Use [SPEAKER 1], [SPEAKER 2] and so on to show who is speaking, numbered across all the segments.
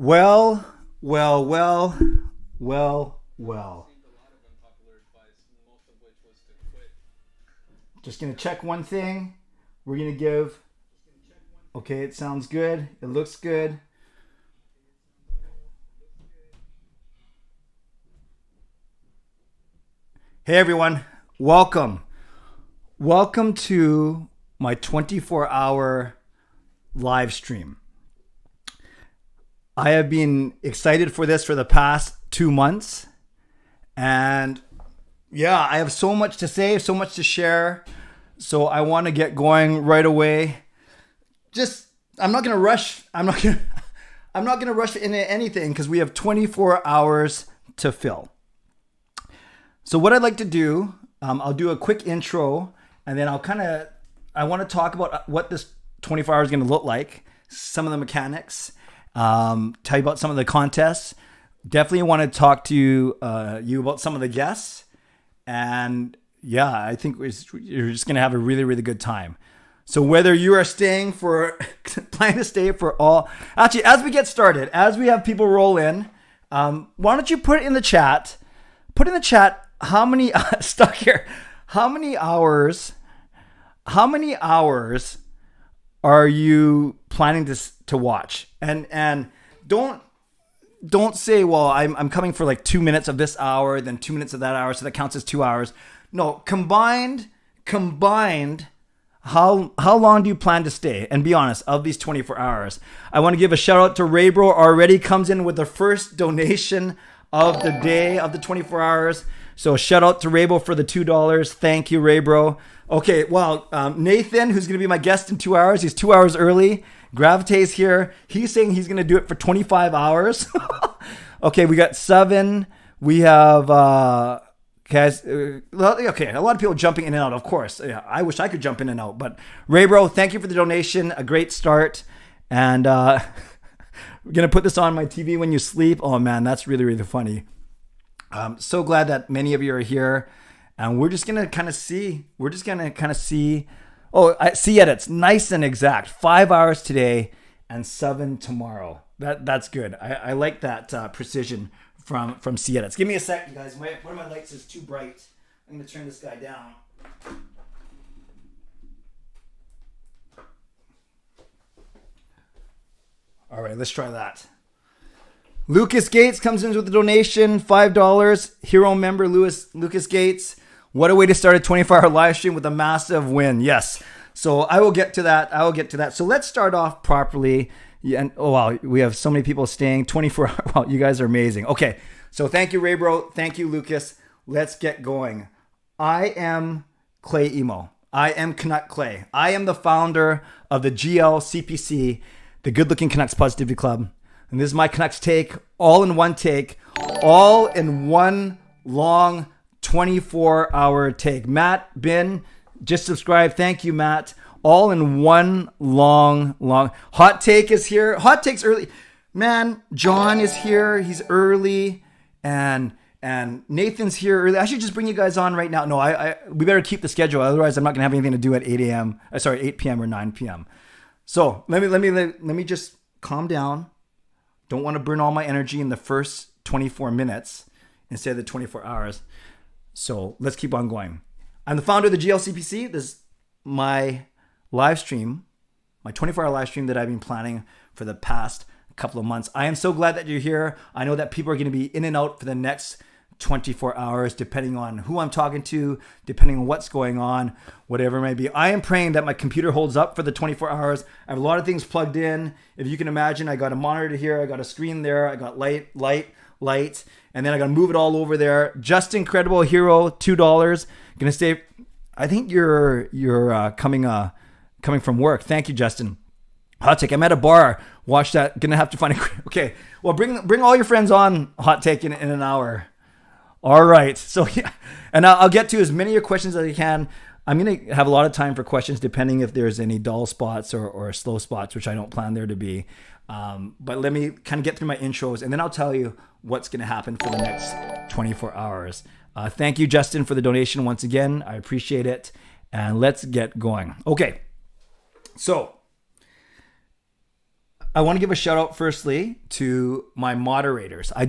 [SPEAKER 1] Well, well, well, well, well. Just going to check one thing. We're going to give... Okay, it sounds good. It looks good. Hey, everyone. Welcome. Welcome to my 24-hour live stream. I have been excited for this for the past 2 months. And yeah, I have so much to say, so much to share. So I want to get going right away. I'm not going to rush. I'm not going to rush into anything because we have 24 hours to fill. So what I'd like to do, I'll do a quick intro and then I want to talk about what this 24 hours is going to look like, some of the mechanics, tell you about some of the contests. Definitely want to talk to you about some of the guests. And yeah, I think you're just going to have a really, really good time. So whether you are staying plan to stay for all, actually, as we get started, as we have people roll in, why don't you put in the chat, how many, stuck here, how many hours are you planning to watch? And don't say, well, I'm coming for like 2 minutes of this hour, then 2 minutes of that hour, so that counts as 2 hours. No, combined, how long do you plan to stay? And be honest, of these 24 hours, I want to give a shout out to Raybro. Already comes in with the first donation of the day of the 24 hours. So shout out to Raybro for the $2. Thank you, Raybro. Okay, well, Nathan, who's going to be my guest in 2 hours, he's 2 hours early. Graviteh is here. He's saying he's going to do it for 25 hours. Okay, we got 7. We have, guys, okay, a lot of people jumping in and out, of course. Yeah, I wish I could jump in and out. But Raybro, thank you for the donation. A great start. And we're going to put this on my TV when you sleep. Oh, man, that's really, really funny. I'm so glad that many of you are here. And we're just going to kind of see. Oh, I see edits. Nice and exact. 5 hours today and 7 tomorrow. That's good. I like that precision from C edits. Give me a sec, you guys. One of my lights is too bright. I'm going to turn this guy down. All right, let's try that. Lucas Gates comes in with a donation, $5. Hero member Lucas Gates. What a way to start a 24-hour live stream with a massive win. Yes. So I will get to that. So let's start off properly. Yeah, and oh wow, we have so many people staying 24 hours. Wow, you guys are amazing. Okay. So thank you, Raybro. Thank you, Lucas. Let's get going. I am Kayla Imoo. I am Canuck Clay. I am the founder of the GLCPC, the Good Looking Canucks Positivity Club. And this is my Canucks take, all in one take, all in one long 24-hour take. Matt Bin, just subscribe. Thank you, Matt. All in one long. Hot take is here. Hot take's early. Man, John is here. He's early. And Nathan's here early. I should just bring you guys on right now. No, we better keep the schedule. Otherwise, I'm not going to have anything to do at 8 p.m. or 9 p.m. So let me just calm down. Don't want to burn all my energy in the first 24 minutes instead of the 24 hours. So let's keep on going. I'm the founder of the GLCPC. This is my live stream, my 24-hour live stream that I've been planning for the past couple of months. I am so glad that you're here. I know that people are going to be in and out for the next 24 hours, depending on who I'm talking to, depending on what's going on, whatever it may be. I am praying that my computer holds up for the 24 hours. I have a lot of things plugged in. If you can imagine, I got a monitor here, I got a screen there, I got light, and then I got to move it all over there. Just Incredible Hero, $2. Gonna stay. I think you're coming from work. Thank you, Justin. Hot take. I'm at a bar. Watch that. Gonna have to find a. Okay. Well, bring all your friends on Hot take in an hour. All right. So yeah, and I'll get to as many of your questions as I can. I'm gonna have a lot of time for questions, depending if there's any dull spots or slow spots, which I don't plan there to be. But let me kind of get through my intros, and then I'll tell you what's gonna happen for the next 24 hours. Thank you, Justin, for the donation once again. I appreciate it. And let's get going. Okay. So I want to give a shout out firstly to my moderators. We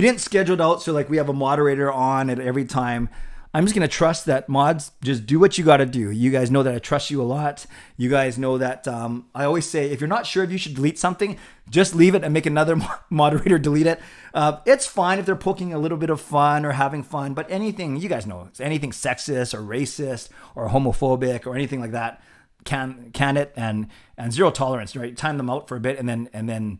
[SPEAKER 1] didn't schedule it out so like we have a moderator on at every time. I'm just going to trust that mods just do what you got to do. You guys know that I trust you a lot. You guys know that I always say, if you're not sure if you should delete something, just leave it and make another moderator delete it. It's fine if they're poking a little bit of fun or having fun, but anything, you guys know, anything sexist or racist or homophobic or anything like that, can it and zero tolerance, right? Time them out for a bit and then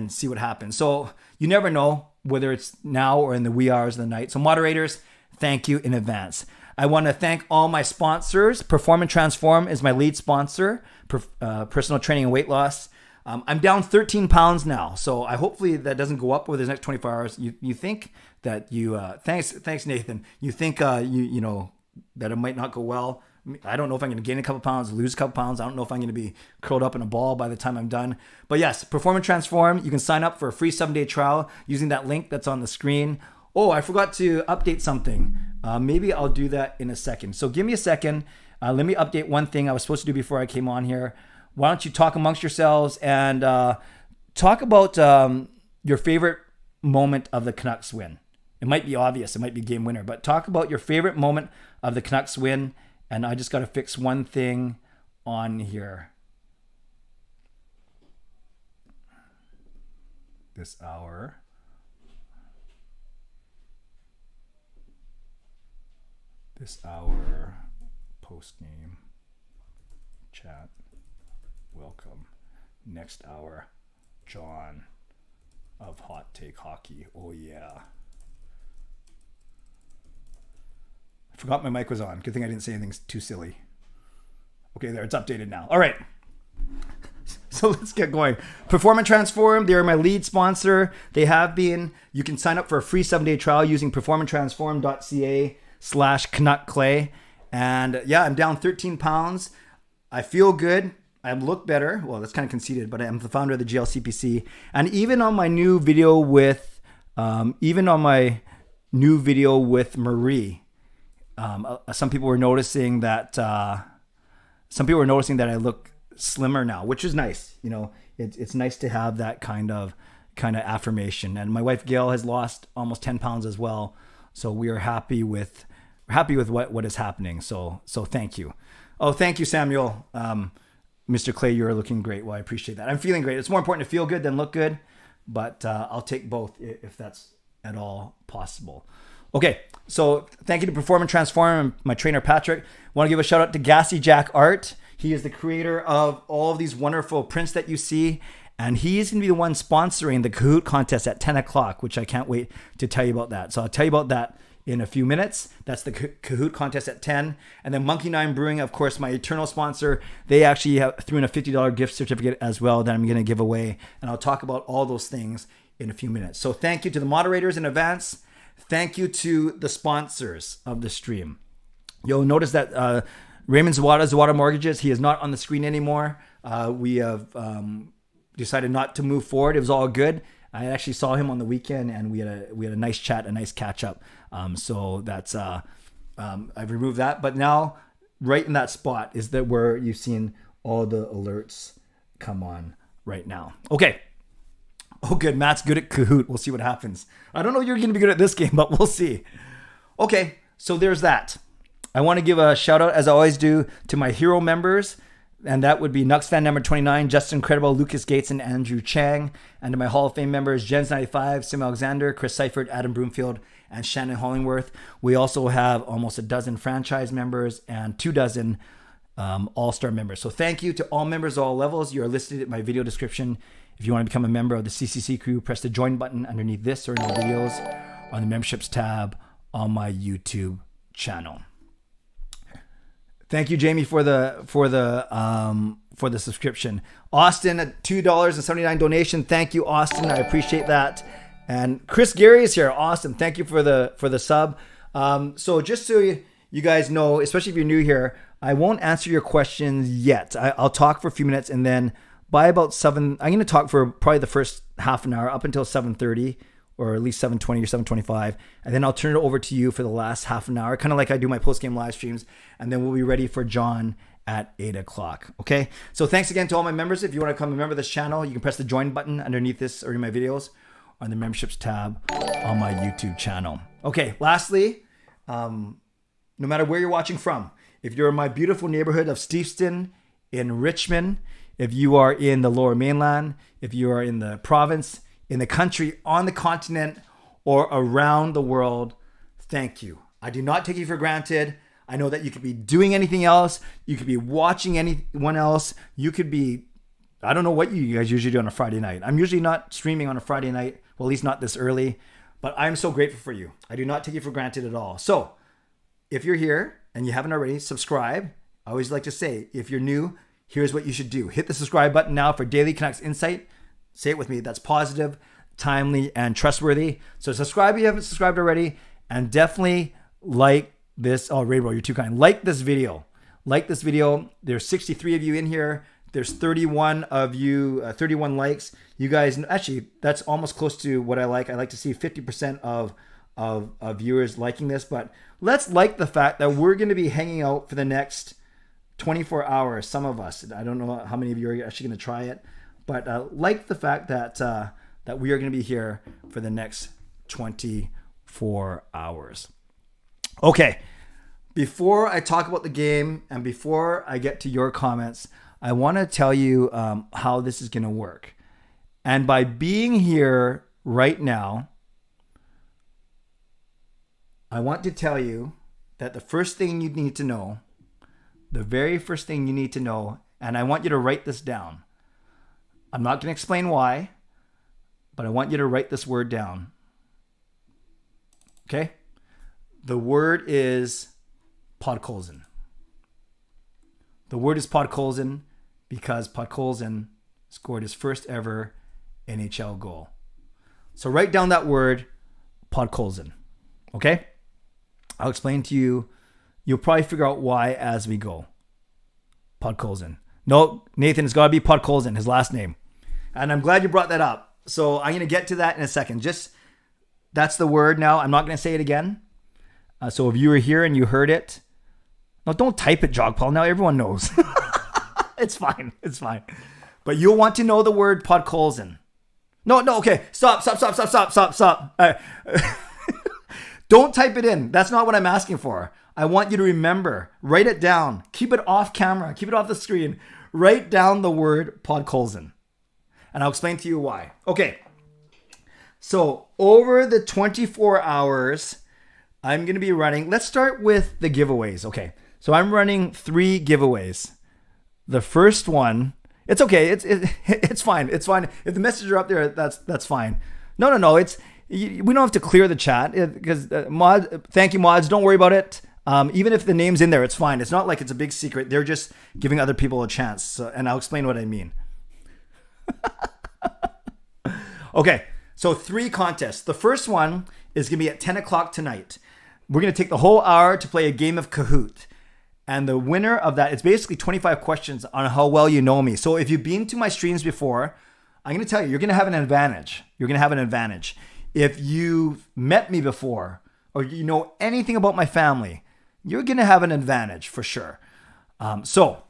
[SPEAKER 1] see what happens. So you never know whether it's now or in the wee hours of the night. So moderators, thank you in advance. I want to thank all my sponsors. Perform and Transform is my lead sponsor, personal training and weight loss. I'm down 13 pounds now, so I hopefully that doesn't go up over the next 24 hours. You think that thanks Nathan. You think you know that it might not go well. I don't know if I'm going to gain a couple pounds, lose a couple pounds. I don't know if I'm going to be curled up in a ball by the time I'm done. But yes, Perform and Transform. You can sign up for a free 7-day trial using that link that's on the screen. Oh, I forgot to update something. Maybe I'll do that in a second. So give me a second. Let me update one thing I was supposed to do before I came on here. Why don't you talk amongst yourselves and talk about your favorite moment of the Canucks win. It might be obvious. It might be game winner. But talk about your favorite moment of the Canucks win. And I just got to fix one thing on here. This hour. Post-game chat. Welcome. Next hour, John of Hot Take Hockey. Oh, yeah. I forgot my mic was on. Good thing I didn't say anything too silly. Okay, there. It's updated now. All right. So let's get going. Perform and Transform. They are my lead sponsor. They have been. You can sign up for a free 7-day trial using performandtransform.ca/CanuckClay. And yeah, I'm down 13 pounds. I feel good. I look better. Well, that's kind of conceited, but I'm the founder of the GLCPC. And even on my new video with Marie, some people were noticing that I look slimmer now, which is nice. You know, it's nice to have that kind of affirmation. And my wife Gail has lost almost 10 pounds as well, so we are happy with what is happening. So thank you. Oh, thank you, Samuel. Mr. Clay, you're looking great. Well, I appreciate that. I'm feeling great. It's more important to feel good than look good, but I'll take both if that's at all possible. Okay, so thank you to Perform and Transform and my trainer, Patrick. Want to give a shout out to Gassy Jack Art. He is the creator of all of these wonderful prints that you see, and he's going to be the one sponsoring the Kahoot contest at 10 o'clock, which I can't wait to tell you about that. So I'll tell you about that in a few minutes. That's the Kahoot contest at 10. And then Monkey 9 Brewing, of course, my eternal sponsor. They actually threw in a $50 gift certificate as well that I'm going to give away. And I'll talk about all those things in a few minutes. So thank you to the moderators in advance. Thank you to the sponsors of the stream. You'll notice that Raymond Zawada Mortgages, he is not on the screen anymore. We have decided not to move forward. It was all good. I actually saw him on the weekend, and we had a nice chat, a nice catch up. So that's I've removed that. But now, right in that spot is that where you've seen all the alerts come on right now. Okay. Oh, good. Matt's good at Kahoot. We'll see what happens. I don't know if you're going to be good at this game, but we'll see. Okay, so there's that. I want to give a shout out, as I always do, to my hero members. And that would be Nux fan number 29, Justin Credible, Lucas Gates, and Andrew Chang. And to my Hall of Fame members, Jens95, Sim Alexander, Chris Seifert, Adam Broomfield, and Shannon Hollingworth. We also have almost a dozen franchise members and 24 all-star members. So thank you to all members of all levels. You are listed in my video description. If you want to become a member of the CCC crew, press the join button underneath this or in the videos on the memberships tab on my YouTube channel. Thank you, Jamie, for the subscription. Austin, at $2.79 donation. Thank you, Austin. I appreciate that. And Chris Gary is here. Awesome. Thank you for the sub. So just so you guys know, especially if you're new here, I won't answer your questions yet. I'll talk for a few minutes, and then by about 7, I'm going to talk for probably the first half an hour up until 7:30 or at least 7:20 or 7:25. And then I'll turn it over to you for the last half an hour, kind of like I do my post-game live streams. And then we'll be ready for John at 8 o'clock. Okay. So thanks again to all my members. If you want to come and member this channel, you can press the join button underneath this or in my videos on the memberships tab on my YouTube channel. Okay. Lastly, no matter where you're watching from, if you're in my beautiful neighborhood of Steveston in Richmond, if you are in the Lower Mainland, if you are in the province, in the country, on the continent, or around the world, thank you. I do not take you for granted. I know that you could be doing anything else. You could be watching anyone else. You could be, I don't know what you guys usually do on a Friday night. I'm usually not streaming on a Friday night, well, at least not this early, but I'm so grateful for you. I do not take you for granted at all. So if you're here and you haven't already, subscribe. I always like to say, if you're new, here's what you should do. Hit the subscribe button now for daily Canucks insight. Say it with me. That's positive, timely, and trustworthy. So subscribe if you haven't subscribed already. And definitely like this. Oh, Rainbow, you're too kind. Like this video. Like this video. There's 63 of you in here. There's 31 of you, 31 likes. You guys, actually, that's almost close to what I like. I like to see 50% of viewers liking this. But let's like the fact that we're going to be hanging out for the next 24 hours. Some of us. I don't know how many of you are actually going to try it. But like the fact that that we are going to be here for the next 24 hours. Okay, before I talk about the game and before I get to your comments, I want to tell you how this is going to work. And by being here right now, I want to tell you that the first thing you need to know, the very first thing you need to know, and I want you to write this down. I'm not going to explain why, but I want you to write this word down. Okay? The word is Podkolzin. The word is Podkolzin because Podkolzin scored his first ever NHL goal. So write down that word, Podkolzin. Okay? I'll explain to you. You'll probably figure out why as we go. Podkolzin. No, Nathan, it's got to be Podkolzin, his last name. And I'm glad you brought that up. So I'm going to get to that in a second. Just, that's the word now. I'm not going to say it again. So if you were here and you heard it, no, don't type it, Jogpaul. Now everyone knows. It's fine. It's fine. But you'll want to know the word Podkolzin. No, okay. Stop. Don't type it in. That's not what I'm asking for. I want you to remember. Write it down. Keep it off camera. Keep it off the screen. Write down the word Podkolzin. And I'll explain to you why. Okay. So over the 24 hours, I'm going to be running. Let's start with the giveaways. Okay. So I'm running 3 giveaways. The first one, it's okay. It's fine. It's fine. If the messages are up there, that's fine. No. We don't have to clear the chat because thank you, mods. Don't worry about it. Even if the name's in there, it's fine. It's not like it's a big secret. They're just giving other people a chance. So, and I'll explain what I mean. Okay, so 3 contests. The first one is going to be at 10 o'clock tonight. We're going to take the whole hour to play a game of Kahoot. And the winner of that, it's basically 25 questions on how well you know me. So if you've been to my streams before, I'm going to tell you, you're going to have an advantage. You're going to have an advantage. If you've met me before or you know anything about my family, you're going to have an advantage for sure. So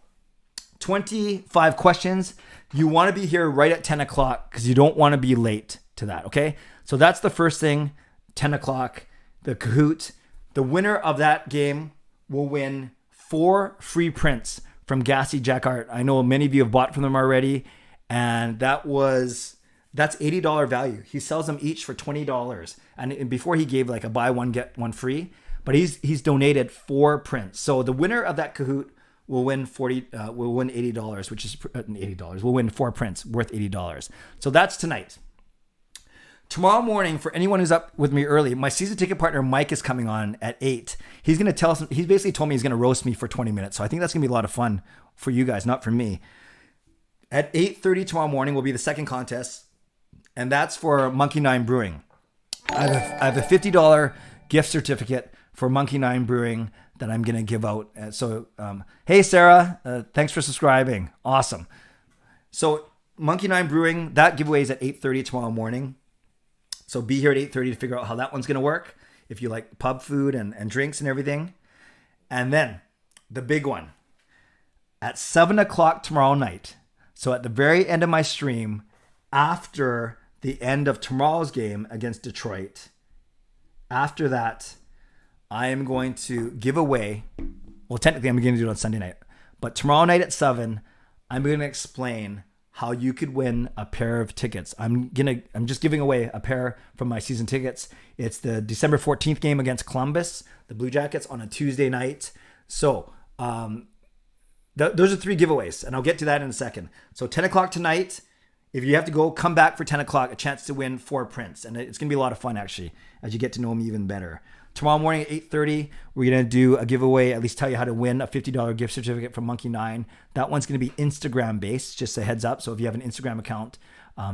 [SPEAKER 1] 25 questions. You want to be here right at 10 o'clock because you don't want to be late to that, okay? So that's the first thing, 10 o'clock, the Kahoot. The winner of that game will win 4 free prints from Gassy Jack Art. I know many of you have bought from them already, and that's $80 value. He sells them each for $20. And before he gave like a buy one, get one free, but he's donated 4 prints. So the winner of that Kahoot will win $80, which is $80. We'll win 4 prints worth $80. So that's tonight. Tomorrow morning, for anyone who's up with me early, my season ticket partner Mike is coming on at 8. He's going to tell us. He's basically told me he's going to roast me for 20 minutes. So I think that's going to be a lot of fun for you guys, not for me. At 8:30 tomorrow morning will be the second contest, and that's for Monkey 9 Brewing. I have a $50 gift certificate for Monkey 9 Brewing that I'm going to give out. So, hey, Sarah, thanks for subscribing. Awesome. So Monkey 9 Brewing, that giveaway is at 8:30 tomorrow morning. So be here at 8:30 to figure out how that one's going to work. If you like pub food and drinks and everything. And then the big one at 7 o'clock tomorrow night. So at the very end of my stream, after the end of tomorrow's game against Detroit, after that, I am going to give away, well, technically I'm going to do it on Sunday night, but tomorrow night at 7, I'm going to explain how you could win a pair of tickets. I'm just giving away a pair from my season tickets. It's the December 14th game against Columbus, the Blue Jackets, on a Tuesday night. So those are 3 giveaways, and I'll get to that in a second. So 10 o'clock tonight, if you have to go, come back for 10 o'clock, a chance to win 4 prints. And it's going to be a lot of fun, actually, as you get to know me even better. Tomorrow morning at 8:30, we're going to do a giveaway, at least tell you how to win a $50 gift certificate from Monkey 9. That one's going to be Instagram based, just a heads up. So if you have an Instagram account,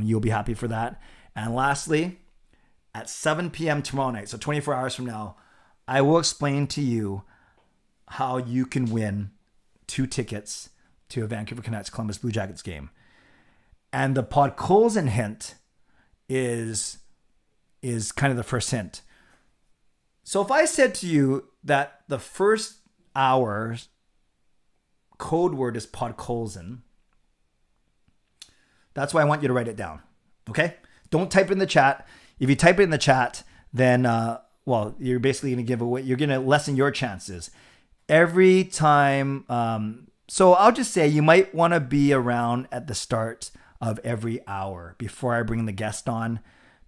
[SPEAKER 1] you'll be happy for that. And lastly, at 7 p.m. tomorrow night, so 24 hours from now, I will explain to you how you can win 2 tickets to a Vancouver Canucks Columbus Blue Jackets game. And the Podkolzin hint is kind of the first hint. So if I said to you that the first hour's code word is Podkolzin, that's why I want you to write it down. Okay? Don't type it in the chat. If you type it in the chat, then, you're basically going to give away, you're going to lessen your chances. Every time, so I'll just say you might want to be around at the start of every hour before I bring the guest on,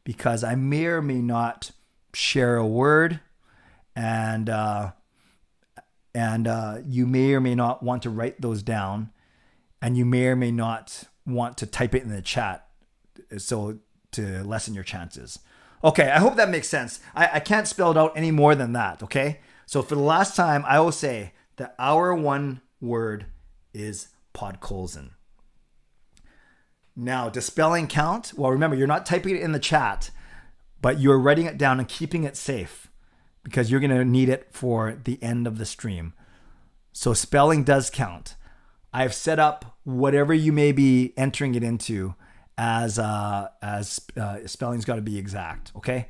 [SPEAKER 1] because I may or may not share a word, and you may or may not want to write those down, and you may or may not want to type it in the chat, so to lessen your chances. Okay, I hope that makes sense. I can't spell it out any more than that, okay? So for the last time, I will say that our one word is Podkolzin. Now, does spelling count? Well, remember, you're not typing it in the chat, but you're writing it down and keeping it safe, because you're going to need it for the end of the stream. So spelling does count. I've set up whatever you may be entering it into as spelling's got to be exact. Okay.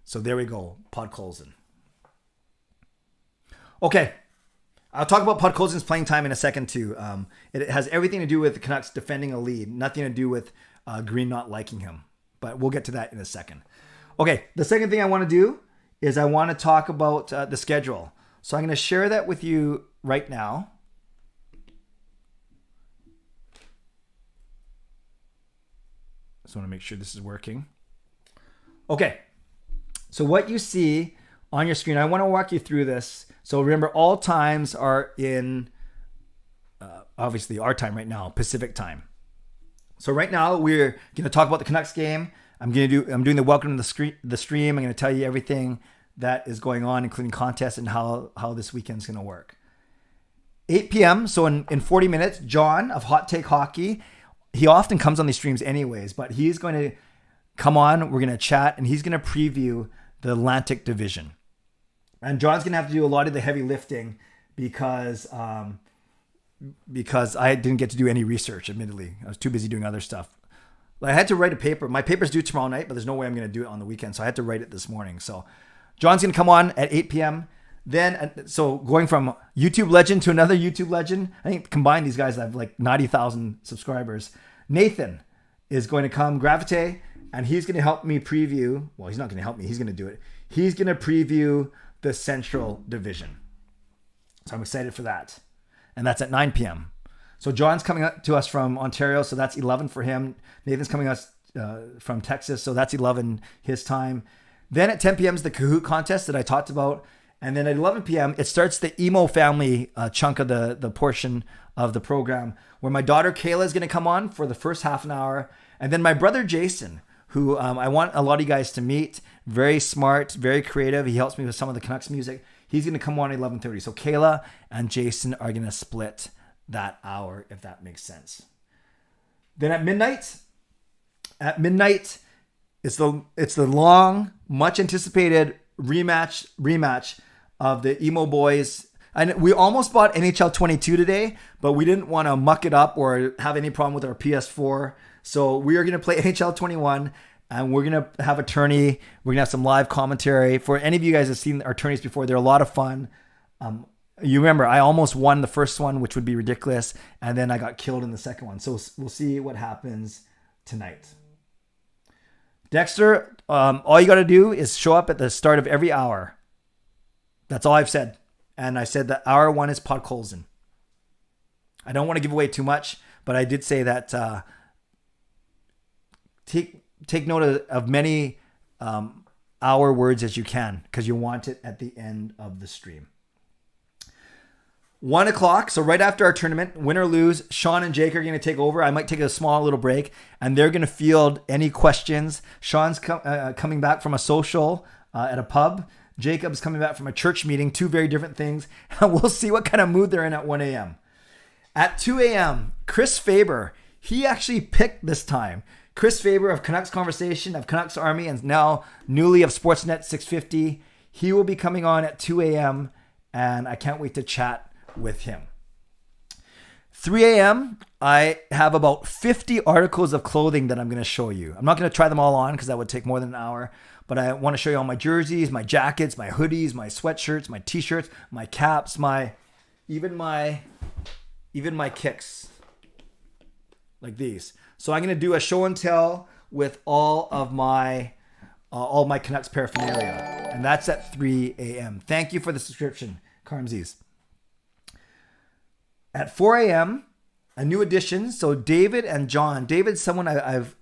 [SPEAKER 1] So there we go. Podkolzin. Okay. I'll talk about Podkolzin's playing time in a second too. It has everything to do with the Canucks defending a lead, nothing to do with Green not liking him, but we'll get to that in a second. Okay. The second thing I want to do is I want to talk about the schedule. So I'm going to share that with you right now. Just want to make sure this is working. Okay. So what you see on your screen, I want to walk you through this. So remember, all times are in, obviously our time right now, Pacific time. So right now we're going to talk about the Canucks game. I'm doing the welcome to the stream. I'm going to tell you everything that is going on, including contests and how this weekend's going to work. 8 p.m. So in 40 minutes, John of Hot Take Hockey, he often comes on these streams anyways, but he's going to come on. We're going to chat, and he's going to preview the Atlantic Division. And John's going to have to do a lot of the heavy lifting because I didn't get to do any research, admittedly. I was too busy doing other stuff. I had to write a paper. My paper's due tomorrow night, but there's no way I'm going to do it on the weekend. So I had to write it this morning. So John's going to come on at 8 p.m. Then, so going from YouTube legend to another YouTube legend, I think combined these guys have like 90,000 subscribers. Nathan is going to come, Graviteh, and he's going to help me preview. Well, he's not going to help me. He's going to do it. He's going to preview the Central Division. So I'm excited for that. And that's at 9 p.m. So John's coming up to us from Ontario, so that's 11 for him. Nathan's coming us from Texas, so that's 11 his time. Then at 10 p.m. is the Kahoot contest that I talked about. And then at 11 p.m., it starts the Imoo family chunk of the portion of the program, where my daughter Kayla is going to come on for the first half an hour. And then my brother Jason, who I want a lot of you guys to meet, very smart, very creative. He helps me with some of the Canucks music. He's going to come on at 11:30. So Kayla and Jason are going to split that hour, if that makes sense. Then at midnight, it's the long, much anticipated rematch of the Imoo boys. And we almost bought NHL 22 today, but we didn't want to muck it up or have any problem with our PS4. So we are going to play NHL 21. And we're going to have a tourney. We're going to have some live commentary. For any of you guys that have seen our tourneys before, they're a lot of fun. You remember, I almost won the first one, which would be ridiculous. And then I got killed in the second one. So we'll see what happens tonight. Dexter, all you got to do is show up at the start of every hour. That's all I've said. And I said that hour 1 is Podkolzin. I don't want to give away too much, but I did say that take note of many hour words as you can, because you want it at the end of the stream. 1 o'clock, so right after our tournament, win or lose, Sean and Jake are going to take over. I might take a small little break, and they're going to field any questions. Sean's coming back from a social at a pub. Jacob's coming back from a church meeting, 2 very different things. And we'll see what kind of mood they're in at 1 a.m. At 2 a.m., Chris Faber, he actually picked this time. Chris Faber of Canucks Conversation, of Canucks Army, and now newly of Sportsnet 650. He will be coming on at 2 a.m., and I can't wait to chat with him. 3 a.m., I have about 50 articles of clothing that I'm going to show you. I'm not going to try them all on because that would take more than an hour, but I want to show you all my jerseys, my jackets, my hoodies, my sweatshirts, my t-shirts, my caps, even my kicks, like these. So I'm going to do a show and tell with all my Canucks paraphernalia, and that's at 3 a.m. Thank you for the subscription, Carmsies. At 4 a.m., a new addition. So David and John. David's someone I've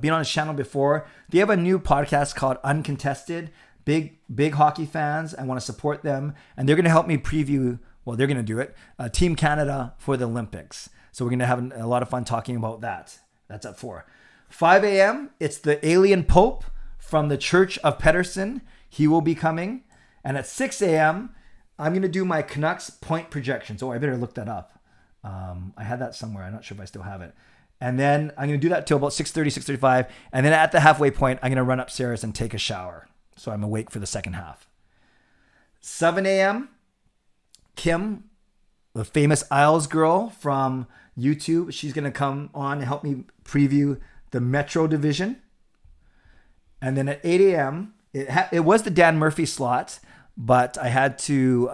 [SPEAKER 1] been on his channel before. They have a new podcast called Uncontested. Big hockey fans. I want to support them. And they're going to help me preview, well, they're going to do it, Team Canada for the Olympics. So we're going to have a lot of fun talking about that. That's at 4. 5 a.m., it's the alien Pope from the Church of Pettersson. He will be coming. And at 6 a.m., I'm going to do my Canucks point projections. Oh, I better look that up. I had that somewhere. I'm not sure if I still have it. And then I'm going to do that till about 6:30, 6:35. And then at the halfway point, I'm going to run upstairs and take a shower. So I'm awake for the second half. 7 a.m., Kim, the famous Isles girl from YouTube, she's going to come on and help me preview the Metro Division. And then at 8 a.m., it was the Dan Murphy slot, but I had to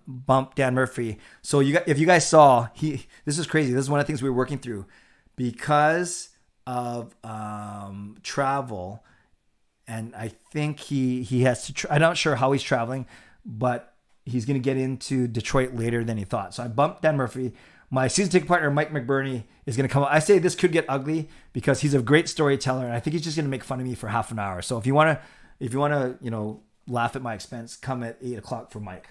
[SPEAKER 1] bump Dan Murphy. So if you guys saw, this is crazy. This is one of the things we were working through. Because of travel, and I think he has to, I'm not sure how he's traveling, but he's going to get into Detroit later than he thought. So I bumped Dan Murphy. My season ticket partner, Mike McBurney, is going to come. I say this could get ugly because he's a great storyteller, and I think he's just going to make fun of me for half an hour. So if you want to, laugh at my expense, come at 8 o'clock for Mike.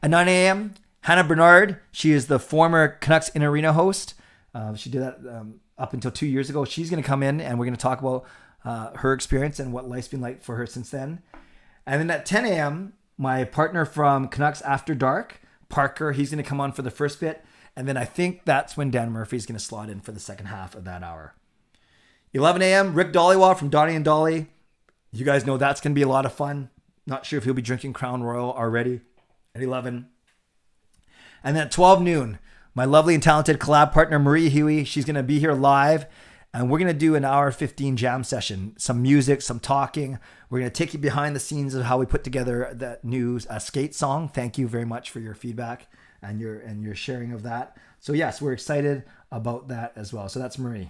[SPEAKER 1] At 9 a.m., Hannah Bernard. She is the former Canucks in Arena host. She did that up until 2 years ago. She's going to come in, and we're going to talk about her experience and what life's been like for her since then. And then at 10 a.m., my partner from Canucks After Dark, Parker, he's going to come on for the first bit. And then I think that's when Dan Murphy's going to slot in for the second half of that hour. 11 a.m., Rick Dollywall from Donnie and Dolly. You guys know that's going to be a lot of fun. Not sure if he'll be drinking Crown Royal already at 11. And then at 12 noon, my lovely and talented collab partner, Marie Huey, she's going to be here live. And we're going to do an hour 15 jam session. Some music, some talking. We're going to take you behind the scenes of how we put together that new skate song. Thank you very much for your feedback and your sharing of that. So yes, we're excited about that as well. So that's Marie.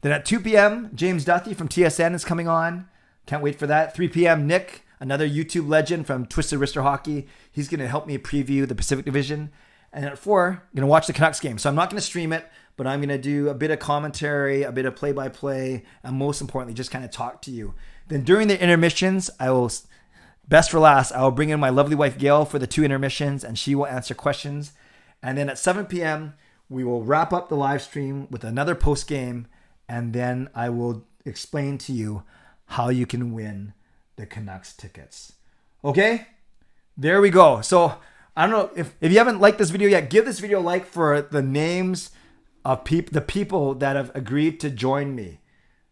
[SPEAKER 1] Then at 2 p.m., James Duthie from TSN is coming on. Can't wait for that. 3 p.m., Nick, another YouTube legend from Twisted Wrister Hockey. He's going to help me preview the Pacific Division. And at 4, I'm going to watch the Canucks game. So I'm not going to stream it, but I'm going to do a bit of commentary, a bit of play-by-play, and most importantly, just kind of talk to you. Then during the intermissions, I will bring in my lovely wife, Gail, for the 2 intermissions, and she will answer questions. And then at 7 p.m., we will wrap up the live stream with another post-game, and then I will explain to you how you can win the Canucks tickets. Okay? There we go. So I don't know if you haven't liked this video yet, give this video a like for the names of the people that have agreed to join me.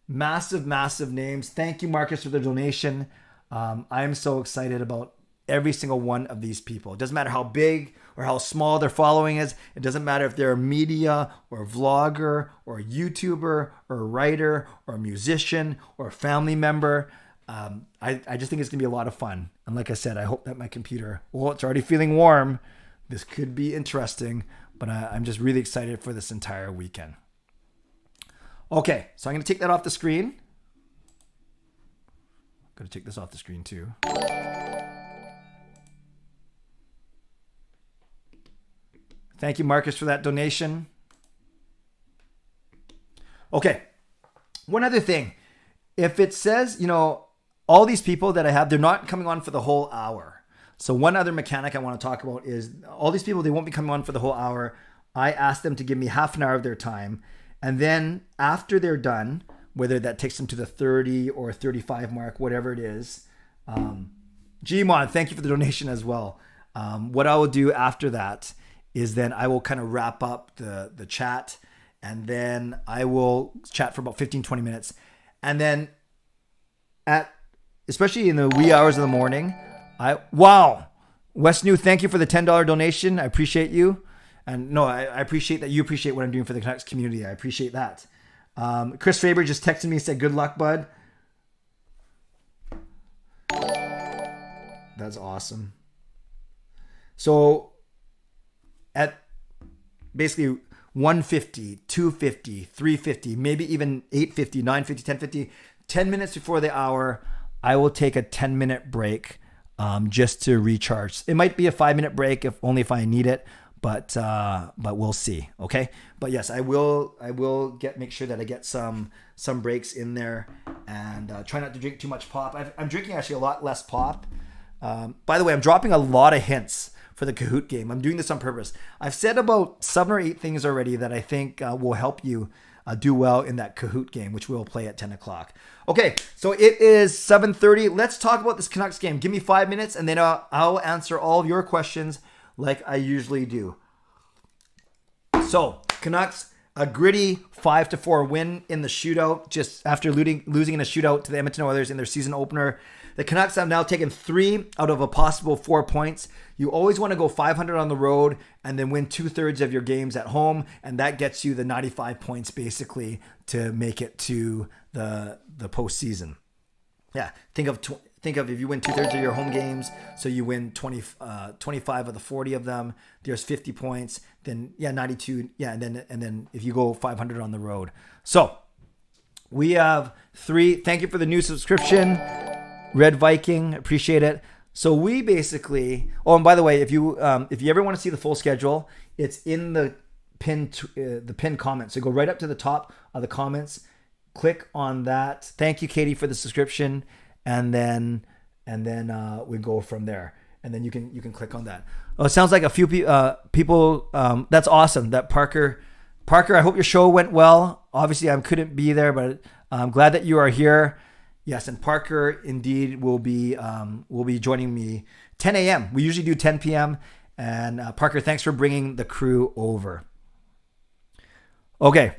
[SPEAKER 1] Massive, massive names. Thank you, Marcus, for the donation. I am so excited about every single one of these people. It doesn't matter how big or how small their following is. It doesn't matter if they're a media or a vlogger or a YouTuber or a writer or a musician or a family member. I just think it's going to be a lot of fun. And like I said, I hope that my computer, well, it's already feeling warm. This could be interesting, but I'm just really excited for this entire weekend. Okay, so I'm going to take that off the screen. I'm going to take this off the screen too. Thank you, Marcus, for that donation. Okay, one other thing. If it says, all these people that I have, they're not coming on for the whole hour. So one other mechanic I want to talk about is all these people, they won't be coming on for the whole hour. I asked them to give me half an hour of their time. And then after they're done, whether that takes them to the 30 or 35 mark, whatever it is. Gmon, thank you for the donation as well. What I will do after that is then I will kind of wrap up the chat, and then I will chat for about 15, 20 minutes. And then especially in the wee hours of the morning, wow. West New, thank you for the $10 donation. I appreciate you. And no, I appreciate that you appreciate what I'm doing for the Canucks community. I appreciate that. Chris Faber just texted me and said, good luck, bud. That's awesome. So at basically 150, 250, 350, maybe even 850, 950, 1050, 10 minutes before the hour, I will take a 10-minute break just to recharge. It might be a 5-minute break if I need it. But we'll see. Okay. But yes, I will make sure that I get some breaks in there, and try not to drink too much pop. I'm drinking actually a lot less pop. By the way, I'm dropping a lot of hints for the Kahoot game. I'm doing this on purpose. I've said about 7 or 8 things already that I think will help you do well in that Kahoot game, which we'll play at 10 o'clock. Okay. So it is 7:30. Let's talk about this Canucks game. Give me 5 minutes, and then I'll answer all of your questions like I usually do. So, Canucks, a gritty 5-4 win in the shootout, just after losing in a shootout to the Edmonton Oilers in their season opener. The Canucks have now taken 3 out of a possible 4 points. You always want to go 500 on the road and then win 2/3 of your games at home, and that gets you the 95 points basically to make it to the postseason. Yeah, think of if you win 2/3 of your home games, so you win 25 of the 40 of them, there's 50 points, then 92, and then if you go 500 on the road. So we have 3. Thank you for the new subscription, Red Viking, appreciate it. So we basically, and by the way, if you ever want to see the full schedule, it's in the pinned comment. So go right up to the top of the comments, click on that. Thank you, Katie, for the subscription. And then we go from there, and then you can click on that. Oh, it sounds like a few people. That's awesome. That Parker, I hope your show went well. Obviously, I couldn't be there, but I'm glad that you are here. Yes, and Parker indeed will be joining me 10 a.m. We usually do 10 p.m. And Parker, thanks for bringing the crew over. Okay.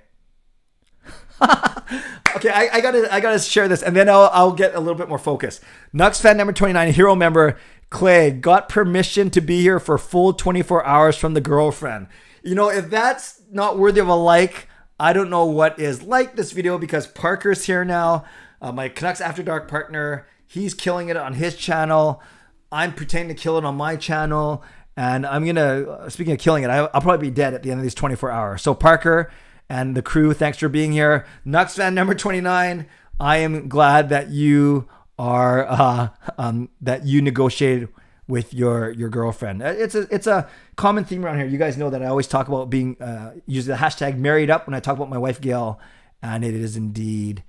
[SPEAKER 1] Okay, I gotta share this, and then I'll get a little bit more focused. Nux fan number 29, hero member Clay, got permission to be here for full 24 hours from the girlfriend. If that's not worthy of a like, I don't know what is. Like this video because Parker's here now, my Canucks After Dark partner. He's killing it on his channel. I'm pretending to kill it on my channel, and I'm gonna. Speaking of killing it, I'll probably be dead at the end of these 24 hours. So Parker and the crew, thanks for being here. Nux fan number 29, I am glad that you are that you negotiated with your girlfriend. It's a common theme around here. You guys know that I always talk about being use the hashtag married up when I talk about my wife Gail, and it is indeed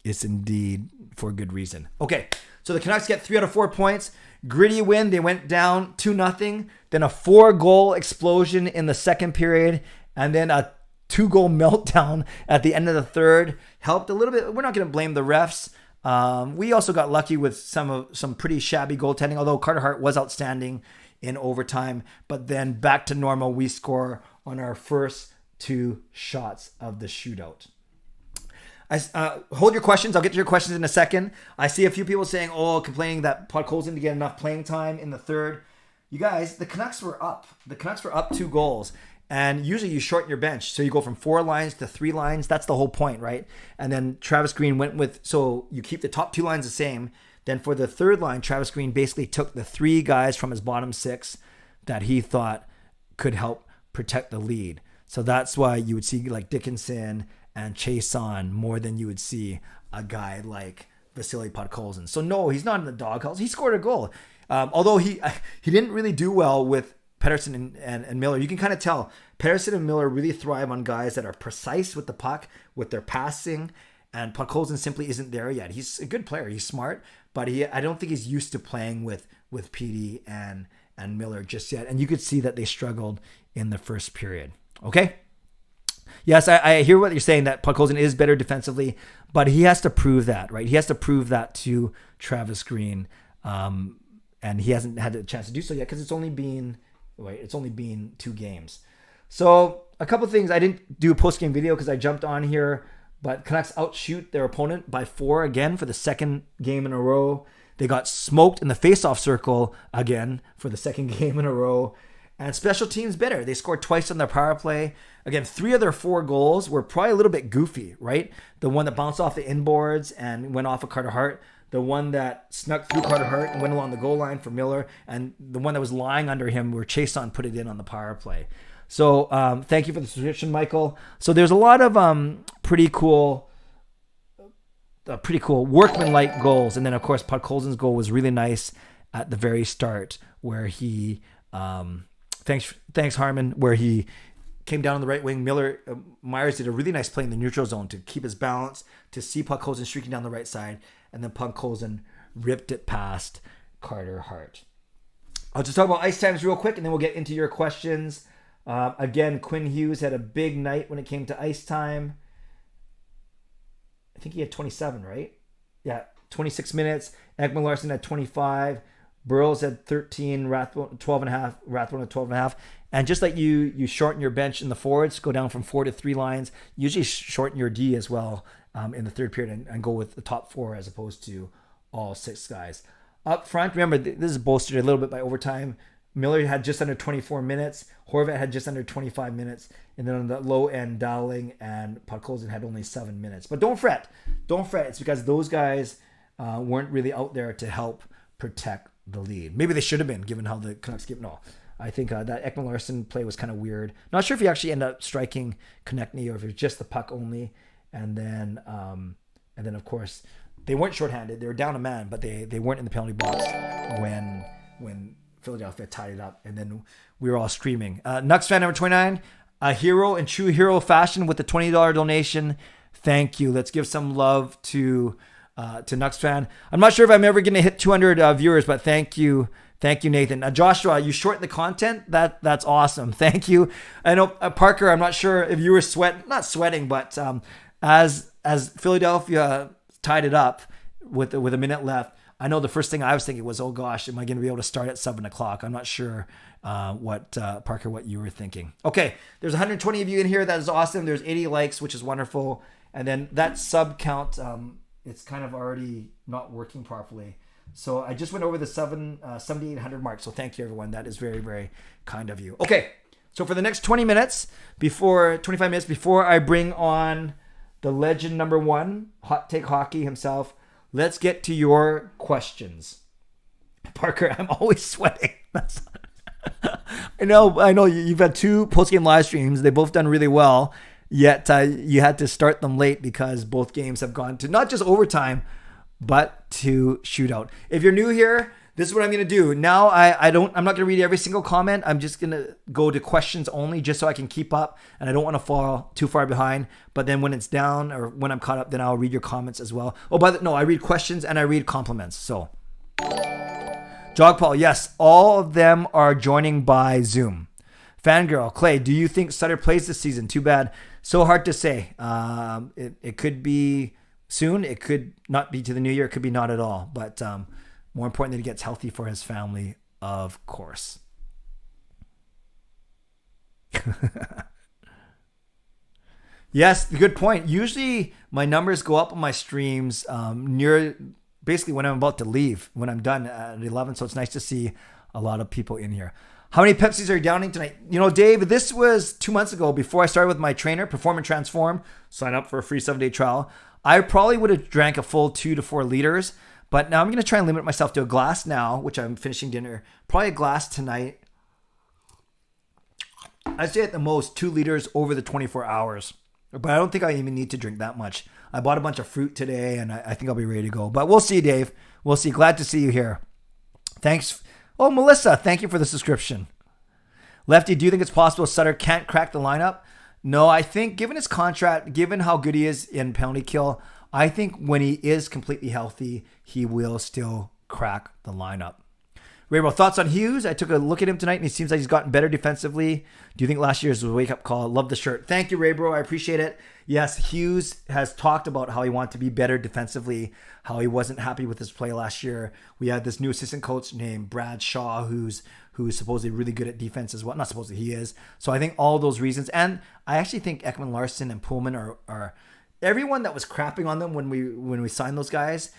[SPEAKER 1] it's indeed for good reason. Okay, so the Canucks get 3 out of 4 points. Gritty win. They went down 2-0. Then a 4-goal explosion in the second period, and then a 2-goal meltdown at the end of the third. Helped a little bit. We're not going to blame the refs. We also got lucky with some pretty shabby goaltending, although Carter Hart was outstanding in overtime. But then back to normal, we score on our first 2 shots of the shootout. Hold your questions. I'll get to your questions in a second. I see a few people saying, complaining that Podkolzin didn't get enough playing time in the third. you guys, the Canucks were up. The Canucks were up 2 goals. And usually you shorten your bench. So you go from 4 lines to 3 lines. That's the whole point, right? And then Travis Green went with, so you keep the top 2 lines the same. Then for the third line, Travis Green basically took the 3 guys from his bottom 6 that he thought could help protect the lead. So that's why you would see like Dickinson and Chason more than you would see a guy like Vasily Podkolzin. So no, he's not in the doghouse. He scored a goal. Although he didn't really do well with Pettersson and Miller. You can kind of tell Pettersson and Miller really thrive on guys that are precise with the puck, with their passing, and Podkolzin simply isn't there yet. He's a good player. He's smart, but I don't think he's used to playing with Petey and Miller just yet. And you could see that they struggled in the first period. Okay? Yes, I hear what you're saying, that Podkolzin is better defensively, but he has to prove that, right? He has to prove that to Travis Green, and he hasn't had a chance to do so yet because it's only been 2 games. So a couple things. I didn't do a post-game video because I jumped on here, but Canucks outshoot their opponent by 4 again for the second game in a row. They got smoked in the face-off circle again for the second game in a row. And special teams better. They scored twice on their power play. Again, 3 of their 4 goals were probably a little bit goofy, right? The one that bounced off the inboards and went off of Carter Hart. The one that snuck through Carter Hart and went along the goal line for Miller. And the one that was lying under him where Chason put it in on the power play. So thank you for the subscription, Michael. So there's a lot of pretty cool workman-like goals. And then, of course, Podkolzin's goal was really nice at the very start where he... Thanks, Harmon, where he came down on the right wing. Myers did a really nice play in the neutral zone to keep his balance, to see Podkolzin streaking down the right side, and then Podkolzin ripped it past Carter Hart. I'll just talk about ice times real quick, and then we'll get into your questions. Again, Quinn Hughes had a big night when it came to ice time. I think he had 27, right? Yeah, 26 minutes. Ekman Larsson had 25. Burrows had 13, Rathbone 12.5, Rathbone at 12.5. And just like you shorten your bench in the forwards, go down from 4 to 3 lines, usually shorten your D as well in the third period and go with the top 4 as opposed to all 6 guys. Up front, remember, this is bolstered a little bit by overtime. Miller had just under 24 minutes. Horvat had just under 25 minutes. And then on the low end, Dowling and Podkolzin had only 7 minutes. But don't fret. Don't fret. It's because those guys weren't really out there to help protect the lead. Maybe they should have been, given how the Canucks gave. No, I think that Ekman Larsson play was kind of weird. Not sure if he actually ended up striking Konechny or if it was just the puck only. And then of course they weren't shorthanded. They were down a man, but they weren't in the penalty box when Philadelphia tied it up. And then we were all screaming. Nux fan number 29, a hero in true hero fashion with the $20 donation. Thank you. Let's give some love to Nux fan. I'm not sure if I'm ever going to hit 200 viewers, but thank you, Nathan. Joshua, you shortened the content. That's awesome. Thank you. I know Parker. I'm not sure if you were not sweating, but as Philadelphia tied it up with a minute left, I know the first thing I was thinking was, oh gosh, am I going to be able to start at 7:00? I'm not sure Parker, what you were thinking. Okay, there's 120 of you in here. That is awesome. There's 80 likes, which is wonderful. And then that sub count. It's kind of already not working properly. So I just went over the 7,800 mark. So thank you, everyone. That is very, very kind of you. Okay, so for the next 25 minutes before I bring on the legend number 1, Hot Take Hockey himself, let's get to your questions. Parker, I'm always sweating. I know you've had 2 post-game live streams. They've both done really well. Yet you had to start them late because both games have gone to not just overtime, but to shootout. If you're new here, this is what I'm going to do. Now I'm not going to read every single comment. I'm just going to go to questions only just so I can keep up, and I don't want to fall too far behind. But then when it's down or when I'm caught up, then I'll read your comments as well. I read questions and I read compliments. So Jog Paul, yes, all of them are joining by Zoom. Fangirl, Clay, do you think Sutter plays this season? Too bad. So hard to say. It could be soon. It could not be to the new year. It could be not at all. But more important that he gets healthy for his family, of course. Yes, good point. Usually my numbers go up on my streams near basically when I'm about to leave, when I'm done at 11. So it's nice to see a lot of people in here. How many Pepsis are you downing tonight? You know, Dave, this was 2 months ago before I started with my trainer, Perform and Transform. Sign up for a free 7-day trial. I probably would have drank a full 2 to 4 liters, but now I'm going to try and limit myself to a glass now, which I'm finishing dinner. Probably a glass tonight. I'd say at the most 2 liters over the 24 hours. But I don't think I even need to drink that much. I bought a bunch of fruit today, and I think I'll be ready to go. But we'll see, Dave. We'll see. Glad to see you here. Thanks. Oh, Melissa, thank you for the subscription. Lefty, do you think it's possible Sutter can't crack the lineup? No, I think given his contract, given how good he is in penalty kill, I think when he is completely healthy, he will still crack the lineup. Rainbow, thoughts on Hughes? I took a look at him tonight, and he seems like he's gotten better defensively. Do you think last year's was a wake-up call? Love the shirt. Thank you, Raybro. I appreciate it. Yes, Hughes has talked about how he wanted to be better defensively, how he wasn't happy with his play last year. We had this new assistant coach named Brad Shaw, who's supposedly really good at defense as well. Not supposedly, he is. So I think all those reasons. And I actually think Ekman Larson and Pullman are everyone that was crapping on them when we signed those guys,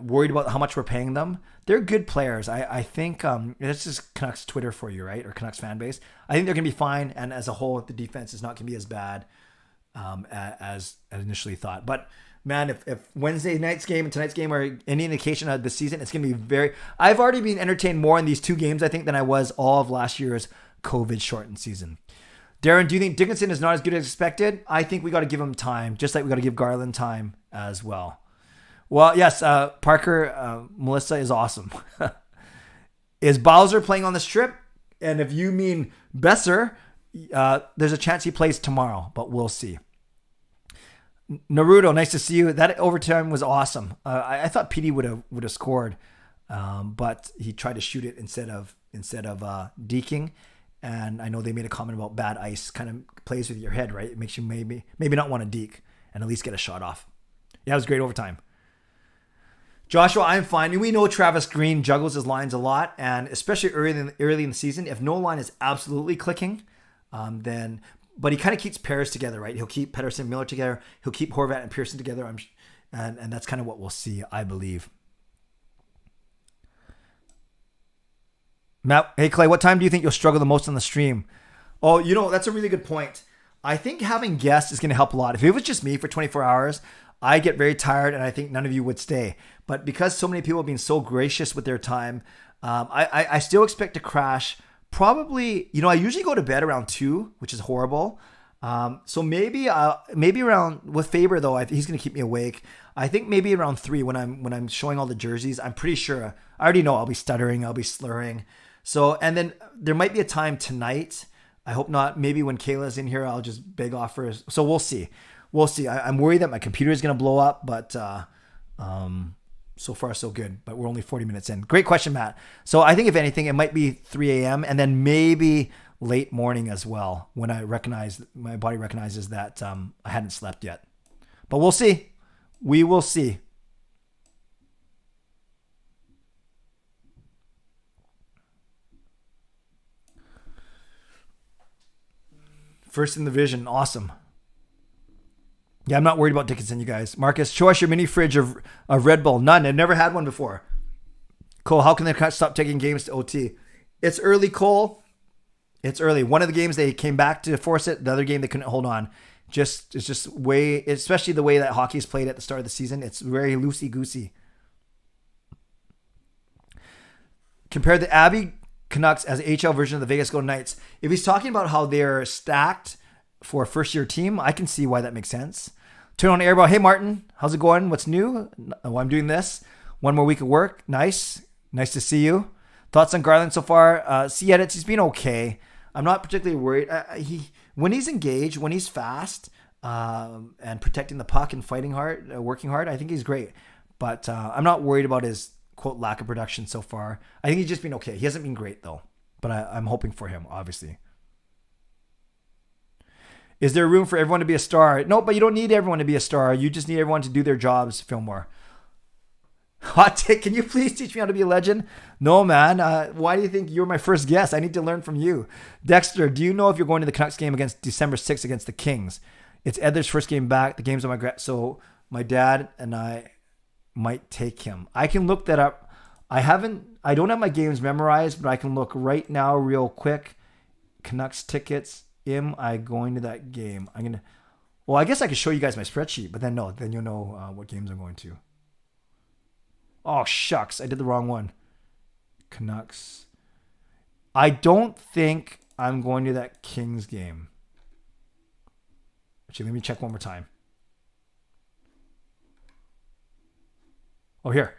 [SPEAKER 1] worried about how much we're paying them. They're good players. I think this is Canucks Twitter for you, right? Or Canucks fan base. I think they're going to be fine. And as a whole, the defense is not going to be as bad as initially thought. But man, if Wednesday night's game and tonight's game are any indication of the season, it's going to be very... I've already been entertained more in these 2 games, I think, than I was all of last year's COVID-shortened season. Darren, do you think Dickinson is not as good as expected? I think we got to give him time, just like we got to give Garland time as well. Well, yes, Parker, Melissa is awesome. Is Bowser playing on the strip? And if you mean Besser, there's a chance he plays tomorrow, but we'll see. Naruto, nice to see you. That overtime was awesome. I thought PD would have scored, but he tried to shoot it instead of deking. And I know they made a comment about bad ice kind of plays with your head, right? It makes you maybe not want to deke and at least get a shot off. Yeah, it was great overtime. Joshua, I'm fine. We know Travis Green juggles his lines a lot, and especially early in the season, if no line is absolutely clicking, then... But he kind of keeps pairs together, right? He'll keep Pettersson and Miller together. He'll keep Horvat and Pearson together. And that's kind of what we'll see, I believe. Matt, hey, Clay, what time do you think you'll struggle the most on the stream? Oh, that's a really good point. I think having guests is going to help a lot. If it was just me for 24 hours, I get very tired, and I think none of you would stay. But because so many people have been so gracious with their time, I still expect to crash. Probably, I usually go to bed around 2, which is horrible. So maybe around with Faber though, he's going to keep me awake. I think maybe around 3 when I'm showing all the jerseys. I'm pretty sure I already know I'll be stuttering, I'll be slurring. So, and then there might be a time tonight. I hope not. Maybe when Kayla's in here, I'll just beg off for. So we'll see. I'm worried that my computer is going to blow up, but so far so good. But we're only 40 minutes in. Great question, Matt. So I think if anything, it might be 3 a.m. and then maybe late morning as well when my body recognizes that I hadn't slept yet. But we'll see. We will see. First in the division, awesome. Yeah, I'm not worried about Dickinson, you guys. Marcus, show us your mini fridge of Red Bull. None. I've never had one before. Cole, how can they stop taking games to OT? It's early, Cole. It's early. One of the games they came back to force it. The other game they couldn't hold on. It's just way, especially the way that hockey is played at the start of the season. It's very loosey-goosey. Compare the Abbey Canucks as HL version of the Vegas Golden Knights. If he's talking about how they're stacked for a first-year team, I can see why that makes sense. Turn on airball. Hey, Martin. How's it going? What's new? Oh, I'm doing this. 1 more week of work. Nice. Nice to see you. Thoughts on Garland so far? Edits. He's been okay. I'm not particularly worried. When he's engaged, when he's fast and protecting the puck and fighting hard, working hard, I think he's great. But I'm not worried about his, quote, lack of production so far. I think he's just been okay. He hasn't been great, though. But I'm hoping for him, obviously. Is there room for everyone to be a star? No, but you don't need everyone to be a star. You just need everyone to do their jobs, Fillmore. Hot take, can you please teach me how to be a legend? No, man. Why do you think you're my first guest? I need to learn from you. Dexter, do you know if you're going to the Canucks game against December 6th against the Kings? It's Edler's first game back. The game's on so my dad and I might take him. I can look that up. I don't have my games memorized, but I can look right now real quick. Canucks tickets. Am I going to that game? Well, I guess I could show you guys my spreadsheet, but then you'll know what games I'm going to. Oh, shucks. I did the wrong one. Canucks. I don't think I'm going to that Kings game. Actually, let me check one more time. Oh, here.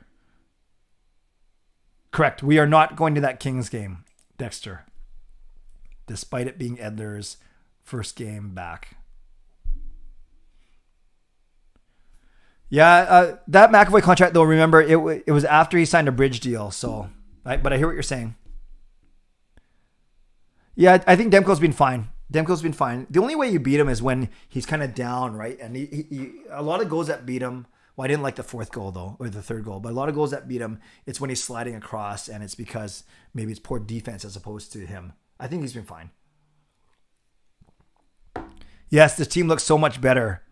[SPEAKER 1] Correct. We are not going to that Kings game, Dexter. Despite it being Edler's first game back. Yeah, that McAvoy contract, though, remember, it was after he signed a bridge deal. So, right, but I hear what you're saying. Yeah, I think Demko's been fine. The only way you beat him is when he's kind of down, right? And he a lot of goals that beat him. Well, I didn't like the fourth goal, though, or the third goal. But a lot of goals that beat him, it's when he's sliding across, and it's because maybe it's poor defense as opposed to him. I think he's been fine. Yes, this team looks so much better.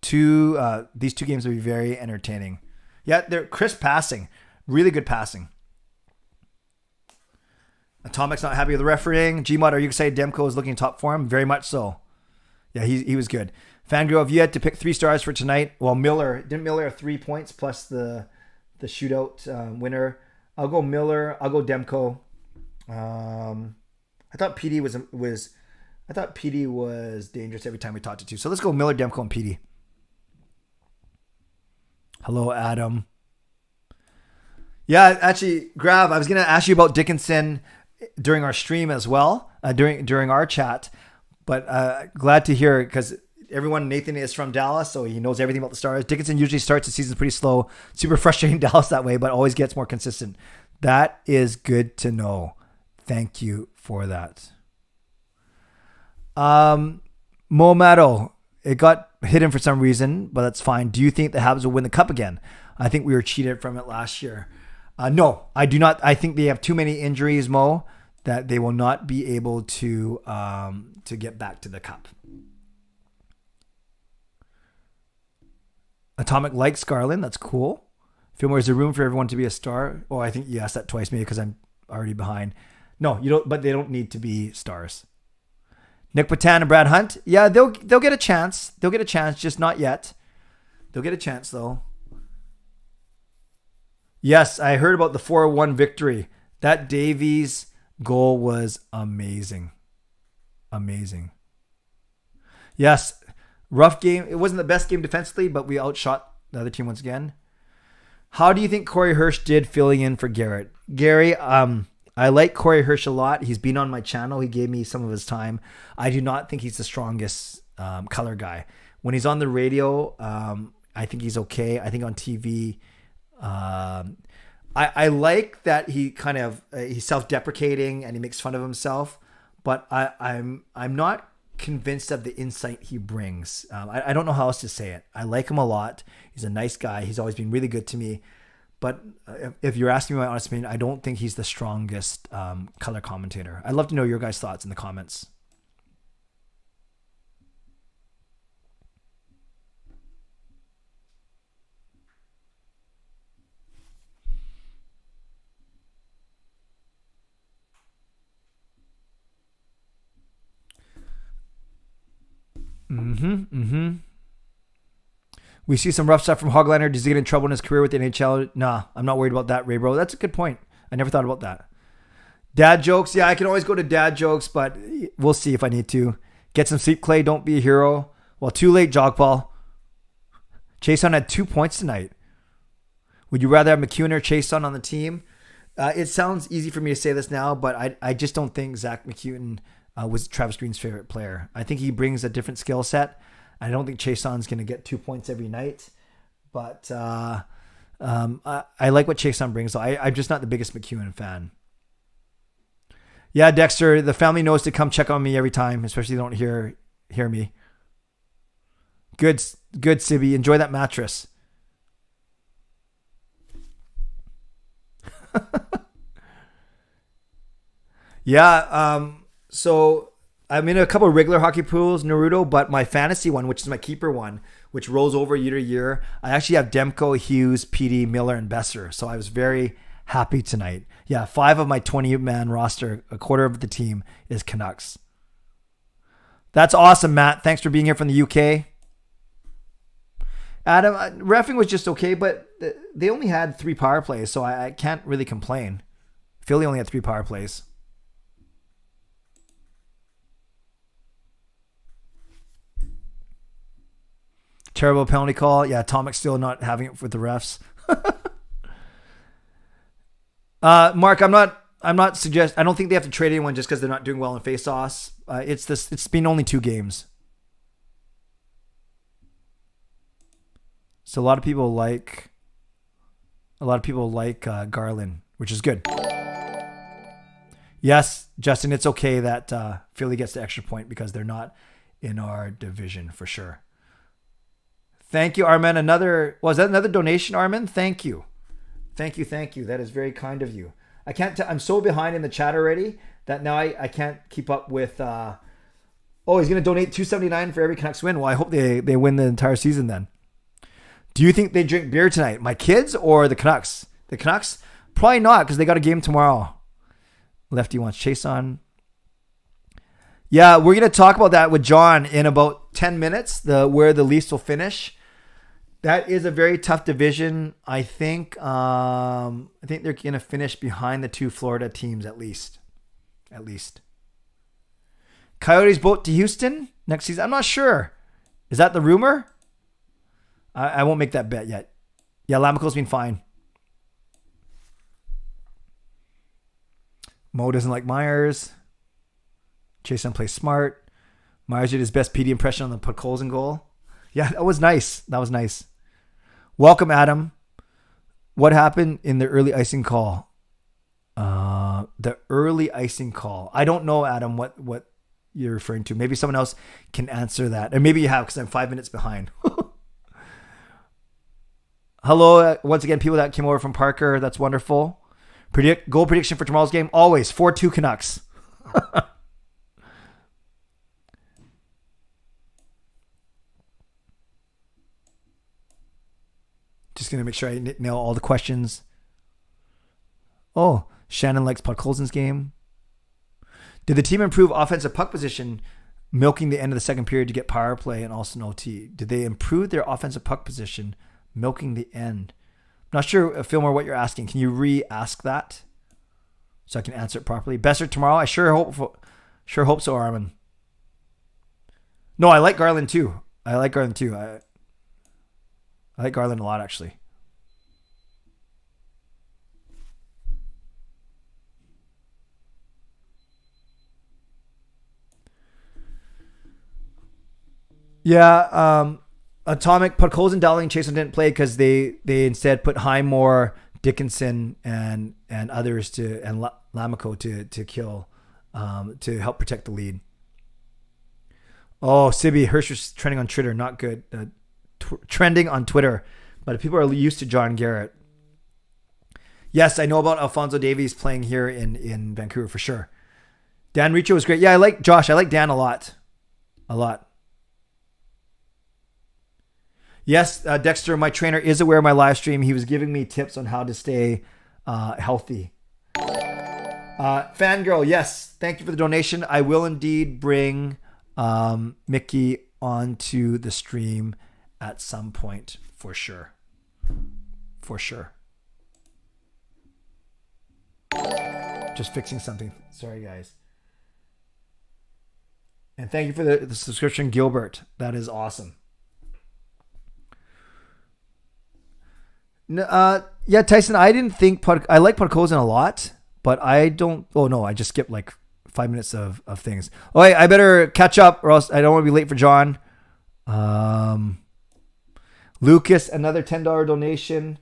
[SPEAKER 1] These two games will be very entertaining. Yeah, they're crisp passing. Really good passing. Atomic's not happy with the refereeing. Gmod, are you excited Demko is looking top form? Very much so. Yeah, he was good. Fangirl, if you had to pick 3 stars for tonight, well, didn't Miller have 3 points plus the shootout winner? I'll go Miller. I'll go Demko. I thought PD was dangerous every time we talked to 2. So let's go Miller, Demko, and PD. Hello, Adam. Yeah, actually, Grav, I was going to ask you about Dickinson during our stream as well, during our chat. But glad to hear, because Nathan is from Dallas, so he knows everything about the Stars. Dickinson usually starts the season pretty slow. Super frustrating Dallas that way, but always gets more consistent. That is good to know. Thank you for that. Momato, it got hidden for some reason, but that's fine. Do you think the Habs will win the Cup again? I think we were cheated from it last year. No, I do not. I think they have too many injuries, Mo, that they will not be able to get back to the Cup. Atomic likes Garland. That's cool. Fillmore, is there room for everyone to be a star? Oh, I think you asked that twice, maybe because I'm already behind. No, you don't. But they don't need to be stars. Nick Patan and Brad Hunt. Yeah, they'll get a chance. They'll get a chance, just not yet. They'll get a chance though. Yes, I heard about the 4-1 victory. That Davies goal was amazing. Amazing. Yes, rough game. It wasn't the best game defensively, but we outshot the other team once again. How do you think Corey Hirsch did filling in for Garrett? Gary, I like Corey Hirsch a lot. He's been on my channel. He gave me some of his time. I do not think he's the strongest color guy. When he's on the radio, I think he's okay. I think on TV, I like that he kind of he's self-deprecating and he makes fun of himself. But I'm not convinced of the insight he brings. I don't know how else to say it. I like him a lot. He's a nice guy. He's always been really good to me. But if you're asking me my honest opinion, I don't think he's the strongest color commentator. I'd love to know your guys' thoughts in the comments. We see some rough stuff from Hogliner. Does he get in trouble in his career with the NHL? Nah, I'm not worried about that, Ray Bro. That's a good point. I never thought about that. Dad jokes. Yeah, I can always go to dad jokes, but we'll see if I need to. Get some sleep, Clay. Don't be a hero. Well, too late, Jogball. Chason had 2 points tonight. Would you rather have McEwen or Chason on the team? It sounds easy for me to say this now, but I just don't think Zach McEwen was Travis Green's favorite player. I think he brings a different skill set. I don't think Chason's going to get 2 points every night, but I like what Chason brings. So I'm just not the biggest McEwen fan. Yeah, Dexter, the family knows to come check on me every time, especially if they don't hear me. Good, Sibby. Enjoy that mattress. Yeah, so I'm in a couple of regular hockey pools, Naruto, but my fantasy one, which is my keeper one, which rolls over year to year, I actually have Demko, Hughes, PD, Miller, and Besser. So I was very happy tonight. Yeah, 5 of my 20-man roster, a quarter of the team is Canucks. That's awesome, Matt. Thanks for being here from the UK. Adam, reffing was just okay, but they only had 3 power plays, so I can't really complain. Philly only had 3 power plays. Terrible penalty call. Yeah, Tomic's still not having it with the refs. Mark, I don't think they have to trade anyone just because they're not doing well in face-offs. It's been only 2 games. So a lot of people like Garland, which is good. Yes, Justin, it's okay that Philly gets the extra point because they're not in our division for sure. Thank you, Armin. Was that another donation, Armin? Thank you. Thank you. That is very kind of you. I'm so behind in the chat already that now I can't keep up with. He's going to donate $2.79 for every Canucks win. Well, I hope they win the entire season then. Do you think they drink beer tonight? My kids or the Canucks? The Canucks? Probably not because they got a game tomorrow. Lefty wants Chase on. Yeah, we're going to talk about that with John in about 10 minutes, where the Leafs will finish. That is a very tough division. I think they're going to finish behind the 2 Florida teams at least. Coyotes boat to Houston next season. I'm not sure. Is that the rumor? I won't make that bet yet. Yeah, Lamico's been fine. Mo doesn't like Myers. Jason plays smart. Myers did his best PD impression on the Podkolzin goal. Yeah, that was nice. Welcome, Adam. What happened in the early icing call? The early icing call. I don't know, Adam, what you're referring to. Maybe someone else can answer that. Or maybe you have because I'm 5 minutes behind. Hello, once again, people that came over from Parker. That's wonderful. Goal prediction for tomorrow's game. Always 4-2 Canucks. Just going to make sure I nail all the questions. Oh, Shannon likes Podkolzin's game. Did the team improve offensive puck position, milking the end of the second period to get power play and also an OT? Did they improve their offensive puck position, milking the end? I'm not sure, Fillmore, what you're asking. Can you re-ask that so I can answer it properly? Besser tomorrow? I sure hope so, Armin. No, I like Garland too. I like Garland a lot, actually. Yeah, Atomic, Podkolzin, Dowling, and Chasen didn't play because they instead put Highmore, Dickinson, and others and Lamico to kill, to help protect the lead. Oh, Sibby, Hirscher's trending on Twitter, not good. Trending on Twitter, but people are used to John Garrett. Yes, I know about Alphonso Davies playing here in Vancouver for sure. Dan Riccio was great. Yeah, I like Josh. I like Dan a lot. Yes, Dexter, my trainer, is aware of my live stream. He was giving me tips on how to stay healthy. Fangirl, yes, thank you for the donation. I will indeed bring Mickey onto the stream at some point for sure. Just fixing something. Sorry, guys. And thank you for the subscription, Gilbert. That is awesome. Yeah, Tyson, I didn't think I like Podkolzin a lot, but I don't. Oh no, I just skipped like 5 minutes of things. Oh, I better catch up, or else I don't want to be late for John. Lucas, another $10 donation.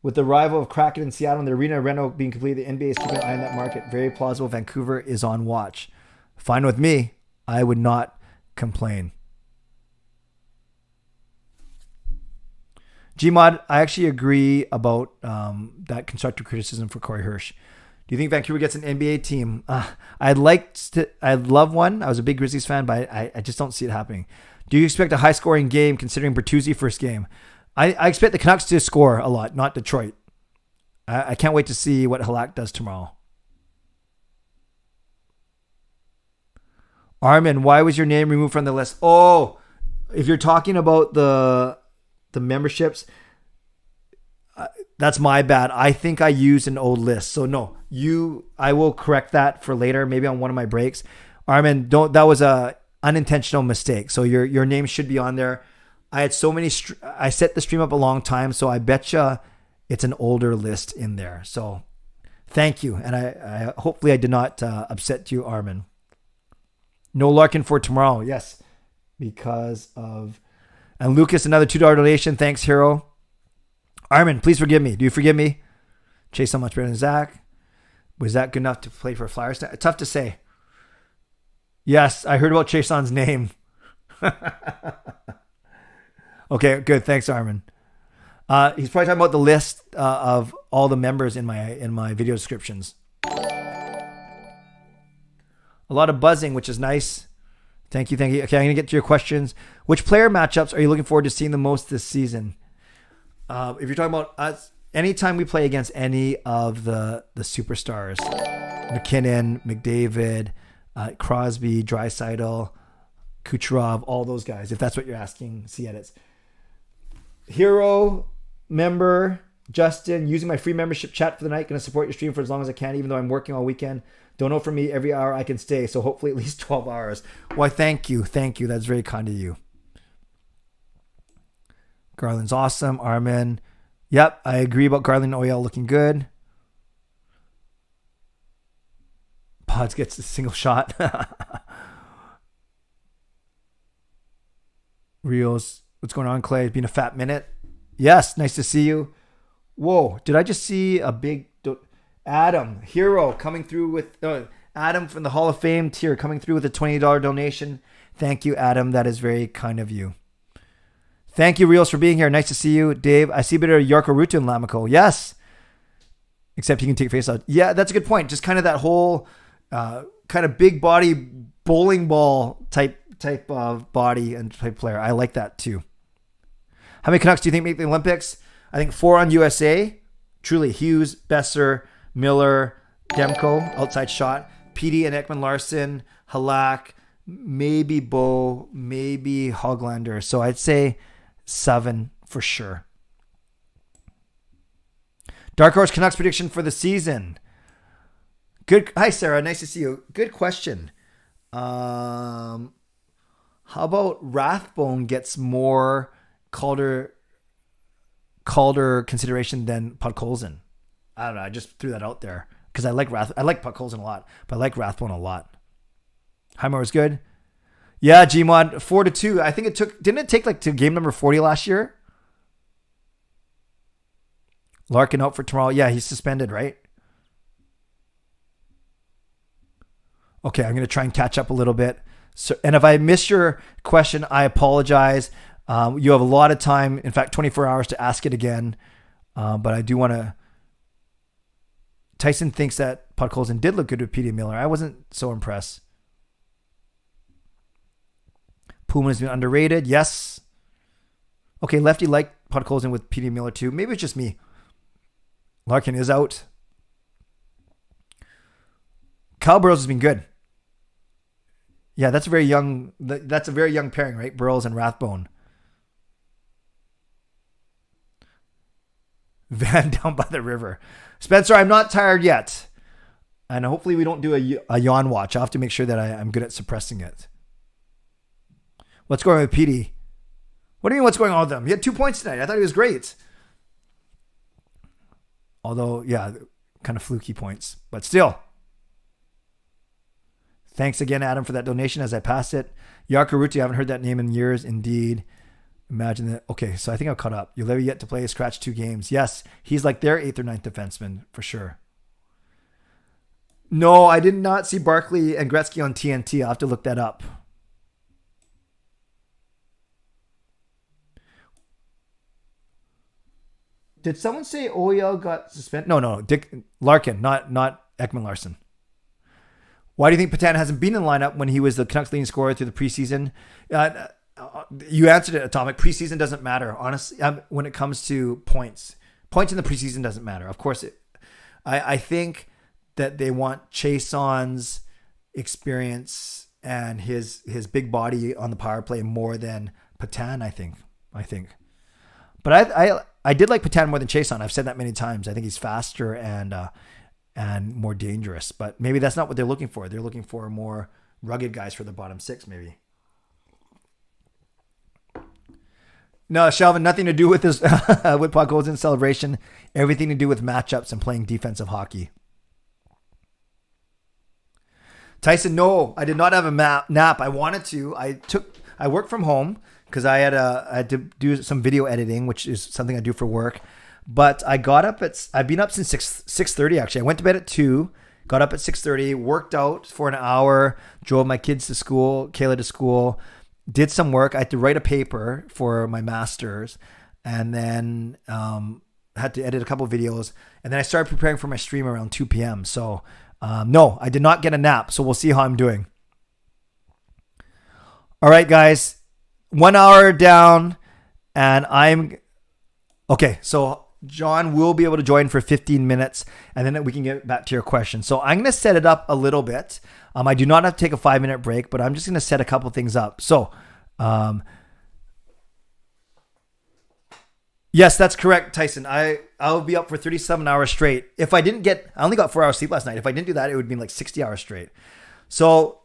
[SPEAKER 1] With the arrival of Kraken in Seattle and the arena reno being completed, the NBA is keeping an eye on that market. Very plausible. Vancouver is on watch. Fine with me. I would not complain. Gmod, I actually agree about that constructive criticism for Corey Hirsch. Do you think Vancouver gets an NBA team? I'd love one. I was a big Grizzlies fan, but I just don't see it happening. Do you expect a high-scoring game considering Bertuzzi first game? I expect the Canucks to score a lot, not Detroit. I can't wait to see what Halak does tomorrow. Armin, why was your name removed from the list? Oh, if you're talking about the memberships, that's my bad. I think I used an old list. So no, I will correct that for later, maybe on one of my breaks. Armin, that was a unintentional mistake. So your name should be on there. I had so many, I set the stream up a long time, so I betcha it's an older list in there. So thank you. And I hopefully I did not upset you, Armin. No Larkin for tomorrow. Yes. Because of, and Lucas, another $2 donation. Thanks, Hero. Armin, please forgive me. Do you forgive me? Chase so much better than Zach. Was that good enough to play for Flyers? Tough to say. Yes, I heard about Chason's name. Okay, good. Thanks, Armin. He's probably talking about the list of all the members in my video descriptions. A lot of buzzing, which is nice. Thank you. Okay, I'm going to get to your questions. Which player matchups are you looking forward to seeing the most this season? If you're talking about us, anytime we play against any of the superstars, McKinnon, McDavid, Crosby, Draisaitl, Kucherov, all those guys, if that's what you're asking, see edits. Hero, member, Justin, using my free membership chat for the night, going to support your stream for as long as I can, even though I'm working all weekend. Don't know for me, every hour I can stay, so hopefully at least 12 hours. Why, thank you. That's very kind of you. Garland's awesome. Armin. Yep, I agree about Garland and OEL looking good. Pods gets the single shot. Rios, what's going on, Clay? It's been a fat minute. Yes, nice to see you. Whoa, did I just see a big... Adam, Hero, coming through with... Adam from the Hall of Fame tier, coming through with a $20 donation. Thank you, Adam. That is very kind of you. Thank you, Rios, for being here. Nice to see you. Dave, I see a bit of Jarkko Ruutu in Lammikko. Yes. Except he can take face out. Yeah, that's a good point. Just kind of that whole kind of big body bowling ball type of body and type player. I like that too. How many Canucks do you think make the Olympics? I think 4 on USA. Truly, Hughes, Besser, Miller, Demko, outside shot. PD and Ekman Larson, Halak, maybe Bo, maybe Hoglander. So I'd say 7 for sure. Dark Horse Canucks prediction for the season. Good. Hi, Sarah. Nice to see you. Good question. How about Rathbone gets more Calder consideration than Podkolzin? I don't know. I just threw that out there because I like Podkolzin a lot, but I like Rathbone a lot. Highmore is good. Yeah, Gmod 4-2. I think didn't it take like to game number 40 last year? Larkin out for tomorrow. Yeah, he's suspended, right? Okay, I'm going to try and catch up a little bit. So, and if I missed your question, I apologize. You have a lot of time, in fact, 24 hours to ask it again. But I do want to... Tyson thinks that Podkolzin did look good with Petey Miller. I wasn't so impressed. Pullman has been underrated. Yes. Okay, Lefty liked Podkolzin with Petey Miller too. Maybe it's just me. Larkin is out. Kyle Burrows has been good. Yeah, that's a very young pairing, right? Burrows and Rathbone. Van down by the river. Spencer, I'm not tired yet. And hopefully we don't do a yawn watch. I'll have to make sure that I'm good at suppressing it. What's going on with Petey? What do you mean what's going on with him? He had 2 points tonight. I thought he was great. Although, yeah, kind of fluky points. But still. Thanks again, Adam, for that donation as I pass it. Jarkko Ruutu, I haven't heard that name in years. Indeed. Imagine that. Okay, so I think I'll caught up. You'll never yet to play scratch 2 games. Yes, he's like their 8th or 9th defenseman for sure. No, I did not see Barkley and Gretzky on TNT. I'll have to look that up. Did someone say OEL got suspended? No, Dick Larkin, not Ekman Larson. Why do you think Pettersson hasn't been in the lineup when he was the Canucks leading scorer through the preseason? You answered it, Atomic. Preseason doesn't matter. Honestly, when it comes to points in the preseason doesn't matter. Of course, I think that they want Chason's experience and his big body on the power play more than Pettersson. I think. But I did like Pettersson more than Chason. I've said that many times. I think he's faster and more dangerous. But maybe that's not what they're looking for. They're looking for more rugged guys for the bottom six, maybe. No, Shelvin, nothing to do with this with puck goals in celebration. Everything to do with matchups and playing defensive hockey. Tyson, no, I did not have a nap. I wanted to. I worked from home because I had to do some video editing, which is something I do for work. But I've been up since 6:30 actually. I went to bed at 2, got up at 6:30, worked out for an hour, drove my kids to school, Kayla to school, did some work. I had to write a paper for my master's, and then had to edit a couple of videos, and then I started preparing for my stream around 2 p.m. So no, I did not get a nap. So we'll see how I'm doing. All right, guys. 1 hour down, and I'm okay. So John will be able to join for 15 minutes, and then we can get back to your question. So I'm going to set it up a little bit. I do not have to take a 5-minute break, but I'm just going to set a couple things up. So, yes, that's correct, Tyson. I'll be up for 37 hours straight. If I only got 4 hours sleep last night. If I didn't do that, it would be like 60 hours straight. So.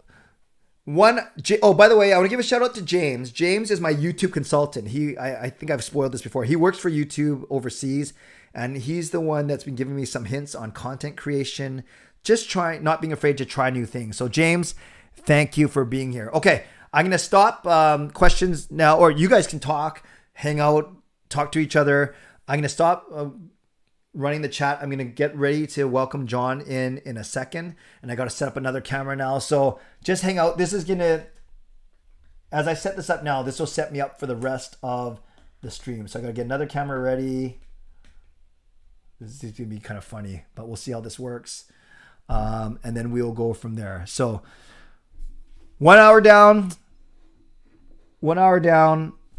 [SPEAKER 1] By the way, I want to give a shout out to James. James is my YouTube consultant. I think I've spoiled this before. He works for YouTube overseas, and he's the one that's been giving me some hints on content creation, just not being afraid to try new things. So James, thank you for being here. Okay, I'm going to stop questions now, or you guys can talk, hang out, talk to each other. I'm going to stop running the chat. I'm going to get ready to welcome John in a second. And I got to set up another camera now. So just hang out. This is going to, as I set this up now, this will set me up for the rest of the stream. So I got to get another camera ready. This is going to be kind of funny, but we'll see how this works. And then we'll go from there. So 1 hour down,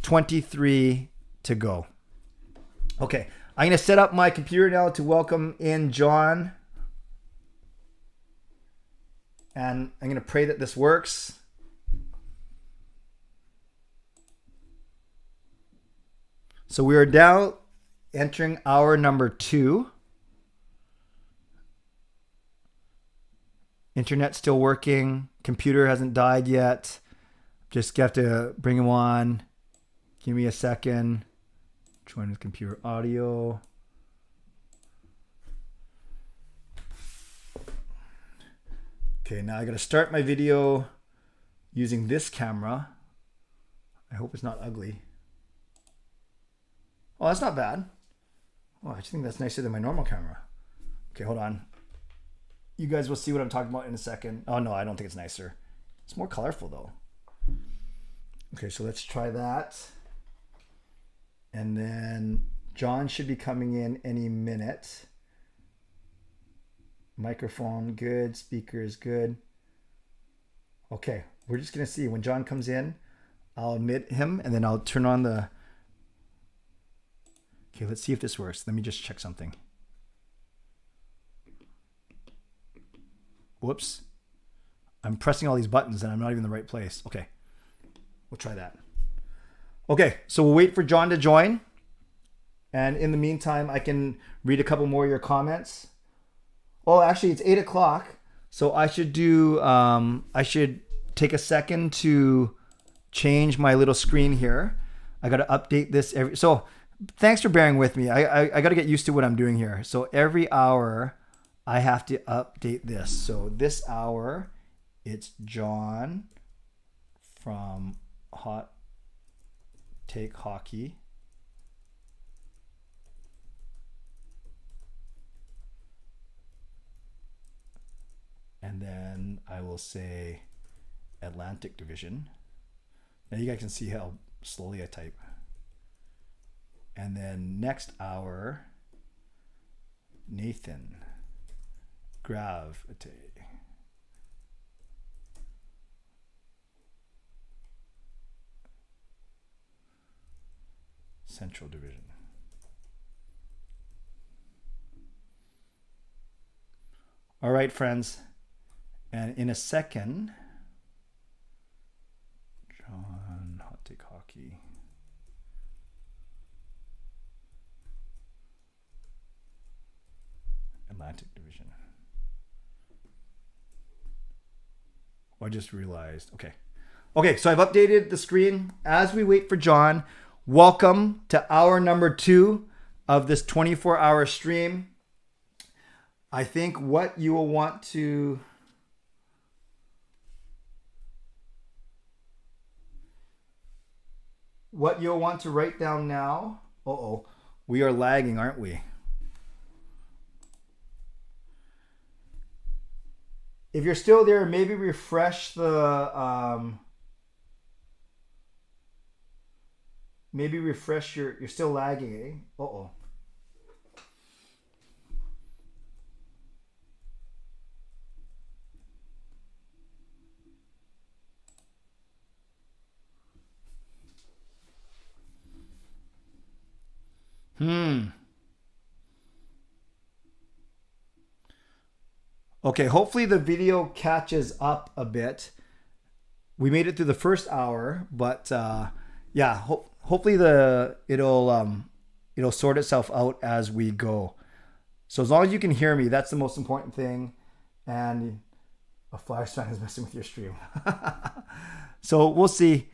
[SPEAKER 1] 23 to go. Okay. I'm going to set up my computer now to welcome in John. And I'm going to pray that this works. So we are now entering hour number 2. Internet's still working. Computer hasn't died yet. Just have to bring him on. Give me a second. Join with computer audio. Okay, now I got to start my video using this camera. I hope it's not ugly. Oh, that's not bad. Oh, I just think that's nicer than my normal camera. Okay, hold on. You guys will see what I'm talking about in a second. Oh, no, I don't think it's nicer. It's more colorful, though. Okay, so let's try that. And then John should be coming in any minute. Microphone, good. Speaker is good. Okay, we're just going to see. When John comes in, I'll admit him, and then I'll turn on the... Okay, let's see if this works. Let me just check something. Whoops. I'm pressing all these buttons, and I'm not even in the right place. Okay, we'll try that. Okay, so we'll wait for John to join. And in the meantime, I can read a couple more of your comments. Oh, actually, it's 8 o'clock. So I should take a second to change my little screen here. I got to update this so thanks for bearing with me. I got to get used to what I'm doing here. So every hour, I have to update this. So this hour, it's John from Hot Take Hockey. And then I will say Atlantic Division. Now you guys can see how slowly I type. And then next hour, Nathan Graviteh. Central Division. All right, friends. And in a second, John, Hot Take Hockey. Atlantic Division. I just realized. Okay. Okay, so I've updated the screen. As we wait for John, welcome to hour number 2 of this 24-hour stream. I think what you will want to... What you'll want to write down now... Uh-oh. We are lagging, aren't we? If you're still there, maybe refresh the... maybe refresh your... You're still lagging, eh? Uh-oh. Okay, hopefully the video catches up a bit. We made it through the first hour, but yeah, hopefully it'll sort itself out as we go. So as long as you can hear me, that's the most important thing. And a Flyers fan is messing with your stream. So we'll see.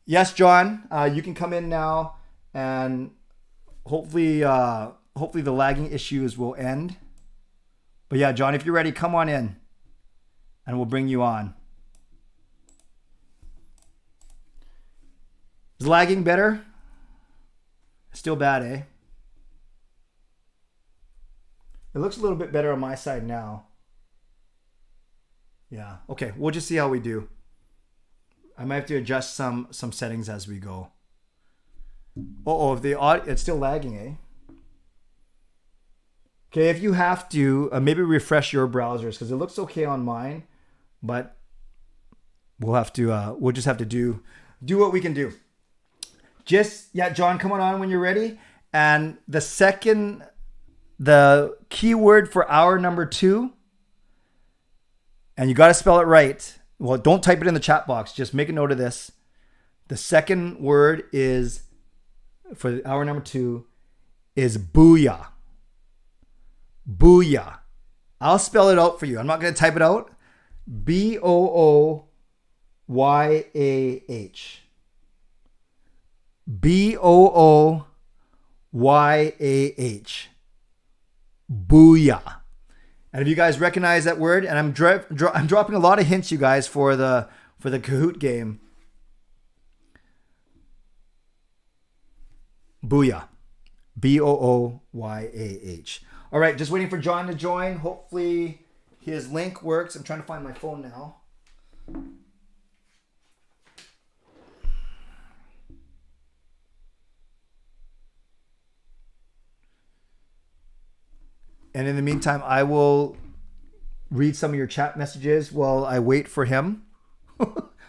[SPEAKER 1] Yes, John, you can come in now, and hopefully the lagging issues will end. But yeah, John, if you're ready, come on in and we'll bring you on. Is lagging better? Still bad, eh? It looks a little bit better on my side now. Yeah, okay, we'll just see how we do. I might have to adjust some settings as we go. Uh-oh, if the audio, it's still lagging, eh? Okay, if you have to, maybe refresh your browsers because it looks okay on mine, but we'll just have to do what we can do. Yeah, John, come on when you're ready. And the keyword for hour number 2, and you got to spell it right. Well, don't type it in the chat box. Just make a note of this. The second word is for hour number 2 is booyah. Booyah. I'll spell it out for you. I'm not going to type it out. Booyah. Booyah. Booyah. And if you guys recognize that word, and I'm dropping a lot of hints, you guys, for the Kahoot game. Booyah. Booyah. All right, just waiting for John to join. Hopefully his link works. I'm trying to find my phone now. And in the meantime, I will read some of your chat messages while I wait for him.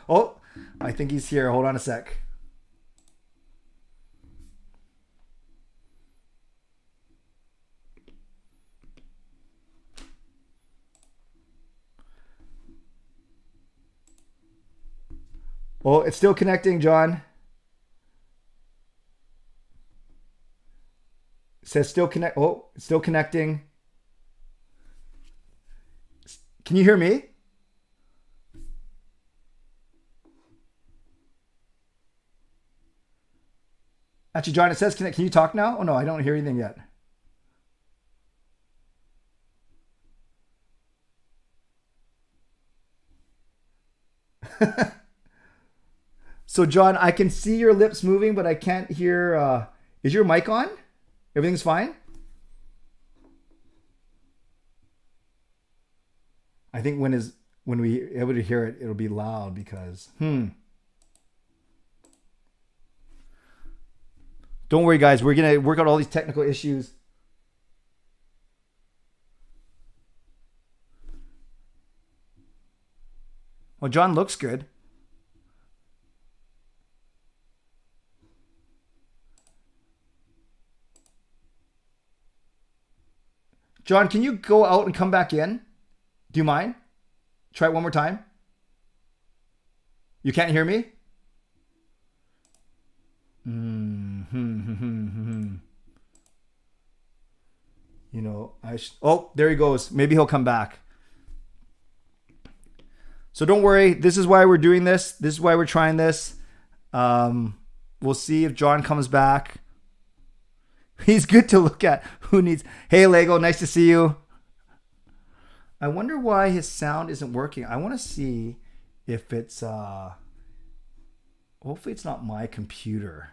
[SPEAKER 1] Oh, I think he's here. Hold on a sec. Oh, it's still connecting, John. It says still connect. Oh, it's still connecting. Can you hear me? Actually, John, it says connect. Can you talk now? Oh no, I don't hear anything yet. So, John, I can see your lips moving, but I can't hear. Is your mic on? Everything's fine? I think when we able to hear it, it'll be loud because Don't worry, guys. We're gonna work out all these technical issues. Well, John looks good. John, can you go out and come back in? Do you mind? Try it one more time. You can't hear me? You know, oh, there he goes. Maybe he'll come back. So don't worry. This is why we're doing this. This is why we're trying this. We'll see if John comes back. He's good to look at. Who needs... Hey, Lego, nice to see you. I wonder why his sound isn't working. I want to see if it's... Hopefully it's not my computer.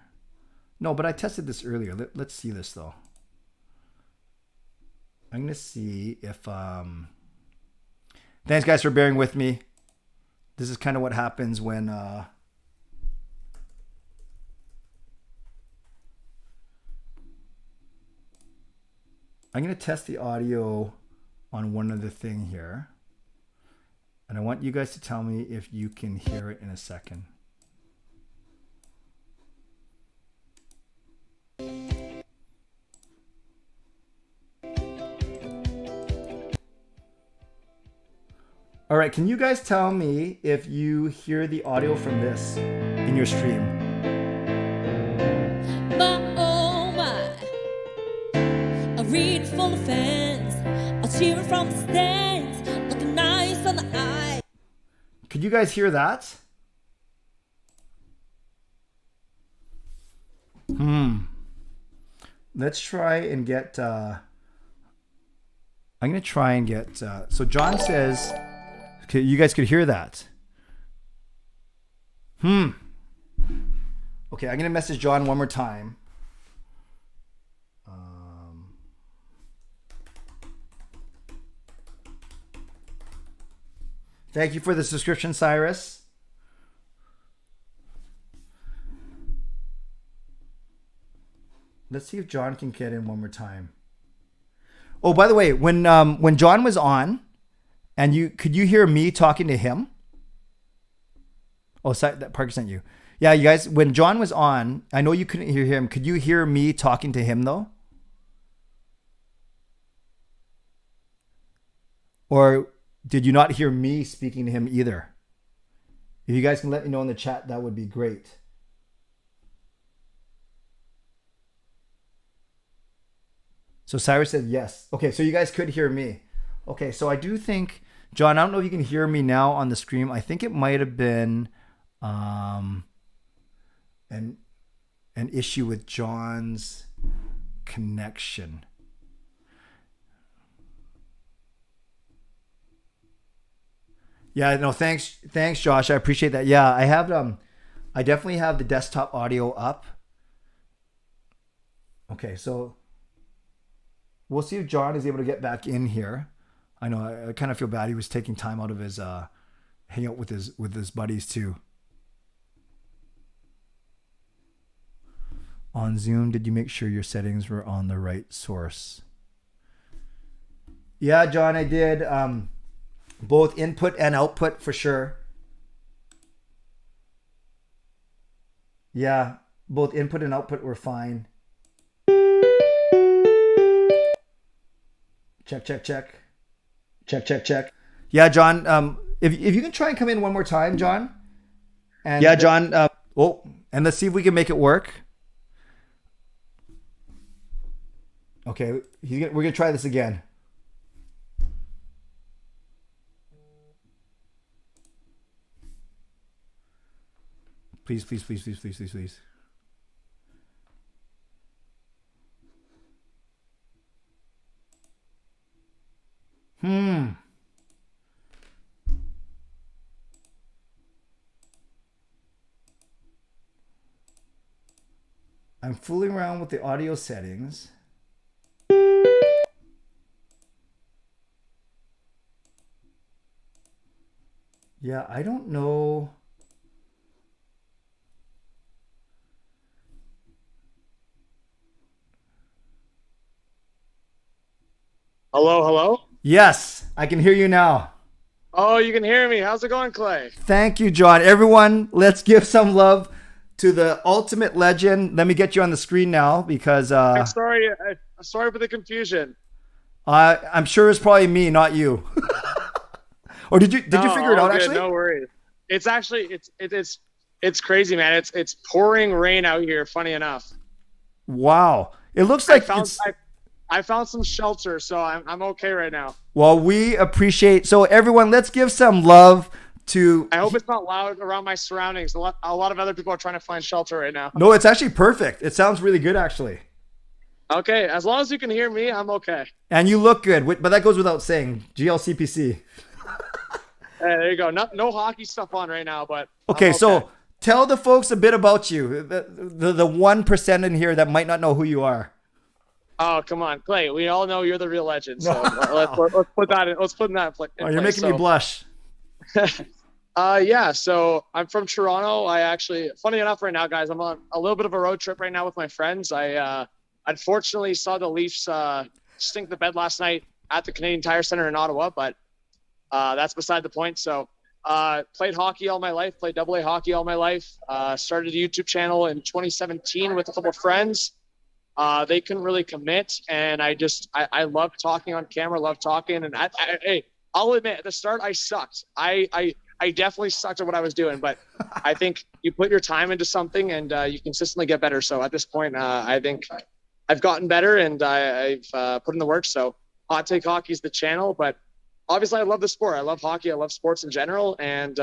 [SPEAKER 1] No, but I tested this earlier. Let's see this, though. I'm going to see if... Thanks, guys, for bearing with me. This is kind of what happens when... I'm going to test the audio on one other thing here. And I want you guys to tell me if you can hear it in a second. All right, can you guys tell me if you hear the audio from this in your stream?
[SPEAKER 2] Oh my, a read full of fans, a cheering from the stands, looking nice on the eye.
[SPEAKER 1] Could you guys hear that? Let's try and get... I'm going to try and get... so John says... Okay, you guys could hear that. Okay, I'm going to message John one more time. Thank you for the subscription, Cyrus. Let's see if John can get in one more time. Oh, by the way, when John was on, and could you hear me talking to him? Oh, that Parker sent you. Yeah, you guys, when John was on, I know you couldn't hear him. Could you hear me talking to him though? Or did you not hear me speaking to him either? If you guys can let me know in the chat, that would be great. So Cyrus said yes. Okay, so you guys could hear me. Okay, so I do think, John, I don't know if you can hear me now on the stream. I think it might have been an issue with John's connection. Yeah, no, thanks, Josh. I appreciate that. Yeah, I definitely have the desktop audio up. Okay, so we'll see if John is able to get back in here. I know I kind of feel bad. He was taking time out of his hangout with his buddies too. On Zoom, did you make sure your settings were on the right source? Yeah, John, I did. Both input and output for sure. Yeah, both input and output were fine. Check. Check. Yeah, John. If you can try and come in one more time, John. And yeah, John. And let's see if we can make it work. Okay, we're gonna try this again. Please. I'm fooling around with the audio settings. Yeah, I don't know.
[SPEAKER 3] Hello?
[SPEAKER 1] Yes, I can hear you now.
[SPEAKER 3] Oh, you can hear me. How's it going, Clay?
[SPEAKER 1] Thank you, John. Everyone, let's give some love to the ultimate legend. Let me get you on the screen now because...
[SPEAKER 3] I'm sorry for the confusion.
[SPEAKER 1] I'm sure it's probably me, not you. Or did you figure it out?
[SPEAKER 3] Good,
[SPEAKER 1] Actually,
[SPEAKER 3] no worries. It's actually it's crazy, man. It's pouring rain out here. Funny enough.
[SPEAKER 1] Wow. It looks like
[SPEAKER 3] I found some shelter, so I'm okay right now.
[SPEAKER 1] Well, we appreciate. So everyone, let's give some love to.
[SPEAKER 3] I hope it's not loud around my surroundings. A lot of other people are trying to find shelter right now.
[SPEAKER 1] No, it's actually perfect. It sounds really good, actually.
[SPEAKER 3] Okay, as long as you can hear me, I'm okay.
[SPEAKER 1] And you look good, but that goes without saying. GLCPC.
[SPEAKER 3] Hey, there you go. No hockey stuff on right now, but
[SPEAKER 1] okay. So tell the folks a bit about you. The 1% in here that might not know who you are.
[SPEAKER 3] Oh, come on, Clay. We all know you're the real legend. So let's put that in. Let's put that in place.
[SPEAKER 1] You're making me blush.
[SPEAKER 3] Yeah. So I'm from Toronto. I actually, funny enough, right now, guys, I'm on a little bit of a road trip right now with my friends. I unfortunately saw the Leafs stink the bed last night at the Canadian Tire Center in Ottawa, but that's beside the point. So played hockey all my life. Played AA hockey all my life. Started a YouTube channel in 2017 with a couple of friends. They couldn't really commit, and I love talking on camera, love talking, and hey, I'll admit at the start I sucked. I definitely sucked at what I was doing, but I think you put your time into something and you consistently get better. So at this point, I think I've gotten better and I've put in the work. So Hot Take Hockey is the channel, but obviously I love the sport. I love hockey. I love sports in general, and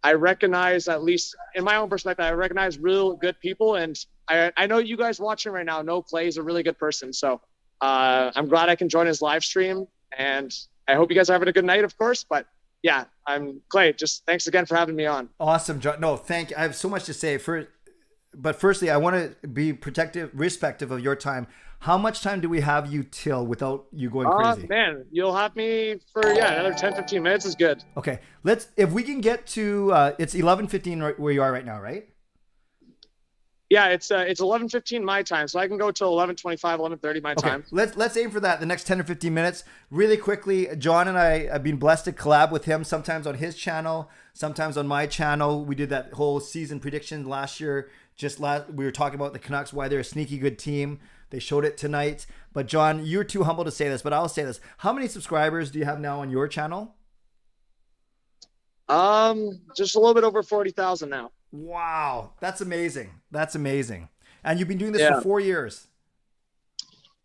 [SPEAKER 3] I recognize, at least in my own perspective, I recognize real good people, and I know you guys watching right now know Clay is a really good person. So I'm glad I can join his live stream, and I hope you guys are having a good night, of course. But yeah, I'm Clay. Just thanks again for having me on.
[SPEAKER 1] Awesome, John. No, thank you. I have so much to say. But firstly, I want to be respective of your time. How much time do we have you till without you going crazy?
[SPEAKER 3] Man, you'll have me for another 10-15 minutes is good.
[SPEAKER 1] Okay, if we can get to it's 11:15 where you are right now, right?
[SPEAKER 3] Yeah, it's 11:15 my time, so I can go till 11:25, 11:30 my time.
[SPEAKER 1] Let's aim for that. The next 10 or 15 minutes. Really quickly, John and I have been blessed to collab with him. Sometimes on his channel, sometimes on my channel. We did that whole season prediction last year. We were talking about the Canucks, why they're a sneaky good team. They showed it tonight. But John, you're too humble to say this, but I'll say this. How many subscribers do you have now on your channel?
[SPEAKER 3] Just a little bit over 40,000 now.
[SPEAKER 1] Wow, that's amazing. That's amazing. And you've been doing this for 4 years.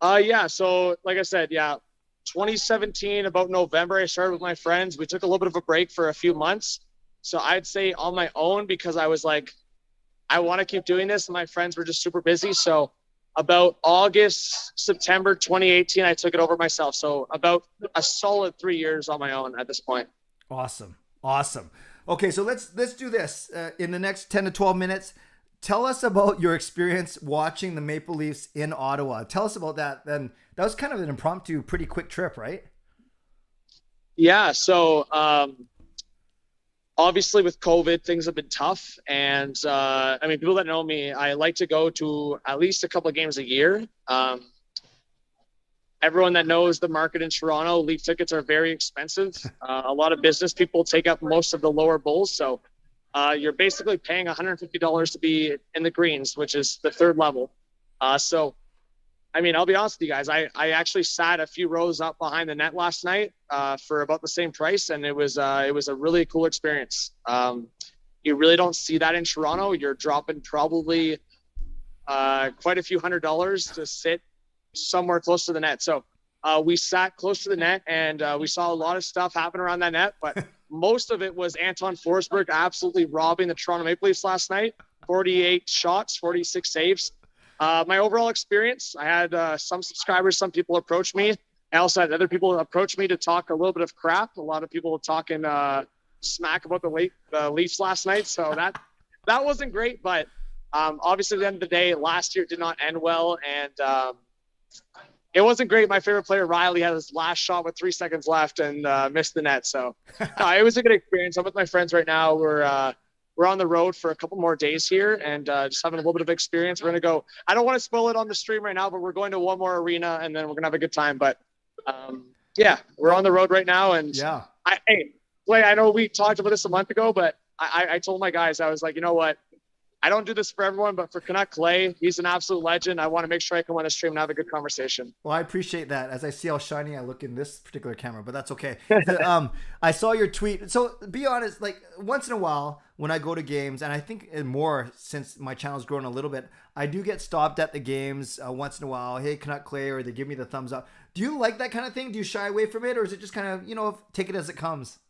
[SPEAKER 3] Yeah. So like I said, 2017, about November, I started with my friends. We took a little bit of a break for a few months. So I'd say on my own, because I was like, I want to keep doing this. And my friends were just super busy. So about August, September 2018, I took it over myself. So about a solid 3 years on my own at this point.
[SPEAKER 1] Awesome. Okay, so let's do this. In the next 10 to 12 minutes, tell us about your experience watching the Maple Leafs in Ottawa. Tell us about that. Then that was kind of an impromptu, pretty quick trip, right?
[SPEAKER 3] Yeah. So obviously with COVID, things have been tough. And people that know me, I like to go to at least a couple of games a year. Everyone that knows the market in Toronto, Leaf tickets are very expensive. A lot of business people take up most of the lower bowls. So you're basically paying $150 to be in the greens, which is the third level. I'll be honest with you guys. I actually sat a few rows up behind the net last night for about the same price. And it was a really cool experience. You really don't see that in Toronto. You're dropping probably quite a few $100s to sit somewhere close to the net. So we sat close to the net, and we saw a lot of stuff happen around that net, but most of it was Anton Forsberg absolutely robbing the Toronto Maple Leafs last night. 48 shots, 46 saves. My overall experience, I had some subscribers, some people approach me. I also had other people approach me to talk a little bit of crap. A lot of people talking smack about the Leafs last night. So that wasn't great, but obviously at the end of the day, last year did not end well, and it wasn't great. My favorite player, Riley, had his last shot with 3 seconds left and missed the net. So it was a good experience. I'm with my friends right now. We're on the road for a couple more days here and just having a little bit of experience. We're going to go. I don't want to spoil it on the stream right now, but we're going to one more arena and then we're going to have a good time. But we're on the road right now. And Clay, I know we talked about this a month ago, but I told my guys, I was like, you know what? I don't do this for everyone, but for Canuck Clay, he's an absolute legend. I want to make sure I can win a stream and have a good conversation.
[SPEAKER 1] Well, I appreciate that. As I see how shiny I look in this particular camera, but that's okay. I saw your tweet. So be honest, like once in a while when I go to games, and I think more since my channel's grown a little bit, I do get stopped at the games once in a while. Hey, Canuck Clay, or they give me the thumbs up. Do you like that kind of thing? Do you shy away from it, or is it just kind of, take it as it comes?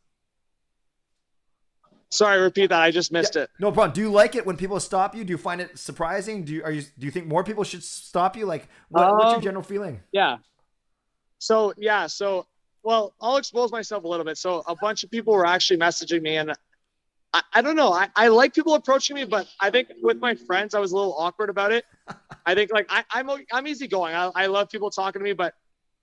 [SPEAKER 3] Sorry, repeat that. I just missed it.
[SPEAKER 1] No problem. Do you like it when people stop you? Do you find it surprising? Do you think more people should stop you? Like, what's your general feeling?
[SPEAKER 3] Yeah. So, well, I'll expose myself a little bit. So a bunch of people were actually messaging me, and I don't know. I like people approaching me, but I think with my friends, I was a little awkward about it. I think like I'm easygoing. I love people talking to me, but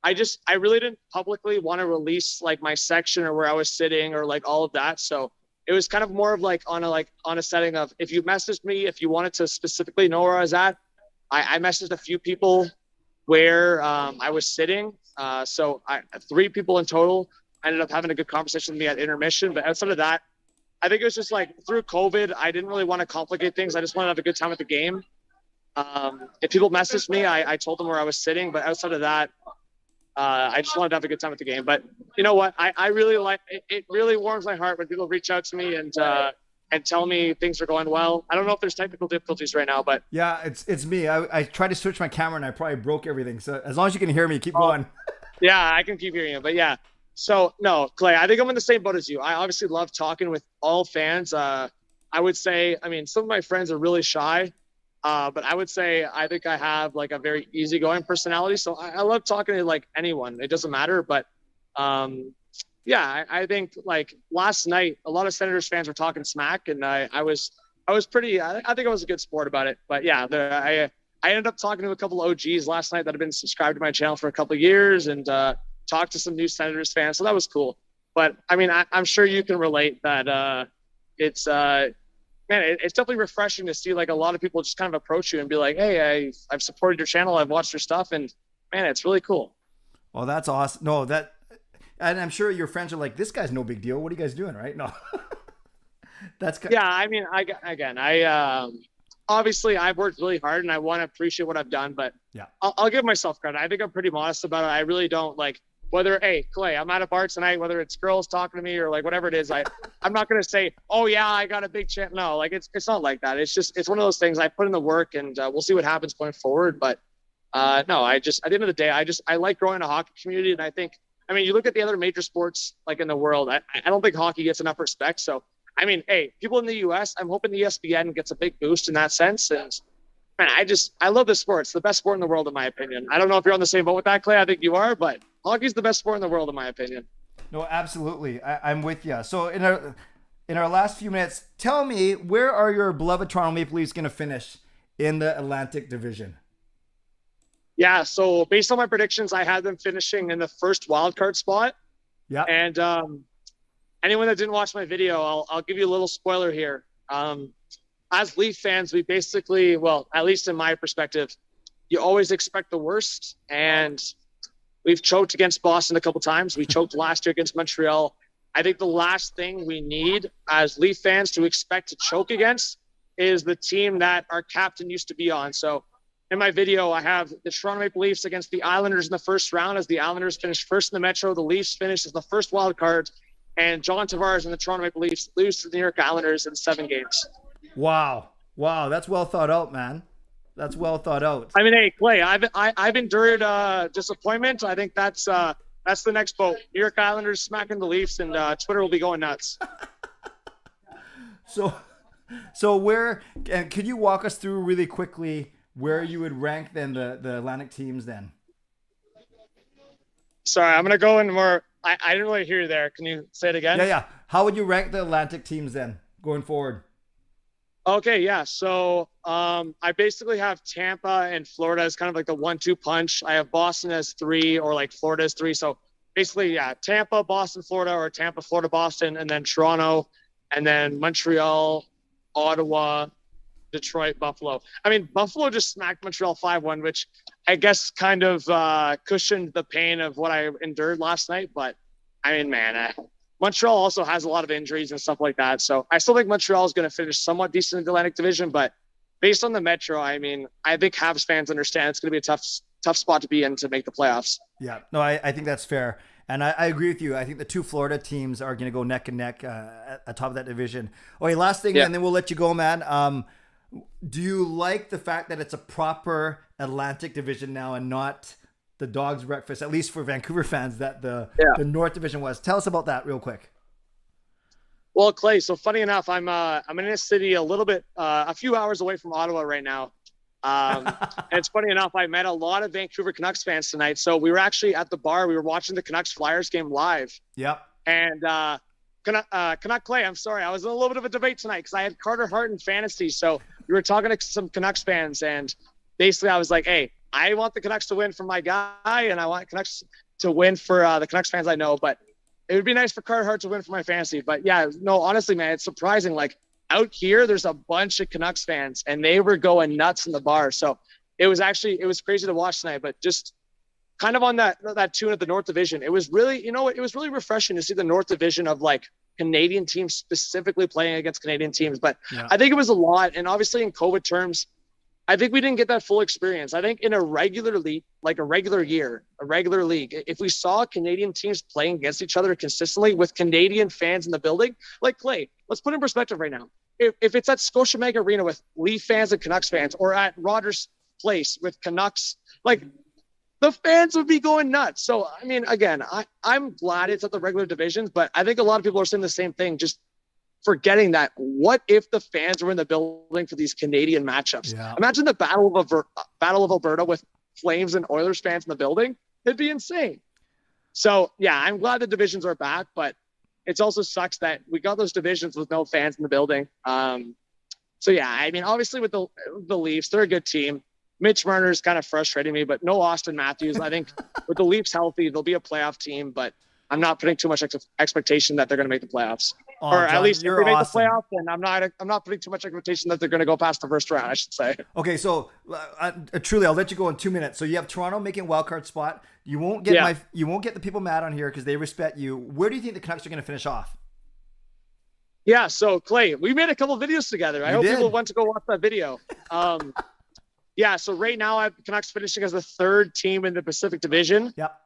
[SPEAKER 3] I really didn't publicly want to release like my section or where I was sitting or like all of that. So it was kind of more of like on a setting of, if you messaged me, if you wanted to specifically know where I was at, I messaged a few people where I was sitting. So 3 people in total ended up having a good conversation with me at intermission. But outside of that, I think it was just like through COVID, I didn't really want to complicate things. I just wanted to have a good time at the game. If people messaged me, I told them where I was sitting. But outside of that, I just wanted to have a good time at the game. But you know what? I really like it. It really warms my heart when people reach out to me and tell me things are going well. I don't know if there's technical difficulties right now, but
[SPEAKER 1] yeah, it's me. I tried to switch my camera and I probably broke everything. So as long as you can hear me, keep going.
[SPEAKER 3] Yeah, I can keep hearing you. But yeah, so no, Clay, I think I'm in the same boat as you. I obviously love talking with all fans. I would say, I mean, some of my friends are really shy. But I would say I think I have like a very easygoing personality. So I love talking to like anyone. It doesn't matter. But yeah, I think like last night, a lot of Senators fans were talking smack, and I was pretty. I think I was a good sport about it. But yeah, I ended up talking to a couple of OGs last night that have been subscribed to my channel for a couple of years, and talked to some new Senators fans. So that was cool. But I mean, I'm sure you can relate that it's. Man, it's definitely refreshing to see like a lot of people just kind of approach you and be like, hey, I've supported your channel. I've watched your stuff, and man, it's really cool.
[SPEAKER 1] Well, that's awesome. No, and I'm sure your friends are like, this guy's no big deal. What are you guys doing? Right. No,
[SPEAKER 3] yeah. I mean, I obviously I've worked really hard and I want to appreciate what I've done, but yeah, I'll give myself credit. I think I'm pretty modest about it. I really don't like, whether, hey, Clay, I'm at a bar tonight, whether it's girls talking to me or like whatever it is, I'm not going to say, oh yeah, I got a big chance. No, like it's not like that. It's one of those things. I put in the work, and we'll see what happens going forward. But no, at the end of the day, I like growing a hockey community. And I think, I mean, you look at the other major sports like in the world, I don't think hockey gets enough respect. So, I mean, hey, people in the US, I'm hoping the ESPN gets a big boost in that sense. And man, I love this sport. It's the best sport in the world, in my opinion. I don't know if you're on the same boat with that, Clay. I think you are, but hockey's the best sport in the world, in my opinion.
[SPEAKER 1] No, absolutely. I'm with you. So in our last few minutes, tell me, where are your beloved Toronto Maple Leafs going to finish in the Atlantic Division?
[SPEAKER 3] Yeah, so based on my predictions, I had them finishing in the first wildcard spot. Yeah. And anyone that didn't watch my video, I'll give you a little spoiler here. As Leaf fans, we basically, well, at least in my perspective, you always expect the worst. And we've choked against Boston a couple times. We choked last year against Montreal. I think the last thing we need as Leaf fans to expect to choke against is the team that our captain used to be on. So in my video, I have the Toronto Maple Leafs against the Islanders in the first round, as the Islanders finished first in the Metro. The Leafs finished as the first wild card, and John Tavares and the Toronto Maple Leafs lose to the New York Islanders in 7 games.
[SPEAKER 1] Wow. That's well thought out, man. That's well thought out.
[SPEAKER 3] I mean, hey, Clay, I've endured disappointment. I think that's the next boat. New York Islanders smacking the Leafs, and Twitter will be going nuts.
[SPEAKER 1] So where, and could you walk us through really quickly where you would rank then the Atlantic teams then?
[SPEAKER 3] Sorry, I'm gonna go into more. I didn't really hear you there. Can you say it again?
[SPEAKER 1] Yeah. How would you rank the Atlantic teams then going forward?
[SPEAKER 3] Okay, yeah. So I basically have Tampa and Florida as kind of like the 1-2 punch. I have Boston as 3, or like Florida as 3. So basically, yeah, Tampa, Boston, Florida, or Tampa, Florida, Boston, and then Toronto, and then Montreal, Ottawa, Detroit, Buffalo. I mean, Buffalo just smacked Montreal 5-1, which I guess kind of cushioned the pain of what I endured last night. But I mean, man, Montreal also has a lot of injuries and stuff like that. So I still think Montreal is going to finish somewhat decent in the Atlantic Division, but based on the Metro, I mean, I think Habs fans understand it's going to be a tough spot to be in to make the playoffs.
[SPEAKER 1] Yeah, no, I think that's fair. And I agree with you. I think the two Florida teams are going to go neck and neck at top of that division. Okay, last thing, and then we'll let you go, man. Do you like the fact that it's a proper Atlantic division now and not the dog's breakfast, at least for Vancouver fans, that the North Division was? Tell us about that real quick.
[SPEAKER 3] Well, Clay, so funny enough, I'm in a city a few hours away from Ottawa right now. And it's funny enough, I met a lot of Vancouver Canucks fans tonight. So we were actually at the bar. We were watching the Canucks Flyers game live.
[SPEAKER 1] Yep.
[SPEAKER 3] And Canuck Clay, I'm sorry. I was in a little bit of a debate tonight because I had Carter Hart in fantasy. So we were talking to some Canucks fans. And basically I was like, hey, I want the Canucks to win for my guy. And I want Canucks to win for the Canucks fans I know. But it would be nice for Carter Hart to win for my fantasy. But yeah, no, honestly, man, it's surprising. Like out here, there's a bunch of Canucks fans and they were going nuts in the bar. So it was crazy to watch tonight, but just kind of on that tune of the North Division. It was really, it was really refreshing to see the North Division of like Canadian teams specifically playing against Canadian teams. But I think it was a lot. And obviously in COVID terms, I think we didn't get that full experience. I think in a regular league, like a regular league, if we saw Canadian teams playing against each other consistently with Canadian fans in the building, like Clay, let's put in perspective right now. If it's at Scotiabank Arena with Leaf fans and Canucks fans, or at Rogers Place with Canucks, like the fans would be going nuts. So, I mean, again, I'm glad it's at the regular divisions, but I think a lot of people are saying the same thing, just forgetting that what if the fans were in the building for these Canadian matchups? Yeah. Imagine the Battle of Alberta with Flames and Oilers fans in the building. It'd be insane. So, yeah, I'm glad the divisions are back, but it also sucks that we got those divisions with no fans in the building. So, yeah, I mean, obviously with the Leafs, they're a good team. Mitch Marner's kind of frustrating me, but no Austin Matthews. I think with the Leafs healthy, they'll be a playoff team, but I'm not putting too much expectation that they're going to make the playoffs. Or at least if they make the playoffs, then I'm not putting too much expectation that they're going to go past the first round, I should say.
[SPEAKER 1] Okay, so truly, I'll let you go in 2 minutes. So you have Toronto making wild card spot. You won't get you won't get the people mad on here because they respect you. Where do you think the Canucks are going to finish off?
[SPEAKER 3] Yeah, so Clay, we made a couple videos together. I hope people want to go watch that video. Yeah, so right now I have the Canucks finishing as the third team in the Pacific Division.
[SPEAKER 1] Yep.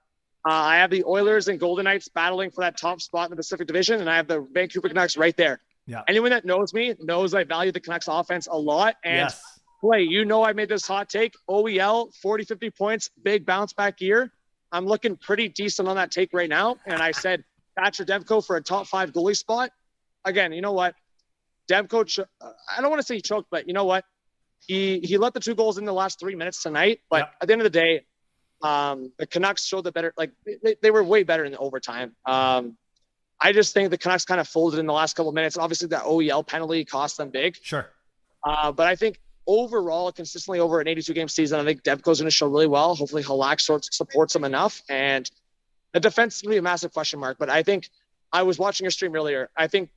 [SPEAKER 3] I have the Oilers and Golden Knights battling for that top spot in the Pacific Division, and I have the Vancouver Canucks right there.
[SPEAKER 1] Yeah.
[SPEAKER 3] Anyone that knows me knows I value the Canucks offense a lot. And Clay, I made this hot take. OEL, 40, 50 points, big bounce back year. I'm looking pretty decent on that take right now. And I said Thatcher Demko for a top 5 goalie spot. Again, you know what? Demko, I don't want to say he choked, but you know what? He let the 2 goals in the last 3 minutes tonight. But at the end of the day, the Canucks showed the better, like they were way better in the overtime. I just think the Canucks kind of folded in the last couple of minutes. Obviously that OEL penalty cost them big.
[SPEAKER 1] Sure.
[SPEAKER 3] But I think overall, consistently over an 82 game season, I think Demko's going to show really well. Hopefully Halak supports him enough, and the defense is going to be a massive question mark. But I think I was watching a stream earlier. I think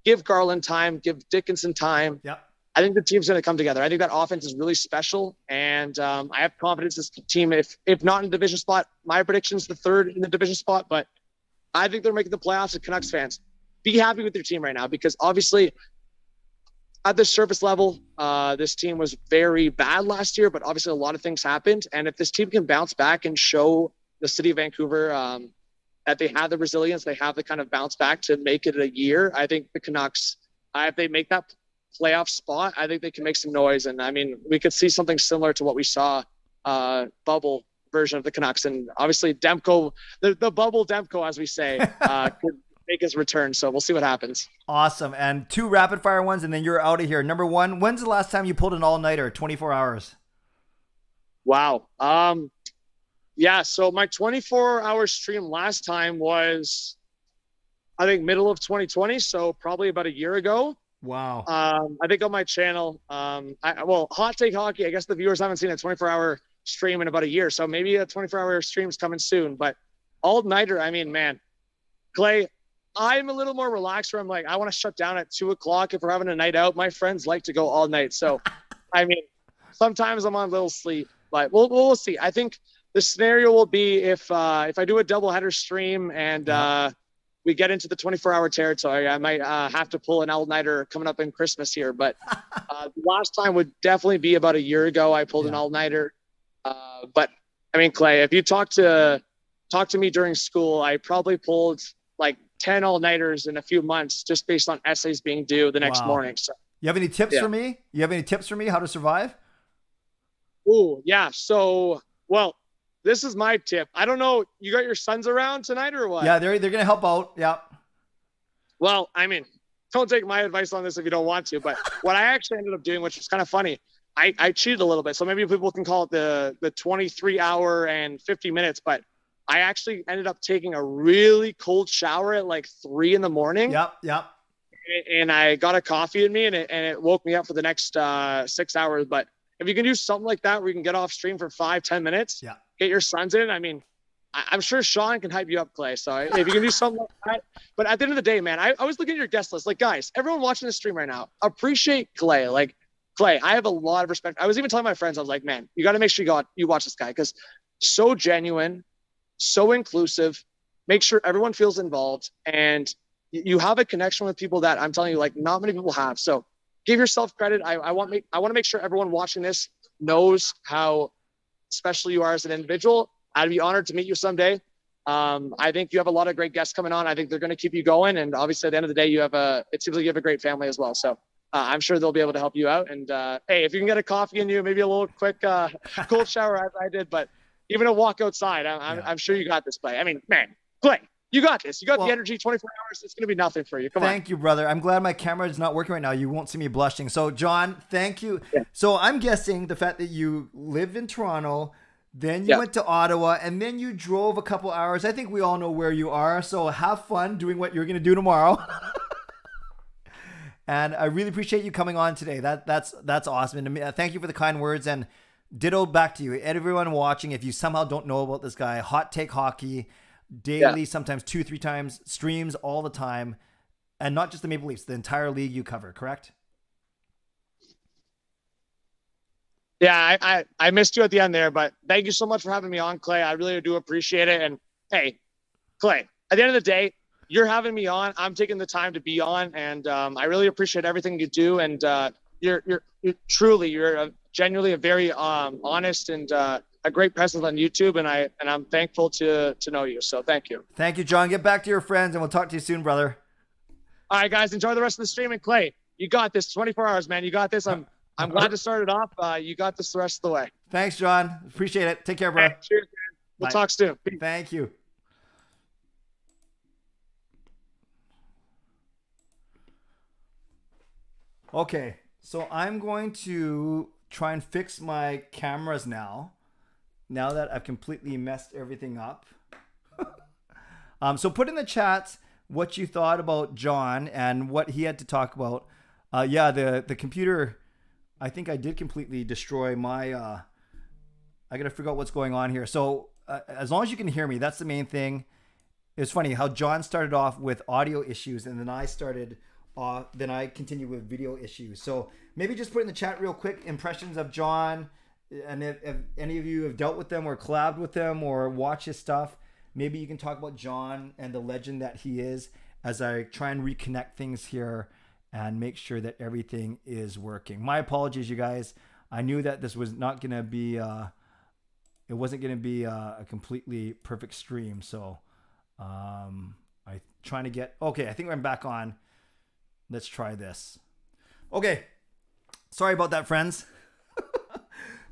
[SPEAKER 3] give Garland time, give Dickinson time.
[SPEAKER 1] Yep.
[SPEAKER 3] I think the team's going to come together. I think that offense is really special, and I have confidence in this team. If not in the division spot, my prediction is the third in the division spot, but I think they're making the playoffs. And Canucks fans, be happy with your team right now, because obviously at the surface level, this team was very bad last year, but obviously a lot of things happened. And if this team can bounce back and show the city of Vancouver that they have the resilience, they have the kind of bounce back to make it a year, I think the Canucks, if they make that playoff spot, I think they can make some noise. And I mean, we could see something similar to what we saw bubble version of the Canucks. And obviously Demko, the bubble Demko, as we say, could make his return. So we'll see what happens.
[SPEAKER 1] Awesome. And 2 rapid fire ones, and then you're out of here. Number 1, when's the last time you pulled an all-nighter, 24 hours?
[SPEAKER 3] Wow. Yeah. So my 24-hour stream last time was, I think, middle of 2020. So probably about a year ago.
[SPEAKER 1] Wow.
[SPEAKER 3] I think on my channel, Hot Take Hockey, I guess the viewers haven't seen a 24-hour stream in about a year. So maybe a 24-hour stream's coming soon. But all-nighter, I mean, man, Clay, I'm a little more relaxed where I'm like, I want to shut down at 2 o'clock if we're having a night out. My friends like to go all night. So, I mean, sometimes I'm on a little sleep, but we'll see. I think the scenario will be if I do a doubleheader stream and we get into the 24-hour territory, I might have to pull an all-nighter coming up in Christmas here. But the last time would definitely be about a year ago. I pulled an all-nighter. But I mean, Clay, if you talk to me during school, I probably pulled like 10 all-nighters in a few months just based on essays being due the next morning. So
[SPEAKER 1] you have any tips for me? You have any tips for me how to survive?
[SPEAKER 3] Ooh, yeah. So, well, this is my tip. I don't know. You got your sons around tonight or what?
[SPEAKER 1] Yeah, they're going to help out. Yeah.
[SPEAKER 3] Well, I mean, don't take my advice on this if you don't want to, but what I actually ended up doing, which is kind of funny, I cheated a little bit. So maybe people can call it the 23-hour and 50 minutes, but I actually ended up taking a really cold shower at like 3 a.m.
[SPEAKER 1] Yep.
[SPEAKER 3] And I got a coffee in me and it woke me up for the next 6 hours. But if you can do something like that where you can get off stream for 5-10 minutes, get your sons in. I mean, I'm sure Sean can hype you up, Clay. So if you can do something like that. But at the end of the day, man, I was looking at your guest list. Like, guys, everyone watching this stream right now, appreciate Clay. Like, Clay, I have a lot of respect. I was even telling my friends, I was like, man, you got to make sure you watch this guy because so genuine, so inclusive, make sure everyone feels involved. And you have a connection with people that I'm telling you, like, not many people have. So give yourself credit. I want to make sure everyone watching this knows how special you are as an individual. I'd be honored to meet you someday. I think you have a lot of great guests coming on. I think they're going to keep you going. And obviously at the end of the day, it seems like you have a great family as well. So I'm sure they'll be able to help you out. And hey, if you can get a coffee in you, maybe a little quick cold shower as I did, but even a walk outside, I'm sure you got this, Clay. I mean, man, Clay, you got this. You got the energy 24 hours. It's going to be nothing for you. Come on.
[SPEAKER 1] Thank you, brother. I'm glad my camera is not working right now. You won't see me blushing. So, John, thank you. Yeah. So I'm guessing the fact that you lived in Toronto, then you went to Ottawa, and then you drove a couple hours. I think we all know where you are. So have fun doing what you're going to do tomorrow. And I really appreciate you coming on today. That's awesome. And thank you for the kind words. And ditto back to you. Everyone watching, if you somehow don't know about this guy, Hot Take Hockey, daily, sometimes 2-3 times, streams all the time. And not just the Maple Leafs, the entire league you cover, correct?
[SPEAKER 3] Yeah, I missed you at the end there, but thank you so much for having me on, Clay. I really do appreciate it. And hey, Clay, at the end of the day, you're having me on. I'm taking the time to be on, and I really appreciate everything you do. And you're genuinely a very honest and a great presence on YouTube, and I'm thankful to know you. So thank you.
[SPEAKER 1] Thank you, John. Get back to your friends, and we'll talk to you soon, brother.
[SPEAKER 3] All right, guys, enjoy the rest of the stream. And Clay, you got this. 24 hours, man. You got this. I'm glad to start it off. You got this the rest of the way.
[SPEAKER 1] Thanks, John. Appreciate it. Take care, bro.
[SPEAKER 3] Hey, cheers, man. We'll talk soon. Peace.
[SPEAKER 1] Thank you. Okay, so I'm going to try and fix my cameras now that I've completely messed everything up. So put in the chat what you thought about John and what he had to talk about. The computer, I think I did completely destroy my, I got to figure out what's going on here. So as long as you can hear me, that's the main thing. It's funny how John started off with audio issues and then then I continue with video issues. So maybe just put in the chat real quick impressions of John. And if any of you have dealt with them or collabed with them or watch his stuff, maybe you can talk about John and the legend that he is as I try and reconnect things here and make sure that everything is working. My apologies, you guys. I knew that this was not going to be, it wasn't going to be a completely perfect stream. So I'm trying to get, okay, I think I'm back on. Let's try this. Okay. Sorry about that, friends.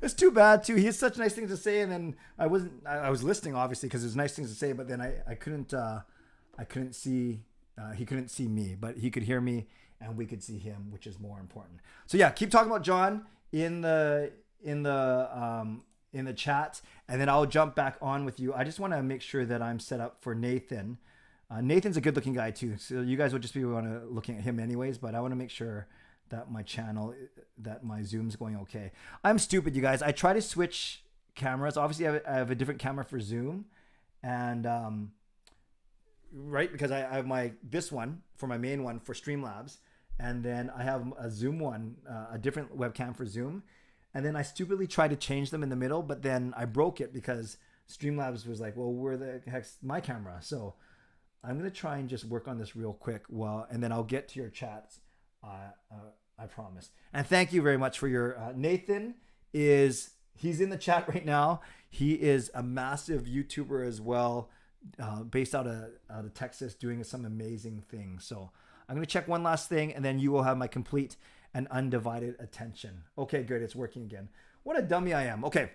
[SPEAKER 1] It's too bad too. He has such nice things to say. And then I was listening obviously because there's nice things to say, but then I couldn't see, he couldn't see me, but he could hear me and we could see him, which is more important. So yeah, keep talking about John in the chat and then I'll jump back on with you. I just want to make sure that I'm set up for Nathan. Nathan's a good looking guy too. So you guys will just be looking at him anyways, but I want to make sure that my Zoom's going okay. I'm stupid, you guys. I try to switch cameras. Obviously I have a different camera for Zoom and, right. Because I have this one for my main one for Streamlabs. And then I have a Zoom one, a different webcam for Zoom. And then I stupidly tried to change them in the middle, but then I broke it because Streamlabs was like, well, where the heck's my camera? So, I'm going to try and just work on this real quick and then I'll get to your chats. I promise. And thank you very much for your, Nathan he's in the chat right now. He is a massive YouTuber as well, based out of Texas, doing some amazing things. So I'm going to check one last thing and then you will have my complete and undivided attention. Okay, good. It's working again. What a dummy I am. Okay.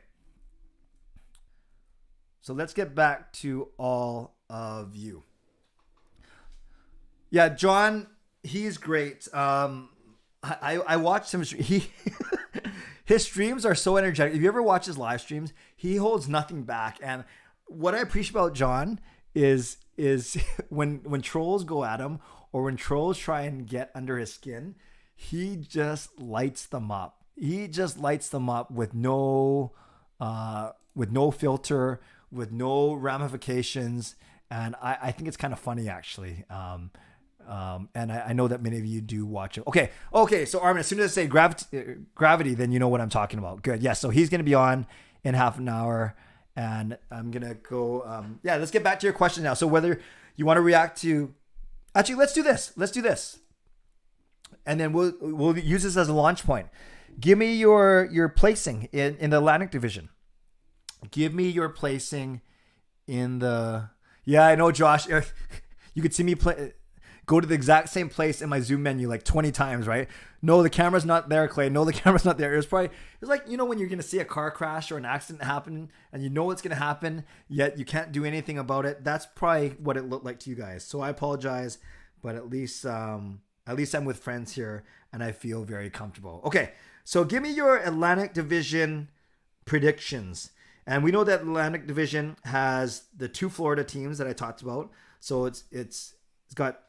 [SPEAKER 1] So let's get back to all of you. Yeah, John, he's great. I watched him. His streams are so energetic. If you ever watch his live streams, he holds nothing back. And what I appreciate about John is when trolls go at him or when trolls try and get under his skin, he just lights them up. He just lights them up with no filter, with no ramifications. And I think it's kind of funny, actually. And I know that many of you do watch it. Okay. So Armin, as soon as I say Graviteh, then you know what I'm talking about. Good. Yeah. So he's going to be on in half an hour, and I'm going to go. Let's get back to your question now. So whether you want to react to, actually, let's do this, and then we'll use this as a launch point. Give me your placing in the Atlantic Division. Give me your placing in the. Yeah, I know, Josh. You could see me go to the exact same place in my Zoom menu like 20 times, right? No, the camera's not there, Clay. No, the camera's not there. It's like, you know, when you're going to see a car crash or an accident happen and you know what's going to happen, yet you can't do anything about it. That's probably what it looked like to you guys. So I apologize, but at least I'm with friends here and I feel very comfortable. Okay, so give me your Atlantic Division predictions. And we know that Atlantic Division has the 2 Florida teams that I talked about. So it's got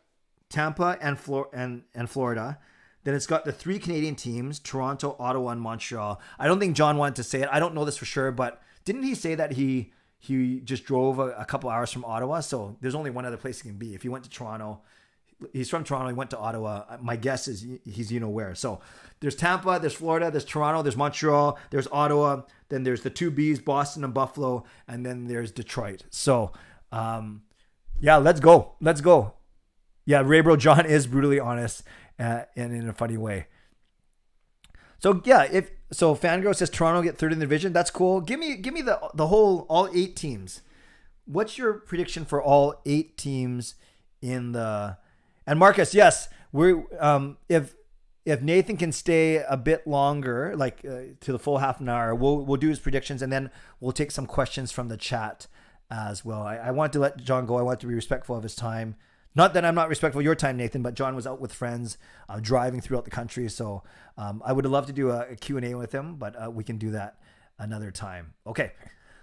[SPEAKER 1] Tampa and Florida. Then it's got the 3 Canadian teams, Toronto, Ottawa, and Montreal. I don't think John wanted to say it. I don't know this for sure, but didn't he say that he just drove a couple hours from Ottawa? So there's only one other place he can be. If he went to Toronto, he's from Toronto, he went to Ottawa. My guess is he's where. So there's Tampa, there's Florida, there's Toronto, there's Montreal, there's Ottawa, then there's the 2 Bs, Boston and Buffalo, and then there's Detroit. So let's go. Yeah, Raybro John is brutally honest and in a funny way. So yeah, Fangirl says Toronto get 3rd in the division. That's cool. Give me the whole all 8 teams. What's your prediction for all 8 teams in the? And Marcus, yes, we're if Nathan can stay a bit longer, like to the full half an hour, we'll do his predictions and then we'll take some questions from the chat as well. I want to let John go. I want to be respectful of his time. Not that I'm not respectful of your time, Nathan, but John was out with friends driving throughout the country. So I would love to do a Q&A with him, but we can do that another time. Okay.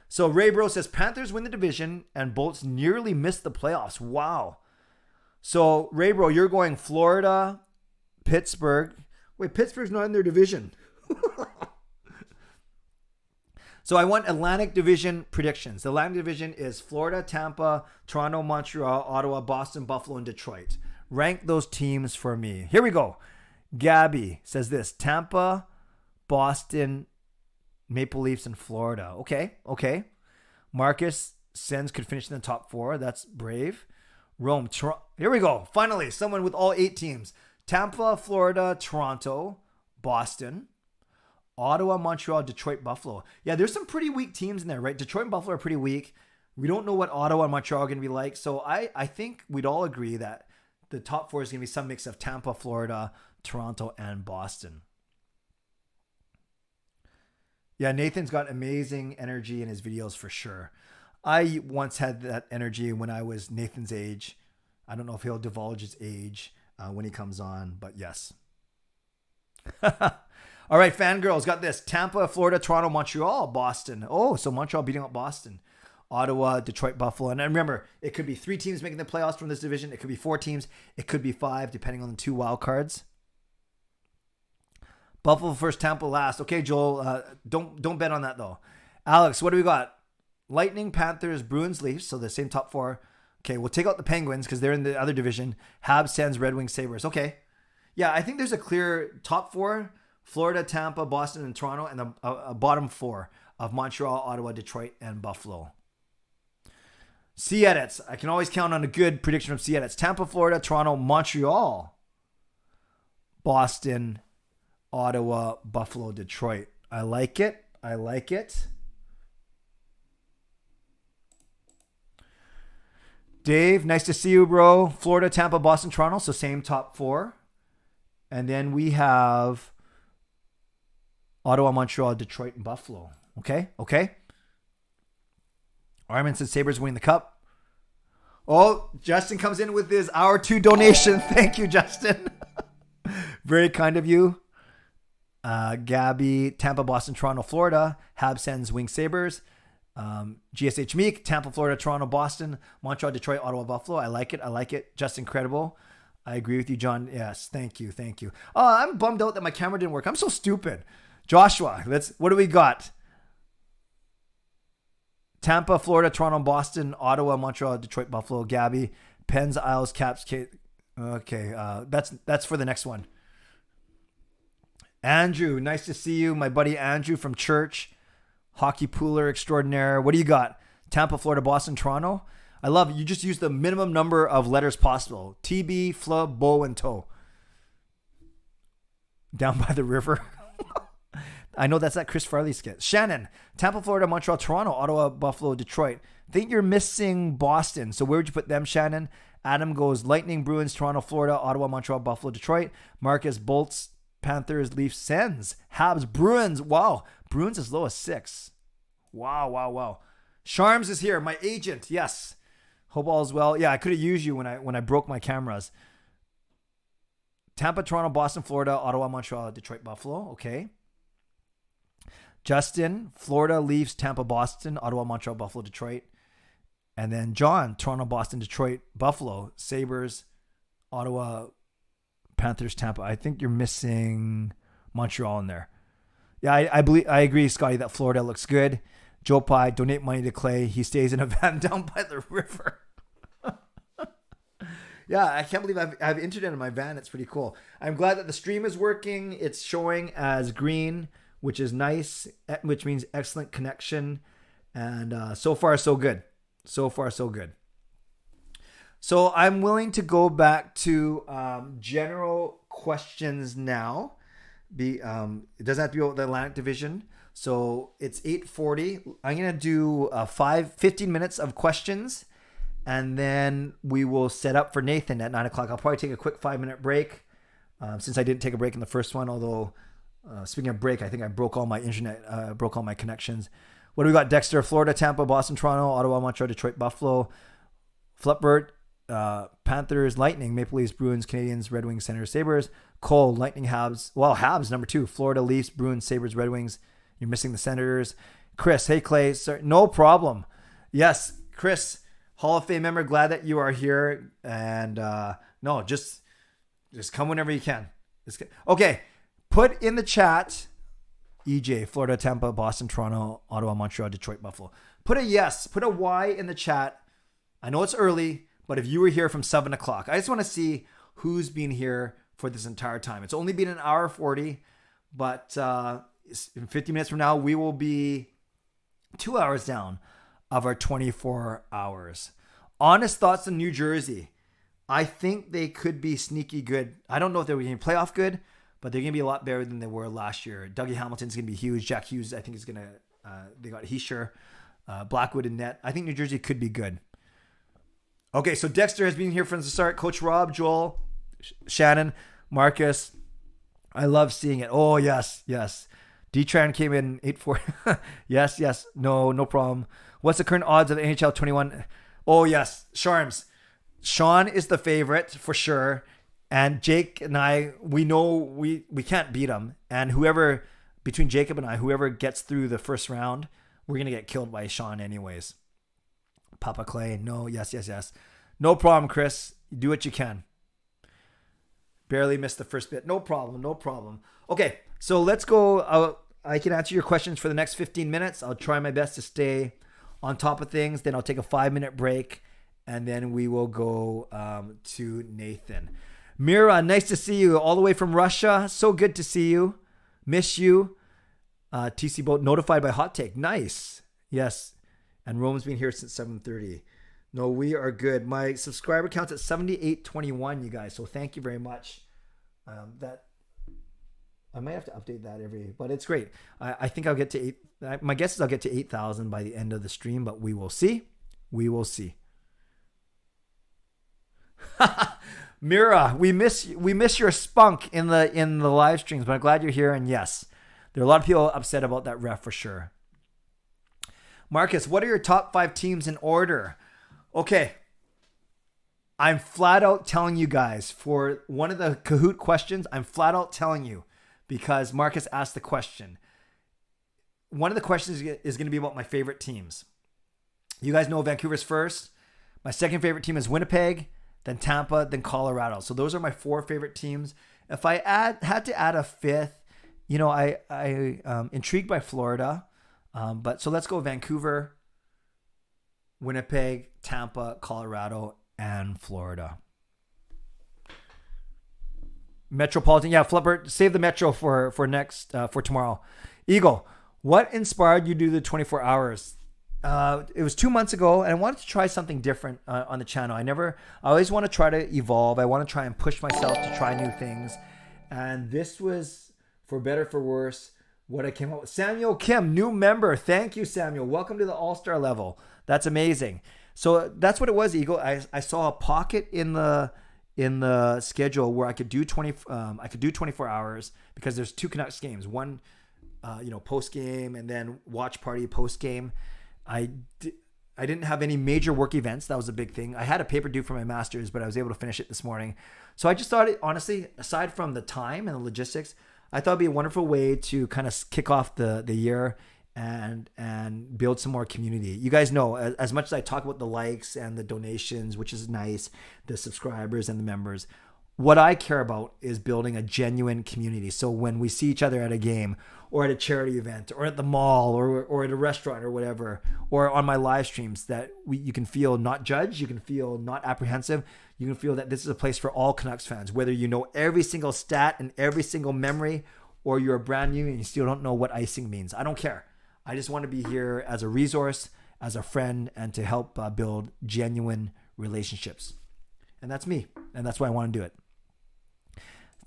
[SPEAKER 1] So Ray Bro says Panthers win the division and Bolts nearly missed the playoffs. Wow. So Ray Bro, you're going Florida, Pittsburgh. Wait, Pittsburgh's not in their division. So I want Atlantic Division predictions. The Atlantic Division is Florida, Tampa, Toronto, Montreal, Ottawa, Boston, Buffalo, and Detroit. Rank those teams for me. Here we go. Gabby says this: Tampa, Boston, Maple Leafs, and Florida. Okay. Marcus Sens could finish in the top 4. That's brave. Rome, Toronto. Here we go. Finally, someone with all 8 teams. Tampa, Florida, Toronto, Boston, Ottawa, Montreal, Detroit, Buffalo. Yeah, there's some pretty weak teams in there, right? Detroit and Buffalo are pretty weak. We don't know what Ottawa and Montreal are going to be like. So I think we'd all agree that the top 4 is going to be some mix of Tampa, Florida, Toronto, and Boston. Yeah, Nathan's got amazing energy in his videos for sure. I once had that energy when I was Nathan's age. I don't know if he'll divulge his age when he comes on, but yes. All right, Fangirls got this. Tampa, Florida, Toronto, Montreal, Boston. Oh, so Montreal beating up Boston. Ottawa, Detroit, Buffalo. And remember, it could be 3 teams making the playoffs from this division. It could be 4 teams. It could be 5, depending on the 2 wild cards. Buffalo first, Tampa last. Okay, Joel, don't bet on that, though. Alex, what do we got? Lightning, Panthers, Bruins, Leafs. So the same top 4. Okay, we'll take out the Penguins because they're in the other division. Habs, Sens, Red Wings, Sabres. Okay. Yeah, I think there's a clear top 4. Florida, Tampa, Boston, and Toronto, and a bottom 4 of Montreal, Ottawa, Detroit, and Buffalo. C edits. I can always count on a good prediction from C edits. Tampa, Florida, Toronto, Montreal, Boston, Ottawa, Buffalo, Detroit. I like it. I like it. Dave, nice to see you, bro. Florida, Tampa, Boston, Toronto. So same top 4. And then we have Ottawa, Montreal, Detroit, and Buffalo. Okay. Armin said Sabres winning the cup. Oh, Justin comes in with his Hour 2 donation. Thank you, Justin. Very kind of you. Gabby, Tampa, Boston, Toronto, Florida. Hab sends Wing Sabres. GSH Meek, Tampa, Florida, Toronto, Boston, Montreal, Detroit, Ottawa, Buffalo. I like it. Just incredible. I agree with you, John. Yes, thank you. Oh, I'm bummed out that my camera didn't work. I'm so stupid. Joshua, what do we got? Tampa, Florida, Toronto, Boston, Ottawa, Montreal, Detroit, Buffalo. Gabby, Pens, Isles, Caps, Kate. Okay, that's for the next one. Andrew, nice to see you. My buddy Andrew from church. Hockey pooler extraordinaire. What do you got? Tampa, Florida, Boston, Toronto. I love it. You just use the minimum number of letters possible. TB, flub, bow, and toe. Down by the river. I know that's that Chris Farley skit. Shannon, Tampa, Florida, Montreal, Toronto, Ottawa, Buffalo, Detroit. Think you're missing Boston. So where would you put them, Shannon? Adam goes Lightning, Bruins, Toronto, Florida, Ottawa, Montreal, Buffalo, Detroit. Marcus, Bolts, Panthers, Leafs, Sens. Habs, Bruins. Wow. Bruins as low as 6. Wow. Sharms is here. My agent. Yes. Hope all is well. Yeah, I could have used you when I broke my cameras. Tampa, Toronto, Boston, Florida, Ottawa, Montreal, Detroit, Buffalo. Okay. Justin, Florida, Leafs, Tampa, Boston, Ottawa, Montreal, Buffalo, Detroit. And then John, Toronto, Boston, Detroit, Buffalo, Sabres, Ottawa, Panthers, Tampa. I think you're missing Montreal in there. Yeah, I agree, Scotty, that Florida looks good. Joe Pye, donate money to Clay. He stays in a van down by the river. Yeah, I can't believe I have internet in my van. It's pretty cool. I'm glad that the stream is working. It's showing as green, which is nice, which means excellent connection. And so far, so good. So I'm willing to go back to general questions now. It doesn't have to be about the Atlantic Division. So it's 8:40. I'm going to do 15 minutes of questions, and then we will set up for Nathan at 9 o'clock. I'll probably take a quick 5-minute break since I didn't take a break in the first one. Although, speaking of break, I think I broke all my internet, broke all my connections. What do we got? Dexter, Florida, Tampa, Boston, Toronto, Ottawa, Montreal, Detroit, Buffalo. Flipbert, Panthers, Lightning, Maple Leafs, Bruins, Canadians, Red Wings, Senators, Sabres. Cole, Lightning, Habs. Well, Habs, number 2. Florida, Leafs, Bruins, Sabres, Red Wings. You're missing the Senators. Chris, hey, Clay. Sorry, no problem. Yes, Chris, Hall of Fame member. Glad that you are here. And no, just come whenever you can. Okay, put in the chat, EJ, Florida, Tampa, Boston, Toronto, Ottawa, Montreal, Detroit, Buffalo. Put a yes, put a Y in the chat. I know it's early, but if you were here from 7 o'clock, I just want to see who's been here for this entire time. It's only been an hour 40, but in 50 minutes from now, we will be 2 hours down of our 24 hours. Honest thoughts on New Jersey. I think they could be sneaky good. I don't know if they're going to be playoff good, but they're going to be a lot better than they were last year. Dougie Hamilton's going to be huge. Jack Hughes, I think, is going to, they got Heischer, Blackwood and net. I think New Jersey could be good. Okay, so Dexter has been here from the start. Coach Rob, Joel, Shannon, Marcus. I love seeing it. Oh, yes. D-Tran came in 8-4. Yes. No problem. What's the current odds of the NHL 21? Oh, yes. Sharms. Sean is the favorite for sure. And Jake and I, we know we can't beat him. And whoever, between Jacob and I, whoever gets through the first round, we're going to get killed by Sean anyways. Papa Clay, no, yes. No problem, Chris. You do what you can. Barely missed the first bit. No problem. Okay, so let's go. I can answer your questions for the next 15 minutes. I'll try my best to stay on top of things. Then I'll take a 5-minute break, and then we will go to Nathan. Mira, nice to see you all the way from Russia. So good to see you. Miss you. TC Boat notified by Hot Take. Nice. Yes. And Rome's been here since 7:30. No, we are good. My subscriber count's at 7821, you guys. So thank you very much. That I might have to update that but it's great. I think I'll get to 8. My guess is I'll get to 8,000 by the end of the stream, but we will see. We will see. Mira, we miss your spunk in the live streams, but I'm glad you're here. And yes, there are a lot of people upset about that ref for sure. Marcus, what are your top 5 teams in order? Okay. I'm flat out telling you guys for one of the Kahoot questions, I'm flat out telling you because Marcus asked the question. One of the questions is going to be about my favorite teams. You guys know Vancouver's first. My second favorite team is Winnipeg, then Tampa, then Colorado. So those are my 4 favorite teams. If I had to add a 5th, I intrigued by Florida. But so let's go Vancouver, Winnipeg, Tampa, Colorado, and Florida. Metropolitan, yeah, Flipper, save the Metro for tomorrow. Eagle, what inspired you to do the 24 hours? It was 2 months ago, and I wanted to try something different on the channel. I always want to try to evolve. I want to try and push myself to try new things, and this was, for better for worse, what I came up with. Samuel Kim, new member. Thank you, Samuel. Welcome to the All-Star level. That's amazing. So that's what it was, Eagle. I saw a pocket in the schedule where I could do 24 hours because there's 2 Canucks games. One, post game, and then watch party post game. I didn't have any major work events. That was a big thing. I had a paper due for my master's, but I was able to finish it this morning. So I just thought honestly, aside from the time and the logistics, I thought it'd be a wonderful way to kind of kick off the year and build some more community. You guys know, as much as I talk about the likes and the donations, which is nice, the subscribers and the members, what I care about is building a genuine community. So when we see each other at a game or at a charity event or at the mall or at a restaurant or whatever, or on my live streams, that you can feel not judged, you can feel not apprehensive, you can feel that this is a place for all Canucks fans, whether you know every single stat and every single memory, or you're brand new and you still don't know what icing means. I don't care. I just want to be here as a resource, as a friend, and to help build genuine relationships. And that's me. And that's why I want to do it.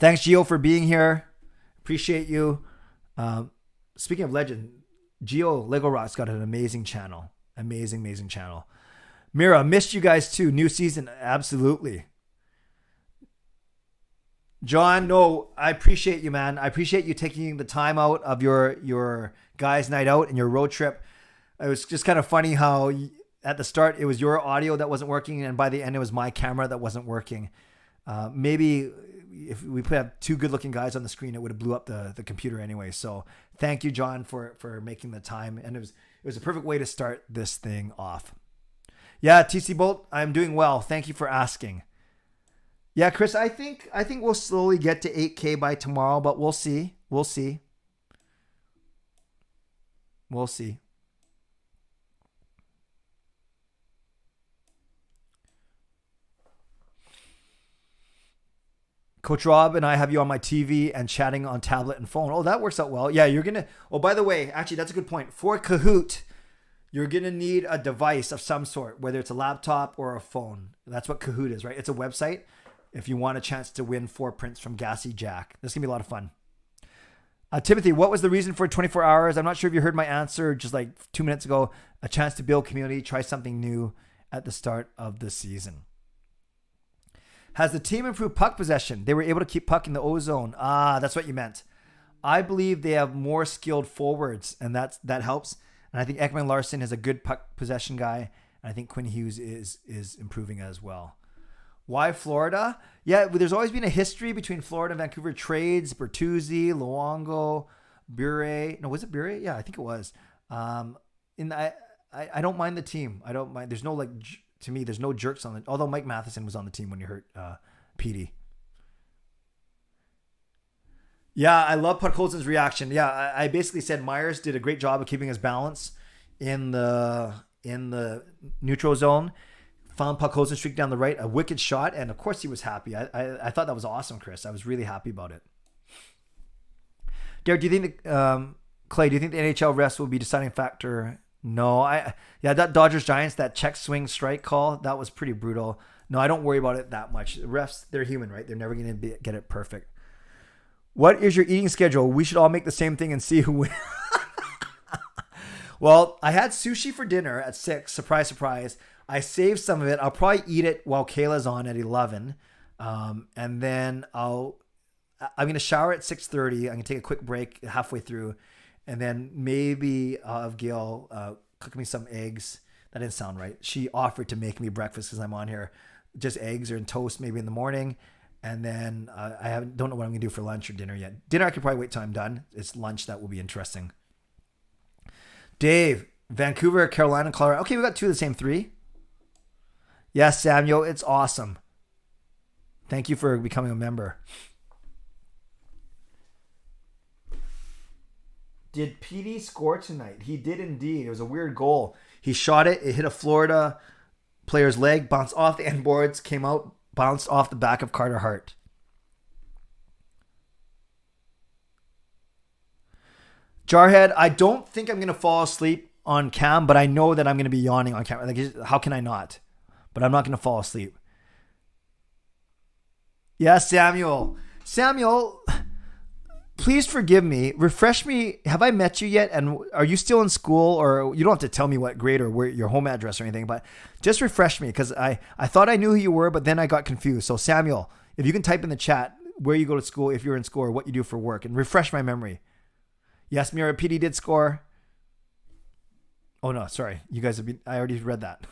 [SPEAKER 1] Thanks, Gio, for being here. Appreciate you. Speaking of legend, Gio Lego Rock's got an amazing channel. Amazing channel. Mira, missed you guys too. New season. Absolutely. John, no, I appreciate you, man. I appreciate you taking the time out of your guys' night out and your road trip. It was just kind of funny how at the start it was your audio that wasn't working, and by the end it was my camera that wasn't working. Maybe if we put have 2 good-looking guys on the screen, it would have blew up the computer anyway. So thank you, John, for making the time, and it was a perfect way to start this thing off. Yeah, TC Bolt, I'm doing well. Thank you for asking. Yeah, Chris, I think we'll slowly get to 8K by tomorrow, but we'll see. We'll see. Coach Rob and I have you on my TV and chatting on tablet and phone. Oh, that works out well. Yeah, you're going to... Oh, by the way, actually, that's a good point. For Kahoot, you're going to need a device of some sort, whether it's a laptop or a phone. That's what Kahoot is, right? It's a website. If you want a chance to win 4 prints from Gassy Jack. This is going to be a lot of fun. Timothy, what was the reason for 24 hours? I'm not sure if you heard my answer just like 2 minutes ago. A chance to build community, try something new at the start of the season. Has the team improved puck possession? They were able to keep puck in the O zone. That's what you meant. I believe they have more skilled forwards, and that helps. And I think Ekman Larson is a good puck possession guy. And I think Quinn Hughes is improving as well. Why Florida? Yeah, there's always been a history between Florida and Vancouver trades. Bertuzzi, Luongo, Bure. No, was it Bure? Yeah, I think it was. I don't mind the team. I don't mind. There's no to me, there's no jerks on it. Although Mike Matheson was on the team when you hurt Petey. Yeah, I love Podkolzin's reaction. Yeah, I basically said Myers did a great job of keeping his balance in the neutral zone. Found Podkolzin streak down the right, a wicked shot, and of course he was happy. I thought that was awesome, Chris. I was really happy about it. Derek, do you think Clay? Do you think the NHL refs will be a deciding factor No, that Dodgers Giants, that check swing strike call, that was pretty brutal. No, I don't worry about it that much. The refs, they're human, right? They're never going to get it perfect. What is your eating schedule? We should all make the same thing and see who wins. Well, I had sushi for dinner at 6. Surprise, surprise. I saved some of it. I'll probably eat it while Kayla's on at 11. And then I'm going to shower at 6:30. I'm going to take a quick break halfway through. And then maybe I'll have Gail cook me some eggs. That didn't sound right. She offered to make me breakfast because I'm on here. Just eggs or in toast maybe in the morning. And then don't know what I'm going to do for lunch or dinner yet. Dinner, I could probably wait till I'm done. It's lunch that will be interesting. Dave, Vancouver, Carolina, Colorado. Okay, we got 2 of the same 3. Yes, Samuel, it's awesome. Thank you for becoming a member. Did PD score tonight? He did indeed. It was a weird goal. He shot it. It hit a Florida player's leg, bounced off the end boards, came out, bounced off the back of Carter Hart. Jarhead, I don't think I'm going to fall asleep on cam, but I know that I'm going to be yawning on camera. Like, how can I not? But I'm not going to fall asleep. Yes, Samuel. Samuel, please forgive me. Refresh me. Have I met you yet? And are you still in school? Or you don't have to tell me what grade or where your home address or anything, but just refresh me because I thought I knew who you were, but then I got confused. So Samuel, if you can type in the chat where you go to school, if you're in school, or what you do for work, and refresh my memory. Yes, Mira, PD did score. Oh no, sorry. You guys I already read that.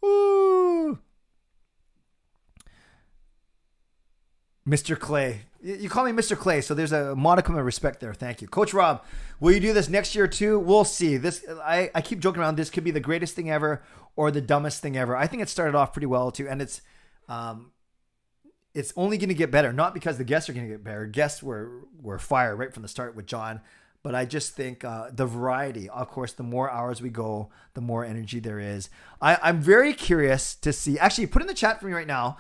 [SPEAKER 1] Ooh. Mr. Clay. You call me Mr. Clay, so there's a modicum of respect there. Thank you. Coach Rob, will you do this next year too? We'll see. This I keep joking around. This could be the greatest thing ever or the dumbest thing ever. I think it started off pretty well too, and it's only going to get better. Not because the guests are going to get better. Guests were fire right from the start with John. But I just think the variety, of course, the more hours we go, the more energy there is. I'm very curious to see. Actually, put in the chat for me right now.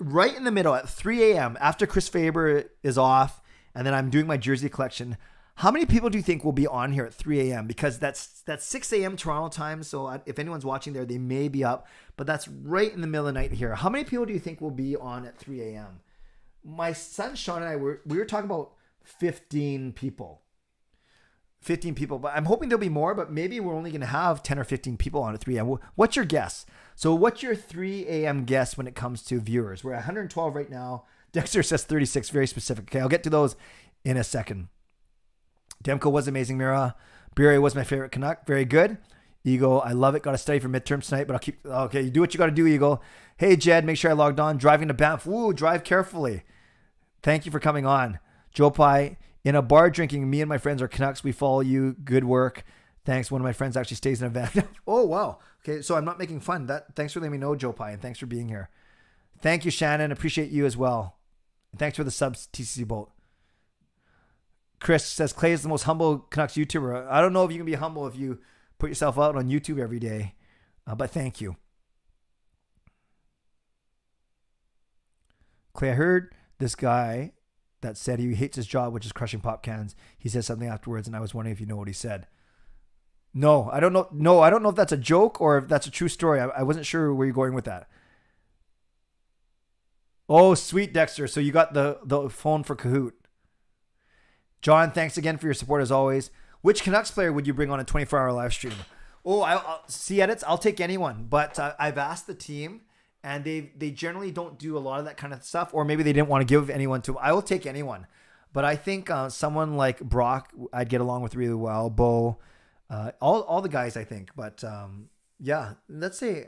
[SPEAKER 1] Right in the middle at 3 a.m. after Chris Faber is off, and then I'm doing my jersey collection. How many people do you think will be on here at 3 a.m.? Because that's 6 a.m. Toronto time. So if anyone's watching there, they may be up. But that's right in the middle of the night here. How many people do you think will be on at 3 a.m.? My son Sean and I we were talking about 15 people. 15 people. But I'm hoping there'll be more. But maybe we're only going to have 10 or 15 people on at 3 a.m. What's your guess? So what's your 3 a.m. guess when it comes to viewers? We're at 112 right now. Dexter says 36. Very specific. Okay, I'll get to those in a second. Demko was amazing, Mira. Beery was my favorite Canuck. Very good. Eagle, I love it. Got to study for midterms tonight, but I'll keep... Okay, you do what you got to do, Eagle. Hey, Jed, make sure I logged on. Driving to Banff. Woo, drive carefully. Thank you for coming on. Joe Pye, in a bar drinking, me and my friends are Canucks. We follow you. Good work. Thanks. One of my friends actually stays in a van. Oh, wow. Okay, so I'm not making fun. Thanks for letting me know, Joe Pye, and thanks for being here. Thank you, Shannon. Appreciate you as well. And thanks for the subs, TCC Bolt. Chris says Clay is the most humble Canucks YouTuber. I don't know if you can be humble if you put yourself out on YouTube every day, but thank you. Clay, I heard this guy that said he hates his job, which is crushing pop cans. He said something afterwards, and I was wondering if you know what he said. No, I don't know. No, I don't know if that's a joke or if that's a true story. I wasn't sure where you're going with that. Oh, sweet, Dexter. So you got the phone for Kahoot. John, thanks again for your support as always. Which Canucks player would you bring on a 24-hour live stream? Oh, I'll see edits. I'll take anyone. But I've asked the team, and they generally don't do a lot of that kind of stuff, or maybe they didn't want to give anyone to. I will take anyone. But I think someone like Brock, I'd get along with really well. Bo, all the guys, I think. But yeah, let's say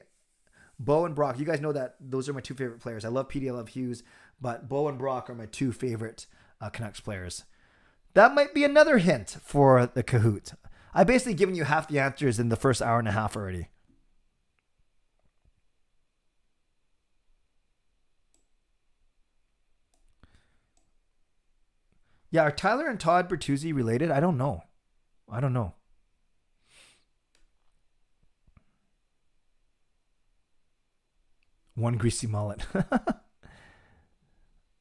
[SPEAKER 1] Bo and Brock. You guys know that those are my 2 favorite players. I love PD, I love Hughes, but Bo and Brock are my 2 favorite Canucks players. That might be another hint for the Kahoot. I've basically given you half the answers in the first hour and a half already. Yeah, are Tyler and Todd Bertuzzi related? I don't know. One greasy mullet.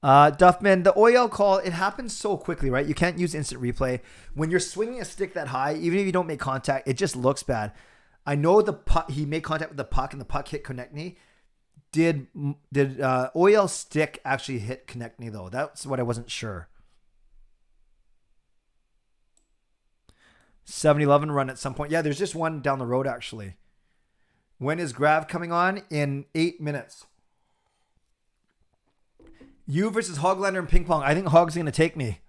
[SPEAKER 1] Duffman, the OEL call, it happens so quickly, right? You can't use instant replay. When you're swinging a stick that high, even if you don't make contact, it just looks bad. I know the puck, he made contact with the puck and the puck hit Konechny. Did OEL stick actually hit Konechny though? That's what I wasn't sure. 7-Eleven run at some point. Yeah, there's just one down the road actually. When is Grav coming on? In 8 minutes. You versus Hoglander and ping pong. I think Hog's going to take me.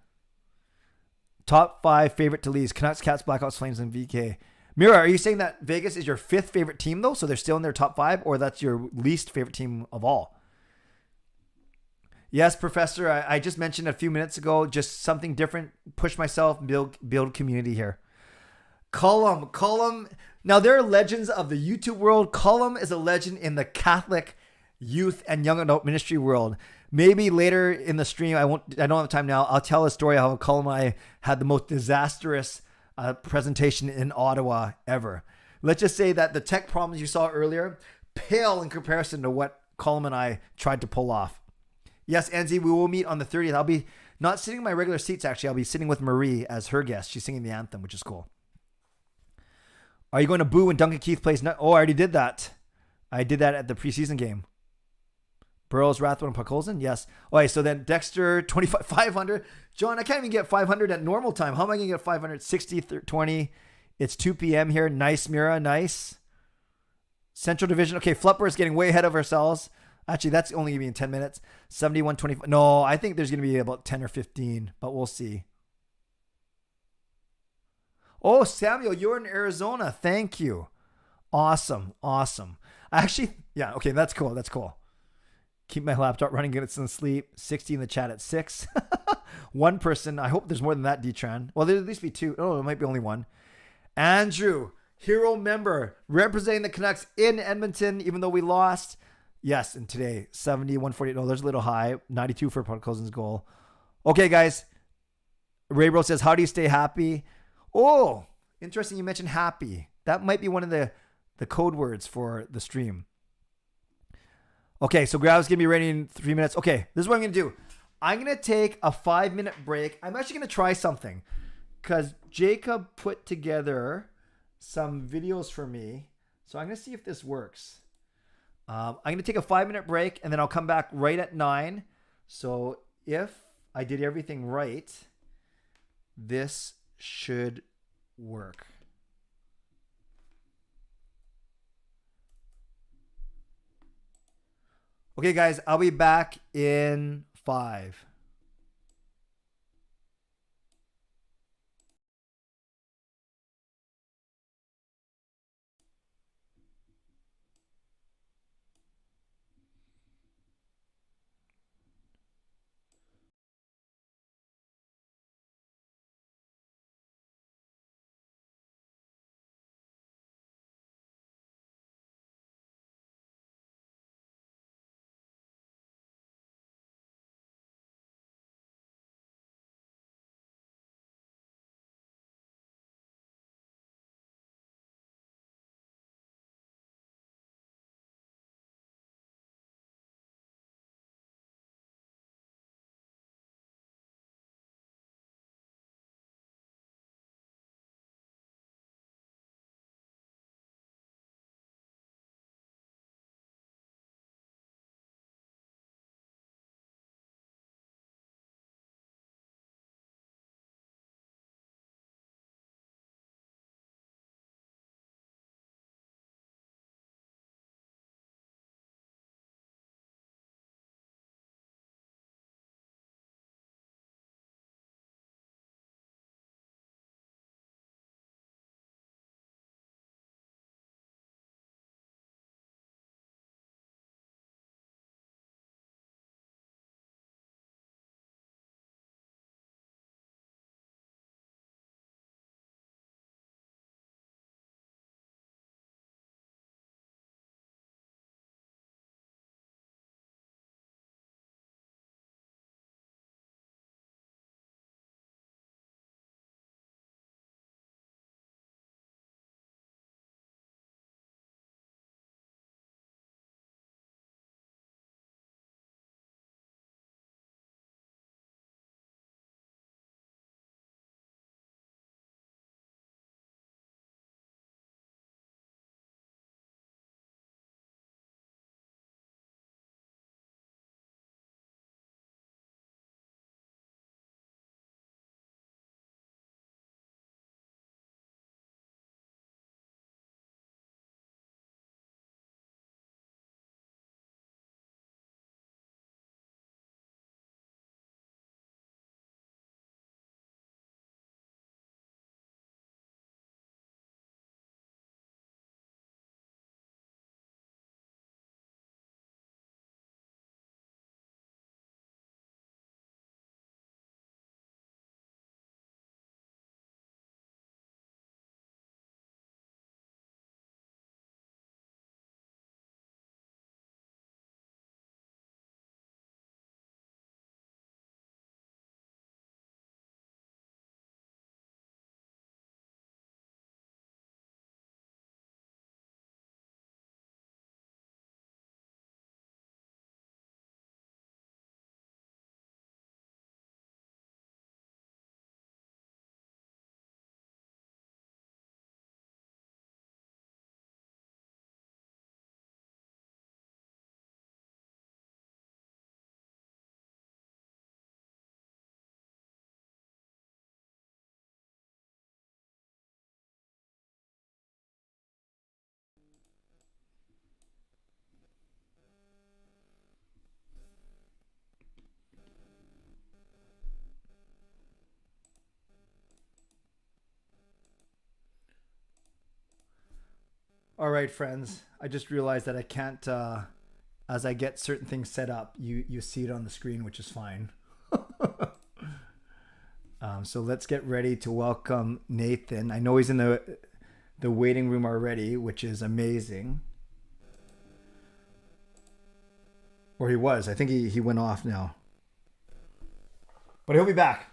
[SPEAKER 1] Top 5 favorite to leave. Canucks, Cats, Blackhawks, Flames, and VK. Mira, are you saying that Vegas is your 5th favorite team though? So they're still in their top 5, or that's your least favorite team of all? Yes, Professor. I just mentioned a few minutes ago, just something different. Push myself, build community here. Cullum. Now there are legends of the YouTube world. Cullum is a legend in the Catholic youth and young adult ministry world. Maybe later in the stream, I don't have time now. I'll tell a story how Cullum and I had the most disastrous presentation in Ottawa ever. Let's just say that the tech problems you saw earlier pale in comparison to what Cullum and I tried to pull off. Yes, Enzi, we will meet on the 30th. I'll be not sitting in my regular seats, actually. I'll be sitting with Marie as her guest. She's singing the anthem, which is cool. Are you going to boo when Duncan Keith plays? Oh, I already did that. I did that at the preseason game. Burrows, Rathbone, and Puckolson? Yes. Okay, so then Dexter, 500. John, I can't even get 500 at normal time. How am I going to get 500? 60, 20. It's 2 p.m. here. Nice, Mira. Nice. Central Division. Okay, Flupper is getting way ahead of ourselves. Actually, that's only going to be in 10 minutes. 71, 25. No, I think there's going to be about 10 or 15, but we'll see. Oh, Samuel, you're in Arizona. Thank you. Awesome. Actually, yeah, okay, that's cool. Keep my laptop running, get it some sleep. 60 in the chat at 6. One person. I hope there's more than that, D-Tran. Well, there'll at least be 2. Oh, it might be only 1. Andrew, hero member, representing the Canucks in Edmonton, even though we lost. Yes, and today, 70, 148. No, there's a little high. 92 for Podkolzin's goal. Okay, guys. Raybro says, how do you stay happy? Oh, interesting you mentioned happy. That might be one of the code words for the stream. Okay, so Grav's going to be ready in 3 minutes. Okay, this is what I'm going to do. I'm going to take a 5-minute break. I'm actually going to try something because Jacob put together some videos for me. So I'm going to see if this works. I'm going to take a 5-minute break and then I'll come back right at 9. So if I did everything right, this should work. Okay, guys, I'll be back in 5. All right, friends. I just realized that I can't, as I get certain things set up, you see it on the screen, which is fine. So let's get ready to welcome Nathan. I know he's in the waiting room already, which is amazing. Or he was. I think he went off now. But he'll be back.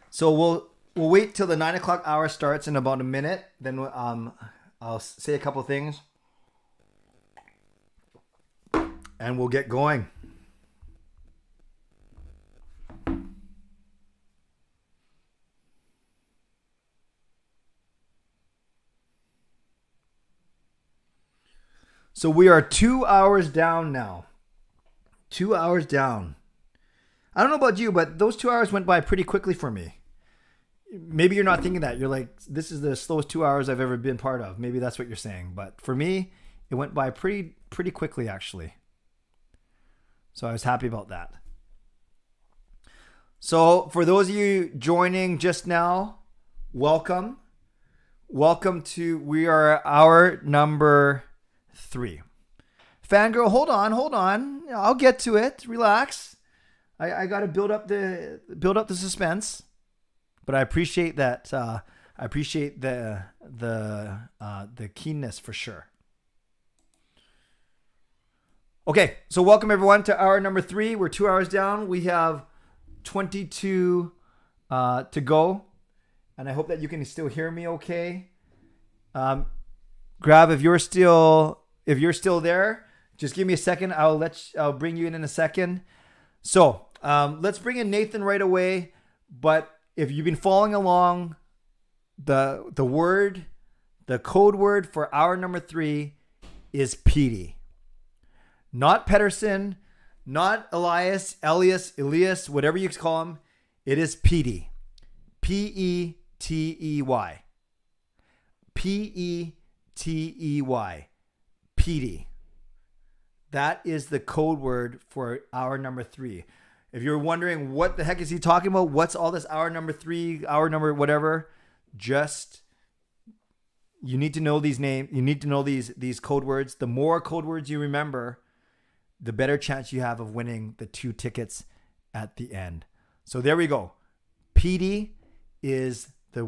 [SPEAKER 1] So we'll wait till the 9 o'clock hour starts in about a minute. Then I'll say a couple things. And we'll get going. So we are 2 hours down now. 2 hours down. I don't know about you, but those 2 hours went by pretty quickly for me. Maybe you're not thinking that. You're like, this is the slowest 2 hours I've ever been part of. Maybe that's what you're saying. But for me, it went by pretty quickly, actually. So I was happy about that. So for those of you joining just now, welcome. Welcome to, we are hour number 3. Fangirl, hold on. I'll get to it. Relax. I got to build up the suspense. But I appreciate that. I appreciate the keenness for sure. Okay, so welcome everyone to hour number 3. We're 2 hours down. We have 22 to go, and I hope that you can still hear me okay. Grav, if you're still there, just give me a second. I'll bring you in a second. So let's bring in Nathan right away. But if you've been following along, the code word for hour number 3 is Petey. Not Pettersson, not Elias, whatever you call him. It is Petey. Petey. Petey. Petey. That is the code word for hour number 3. If you're wondering what the heck is he talking about, what's all this hour number 3, hour number whatever, just you need to know these names. You need to know these code words. The more code words you remember, the better chance you have of winning the 2 tickets at the end. So there we go. PD is the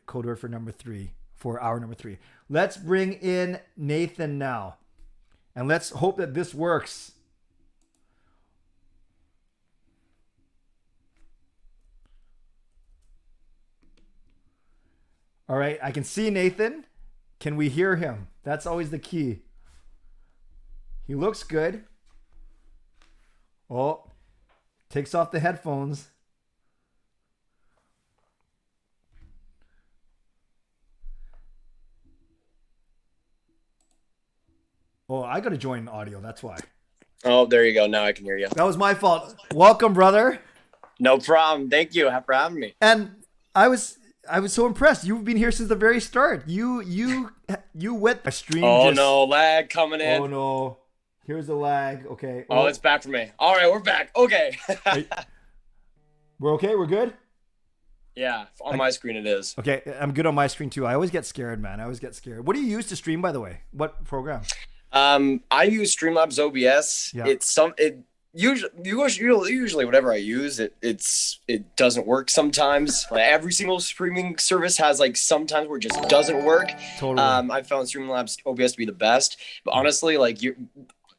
[SPEAKER 1] code word for number 3, for hour number 3. Let's bring in Nathan now. And let's hope that this works. All right, I can see Nathan. Can we hear him? That's always the key. He looks good. Oh, takes off the headphones. Oh, I got to join audio. That's why.
[SPEAKER 4] Oh, there you go. Now I can hear you.
[SPEAKER 1] That was my fault. Welcome, brother.
[SPEAKER 4] No problem. Thank you for having me.
[SPEAKER 1] And I was so impressed. You've been here since the very start. You went a stream.
[SPEAKER 4] Oh, no. Lag coming in.
[SPEAKER 1] Oh, no. Here's the lag. Okay.
[SPEAKER 4] Oh, it's back for me. All right, we're back. Okay.
[SPEAKER 1] We're okay? We're good?
[SPEAKER 4] Yeah, on my screen it is.
[SPEAKER 1] Okay, I'm good on my screen too. I always get scared, man. I always get scared. What do you use to stream, by the way? What program?
[SPEAKER 4] I use Streamlabs OBS.
[SPEAKER 1] Yeah.
[SPEAKER 4] Usually whatever I use, it doesn't work sometimes. Like every single streaming service has like sometimes where it just doesn't work.
[SPEAKER 1] Totally.
[SPEAKER 4] I found Streamlabs OBS to be the best. But honestly, like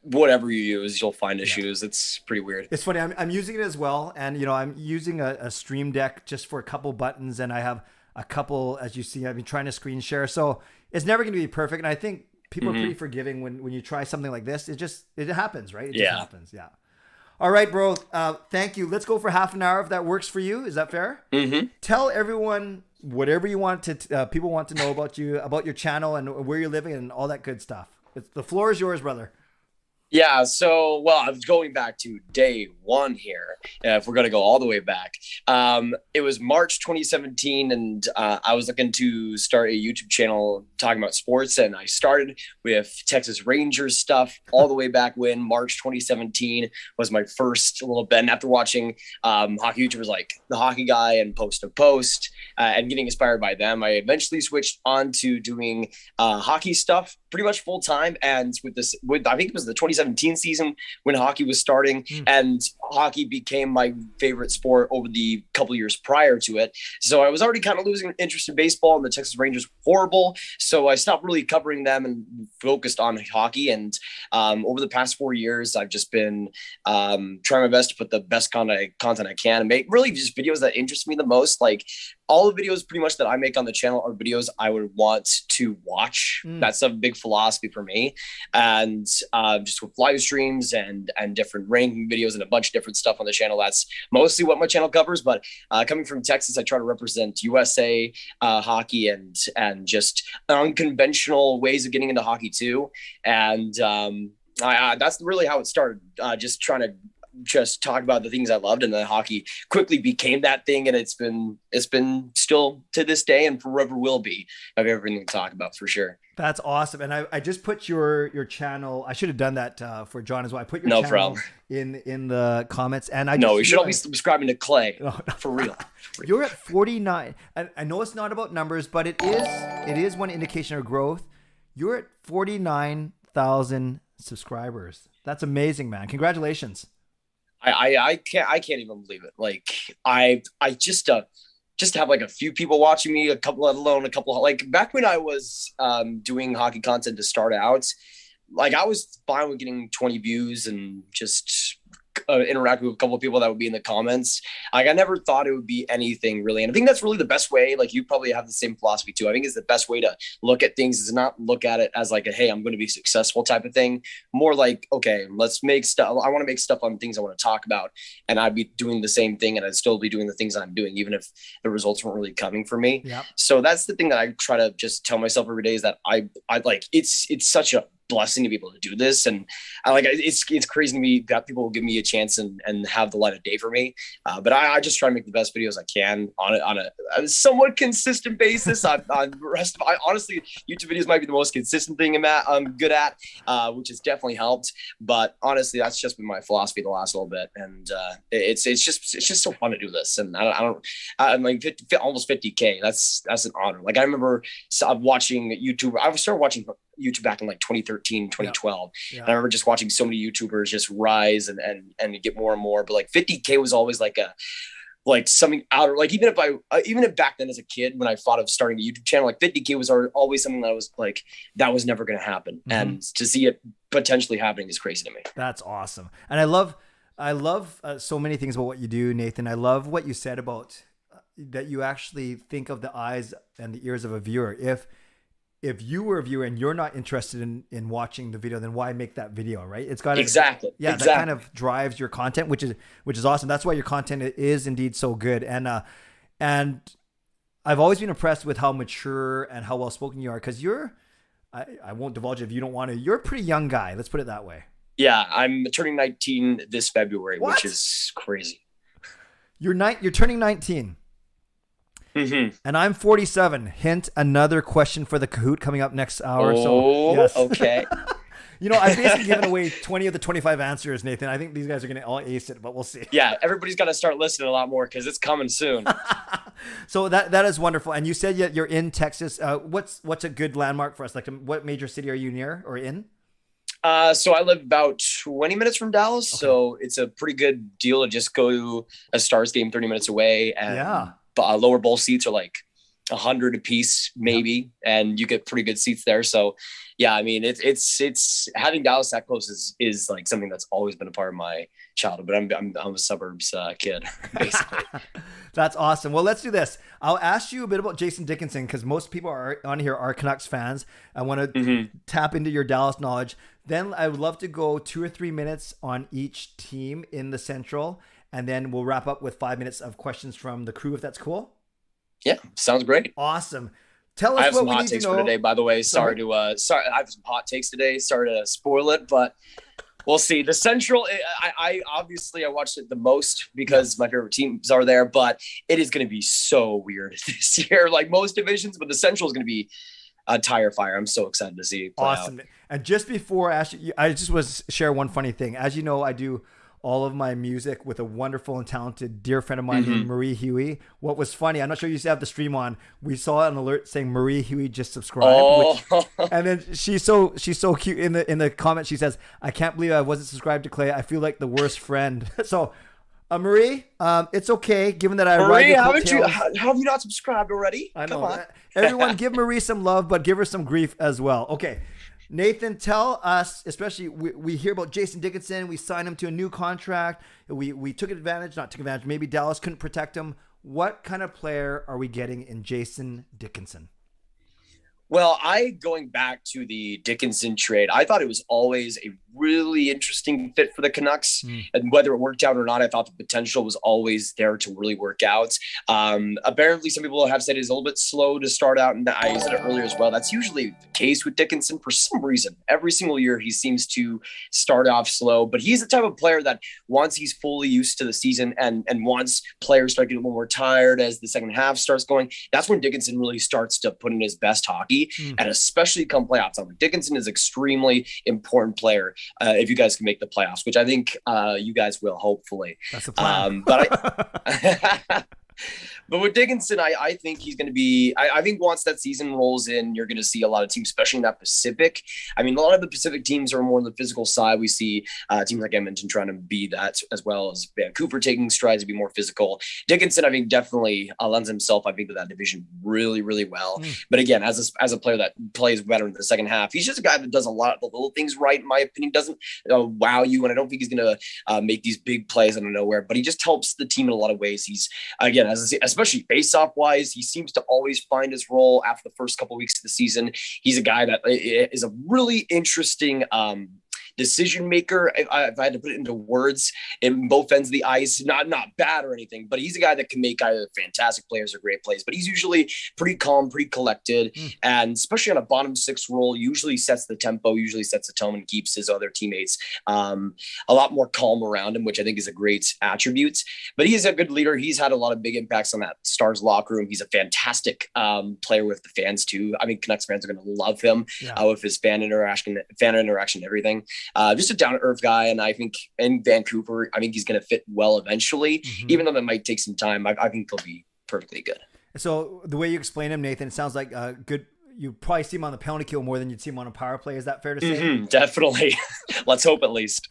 [SPEAKER 4] whatever you use, you'll find issues. Yeah. It's pretty weird.
[SPEAKER 1] It's funny. I'm using it as well, and I'm using a Stream Deck just for a couple buttons, and I have a couple, as you see, I've been trying to screen share, so it's never going to be perfect. And I think people are pretty forgiving when you try something like this. It happens, right? It just happens. Yeah. All right, bro. Thank you. Let's go for half an hour if that works for you. Is that fair? Mm-hmm. Tell everyone whatever you want to. People want to know about you, about your channel, and where you're living, and all that good stuff. The floor is yours, brother.
[SPEAKER 4] Yeah, so well, I was going back to day one here. If we're going to go all the way back, it was March 2017, and I was looking to start a YouTube channel talking about sports, and I started with Texas Rangers stuff all the way back when March 2017 was my first little bit. And after watching hockey YouTubers like The Hockey Guy and Post to Post, and getting inspired by them, I eventually switched on to doing hockey stuff pretty much full time. And with I think it was the 2017 season when hockey was starting, and hockey became my favorite sport over the couple years prior to it. So I was already kind of losing interest in baseball, and the Texas Rangers were horrible. So I stopped really covering them and focused on hockey. And over the past 4 years, I've just been trying my best to put the best content I can and make really just videos that interest me the most. Like, all the videos pretty much that I make on the channel are videos I would want to watch. That's a big philosophy for me. And just with live streams and different ranking videos and a bunch of different stuff on the channel, that's mostly what my channel covers. But coming from Texas, I try to represent USA hockey and just unconventional ways of getting into hockey too. And that's really how it started. Just trying to just talk about the things I loved, and then hockey quickly became that thing, and it's been still to this day and forever will be of everything to talk about for sure.
[SPEAKER 1] That's awesome. And I just put your channel. I should have done that for John as well. I put your
[SPEAKER 4] no
[SPEAKER 1] channel
[SPEAKER 4] problem
[SPEAKER 1] in the comments, and
[SPEAKER 4] you should all be subscribing to Clay. For real.
[SPEAKER 1] You're at 49. I know it's not about numbers, but it is one indication of growth. You're at 49,000 subscribers. That's amazing, man. Congratulations.
[SPEAKER 4] I can't even believe it. Like I just to have like a few people watching me, a couple, let alone a couple, like back when I was doing hockey content to start out, like I was fine with getting 20 views and just interact with a couple of people that would be in the comments. Like I never thought it would be anything really. And I think that's really the best way. Like you probably have the same philosophy too. I think it's the best way to look at things is not look at it as like a, hey, I'm going to be successful type of thing. More like, okay, let's make stuff. I want to make stuff on things I want to talk about. And I'd be doing the same thing, and I'd still be doing the things I'm doing, even if the results weren't really coming for me. Yep. So that's the thing that I try to just tell myself every day is that I like, it's such a blessing to be able to do this. And I like, it's crazy to me that people will give me a chance and have the light of day for me. But I just try to make the best videos I can on a somewhat consistent basis. Honestly, YouTube videos might be the most consistent thing I'm good at, which has definitely helped. But honestly, that's just been my philosophy the last little bit. And it's just so fun to do this. And I'm like almost 50K. That's an honor. Like I remember watching YouTube. I started watching YouTube back in like 2013, 2012. Yeah. And I remember just watching so many YouTubers just rise and get more and more. But like 50K was always like something out, like even if back then as a kid, when I thought of starting a YouTube channel, like 50K was always something that was like, that was never going to happen. Mm-hmm. And to see it potentially happening is crazy to me.
[SPEAKER 1] That's awesome. And I love so many things about what you do, Nathan. I love what you said about that you actually think of the eyes and the ears of a viewer. If you were a viewer and you're not interested in watching the video, then why make that video, right? It's got
[SPEAKER 4] exactly.
[SPEAKER 1] That kind of drives your content, which is awesome. That's why your content is indeed so good. And I've always been impressed with how mature and how well spoken you are, because I won't divulge it if you don't want to. You're a pretty young guy. Let's put it that way.
[SPEAKER 4] Yeah, I'm turning 19 this February, which is crazy.
[SPEAKER 1] You're turning 19. Mm-hmm. And I'm 47. Hint, another question for the Kahoot coming up next hour.
[SPEAKER 4] Oh, so, yes. Okay.
[SPEAKER 1] I've basically given away 20 of the 25 answers, Nathan. I think these guys are going to all ace it, but we'll see.
[SPEAKER 4] Yeah, everybody's got to start listening a lot more because it's coming soon.
[SPEAKER 1] So that is wonderful. And you said you're in Texas. What's a good landmark for us? Like, what major city are you near or in?
[SPEAKER 4] So I live about 20 minutes from Dallas. Okay. So it's a pretty good deal to just go to a Stars game 30 minutes away. And lower bowl seats are like 100 a piece, maybe, and you get pretty good seats there. So, yeah, I mean, it's having Dallas that close is like something that's always been a part of my childhood. But I'm a suburbs kid, basically.
[SPEAKER 1] That's awesome. Well, let's do this. I'll ask you a bit about Jason Dickinson because most people on here are Canucks fans. I want to tap into your Dallas knowledge. Then I would love to go 2 or 3 minutes on each team in the Central. And then we'll wrap up with 5 minutes of questions from the crew, if that's cool.
[SPEAKER 4] Yeah, sounds great.
[SPEAKER 1] Awesome. Tell us
[SPEAKER 4] I have
[SPEAKER 1] what
[SPEAKER 4] some
[SPEAKER 1] we
[SPEAKER 4] hot
[SPEAKER 1] need
[SPEAKER 4] takes
[SPEAKER 1] to know.
[SPEAKER 4] for today, by the way. Sorry, I have some hot takes today. Sorry to spoil it, but We'll see. The Central, I obviously I watched it the most because my favorite teams are there, but it is going to be so weird this year. Like most divisions, but the Central is going to be a tire fire. I'm so excited to see it play
[SPEAKER 1] Awesome.
[SPEAKER 4] out.
[SPEAKER 1] And just before Ashley, I just was share one funny thing. As you know, I do all of my music with a wonderful and talented dear friend of mine named Marie Huey. What was funny, I'm not sure you have the stream on. We saw an alert saying Marie Huey just subscribed.
[SPEAKER 4] Oh.
[SPEAKER 1] And then she's so cute in the comment. She says, "I can't believe I wasn't subscribed to Clay. I feel like the worst friend." So, Marie, it's okay given that I
[SPEAKER 4] Marie,
[SPEAKER 1] ride
[SPEAKER 4] how
[SPEAKER 1] your
[SPEAKER 4] have you not subscribed already?
[SPEAKER 1] I know.
[SPEAKER 4] Come on.
[SPEAKER 1] Everyone, give Marie some love, but give her some grief as well. Okay. Nathan, tell us, especially we hear about Jason Dickinson. We signed him to a new contract. We not took advantage. Maybe Dallas couldn't protect him. What kind of player are we getting in Jason Dickinson?
[SPEAKER 4] Well, going back to the Dickinson trade, I thought it was always a really interesting fit for the Canucks. And whether it worked out or not, I thought the potential was always there to really work out. Apparently, some people have said he's a little bit slow to start out, and I said it earlier as well. That's usually the case with Dickinson for some reason. Every single year, he seems to start off slow, but he's the type of player that once he's fully used to the season and once players start getting a little more tired as the second half starts going, that's when Dickinson really starts to put in his best hockey. And especially come playoff time. Dickinson is an extremely important player if you guys can make the playoffs, which I think you guys will, hopefully.
[SPEAKER 1] That's the plan.
[SPEAKER 4] But with Dickinson, I think he's going to be – I think once that season rolls in, you're going to see a lot of teams, especially in that Pacific. I mean, a lot of the Pacific teams are more on the physical side. We see teams like Edmonton trying to be that, as well as Vancouver taking strides to be more physical. Dickinson, I think, definitely lends himself, I think, to that division really, really well. But again, as a player that plays better in the second half, he's just a guy that does a lot of the little things right, in my opinion. Doesn't wow you, and I don't think he's going to make these big plays out of nowhere, but he just helps the team in a lot of ways. He's, again, especially face-off wise, he seems to always find his role after the first couple of weeks of the season. He's a guy that is a really interesting decision maker. If I had to put it into words, in both ends of the ice, not bad or anything, but he's a guy that can make either fantastic plays or great plays, but he's usually pretty calm, pretty collected. And especially on a bottom six role, usually sets the tempo, usually sets the tone, and keeps his other teammates a lot more calm around him, which I think is a great attribute. But he is a good leader. He's had a lot of big impacts on that Stars locker room. He's a fantastic player with the fans too. I mean, Canucks fans are going to love him with his fan interaction, everything. Just a down-to-earth guy, and I think in Vancouver, I think he's going to fit well eventually, even though that might take some time. I think he'll be perfectly good.
[SPEAKER 1] So the way you explain him, Nathan, it sounds like good. You probably see him on the penalty kill more than you'd see him on a power play. Is that fair to say?
[SPEAKER 4] Definitely. Let's hope at least.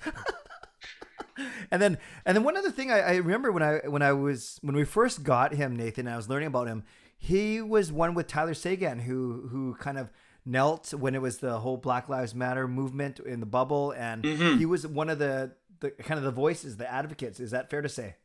[SPEAKER 1] And then one other thing I remember when we first got him, Nathan, and I was learning about him, he was one with Tyler Seguin who kind of knelt when it was the whole Black Lives Matter movement in the bubble, and he was one of the kind of the voices, the advocates. Is that fair to say?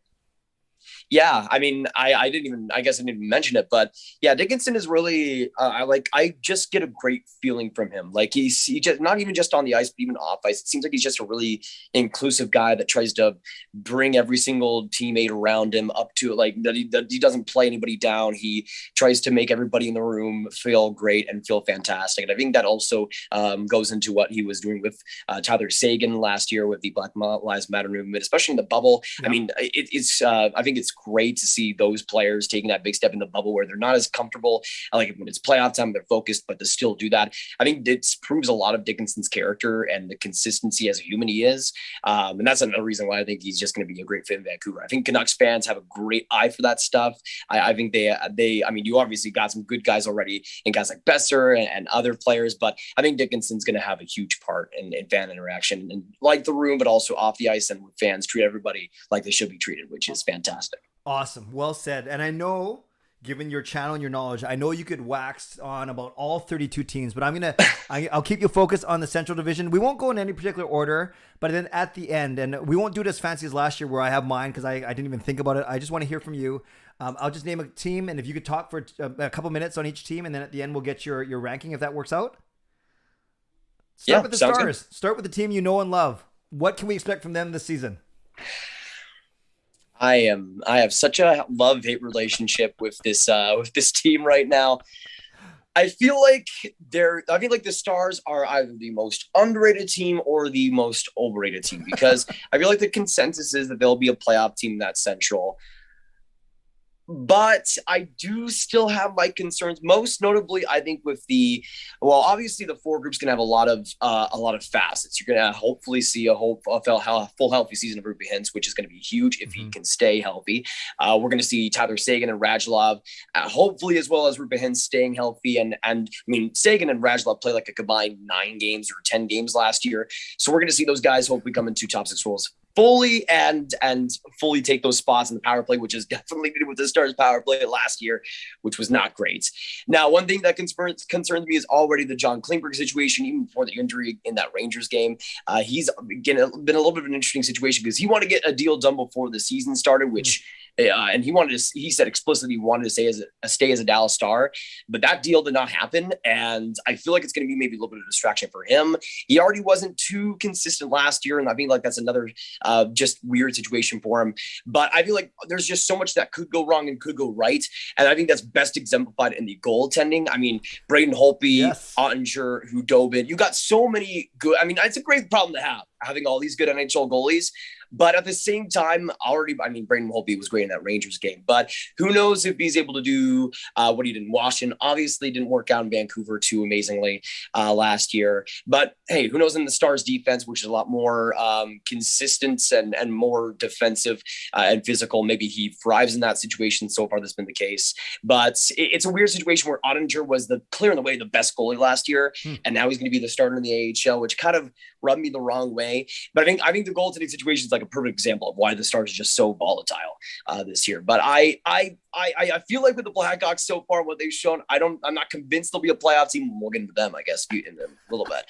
[SPEAKER 4] Yeah, I mean, I didn't even mention it, but yeah, Dickinson is really, I just get a great feeling from him. Like he just, not even just on the ice, but even off ice, it seems like he's just a really inclusive guy that tries to bring every single teammate around him up to that he doesn't play anybody down. He tries to make everybody in the room feel great and feel fantastic. And I think that also goes into what he was doing with Tyler Seguin last year with the Black Lives Matter movement, especially in the bubble. Yeah. I mean, I think it's great to see those players taking that big step in the bubble where they're not as comfortable. Like when it's playoff time, they're focused, but to still do that. I think it proves a lot of Dickinson's character and the consistency as a human he is. And that's another reason why I think he's just going to be a great fit in Vancouver. I think Canucks fans have a great eye for that stuff. I think I mean, you obviously got some good guys already and guys like Besser and other players, but I think Dickinson's going to have a huge part in fan interaction and like the room, but also off the ice, and fans treat everybody like they should be treated, which is fantastic.
[SPEAKER 1] Awesome. Well said. And I know, given your channel and your knowledge, I know you could wax on about all 32 teams, but I'll keep you focused on the Central Division. We won't go in any particular order, but then at the end, and we won't do it as fancy as last year where I have mine because I didn't even think about it. I just want to hear from you. I'll just name a team, and if you could talk for a couple minutes on each team, and then at the end we'll get your ranking if that works out. Start with the Stars. Good. Start with the team you know and love. What can we expect from them this season?
[SPEAKER 4] I have such a love-hate relationship with this team right now. I feel like the Stars are either the most underrated team or the most overrated team, because I feel like the consensus is that they'll be a playoff team in that Central. But I do still have my concerns, most notably, I think, with obviously the four groups can have a lot of facets. You're going to hopefully see a full healthy season of Rupe Hintz, which is going to be huge if he can stay healthy. We're going to see Tyler Seguin and Radulov, hopefully, as well as Rupe Hintz staying healthy. And I mean, Seguin and Radulov played like a combined 9 games or 10 games last year. So we're going to see those guys hopefully come into top 6 roles fully and fully take those spots in the power play, which is definitely needed with the Stars power play last year, which was not great. Now, one thing that concerns me is already the John Klingberg situation, even before the injury in that Rangers game. He's been a little bit of an interesting situation because he wanted to get a deal done before the season started, which and he said explicitly he wanted to stay as a Dallas Star, but that deal did not happen. And I feel like it's going to be maybe a little bit of a distraction for him. He already wasn't too consistent last year, and I feel like that's another just weird situation for him. But I feel like there's just so much that could go wrong and could go right. And I think that's best exemplified in the goaltending. I mean, Braden Holtby, Ottinger, Hudobin, you got so many good, I mean, it's a great problem to have, having all these good NHL goalies. But at the same time, Braden Holtby was great in that Rangers game. But who knows if he's able to do what he did in Washington. Obviously, didn't work out in Vancouver too amazingly last year. But hey, who knows in the Stars defense, which is a lot more consistent and more defensive and physical. Maybe he thrives in that situation. So far, that's been the case. But it's a weird situation where Ottinger was clear in the way the best goalie last year. And now he's going to be the starter in the AHL, which kind of rubbed me the wrong way. But I think the goaltending situation is like a perfect example of why the Stars are just so volatile this year. But I feel like with the Blackhawks so far, what they've shown, I'm not convinced they'll be a playoff team. We'll get into them, I guess, in a little bit.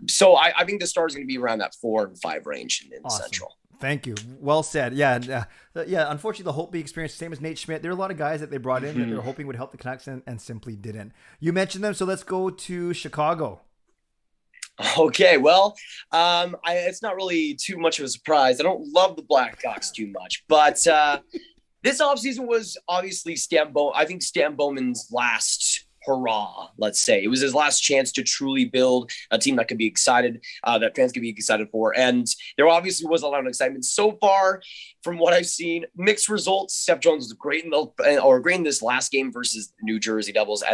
[SPEAKER 4] So I think the Stars are going to be around that 4 and 5 range in
[SPEAKER 1] awesome.
[SPEAKER 4] Central.
[SPEAKER 1] Thank you. Well said. Yeah. Unfortunately, the Holtby experience, same as Nate Schmidt. There are a lot of guys that they brought in that they were hoping would help the Canucks and simply didn't. You mentioned them, so let's go to Chicago.
[SPEAKER 4] Okay, well, it's not really too much of a surprise. I don't love the Blackhawks too much, but this offseason was obviously Stan Bowman's last hurrah, let's say. It was his last chance to truly build a team that could be excited, that fans could be excited for. And there obviously was a lot of excitement. So far, from what I've seen, mixed results. Seth Jones was great in this last game versus the New Jersey Devils,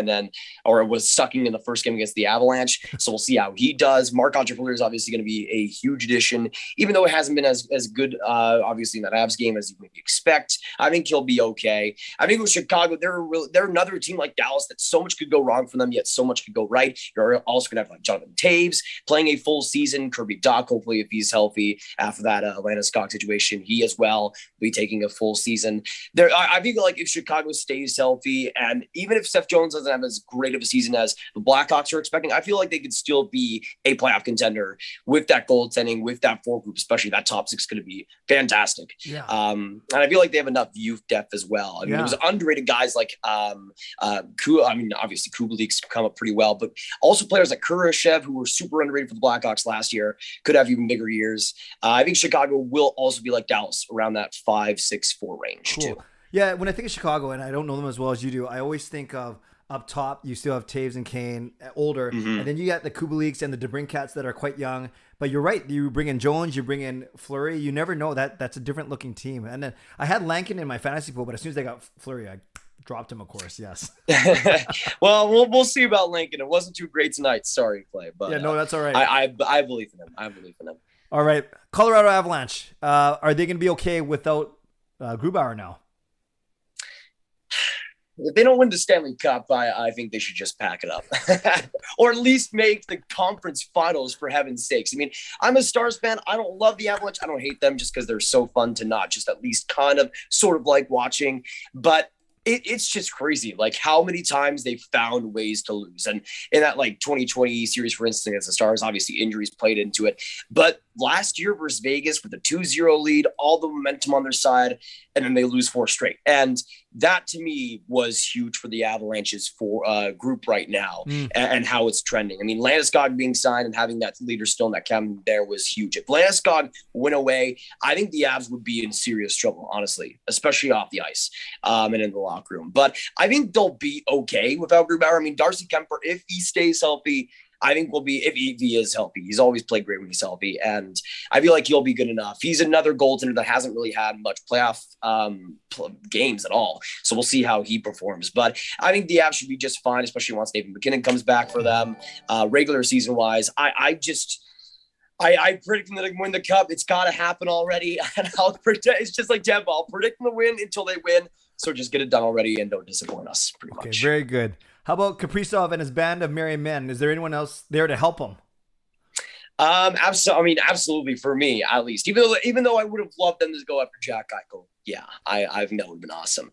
[SPEAKER 4] was sucking in the first game against the Avalanche. So we'll see how he does. Marc-Andre Fleury is obviously going to be a huge addition, even though it hasn't been as good, obviously, in that Avs game as you maybe expect. I think he'll be okay. I think with Chicago, they're another team like Dallas that so much could go wrong for them, yet so much could go right. You're also going to have like Jonathan Taves playing a full season. Kirby Dach, hopefully, if he's healthy after that Atlanta Scott situation, he as well be taking a full season. I think like if Chicago stays healthy, and even if Seth Jones doesn't have as great of a season as the Blackhawks are expecting, I feel like they could still be a playoff contender with that goaltending, with that 4 group, especially that top 6 is going to be fantastic. Yeah. And I feel like they have enough youth depth as well. I mean, there was underrated guys like, obviously Kubelik's come up pretty well, but also players like Kurashev, who were super underrated for the Blackhawks last year, could have even bigger years. I think Chicago will also be like Dallas, around that 5-6-4 range too.
[SPEAKER 1] Yeah, when I think of Chicago, and I don't know them as well as you do, I always think of up top, you still have Taves and Kane, older, and then you got the Kubaliks and the DeBrincats that are quite young. But you're right, you bring in Jones, you bring in Fleury, you never know. That's a different looking team. And then I had Lankin in my fantasy pool, but as soon as I got Fleury, I dropped him, of course. Yes.
[SPEAKER 4] Well, we'll see about Lankin. It wasn't too great tonight. Sorry, Clay. But
[SPEAKER 1] yeah, no, that's all right.
[SPEAKER 4] I believe in him.
[SPEAKER 1] All right, Colorado Avalanche. Are they going to be okay without Grubauer now?
[SPEAKER 4] If they don't win the Stanley Cup, I think they should just pack it up. Or at least make the conference finals, for heaven's sakes. I mean, I'm a Stars fan. I don't love the Avalanche. I don't hate them just because they're so fun to not just at least kind of sort of like watching. But it's just crazy, like how many times they've found ways to lose. And in that like 2020 series, for instance, against the Stars, obviously injuries played into it. But last year versus Vegas with a 2-0 lead, all the momentum on their side, and then they lose 4 straight. And that to me was huge for the Avalanche's group right now and how it's trending. I mean, Landeskog being signed and having that leader still in that cabin there was huge. If Landeskog went away, I think the Avs would be in serious trouble, honestly, especially off the ice and in the locker room. But I think they'll be okay without Grubauer. I mean, Darcy Kemper, if he stays healthy, I think will be, if he is healthy. He's always played great when he's healthy, and I feel like he'll be good enough. He's another goaltender that hasn't really had much playoff games at all, so we'll see how he performs. But I think the Avs should be just fine, especially once Nathan McKinnon comes back for them. Regular season-wise, I predict them to win the Cup. It's got to happen already. And it's just like Tampa. I'll predict them to win until they win, so just get it done already and don't disappoint us, pretty much.
[SPEAKER 1] Very good. How about Kaprizov and his band of merry men? Is there anyone else there to help him?
[SPEAKER 4] Absolutely for me, at least. Even though I would have loved them to go after Jack Eichel. Yeah, I think that would have been awesome.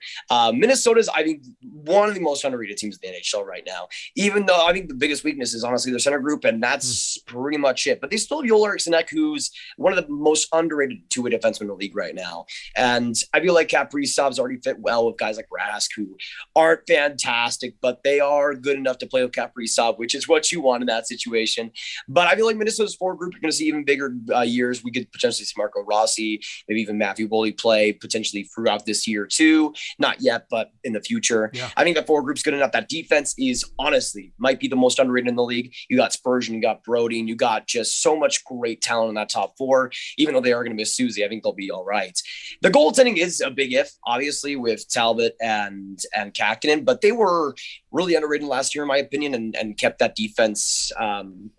[SPEAKER 4] Minnesota's, I think, one of the most underrated teams in the NHL right now. Even though I think the biggest weakness is honestly their center group, and that's pretty much it. But they still have Joel Eriksson, who's one of the most underrated two-way defensemen in the league right now. And I feel like Kaprizov's already fit well with guys like Rask, who aren't fantastic, but they are good enough to play with Kaprizov, which is what you want in that situation. But I feel like Minnesota's forward group, you're going to see even bigger years. We could potentially see Marco Rossi, maybe even Matthew Boley play potentially throughout this year too. Not yet, but in the future. Yeah. I think the forward group's good enough. That defense is honestly might be the most underrated in the league. You got Spurgeon, you got Brody, and you got just so much great talent in that top four. Even though they are going to miss Susie, I think they'll be all right. The goaltending is a big if, obviously, with Talbot and Kakinen, but they were really underrated last year, in my opinion, and kept that defense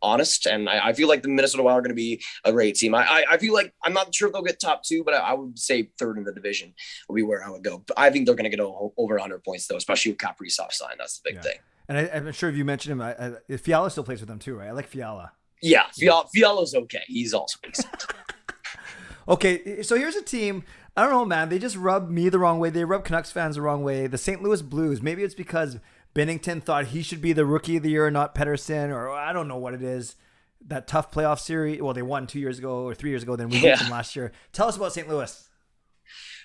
[SPEAKER 4] honest. And I feel like the Minnesota Wild are going to be a great team. I feel like I'm not sure if they'll get top two, but I would say third in the division will be where I would go. But I think they're going to get over 100 points, though, especially with Kaprizov signed. That's the big thing. And
[SPEAKER 1] I'm sure if you mentioned him, Fiala still plays with them too, right? I like Fiala.
[SPEAKER 4] Yeah, Fiala's okay. He's also decent.
[SPEAKER 1] Okay, so here's a team. I don't know, man. They just rub me the wrong way. They rub Canucks fans the wrong way. The St. Louis Blues. Maybe it's because Bennington thought he should be the rookie of the year, not Pettersson, or I don't know what it is. That tough playoff series. Well, they won 2 years ago or 3 years ago. Then we beat them last year. Tell us about St. Louis.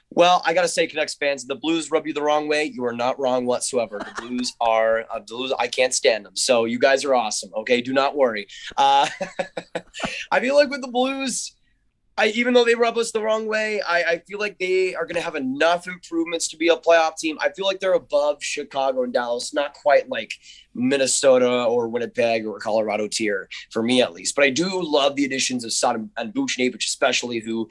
[SPEAKER 4] Well, I got to say, Canucks fans, the Blues rub you the wrong way. You are not wrong whatsoever. The Blues are I can't stand them. So you guys are awesome. Okay. Do not worry. I feel like with the Blues, even though they rub us the wrong way, I feel like they are going to have enough improvements to be a playoff team. I feel like they're above Chicago and Dallas, not quite like Minnesota or Winnipeg or Colorado tier for me, at least. But I do love the additions of Sodom and Buchnevich, especially, who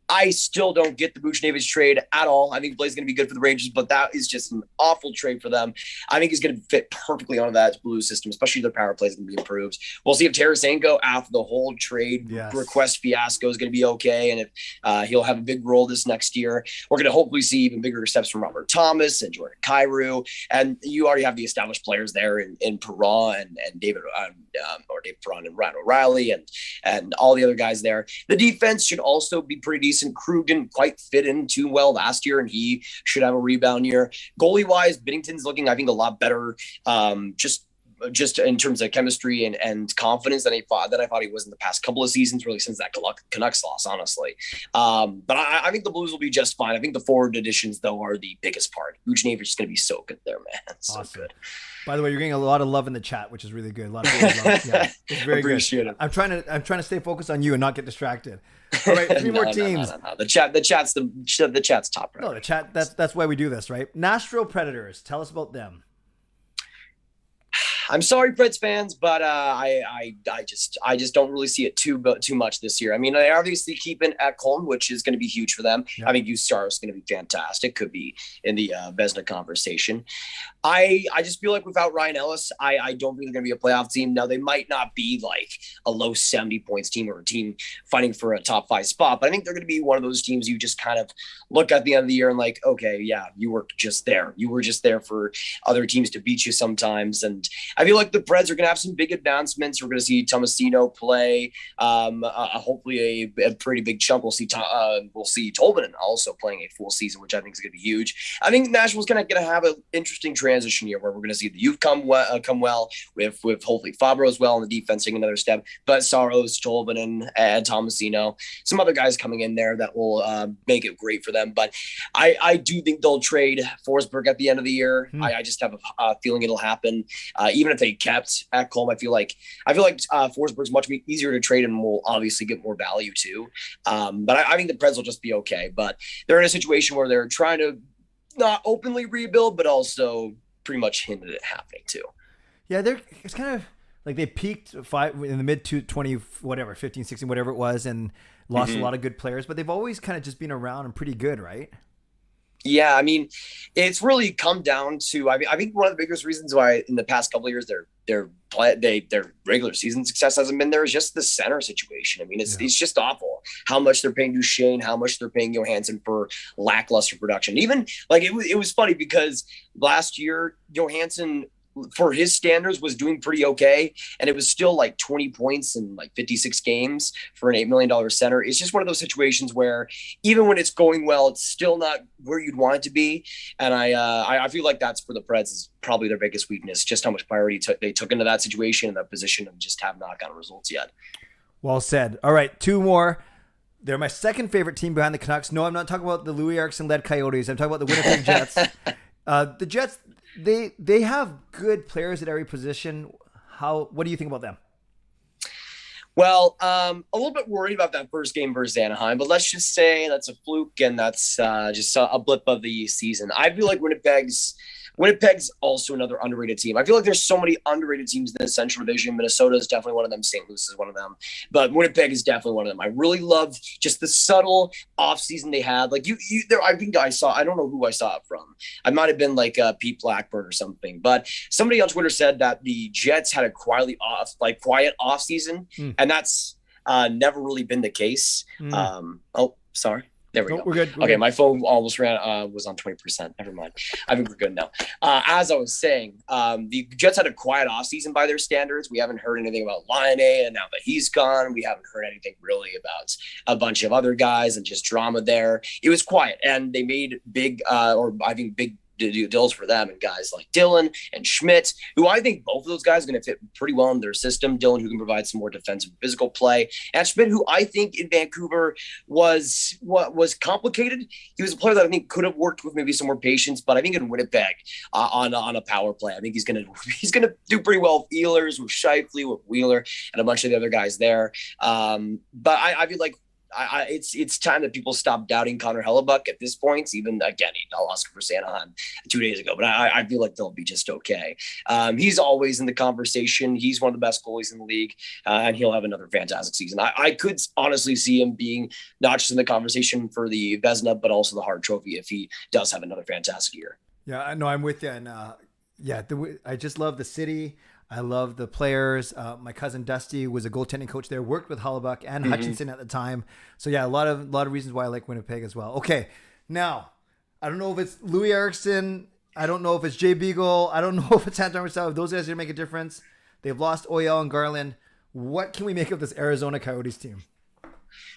[SPEAKER 4] I still don't get the Buchnevich trade at all. I think Blake's going to be good for the Rangers, but that is just an awful trade for them. I think he's going to fit perfectly onto that Blues system, especially their power play is going to be improved. We'll see if Tarasenko, after the whole trade request fiasco, is going to be okay, and if he'll have a big role this next year. We're going to hopefully see even bigger steps from Robert Thomas and Jordan Kyrou, and you already have the established players there in Perron and David Perron and Ryan O'Reilly and all the other guys there. The defense should also be pretty decent. Krug didn't quite fit in too well last year, and he should have a rebound year. Goalie wise, Binnington's looking, I think, a lot better, just in terms of chemistry and confidence than I thought he was in the past couple of seasons, really since that Canucks loss, honestly. But I think the Blues will be just fine. I think the forward additions, though, are the biggest part. Buchnevich is going to be so good there, man. So awesome. Good.
[SPEAKER 1] By the way, you're getting a lot of love in the chat, which is really good. A lot of people love. Yeah, it's very
[SPEAKER 4] Appreciate
[SPEAKER 1] good.
[SPEAKER 4] It.
[SPEAKER 1] I'm trying to stay focused on you and not get distracted. All right, three more teams.
[SPEAKER 4] No. The chat's top right.
[SPEAKER 1] No, the chat. That's why we do this, right? Nashville Predators. Tell us about them.
[SPEAKER 4] I'm sorry, Preds fans, but I just don't really see it too much this year. I mean, they obviously keep in Ekholm, which is going to be huge for them. Yeah. I think Ustar is going to be fantastic. Could be in the Vezina conversation. I just feel like without Ryan Ellis, I don't think they're going to be a playoff team. Now, they might not be like a low 70 points team or a team fighting for a top 5 spot, but I think they're going to be one of those teams you just kind of look at the end of the year and like, okay, yeah, you were just there. You were just there for other teams to beat you sometimes. And I feel like the Preds are going to have some big advancements. We're going to see Tomasino play, hopefully a pretty big chunk. We'll see Tolvanen also playing a full season, which I think is going to be huge. I think Nashville's going to have an interesting transition transition year where we're going to see the youth come well with hopefully Faber as well, and the defense taking another step. But Saros, Tolvanen, and Tomasino, some other guys coming in there that will make it great for them. But I do think they'll trade Forsberg at the end of the year. I just have a feeling it'll happen. Even if they kept Ekholm, I feel like Forsberg's much easier to trade and will obviously get more value too. But I think the Preds will just be okay. But they're in a situation where they're trying to not openly rebuild, but also pretty much hinted at happening too.
[SPEAKER 1] Yeah, it's kind of like they peaked in the mid 20, whatever, 15, 16, whatever it was, and lost a lot of good players, but they've always kind of just been around and pretty good, right?
[SPEAKER 4] Yeah, I mean, it's really come down to I think one of the biggest reasons why in the past couple of years their regular season success hasn't been there is just the center situation. I mean, it's just awful how much they're paying Duchesne, how much they're paying Johansson for lackluster production. Even like it was funny because last year Johansson, for his standards, was doing pretty okay, and it was still like 20 points in like 56 games for an $8 million center. It's just one of those situations where even when it's going well, it's still not where you'd want it to be. And I feel like that's for the Preds is probably their biggest weakness, just how much priority they took into that situation and that position, and just have not gotten results yet. Well
[SPEAKER 1] said. All right, two more. They're my second favorite team behind the Canucks. No, I'm not talking about the Louis Eriksson-led Coyotes. I'm talking about the Winnipeg Jets. The Jets, they have good players at every position. What do you think about them?
[SPEAKER 4] Well, a little bit worried about that first game versus Anaheim, but let's just say that's a fluke and that's just a blip of the season. I feel like Winnipeg's also another underrated team. I feel like there's so many underrated teams in the Central Division. Minnesota is definitely one of them. St. Louis is one of them. But Winnipeg is definitely one of them. I really love just the subtle offseason they had. Like I don't know who I saw it from. I might have been like Pete Blackburn or something. But somebody on Twitter said that the Jets had a quiet offseason, and that's never really been the case. Sorry. There we go.
[SPEAKER 1] We're good.
[SPEAKER 4] Okay, my phone almost was on 20%. Never mind. I think we're good now. As I was saying, the Jets had a quiet offseason by their standards. We haven't heard anything about Lion A, and now that he's gone, we haven't heard anything really about a bunch of other guys and just drama there. It was quiet, and they made big deals for them and guys like Dylan and Schmidt, who I think both of those guys are going to fit pretty well in their system. Dylan, who can provide some more defensive physical play, and Schmidt, who I think in Vancouver was complicated. He was a player that I think could have worked with maybe some more patience, but I think in Winnipeg on a power play, I think he's going to do pretty well with Ehlers, with Scheifele, with Wheeler, and a bunch of the other guys there. But I feel like it's time that people stop doubting Connor Hellebuck at this point. Even again, he lost for Anaheim 2 days ago, but I feel like they'll be just okay. He's always in the conversation. He's one of the best goalies in the league, and he'll have another fantastic season. I could honestly see him being not just in the conversation for the Vezina, but also the Hart Trophy if he does have another fantastic year.
[SPEAKER 1] Yeah, I know, I'm with you. And I just love the city. I love the players. My cousin Dusty was a goaltending coach there, worked with Hellebuck and Hutchinson at the time. So yeah, a lot of reasons why I like Winnipeg as well. Okay, now I don't know if it's Louis Eriksson. I don't know if it's Jay Beagle. I don't know if it's Anton Marcel. If those guys are gonna make a difference. They've lost Oyel and Garland. What can we make of this Arizona Coyotes team?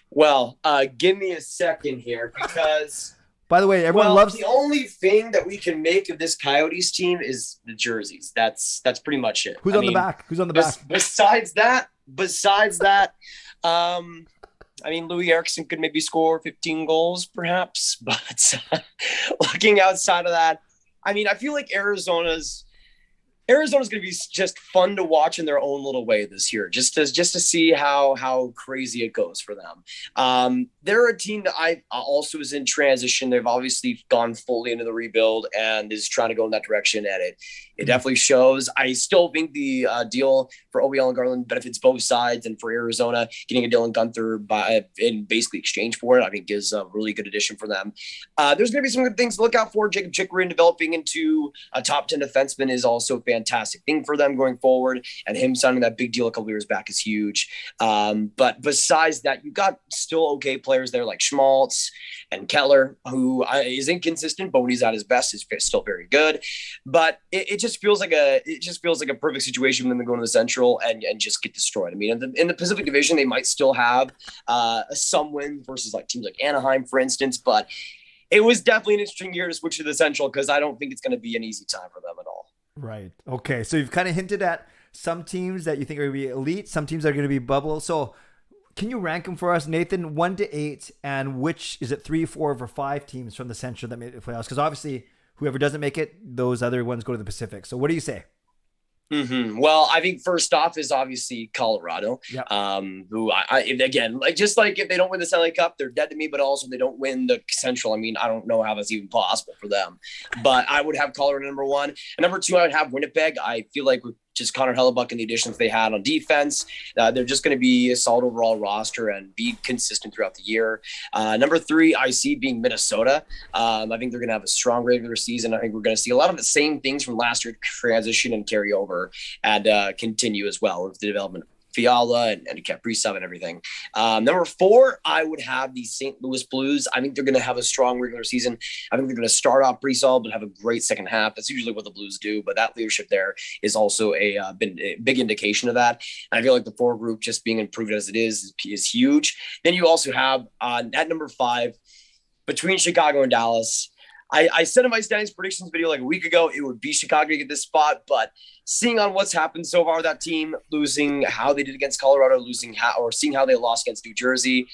[SPEAKER 4] Well, give me a second here because.
[SPEAKER 1] By the way, everyone loves
[SPEAKER 4] the only thing that we can make of this Coyotes team is the jerseys. That's pretty much it.
[SPEAKER 1] Who's on the back?
[SPEAKER 4] Besides that, I mean, Louis Eriksson could maybe score 15 goals, perhaps. But looking outside of that, I mean, I feel like Arizona's going to be just fun to watch in their own little way this year, just to see how crazy it goes for them. They're a team that I also is in transition. They've obviously gone fully into the rebuild and is trying to go in that direction, and it definitely shows. I still think the deal for OEL and Garland benefits both sides, and for Arizona, getting a Dylan Gunther in basically exchange for it, I think is a really good addition for them. There's going to be some good things to look out for. Jacob Chikrin developing into a top 10 defenseman is also a fantastic thing for them going forward, and him signing that big deal a couple years back is huge. But besides that, you got still okay players there like Schmaltz and Keller, who is inconsistent, but when he's at his best, is still very good. But it just feels like a perfect situation for them to go into the Central and just get destroyed. I mean, in the Pacific Division, they might still have some wins versus like teams like Anaheim, for instance. But it was definitely an interesting year to switch to the Central because I don't think it's going to be an easy time for them at all.
[SPEAKER 1] Right. Okay. So you've kind of hinted at some teams that you think are going to be elite, some teams that are going to be bubble. So can you rank them for us, Nathan, 1 to 8, and which is it 3, 4, or 5 teams from the Central that made the playoffs? Because obviously whoever doesn't make it, those other ones go to the Pacific. So what do you say?
[SPEAKER 4] Well, I think first off is obviously Colorado.
[SPEAKER 1] Yep.
[SPEAKER 4] Who again, like just like if they don't win the Stanley Cup, they're dead to me. But also, if they don't win the Central, I mean, I don't know how that's even possible for them. But I would have Colorado number 1, and number 2, I would have Winnipeg. I feel like with just Connor Hellebuck and the additions they had on defense, they're just going to be a solid overall roster and be consistent throughout the year. Number 3, I see being Minnesota. I think they're going to have a strong regular season. I think we're going to see a lot of the same things from last year transition and carry over and continue as well with the development of Fiala and Kaprizov and everything. Number 4, I would have the St. Louis Blues. I think they're going to have a strong regular season. I think they're going to start off pretty solid, but have a great second half. That's usually what the Blues do, but that leadership there is also been a big indication of that. And I feel like the forward group just being improved as it is huge. Then you also have at number 5, between Chicago and Dallas, I said in my standings predictions video like a week ago, it would be Chicago to get this spot, but seeing on what's happened so far with that team, losing how they did against Colorado, seeing how they lost against New Jersey,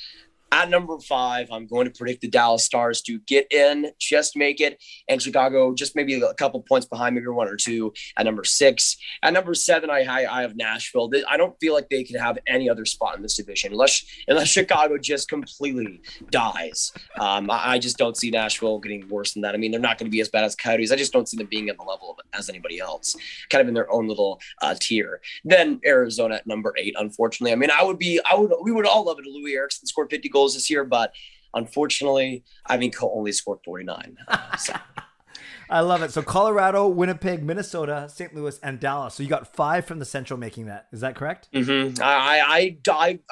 [SPEAKER 4] at number 5, I'm going to predict the Dallas Stars to get in, just make it, and Chicago just maybe a couple points behind, maybe 1 or 2 at number 6. At number 7, I have Nashville. I don't feel like they can have any other spot in this division unless Chicago just completely dies. I just don't see Nashville getting worse than that. I mean, they're not going to be as bad as Coyotes. I just don't see them being at the level as anybody else, kind of in their own little tier. Then Arizona at number 8, unfortunately. I mean, we would all love it if Louis Eriksson scored 50 goals this year, but unfortunately, I mean, Cole only scored 49.
[SPEAKER 1] I love it. So Colorado, Winnipeg, Minnesota, St. Louis, and Dallas. So you got 5 from the Central making that. Is that correct?
[SPEAKER 4] I'm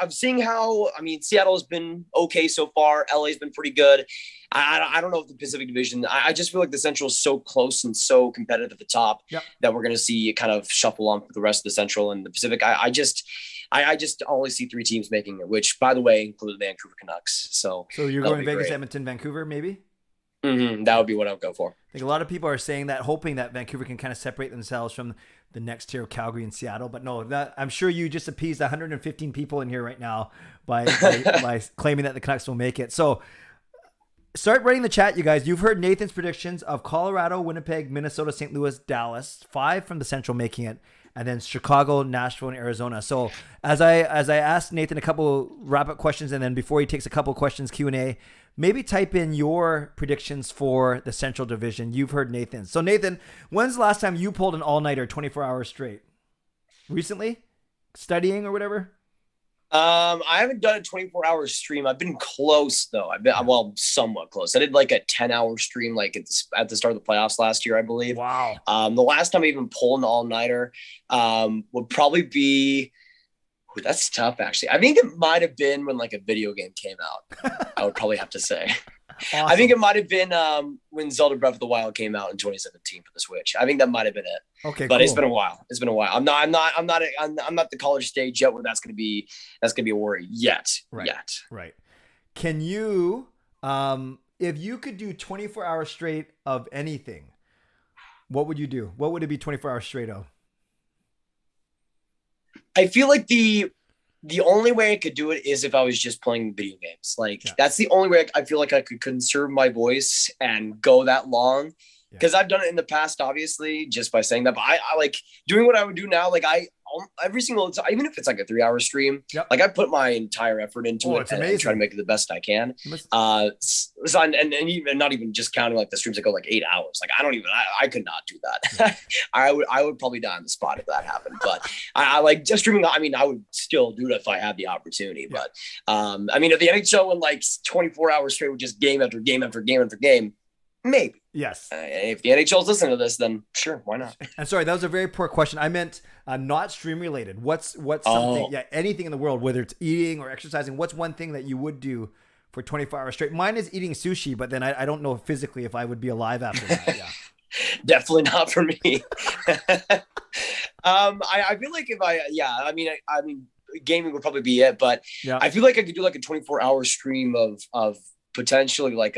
[SPEAKER 4] seeing how, I mean, Seattle has been okay so far. LA's been pretty good. I don't know if the Pacific Division, I just feel like the Central is so close and so competitive at the top that we're going to see it kind of shuffle on for the rest of the Central and the Pacific. I just only see 3 teams making it, which, by the way, include the Vancouver Canucks. So
[SPEAKER 1] you're going Vegas, great. Edmonton, Vancouver, maybe?
[SPEAKER 4] That would be what I would go for.
[SPEAKER 1] I think a lot of people are saying that, hoping that Vancouver can kind of separate themselves from the next tier of Calgary and Seattle. But no, I'm sure you just appeased 115 people in here right now by claiming that the Canucks will make it. So start writing the chat, you guys. You've heard Nathan's predictions of Colorado, Winnipeg, Minnesota, St. Louis, Dallas. 5 from the Central making it. And then Chicago, Nashville, and Arizona. So as I asked Nathan a couple wrap-up questions, and then before he takes a couple questions, Q&A, maybe type in your predictions for the Central Division. You've heard Nathan. So Nathan, when's the last time you pulled an all-nighter 24 hours straight? Recently? Studying or whatever?
[SPEAKER 4] I haven't done a 24-hour stream. I've been close though. Somewhat close. I did like a 10-hour stream, like at the start of the playoffs last year, I believe.
[SPEAKER 1] Wow.
[SPEAKER 4] The last time I even pulled an all-nighter, would probably be, that's tough actually. I think it might have been when like a video game came out. I would probably have to say. Awesome. I think it might have been when Zelda Breath of the Wild came out in 2017 for the Switch. I think that might have been it.
[SPEAKER 1] Okay,
[SPEAKER 4] but
[SPEAKER 1] cool.
[SPEAKER 4] It's been a while. I'm not the college stage yet where that's gonna be a worry yet.
[SPEAKER 1] Right. Can you, if you could do 24 hours straight of anything, what would you do? What would it be 24 hours straight of?
[SPEAKER 4] I feel like the only way I could do it is if I was just playing video games. That's the only way I feel like I could conserve my voice and go that long. Because I've done it in the past, obviously, just by saying that. But I like doing what I would do now. Like every single time, even if it's like a 3-hour stream, like I put my entire effort into it and try to make it the best I can. And even not even just counting like the streams that go like 8 hours. Like I could not do that. I would probably die on the spot if that happened. But I like just streaming. I mean, I would still do it if I had the opportunity. But I mean, if the NHL in like 24 hours straight with just game after game after game after game, maybe.
[SPEAKER 1] Yes.
[SPEAKER 4] If the NHL is listening to this, then sure, why not?
[SPEAKER 1] I'm sorry, that was a very poor question. I meant not stream related. What's something, anything in the world, whether it's eating or exercising, what's one thing that you would do for 24 hours straight? Mine is eating sushi, but then I don't know physically if I would be alive after that. Yeah.
[SPEAKER 4] Definitely not for me. I feel like I mean, gaming would probably be it, but I feel like I could do like a 24-hour stream of potentially like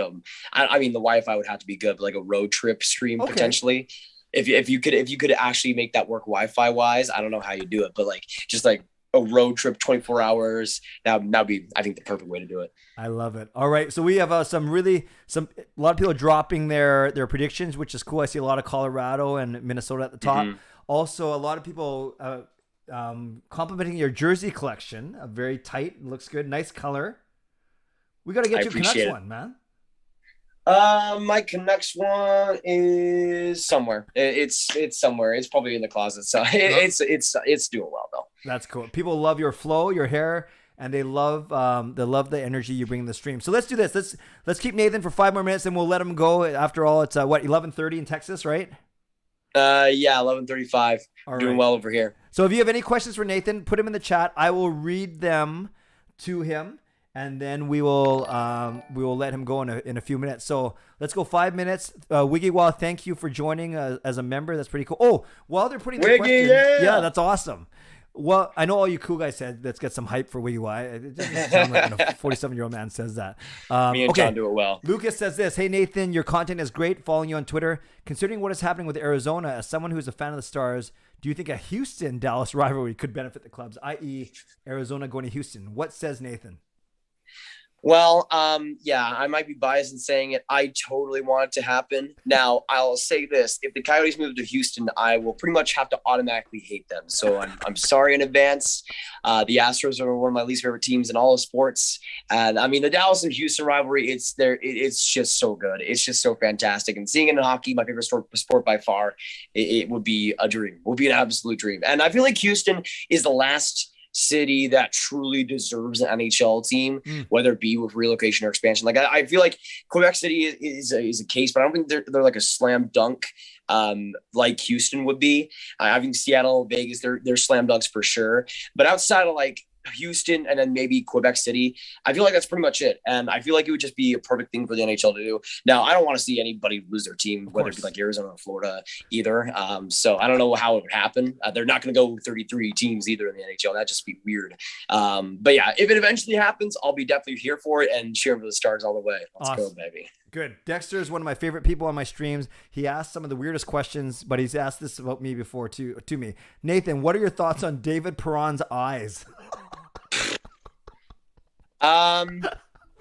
[SPEAKER 4] I mean the Wi-Fi would have to be good, but like a road trip stream potentially. if you could actually make that work Wi-Fi wise, I don't know how you do it, but like just like a road trip, 24 hours. That'd be, I think, the perfect way to do it.
[SPEAKER 1] I love it. All right. So we have a lot of people dropping their predictions, which is cool. I see a lot of Colorado and Minnesota at the top.
[SPEAKER 4] Mm-hmm.
[SPEAKER 1] Also, a lot of people complimenting your jersey collection. Very tight. Looks good. Nice color. We got to get you a Canucks one, man.
[SPEAKER 4] My Canucks one is somewhere. It's somewhere. It's probably in the closet. So it's doing well though.
[SPEAKER 1] That's cool. People love your flow, your hair, and they love the energy you bring in the stream. So let's do this. Let's keep Nathan for 5 more minutes, and we'll let him go. After all, it's 11:30 in Texas, right?
[SPEAKER 4] Yeah, 11:35. Doing well over here.
[SPEAKER 1] So if you have any questions for Nathan, put them in the chat. I will read them to him. And then we will let him go in a few minutes. So let's go 5 minutes. Wiggy Wall, thank you for joining as a member. That's pretty cool. Oh, while they're putting the questions, yeah, that's awesome. Well, I know all you cool guys said, let's get some hype for Wiggy Y. It doesn't sound like a 47-year-old man says that.
[SPEAKER 4] Me and John do it well.
[SPEAKER 1] Lucas says this. Hey, Nathan, your content is great. Following you on Twitter. Considering what is happening with Arizona, as someone who's a fan of the Stars, do you think a Houston-Dallas rivalry could benefit the clubs, i.e. Arizona going to Houston? What says Nathan?
[SPEAKER 4] Well, yeah, I might be biased in saying it. I totally want it to happen. Now, I'll say this. If the Coyotes move to Houston, I will pretty much have to automatically hate them. So I'm sorry in advance. The Astros are one of my least favorite teams in all of sports. And I mean, the Dallas and Houston rivalry, it's just so good. It's just so fantastic. And seeing it in hockey, my favorite sport by far, it would be a dream. It would be an absolute dream. And I feel like Houston is the last city that truly deserves an NHL team, whether it be with relocation or expansion. Like I feel like Quebec City is a case, but I don't think they're like a slam dunk like Houston would be. I think Seattle, Vegas, they're slam dunks for sure. But outside of like Houston and then maybe Quebec City, I feel like that's pretty much it. And I feel like it would just be a perfect thing for the NHL to do. Now, I don't want to see anybody lose their team, whether it be like Arizona or Florida either. So I don't know how it would happen. They're not going to go 33 teams either in the NHL. That'd just be weird. But yeah, if it eventually happens, I'll be definitely here for it and cheering for the Stars all the way. Let's go, baby.
[SPEAKER 1] Good. Dexter is one of my favorite people on my streams. He asks some of the weirdest questions, but he's asked this about me before to me. Nathan, what are your thoughts on David Perron's eyes?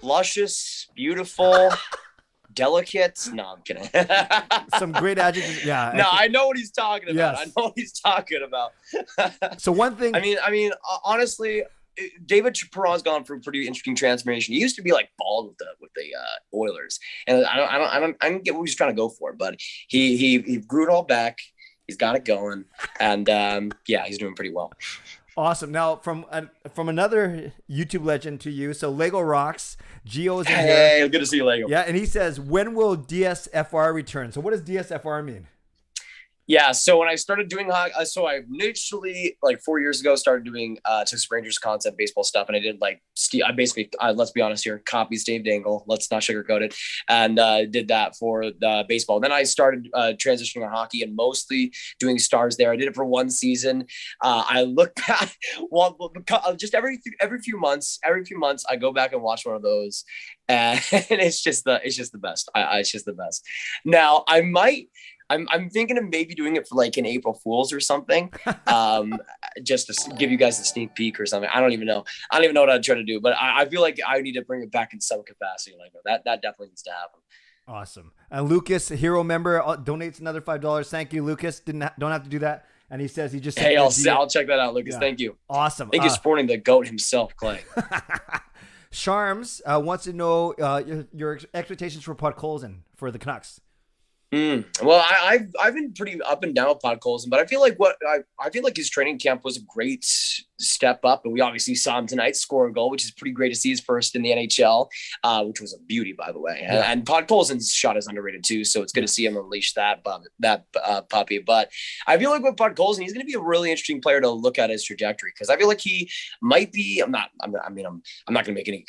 [SPEAKER 4] Luscious, beautiful, delicate. No, I'm kidding.
[SPEAKER 1] Some great adjectives. Yeah.
[SPEAKER 4] No, I know what he's talking about.
[SPEAKER 1] Yes.
[SPEAKER 4] I know what he's talking about.
[SPEAKER 1] So one thing.
[SPEAKER 4] I mean, honestly, David Perron's gone through a pretty interesting transformation. He used to be like bald with the Oilers, and I don't get what he's trying to go for, but he grew it all back. He's got it going, and yeah, he's doing pretty well.
[SPEAKER 1] Awesome. Now, from another YouTube legend to you, so Lego Rocks, Gio's in here.
[SPEAKER 4] Hey, good to see you, Lego.
[SPEAKER 1] Yeah, and he says, when will DSFR return? So what does DSFR mean?
[SPEAKER 4] Yeah, so when I started doing so I initially, like 4 years ago, started doing Texas Rangers content, baseball stuff, and I did like I basically let's be honest here, copied Steve Dangle, let's not sugarcoat it, and did that for the baseball. Then I started transitioning on hockey and mostly doing Stars there. I did it for one season. I look back, just every few months, I go back and watch one of those, and it's just the best. It's just the best. Now I'm thinking of maybe doing it for like an April Fool's or something, just to give you guys a sneak peek or something. I don't even know what I'd try to do, but I feel like I need to bring it back in some capacity. Like that definitely needs to happen.
[SPEAKER 1] Awesome. And Lucas, a hero member, donates another $5. Thank you, Lucas. Don't have to do that. And he says he just
[SPEAKER 4] hey, I'll check that out, Lucas. Yeah. Thank you.
[SPEAKER 1] Awesome.
[SPEAKER 4] Thank you, supporting the GOAT himself, Clay.
[SPEAKER 1] Sharms wants to know your expectations for Podkolzin for the Canucks.
[SPEAKER 4] Well, I've been pretty up and down with Podkolzin, but I feel like I feel like his training camp was a great step up, and we obviously saw him tonight score a goal, which is pretty great to see his first in the NHL, which was a beauty, by the way. Yeah. And Podkolzin's shot is underrated too, so it's good to see him unleash that puppy. But I feel like with Podkolzin, he's going to be a really interesting player to look at his trajectory, because I feel like he might be. I'm not going to make any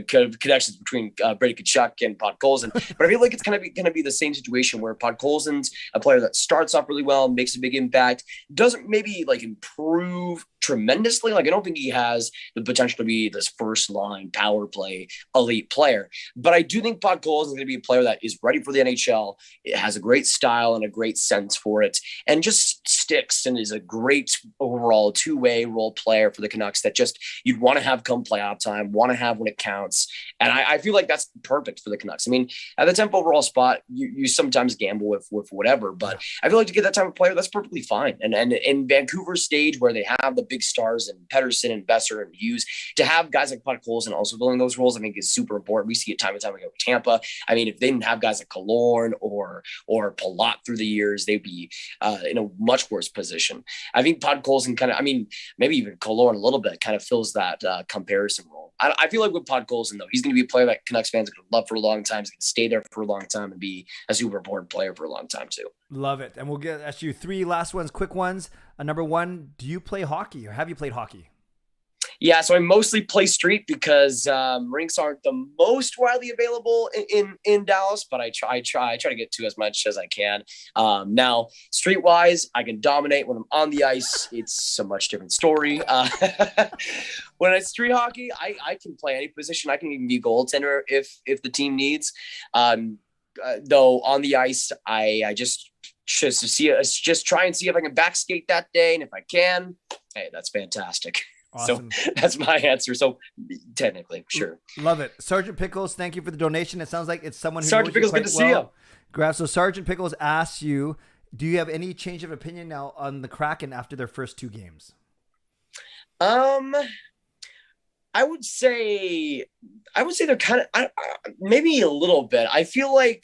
[SPEAKER 4] connections between Brady Tkachuk and Podkolzin, but I feel like it's going to be the same situation where Podkolzin's a player that starts off really well, makes a big impact, doesn't maybe like improve tremendously. Like, I don't think he has the potential to be this first line power play elite player, but I do think Podkolzin is going to be a player that is ready for the NHL. It has a great style and a great sense for it, and just sticks and is a great overall two-way role player for the Canucks that just you'd want to have come playoff time, want to have when it counts. And I feel like that's perfect for the Canucks. I mean, at the 10th overall spot, you sometimes gamble with whatever, but I feel like to get that type of player, that's perfectly fine. And in Vancouver's stage where they have the big stars and Pettersson and Besser and Hughes, to have guys like Podkolzin also filling those roles, I think is super important. We see it time and time again with Tampa. I mean, if they didn't have guys like Killorn or Palat through the years, they'd be in a much worse position. I think Podkolzin kind of, I mean, maybe even Killorn a little bit kind of fills that comparison role. I feel like with Podkolzin, though, he's going to be a player that Canucks fans are going to love for a long time. He's going to stay there for a long time and be a super important player for a long time, too.
[SPEAKER 1] Love it. And we'll ask you 3 last ones, quick ones. Number 1, do you play hockey or have you played hockey?
[SPEAKER 4] Yeah, so I mostly play street because rinks aren't the most widely available in Dallas, but I try to get to as much as I can. Now, street-wise, I can dominate when I'm on the ice. It's a much different story. When it's street hockey, I can play any position. I can even be goaltender if the team needs. Though on the ice, I just try and see if I can backskate that day, and if I can, hey, that's fantastic.
[SPEAKER 1] Awesome.
[SPEAKER 4] So that's my answer. So technically, sure.
[SPEAKER 1] Love it. Sergeant Pickles, thank you for the donation. It sounds like it's someone who
[SPEAKER 4] Sergeant Pickles, good to see you.
[SPEAKER 1] Grab. So Sergeant Pickles asks you, do you have any change of opinion now on the Kraken after their first 2 games?
[SPEAKER 4] I would say they're kind of maybe a little bit. I feel like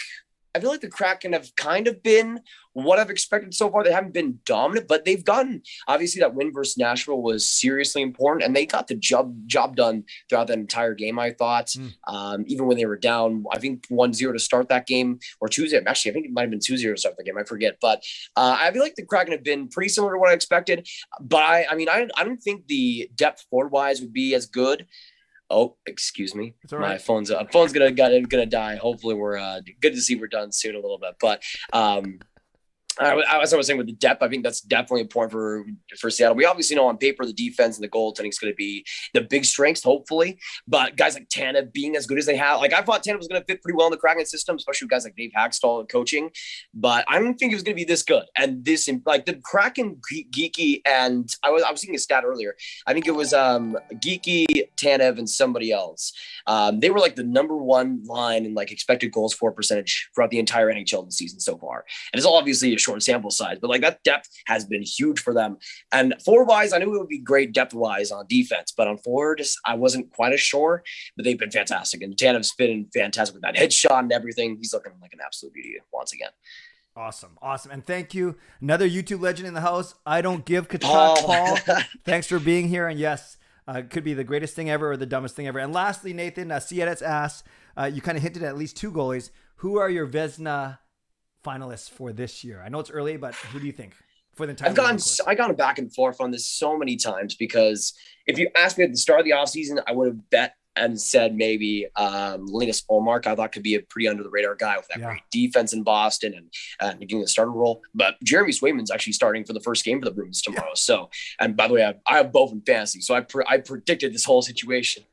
[SPEAKER 4] the Kraken have kind of been what I've expected so far. They haven't been dominant, but they've gotten, obviously that win versus Nashville was seriously important, and they got the job done throughout that entire game, I thought. Even when they were down, I think 1-0 to start that game, or 2-0. Actually, I think it might have been 2-0 to start the game. I forget. But I feel like the Kraken have been pretty similar to what I expected. But I don't think the depth forward-wise would be as good. Oh, excuse me. It's all right. My phone's gonna die. Hopefully we're good to see we're done soon a little bit. But as I was saying with the depth, I think that's definitely important for Seattle. We obviously know on paper the defense and the goaltending is going to be the big strengths, hopefully. But guys like Tanev being as good as they have, like I thought Tanev was going to fit pretty well in the Kraken system, especially with guys like Dave Hackstall and coaching. But I didn't think it was going to be this good. And this, like the Kraken, Geeky, and I was seeing a stat earlier. I think it was Geeky, Tanev, and somebody else. They were like the number 1 line in like expected goals for percentage throughout the entire NHL this season so far. And it's all obviously a short sample size, but like that depth has been huge for them. And forward wise, I knew it would be great depth wise on defense, but on forward, I wasn't quite as sure, but they've been fantastic. And Tanev's been fantastic with that headshot and everything. He's looking like an absolute beauty once again.
[SPEAKER 1] Awesome. And thank you. Another YouTube legend in the house. I don't give Kachuk Paul. Thanks for being here. And yes, it could be the greatest thing ever or the dumbest thing ever. And lastly, Nathan, Ciedet's asked, you kind of hinted at least 2 goalies. Who are your Vezina finalists for this year? I know it's early, but who do you think for the entire
[SPEAKER 4] I've gone back and forth on this so many times, because if you asked me at the start of the offseason, I would have bet and said maybe Linus Ullmark, I thought could be a pretty under the radar guy with that great defense in Boston and getting the starter role. But Jeremy Swayman's actually starting for the first game for the Bruins tomorrow. So, and by the way, I have both in fantasy, so I predicted this whole situation.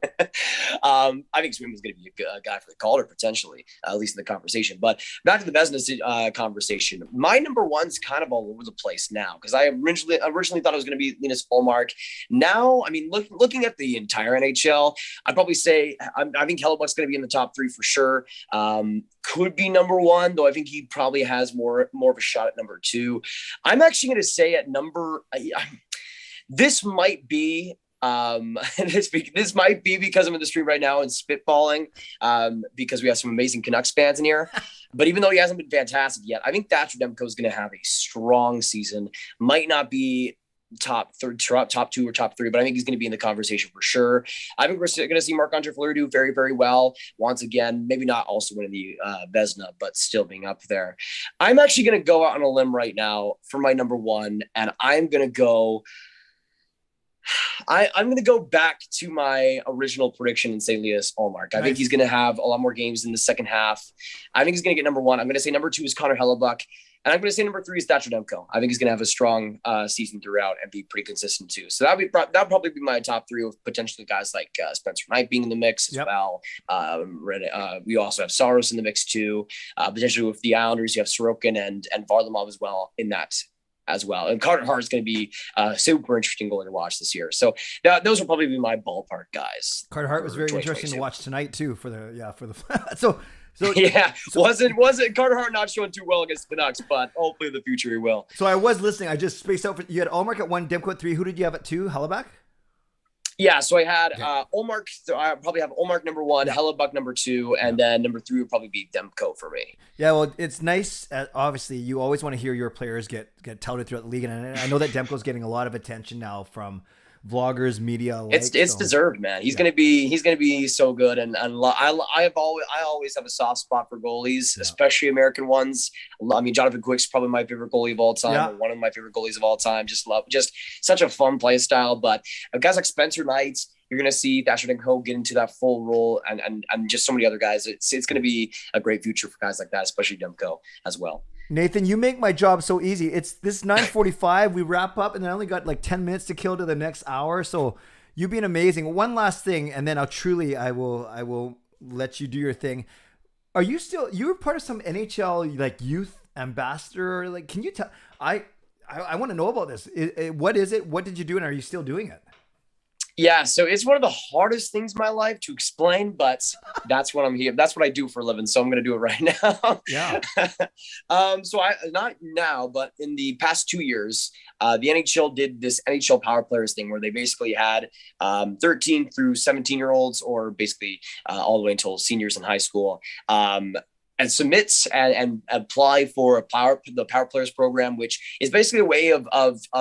[SPEAKER 4] I think Swayman's going to be a guy for the Calder potentially, at least in the conversation. But back to the Vezina conversation, my number 1's kind of all over the place now, because I originally thought it was going to be Linus Ullmark. Now, I mean, looking at the entire NHL, I'd probably say I think Hellebuck's going to be in the top 3 for sure. Could be number 1, though I think he probably has more of a shot at number 2. I'm actually going to say at number. This might be. This might be because I'm in the stream right now and spitballing, because we have some amazing Canucks fans in here. But even though he hasn't been fantastic yet, I think Thatcher Demko is going to have a strong season. Might not be top 2 or top 3, but I think he's going to be in the conversation for sure. I think we're going to see Marc-Andre Fleury do very, very well once again. Maybe not also winning the Vezina, but still being up there. I'm actually going to go out on a limb right now for my number 1, and I'm going to go. I'm going to go back to my original prediction and say Linus Ullmark. I think he's going to have a lot more games in the second half. I think he's going to get number 1. I'm going to say number 2 is Connor Hellebuck. And I'm going to say number 3 is Thatcher Demko. I think he's going to have a strong season throughout and be pretty consistent too. So that'll probably be my top 3, with potentially guys like Spencer Knight being in the mix as well. We also have Saros in the mix too. Potentially with the Islanders, you have Sorokin and Varlamov as well in that as well. And Carter Hart is going to be a super interesting goalie to watch this year. So those will probably be my ballpark guys.
[SPEAKER 1] Carter Hart was very interesting to watch tonight too for the so wasn't Carter Hart not showing too well against the Canucks, but hopefully in the future he will. So I was listening. I just spaced out. You had Allmark at 1, Demko at 3. Who did you have at 2? Hellebuck?
[SPEAKER 4] Yeah, so I had Allmark. So I probably have Allmark number 1, Hellebuck number 2, and then number 3 would probably be Demko for me.
[SPEAKER 1] Yeah, well, it's nice. Obviously, you always want to hear your players get touted throughout the league, and I know that Demko's getting a lot of attention now from vloggers, media alike.
[SPEAKER 4] It's deserved, man. He's gonna be so good, and I always have a soft spot for goalies, especially American ones. I mean, Jonathan Quick's probably my favorite goalie of all time, or one of my favorite goalies of all time. Just such a fun play style. But guys like Spencer Knight, you're gonna see Thatcher Demko get into that full role, and just so many other guys. It's gonna be a great future for guys like that, especially Demko as well.
[SPEAKER 1] Nathan, you make my job so easy. It's this 9:45. We wrap up, and I only got like 10 minutes to kill to the next hour. So you've been amazing. One last thing, and then I will let you do your thing. Are you you're part of some NHL like youth ambassador? Like, can you tell? I want to know about this. What is it? What did you do, and are you still doing it?
[SPEAKER 4] Yeah, so it's one of the hardest things in my life to explain, but that's what I'm here. That's what I do for a living. So I'm going to do it right now.
[SPEAKER 1] Yeah.
[SPEAKER 4] So not now, but in the past 2 years, the NHL did this NHL Power Players thing where they basically had 13 through 17-year-olds, or basically all the way until seniors in high school, and submits and apply for the Power Players program, which is basically a way of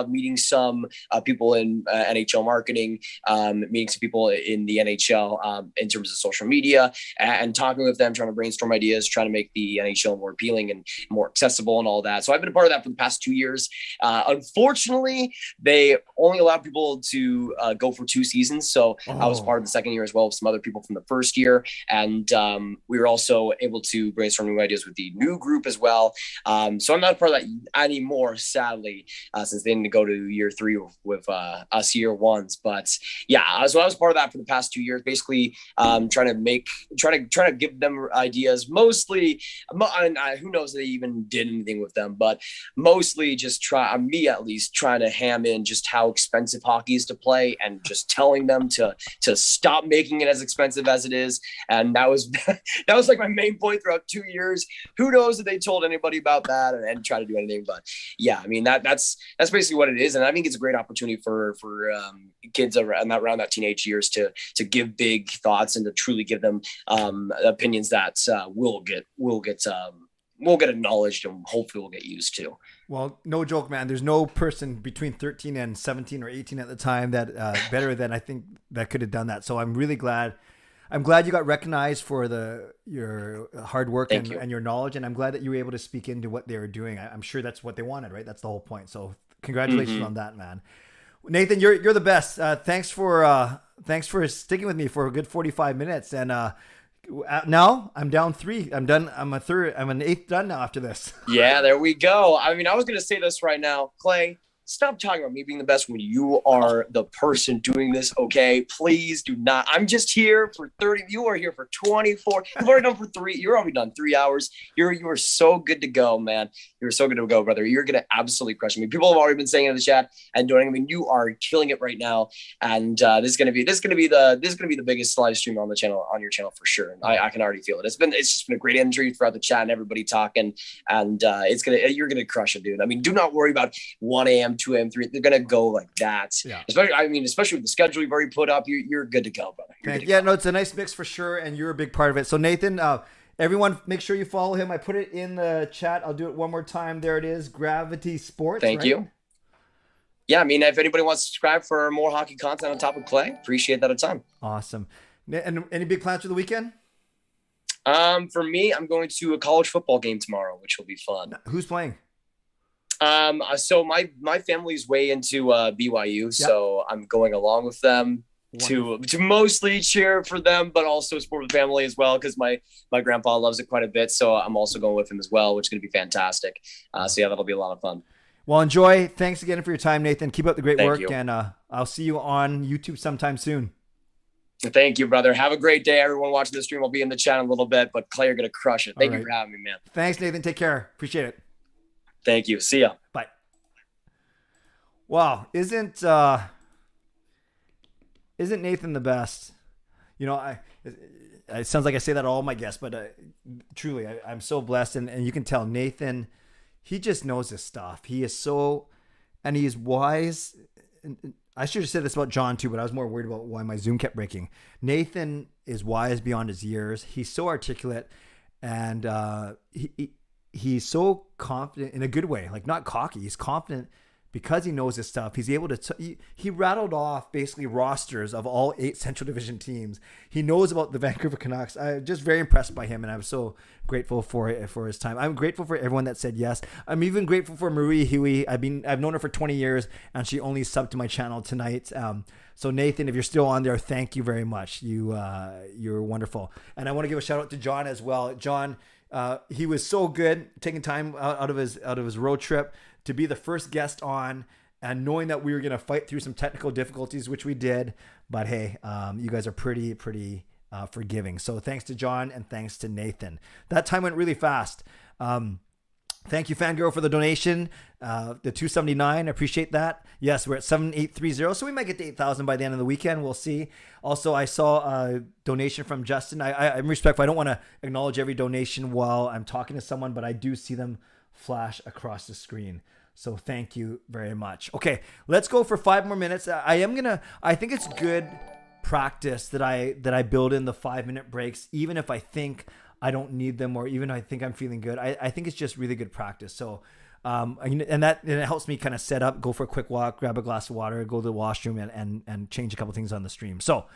[SPEAKER 4] meeting some people in NHL marketing, meeting some people in the NHL in terms of social media, and talking with them, trying to brainstorm ideas, trying to make the NHL more appealing and more accessible and all that. So I've been a part of that for the past 2 years. Unfortunately, they only allow people to go for 2 seasons. So I was part of the second year as well with some other people from the first year. And we were also able to brainstorm new ideas with the new group as well. So I'm not part of that anymore, sadly, since they didn't go to year 3 with us year ones. But yeah, so I was part of that for the past 2 years, basically trying to give them ideas, mostly, who knows if they even did anything with them, but mostly just trying to ham in just how expensive hockey is to play, and just telling them to stop making it as expensive as it is. And that was like my main point throughout 2 years. Who knows if they told anybody about that and try to do anything, but yeah, I mean, that's basically what it is. And I think it's a great opportunity for kids around that teenage years to give big thoughts and to truly give them opinions that will get acknowledged, and hopefully will get used to.
[SPEAKER 1] Well, no joke, man. There's no person between 13 and 17 or 18 at the time that better than I think that could have done that. So I'm really glad. I'm glad you got recognized for your hard work and your knowledge, and I'm glad that you were able to speak into what they were doing. I'm sure that's what they wanted, right? That's the whole point. So congratulations on that, man. Nathan, you're the best. Thanks for sticking with me for a good 45 minutes. And now I'm down 3. I'm done. I'm an 8th done now after this.
[SPEAKER 4] Yeah, there we go. I mean, I was going to say this right now, Clay. Stop talking about me being the best when you are the person doing this, okay? Please do not. I'm just here for 30. You are here for 24. You've already done for 3. You're already done 3 hours. You are so good to go, man. You're so good to go, brother. You're gonna absolutely crush me. People have already been saying in the chat and doing. I mean, you are killing it right now. And this is gonna be the biggest live stream on your channel for sure. And I can already feel it. It's just been a great energy throughout the chat and everybody talking. And you're gonna crush it, dude. I mean, do not worry about 1 a.m. 2 a.m., 3. They're gonna go like that. Yeah. Especially with the schedule you've already put up, you're good to go, brother.
[SPEAKER 1] No, it's a nice mix for sure, and you're a big part of it. So Nathan, everyone, make sure you follow him. I put it in the chat. I'll do it one more time. There it is, Graviteh Sports.
[SPEAKER 4] Thank you. Yeah, I mean, if anybody wants to subscribe for more hockey content on top of Clay, appreciate that a ton.
[SPEAKER 1] Awesome. And any big plans for the weekend?
[SPEAKER 4] For me, I'm going to a college football game tomorrow, which will be fun.
[SPEAKER 1] Who's playing?
[SPEAKER 4] So my family's way into BYU, so I'm going along with them. to mostly cheer for them, but also support the family as well, because my grandpa loves it quite a bit. So I'm also going with him as well, which is going to be fantastic. So yeah, that'll be a lot of fun.
[SPEAKER 1] Well, enjoy. Thanks again for your time, Nathan. Keep up the great
[SPEAKER 4] Thank
[SPEAKER 1] work,
[SPEAKER 4] you.
[SPEAKER 1] and I'll see you on YouTube sometime soon.
[SPEAKER 4] Thank you, brother. Have a great day, everyone watching the stream. I'll be in the chat in a little bit, but Clay, you're going to crush it. Thank you for having me, man.
[SPEAKER 1] Thanks, Nathan. Take care. Appreciate it.
[SPEAKER 4] Thank you. See ya.
[SPEAKER 1] Bye. Wow, isn't Nathan the best? You know, it sounds like I say that to all my guests, but truly, I'm so blessed, and you can tell Nathan, he just knows his stuff. He is so, and he's wise. I should have said this about John too, but I was more worried about why my Zoom kept breaking. Nathan is wise beyond his years. He's so articulate, and he's so confident in a good way, like not cocky. He's confident because he knows his stuff. He's able to, he rattled off basically rosters of all 8 Central Division teams. He knows about the Vancouver Canucks. I'm just very impressed by him, and I'm so grateful for his time. I'm grateful for everyone that said yes. I'm even grateful for Marie Huey. I've known her for 20 years, and she only subbed to my channel tonight. So Nathan, if you're still on there, thank you very much. You're wonderful. And I want to give a shout out to John as well. John, he was so good, taking time out of his road trip to be the first guest on, and knowing that we were going to fight through some technical difficulties, which we did. But hey, you guys are pretty forgiving. So thanks to John and thanks to Nathan. That time went really fast. Thank you, Fangirl, for the donation. The $279, I appreciate that. Yes, we're at 7830, so we might get to 8,000 by the end of the weekend. We'll see. Also, I saw a donation from Justin. I'm respectful. I don't want to acknowledge every donation while I'm talking to someone, but I do see them flash across the screen. So thank you very much. Okay, let's go for 5 more minutes. I think it's good practice that I build in the 5-minute breaks, even if I think I don't need them, or even if I think I'm feeling good. I think it's just really good practice. So, and it helps me kind of set up, go for a quick walk, grab a glass of water, go to the washroom, and change a couple things on the stream. So,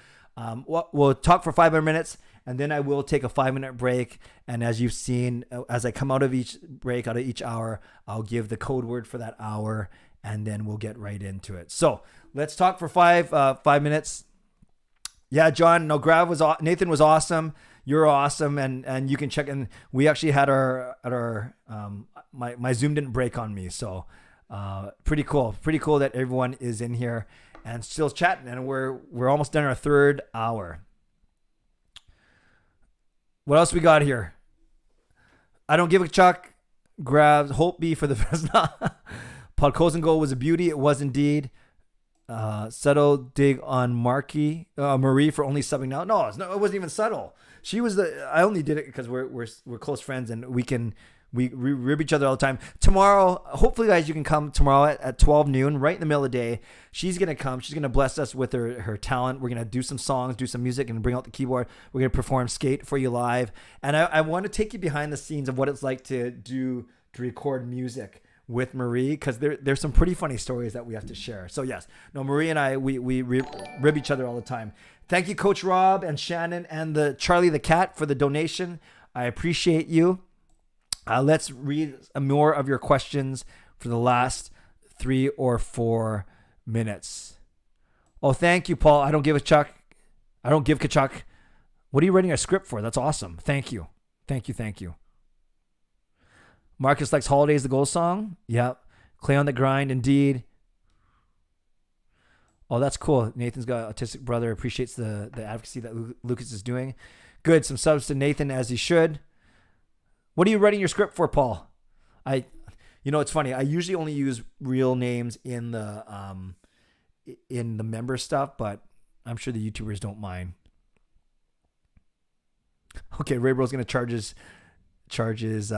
[SPEAKER 1] we'll talk for 5 more minutes, and then I will take a 5-minute break. And as you've seen, as I come out of each break, out of each hour, I'll give the code word for that hour, and then we'll get right into it. So let's talk for 5 minutes. Yeah, John, no, Nathan was awesome. You're awesome. And you can check in. We actually had my Zoom didn't break on me. So, pretty cool that everyone is in here and still chatting, and we're almost done our 3rd hour. What else we got here? I don't give a chuck. Grabs Hope B for the first. Podkozen goal was a beauty. It was indeed. Subtle dig on Marie for only subbing now. No, it wasn't even subtle. She was I only did it because we're close friends, and we rib each other all the time. Tomorrow, hopefully, guys, you can come tomorrow at 12 noon, right in the middle of the day. She's going to come. She's going to bless us with her talent. We're going to do some songs, do some music, and bring out the keyboard. We're going to perform Skate for you live. And I want to take you behind the scenes of what it's like to record music with Marie, because there's some pretty funny stories that we have to share. So yes, no, Marie and I, we rib each other all the time. Thank you, Coach Rob and Shannon and the Charlie the Cat for the donation. I appreciate you. Let's read more of your questions for the last 3 or 4 minutes. Oh, thank you, Paul. I don't give a chuck. I don't give Kachuk. What are you writing a script for? That's awesome. Thank you. Thank you. Marcus likes Holidays, the goal song. Yep. Clay on the grind, indeed. Oh, that's cool. Nathan's got an autistic brother. Appreciates the advocacy that Lucas is doing. Good. Some subs to Nathan, as he should. What are you writing your script for, Paul? It's funny. I usually only use real names in the member stuff, but I'm sure the YouTubers don't mind. Okay, Ray Bro's gonna charge his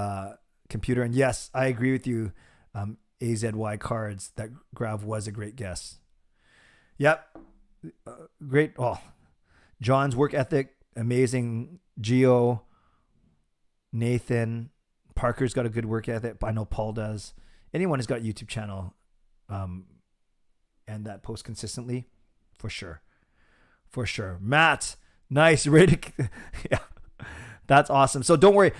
[SPEAKER 1] computer, and yes, I agree with you. AZY Cards, that Grav was a great guess. Yep, great. Oh, John's work ethic, amazing. Geo. Nathan, Parker's got a good work ethic. I know Paul does. Anyone who's got a YouTube channel and that posts consistently, for sure. Matt, nice. Yeah, that's awesome. So don't worry.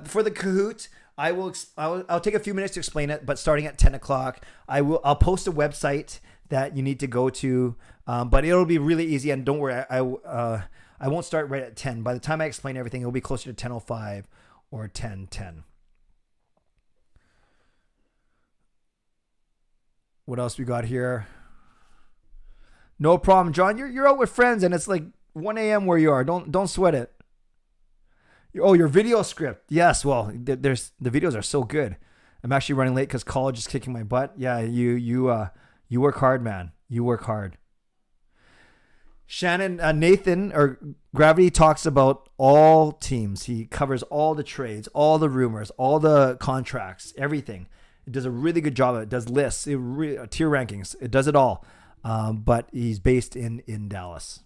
[SPEAKER 1] For the Kahoot, I'll take a few minutes to explain it, but starting at 10 o'clock, I'll post a website that you need to go to, but it'll be really easy. And don't worry, I won't start right at 10. By the time I explain everything, it'll be closer to 10:05 or 10:10. What else we got here? No problem, John. You're out with friends, and it's like 1 a.m. where you are. Don't sweat it. Oh, your video script. Yes. Well, the videos are so good. I'm actually running late because college is kicking my butt. Yeah, you work hard, man. You work hard. Shannon, Nathan, or Graviteh talks about all teams. He covers all the trades, all the rumors, all the contracts, everything. It does a really good job. It does lists, tier rankings. It does it all. But he's based in Dallas.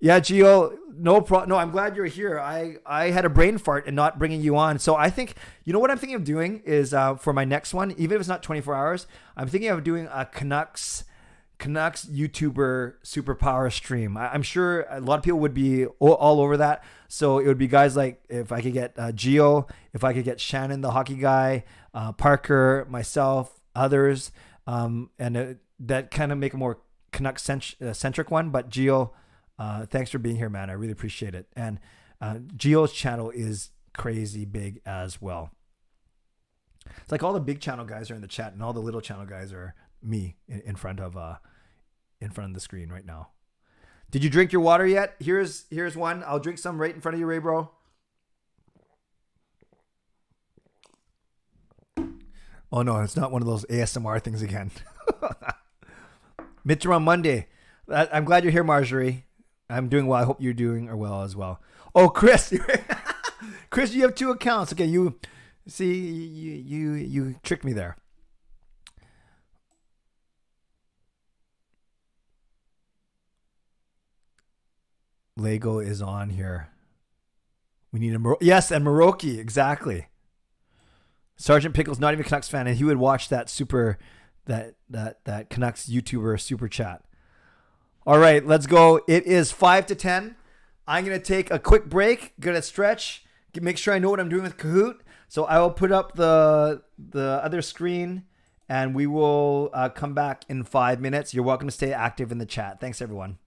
[SPEAKER 1] Yeah, Gio, no problem. No, I'm glad you're here. I had a brain fart and not bringing you on. So I think, you know what I'm thinking of doing is for my next one, even if it's not 24 hours, I'm thinking of doing a Canucks YouTuber superpower stream. I'm sure a lot of people would be all over that. So it would be guys like, if I could get Gio, if I could get Shannon, the hockey guy, Parker, myself, others, and that kind of make a more Canucks centric one. But Gio, thanks for being here, man. I really appreciate it. And Gio's channel is crazy big as well. It's like all the big channel guys are in the chat, and all the little channel guys are me in front of the screen right now. Did you drink your water yet? Here's one. I'll drink some right in front of you, Ray bro. Oh no, it's not one of those ASMR things again. Midterm on Monday. I'm glad you're here, Marjorie. I'm doing well. I hope you're doing well as well. Oh, Chris, Chris, you have 2 accounts. Okay, you tricked me there. Lego is on here. We need yes, and Moroki, exactly. Sergeant Pickle's not even a Canucks fan, and he would watch that Canucks YouTuber super chat. All right, let's go. It is 5 to 10. I'm gonna take a quick break. Gonna stretch. Make sure I know what I'm doing with Kahoot. So I will put up the other screen, and we will come back in 5 minutes. You're welcome to stay active in the chat. Thanks, everyone.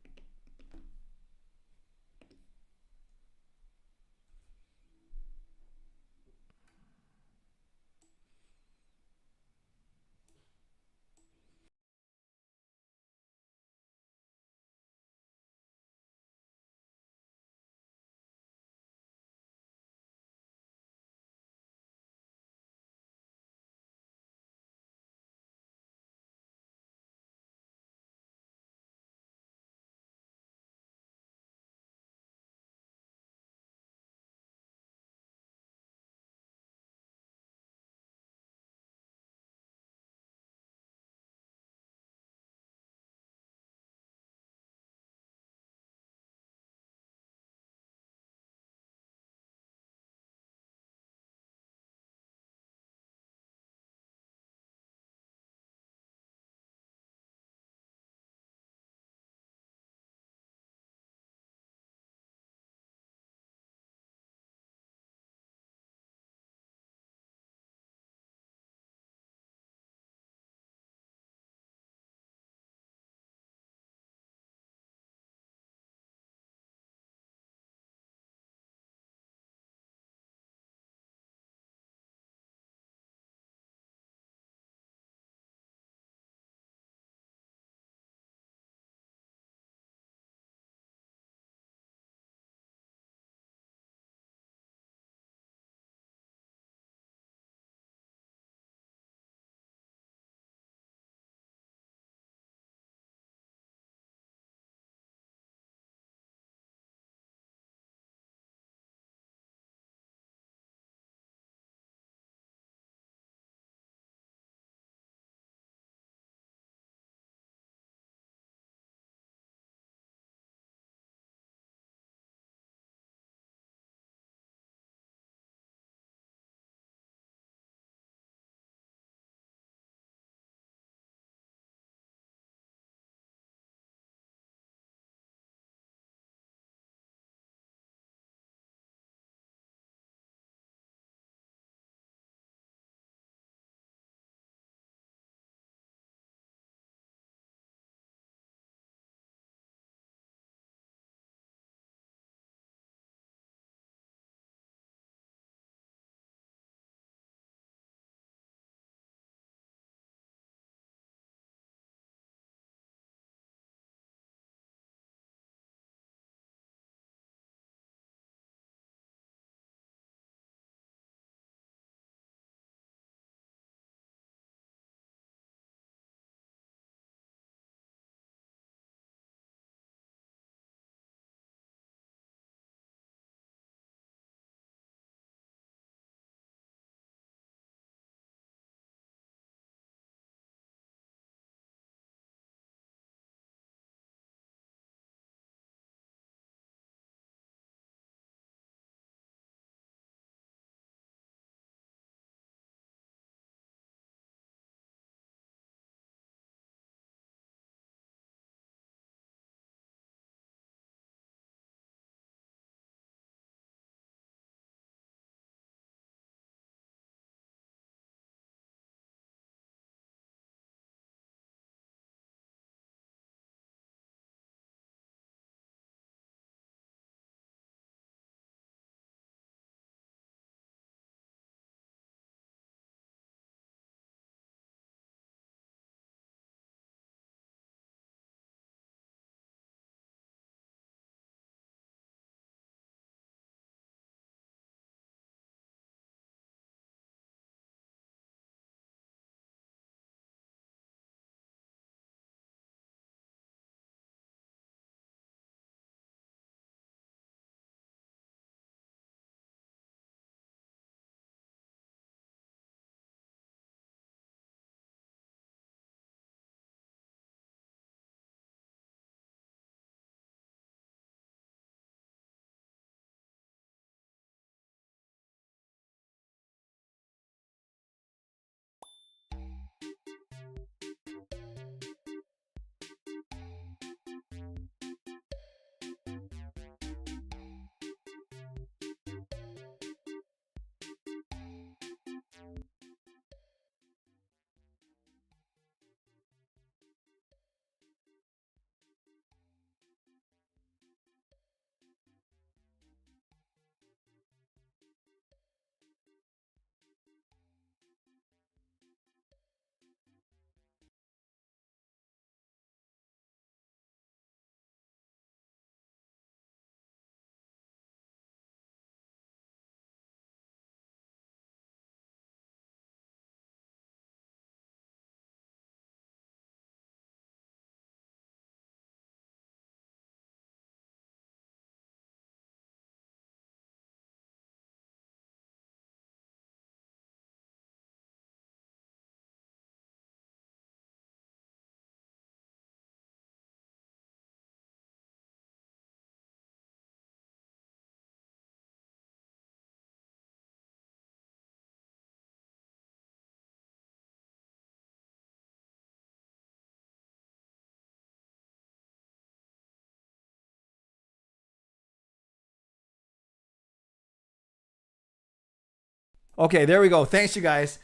[SPEAKER 1] Okay, there we go. Thanks, you guys.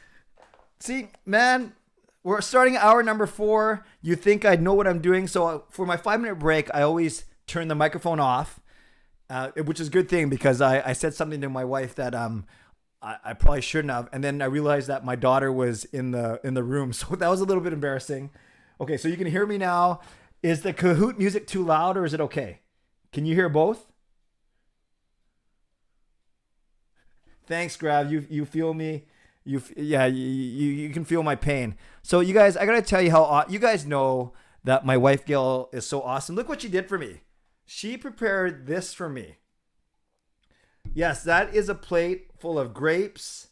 [SPEAKER 1] See, man, we're starting hour number 4. You think I know what I'm doing. So for my 5-minute break, I always turn the microphone off, which is a good thing because I said something to my wife that I probably shouldn't have. And then I realized that my daughter was in the room. So that was a little bit embarrassing. Okay, so you can hear me now. Is the Kahoot music too loud or is it okay? Can you hear both? Thanks, Grav. You feel me? You can feel my pain. So you guys, I gotta tell you how you guys know that my wife Gail is so awesome. Look what she did for me. She prepared this for me. Yes, that is a plate full of grapes,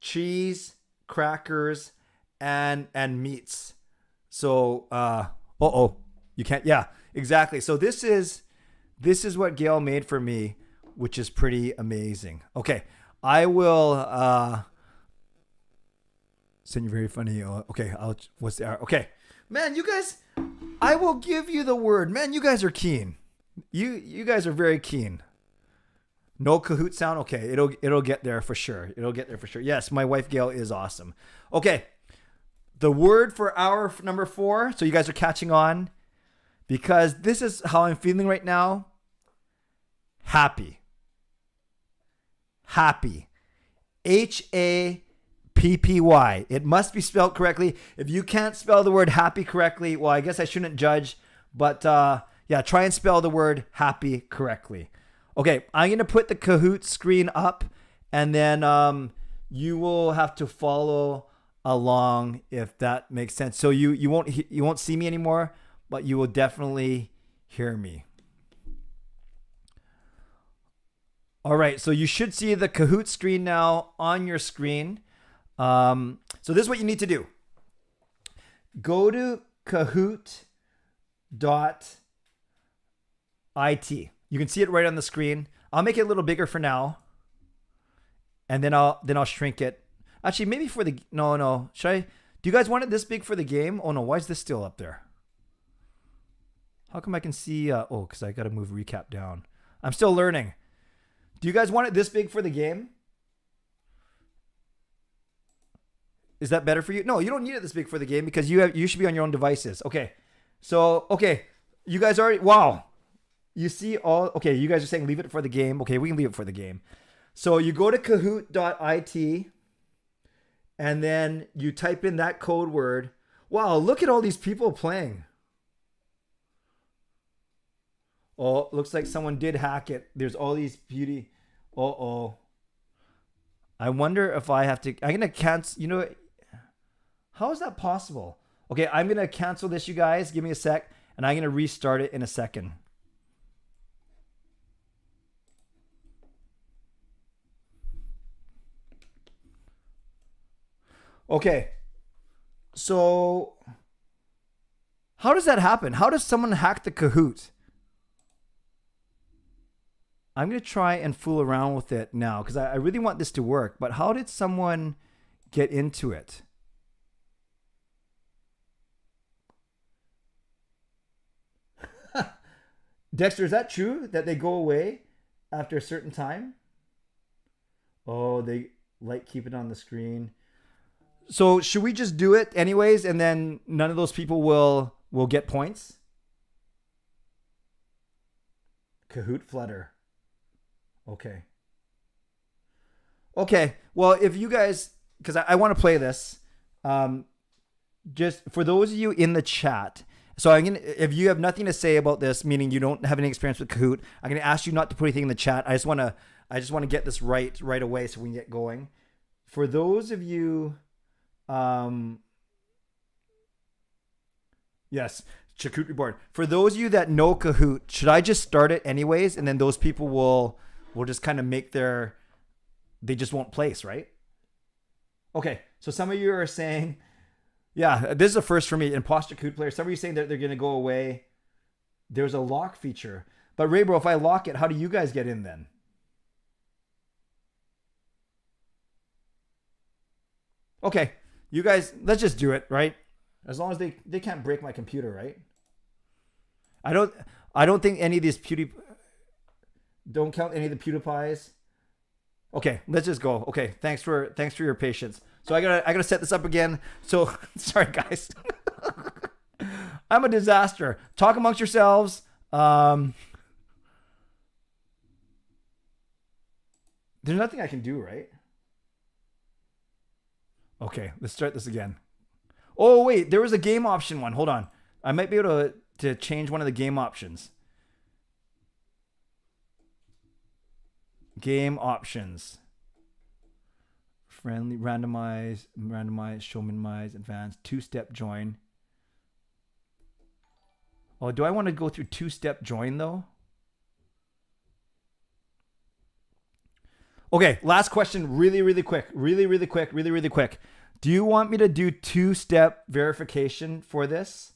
[SPEAKER 1] cheese, crackers, and meats. So, you can't. Yeah, exactly. So this is what Gail made for me, which is pretty amazing. Okay, I will send you very funny. Okay, what's the hour? Okay, man, you guys, I will give you the word. Man, you guys are keen. You guys are very keen. No Kahoot sound. Okay, it'll get there for sure. It'll get there for sure. Yes, my wife Gail is awesome. Okay. The word for hour number 4. So you guys are catching on because this is how I'm feeling right now. Happy. Happy. Happy. It must be spelled correctly. If you can't spell the word happy correctly, well, I guess I shouldn't judge. But try and spell the word happy correctly. Okay, I'm going to put the Kahoot screen up and then you will have to follow along if that makes sense. So you won't see me anymore, but you will definitely hear me. All right, so you should see the Kahoot screen now on your screen. So this is what you need to do. Go to Kahoot.it. You can see it right on the screen. I'll make it a little bigger for now, and then I'll shrink it. Actually, maybe for the... No. Should I... Do you guys want it this big for the game? Oh, no. Why is this still up there? How come I can see... because I got to move recap down. I'm still learning. Do you guys want it this big for the game? Is that better for you? No, you don't need it this big for the game because you should be on your own devices. Okay. So, okay. You guys already... Wow. You see all... Okay, you guys are saying leave it for the game. Okay, we can leave it for the game. So you go to Kahoot.it... and then you type in that code word. Wow, look at all these people playing. Oh, looks like someone did hack it. There's all these beauty. I wonder if I have to... I'm going to cancel... You know, how is that possible? Okay, I'm going to cancel this, you guys. Give me a sec. And I'm going to restart it in a second. Okay, so how does that happen? How does someone hack the Kahoot? I'm going to try and fool around with it now because I really want this to work. But how did someone get into it? Dexter, is that true that they go away after a certain time? Oh, they like keep it on the screen. So should we just do it anyways, and then none of those people will get points? Kahoot Flutter. Okay. Well, if you guys, because I want to play this, just for those of you in the chat. So if you have nothing to say about this, meaning you don't have any experience with Kahoot, I'm gonna ask you not to put anything in the chat. I just want to get this right away so we can get going. For those of you. Yes, Kahoot Reborn. For those of you that know Kahoot, should I just start it anyways, and then those people will just kind of make they just won't place, right? Okay, so some of you are saying, yeah, this is a first for me, imposter Kahoot player. Some of you saying that they're going to go away. There's a lock feature, but Raybro, if I lock it, how do you guys get in then? Okay. You guys, let's just do it, right? As long as they can't break my computer, right? I don't think any of these don't count any of the PewDiePies. Okay, let's just go. Okay, thanks for your patience. So I gotta set this up again. So sorry guys. I'm a disaster. Talk amongst yourselves. There's nothing I can do, right? Okay, let's start this again. Oh wait, there was a game option one. Hold on. I might be able to change one of the game options. Game options. Friendly, randomize, show minimize, advanced, two-step join. Oh, do I want to go through two-step join though? Okay, last question, really quick. Really quick. Do you want me to do two-step verification for this?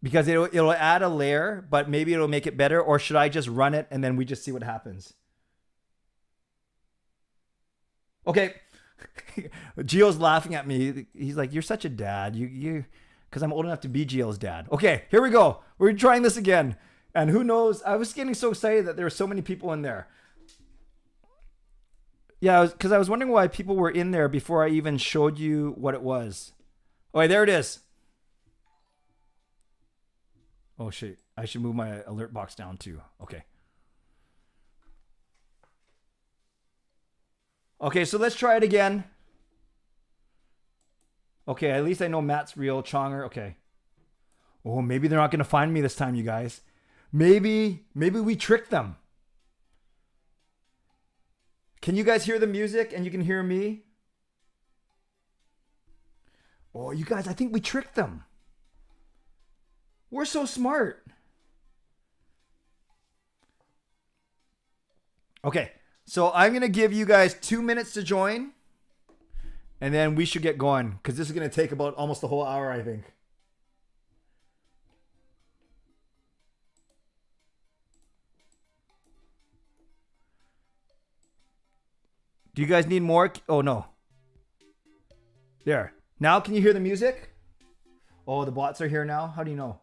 [SPEAKER 1] Because it'll add a layer, but maybe it'll make it better. Or should I just run it and then we just see what happens? Okay. Gio's laughing at me. He's like, you're such a dad. You because I'm old enough to be Gio's dad. Okay, here we go. We're trying this again. And who knows? I was getting so excited that there were so many people in there. Yeah, because I was wondering why people were in there before I even showed you what it was. Oh, there it is. Oh, shit. I should move my alert box down too. Okay. Okay, so let's try it again. Okay, at least I know Matt's real. Chonger, okay. Oh, maybe they're not going to find me this time, you guys. Maybe we tricked them. Can you guys hear the music and you can hear me? Oh, you guys, I think we tricked them. We're so smart. Okay, so I'm going to give you guys 2 minutes to join. And then we should get going because this is going to take about almost the whole hour, I think. Do you guys need more? Oh, no. There. Now can you hear the music? Oh, the bots are here now? How do you know?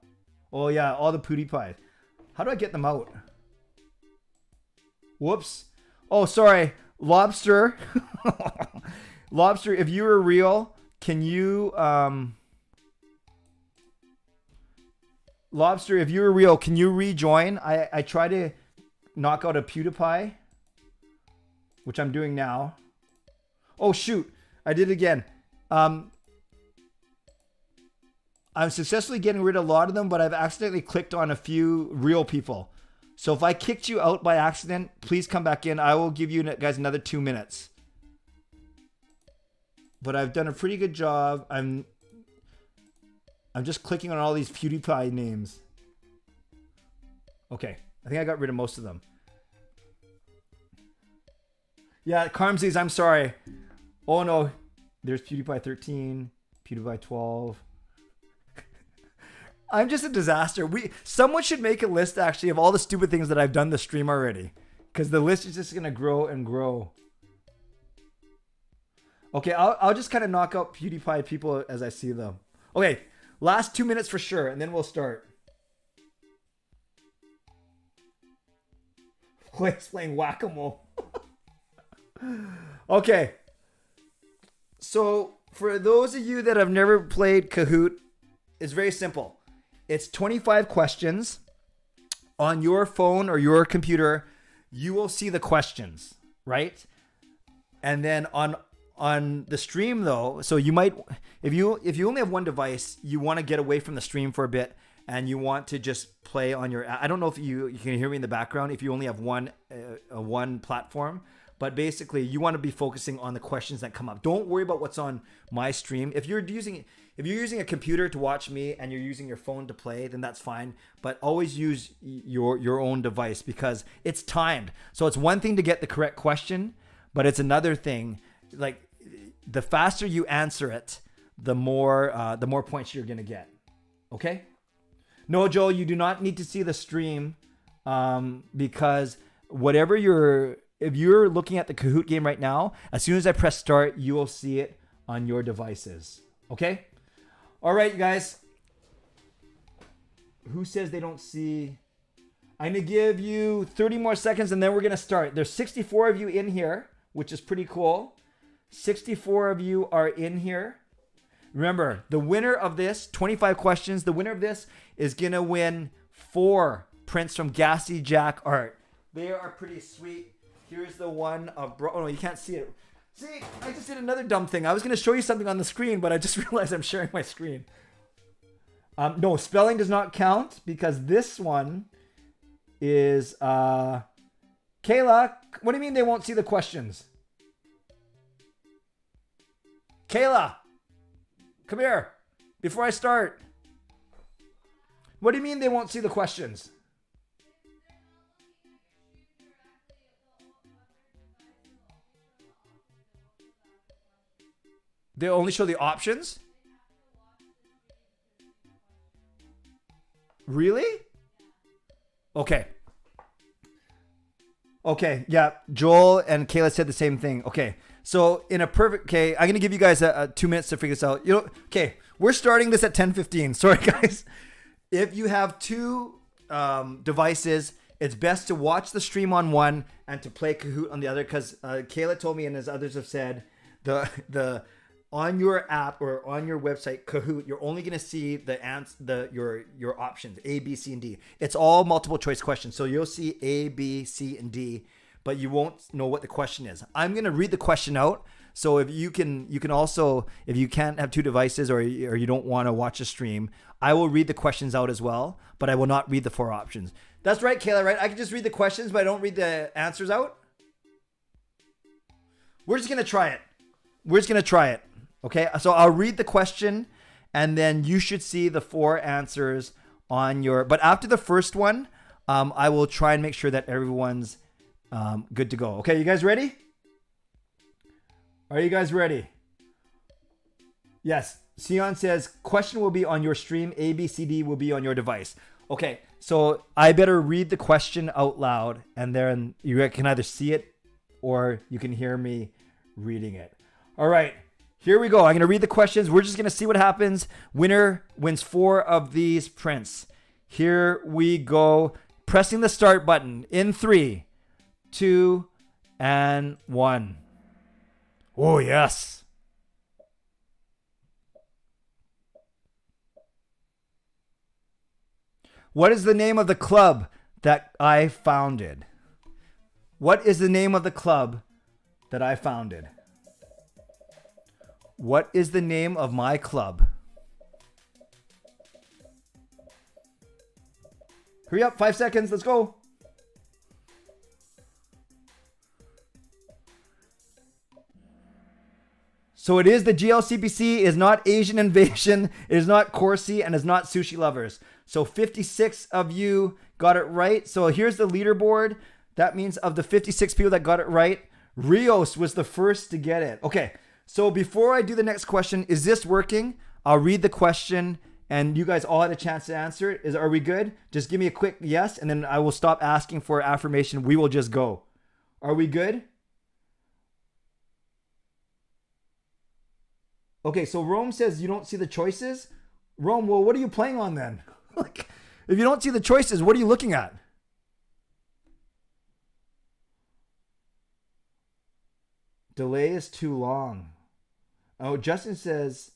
[SPEAKER 1] Oh, yeah, all the PewDiePie. How do I get them out? Whoops. Oh, sorry. Lobster. Lobster, if you were real, can you... Lobster, if you were real, can you rejoin? I try to knock out a PewDiePie, which I'm doing now. Oh, shoot. I did it again. I'm successfully getting rid of a lot of them, but I've accidentally clicked on a few real people. So if I kicked you out by accident, please come back in. I will give you guys another 2 minutes. But I've done a pretty good job. I'm just clicking on all these PewDiePie names. Okay. I think I got rid of most of them. Yeah, Carmsies, I'm sorry. Oh no. There's PewDiePie 13, PewDiePie 12. I'm just a disaster. Someone should make a list actually of all the stupid things that I've done this stream already. Because the list is just going to grow and grow. Okay, I'll just kind of knock out PewDiePie people as I see them. Okay, last 2 minutes for sure, and then we'll start. Let's play Whack-A-Mole. Okay. So, for those of you that have never played Kahoot, it's very simple. It's 25 questions. On your phone or your computer, you will see the questions, right? And then on the stream though, so you might, if you only have one device, you want to get away from the stream for a bit and you want to just play on your, I don't know if you can hear me in the background if you only have one platform, but basically you want to be focusing on the questions that come up. Don't worry about what's on my stream. If you're using a computer to watch me and you're using your phone to play, then that's fine. But always use your own device because it's timed. So it's one thing to get the correct question, but it's another thing. Like the faster you answer it, the more points you're gonna get. Okay? No, Joel, you do not need to see the stream because if you're looking at the Kahoot game right now, as soon as I press start, you will see it on your devices. Okay? All right, you guys. Who says they don't see? I'm going to give you 30 more seconds and then we're going to start. There's 64 of you in here, which is pretty cool. 64 of you are in here. Remember, the winner of this, 25 questions, the winner of this is going to win 4 prints from Gassy Jack Art. They are pretty sweet. Here's the one of oh no, you can't see it. See, I just did another dumb thing. I was going to show you something on the screen, but I just realized I'm sharing my screen. No, spelling does not count because this one is Kayla. What do you mean they won't see the questions? Kayla, come here before I start. What do you mean they won't see the questions? They only show the options? Really? Okay. Okay, yeah. Joel and Kayla said the same thing. Okay, so in a perfect... Okay, I'm going to give you guys 2 minutes to figure this out. Okay, we're starting this at 10:15. Sorry, guys. If you have 2 devices, it's best to watch the stream on one and to play Kahoot on the other because Kayla told me, and as others have said, the on your app or on your website Kahoot, you're only going to see your options A, B, C, and D. It's all multiple choice questions, so you'll see A, B, C, and D, but you won't know what the question is. I'm going to read the question out. So if you can also, if you can't have 2 devices or you don't want to watch a stream, I will read the questions out as well, but I will not read the 4 options. That's right, Kayla, right? I can just read the questions, but I don't read the answers out. We're just going to try it. Okay, so I'll read the question and then you should see the 4 answers on your, but after the first one, I will try and make sure that everyone's good to go. Okay, you guys ready? Are you guys ready? Yes. Sion says, question will be on your stream. A, B, C, D will be on your device. Okay, so I better read the question out loud and then you can either see it or you can hear me reading it. All right. Here we go. I'm going to read the questions. We're just going to see what happens. Winner wins 4 of these prints. Here we go. Pressing the start button in 3, 2, and 1. Oh, yes. What is the name of the club that I founded? What is the name of the club that I founded? What is the name of my club? Hurry up, 5 seconds, let's go. So it is the GLCPC, is not Asian Invasion, it is not Corsi, and is not Sushi Lovers. So 56 of you got it right. So here's the leaderboard. That means of the 56 people that got it right, Rios was the first to get it. Okay. So before I do the next question, is this working? I'll read the question and you guys all had a chance to answer it. Are we good? Just give me a quick yes and then I will stop asking for affirmation. We will just go. Are we good? Okay, so Rome says you don't see the choices. Rome, well, what are you playing on then? Like, if you don't see the choices, what are you looking at? Delay is too long. Oh, Justin says...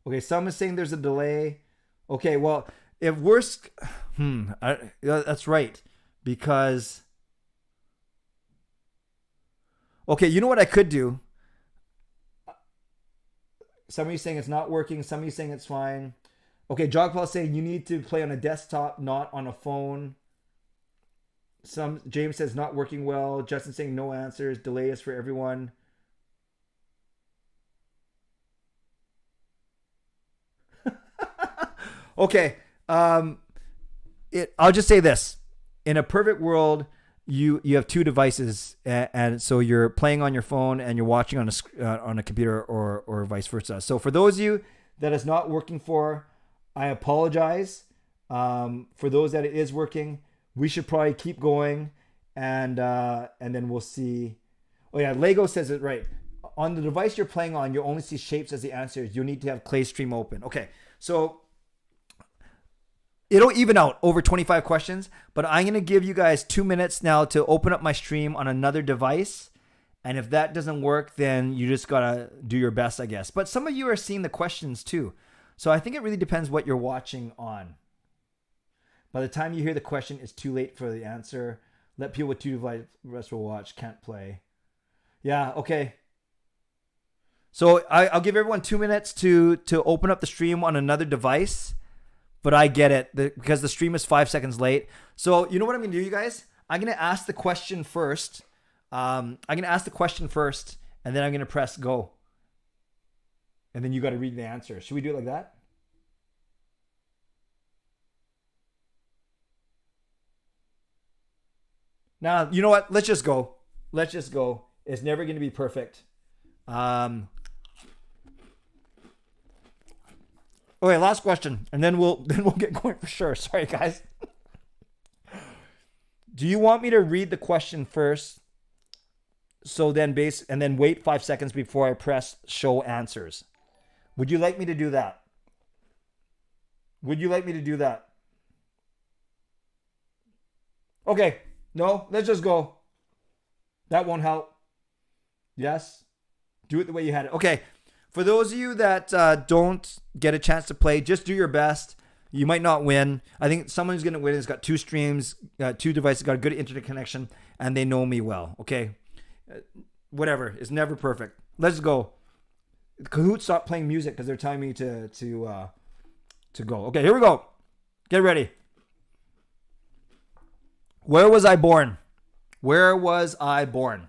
[SPEAKER 1] Okay, someone's saying there's a delay. Okay, well, if worst... that's right. Because... Okay, you know what I could do? Some of you saying it's not working. Some of you saying it's fine. Okay, Jogpal saying you need to play on a desktop, not on a phone. James says not working well. Justin saying no answers. Delay is for everyone. Okay. I'll just say this. In a perfect world, you have 2 devices, and so you're playing on your phone and you're watching on a computer or vice versa. So for those of you that it's not working for, I apologize. For those that it is working, we should probably keep going, and then we'll see. Oh yeah, Lego says it right. On the device you're playing on, you only see shapes as the answers. You'll need to have Clay Stream open. Okay, so it'll even out over 25 questions, but I'm going to give you guys 2 minutes now to open up my stream on another device. And if that doesn't work, then you just got to do your best, I guess. But some of you are seeing the questions too. So I think it really depends what you're watching on. By the time you hear the question, it's too late for the answer. Let people with 2 devices, rest will watch, can't play. Yeah, okay. So I'll give everyone 2 minutes to open up the stream on another device. But I get it because the stream is 5 seconds late. So you know what I'm going to do, you guys? I'm going to ask the question first. I'm going to ask the question first, and then I'm going to press go. And then you got to read the answer. Should we do it like that? Now, you know what? Let's just go. Let's just go. It's never going to be perfect. Okay, last question, and then we'll get going for sure. Sorry, guys. Do you want me to read the question first? So then and then wait 5 seconds before I press show answers. Would you like me to do that? Would you like me to do that? Okay. No, let's just go. That won't help. Yes. Do it the way you had it. Okay. For those of you that don't get a chance to play, just do your best. You might not win. I think someone who's going to win has got 2 streams, 2 devices, got a good internet connection, and they know me well. Okay. Whatever. It's never perfect. Let's go. Kahoot stopped playing music because they're telling me to go. Okay, here we go. Get ready. Where was I born? Where was I born?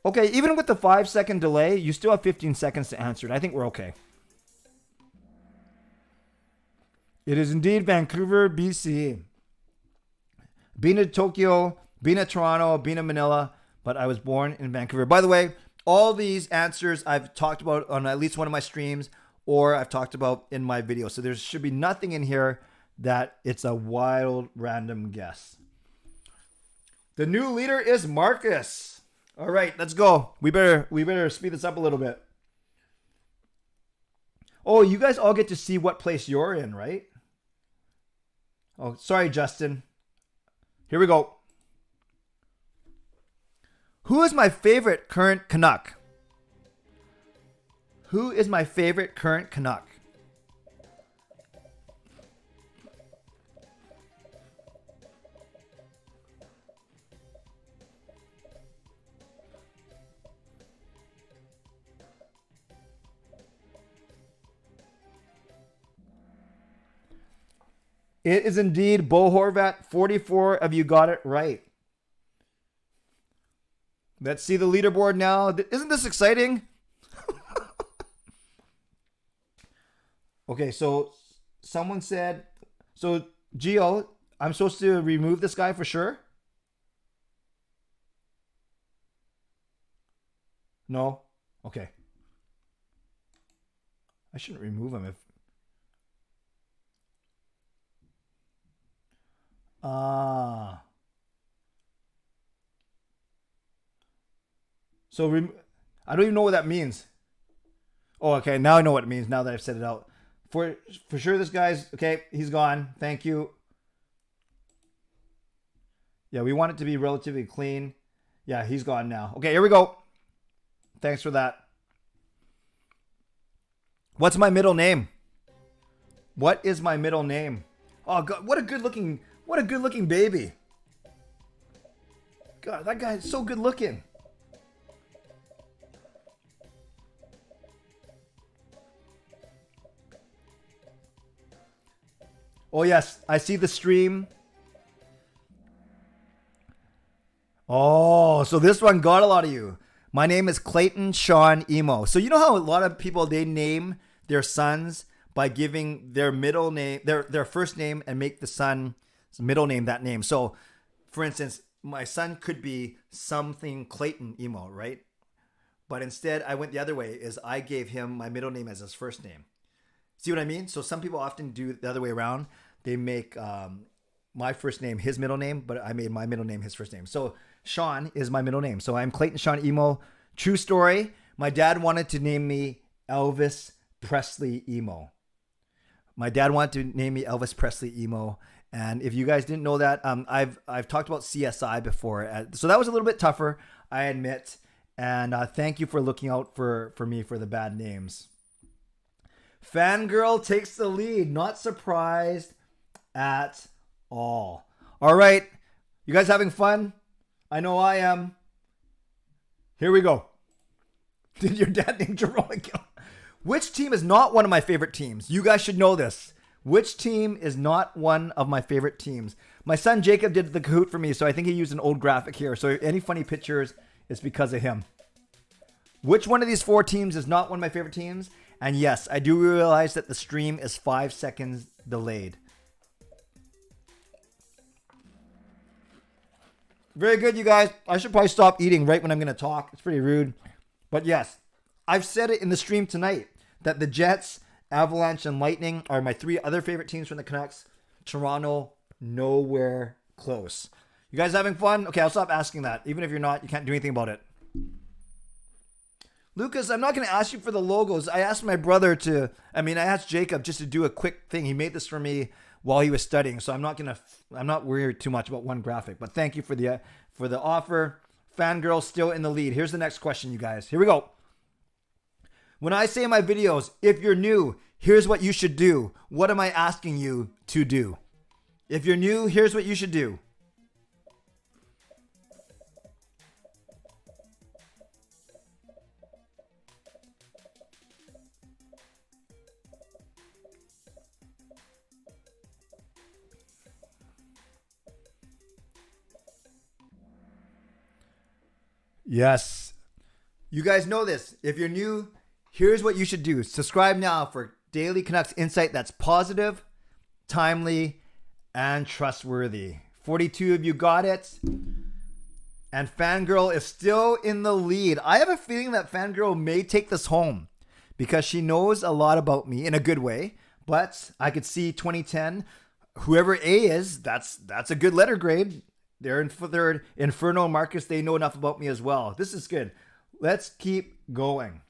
[SPEAKER 1] Okay, even with the 5 second delay, you still have 15 seconds to answer it. I think we're okay. It is indeed Vancouver, BC. Been to Tokyo, been to Toronto, been to Manila, but I was born in Vancouver. By the way, all these answers I've talked about on at least one of my streams, or I've talked about in my video. So there should be nothing in here that it's a wild random guess. The new leader is Marcus. All right, let's go. We better speed this up a little bit. Oh, you guys all get to see what place you're in, right? Oh, sorry, Justin. Here we go. Who is my favorite current Canuck? Who is my favorite current Canuck? It is indeed Bo Horvat. 44 of you got it right. Let's see the leaderboard now. Isn't this exciting? Okay, so someone said, so Gio, I'm supposed to remove this guy for sure? No? Okay. I shouldn't remove him if... So I don't even know what that means. Oh, okay. Now I know what it means now that I've said it out. For sure, this guy's... Okay, he's gone. Thank you. Yeah, we want it to be relatively clean. Yeah, he's gone now. Okay, here we go. Thanks for that. What's my middle name? What is my middle name? Oh, God, what a good looking baby. God, that guy is so good looking. Oh, yes. I see the stream. Oh, so this one got a lot of you. My name is Clayton Sean Imoo. So you know how a lot of people, they name their sons by giving their middle name, their first name, and make the son's middle name that name. So, for instance, my son could be something Clayton Imoo, right? But instead, I went the other way, is I gave him my middle name as his first name. See what I mean? So some people often do it the other way around. They make my first name his middle name, but I made my middle name his first name. So Sean is my middle name. So I'm Clayton Sean Imoo. True story. My dad wanted to name me Elvis Presley Imoo. My dad wanted to name me Elvis Presley Imoo. And if you guys didn't know that, I've talked about CSI before. So that was a little bit tougher, I admit. And thank you for looking out for me for the bad names. Fangirl takes the lead. Not surprised at all. All right. You guys having fun? I know I am. Here we go. Did your dad name Jerome again? Which team is not one of my favorite teams? You guys should know this. Which team is not one of my favorite teams? My son Jacob did the Kahoot for me, so I think he used an old graphic here. So any funny pictures is because of him. Which one of these 4 teams is not one of my favorite teams? And yes, I do realize that the stream is 5 seconds delayed. Very good, you guys. I should probably stop eating right when I'm going to talk. It's pretty rude. But yes, I've said it in the stream tonight that the Jets, Avalanche, and Lightning are my 3 other favorite teams from the Canucks. Toronto, nowhere close. You guys having fun? Okay, I'll stop asking that. Even if you're not, you can't do anything about it. Lucas, I'm not going to ask you for the logos. I asked my brother I asked Jacob just to do a quick thing. He made this for me while he was studying, so I'm not worried too much about one graphic. But thank you for the offer. Fangirl still in the lead. Here's the next question, you guys. Here we go. When I say in my videos, if you're new, here's what you should do. What am I asking you to do? If you're new, here's what you should do. Yes. You guys know this. If you're new, here's what you should do. Subscribe now for daily Canucks insight that's positive, timely, and trustworthy. 42 of you got it. And Fangirl is still in the lead. I have a feeling that Fangirl may take this home because she knows a lot about me in a good way. But I could see 2010, whoever A is, that's a good letter grade. They're in for third. Inferno, Marcus, they know enough about me as well. This is good. Let's keep going.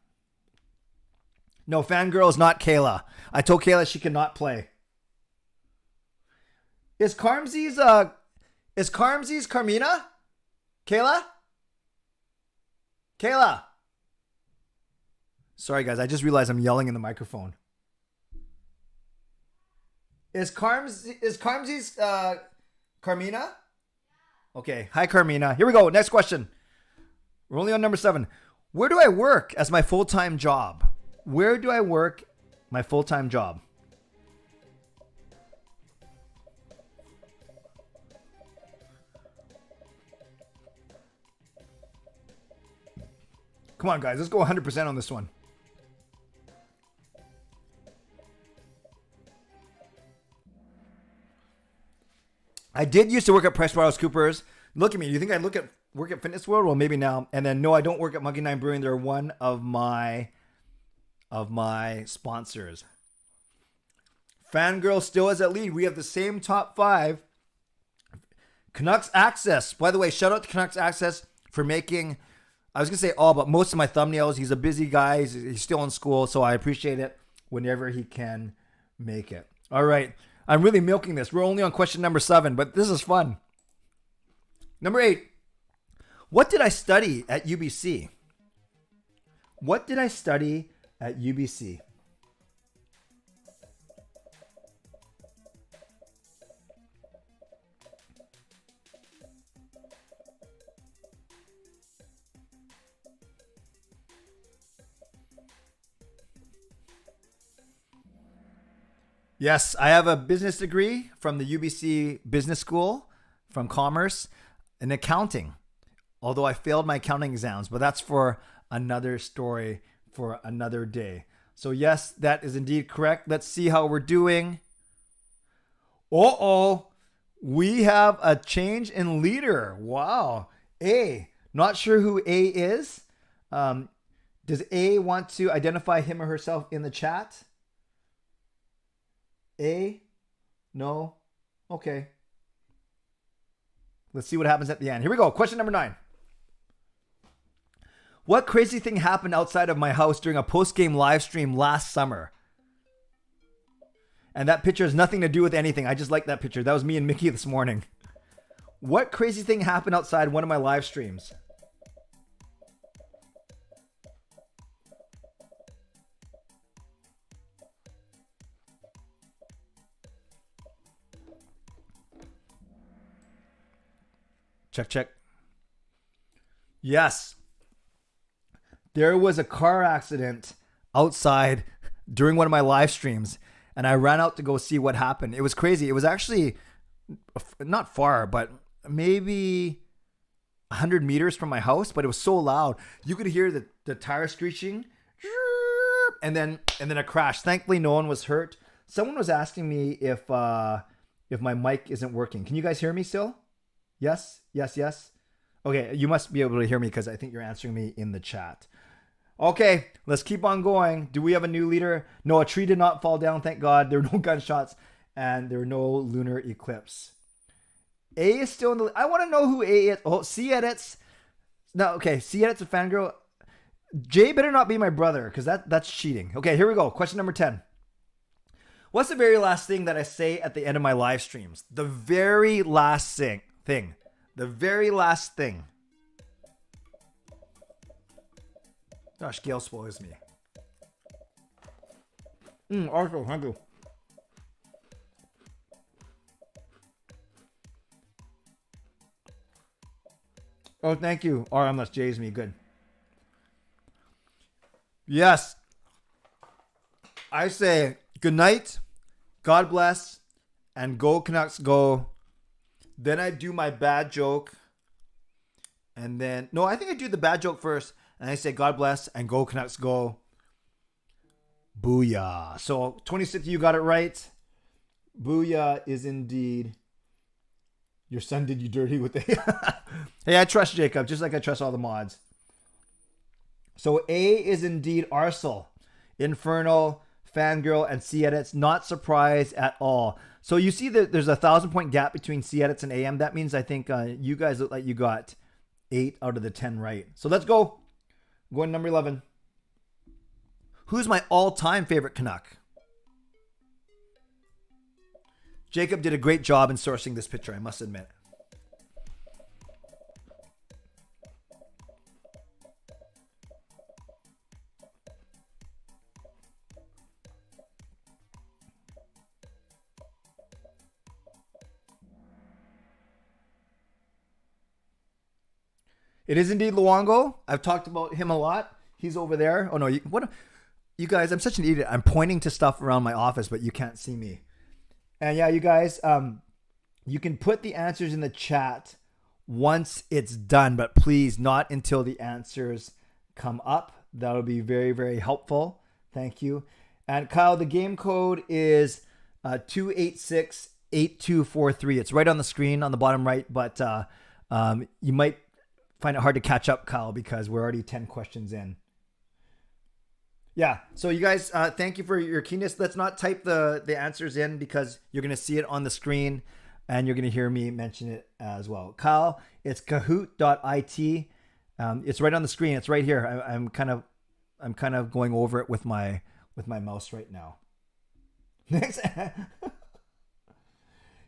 [SPEAKER 1] No, Fangirl is not Kayla. I told Kayla she cannot play. Is Carmsy's Carmina? Kayla? Kayla? Sorry guys, I just realized I'm yelling in the microphone. Is Carmsy's Carmina? Okay. Hi, Carmina. Here we go. Next question. We're only on number 7. Where do I work as my full-time job? Where do I work my full-time job? Come on, guys. Let's go 100% on this one. I did used to work at PricewaterhouseCoopers. Look at me. Do you think I work at Fitness World? Well, maybe now. And then no, I don't work at Monkey Nine Brewing. They're one of my sponsors. Fangirl still has that lead. We have the same top 5. Canucks Access. By the way, shout out to Canucks Access for making, I was going to say all, but most of my thumbnails. He's a busy guy. He's still in school, so I appreciate it whenever he can make it. All right. I'm really milking this. We're only on question number 7, but this is fun. Number 8. What did I study at UBC? What did I study at UBC? Yes, I have a business degree from the UBC Business School, from Commerce, in accounting. Although I failed my accounting exams, but that's for another story for another day. So yes, that is indeed correct. Let's see how we're doing. We have a change in leader. Wow. A. Not sure who A is. Does A want to identify him or herself in the chat? A? No? Okay. Let's see what happens at the end. Here we go. Question number 9. What crazy thing happened outside of my house during a post-game live stream last summer? And that picture has nothing to do with anything. I just like that picture. That was me and Mickey this morning. What crazy thing happened outside one of my live streams? Check, check. Yes. There was a car accident outside during one of my live streams, and I ran out to go see what happened. It was crazy. It was actually not far, but maybe 100 meters from my house, but it was so loud. You could hear the tire screeching, and then a crash. Thankfully, no one was hurt. Someone was asking me if my mic isn't working. Can you guys hear me still? Yes? Yes, yes? Okay, you must be able to hear me because I think you're answering me in the chat. Okay, let's keep on going. Do we have a new leader? No, a tree did not fall down, thank God. There were no gunshots, and there were no lunar eclipse. A is still in the... I want to know who A is. Oh, C edits. No, okay, C edits a fangirl. J better not be my brother because that's cheating. Okay, here we go. Question number 10. What's the very last thing that I say at the end of my live streams? The very last thing. The very last thing. Gosh, Gail spoils me. Also, thank you. Oh, thank you. Unless Jay's me. Good. Yes. I say good night, God bless, and go Canucks go. Then I do my bad joke. And then, no, I think I do the bad joke first. And I say God bless and go Canucks go. Booyah. So 26 of you got it right. Booyah is indeed... Your son did you dirty with the... Hey, I trust Jacob, just like I trust all the mods. So A is indeed Arcel, Infernal, Fangirl, and C Edits. Not surprised at all. So you see that there's a 1,000-point gap between C Edits and AM. That means I think you guys look like you got 8 out of the 10 right. So let's go. Going number 11. Who's my all-time favorite Canuck? Jacob did a great job in sourcing this picture, I must admit. It is indeed Luongo. I've talked about him a lot. He's over there. Oh no, you guys, I'm such an idiot. I'm pointing to stuff around my office, but you can't see me. And yeah, you guys, you can put the answers in the chat once it's done, but please not until the answers come up. That'll be very, very helpful. Thank you. And Kyle, the game code is 2868243. It's right on the screen on the bottom right, but you might find it hard to catch up, Kyle, because we're already 10 questions in. Yeah, so you guys, thank you for your keenness. Let's not type the answers in because you're going to see it on the screen and you're going to hear me mention it as well. Kyle, it's kahoot.it. It's right on the screen. It's right here. I'm kind of going over it with my mouse right now. Next.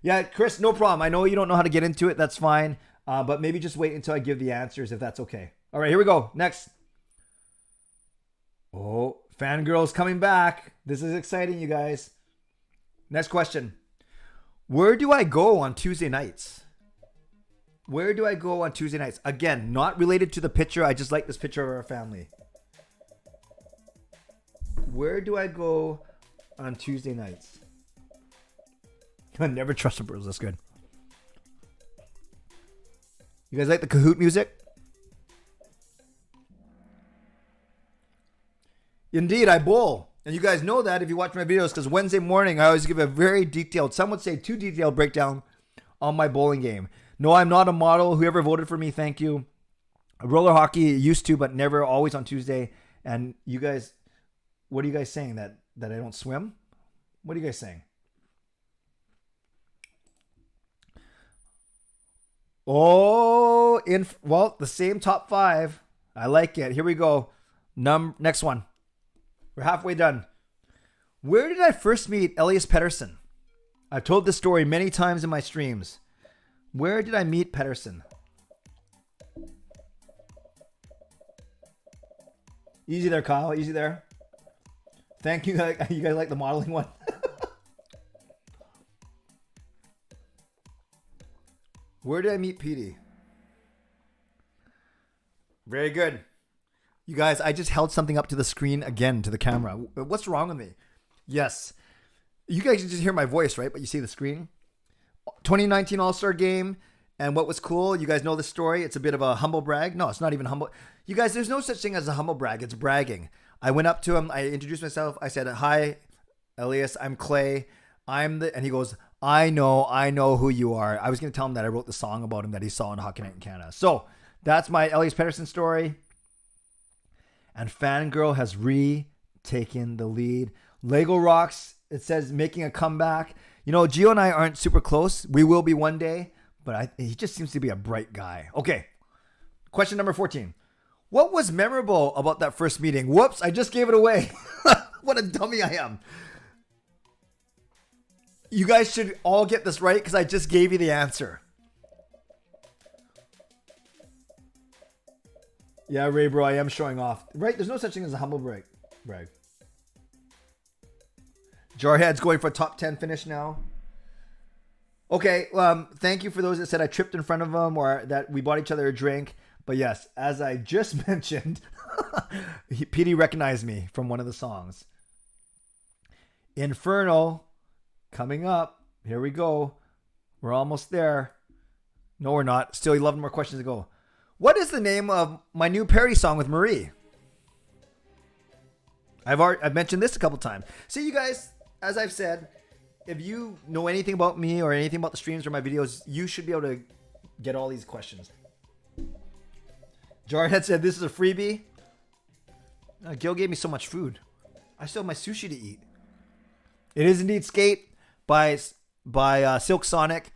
[SPEAKER 1] Yeah, Chris, no problem. I know you don't know how to get into it. That's fine. But maybe just wait until I give the answers if that's okay. All right, here we go. Next. Oh, Fangirl's coming back. This is exciting, you guys. Next question. Where do I go on Tuesday nights? Where do I go on Tuesday nights? Again, not related to the picture. I just like this picture of our family. Where do I go on Tuesday nights? I never trust the Bros. That's good. You guys like the Kahoot music? Indeed, I bowl. And you guys know that if you watch my videos, because Wednesday morning, I always give a very detailed, some would say too detailed breakdown on my bowling game. No, I'm not a model. Whoever voted for me, thank you. Roller hockey, used to, but never, always on Tuesday. And you guys, what are you guys saying? That I don't swim? What are you guys saying? Oh, well, the same top 5. I like it. Here we go. Next one. We're halfway done. Where did I first meet Elias Pettersson? I've told this story many times in my streams. Where did I meet Pettersson? Easy there, Kyle. Easy there. Thank you. You guys like the modeling one? Where did I meet Petey? Very good. You guys, I just held something up to the screen again, to the camera. What's wrong with me? Yes. You guys can just hear my voice, right? But you see the screen. 2019 All-Star Game. And what was cool, you guys know the story. It's a bit of a humble brag. No, it's not even humble. You guys, there's no such thing as a humble brag. It's bragging. I went up to him. I introduced myself. I said, "Hi, Elias. I'm Clay. And he goes, I know who you are." I was going to tell him that I wrote the song about him that he saw on Hockey Night in Canada. So that's my Elias Pettersson story. And Fangirl has retaken the lead. Lego Rocks, it says, making a comeback. You know, Gio and I aren't super close. We will be one day, but he just seems to be a bright guy. Okay, question number 14. What was memorable about that first meeting? Whoops, I just gave it away. What a dummy I am. You guys should all get this right because I just gave you the answer. Yeah, Ray, bro, I am showing off. Right? There's no such thing as a humble brag. Jarhead's going for a top 10 finish now. Okay, thank you for those that said I tripped in front of them or that we bought each other a drink. But yes, as I just mentioned, Petey recognized me from one of the songs. Infernal coming up. Here we go. We're almost there. No, we're not. Still 11 more questions to go. What is the name of my new parody song with Marie? I've mentioned this a couple times. See, you guys, as I've said, if you know anything about me or anything about the streams or my videos, you should be able to get all these questions. Jarhead said, this is a freebie. Gil gave me so much food. I still have my sushi to eat. It is indeed Skate by Silk Sonic.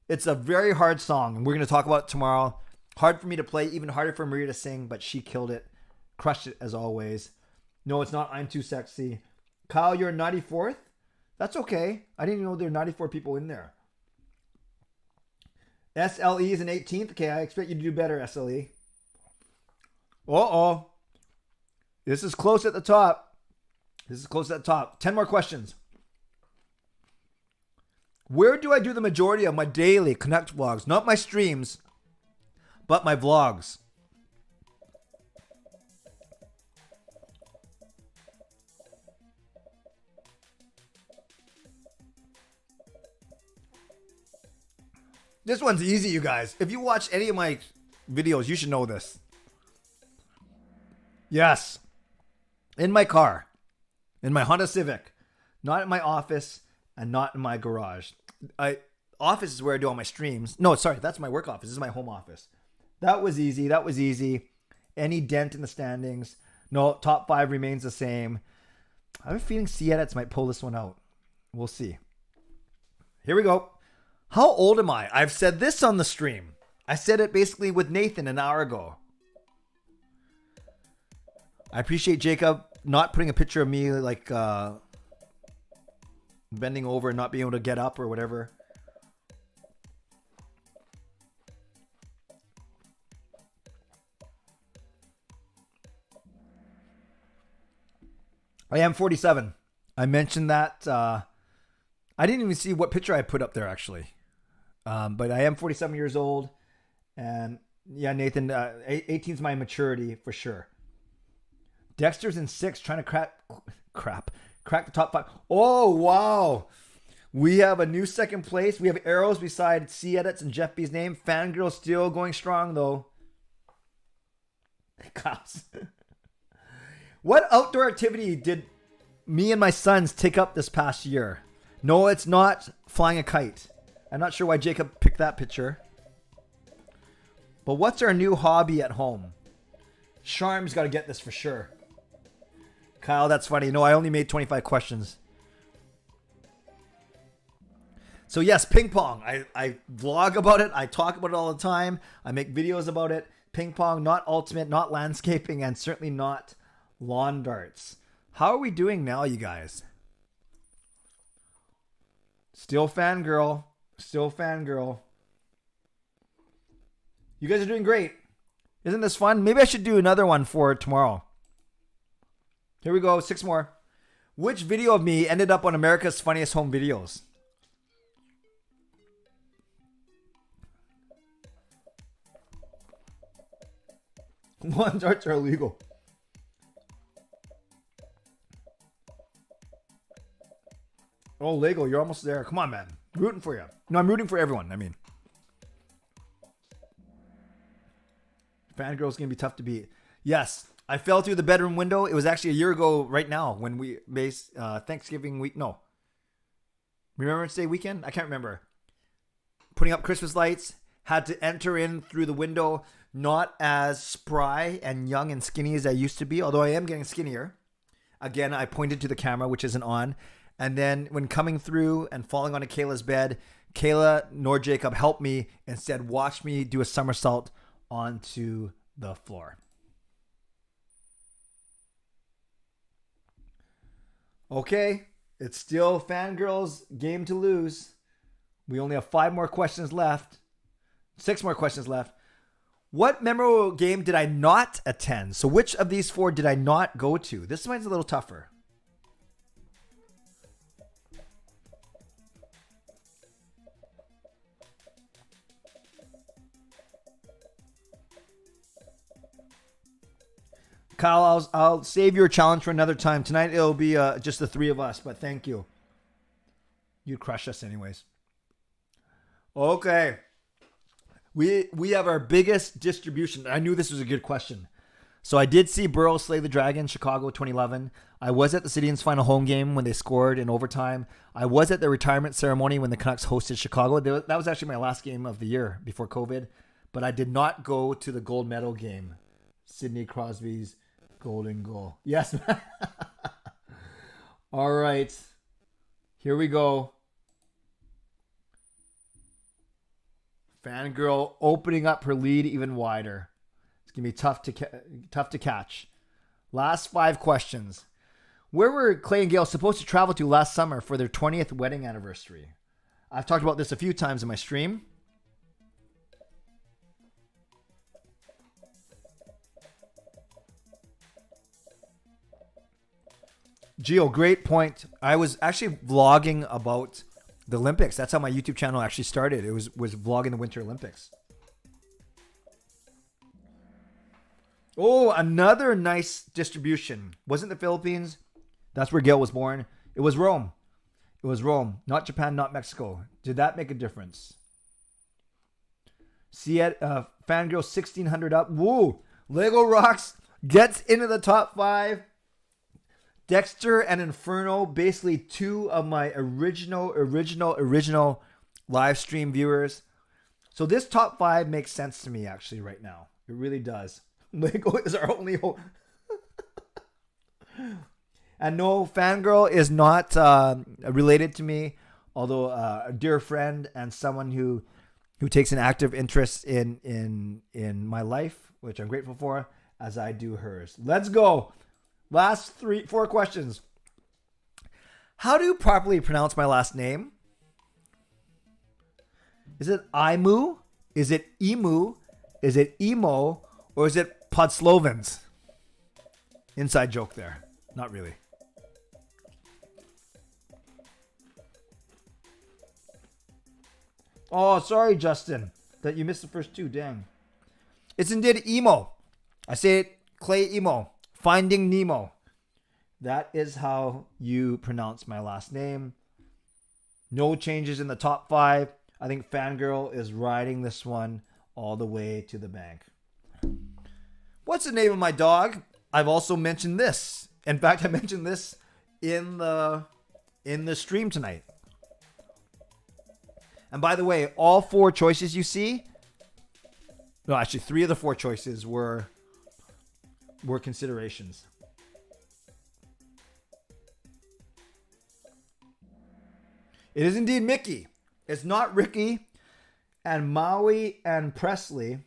[SPEAKER 1] It's a very hard song, and we're going to talk about it tomorrow. Hard for me to play, even harder for Maria to sing, but she killed it. Crushed it as always. No, it's not I'm Too Sexy. Kyle, you're 94th? That's okay. I didn't even know there were 94 people in there. SLE is an 18th. Okay, I expect you to do better, SLE. Uh-oh. This is close at the top. 10 more questions. Where do I do the majority of my daily Canucks vlogs? Not my streams, but my vlogs. This one's easy, you guys. If you watch any of my videos, you should know this. Yes. In my car. In my Honda Civic. Not in my office and not in my garage. Office is where I do all my streams. No, sorry, that's my work office. This is my home office. That was easy. Any dent in the standings? No, top 5 remains the same. I have a feeling C-Edits might pull this one out. We'll see. Here we go. How old am I? I've said this on the stream. I said it basically with Nathan an hour ago. I appreciate Jacob not putting a picture of me like bending over and not being able to get up or whatever. I am 47. I mentioned that. I didn't even see what picture I put up there, actually. But I am 47 years old. And yeah, Nathan, 18 is my maturity for sure. Dexter's in 6, trying to crack the top 5. Oh, wow. We have a new second place. We have arrows beside C-Edits and Jeff B's name. Fangirl still going strong, though. Cops. What outdoor activity did me and my sons take up this past year? No, it's not flying a kite. I'm not sure why Jacob picked that picture. But what's our new hobby at home? Charm's got to get this for sure. Kyle, that's funny. No, I only made 25 questions. So yes, ping pong. I vlog about it. I talk about it all the time. I make videos about it. Ping pong, not ultimate, not landscaping, and certainly not lawn darts. How are we doing now, you guys? Still fangirl. Still fangirl. You guys are doing great. Isn't this fun? Maybe I should do another one for tomorrow. Here we go. 6 more. Which video of me ended up on America's Funniest Home Videos? Lawn darts are illegal. Oh, Lego, you're almost there. Come on, man. Rooting for you. No, I'm rooting for everyone. I mean, Fangirl's going to be tough to beat. Yes, I fell through the bedroom window. It was actually a year ago right now when we based Thanksgiving week. No. Remembrance Day weekend? I can't remember. Putting up Christmas lights. Had to enter in through the window. Not as spry and young and skinny as I used to be. Although I am getting skinnier. Again, I pointed to the camera, which isn't on. And then when coming through and falling onto Kayla's bed, Kayla nor Jacob helped me. Instead, watched me do a somersault onto the floor. Okay, it's still Fangirl's game to lose. We only have 5 more questions left. 6 more questions left. What memorable game did I not attend? So which of these 4 did I not go to? This one's a little tougher. Kyle, I'll save your challenge for another time. Tonight it'll be just the 3 of us, but thank you. You'd crush us anyways. Okay. We have our biggest distribution. I knew this was a good question. So I did see Burrows slay the Dragon, Chicago 2011. I was at the Citians' final home game when they scored in overtime. I was at the retirement ceremony when the Canucks hosted Chicago. That was actually my last game of the year before COVID. But I did not go to the gold medal game. Sidney Crosby's golden goal. Yes. All right. Here we go. Fangirl opening up her lead even wider. It's going to be tough to catch. Last 5 questions. Where were Clay and Gail supposed to travel to last summer for their 20th wedding anniversary? I've talked about this a few times in my stream. Gio, great point. I was actually vlogging about the Olympics. That's how my YouTube channel actually started. It was vlogging the Winter Olympics. Oh, another nice distribution. Wasn't the Philippines? That's where Gail was born. It was Rome. It was Rome. Not Japan, not Mexico. Did that make a difference? See it, Fangirl 1600 up. Woo! Lego Rocks gets into the top 5. Dexter and Inferno, basically 2 of my original live stream viewers. So this top 5 makes sense to me actually right now. It really does. Lego is our only hope. And no, Fangirl is not related to me, although a dear friend and someone who takes an active interest in my life, which I'm grateful for, as I do hers. Let's go. Last 4 questions. How do you properly pronounce my last name? Is it Imoo? Is it Emu? Is it Emo? Or is it Podslovens? Inside joke there. Not really. Oh, sorry, Justin, that you missed the first 2. Dang. It's indeed Emo. I say it Clay Emo. Finding Nemo. That is how you pronounce my last name. No changes in the top 5. I think Fangirl is riding this one all the way to the bank. What's the name of my dog? I've also mentioned this. In fact, I mentioned this in the stream tonight. And by the way, all 4 choices you see, no, actually 3 of the 4 choices were considerations. It is indeed Mickey. It's not Ricky, and Maui and Presley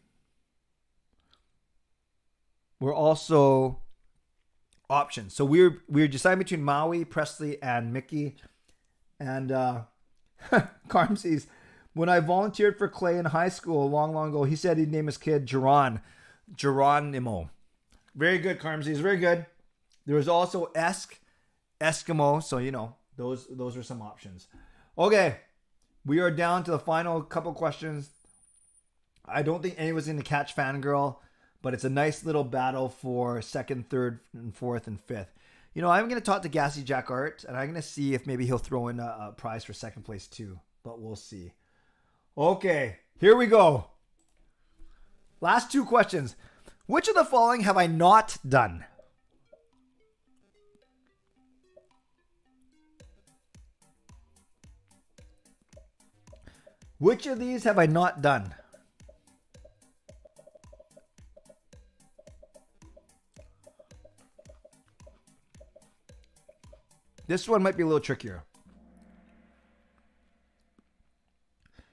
[SPEAKER 1] were also options. So we were deciding between Maui, Presley, and Mickey. And Carmsies, when I volunteered for Clay in high school long ago, he said he'd name his kid Geronimo. Very good, Carmsies. Very good. There was also Eskimo. So, you know, those are some options. Okay. We are down to the final couple questions. I don't think anyone's going to catch Fangirl, but it's a nice little battle for second, third, and fourth, and fifth. You know, I'm going to talk to Gassy Jack Art, and I'm going to see if maybe he'll throw in a prize for second place too, but we'll see. Okay, here we go. Last two questions. Which of the following have I not done? Which of these have I not done? This one might be a little trickier.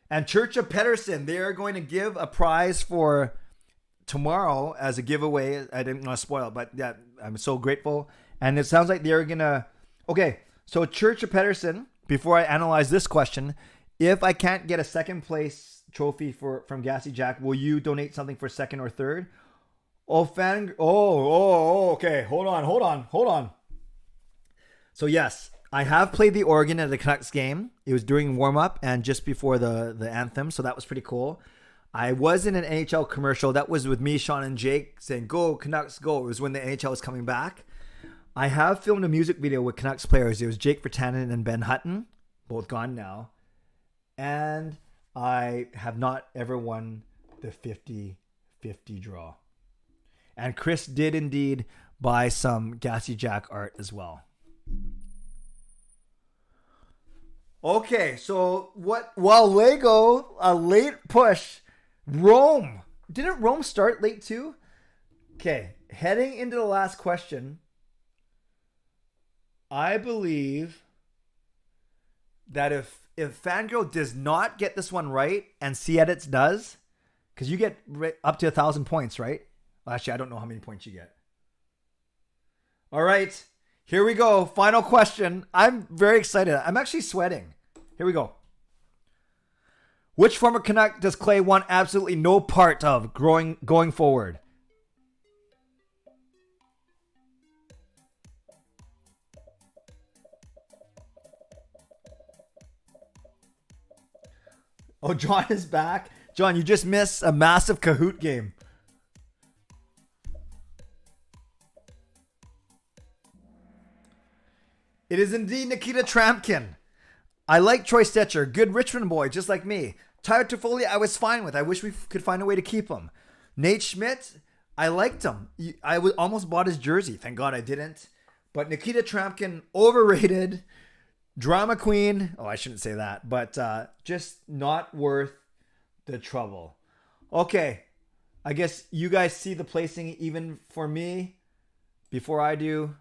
[SPEAKER 1] And Church of Pettersson, they are going to give a prize for tomorrow as a giveaway. I didn't want to spoil it, but yeah, I'm so grateful. And it sounds like they're going to... Okay, so Church of Pettersson, before I analyze this question, if I can't get a second place trophy from Gassy Jack, will you donate something for second or third? Okay. Hold on. So yes, I have played the organ at a Canucks game. It was during warm-up and just before the anthem, so that was pretty cool. I was in an NHL commercial. That was with me, Sean, and Jake saying, "Go, Canucks, go." It was when the NHL was coming back. I have filmed a music video with Canucks players. It was Jake Virtanen and Ben Hutton, both gone now. And I have not ever won the 50-50 draw. And Chris did indeed buy some Gassy Jack art as well. Okay, so while Lego, a late push, Rome. Didn't Rome start late too? Okay, heading into the last question, I believe that if Fangirl does not get this one right and C-Edits does, because you get up to 1,000 points, right? Actually, I don't know how many points you get. All right, here we go. Final question. I'm very excited. I'm actually sweating. Here we go. Which former Canuck does Clay want absolutely no part of going forward? Oh, John is back. John, you just missed a massive Kahoot game. It is indeed Nikita Trampkin. I like Troy Stetcher. Good Richmond boy, just like me. Tyler Toffoli, I was fine with. I wish we could find a way to keep him. Nate Schmidt, I liked him. I almost bought his jersey. Thank God I didn't. But Nikita Trampkin, overrated. Drama queen. Oh, I shouldn't say that. But just not worth the trouble. Okay. I guess you guys see the placing even for me before I do.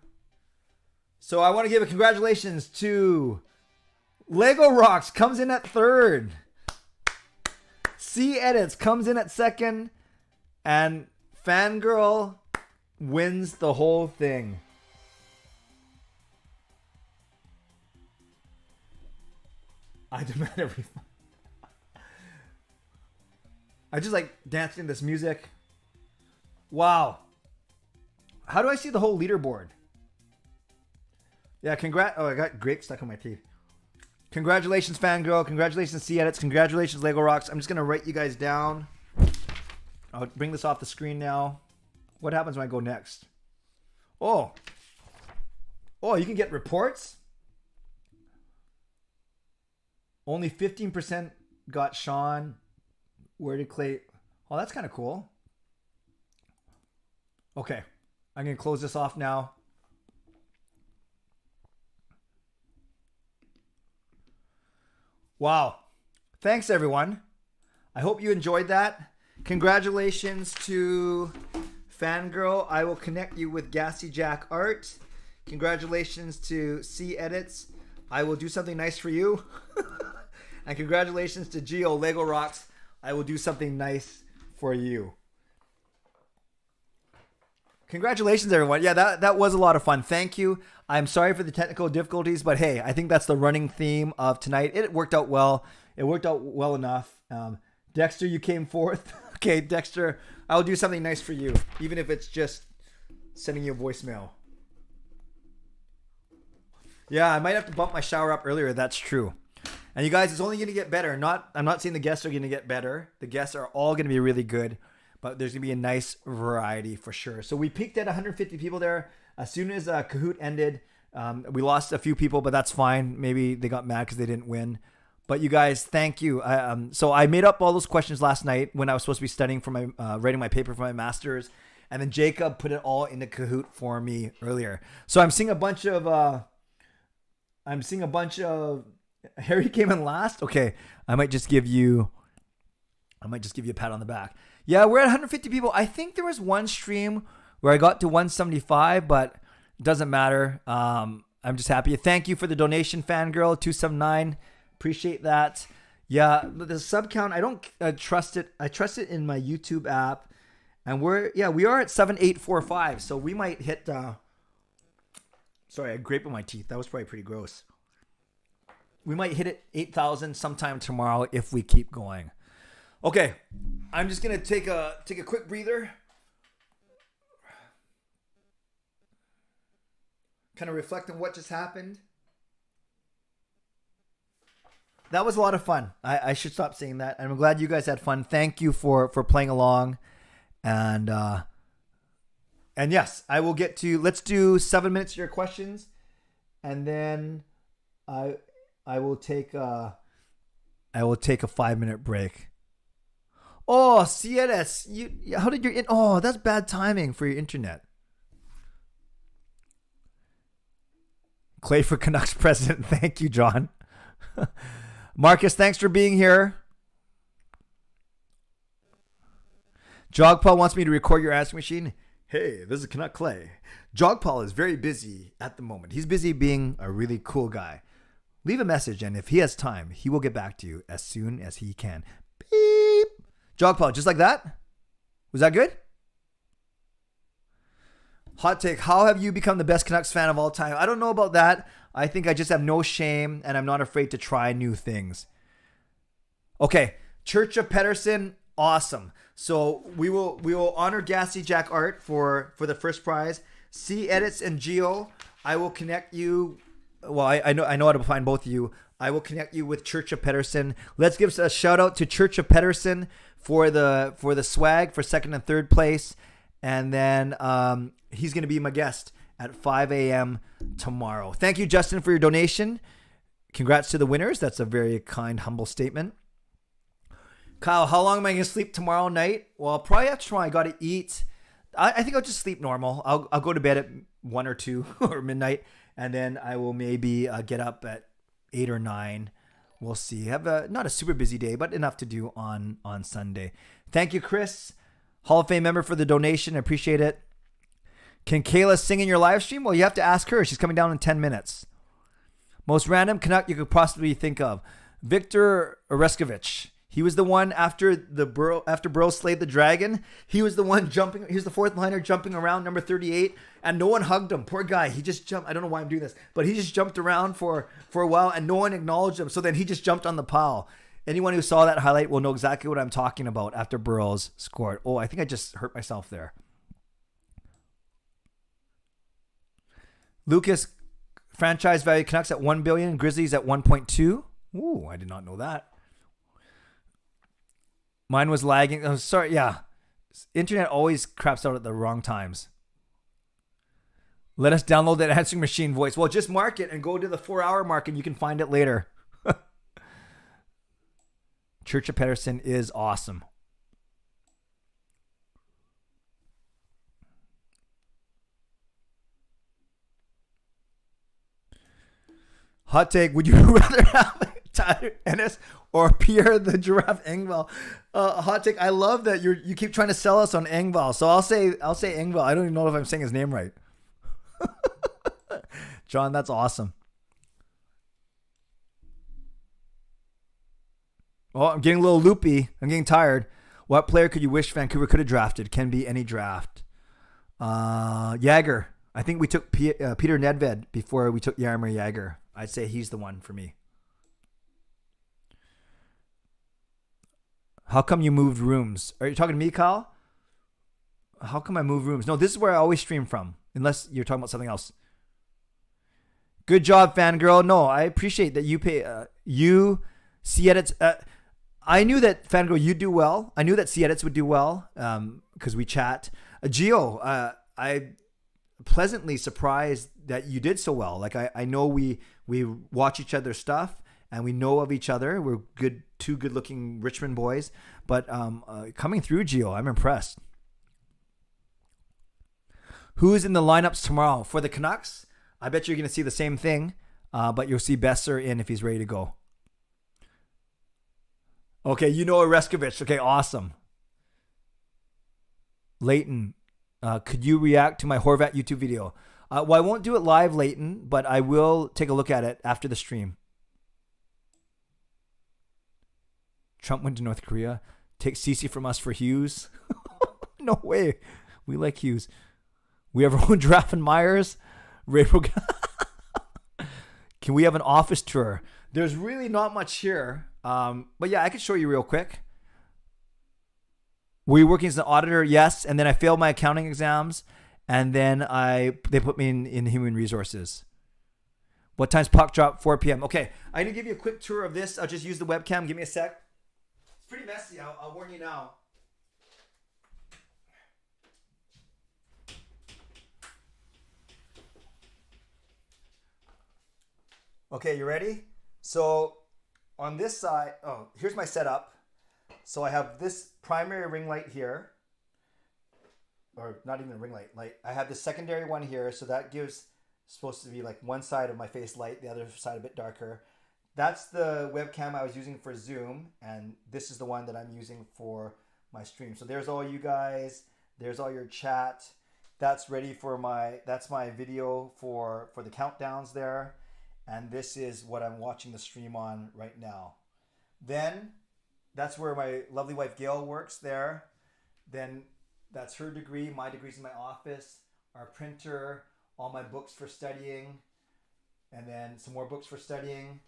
[SPEAKER 1] So I want to give a congratulations to Lego Rocks, comes in at third. C-Edits comes in at second. And Fangirl wins the whole thing. I demand a refund. I just like dancing this music. Wow. How do I see the whole leaderboard? Yeah, Oh, I got grape stuck in my teeth. Congratulations, Fangirl. Congratulations, C-Edits. Congratulations, Lego Rocks. I'm just going to write you guys down. I'll bring this off the screen now. What happens when I go next? Oh, you can get reports? Only 15% got Sean. Where did Clay? Oh, that's kind of cool. Okay. I'm going to close this off now. Wow. Thanks, everyone. I hope you enjoyed that. Congratulations to Fangirl. I will connect you with Gassy Jack Art. Congratulations to C-Edits. I will do something nice for you. And congratulations to Geo Lego Rocks. I will do something nice for you. Congratulations, everyone. Yeah, that was a lot of fun. Thank you. I'm sorry for the technical difficulties, but hey, I think that's the running theme of tonight. It worked out well. It worked out well enough. Dexter, you came fourth. Okay, Dexter, I'll do something nice for you, even if it's just sending you a voicemail. Yeah, I might have to bump my shower up earlier. That's true. And you guys, it's only going to get better. I'm not saying the guests are going to get better. The guests are all going to be really good, but there's going to be a nice variety for sure. So we peaked at 150 people there. As soon as Kahoot ended, we lost a few people, but that's fine. Maybe they got mad because they didn't win. But you guys, thank you. So I made up all those questions last night when I was supposed to be studying for my writing my paper for my master's, and then Jacob put it all into Kahoot for me earlier. So I'm seeing a bunch of. Harry came in last. Okay, I might just give you a pat on the back. Yeah, we're at 150 people. I think there was one stream where I got to 175, but it doesn't matter. I'm just happy. Thank you for the donation, Fangirl 279. Appreciate that. Yeah, the sub count, I don't trust it. I trust it in my YouTube app, and we are at 7845. So we might hit. Sorry, I graped on my teeth. That was probably pretty gross. We might hit it 8,000 sometime tomorrow if we keep going. Okay, I'm just gonna take a quick breather, kind of reflect on what just happened. That was a lot of fun. I should stop saying that. I'm glad you guys had fun. Thank you for playing along, and yes, I will get to. Let's do 7 minutes of your questions, and then I will take a 5-minute break. Oh, CNS, how did your oh, that's bad timing for your internet. Clay for Canucks president. Thank you, John. Marcus, thanks for being here. Jogpaul wants me to record your answering machine. Hey, this is Canuck Clay. Jogpaul is very busy at the moment. He's busy being a really cool guy. Leave a message, and if he has time, he will get back to you as soon as he can. Beep. Jogpaul, just like that? Was that good? Hot take, how have you become the best Canucks fan of all time? I don't know about that. I think I just have no shame, and I'm not afraid to try new things. Okay, Church of Pettersson, awesome. So we will honor Gassy Jack Art for the first prize. C Edits and Geo, I will connect you. Well, I know how to find both of you. I will connect you with Church of Pettersson. Let's give a shout out to Church of Pettersson for the swag for second and third place, and then he's going to be my guest at 5 a.m. tomorrow. Thank you, Justin, for your donation. Congrats to the winners. That's a very kind, humble statement. Kyle, how long am I going to sleep tomorrow night? Well, probably after tomorrow, I got to eat. I think I'll just sleep normal. I'll go to bed at 1 or 2 or midnight, and then I will maybe get up at 8 or 9. We'll see. Have not a super busy day, but enough to do on Sunday. Thank you, Chris, Hall of Fame member, for the donation. I appreciate it. Can Kayla sing in your live stream? Well, you have to ask her. She's coming down in 10 minutes. Most random Canuck you could possibly think of. Victor Oreskovich. He was the one after Burrow slayed the dragon. He was the one jumping. He was the fourth liner jumping around number 38, and no one hugged him. Poor guy. He just jumped. I don't know why I'm doing this, but he just jumped around for a while, and no one acknowledged him. So then he just jumped on the pile. Anyone who saw that highlight will know exactly what I'm talking about after Burrows scored. Oh, I think I just hurt myself there. Lucas, franchise value Canucks at $1 billion, Grizzlies at 1.2. Ooh, I did not know that. Mine was lagging. Oh, sorry. Yeah. Internet always craps out at the wrong times. Let us download that answering machine voice. Well, just mark it and go to the 4-hour mark and you can find it later. Church of Pettersson is awesome. Hot take, would you rather have Tyler Ennis or Pierre the Giraffe Engvall? Hot take, I love that you keep trying to sell us on Engvall. So I'll say Engvall. I don't even know if I'm saying his name right. John, that's awesome. Oh, I'm getting a little loopy. I'm getting tired. What player could you wish Vancouver could have drafted? Can be any draft. Jagger. I think we took Peter Nedved before we took Jaromir Jagger. I'd say he's the one for me. How come you moved rooms? Are you talking to me, Kyle? How come I moved rooms? No, this is where I always stream from, unless you're talking about something else. Good job, fangirl. No, I appreciate that you pay. You see edits. I knew that fangirl you do well. I knew that C edits would do well because we chat. Gio, I pleasantly surprised that you did so well. Like I know we watch each other's stuff and we know of each other. We're two good looking Richmond boys. But coming through, Gio, I'm impressed. Who's in the lineups tomorrow for the Canucks? I bet you're going to see the same thing, but you'll see Besser in if he's ready to go. Okay, you know Oreskovich. Okay, awesome. Leighton, could you react to my Horvat YouTube video? Well, I won't do it live, Leighton, but I will take a look at it after the stream. Trump went to North Korea. Take Cece from us for Hughes. No way. We like Hughes. We have our own draft and Myers. Can we have an office tour? There's really not much here. But yeah, I could show you real quick. Were you working as an auditor? Yes. And then I failed my accounting exams. And then they put me in human resources. What time's puck drop? 4 p.m. Okay. I'm going to give you a quick tour of this. I'll just use the webcam. Give me a sec. It's pretty messy. I'll warn you now. Okay, you ready? So on this side, here's my setup. So I have this primary ring light here, or not even a ring light. I have the secondary one here, so that gives supposed to be like one side of my face light, the other side a bit darker. That's the webcam I was using for Zoom, and this is the one that I'm using for my stream. So there's all you guys. There's all your chat. That's ready for that's my video for the countdowns there. And this is what I'm watching the stream on right now. Then that's where my lovely wife Gail works there. Then that's her degree. My degree's in my office. Our printer, all my books for studying, and then some more books for studying.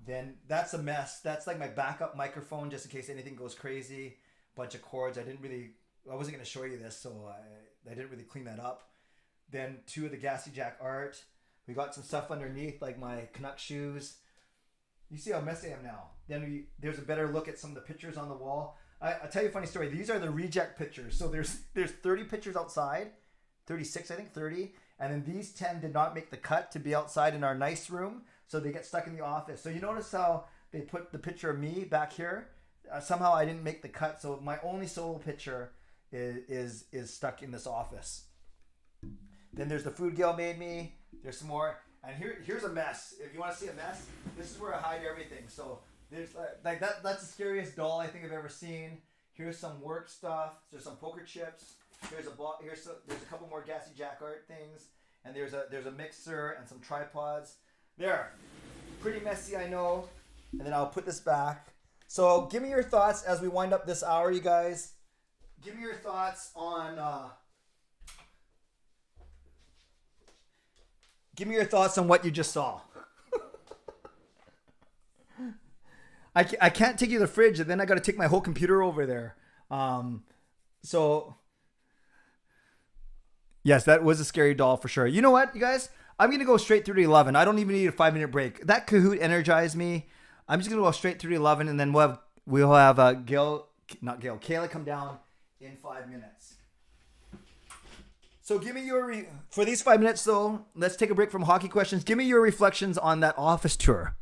[SPEAKER 1] Then that's a mess. That's like my backup microphone just in case anything goes crazy. Bunch of cords. I wasn't going to show you this, so I didn't really clean that up. Then 2 of the Gassy Jack art. We got some stuff underneath, like my Canucks shoes. You see how messy I am now. Then there's a better look at some of the pictures on the wall. I'll tell you a funny story. These are the reject pictures. So there's 30 pictures outside. 36, I think, 30. And then these 10 did not make the cut to be outside in our nice room. So they get stuck in the office. So you notice how they put the picture of me back here? Somehow I didn't make the cut. So my only solo picture is stuck in this office. Then there's the food Gail made me. There's some more. And here's a mess. If you want to see a mess, this is where I hide everything. So there's like that's the scariest doll I think I've ever seen. Here's some work stuff. There's some poker chips. There's a couple more Gassy Jack art things. And there's a mixer and some tripods. There. Pretty messy, I know. And then I'll put this back. So give me your thoughts as we wind up this hour, you guys. Give me your thoughts on Give me your thoughts on what you just saw. I can't take you to the fridge, and then I got to take my whole computer over there. So, yes, that was a scary doll for sure. You know what, you guys? I'm going to go straight through to 11. I don't even need a 5-minute break. That Kahoot energized me. I'm just going to go straight through to 11, and then we'll have Kayla come down in 5 minutes. So give me for these 5 minutes though, let's take a break from hockey questions. Give me your reflections on that office tour.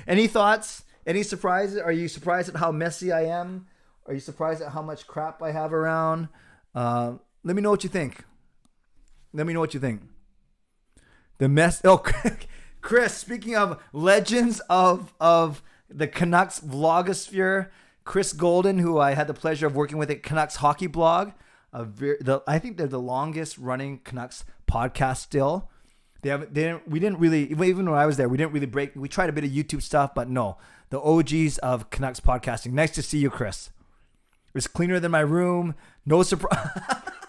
[SPEAKER 1] Any thoughts? Any surprises? Are you surprised at how messy I am? Are you surprised at how much crap I have around? Let me know what you think. Let me know what you think. The mess. Oh, Chris, speaking of legends of the Canucks vlogosphere, Chris Golden, who I had the pleasure of working with at Canucks Hockey Blog. I think they're the longest running Canucks podcast still. We didn't really, even when I was there, we didn't really break. We tried a bit of YouTube stuff, but no. The OGs of Canucks podcasting. Nice to see you, Chris. It was cleaner than my room. No surprise.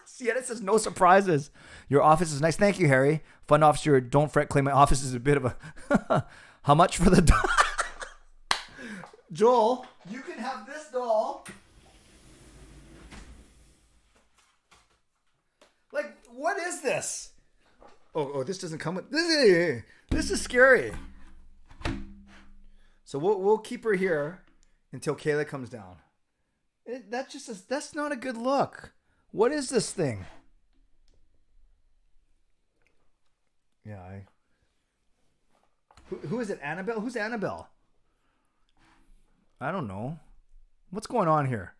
[SPEAKER 1] See, it says no surprises. Your office is nice. Thank you, Harry. Fund officer, don't fret. Claim my office is a bit of a. How much for the doll? Joel, you can have this doll. Like, what is this? Oh, this doesn't come with this is scary. So we'll keep her here until Kayla comes down. That's not a good look. What is this thing? Yeah, who is it? Annabelle? Who's Annabelle? I don't know. What's going on here?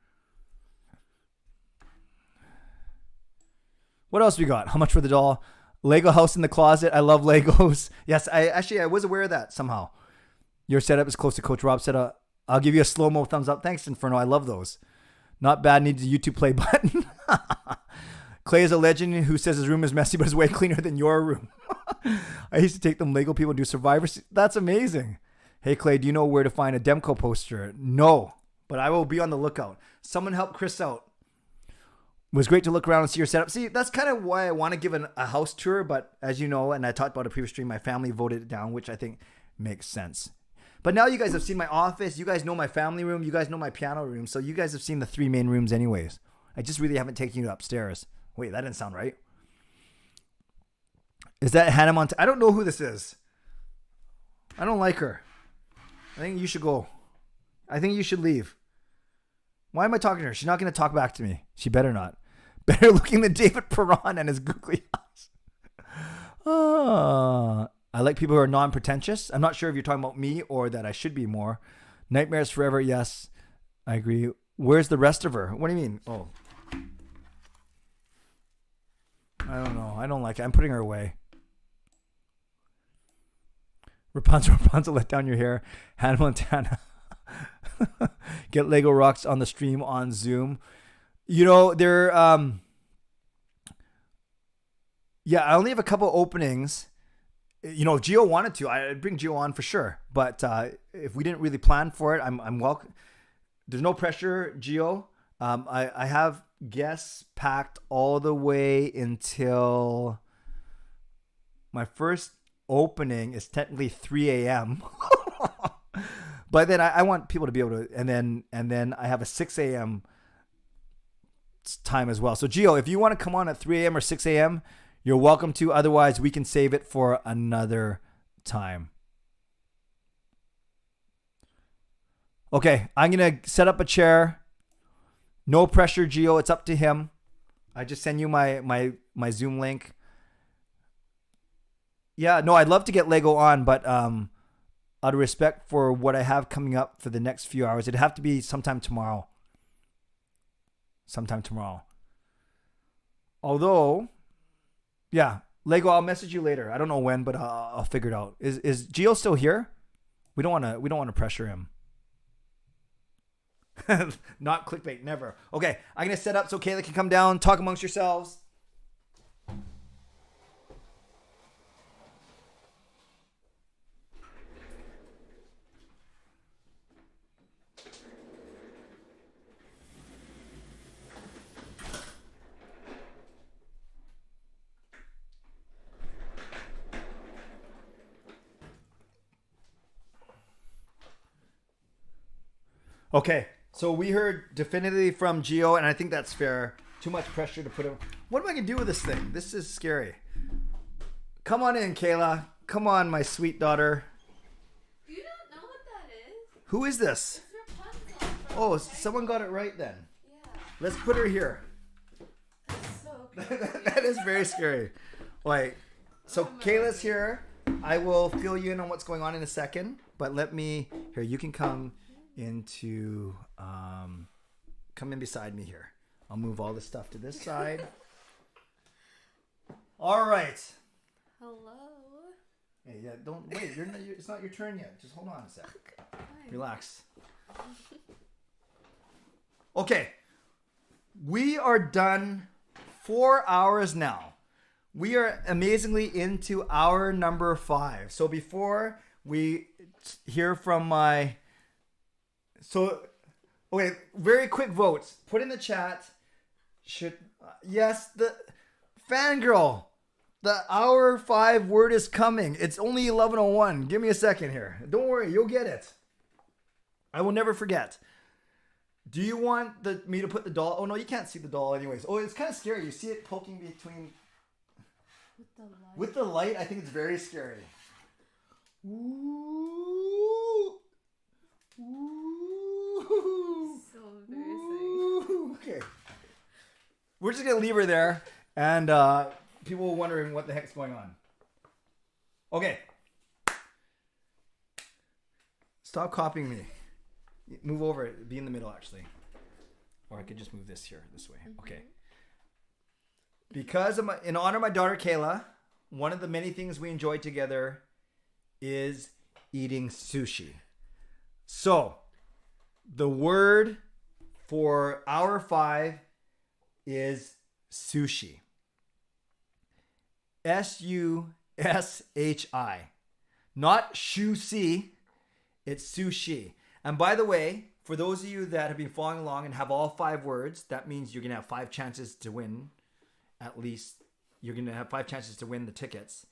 [SPEAKER 1] What else we got? How much for the doll? Lego house in the closet. I love Legos. Yes, I was aware of that somehow. Your setup is close to Coach Rob's setup. I'll give you a slow-mo thumbs up. Thanks, Inferno. I love those. Not bad. Needs a YouTube play button. Clay is a legend who says his room is messy, but it's way cleaner than your room. I used to take them Lego people and do Survivors. That's amazing. Hey, Clay, do you know where to find a Demko poster? No, but I will be on the lookout. Someone help Chris out. It was great to look around and see your setup. See, that's kind of why I want to give a house tour, but as you know, and I talked about a previous stream, my family voted it down, which I think makes sense. But now you guys have seen my office. You guys know my family room. You guys know my piano room. So you guys have seen the 3 main rooms anyways. I just really haven't taken you upstairs. Wait, that didn't sound right. Is that Hannah Montana? I don't know who this is. I don't like her. I think you should go. I think you should leave. Why am I talking to her? She's not going to talk back to me. She better not. Better looking than David Perron and his googly eyes. I like people who are non-pretentious. I'm not sure if you're talking about me or that I should be more. Nightmares forever. Yes, I agree. Where's the rest of her? What do you mean? Oh, I don't know. I don't like it. I'm putting her away. Rapunzel, let down your hair. Hannah Montana. Get Lego rocks on the stream on Zoom. You know, they're, yeah, I only have a couple openings. You know, if Gio wanted to, I'd bring Gio on for sure. But if we didn't really plan for it, I'm welcome. There's no pressure, Gio. I have guests packed all the way until my first opening is technically 3 a.m. But then I want people to be able to, and then I have a 6 a.m. time as well. So Gio, if you want to come on at 3 a.m. or 6 a.m., you're welcome to. Otherwise, we can save it for another time. Okay, I'm going to set up a chair. No pressure, Gio. It's up to him. I just send you my Zoom link. Yeah, no, I'd love to get Lego on, but out of respect for what I have coming up for the next few hours, it'd have to be sometime tomorrow. Although, yeah, Lego, I'll message you later. I don't know when, but I'll figure it out. Is Gio still here? We don't want to pressure him. Not clickbait, never. Okay, I'm gonna set up so Kayla can come down, talk amongst yourselves. Okay, so we heard definitively from Gio, and I think that's fair. Too much pressure to put him. What am I going to do with this thing? This is scary. Come on in, Kayla. Come on, my sweet daughter.
[SPEAKER 5] Do you not know what that is?
[SPEAKER 1] Who is this?
[SPEAKER 5] It's Rapunzel.
[SPEAKER 1] Oh, someone got it right then.
[SPEAKER 5] Yeah.
[SPEAKER 1] Let's put her here.
[SPEAKER 5] That's so creepy.
[SPEAKER 1] That is very scary. Wait, so Kayla's here. I will fill you in on what's going on in a second, but let me, here, you can come into, come in beside me here. I'll move all this stuff to this side. All right.
[SPEAKER 5] Hello.
[SPEAKER 1] Hey, yeah, don't wait. It's not your turn yet. Just hold on a sec.
[SPEAKER 5] Fine.
[SPEAKER 1] Relax. Okay. We are done 4 hours now. We are amazingly into hour number 5. So before we hear from my... Okay, very quick votes. Put in the chat. Yes, the fangirl. The hour 5 word is coming. It's only 11:01. Give me a second here. Don't worry, you'll get it. I will never forget. Do you want me to put the doll? Oh no, you can't see the doll anyways. Oh, it's kind of scary. You see it poking between. With the light, I think it's very scary. Ooh. Ooh.
[SPEAKER 5] So embarrassing.
[SPEAKER 1] Okay. We're just gonna leave her there, and people were wondering what the heck's going on. Okay. Stop copying me. Move over. Be in the middle, actually. Or I could just move this way. Okay. Because in honor of my daughter Kayla, one of the many things we enjoy together is eating sushi. So, the word for hour 5 is sushi. S-U-S-H-I. Not shu-si, it's sushi. And by the way, for those of you that have been following along and have all 5 words, that means you're going to have 5 chances to win. At least you're going to have 5 chances to win the tickets.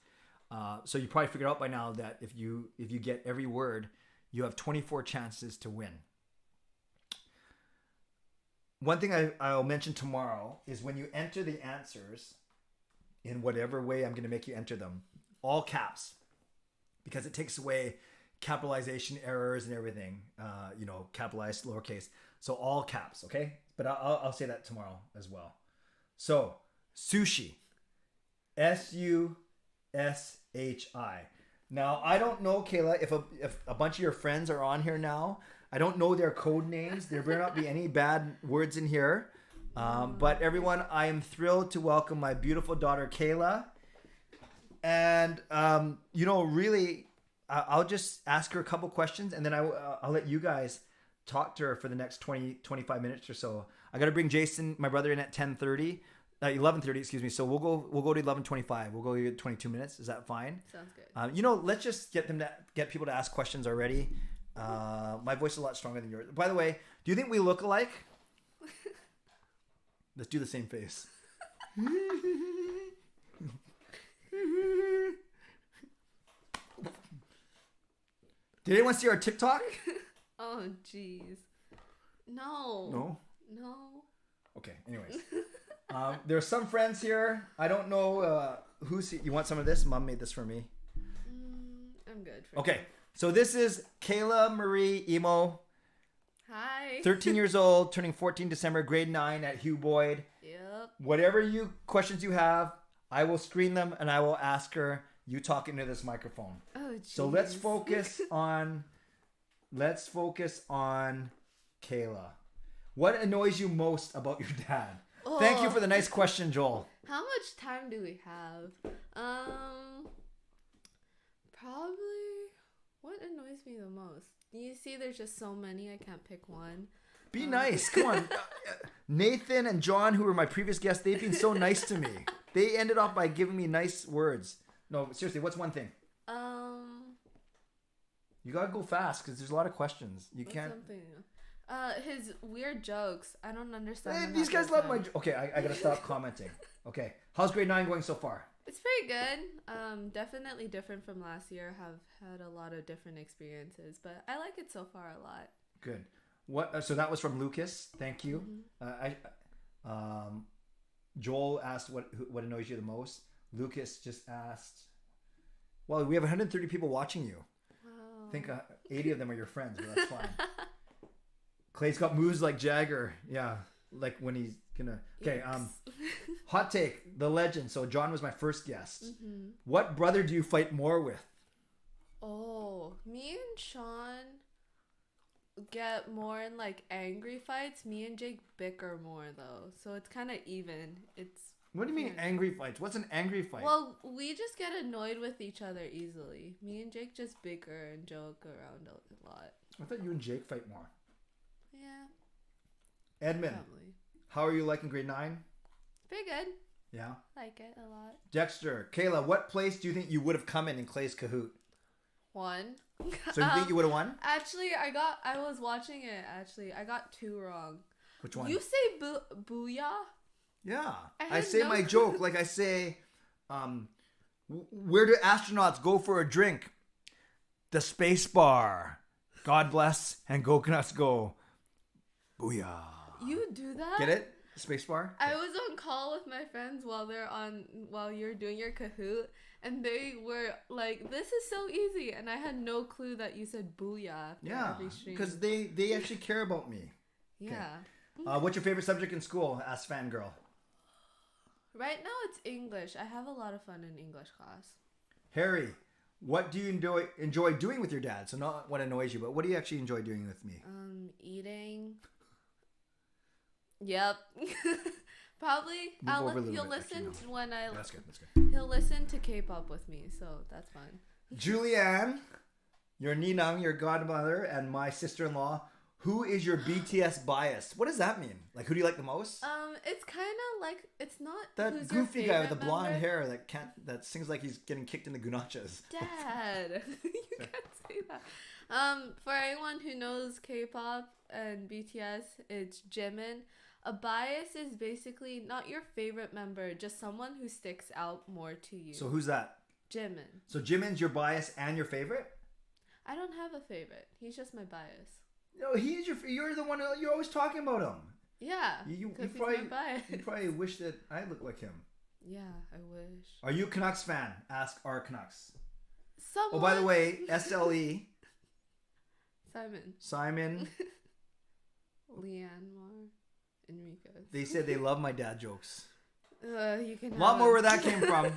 [SPEAKER 1] So you probably figured out by now that if you get every word, you have 24 chances to win. One thing I'll mention tomorrow is when you enter the answers, in whatever way I'm going to make you enter them, all caps, because it takes away capitalization errors and everything, capitalized, lowercase. So all caps, okay? But I'll say that tomorrow as well. So sushi, S-U-S-H-I. Now, I don't know, Kayla, if a bunch of your friends are on here now. I don't know their code names. There better not be any bad words in here. But everyone, I am thrilled to welcome my beautiful daughter, Kayla. And, really, I'll just ask her a couple questions, and then I'll let you guys talk to her for the next 20, 25 minutes or so. I got to bring Jason, my brother, in at 11:30, excuse me. So we'll go to 11:25. We'll go to 22 minutes. Is that fine?
[SPEAKER 5] Sounds good.
[SPEAKER 1] Let's just get people to ask questions already. My voice is a lot stronger than yours. By the way, do you think we look alike? Let's do the same face. Did anyone see our TikTok?
[SPEAKER 5] Oh, jeez. No.
[SPEAKER 1] No? Okay, anyways. There are some friends here. I don't know you want some of this? Mom made this for me.
[SPEAKER 5] I'm good.
[SPEAKER 1] Okay, so this is Kayla Marie Imoo.
[SPEAKER 5] Hi.
[SPEAKER 1] 13 years old, turning 14 December, grade 9 at Hugh Boyd.
[SPEAKER 5] Yep.
[SPEAKER 1] Whatever questions you have, I will screen them and I will ask her. You talk into this microphone.
[SPEAKER 5] Oh, geez.
[SPEAKER 1] So let's focus on Kayla. What annoys you most about your dad?
[SPEAKER 5] Oh.
[SPEAKER 1] Thank you for the nice question, Joel.
[SPEAKER 5] How much time do we have? Probably. What annoys me the most? You see, there's just so many. I can't pick one.
[SPEAKER 1] Be nice. Come on. Nathan and John, who were my previous guests, they've been so nice to me. They ended off by giving me nice words. No, seriously, what's one thing? You gotta go fast because there's a lot of questions. You can't.
[SPEAKER 5] Something. His weird jokes. I don't understand.
[SPEAKER 1] Hey, these guys love my. Okay, I gotta stop commenting. Okay, how's grade 9 going so far?
[SPEAKER 5] It's pretty good. Definitely different from last year. Have had a lot of different experiences, but I like it so far a lot.
[SPEAKER 1] Good. What? So that was from Lucas. Thank you. Joel asked what annoys you the most. Lucas just asked. Well, we have 130 people watching you.
[SPEAKER 5] Wow.
[SPEAKER 1] I think 80 of them are your friends, but that's fine. Clay's got moves like Jagger. Yeah, like when he's gonna. Okay. Hot take: the legend. So John was my first guest. Mm-hmm. What brother do you fight more with?
[SPEAKER 5] Oh, me and Sean get more in like angry fights. Me and Jake bicker more though, so it's kind of even.
[SPEAKER 1] What do you mean angry fights? What's an angry fight?
[SPEAKER 5] Well, we just get annoyed with each other easily. Me and Jake just bicker and joke around a lot.
[SPEAKER 1] I thought you and Jake fight more.
[SPEAKER 5] Yeah.
[SPEAKER 1] Edmund,
[SPEAKER 5] Probably.
[SPEAKER 1] how are you liking grade 9?
[SPEAKER 5] Pretty good.
[SPEAKER 1] Yeah.
[SPEAKER 5] Like it a lot.
[SPEAKER 1] Dexter, Kayla, what place do you think you would have come in Clay's Kahoot?
[SPEAKER 5] One.
[SPEAKER 1] So you think you would have won?
[SPEAKER 5] Actually, I was watching it. Actually, I got 2 wrong.
[SPEAKER 1] Which one?
[SPEAKER 5] You say booyah?
[SPEAKER 1] Yeah.
[SPEAKER 5] I
[SPEAKER 1] I
[SPEAKER 5] had
[SPEAKER 1] say
[SPEAKER 5] no
[SPEAKER 1] my
[SPEAKER 5] clue.
[SPEAKER 1] joke. Like I say, where do astronauts go for a drink? The space bar. God bless and go Canucks go. Booyah.
[SPEAKER 5] You do that?
[SPEAKER 1] Get it? Space bar?
[SPEAKER 5] I was on call with my friends while you're doing your Kahoot, and they were like, "This is so easy," and I had no clue that you said "booyah" after
[SPEAKER 1] Yeah.
[SPEAKER 5] every stream.
[SPEAKER 1] Because they actually care about me.
[SPEAKER 5] Yeah.
[SPEAKER 1] What's your favorite subject in school? Asked Fangirl.
[SPEAKER 5] Right now it's English. I have a lot of fun in English class.
[SPEAKER 1] Harry, what do you enjoy doing with your dad? So not what annoys you, but what do you actually enjoy doing with me?
[SPEAKER 5] Eating. Yep. Probably.
[SPEAKER 1] Move over a little
[SPEAKER 5] He'll
[SPEAKER 1] bit,
[SPEAKER 5] listen
[SPEAKER 1] actually, no.
[SPEAKER 5] when I.
[SPEAKER 1] That's good. That's good.
[SPEAKER 5] He'll listen to K-pop with me, so that's fun.
[SPEAKER 1] Julianne, your Ninang, your godmother, and my sister-in-law. Who is your BTS bias? What does that mean? Like, who do you like the most?
[SPEAKER 5] It's kind of like it's not
[SPEAKER 1] That
[SPEAKER 5] who's your
[SPEAKER 1] goofy guy with the
[SPEAKER 5] favorite
[SPEAKER 1] blonde
[SPEAKER 5] member.
[SPEAKER 1] hair that sings like he's getting kicked in the gunachas.
[SPEAKER 5] Dad, you can't say that. For anyone who knows K-pop and BTS, it's Jimin. A bias is basically not your favorite member, just someone who sticks out more to you.
[SPEAKER 1] So who's that?
[SPEAKER 5] Jimin.
[SPEAKER 1] So Jimin's your bias and your favorite?
[SPEAKER 5] I don't have a favorite. He's just my bias.
[SPEAKER 1] No, he is you're the one, you're always talking about him.
[SPEAKER 5] Yeah,
[SPEAKER 1] You
[SPEAKER 5] because he's
[SPEAKER 1] probably,
[SPEAKER 5] my bias.
[SPEAKER 1] you probably wish that I looked like him.
[SPEAKER 5] Yeah, I wish.
[SPEAKER 1] Are you a Canucks fan? Ask our Canucks.
[SPEAKER 5] Someone...
[SPEAKER 1] Oh, by the way, SLE,
[SPEAKER 5] Simon.
[SPEAKER 1] Simon,
[SPEAKER 5] Leanne Moore. Enriquez.
[SPEAKER 1] they said they love my dad jokes.
[SPEAKER 5] You can
[SPEAKER 1] A lot
[SPEAKER 5] have
[SPEAKER 1] more
[SPEAKER 5] it.
[SPEAKER 1] where that came from.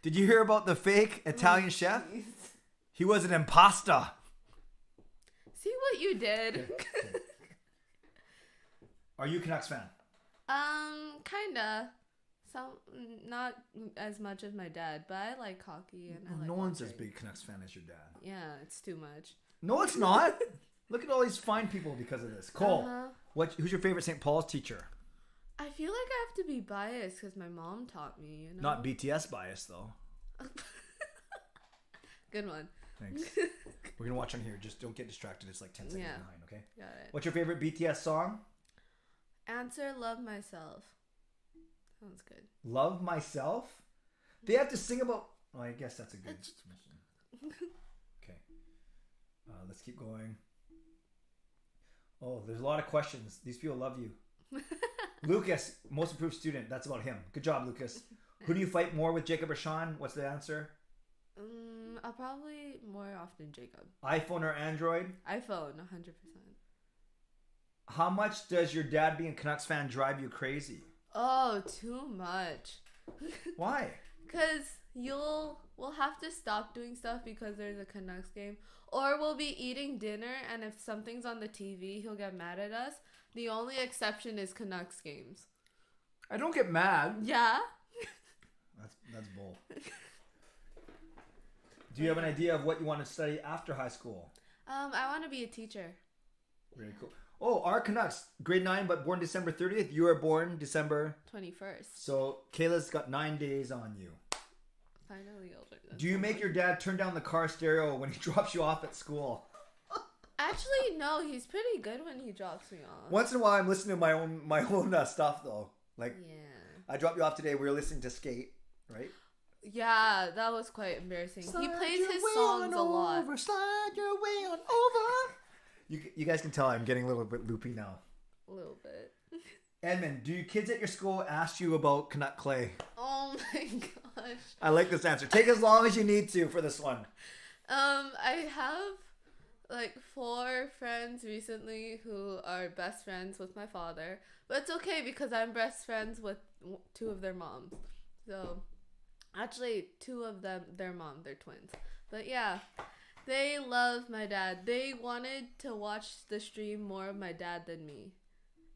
[SPEAKER 1] Did you hear about the fake Italian chef?
[SPEAKER 5] Jeez.
[SPEAKER 1] He was an imposter.
[SPEAKER 5] See what you did.
[SPEAKER 1] Are you a Canucks fan?
[SPEAKER 5] Kinda. Some, not as much as my dad, but I like hockey and I like
[SPEAKER 1] No one's as
[SPEAKER 5] watching.
[SPEAKER 1] big a Canucks fan as your dad.
[SPEAKER 5] Yeah, it's too much.
[SPEAKER 1] No, it's not. Look at all these fine people because of this. Cole, who's your favorite St. Paul's teacher?
[SPEAKER 5] I feel like I have to be biased because my mom taught me, you know?
[SPEAKER 1] Not BTS bias, though.
[SPEAKER 5] Good one.
[SPEAKER 1] Thanks. We're going to watch on here. Just don't get distracted. It's like 10 seconds
[SPEAKER 5] Yeah.
[SPEAKER 1] behind, okay?
[SPEAKER 5] Got it.
[SPEAKER 1] What's your favorite BTS song?
[SPEAKER 5] Answer Love Myself. Sounds good.
[SPEAKER 1] Love Myself? They have to sing about... Oh, I guess that's a good... Okay. Let's keep going. Oh, there's a lot of questions. These people love you. Lucas, most improved student. That's about him. Good job, Lucas. Who do you fight more with, Jacob or Sean? What's the answer?
[SPEAKER 5] I'll probably more often Jacob.
[SPEAKER 1] iPhone or Android?
[SPEAKER 5] iPhone, 100%.
[SPEAKER 1] How much does your dad being a Canucks fan drive you crazy?
[SPEAKER 5] Oh, too much.
[SPEAKER 1] Why?
[SPEAKER 5] Because we'll have to stop doing stuff because there's a Canucks game. Or we'll be eating dinner, and if something's on the TV, he'll get mad at us. The only exception is Canucks games.
[SPEAKER 1] I don't get mad.
[SPEAKER 5] Yeah?
[SPEAKER 1] That's bull. Do you have an idea of what you want to study after high school?
[SPEAKER 5] I want to be a teacher.
[SPEAKER 1] Very cool. Oh, our Canucks, grade 9, but born December 30th. You were born December
[SPEAKER 5] 21st.
[SPEAKER 1] So Kayla's got 9 days on you.
[SPEAKER 5] Finally older.
[SPEAKER 1] Do you make your dad turn down the car stereo when he drops you off at school?
[SPEAKER 5] Actually, no. He's pretty good when he drops me off.
[SPEAKER 1] Once in a while, I'm listening to my own stuff though. Like,
[SPEAKER 5] Yeah.
[SPEAKER 1] I dropped you off today. We were listening to Skate, right?
[SPEAKER 5] Yeah, that was quite embarrassing. He
[SPEAKER 1] Slide
[SPEAKER 5] plays
[SPEAKER 1] your
[SPEAKER 5] his
[SPEAKER 1] way
[SPEAKER 5] songs
[SPEAKER 1] on
[SPEAKER 5] a lot.
[SPEAKER 1] over, slide your way on over. You guys can tell I'm getting a little bit loopy now.
[SPEAKER 5] A little bit.
[SPEAKER 1] Edmund, do your kids at your school ask you about Canuck Clay?
[SPEAKER 5] Oh my gosh.
[SPEAKER 1] I like this answer. Take as long as you need to for this one.
[SPEAKER 5] I have like 4 friends recently who are best friends with my father, but it's okay because I'm best friends with 2 of their moms. So, actually, 2 of them, their mom, they're twins. But yeah, they love my dad. They wanted to watch the stream more of my dad than me.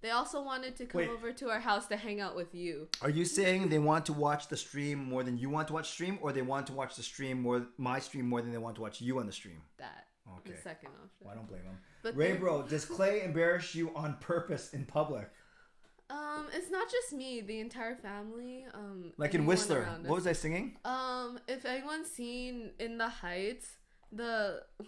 [SPEAKER 5] They also wanted to come over to our house to hang out with you.
[SPEAKER 1] Are you saying they want to watch the stream more than you want to watch stream, or they want to watch the stream my stream more than they want to watch you on the stream?
[SPEAKER 5] That.
[SPEAKER 1] Okay.
[SPEAKER 5] The second option.
[SPEAKER 1] Well, I don't blame them.
[SPEAKER 5] But
[SPEAKER 1] Ray Bro, does Clay embarrass you on purpose in public?
[SPEAKER 5] It's not just me, the entire family.
[SPEAKER 1] Like in
[SPEAKER 5] anyone
[SPEAKER 1] Whistler.
[SPEAKER 5] around
[SPEAKER 1] What
[SPEAKER 5] us.
[SPEAKER 1] was I singing?
[SPEAKER 5] If anyone's seen In the Heights,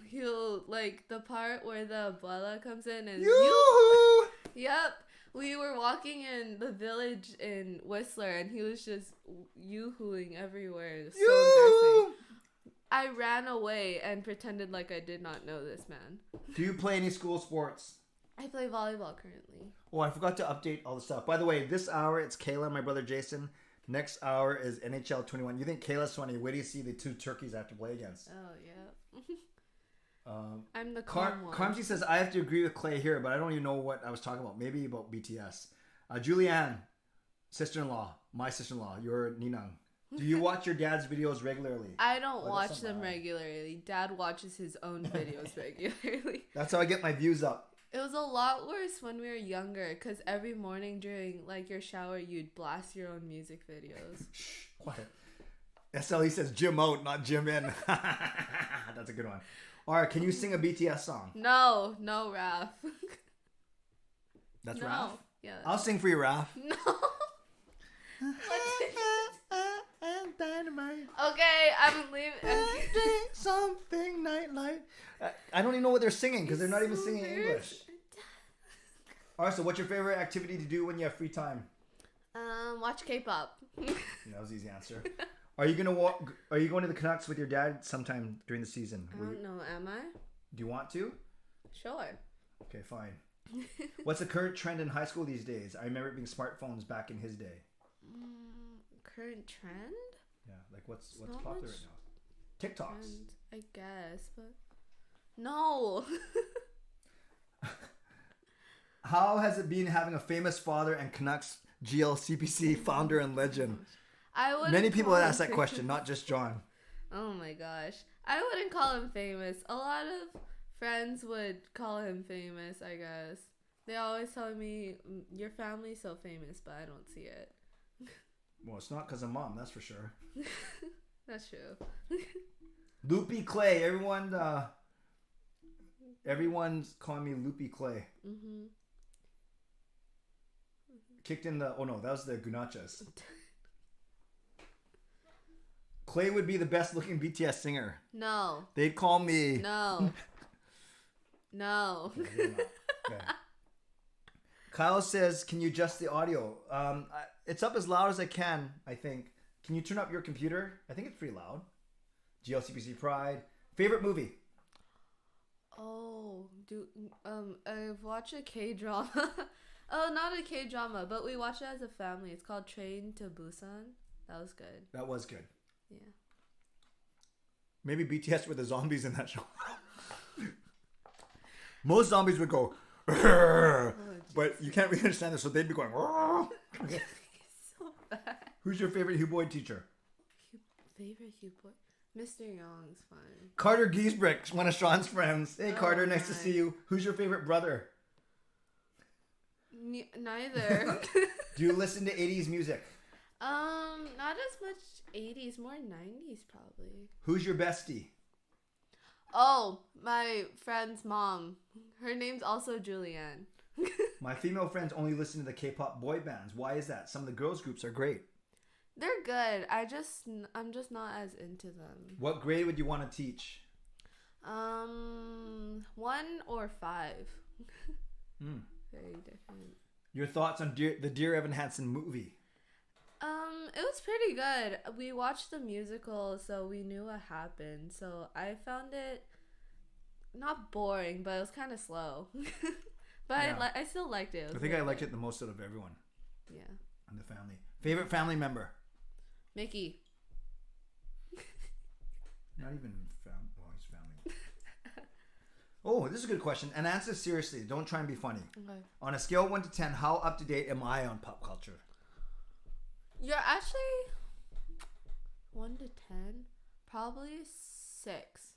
[SPEAKER 5] he'll like the part where the abuela comes in and
[SPEAKER 1] Yoo-hoo!
[SPEAKER 5] Yep. We were walking in the village in Whistler and he was just yoo-hooing everywhere. It was so embarrassing. I ran away and pretended like I did not know this man.
[SPEAKER 1] Do you play any school sports?
[SPEAKER 5] I play volleyball currently.
[SPEAKER 1] Oh, I forgot to update all the stuff. By the way, this hour it's Kayla and my brother Jason. Next hour is NHL 21. You think Kayla's funny? Wait do you see the two turkeys I have to play against?
[SPEAKER 5] Oh, yeah. I'm the calm one.
[SPEAKER 1] Carmsy says, I have to agree with Clay here, but I don't even know what I was talking about. Maybe about BTS. Julianne, sister-in-law, my sister-in-law, your Ninang. Do you watch your dad's videos regularly?
[SPEAKER 5] I don't
[SPEAKER 1] Oh,
[SPEAKER 5] watch
[SPEAKER 1] that's
[SPEAKER 5] them
[SPEAKER 1] not bad.
[SPEAKER 5] regularly. Dad watches his own videos regularly.
[SPEAKER 1] That's how I get my views up.
[SPEAKER 5] It was a lot worse when we were younger because every morning during like your shower, you'd blast your own music videos.
[SPEAKER 1] Shh, quiet. SLE says Jim out, not Jim in. That's a good one. All right, can you sing a BTS song?
[SPEAKER 5] No, Raph.
[SPEAKER 1] That's
[SPEAKER 5] No.
[SPEAKER 1] Raph?
[SPEAKER 5] Yeah.
[SPEAKER 1] I'll sing for you, Raph.
[SPEAKER 5] No.
[SPEAKER 1] Dynamite.
[SPEAKER 5] Okay, I'm leaving.
[SPEAKER 1] Drink something nightlight. I don't even know what they're singing because they're not even singing English. All right, so what's your favorite activity to do when you have free time?
[SPEAKER 5] Watch K-pop.
[SPEAKER 1] Yeah, that was the easy answer. Are you gonna walk? Are you going to the Canucks with your dad sometime during the season?
[SPEAKER 5] I don't know, am I?
[SPEAKER 1] Do you want to?
[SPEAKER 5] Sure.
[SPEAKER 1] Okay, fine. What's the current trend in high school these days? I remember it being smartphones back in his day.
[SPEAKER 5] Current trend?
[SPEAKER 1] Yeah, like what's
[SPEAKER 5] not
[SPEAKER 1] popular
[SPEAKER 5] much
[SPEAKER 1] right now? TikToks.
[SPEAKER 5] Trend, I guess, but no.
[SPEAKER 1] How has it been having a famous father and Canucks GLCPC founder and legend?
[SPEAKER 5] I would.
[SPEAKER 1] Many people had asked that question, not just John.
[SPEAKER 5] Oh my gosh. I wouldn't call him famous. A lot of friends would call him famous, I guess. They always tell me, your family's so famous, but I don't see it.
[SPEAKER 1] Well, it's not because of mom, that's for sure.
[SPEAKER 5] That's true.
[SPEAKER 1] Loopy Clay. Everyone's calling me Loopy Clay.
[SPEAKER 5] Mm-hmm.
[SPEAKER 1] Kicked in the... Oh, no, that was the Gunachas. Clay would be the best looking BTS singer.
[SPEAKER 5] No.
[SPEAKER 1] They'd call me...
[SPEAKER 5] No. No.
[SPEAKER 1] Okay, you're not. Okay. Kyle says, can you adjust the audio? It's up as loud as I can, I think. Can you turn up your computer? I think it's pretty loud. GLCPC Pride. Favorite movie?
[SPEAKER 5] Oh, I've watched a K-drama. Oh, not a K-drama, but we watched it as a family. It's called Train to Busan. That was good.
[SPEAKER 1] That was good.
[SPEAKER 5] Yeah.
[SPEAKER 1] Maybe BTS were the zombies in that show. Most zombies would go, but you can't really understand this, so they'd be going.
[SPEAKER 5] So bad.
[SPEAKER 1] Who's your favorite Hugh Boyd teacher?
[SPEAKER 5] Favorite Hugh Boy? Mr. Young's fine.
[SPEAKER 1] Carter Giesbrick, one of Sean's friends. Hey, Carter, nice to
[SPEAKER 5] my.
[SPEAKER 1] see you. Who's your favorite brother?
[SPEAKER 5] Neither.
[SPEAKER 1] Do you listen to 80s music?
[SPEAKER 5] Not as much 80s, more 90s probably.
[SPEAKER 1] Who's your bestie?
[SPEAKER 5] Oh, my friend's mom. Her name's also Julianne.
[SPEAKER 1] My female friends only listen to the K-pop boy bands. Why is that? Some of the girls groups are great.
[SPEAKER 5] They're good. I'm just not as into them.
[SPEAKER 1] What grade would you want to teach?
[SPEAKER 5] 1 or 5. Very different.
[SPEAKER 1] Your thoughts on the Dear Evan Hansen movie?
[SPEAKER 5] It was pretty good. We watched the musical, so we knew what happened. So I found it not boring, but it was kind of slow. But
[SPEAKER 1] Yeah.
[SPEAKER 5] I still liked it.
[SPEAKER 1] I think I liked it the most out of everyone
[SPEAKER 5] Yeah.
[SPEAKER 1] in the family. Favorite family member?
[SPEAKER 5] Mickey.
[SPEAKER 1] Not even well, he's family. Oh, this is a good question. And answer seriously. Don't try and be funny.
[SPEAKER 5] Okay.
[SPEAKER 1] On a scale of 1 to 10, how up to date am I on pop culture?
[SPEAKER 5] You're actually 1 to 10, probably 6,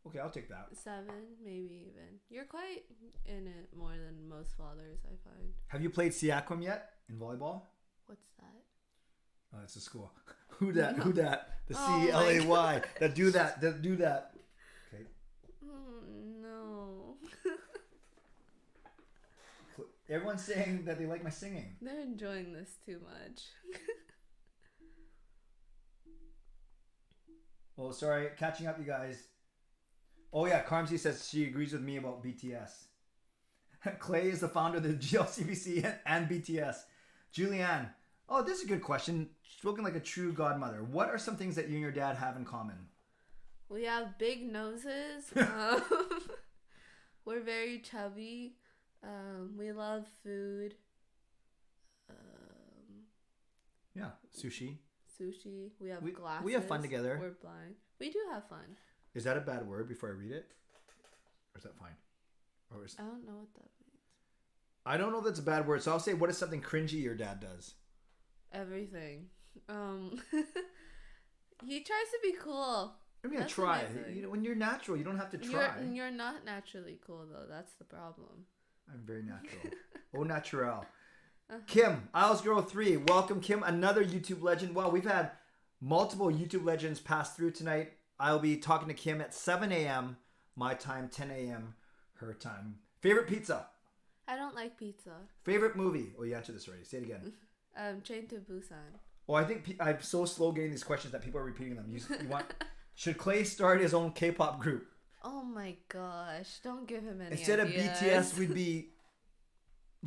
[SPEAKER 1] Okay, I'll take that.
[SPEAKER 5] 7, maybe even. You're quite in it more than most fathers, I find.
[SPEAKER 1] Have you played Siakam yet in volleyball?
[SPEAKER 5] What's that?
[SPEAKER 1] Oh, it's a school. Who dat? Who dat? The
[SPEAKER 5] Oh my
[SPEAKER 1] CLAY. That do that. That do that. Okay.
[SPEAKER 5] No.
[SPEAKER 1] Everyone's saying that they like my singing.
[SPEAKER 5] They're enjoying this too much.
[SPEAKER 1] Oh, sorry. Catching up, you guys. Oh, yeah. Carmsy says she agrees with me about BTS. Clay is the founder of the GLCPC and BTS. Julianne. Oh, this is a good question. Spoken like a true godmother. What are some things that you and your dad have in common?
[SPEAKER 5] We have big noses. We're very chubby. We love food.
[SPEAKER 1] Yeah. Sushi.
[SPEAKER 5] Sushi. We have glasses.
[SPEAKER 1] We have fun together.
[SPEAKER 5] We're blind. We do have fun.
[SPEAKER 1] Is that a bad word before I read it? Or is that fine? Or is...
[SPEAKER 5] I don't know what that means.
[SPEAKER 1] I don't know if that's a bad word, so I'll say, what is something cringy your dad does?
[SPEAKER 5] Everything. He tries to be cool.
[SPEAKER 1] I'm gonna
[SPEAKER 5] That's
[SPEAKER 1] try.
[SPEAKER 5] amazing.
[SPEAKER 1] You know, when you're natural, you don't have to try.
[SPEAKER 5] You're not naturally cool though. That's the problem.
[SPEAKER 1] I'm very natural. Au naturel. Kim, Isles Girl 3. Welcome, Kim. Another YouTube legend. Wow, we've had multiple YouTube legends pass through tonight. I'll be talking to Kim at 7 a.m. my time, 10 a.m. her time. Favorite pizza?
[SPEAKER 5] I don't like pizza.
[SPEAKER 1] Favorite movie? Oh, you answered this already. Say it again.
[SPEAKER 5] Train to Busan.
[SPEAKER 1] Oh, I think I'm so slow getting these questions that people are repeating them. You want? Should Clay start his own K-pop group?
[SPEAKER 5] Oh my gosh! Don't give him any
[SPEAKER 1] Instead
[SPEAKER 5] ideas.
[SPEAKER 1] of BTS, we'd be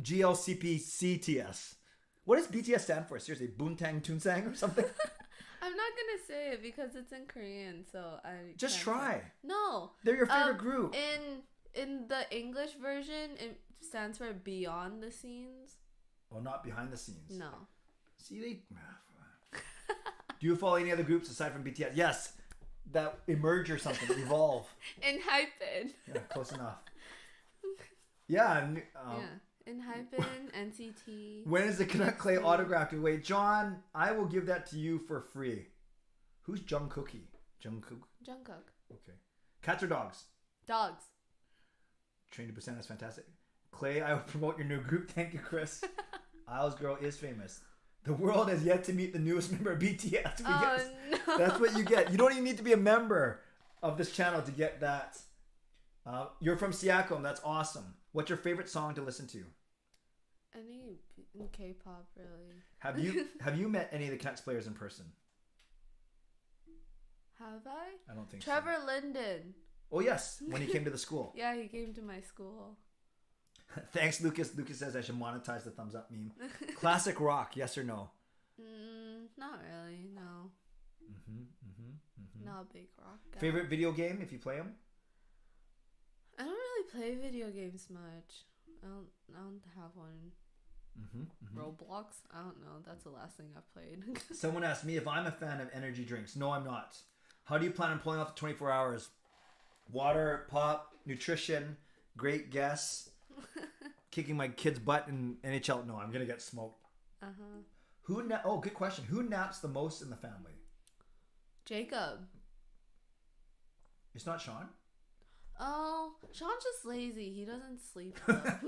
[SPEAKER 1] GLCPCTS. What does BTS stand for? Seriously, Boontang Toonsang or something?
[SPEAKER 5] I'm not gonna say it because it's in Korean, so I
[SPEAKER 1] Just
[SPEAKER 5] can't
[SPEAKER 1] try.
[SPEAKER 5] say. No,
[SPEAKER 1] They're your favorite group.
[SPEAKER 5] In the English version, it stands for Beyond the Scenes.
[SPEAKER 1] Oh, not behind the scenes.
[SPEAKER 5] No.
[SPEAKER 1] See, they... Do you follow any other groups aside from BTS? Yes. That emerge or something. Evolve.
[SPEAKER 5] In Hypen.
[SPEAKER 1] Yeah, close enough. Yeah.
[SPEAKER 5] Yeah. In Hypen, NCT.
[SPEAKER 1] When is the Canuck Clay autograph giveaway? John, I will give that to you for free. Who's Jungkookie? Jungkook?
[SPEAKER 5] Jungkook.
[SPEAKER 1] Okay. Cats or dogs?
[SPEAKER 5] Dogs.
[SPEAKER 1] Train to Busan is fantastic. Clay, I will promote your new group. Thank you, Chris. Isles Girl is famous. The world has yet to meet the newest member of BTS.
[SPEAKER 5] No.
[SPEAKER 1] That's what you get. You don't even need to be a member of this channel to get that. You're from Siakam. That's awesome. What's your favorite song to listen to?
[SPEAKER 5] Any K-pop, really.
[SPEAKER 1] Have you met any of the Canucks players in person?
[SPEAKER 5] Have I?
[SPEAKER 1] I don't think
[SPEAKER 5] Trevor
[SPEAKER 1] so.
[SPEAKER 5] Linden.
[SPEAKER 1] Oh, yes. When he came to the school.
[SPEAKER 5] Yeah, he came to my school.
[SPEAKER 1] Thanks, Lucas. Lucas says I should monetize the thumbs up meme. Classic rock, yes or no?
[SPEAKER 5] Not really, no. Not a big rock guy.
[SPEAKER 1] Favorite video game if you play them?
[SPEAKER 5] I don't really play video games much. I don't have one. Roblox? I don't know. That's the last thing I've played.
[SPEAKER 1] Someone asked me if I'm a fan of energy drinks. No, I'm not. How do you plan on pulling off the 24 hours? Water, pop, nutrition, great guess. Kicking my kid's butt in NHL. No, I'm going to get smoked. Oh, good question. Who naps the most in the family?
[SPEAKER 5] Jacob.
[SPEAKER 1] It's not Sean?
[SPEAKER 5] Oh, Sean's just lazy. He doesn't sleep enough.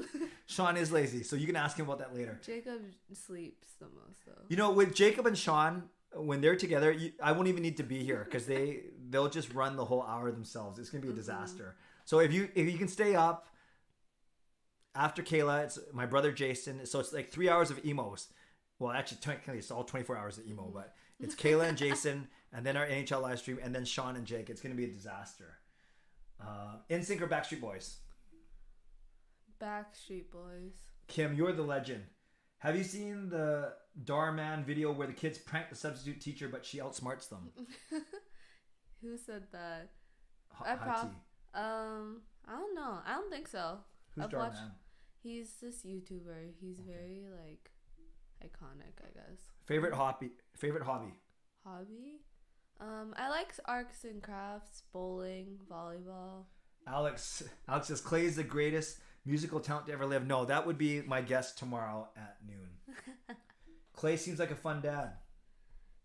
[SPEAKER 1] Sean is lazy, so you can ask him about that later.
[SPEAKER 5] Jacob sleeps the most, though.
[SPEAKER 1] You know, with Jacob and Sean, when they're together, I won't even need to be here because they'll just run the whole hour themselves. It's going to be a disaster. So if you can stay up after Kayla, it's my brother Jason. So it's like 3 hours of emos. Well, actually, technically, it's all 24 hours of emo, but it's Kayla and Jason, and then our NHL live stream, and then Sean and Jake. It's going to be a disaster. NSYNC or Backstreet Boys?
[SPEAKER 5] Backstreet Boys.
[SPEAKER 1] Kim, you're the legend. Have you seen the Darman video where the kids prank the substitute teacher, but she outsmarts them?
[SPEAKER 5] Who said that?
[SPEAKER 1] Hati.
[SPEAKER 5] I don't know. I don't think so.
[SPEAKER 1] Who's Darman?
[SPEAKER 5] He's this YouTuber. He's very like iconic, I guess.
[SPEAKER 1] Favorite hobby?
[SPEAKER 5] Hobby? I like arts and crafts, bowling, volleyball.
[SPEAKER 1] Alex says Clay is the greatest musical talent to ever live. No, that would be my guest tomorrow at noon. Clay seems like a fun dad.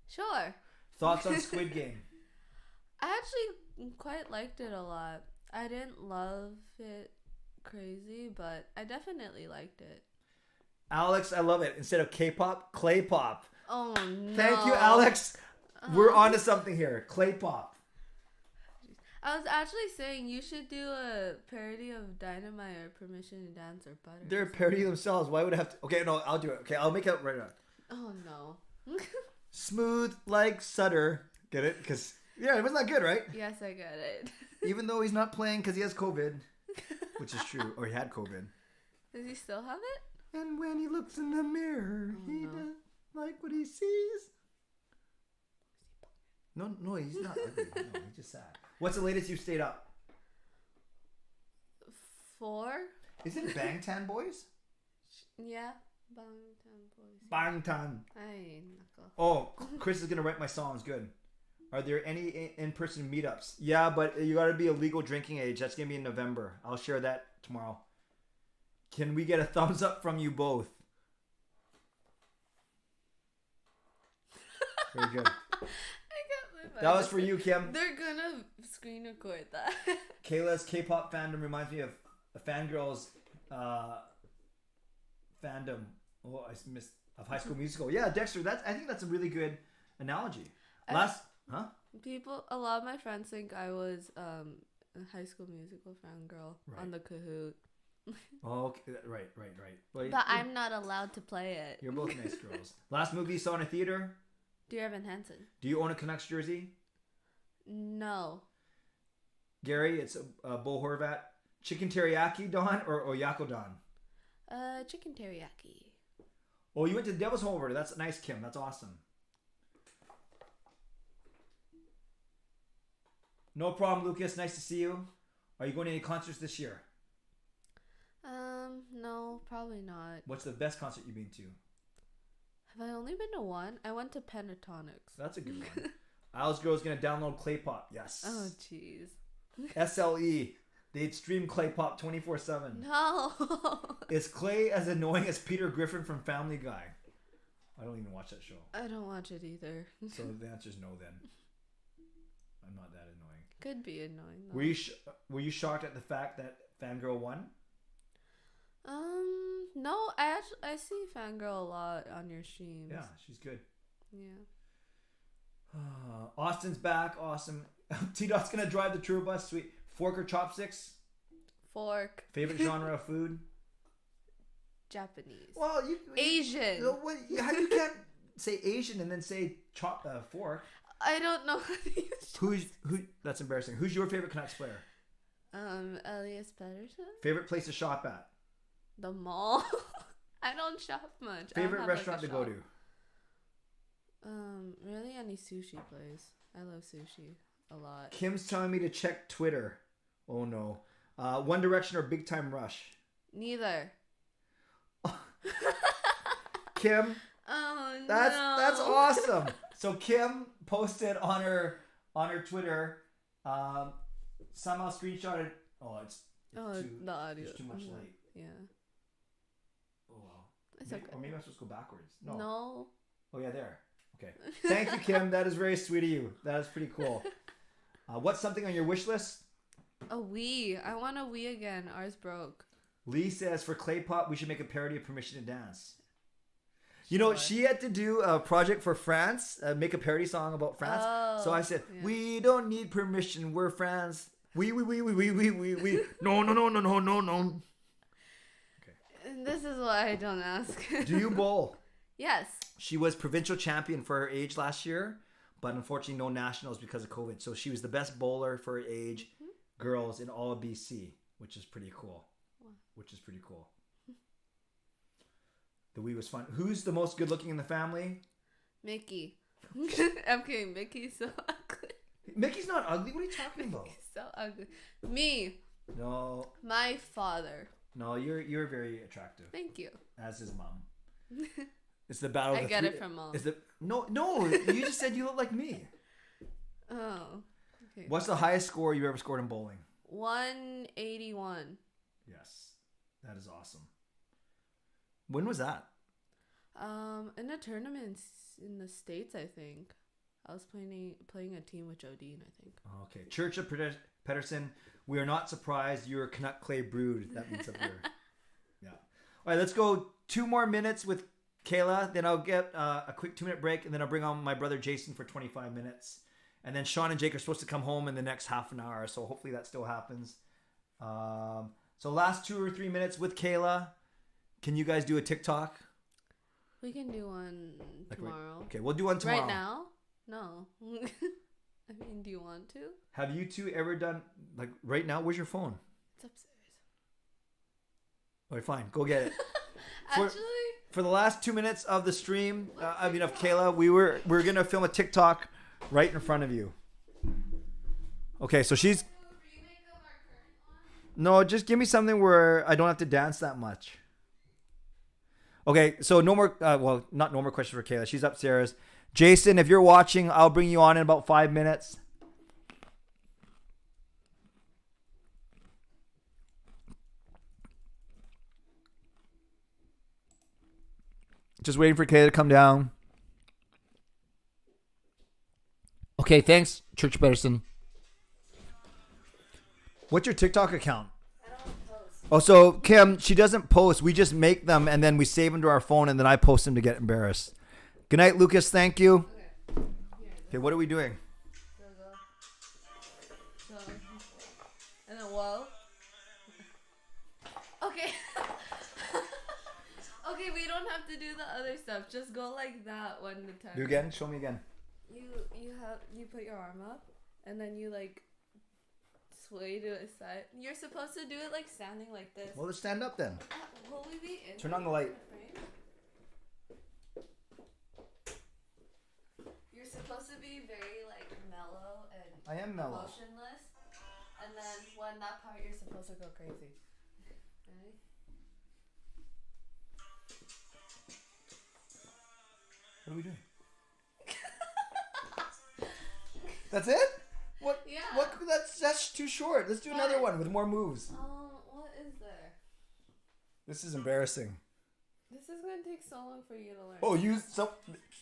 [SPEAKER 5] Sure.
[SPEAKER 1] Thoughts on Squid Game?
[SPEAKER 5] I actually quite liked it a lot. I didn't love it crazy, but I definitely liked it.
[SPEAKER 1] Alex, I love it. Instead of K-pop, Clay Pop.
[SPEAKER 5] Oh no.
[SPEAKER 1] Thank you, Alex. We're on to something here. Clay Pop.
[SPEAKER 5] I was actually saying you should do a parody of Dynamite or Permission to Dance or Butter.
[SPEAKER 1] They're parodying themselves. Why would I have to? Okay, no, I'll do it. Okay, I'll make it right now.
[SPEAKER 5] Oh no.
[SPEAKER 1] Smooth like Sutter. Get it? Because, yeah, it wasn't that good, right?
[SPEAKER 5] Yes, I get it.
[SPEAKER 1] Even though he's not playing because he has COVID, which is true, or he had COVID.
[SPEAKER 5] Does he still have it?
[SPEAKER 1] And when he looks in the mirror, he doesn't like what he sees. No, he's not ugly. No, he's just sad. What's the latest you've stayed up?
[SPEAKER 5] 4?
[SPEAKER 1] Is it Bangtan Boys?
[SPEAKER 5] Yeah. Bangtan Boys.
[SPEAKER 1] Bangtan.
[SPEAKER 5] Ay, nako.
[SPEAKER 1] Oh, Chris is going to write my songs. Good. Are there any in-person meetups? Yeah, but you got to be a legal drinking age. That's going to be in November. I'll share that tomorrow. Can we get a thumbs up from you both? Very good. That was for you, Kim.
[SPEAKER 5] They're gonna screen record that.
[SPEAKER 1] Kayla's K-pop fandom reminds me of a fangirl's fandom. Oh, I missed of High School Musical. Yeah, Dexter. I think that's a really good analogy.
[SPEAKER 5] A lot of my friends think I was a High School Musical fangirl on the Kahoot.
[SPEAKER 1] Oh, okay. Right. Well,
[SPEAKER 5] but I'm not allowed to play it.
[SPEAKER 1] You're both nice girls. Last movie you saw in a theater?
[SPEAKER 5] Dear Evan Hansen.
[SPEAKER 1] Do you own a Canucks jersey?
[SPEAKER 5] No.
[SPEAKER 1] Gary, it's Bo Horvat. Chicken teriyaki Don or Oyako Don?
[SPEAKER 5] Chicken teriyaki.
[SPEAKER 1] Oh, you went to the Devil's Hole over there. That's nice, Kim. That's awesome. No problem, Lucas. Nice to see you. Are you going to any concerts this year?
[SPEAKER 5] No, probably not.
[SPEAKER 1] What's the best concert you've been to?
[SPEAKER 5] Have I only been to one? I went to Pentatonics.
[SPEAKER 1] That's a good one. Isles Girl's going to download Clay Pop. Yes.
[SPEAKER 5] Oh, jeez.
[SPEAKER 1] SLE. They'd stream Clay Pop 24/7.
[SPEAKER 5] No.
[SPEAKER 1] Is Clay as annoying as Peter Griffin from Family Guy? I don't even watch that show.
[SPEAKER 5] I don't watch it either.
[SPEAKER 1] So the answer's no then. I'm not that annoying.
[SPEAKER 5] Could be annoying though.
[SPEAKER 1] Were you shocked at the fact that Fangirl won?
[SPEAKER 5] No, I see Fangirl a lot on your streams.
[SPEAKER 1] Yeah, she's good.
[SPEAKER 5] Yeah.
[SPEAKER 1] Austin's back. Awesome. T-Dot's going to drive the tour bus. Sweet. Fork or chopsticks?
[SPEAKER 5] Fork.
[SPEAKER 1] Favorite genre of food?
[SPEAKER 5] Japanese.
[SPEAKER 1] Well,
[SPEAKER 5] Asian.
[SPEAKER 1] How you can't say Asian and then say fork?
[SPEAKER 5] I don't know how to use
[SPEAKER 1] Who? That's embarrassing. Who's your favorite Canucks player?
[SPEAKER 5] Elias Pettersson.
[SPEAKER 1] Favorite place to shop at?
[SPEAKER 5] The mall. I don't shop much.
[SPEAKER 1] Favorite restaurant to go to?
[SPEAKER 5] Really any sushi place. I love sushi a lot.
[SPEAKER 1] Kim's telling me to check Twitter. Oh no. One Direction or Big Time Rush?
[SPEAKER 5] Neither.
[SPEAKER 1] Kim.
[SPEAKER 5] Oh no.
[SPEAKER 1] That's awesome. So Kim posted on her Twitter, somehow screenshotted.
[SPEAKER 5] The audio.
[SPEAKER 1] It's too much light.
[SPEAKER 5] Yeah.
[SPEAKER 1] Oh wow.
[SPEAKER 5] It's okay.
[SPEAKER 1] Or maybe I'm supposed to go backwards. No.
[SPEAKER 5] No.
[SPEAKER 1] Oh yeah, there. Okay. Thank you, Kim. That is very sweet of you. That is pretty cool. What's something on your wish list?
[SPEAKER 5] A Wii. I want a Wii again. Ours broke.
[SPEAKER 1] Lee says for Clay Pop, we should make a parody of Permission to Dance. You know, she had to do a project for France, make a parody song about France. So I said, we don't need permission. We're France. We. No. Okay.
[SPEAKER 5] And this is why I don't ask.
[SPEAKER 1] Do you bowl?
[SPEAKER 5] Yes.
[SPEAKER 1] She was provincial champion for her age last year, but unfortunately no nationals because of COVID. So she was the best bowler for her age, girls in all of BC, which is pretty cool. Wow. The Wii was fun. Who's the most good looking in the family?
[SPEAKER 5] Mickey. I'm kidding. Mickey's so ugly.
[SPEAKER 1] Mickey's not ugly. What are you talking about?
[SPEAKER 5] Mickey's so ugly. Me.
[SPEAKER 1] No.
[SPEAKER 5] My father.
[SPEAKER 1] No, you're very attractive.
[SPEAKER 5] Thank you.
[SPEAKER 1] As his mom. It's the battle.
[SPEAKER 5] I get it from mom.
[SPEAKER 1] No. You just said you look like me.
[SPEAKER 5] Oh. Okay.
[SPEAKER 1] What's the highest score you ever scored in bowling?
[SPEAKER 5] 181.
[SPEAKER 1] Yes, that is awesome. When was that?
[SPEAKER 5] In a tournament in the States, I think. I was playing a team with Jodine, I think.
[SPEAKER 1] Okay. Church of Pettersson, we are not surprised you're a Canuck Clay brood. That means up there. Yeah. All right, let's go 2 more minutes with Kayla. Then I'll get a quick 2-minute break, and then I'll bring on my brother Jason for 25 minutes. And then Sean and Jake are supposed to come home in the next half an hour. So hopefully that still happens. So last 2 or 3 minutes with Kayla. Can you guys do a TikTok?
[SPEAKER 5] We can do one tomorrow.
[SPEAKER 1] Okay, we'll do one tomorrow.
[SPEAKER 5] Right now? No. I mean, do you want to?
[SPEAKER 1] Have you two ever done, like right now? Where's your phone?
[SPEAKER 5] It's upstairs.
[SPEAKER 1] All right, fine. Go get it.
[SPEAKER 5] Actually,
[SPEAKER 1] For the last 2 minutes of the stream, of Kayla, we're going to film a TikTok right in front of you. Okay, so she's... No, just give me something where I don't have to dance that much. Okay, so no more, not no more questions for Kayla. She's upstairs. Jason, if you're watching, I'll bring you on in about 5 minutes. Just waiting for Kayla to come down. Okay, thanks, Church Pettersson. What's your TikTok account?
[SPEAKER 5] I don't post.
[SPEAKER 1] Oh, so Kim, she doesn't post. We just make them and then we save them to our phone and then I post them to get embarrassed. Good night, Lucas. Thank you. Okay, what are we doing?
[SPEAKER 5] So, and then whoa. Okay. Okay, we don't have to do the other stuff. Just go like that one time.
[SPEAKER 1] Do again? Show me again.
[SPEAKER 5] You put your arm up and then you like sway to a side. You're supposed to do it like standing like this.
[SPEAKER 1] Well, let's stand up then.
[SPEAKER 5] Will we be in?
[SPEAKER 1] Turn on the light.
[SPEAKER 5] You're supposed to be very like mellow and
[SPEAKER 1] I am mellow.
[SPEAKER 5] motionless, and then when that part you're supposed to go crazy. Ready?
[SPEAKER 1] What are we doing? That's it? What?
[SPEAKER 5] Yeah.
[SPEAKER 1] What? That's too short. Let's do another one with more moves.
[SPEAKER 5] What is there?
[SPEAKER 1] This is embarrassing.
[SPEAKER 5] This is gonna take so long for you to learn.
[SPEAKER 1] Oh,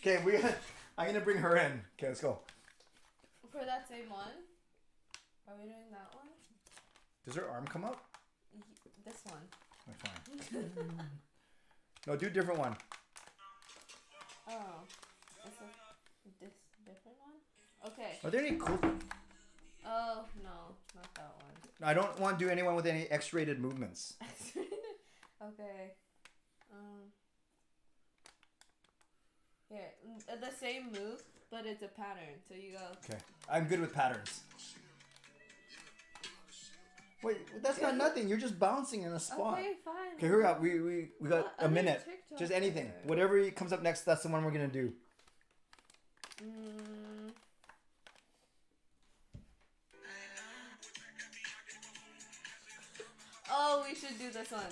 [SPEAKER 1] okay, I'm gonna bring her in. Okay, let's go.
[SPEAKER 5] For that same one? Are we doing that one?
[SPEAKER 1] Does her arm come up?
[SPEAKER 5] This one.
[SPEAKER 1] Oh, fine. No, do a different one.
[SPEAKER 5] Oh. Is this different one? Okay.
[SPEAKER 1] Are there any cool?
[SPEAKER 5] Oh, no. Not that one.
[SPEAKER 1] I don't want to do anyone with any X-rated movements.
[SPEAKER 5] Okay. Here, the same move, but it's a pattern. So you go.
[SPEAKER 1] Okay, I'm good with patterns. Wait, that's not nothing. You're just bouncing in a spot.
[SPEAKER 5] Okay, fine.
[SPEAKER 1] Okay, hurry up. We got a minute.
[SPEAKER 5] TikTok
[SPEAKER 1] Just anything.
[SPEAKER 5] there.
[SPEAKER 1] Whatever comes up next, that's the one we're gonna do.
[SPEAKER 5] Oh, we should do this one.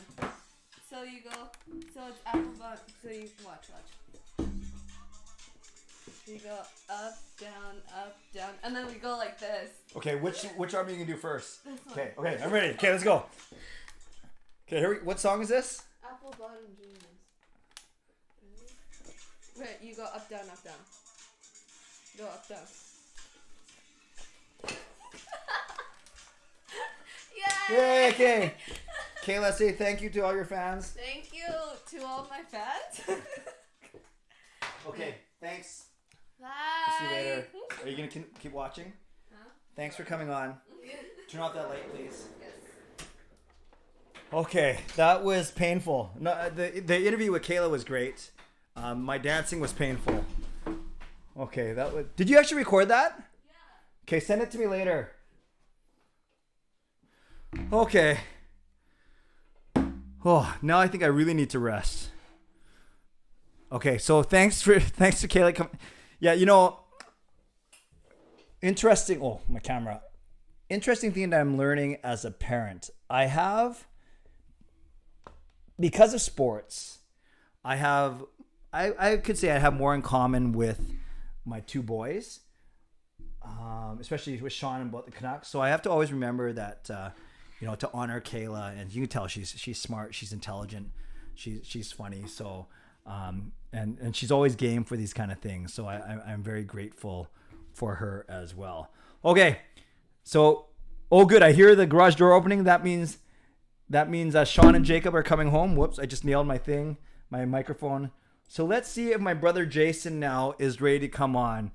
[SPEAKER 5] So you go. So it's apple bun. So you watch. You go up, down, and then we go like this.
[SPEAKER 1] Okay, which arm are you gonna do first?
[SPEAKER 5] This one.
[SPEAKER 1] Okay, I'm ready. Okay, let's go. Okay, what song is this?
[SPEAKER 5] Apple bottom jeans. Right, you go up, down. Go up, down. Yay!
[SPEAKER 1] Yay, okay. Kayla, say thank you to all your fans.
[SPEAKER 5] Thank you to all my fans.
[SPEAKER 1] Okay, thanks.
[SPEAKER 5] Bye.
[SPEAKER 1] See you later. Are you gonna keep watching?
[SPEAKER 5] Huh?
[SPEAKER 1] Thanks for coming on. Turn off that light, please.
[SPEAKER 5] Yes.
[SPEAKER 1] Okay, that was painful. No, the interview with Kayla was great. My dancing was painful. Okay, that was. Did you actually record that?
[SPEAKER 5] Yeah.
[SPEAKER 1] Okay, send it to me later. Okay. Oh, now I think I really need to rest. Okay, so thanks to Kayla. Yeah, interesting. Oh, my camera. Interesting thing that I'm learning as a parent. Because of sports, I could say I have more in common with my two boys, especially with Sean and both the Canucks. So I have to always remember that, to honor Kayla, and you can tell she's smart, she's intelligent, she's funny. So, and she's always game for these kind of things. So I'm very grateful for her as well. Okay, so good. I hear the garage door opening. That means Sean and Jacob are coming home. Whoops, I just nailed my microphone. So let's see if my brother Jason now is ready to come on.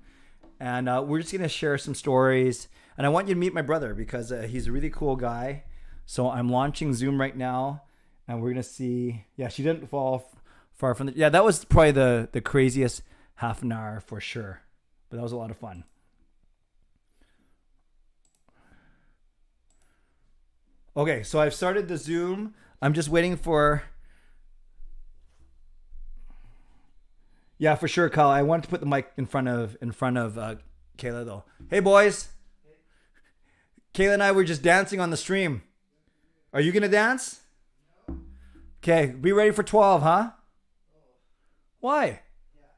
[SPEAKER 1] And we're just going to share some stories. And I want you to meet my brother because he's a really cool guy. So I'm launching Zoom right now. And we're going to see. Yeah, she didn't fall far from the. Yeah, that was probably the craziest half an hour for sure. But that was a lot of fun. Okay, so I've started the Zoom. I'm just waiting for. Yeah, for sure, Kyle. I wanted to put the mic in front of Kayla though. Hey, boys. Kayla and I were just dancing on the stream. Are you gonna dance? Okay, be ready for 12, huh? Why?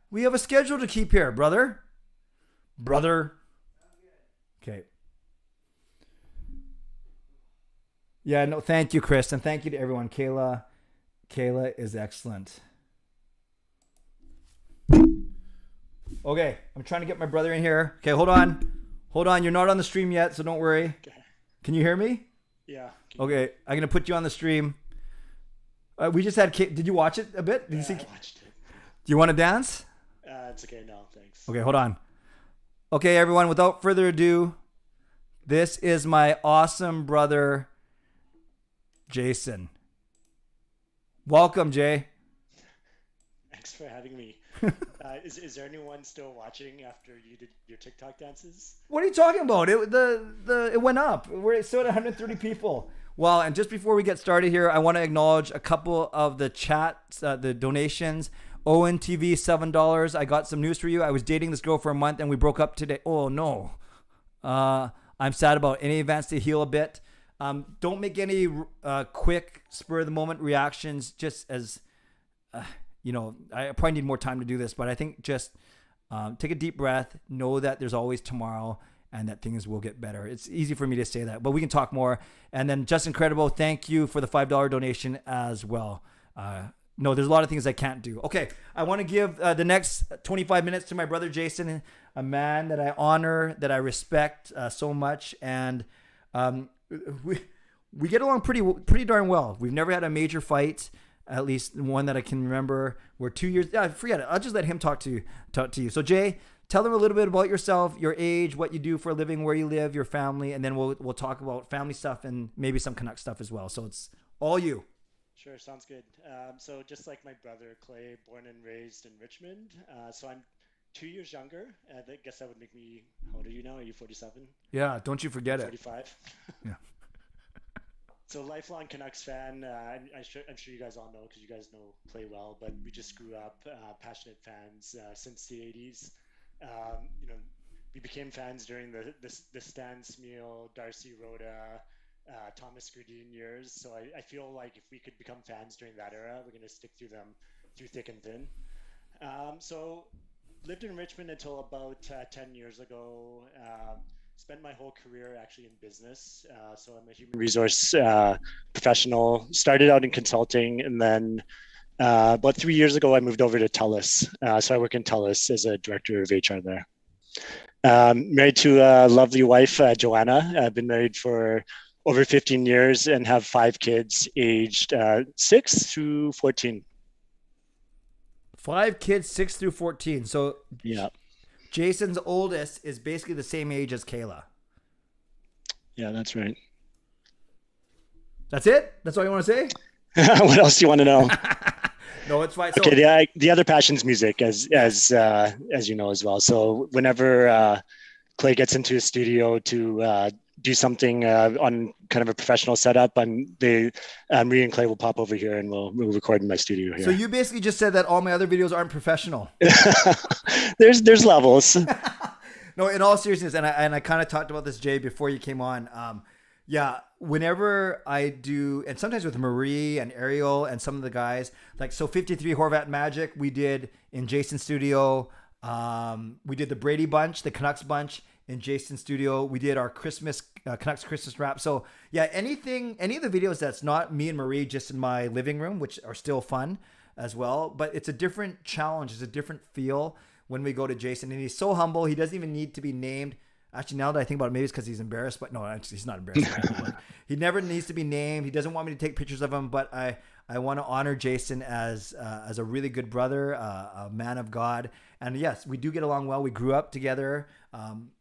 [SPEAKER 1] We have a schedule to keep here, brother. Okay. Yeah, no, thank you, Chris, and thank you to everyone. Kayla is excellent. Okay, I'm trying to get my brother in here. Okay, hold on. You're not on the stream yet, so don't worry.
[SPEAKER 6] Okay.
[SPEAKER 1] Can you hear me?
[SPEAKER 6] Yeah.
[SPEAKER 1] Okay, I'm gonna put you on the stream. We just had. Did you watch it a bit? Did you see?
[SPEAKER 6] I watched it.
[SPEAKER 1] Do you want to dance?
[SPEAKER 6] It's okay. No, thanks.
[SPEAKER 1] Okay, hold on. Okay, everyone. Without further ado, this is my awesome brother, Jason. Welcome, Jay.
[SPEAKER 6] Thanks for having me. Is there anyone still watching after you did your TikTok dances?
[SPEAKER 1] What are you talking about? It went up. We're still at 130 people. Well, and just before we get started here, I want to acknowledge a couple of the chats, the donations. Owen TV, $7. I got some news for you. I was dating this girl for a month and we broke up today. Oh no. I'm sad about any events to heal a bit. Don't make any quick spur of the moment reactions. Just as I probably need more time to do this, but I think just take a deep breath. Know that there's always tomorrow and that things will get better. It's easy for me to say that, but we can talk more. And then Just Incredible, thank you for the $5 donation as well. No, there's a lot of things I can't do. Okay, I want to give the next 25 minutes to my brother Jason, a man that I honor, that I respect so much, and we get along pretty darn well. We've never had a major fight, at least one that I can remember. We're 2 years. Forget it. I'll just let him talk to you. So Jay, tell them a little bit about yourself, your age, what you do for a living, where you live, your family, and then we'll talk about family stuff and maybe some Canucks stuff as well. So it's all you.
[SPEAKER 6] Sure, sounds good. So just like my brother Clay, born and raised in Richmond. So I'm 2 years younger. I guess that would make me, how old are you now? Are you 47?
[SPEAKER 1] Yeah, don't you forget
[SPEAKER 6] 45.
[SPEAKER 1] Yeah.
[SPEAKER 6] So lifelong Canucks fan. I'm sure you guys all know because you guys play well, but we just grew up passionate fans since the 80s. We became fans during the Stan Smeel, Darcy Rhoda, Thomas Gradine years. So I feel like if we could become fans during that era, we're going to stick through them through thick and thin. So lived in Richmond until about 10 years ago. Spent my whole career actually in business. So I'm a human resource professional. Started out in consulting, and then about 3 years ago, I moved over to TELUS. So I work in TELUS as a director of HR there. Married to a lovely wife, Joanna. I've been married for over 15 years and have 5 kids aged 6 through 14.
[SPEAKER 1] 5 kids, 6 through 14. So
[SPEAKER 6] yeah.
[SPEAKER 1] Jason's oldest is basically the same age as Kayla.
[SPEAKER 6] Yeah, that's right.
[SPEAKER 1] That's it? That's all you want to say?
[SPEAKER 6] What else do you want to know?
[SPEAKER 1] No, it's fine.
[SPEAKER 6] Okay, the other passion's music, as you know as well. So whenever Clay gets into a studio to do something on kind of a professional setup, me and Clay will pop over here and we'll record in my studio here.
[SPEAKER 1] So you basically just said that all my other videos aren't professional.
[SPEAKER 6] There's levels.
[SPEAKER 1] No, in all seriousness, and I kind of talked about this, Jay, before you came on. Yeah, whenever I do, and sometimes with Marie and Ariel and some of the guys, like so 53 Horvat Magic, we did in Jason's studio. We did the Brady Bunch, the Canucks Bunch in Jason's studio. We did our Canucks Christmas wrap. So yeah, any of the videos that's not me and Marie just in my living room, which are still fun as well, but it's a different challenge. It's a different feel when we go to Jason, and he's so humble. He doesn't even need to be named. Actually, now that I think about it, maybe it's because he's embarrassed, but no, actually, he's not embarrassed. He never needs to be named. He doesn't want me to take pictures of him, but I want to honor Jason as a really good brother, a man of God, And yes, we do get along well. We grew up together,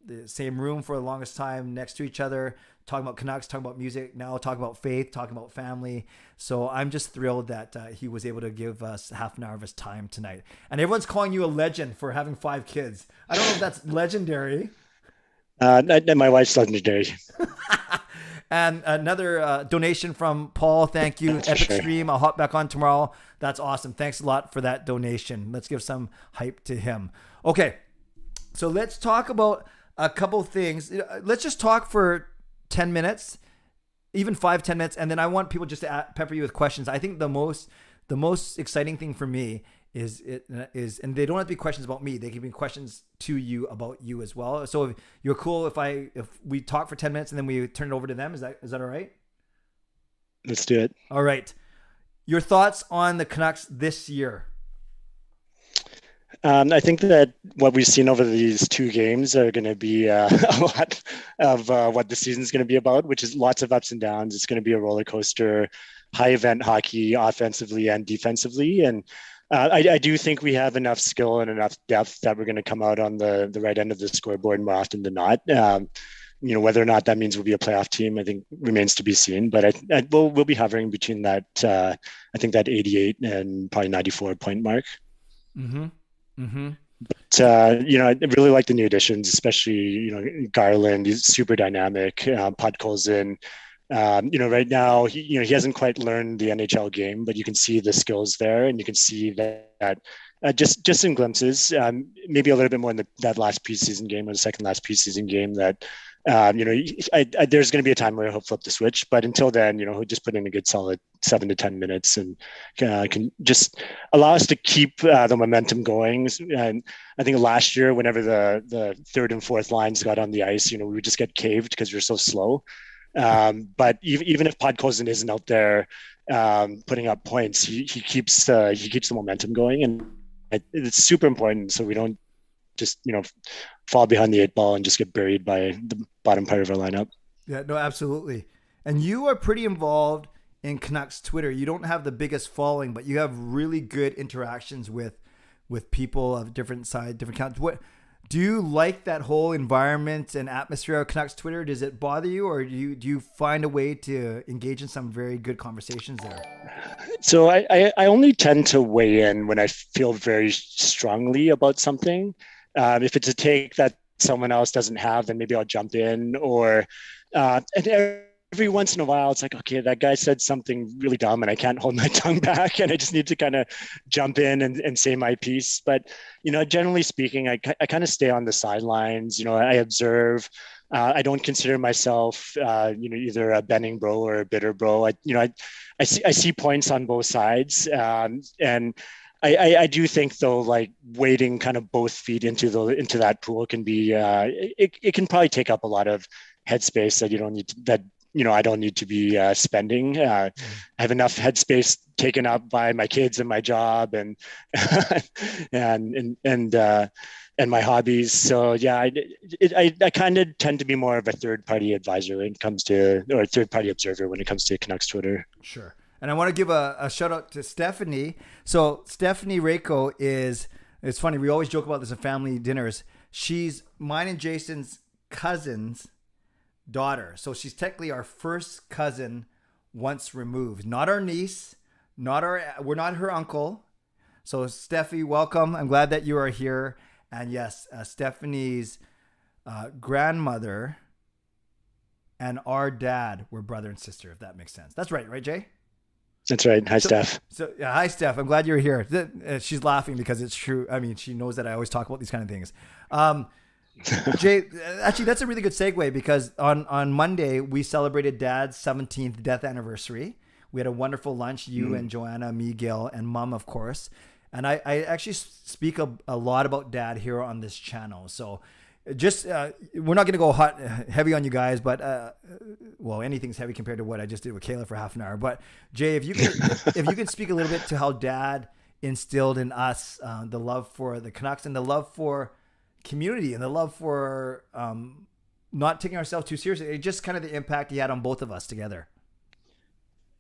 [SPEAKER 1] the same room for the longest time, next to each other, talking about Canucks, talking about music, now talking about faith, talking about family. So I'm just thrilled that he was able to give us half an hour of his time tonight. And everyone's calling you a legend for having 5 kids. I don't know if that's legendary.
[SPEAKER 6] My wife's legendary.
[SPEAKER 1] And another donation from Paul. Thank you. Epic stream. I'll hop back on tomorrow. That's awesome. Thanks a lot for that donation. Let's give some hype to him. Okay. So let's talk about a couple things. Let's just talk for 10 minutes, even 5-10 minutes. And then I want people just to pepper you with questions. I think the most exciting thing for me is, and they don't have to be questions about me. They can be questions to you about you as well. So if you're cool if we talk for 10 minutes and then we turn it over to them, is that all right?
[SPEAKER 6] Let's do it.
[SPEAKER 1] All right. Your thoughts on the Canucks this year?
[SPEAKER 6] I think that what we've seen over these 2 games are going to be a lot of what the season's going to be about, which is lots of ups and downs. It's going to be a roller coaster, high event hockey, offensively and defensively. And I do think we have enough skill and enough depth that we're going to come out on the right end of the scoreboard more often than not. Whether or not that means we'll be a playoff team, I think remains to be seen. But we'll be hovering between that, I think that 88 and probably 94 point mark. Mm-hmm. Mm-hmm. But, I really like the new additions, especially, Garland. He's super dynamic. Podkolzin, right now, he hasn't quite learned the NHL game, but you can see the skills there, and you can see that just in glimpses, maybe a little bit more in that last preseason game or the second last preseason game that, there's going to be a time where he'll flip the switch, but until then, he'll just put in a good solid 7 to 10 minutes and can just allow us to keep the momentum going. And I think last year, whenever the third and fourth lines got on the ice, we would just get caved because we're so slow. But even if Podkolzin isn't out there putting up points, he keeps the momentum going, and it's super important so we don't just fall behind the 8 ball and just get buried by the bottom part of our lineup.
[SPEAKER 1] Yeah, no, absolutely. And you are pretty involved in Canucks Twitter. You don't have the biggest following, but you have really good interactions with people of different sides, different counts. What do you like that whole environment and atmosphere of Canucks Twitter? Does it bother you, or do you find a way to engage in some very good conversations there?
[SPEAKER 6] So I only tend to weigh in when I feel very strongly about something. If it's a take that someone else doesn't have, then maybe I'll jump in. Or and every once in a while, it's like, okay, that guy said something really dumb and I can't hold my tongue back, and I just need to kind of jump in and say my piece. But generally speaking, I kind of stay on the sidelines. I observe. I don't consider myself, either a Benning bro or a bitter bro. I see points on both sides, and I do think though, like wading kind of both feet into that pool can be it can probably take up a lot of headspace that you don't need to, I don't need to be spending. I have enough headspace taken up by my kids and my job and and my hobbies. So yeah, I kind of tend to be more of a third party advisor when it comes to, or a third party observer when it comes to Canucks Twitter.
[SPEAKER 1] Sure. And I want to give a shout out to Stephanie. So Stephanie Reiko it's funny, we always joke about this at family dinners. She's mine and Jason's cousin's daughter. So she's technically our first cousin once removed. Not our niece, we're not her uncle. So Steffi, welcome. I'm glad that you are here. And yes, Stephanie's grandmother and our dad were brother and sister, if that makes sense. That's right, Jay?
[SPEAKER 6] That's right. Hi, Steph.
[SPEAKER 1] So yeah, hi, Steph. I'm glad you're here. She's laughing because it's true. I mean, she knows that I always talk about these kind of things. Jay, actually, that's a really good segue because on Monday, we celebrated Dad's 17th death anniversary. We had a wonderful lunch, you and Joanna, me, Gail, and Mom, of course. And I actually speak a lot about Dad here on this channel. So just we're not going to go heavy on you guys, but well, anything's heavy compared to what I just did with Kayla for half an hour. But Jay, if you could speak a little bit to how Dad instilled in us the love for the Canucks and the love for community and the love for not taking ourselves too seriously. Just kind of the impact he had on both of us together.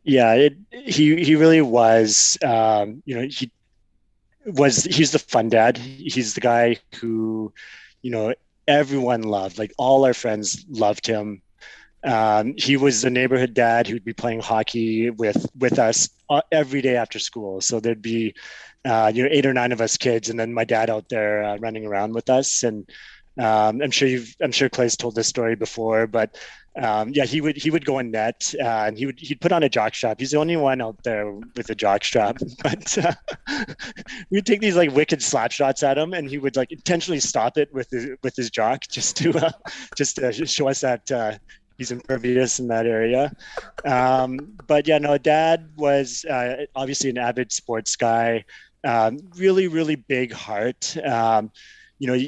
[SPEAKER 6] Yeah, he really was. he's the fun dad. He's the guy who, you know, everyone loved. Like all our friends loved him. He was the neighborhood dad who'd be playing hockey with us every day after school. So there'd be, 8 or 9 of us kids, and then my dad out there running around with us. And I'm sure Clay's told this story before, but yeah, he would go in net, and he'd put on a jock strap. He's the only one out there with a jock strap, but we'd take these like wicked slap shots at him, and he would like intentionally stop it with his jock just to show us that he's impervious in that area. But yeah, no, Dad was obviously an avid sports guy, really, really big heart. You know,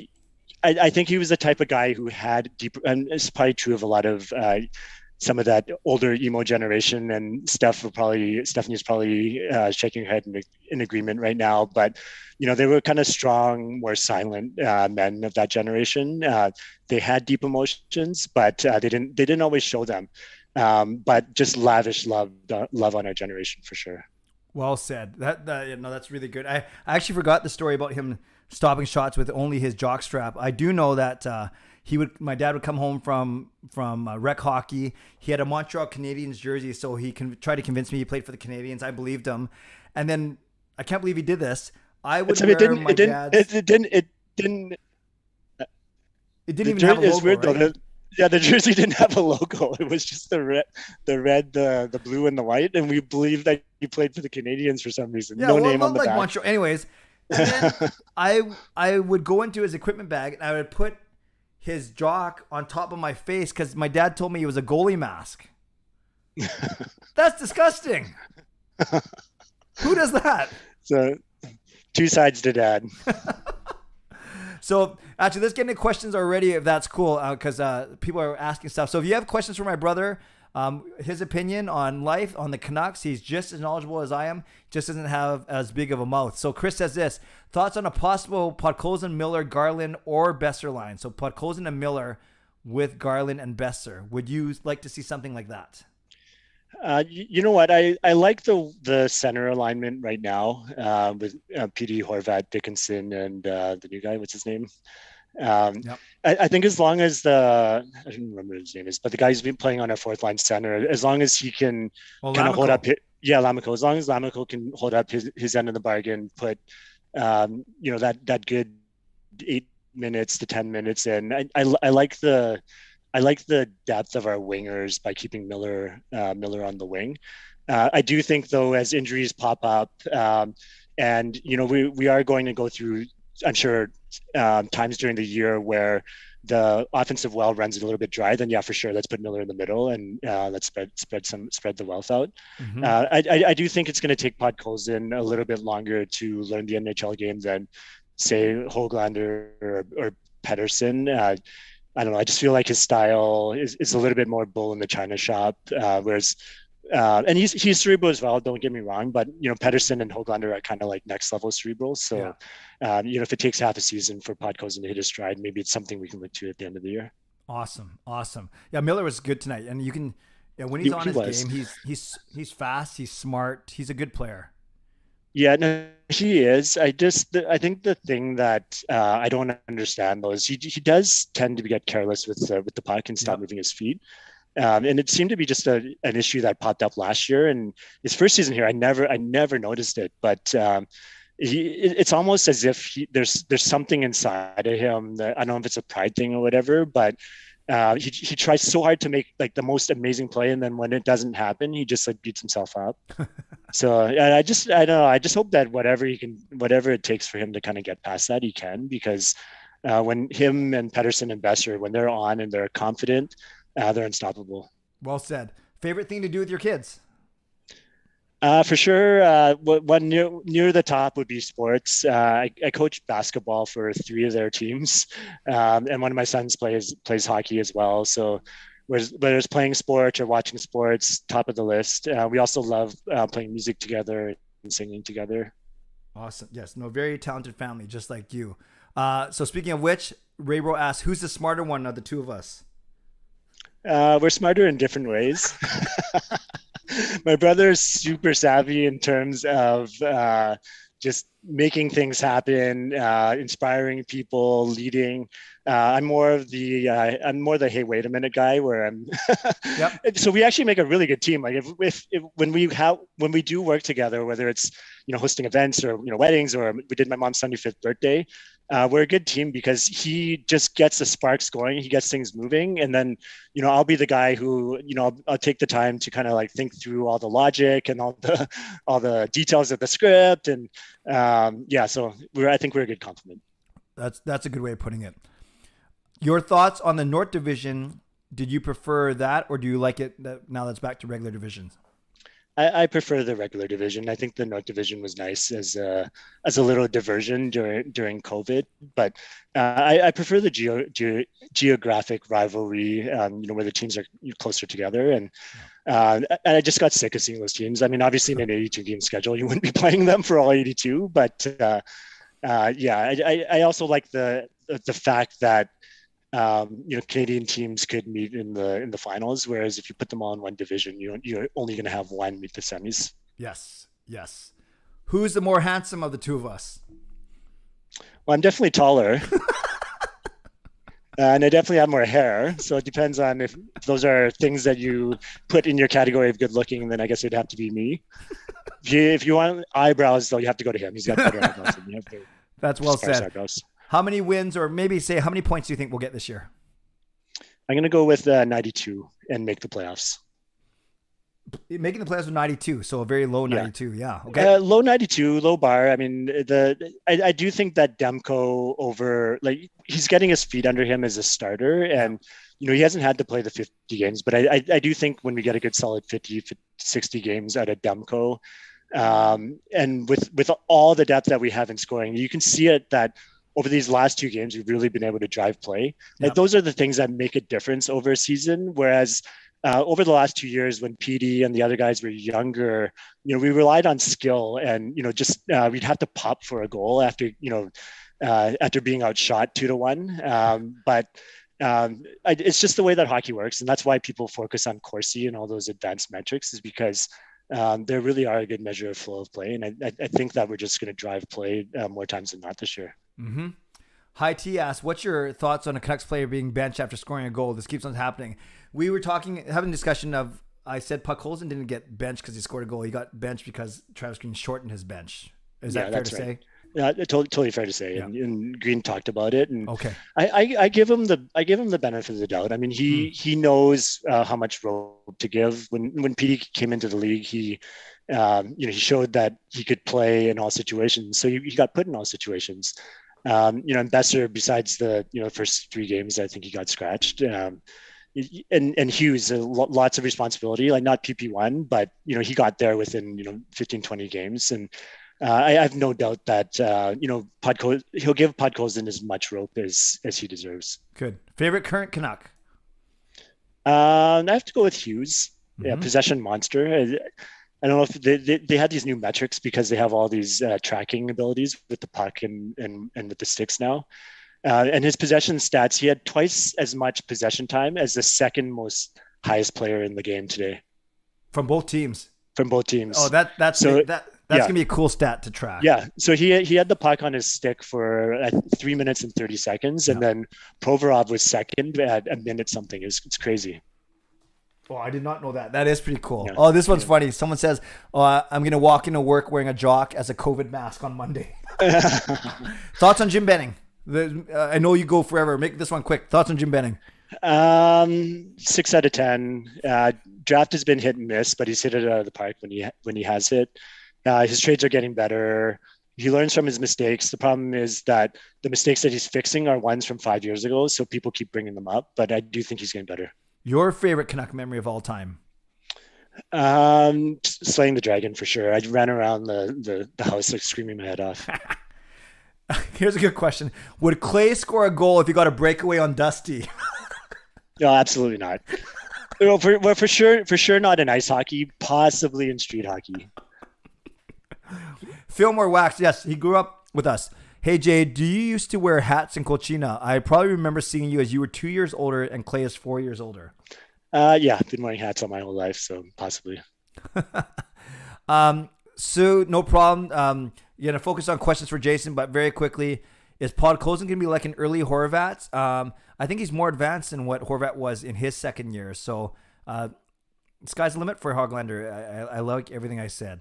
[SPEAKER 6] I think he was the type of guy who had deep, and it's probably true of a lot of some of that older emo generation, and Stephanie's probably shaking her head in agreement right now. But you know, they were kind of strong, more silent men of that generation. They had deep emotions, but they didn't always show them. But just lavish love on our generation for sure.
[SPEAKER 1] Well said. That's really good. I actually forgot the story about him stopping shots with only his jock strap. I do know that my dad would come home from rec hockey. He had a Montreal Canadiens jersey, so he tried to convince me he played for the Canadiens. I believed him, and then I can't believe he did this. I would wear my dad's. It didn't even have a logo. It's weird, right? Though.
[SPEAKER 6] Yeah, the jersey didn't have a logo. It was just the red, the blue, and the white, and we believed that he played for the Canadiens for some reason.
[SPEAKER 1] Yeah, name on the back. Montreal. Anyways, and then I would go into his equipment bag and I would put his jock on top of my face because my dad told me it was a goalie mask. That's disgusting. Who does that?
[SPEAKER 6] So, two sides to Dad.
[SPEAKER 1] So actually, let's get into questions already, if that's cool, because people are asking stuff. So if you have questions for my brother, his opinion on life, on the Canucks, he's just as knowledgeable as I am, just doesn't have as big of a mouth. So Chris says this: thoughts on a possible Podkolzin, Miller, Garland, or Besser line? So Podkolzin and Miller with Garland and Besser. Would you like to see something like that?
[SPEAKER 6] You know what? I like the center alignment right now with PD, Horvat, Dickinson, and the new guy. What's his name? Yep. I think as long as I don't remember his name is, but the guy's been playing on our fourth line center. As long as he can kind of hold up, Lammikko. As long as Lammikko can hold up his end of the bargain, put that good 8 minutes to 10 minutes in. I like the depth of our wingers by keeping Miller on the wing. I do think, though, as injuries pop up, and we are going to go through, I'm sure, times during the year where the offensive well runs a little bit dry. Then, yeah, for sure, let's put Miller in the middle and let's spread the wealth out. Mm-hmm. I do think it's going to take Podkolzin a little bit longer to learn the NHL game than, say, Höglander or Pettersson. I don't know. I just feel like his style is a little bit more bull in the china shop, whereas, and he's cerebral as well. Don't get me wrong, but Pettersson and Höglander are kind of like next level cerebral. So, yeah. If it takes half a season for Podkolzin to hit his stride, maybe it's something we can look to at the end of the year. Awesome. Yeah, Miller was good tonight, and you can, when he's on his game, he's fast, he's smart, he's a good player. Yeah, no, he is. I think the thing that I don't understand though is he does tend to get careless with the puck and stop moving his feet, and it seemed to be just an issue that popped up last year. And his first season here, I never noticed it, but it's almost as if there's something inside of him that I don't know if it's a pride thing or whatever, but. He tries so hard to make like the most amazing play, and then when it doesn't happen, he just like beats himself up. So I don't know. I just hope that whatever it takes for him to kind of get past that, he can, because when him and Pettersson and Besser, when they're on and they're confident, they're unstoppable. Well said. Favorite thing to do with your kids? For sure. One near the top would be sports. I coach basketball for 3 of their teams, and one of my sons plays hockey as well. So whether it's playing sports or watching sports, top of the list. We also love playing music together and singing together. Awesome. Yes. No, very talented family, just like you. So speaking of which, Raybro asks, who's the smarter one of the two of us? We're smarter in different ways. My brother is super savvy in terms of just making things happen, inspiring people, leading. I'm more the hey, wait a minute guy, where I'm.
[SPEAKER 1] Yep.
[SPEAKER 6] So we actually make a really good team. Like if when we do work together, whether it's hosting events or weddings, or we did my mom's 75th birthday, we're a good team because he just gets the sparks going, he gets things moving, and then I'll be the guy who I'll take the time to kind of like think through all the logic and all the details of the script, and so I think we're a good complement.
[SPEAKER 1] That's a good way of putting it. Your thoughts on the North Division? Did you prefer that, or do you like it now that's back to regular divisions?
[SPEAKER 6] I prefer the regular division. I think the North Division was nice as a little diversion during COVID, but I prefer the geographic rivalry, where the teams are closer together. And I just got sick of seeing those teams. I mean, obviously in an 82 game schedule, you wouldn't be playing them for all 82, but I also like the fact that Canadian teams could meet in the finals, whereas if you put them all in one division, you're only going to have one meet the semis.
[SPEAKER 1] Yes. Who's the more handsome of the two of us?
[SPEAKER 6] Well, I'm definitely taller. And I definitely have more hair. So it depends on if those are things that you put in your category of good looking, then I guess it'd have to be me. If you want eyebrows, though, you have to go to him. He's got better eyebrows than you have.
[SPEAKER 1] That's well said.
[SPEAKER 6] Eyebrows.
[SPEAKER 1] How many wins, or maybe say how many points do you think we'll get this year?
[SPEAKER 6] I'm going to go with 92 and make the playoffs.
[SPEAKER 1] Making the playoffs with 92, so a very low 92. Yeah. Okay.
[SPEAKER 6] Low 92, low bar. I mean, I do think that Demko he's getting his feet under him as a starter, and he hasn't had to play the 50 games, but I do think when we get a good solid 50, 60 games out of Demko, and with all the depth that we have in scoring, you can see it that over these last 2 games, we've really been able to drive play. Like those are the things that make a difference over a season. Whereas over the last 2 years, when PD and the other guys were younger, we relied on skill, and we'd have to pop for a goal after being outshot 2-1. But it's just the way that hockey works, and that's why people focus on Corsi and all those advanced metrics, is because there really are a good measure of flow of play, and I think that we're just going to drive play more times than not this year.
[SPEAKER 1] Mm-hmm. Hi T asks, what's your thoughts on a Canucks player being benched after scoring a goal? This keeps on happening. We were having a discussion of, I said Puckholzen didn't get benched because he scored a goal. He got benched because Travis Green shortened his bench. Is that fair to say?
[SPEAKER 6] Yeah, totally fair to say. Yeah. And Green talked about it. And
[SPEAKER 1] okay,
[SPEAKER 6] I give him the benefit of the doubt. I mean, he knows how much rope to give. When PD came into the league, he showed that he could play in all situations. So he got put in all situations. And Besser, besides the first 3 games, I think he got scratched. And Hughes, lots of responsibility, like not PP1, but he got there within 15, 20 games. And I have no doubt that he'll give Podkolzin as much rope as he deserves.
[SPEAKER 1] Good. Favorite current Canuck?
[SPEAKER 6] I have to go with Hughes.
[SPEAKER 1] Mm-hmm.
[SPEAKER 6] Yeah, possession monster. I don't know if they had these new metrics because they have all these tracking abilities with the puck and with the sticks now. And his possession stats, he had twice as much possession time as the second most highest player in the game today.
[SPEAKER 1] From both teams.
[SPEAKER 6] Oh,
[SPEAKER 1] that's gonna be a cool stat to track.
[SPEAKER 6] Yeah. So he had the puck on his stick for 3 minutes and 30 seconds, and then Provorov was second at a minute something. It's crazy.
[SPEAKER 1] Oh, I did not know that. That is pretty cool.
[SPEAKER 6] Yeah.
[SPEAKER 1] Oh, this one's funny. Someone says, I'm going to walk into work wearing a jock as a COVID mask on Monday. Thoughts on Jim Benning? I know you go forever. Make this one quick. Thoughts on Jim Benning?
[SPEAKER 6] 6 out of 10. Draft has been hit and miss, but he's hit it out of the park when he has hit. His trades are getting better. He learns from his mistakes. The problem is that the mistakes that he's fixing are ones from 5 years ago, so people keep bringing them up, but I do think he's getting better.
[SPEAKER 1] Your favorite Canuck memory of all time?
[SPEAKER 6] Slaying the dragon for sure. I ran around the house like screaming my head off.
[SPEAKER 1] Here's a good question. Would Clay score a goal if he got a breakaway on Dusty?
[SPEAKER 6] No, absolutely not. Well, for sure not in ice hockey, possibly in street hockey.
[SPEAKER 1] Fillmore Wax, yes, he grew up with us. Hey, Jay, do you used to wear hats in Colchina? I probably remember seeing you as you were 2 years older and Clay is 4 years older.
[SPEAKER 6] Yeah, I've been wearing hats all my whole life, so possibly.
[SPEAKER 1] So no problem. You're gonna focus on questions for Jason, but very quickly, is Podkolzin gonna be like an early Horvat? I think he's more advanced than what Horvat was in his second year. So, sky's the limit for Hoglander. I like everything I said.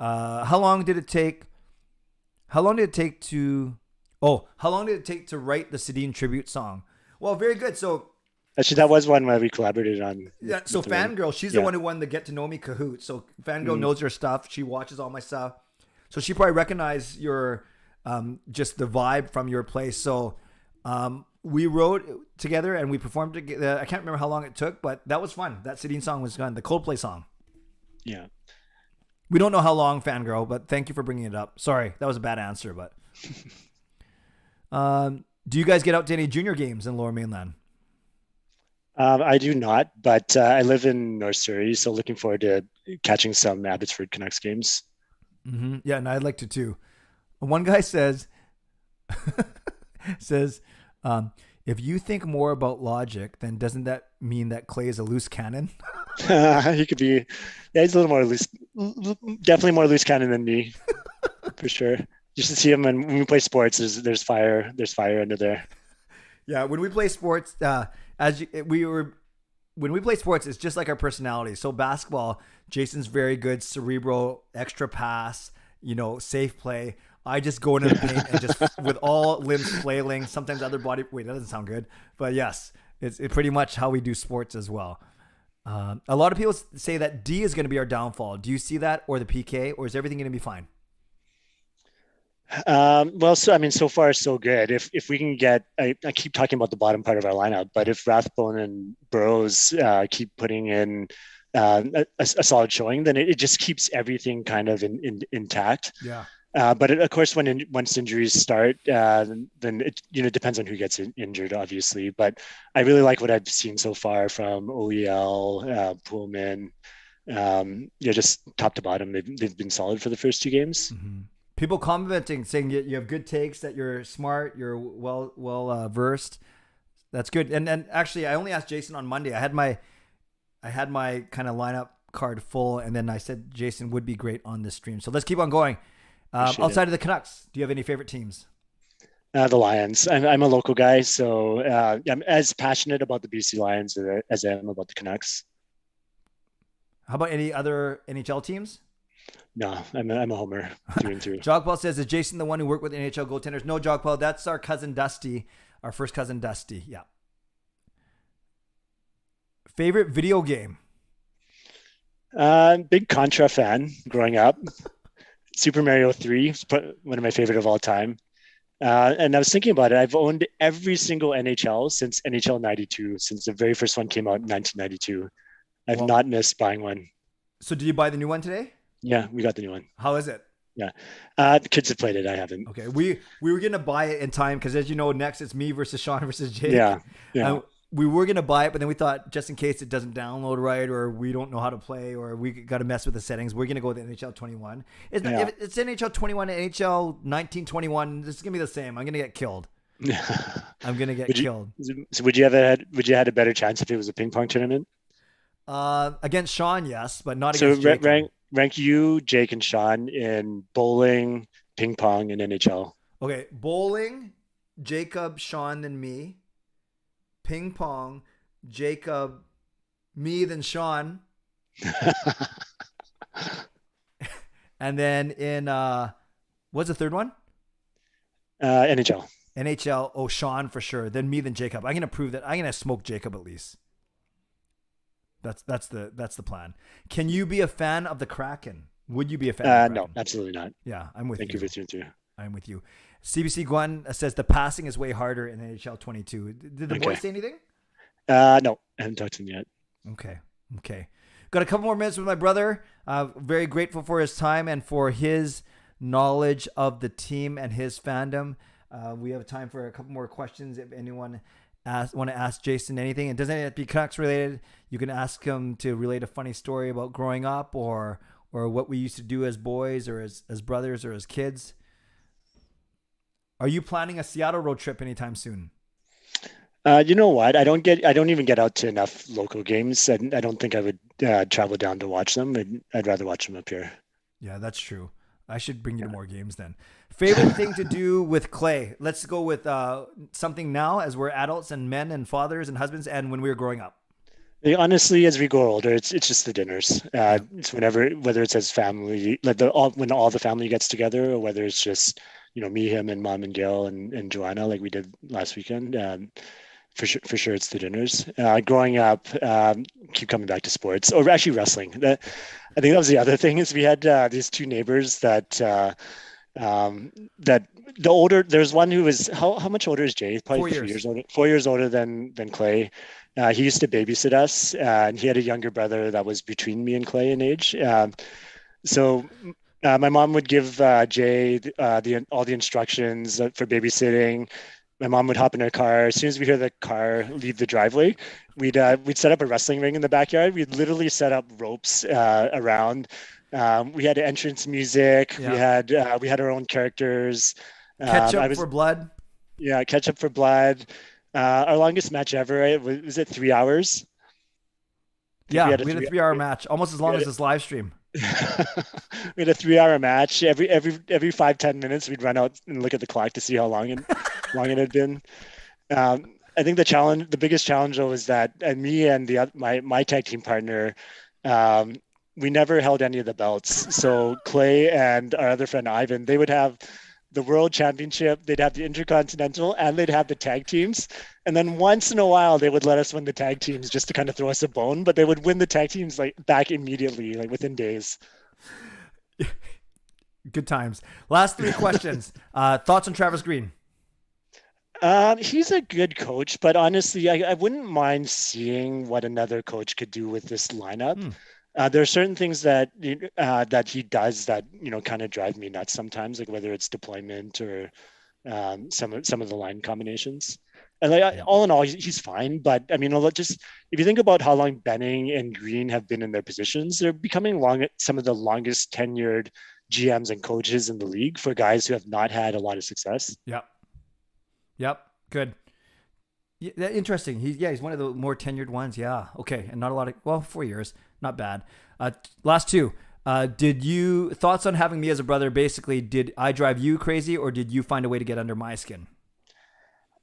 [SPEAKER 1] How long did it take to write the Sedin tribute song? Well, very good. So
[SPEAKER 6] actually, that was one where we collaborated on.
[SPEAKER 1] Yeah, so Fangirl, she's the one who won the Get to Know Me Kahoot. So Fangirl knows your stuff. She watches all my stuff. So she probably recognized your just the vibe from your place. So we wrote together and we performed together. I can't remember how long it took, but that was fun. That Sedin song was fun. The Coldplay song.
[SPEAKER 6] Yeah.
[SPEAKER 1] We don't know how long, Fangirl, but thank you for bringing it up. Sorry, that was a bad answer, but do you guys get out to any junior games in Lower Mainland?
[SPEAKER 6] I do not, but I live in North Surrey, so looking forward to catching some Abbotsford Canucks games.
[SPEAKER 1] Mm-hmm. Yeah, and I'd like to too. One guy says, if you think more about logic, then doesn't that mean that Clay is a loose cannon?
[SPEAKER 6] He could be, yeah, he's a little more loose, definitely more loose cannon than me, for sure. You should see him when we play sports. There's fire under there.
[SPEAKER 1] Yeah, when we play sports, when we play sports, it's just like our personality. So basketball, Jason's very good, cerebral, extra pass, safe play. I just go into the paint and just with all limbs flailing, sometimes other body. Wait, that doesn't sound good, but yes, it's pretty much how we do sports as well. A lot of people say that D is going to be our downfall. Do you see that, or the PK, or is everything going to be fine?
[SPEAKER 6] Well, so far so good. If we can get, I keep talking about the bottom part of our lineup, but if Rathbone and Burrows keep putting in a solid showing, then it just keeps everything kind of intact.
[SPEAKER 1] Yeah.
[SPEAKER 6] But of course, once injuries start, then it depends on who gets injured, obviously. But I really like what I've seen so far from OEL, Pullman. Just top to bottom, they've been solid for the first two games.
[SPEAKER 1] Mm-hmm. People commenting saying you have good takes, that you're smart, you're well versed. That's good. And actually, I only asked Jason on Monday. I had my kind of lineup card full, and then I said Jason would be great on this stream. So let's keep on going. Outside of the Canucks, do you have any favorite teams?
[SPEAKER 6] The Lions. I'm a local guy, so I'm as passionate about the BC Lions as I am about the Canucks.
[SPEAKER 1] How about any other NHL teams?
[SPEAKER 6] No, I'm a homer through and through.
[SPEAKER 1] Jogpaul says, is Jason the one who worked with NHL goaltenders? No, Jogpaul, that's our cousin Dusty, our first cousin Dusty. Yeah. Favorite video game?
[SPEAKER 6] Big Contra fan growing up. Super Mario 3, one of my favorite of all time. And I was thinking about it. I've owned every single NHL since NHL 92, since the very first one came out in 1992. I've not missed buying one.
[SPEAKER 1] So did you buy the new one today?
[SPEAKER 6] Yeah, we got the new one.
[SPEAKER 1] How is it?
[SPEAKER 6] Yeah. The kids have played it. I haven't.
[SPEAKER 1] Okay. We were going to buy it in time because, as you know, next it's me versus Sean versus Jake.
[SPEAKER 6] Yeah.
[SPEAKER 1] We were going to buy it, but then we thought just in case it doesn't download right or we don't know how to play or we got to mess with the settings, we're going to go with NHL 21. If it's NHL 21 and NHL 1921, this is going to be the same. I'm going to get killed. I'm going to get killed.
[SPEAKER 6] So would you have had a better chance if it was a ping pong tournament?
[SPEAKER 1] Against Sean, yes, but not against
[SPEAKER 6] Jake.
[SPEAKER 1] So
[SPEAKER 6] rank you, Jake, and Sean in bowling, ping pong, and NHL.
[SPEAKER 1] Okay, bowling, Jacob, Sean, then me. Ping pong, Jacob, me, then Sean. And then in what's the third one?
[SPEAKER 6] NHL.
[SPEAKER 1] NHL. Oh, Sean for sure. Then me, then Jacob. I'm gonna prove that. I'm gonna smoke Jacob at least. That's the plan. Can you be a fan of the Kraken? Would you be a fan? Of the Kraken?
[SPEAKER 6] No, absolutely not.
[SPEAKER 1] Yeah, I'm with you.
[SPEAKER 6] Thank you for tuning through.
[SPEAKER 1] I'm with you. CBC Gwen says the passing is way harder in NHL 22. Did the boys say anything?
[SPEAKER 6] No, I haven't talked to them yet.
[SPEAKER 1] Okay. Got a couple more minutes with my brother. Very grateful for his time and for his knowledge of the team and his fandom. We have time for a couple more questions. If anyone want to ask Jason anything, it doesn't have to be Canucks related. You can ask him to relate a funny story about growing up or what we used to do as boys or as brothers or as kids. Are you planning a Seattle road trip anytime soon?
[SPEAKER 6] You know what? I don't even get out to enough local games. I don't think I would travel down to watch them. I'd rather watch them up here.
[SPEAKER 1] Yeah, that's true. I should bring you to more games then. Favorite thing to do with Clay? Let's go with something now as we're adults and men and fathers and husbands and when we were growing up.
[SPEAKER 6] Honestly, as we grow older, it's just the dinners. It's whether it's as family, like when all the family gets together, or whether it's just me, him, and Mom and Gail and Joanna, like we did last weekend. For sure, it's the dinners. Growing up, keep coming back to sports, or actually wrestling. I think that was the other thing is we had these two neighbors that the older. There's one who was how much older is Jay? Probably
[SPEAKER 1] 4 years.
[SPEAKER 6] 4 years older than Clay. He used to babysit us, and he had a younger brother that was between me and Clay in age. So my mom would give Jay all the instructions for babysitting. My mom would hop in her car. As soon as we hear the car leave the driveway, we'd set up a wrestling ring in the backyard. We'd literally set up ropes around. We had entrance music.
[SPEAKER 1] Yeah.
[SPEAKER 6] We had our own characters.
[SPEAKER 1] Ketchup for blood.
[SPEAKER 6] Yeah, ketchup for blood. Our longest match ever, was it 3 hours?
[SPEAKER 1] Yeah, we had a 3-hour match, almost as long as this live stream.
[SPEAKER 6] We had a 3-hour match. Every 5-10 minutes, we'd run out and look at the clock to see how long it had been. I think the biggest challenge though was that me and my tag team partner, we never held any of the belts. So Clay and our other friend Ivan, they would have the World Championship, they'd have the Intercontinental, and they'd have the tag teams. And then once in a while, they would let us win the tag teams just to kind of throw us a bone. But they would win the tag teams like back immediately, like within days.
[SPEAKER 1] Good times. Last 3 questions. Thoughts on Travis Green?
[SPEAKER 6] He's a good coach, but honestly, I wouldn't mind seeing what another coach could do with this lineup. There are certain things that he does that kind of drive me nuts sometimes, like whether it's deployment or some of the line combinations. And all in all, he's fine. But I mean, just if you think about how long Benning and Green have been in their positions, they're becoming some of the longest tenured GMs and coaches in the league for guys who have not had a lot of success.
[SPEAKER 1] Yep. Good. Yeah, interesting. He's one of the more tenured ones. Yeah. Okay. And not a lot of 4 years. Not bad. Last 2. Thoughts on having me as a brother? Basically, did I drive you crazy or did you find a way to get under my skin?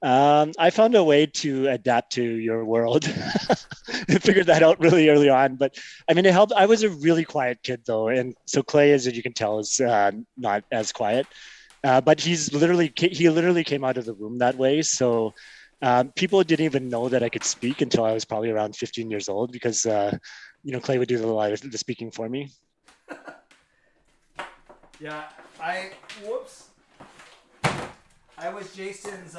[SPEAKER 6] I found a way to adapt to your world. I figured that out really early on, but I mean, it helped. I was a really quiet kid though. And so Clay, as you can tell, is not as quiet, but he literally came out of the room that way. So people didn't even know that I could speak until I was probably around 15 years old because, Clay would do a lot of the speaking for me.
[SPEAKER 1] Yeah, I was Jason's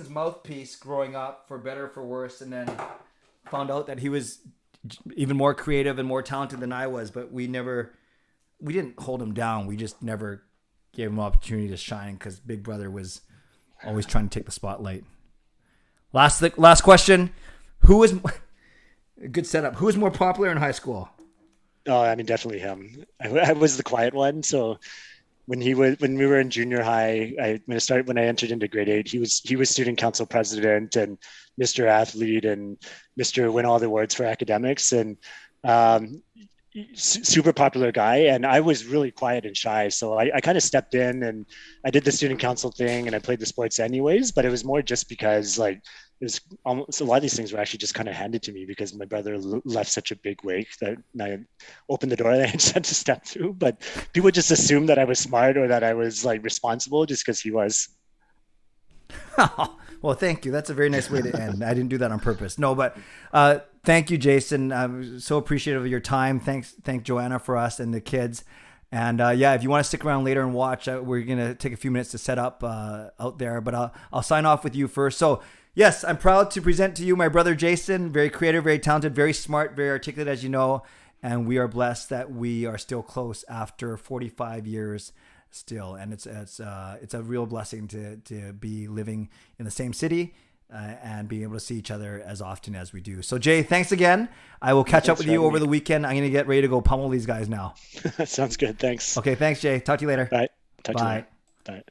[SPEAKER 1] mouthpiece growing up, for better or for worse, and then found out that he was even more creative and more talented than I was, but we didn't hold him down. We just never gave him an opportunity to shine because Big Brother was always trying to take the spotlight. Last question. Good setup. Who was more popular in high school?
[SPEAKER 6] Oh, I mean, definitely him. I was the quiet one. So when we were in junior high, when I entered into grade 8, he was student council president and Mr. Athlete and Mr. Win all the awards for academics and super popular guy. And I was really quiet and shy. So I kind of stepped in and I did the student council thing and I played the sports anyways, but it was more just because it was almost a lot of these things were actually just kind of handed to me because my brother left such a big wake that I opened the door that I just had to step through. But people just assumed that I was smart or that I was responsible just because he was.
[SPEAKER 1] Well, thank you. That's a very nice way to end. I didn't do that on purpose. No, but thank you, Jason. I'm so appreciative of your time. Thank Joanna for us and the kids. And if you want to stick around later and watch, we're going to take a few minutes to set up out there. But I'll sign off with you first. So, yes, I'm proud to present to you my brother Jason, very creative, very talented, very smart, very articulate, as you know. And we are blessed that we are still close after 45 years still. And it's a real blessing to be living in the same city and being able to see each other as often as we do. So, Jay, thanks again. I will catch up with you over the weekend. I'm going to get ready to go pummel these guys now.
[SPEAKER 6] Sounds good. Thanks.
[SPEAKER 1] Okay, thanks, Jay. Talk to you later.
[SPEAKER 6] Bye. Talk to you
[SPEAKER 1] Bye.
[SPEAKER 6] later. Bye.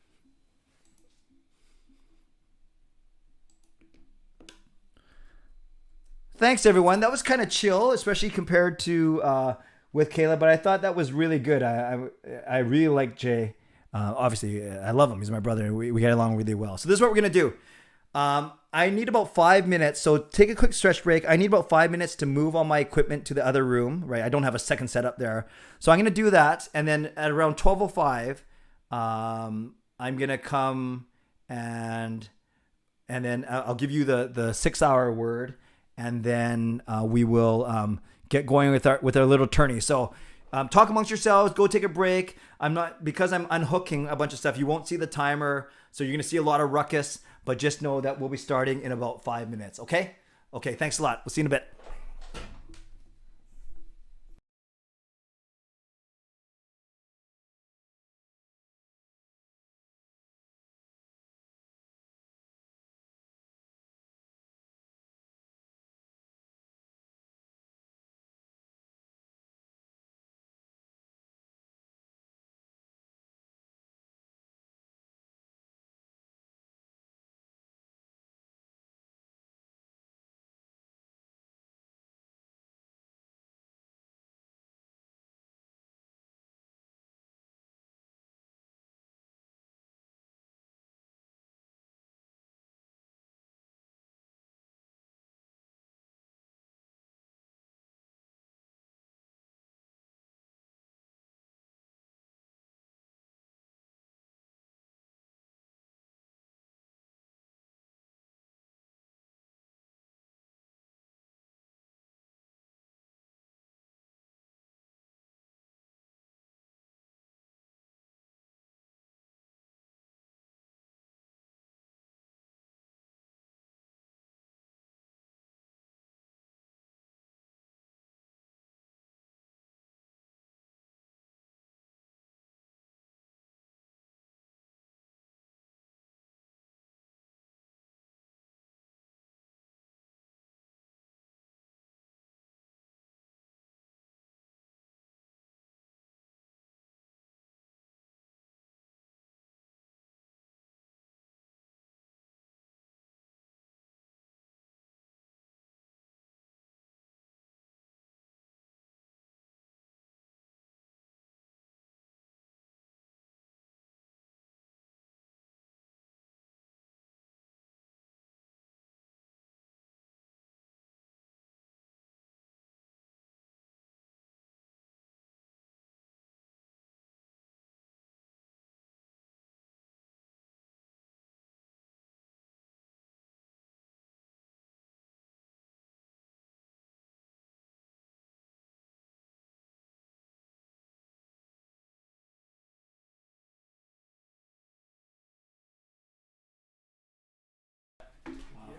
[SPEAKER 1] Thanks, everyone. That was kind of chill, especially compared to with Kayla, but I thought that was really good. I really like Jay. Obviously, I love him. He's my brother. We get along really well. So this is what we're going to do. I need about 5 minutes. So take a quick stretch break. I need about 5 minutes to move all my equipment to the other room, right? I don't have a second setup there. So I'm going to do that. And then at around 12:05, I'm going to come and then I'll give you the 6 hour word. And then we will get going with our little tourney. So talk amongst yourselves, go take a break. Because I'm unhooking a bunch of stuff, you won't see the timer. So you're going to see a lot of ruckus, but just know that we'll be starting in about 5 minutes. Okay? Okay, thanks a lot. We'll see you in a bit.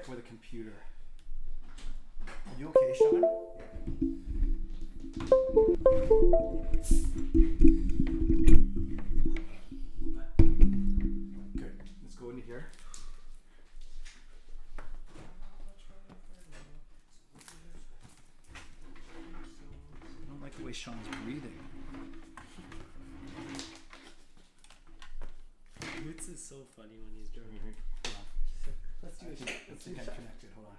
[SPEAKER 1] For the computer. Are you okay, Sean? Good. Let's go into here. I don't like the way Sean's breathing.
[SPEAKER 7] Woods is so funny when he's driving. Let's do a shot.
[SPEAKER 1] Let's get connected. Hold on.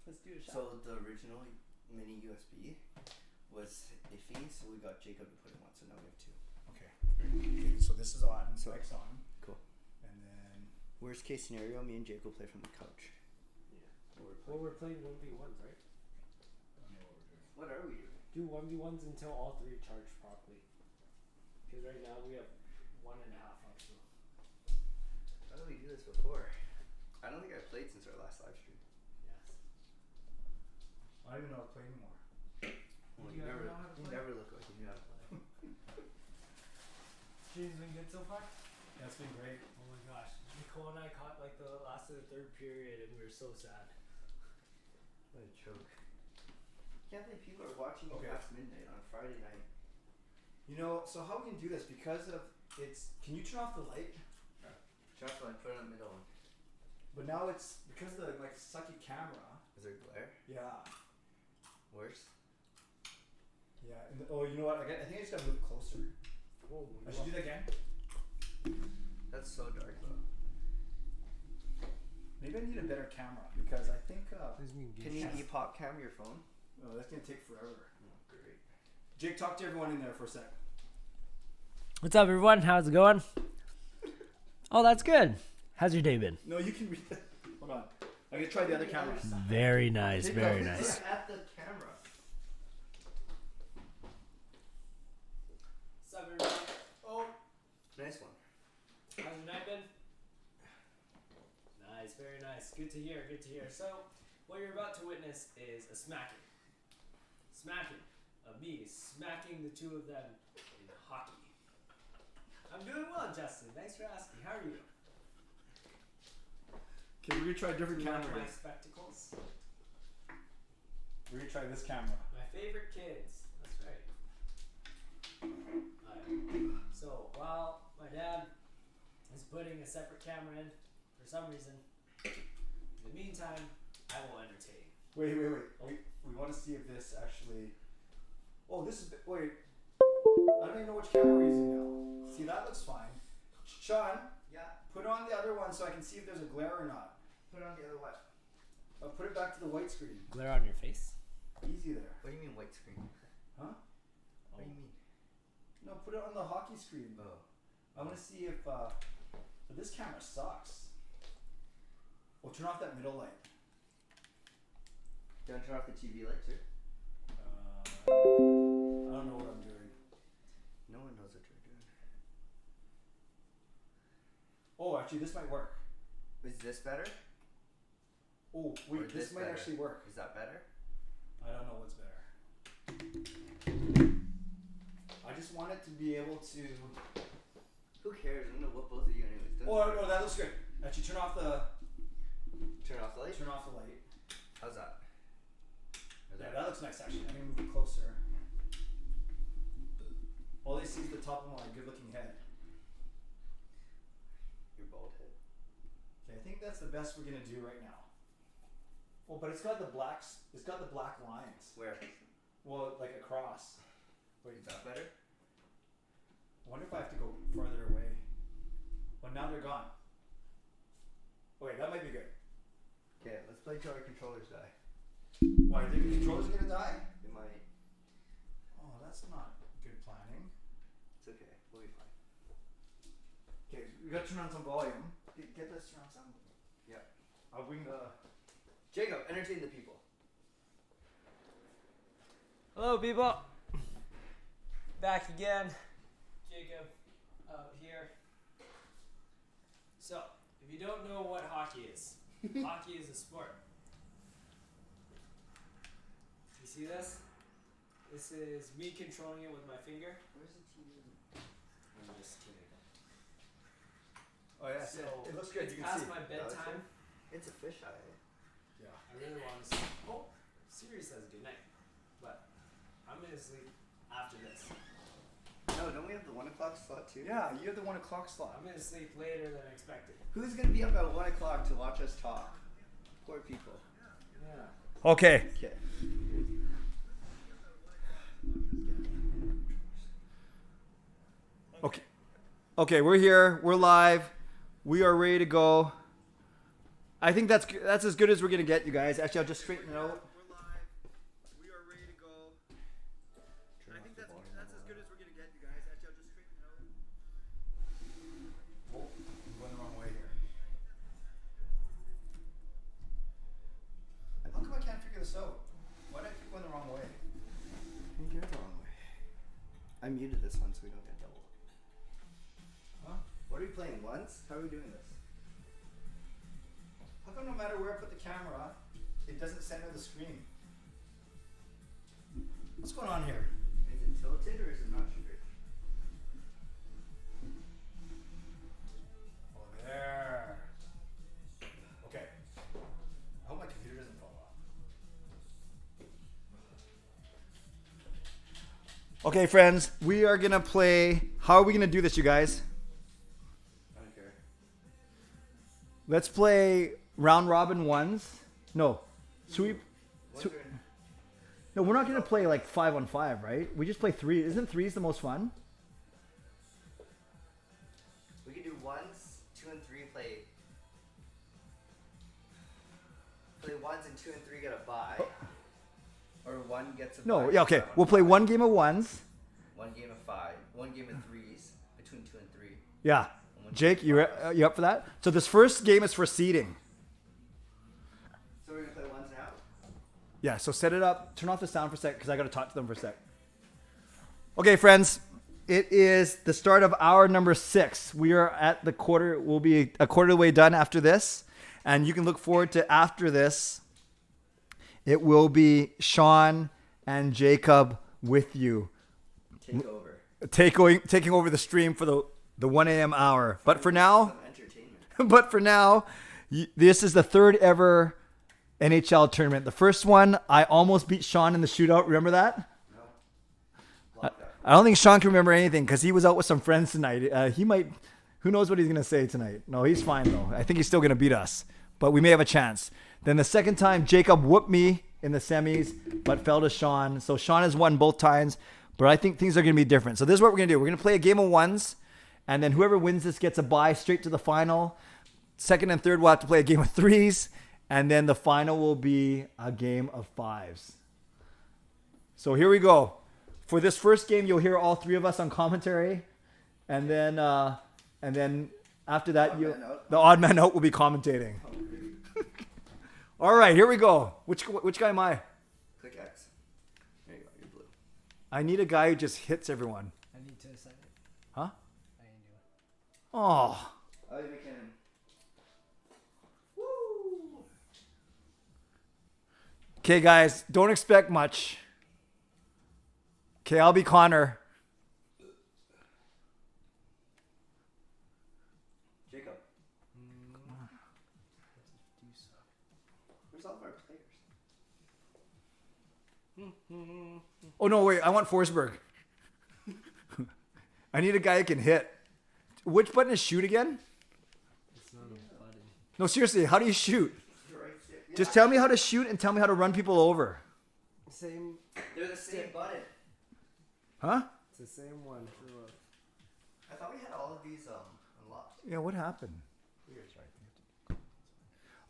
[SPEAKER 7] Let's do a shot.
[SPEAKER 8] So the original mini USB was iffy, so we got Jacob to put in one, so now we have two.
[SPEAKER 1] Okay. So this is on. So it's on.
[SPEAKER 8] Cool.
[SPEAKER 1] And then
[SPEAKER 8] Worst case scenario, me and Jacob play from the couch.
[SPEAKER 7] Yeah. Well, we're playing 1v1s, right?
[SPEAKER 1] I don't know what we're doing.
[SPEAKER 8] What are we doing?
[SPEAKER 7] Do 1v1s until all three charge properly. Because right now we have 1.5 up, so.
[SPEAKER 8] How did we do this before? I don't think I've played since our last live stream.
[SPEAKER 7] Yes.
[SPEAKER 1] I don't even know how to play anymore.
[SPEAKER 8] Well,
[SPEAKER 7] You
[SPEAKER 8] you
[SPEAKER 7] ever
[SPEAKER 8] never,
[SPEAKER 7] know how to
[SPEAKER 8] you
[SPEAKER 7] play?
[SPEAKER 8] never look like you know how to play.
[SPEAKER 7] Stream's been good so far?
[SPEAKER 1] Yeah, it's been great.
[SPEAKER 7] Oh my gosh. Nicole and I caught like the last of the third period and we were so sad.
[SPEAKER 8] What a joke. Can't believe people are watching you
[SPEAKER 1] Okay.
[SPEAKER 8] past midnight on a Friday night.
[SPEAKER 1] You know, so how we can do this because of it's. Can you turn off the light?
[SPEAKER 8] Just like put it in the middle.
[SPEAKER 1] But now it's because of the like sucky camera.
[SPEAKER 8] Is there glare?
[SPEAKER 1] Yeah.
[SPEAKER 8] Worse?
[SPEAKER 1] Yeah. And oh, you know what? I think I just gotta move closer.
[SPEAKER 7] Oh
[SPEAKER 1] I should do that again.
[SPEAKER 8] That's so dark though.
[SPEAKER 1] Maybe I need a better camera because I think.
[SPEAKER 7] Doesn't mean
[SPEAKER 8] Can you epoch cam your phone?
[SPEAKER 1] Oh, that's gonna take forever.
[SPEAKER 8] Great.
[SPEAKER 1] Jake, talk to everyone in there for a sec.
[SPEAKER 7] What's up, everyone? How's it going? Oh, that's good. How's your day been?
[SPEAKER 1] No, you can read that. Hold on. I'm gonna try the other camera.
[SPEAKER 7] Very nice, very nice.
[SPEAKER 8] At the camera.
[SPEAKER 7] What's up, everybody?
[SPEAKER 1] Oh,
[SPEAKER 8] Nice one.
[SPEAKER 7] How's your night been? Nice, very nice. Good to hear, good to hear. So, what you're about to witness is a smacking. Smacking of me smacking the two of them in hockey. I'm doing well, Justin. Thanks for asking. How are you?
[SPEAKER 1] okay, we're gonna try different
[SPEAKER 7] You like my
[SPEAKER 1] cameras.
[SPEAKER 7] spectacles?
[SPEAKER 1] We're gonna try this camera.
[SPEAKER 7] My favorite kids. That's right. So while my dad is putting a separate camera in for some reason, in the meantime, I will entertain.
[SPEAKER 1] Wait. We want to see if this actually. Oh, this is. Wait. I don't even know which camera we're using now. See, that looks fine. Sean,
[SPEAKER 8] Yeah.
[SPEAKER 1] put on the other one so I can see if there's a glare or not.
[SPEAKER 8] Put on the other one.
[SPEAKER 1] Put it back to the white screen.
[SPEAKER 7] Glare on your face?
[SPEAKER 1] Easy there.
[SPEAKER 8] What do you mean white screen?
[SPEAKER 1] Huh?
[SPEAKER 8] What do you mean?
[SPEAKER 1] No, put it on the hockey screen.
[SPEAKER 8] Oh.
[SPEAKER 1] I want to see if. But this camera sucks. Well, turn off that middle light.
[SPEAKER 8] Do you want to turn off the TV light too?
[SPEAKER 1] I don't know what I'm doing.
[SPEAKER 8] No one knows what you're doing.
[SPEAKER 1] Oh, actually, this might work.
[SPEAKER 8] Is this better?
[SPEAKER 1] Oh,
[SPEAKER 8] Or
[SPEAKER 1] wait, this might
[SPEAKER 8] better?
[SPEAKER 1] actually work.
[SPEAKER 8] Is that better?
[SPEAKER 1] I don't know what's better. I just want it to be able to.
[SPEAKER 8] Who cares? I'm gonna whoop both of you anyways. Doesn't
[SPEAKER 1] Oh
[SPEAKER 8] matter.
[SPEAKER 1] no, that looks good. Actually, turn off the
[SPEAKER 8] Turn off the light.
[SPEAKER 1] light.
[SPEAKER 8] How's that?
[SPEAKER 1] Yeah, that looks nice actually. I'm gonna move it closer. All they see is the top of my good-looking head.
[SPEAKER 8] Your bald head.
[SPEAKER 1] Okay, I think that's the best we're gonna do right now. Oh, but it's got the blacks. It's got the black lines.
[SPEAKER 8] Where?
[SPEAKER 1] Well, like across.
[SPEAKER 8] Wait, is that better?
[SPEAKER 1] I wonder if I have to go farther away. Well, now they're gone. Wait, that might be good.
[SPEAKER 8] Okay, let's play till our controllers die.
[SPEAKER 1] Why, do you think the controller's gonna die?
[SPEAKER 8] It might.
[SPEAKER 1] Oh, that's not good planning.
[SPEAKER 8] It's okay. We'll be fine.
[SPEAKER 1] Okay, we gotta turn on some volume. Get this turned on some.
[SPEAKER 8] Yeah.
[SPEAKER 1] I'll bring the.
[SPEAKER 8] Jacob, entertain the people.
[SPEAKER 7] Hello, people. Back again. Jacob out here. So, if you don't know what hockey is, hockey is a sport. You see this? This is me controlling it with my finger.
[SPEAKER 8] Where's the TV?
[SPEAKER 7] I'm just kidding.
[SPEAKER 1] Oh yeah,
[SPEAKER 7] So,
[SPEAKER 1] it looks good.
[SPEAKER 7] it's
[SPEAKER 1] You can
[SPEAKER 7] past
[SPEAKER 1] see.
[SPEAKER 7] my bedtime.
[SPEAKER 8] It's a fisheye.
[SPEAKER 1] Yeah.
[SPEAKER 7] I really want to sleep. Oh, Sirius has a good night. But I'm going to sleep after this.
[SPEAKER 8] No, don't we have the 1 o'clock slot too?
[SPEAKER 1] Yeah, you have the 1 o'clock slot.
[SPEAKER 7] I'm going to sleep later than expected.
[SPEAKER 8] Who's gonna be up at 1 o'clock to watch us talk? Poor people.
[SPEAKER 7] Yeah.
[SPEAKER 1] Okay.
[SPEAKER 8] Okay.
[SPEAKER 1] Okay. Okay, we're here. We're live. We are ready to go. I think that's as good as we're gonna get, you guys. Actually, I'll just straighten it out. We're live. We are ready to go. I think that's as good as we're gonna get, you guys. Actually, I'll just straighten it out. Oh, I'm going the wrong way here. How come I can't figure this out? Why do I keep going the wrong way?
[SPEAKER 8] You're the wrong way. I muted this one so we don't get double.
[SPEAKER 1] Huh?
[SPEAKER 8] What are we playing? Once? How are we doing this?
[SPEAKER 1] How come no matter where I put the camera, it doesn't center the screen? What's going on here?
[SPEAKER 8] Is it tilted or is it not straight?
[SPEAKER 1] Oh, there. Okay. I hope my computer doesn't fall off. Okay, friends, we are gonna play. How are we gonna do this, you guys?
[SPEAKER 8] I don't care.
[SPEAKER 1] Let's play round robin ones. No. Sweep. No, we're not gonna play like 5-on-5, right? We just play 3. Isn't 3s the most fun?
[SPEAKER 8] We can do ones, 2 and 3 play. Play ones and 2 and 3 get a bye. Or one gets a
[SPEAKER 1] No,
[SPEAKER 8] five,
[SPEAKER 1] yeah, okay.
[SPEAKER 8] five on
[SPEAKER 1] We'll play
[SPEAKER 8] five.
[SPEAKER 1] one game of ones.
[SPEAKER 8] One game of 5. One game of 3s. Between 2 and 3.
[SPEAKER 1] Yeah.
[SPEAKER 8] And one
[SPEAKER 1] Jake,
[SPEAKER 8] game
[SPEAKER 1] you
[SPEAKER 8] of fives.
[SPEAKER 1] you up for that? So this first game is for seeding.
[SPEAKER 8] So we're going to play ones now?
[SPEAKER 1] Yeah, so set it up. Turn off the sound for a sec because I got to talk to them for a sec. Okay, friends. It is the start of hour number 6. We are at the quarter. We'll be a quarter of the way done after this. And you can look forward to after this. It will be Sean and Jacob with you.
[SPEAKER 8] Take over.
[SPEAKER 1] Taking over the stream for the 1 a.m. hour. But for now,
[SPEAKER 8] Some entertainment.
[SPEAKER 1] but for now, this is the third ever NHL tournament. The first one, I almost beat Sean in the shootout. Remember that?
[SPEAKER 8] No. Lock that.
[SPEAKER 1] I don't think Sean can remember anything because he was out with some friends tonight. He might, who knows what he's going to say tonight. No, he's fine though. I think he's still going to beat us, but we may have a chance. Then the second time, Jacob whooped me in the semis, but fell to Sean. So Sean has won both times, but I think things are going to be different. So this is what we're going to do. We're going to play a game of ones, and then whoever wins this gets a bye straight to the final. Second and third will have to play a game of threes, and then the final will be a game of fives. So here we go. For this first game, you'll hear all three of us on commentary, and then after that, the odd man out will be commentating. All right, here we go. Which guy am I?
[SPEAKER 8] Click X. There you go. You're blue.
[SPEAKER 1] I need a guy who just hits everyone.
[SPEAKER 7] I need to assign it.
[SPEAKER 1] Huh?
[SPEAKER 7] I can do it.
[SPEAKER 1] Oh,
[SPEAKER 8] Oh, you can.
[SPEAKER 1] okay, guys. Don't expect much. Okay, I'll be Connor.
[SPEAKER 8] Jacob. Where's all of our players?
[SPEAKER 1] Oh no, wait. I want Forsberg. I need a guy who can hit. Which button is shoot again?
[SPEAKER 7] It's not a button.
[SPEAKER 1] No, seriously. How do you shoot?
[SPEAKER 8] Right there. Yeah.
[SPEAKER 1] Just tell me how to shoot and tell me how to run people over.
[SPEAKER 7] Same.
[SPEAKER 8] They're the same button.
[SPEAKER 1] Huh?
[SPEAKER 7] It's the same one.
[SPEAKER 8] I thought we had all of these unlocked.
[SPEAKER 1] Yeah, what happened?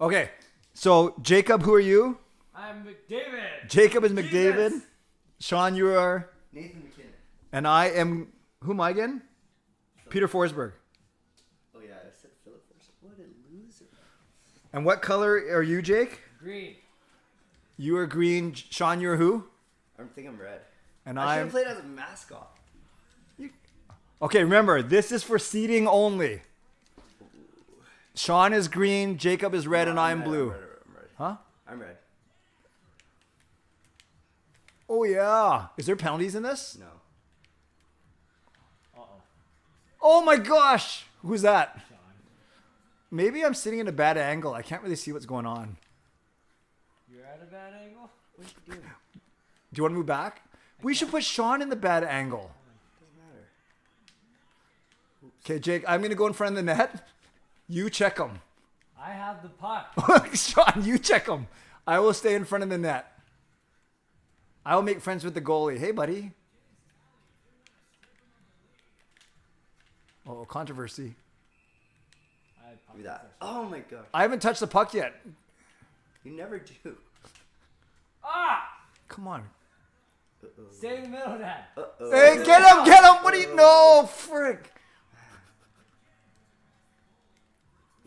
[SPEAKER 1] Okay, so Jacob, who are you?
[SPEAKER 7] I'm McDavid.
[SPEAKER 1] Jacob is McDavid.
[SPEAKER 7] Jesus.
[SPEAKER 1] Sean, you are,
[SPEAKER 8] Nathan McKinnon.
[SPEAKER 1] and I am. Who am I again? Peter Forsberg.
[SPEAKER 8] Oh yeah, I said Philip first. What a loser.
[SPEAKER 1] And what color are you, Jake?
[SPEAKER 7] Green.
[SPEAKER 1] You are green. Sean, you're who?
[SPEAKER 8] I think I'm red.
[SPEAKER 1] And
[SPEAKER 8] I should
[SPEAKER 1] I'm.
[SPEAKER 8] have played as a mascot.
[SPEAKER 1] Okay, remember, this is for seating only. Sean is green, Jacob is red, and I'm blue.
[SPEAKER 8] I'm red.
[SPEAKER 1] Huh?
[SPEAKER 8] I'm red.
[SPEAKER 1] Oh, yeah. Is there penalties in this?
[SPEAKER 8] No.
[SPEAKER 7] Uh-oh.
[SPEAKER 1] Oh, my gosh. Who's that? Maybe I'm sitting in a bad angle. I can't really see what's going on.
[SPEAKER 7] You're at a bad angle? What you doing?
[SPEAKER 1] Do you want to move back? We should put Sean in the bad angle.
[SPEAKER 8] Doesn't matter.
[SPEAKER 1] Okay, Jake, I'm going to go in front of the net. You check him.
[SPEAKER 7] I have the puck.
[SPEAKER 1] Sean, you check him. I will stay in front of the net. I will make friends with the goalie. Hey, buddy. Oh, controversy.
[SPEAKER 7] I have puck
[SPEAKER 8] Do that.
[SPEAKER 7] possession.
[SPEAKER 8] Oh my god.
[SPEAKER 1] I haven't touched the puck yet.
[SPEAKER 8] You never do.
[SPEAKER 7] Ah!
[SPEAKER 1] Come on.
[SPEAKER 7] Stay in the middle, Dad.
[SPEAKER 8] Uh-oh.
[SPEAKER 1] Hey, get him, get him. What do you know? Frick.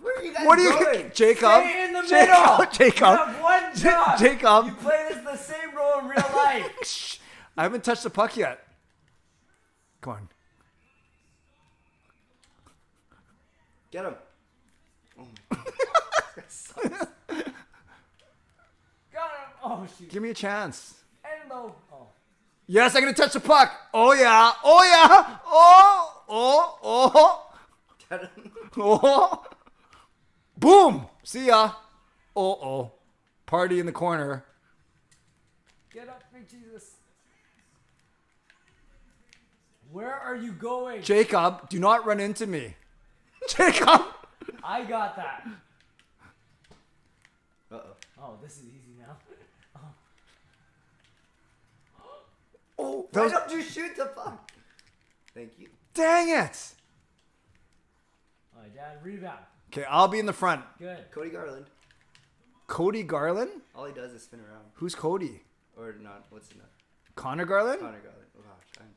[SPEAKER 8] Where are you guys
[SPEAKER 1] What are you,
[SPEAKER 8] going?
[SPEAKER 1] Jacob?
[SPEAKER 7] Stay in the middle.
[SPEAKER 1] Jacob,
[SPEAKER 7] You have one job.
[SPEAKER 1] Jacob.
[SPEAKER 7] You play this the same role in real life.
[SPEAKER 1] Shh. I haven't touched the puck yet. Come on.
[SPEAKER 8] Get him. Oh my god. This guy sucks.
[SPEAKER 7] Got him. Oh, shoot.
[SPEAKER 1] Give me a chance.
[SPEAKER 7] And low. Oh.
[SPEAKER 1] Yes, I'm going to touch the puck. Oh, yeah. Oh, yeah. Oh.
[SPEAKER 8] Get him.
[SPEAKER 1] Oh. Boom. See ya. Oh. Party in the corner.
[SPEAKER 7] Get up, big Jesus. Where are you going?
[SPEAKER 1] Jacob, do not run into me. Jacob.
[SPEAKER 7] I got that.
[SPEAKER 8] Uh-oh.
[SPEAKER 7] Oh, this is easy now.
[SPEAKER 1] Oh,
[SPEAKER 8] Why don't you shoot the puck? Thank you.
[SPEAKER 1] dang it.
[SPEAKER 7] All right, Dad, rebound.
[SPEAKER 1] Okay, I'll be in the front.
[SPEAKER 7] Good.
[SPEAKER 8] Cody Garland.
[SPEAKER 1] Cody Garland?
[SPEAKER 8] All he does is spin around.
[SPEAKER 1] Who's Cody?
[SPEAKER 8] Or not? What's the name?
[SPEAKER 1] Connor Garland?
[SPEAKER 8] Connor Garland. Oh gosh, I'm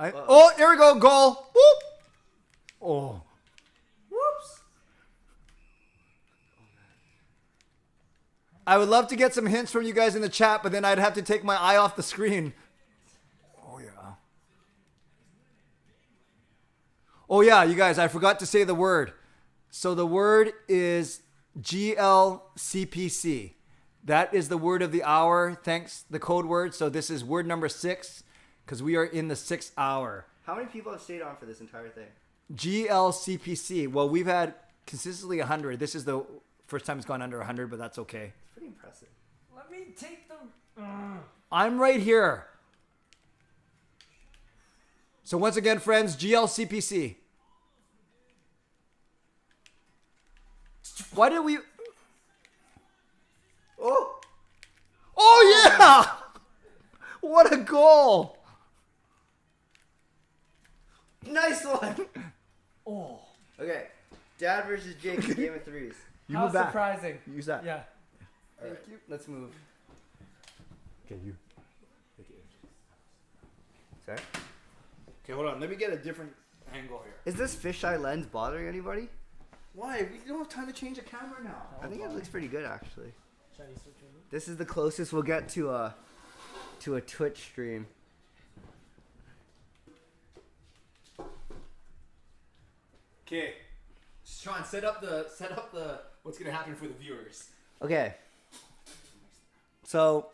[SPEAKER 8] tired.
[SPEAKER 1] Oh, there we go. Goal. Whoop. Oh.
[SPEAKER 8] Whoops.
[SPEAKER 1] I would love to get some hints from you guys in the chat, but then I'd have to take my eye off the screen. Oh, yeah. Oh, yeah, you guys, I forgot to say the word. So the word is GLCPC. That is the word of the hour. Thanks, the code word. So this is word number 6 because we are in the 6th hour.
[SPEAKER 8] How many people have stayed on for this entire thing?
[SPEAKER 1] GLCPC. Well, we've had consistently 100. This is the first time it's gone under 100, but that's okay.
[SPEAKER 8] It's pretty impressive.
[SPEAKER 7] Let me take them.
[SPEAKER 1] I'm right here. So once again, friends, GLCPC. Why did we...
[SPEAKER 8] Oh!
[SPEAKER 1] Oh, yeah! What a goal!
[SPEAKER 8] Nice one!
[SPEAKER 7] Oh,
[SPEAKER 8] Okay. Dad versus Jake in Game of Threes.
[SPEAKER 1] You
[SPEAKER 7] how
[SPEAKER 1] move back.
[SPEAKER 7] surprising.
[SPEAKER 1] Use that.
[SPEAKER 7] Yeah.
[SPEAKER 8] Thank you. Let's move.
[SPEAKER 1] Okay, you.
[SPEAKER 8] Sorry?
[SPEAKER 1] Okay, hold on. Let me get a different angle here.
[SPEAKER 8] Is this fisheye lens bothering anybody?
[SPEAKER 1] Why? We don't have time to change the camera now.
[SPEAKER 8] I think it looks pretty good, actually.
[SPEAKER 7] Shiny switch over.
[SPEAKER 8] This is the closest we'll get to a Twitch stream.
[SPEAKER 1] Okay. Sean, set up the what's gonna happen for the viewers.
[SPEAKER 8] Okay. So,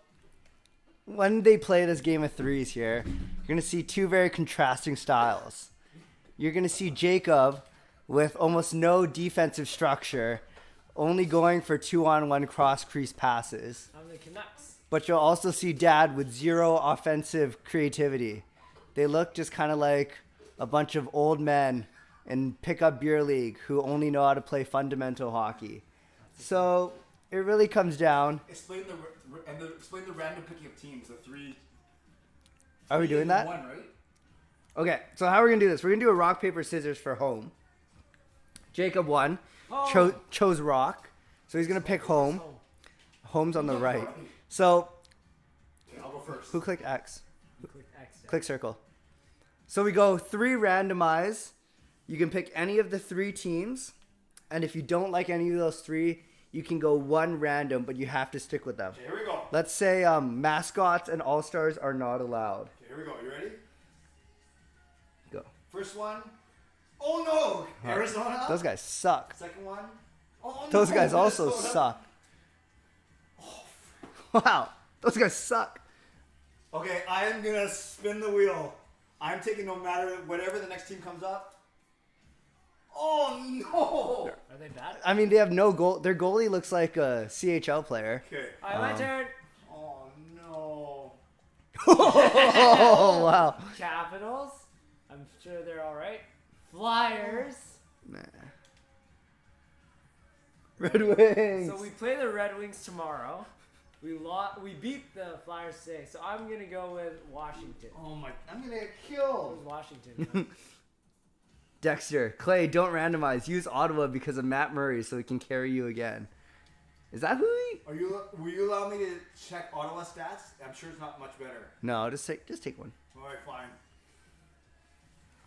[SPEAKER 8] when they play this game of threes here, you're going to see two very contrasting styles. You're going to see Jacob with almost no defensive structure, only going for 2-on-1 cross-crease passes.
[SPEAKER 7] I'm the Canucks.
[SPEAKER 8] But you'll also see Dad with zero offensive creativity. They look just kind of like a bunch of old men in pickup beer league who only know how to play fundamental hockey. So it really comes down.
[SPEAKER 1] Explain the random picking of teams. The three.
[SPEAKER 8] Are we doing that?
[SPEAKER 1] One, right?
[SPEAKER 8] Okay, so how are we going to do this? We're going to do a rock, paper, scissors for home. Jacob won. Chose rock. So he's going to pick home. Home's on the right. So
[SPEAKER 1] Okay, I'll go first.
[SPEAKER 8] who clicked X?
[SPEAKER 7] Click X.
[SPEAKER 8] Click circle. So we go 3 randomize. You can pick any of the 3 teams. And if you don't like any of those 3, you can go 1 random, but you have to stick with them.
[SPEAKER 1] Okay, here we go.
[SPEAKER 8] Let's say mascots and all-stars are not allowed.
[SPEAKER 1] Okay, here we go. You ready?
[SPEAKER 8] Go.
[SPEAKER 1] First one. Oh no! Arizona.
[SPEAKER 8] Those guys suck.
[SPEAKER 1] Second one. Oh,
[SPEAKER 8] Those
[SPEAKER 1] no,
[SPEAKER 8] guys also
[SPEAKER 1] Minnesota.
[SPEAKER 8] suck. Wow. Those guys suck.
[SPEAKER 1] Okay, I am gonna spin the wheel. I'm taking no matter whatever the next team comes up. Oh no!
[SPEAKER 7] Are they bad?
[SPEAKER 8] I mean, they have no goal. Their goalie looks like a CHL player.
[SPEAKER 1] Okay.
[SPEAKER 7] Alright, my turn.
[SPEAKER 1] Oh no!
[SPEAKER 8] Oh, wow.
[SPEAKER 7] Capitals. I'm sure they're alright. Flyers.
[SPEAKER 8] Nah. Red Wings.
[SPEAKER 7] So we play the Red Wings tomorrow. We beat the Flyers today, so I'm gonna go with Washington.
[SPEAKER 1] Oh my! I'm gonna get killed.
[SPEAKER 7] Where's Washington?
[SPEAKER 8] Dexter, Clay, don't randomize. Use Ottawa because of Matt Murray so he can carry you again. Is that who he?
[SPEAKER 1] Will you allow me to check Ottawa stats? I'm sure it's not much better.
[SPEAKER 8] No, just take one.
[SPEAKER 1] All right, fine.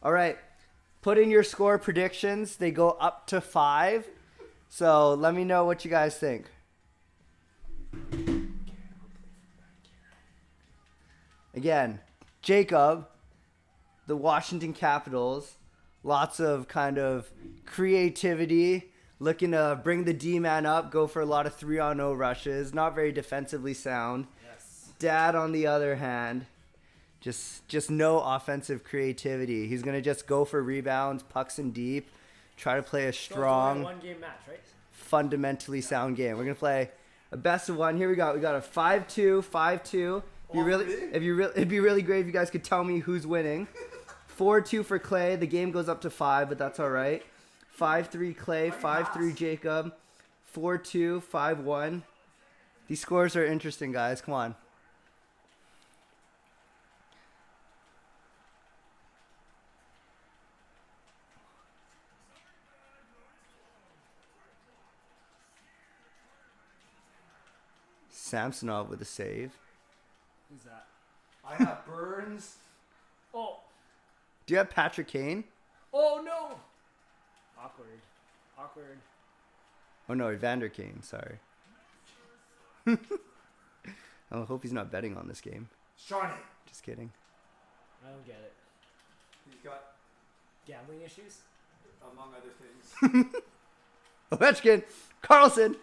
[SPEAKER 8] All right. Put in your score predictions. They go up to 5. So let me know what you guys think. Again, Jacob, the Washington Capitals, lots of kind of creativity, looking to bring the D-man up, go for a lot of 3-on-0 rushes, not very defensively sound.
[SPEAKER 7] Yes.
[SPEAKER 8] Dad, on the other hand, just no offensive creativity. He's going to just go for rebounds, pucks in deep, try to play a
[SPEAKER 7] So it's
[SPEAKER 8] strong,
[SPEAKER 7] only a 1-game match, right?
[SPEAKER 8] fundamentally sound game. We're going to play a best of 1. Here we go. We got a 5-2, 5-2. It'd be really great if you guys could tell me who's winning. 4-2 for Clay. The game goes up to 5, but that's all right. 5-3 Clay, 5-3 Jacob, 4-2, 5-1. These scores are interesting, guys. Come on. Samsonov with a save.
[SPEAKER 7] Who's that?
[SPEAKER 1] I have Burns.
[SPEAKER 7] Oh.
[SPEAKER 8] Do you have Patrick Kane?
[SPEAKER 7] Oh no. Awkward.
[SPEAKER 8] Oh no, Evander Kane. Sorry. I hope he's not betting on this game.
[SPEAKER 1] Shawnee.
[SPEAKER 8] Just kidding.
[SPEAKER 7] I don't get it.
[SPEAKER 1] He's got,
[SPEAKER 7] Gambling issues?
[SPEAKER 1] among other things.
[SPEAKER 8] Ovechkin, Carlson,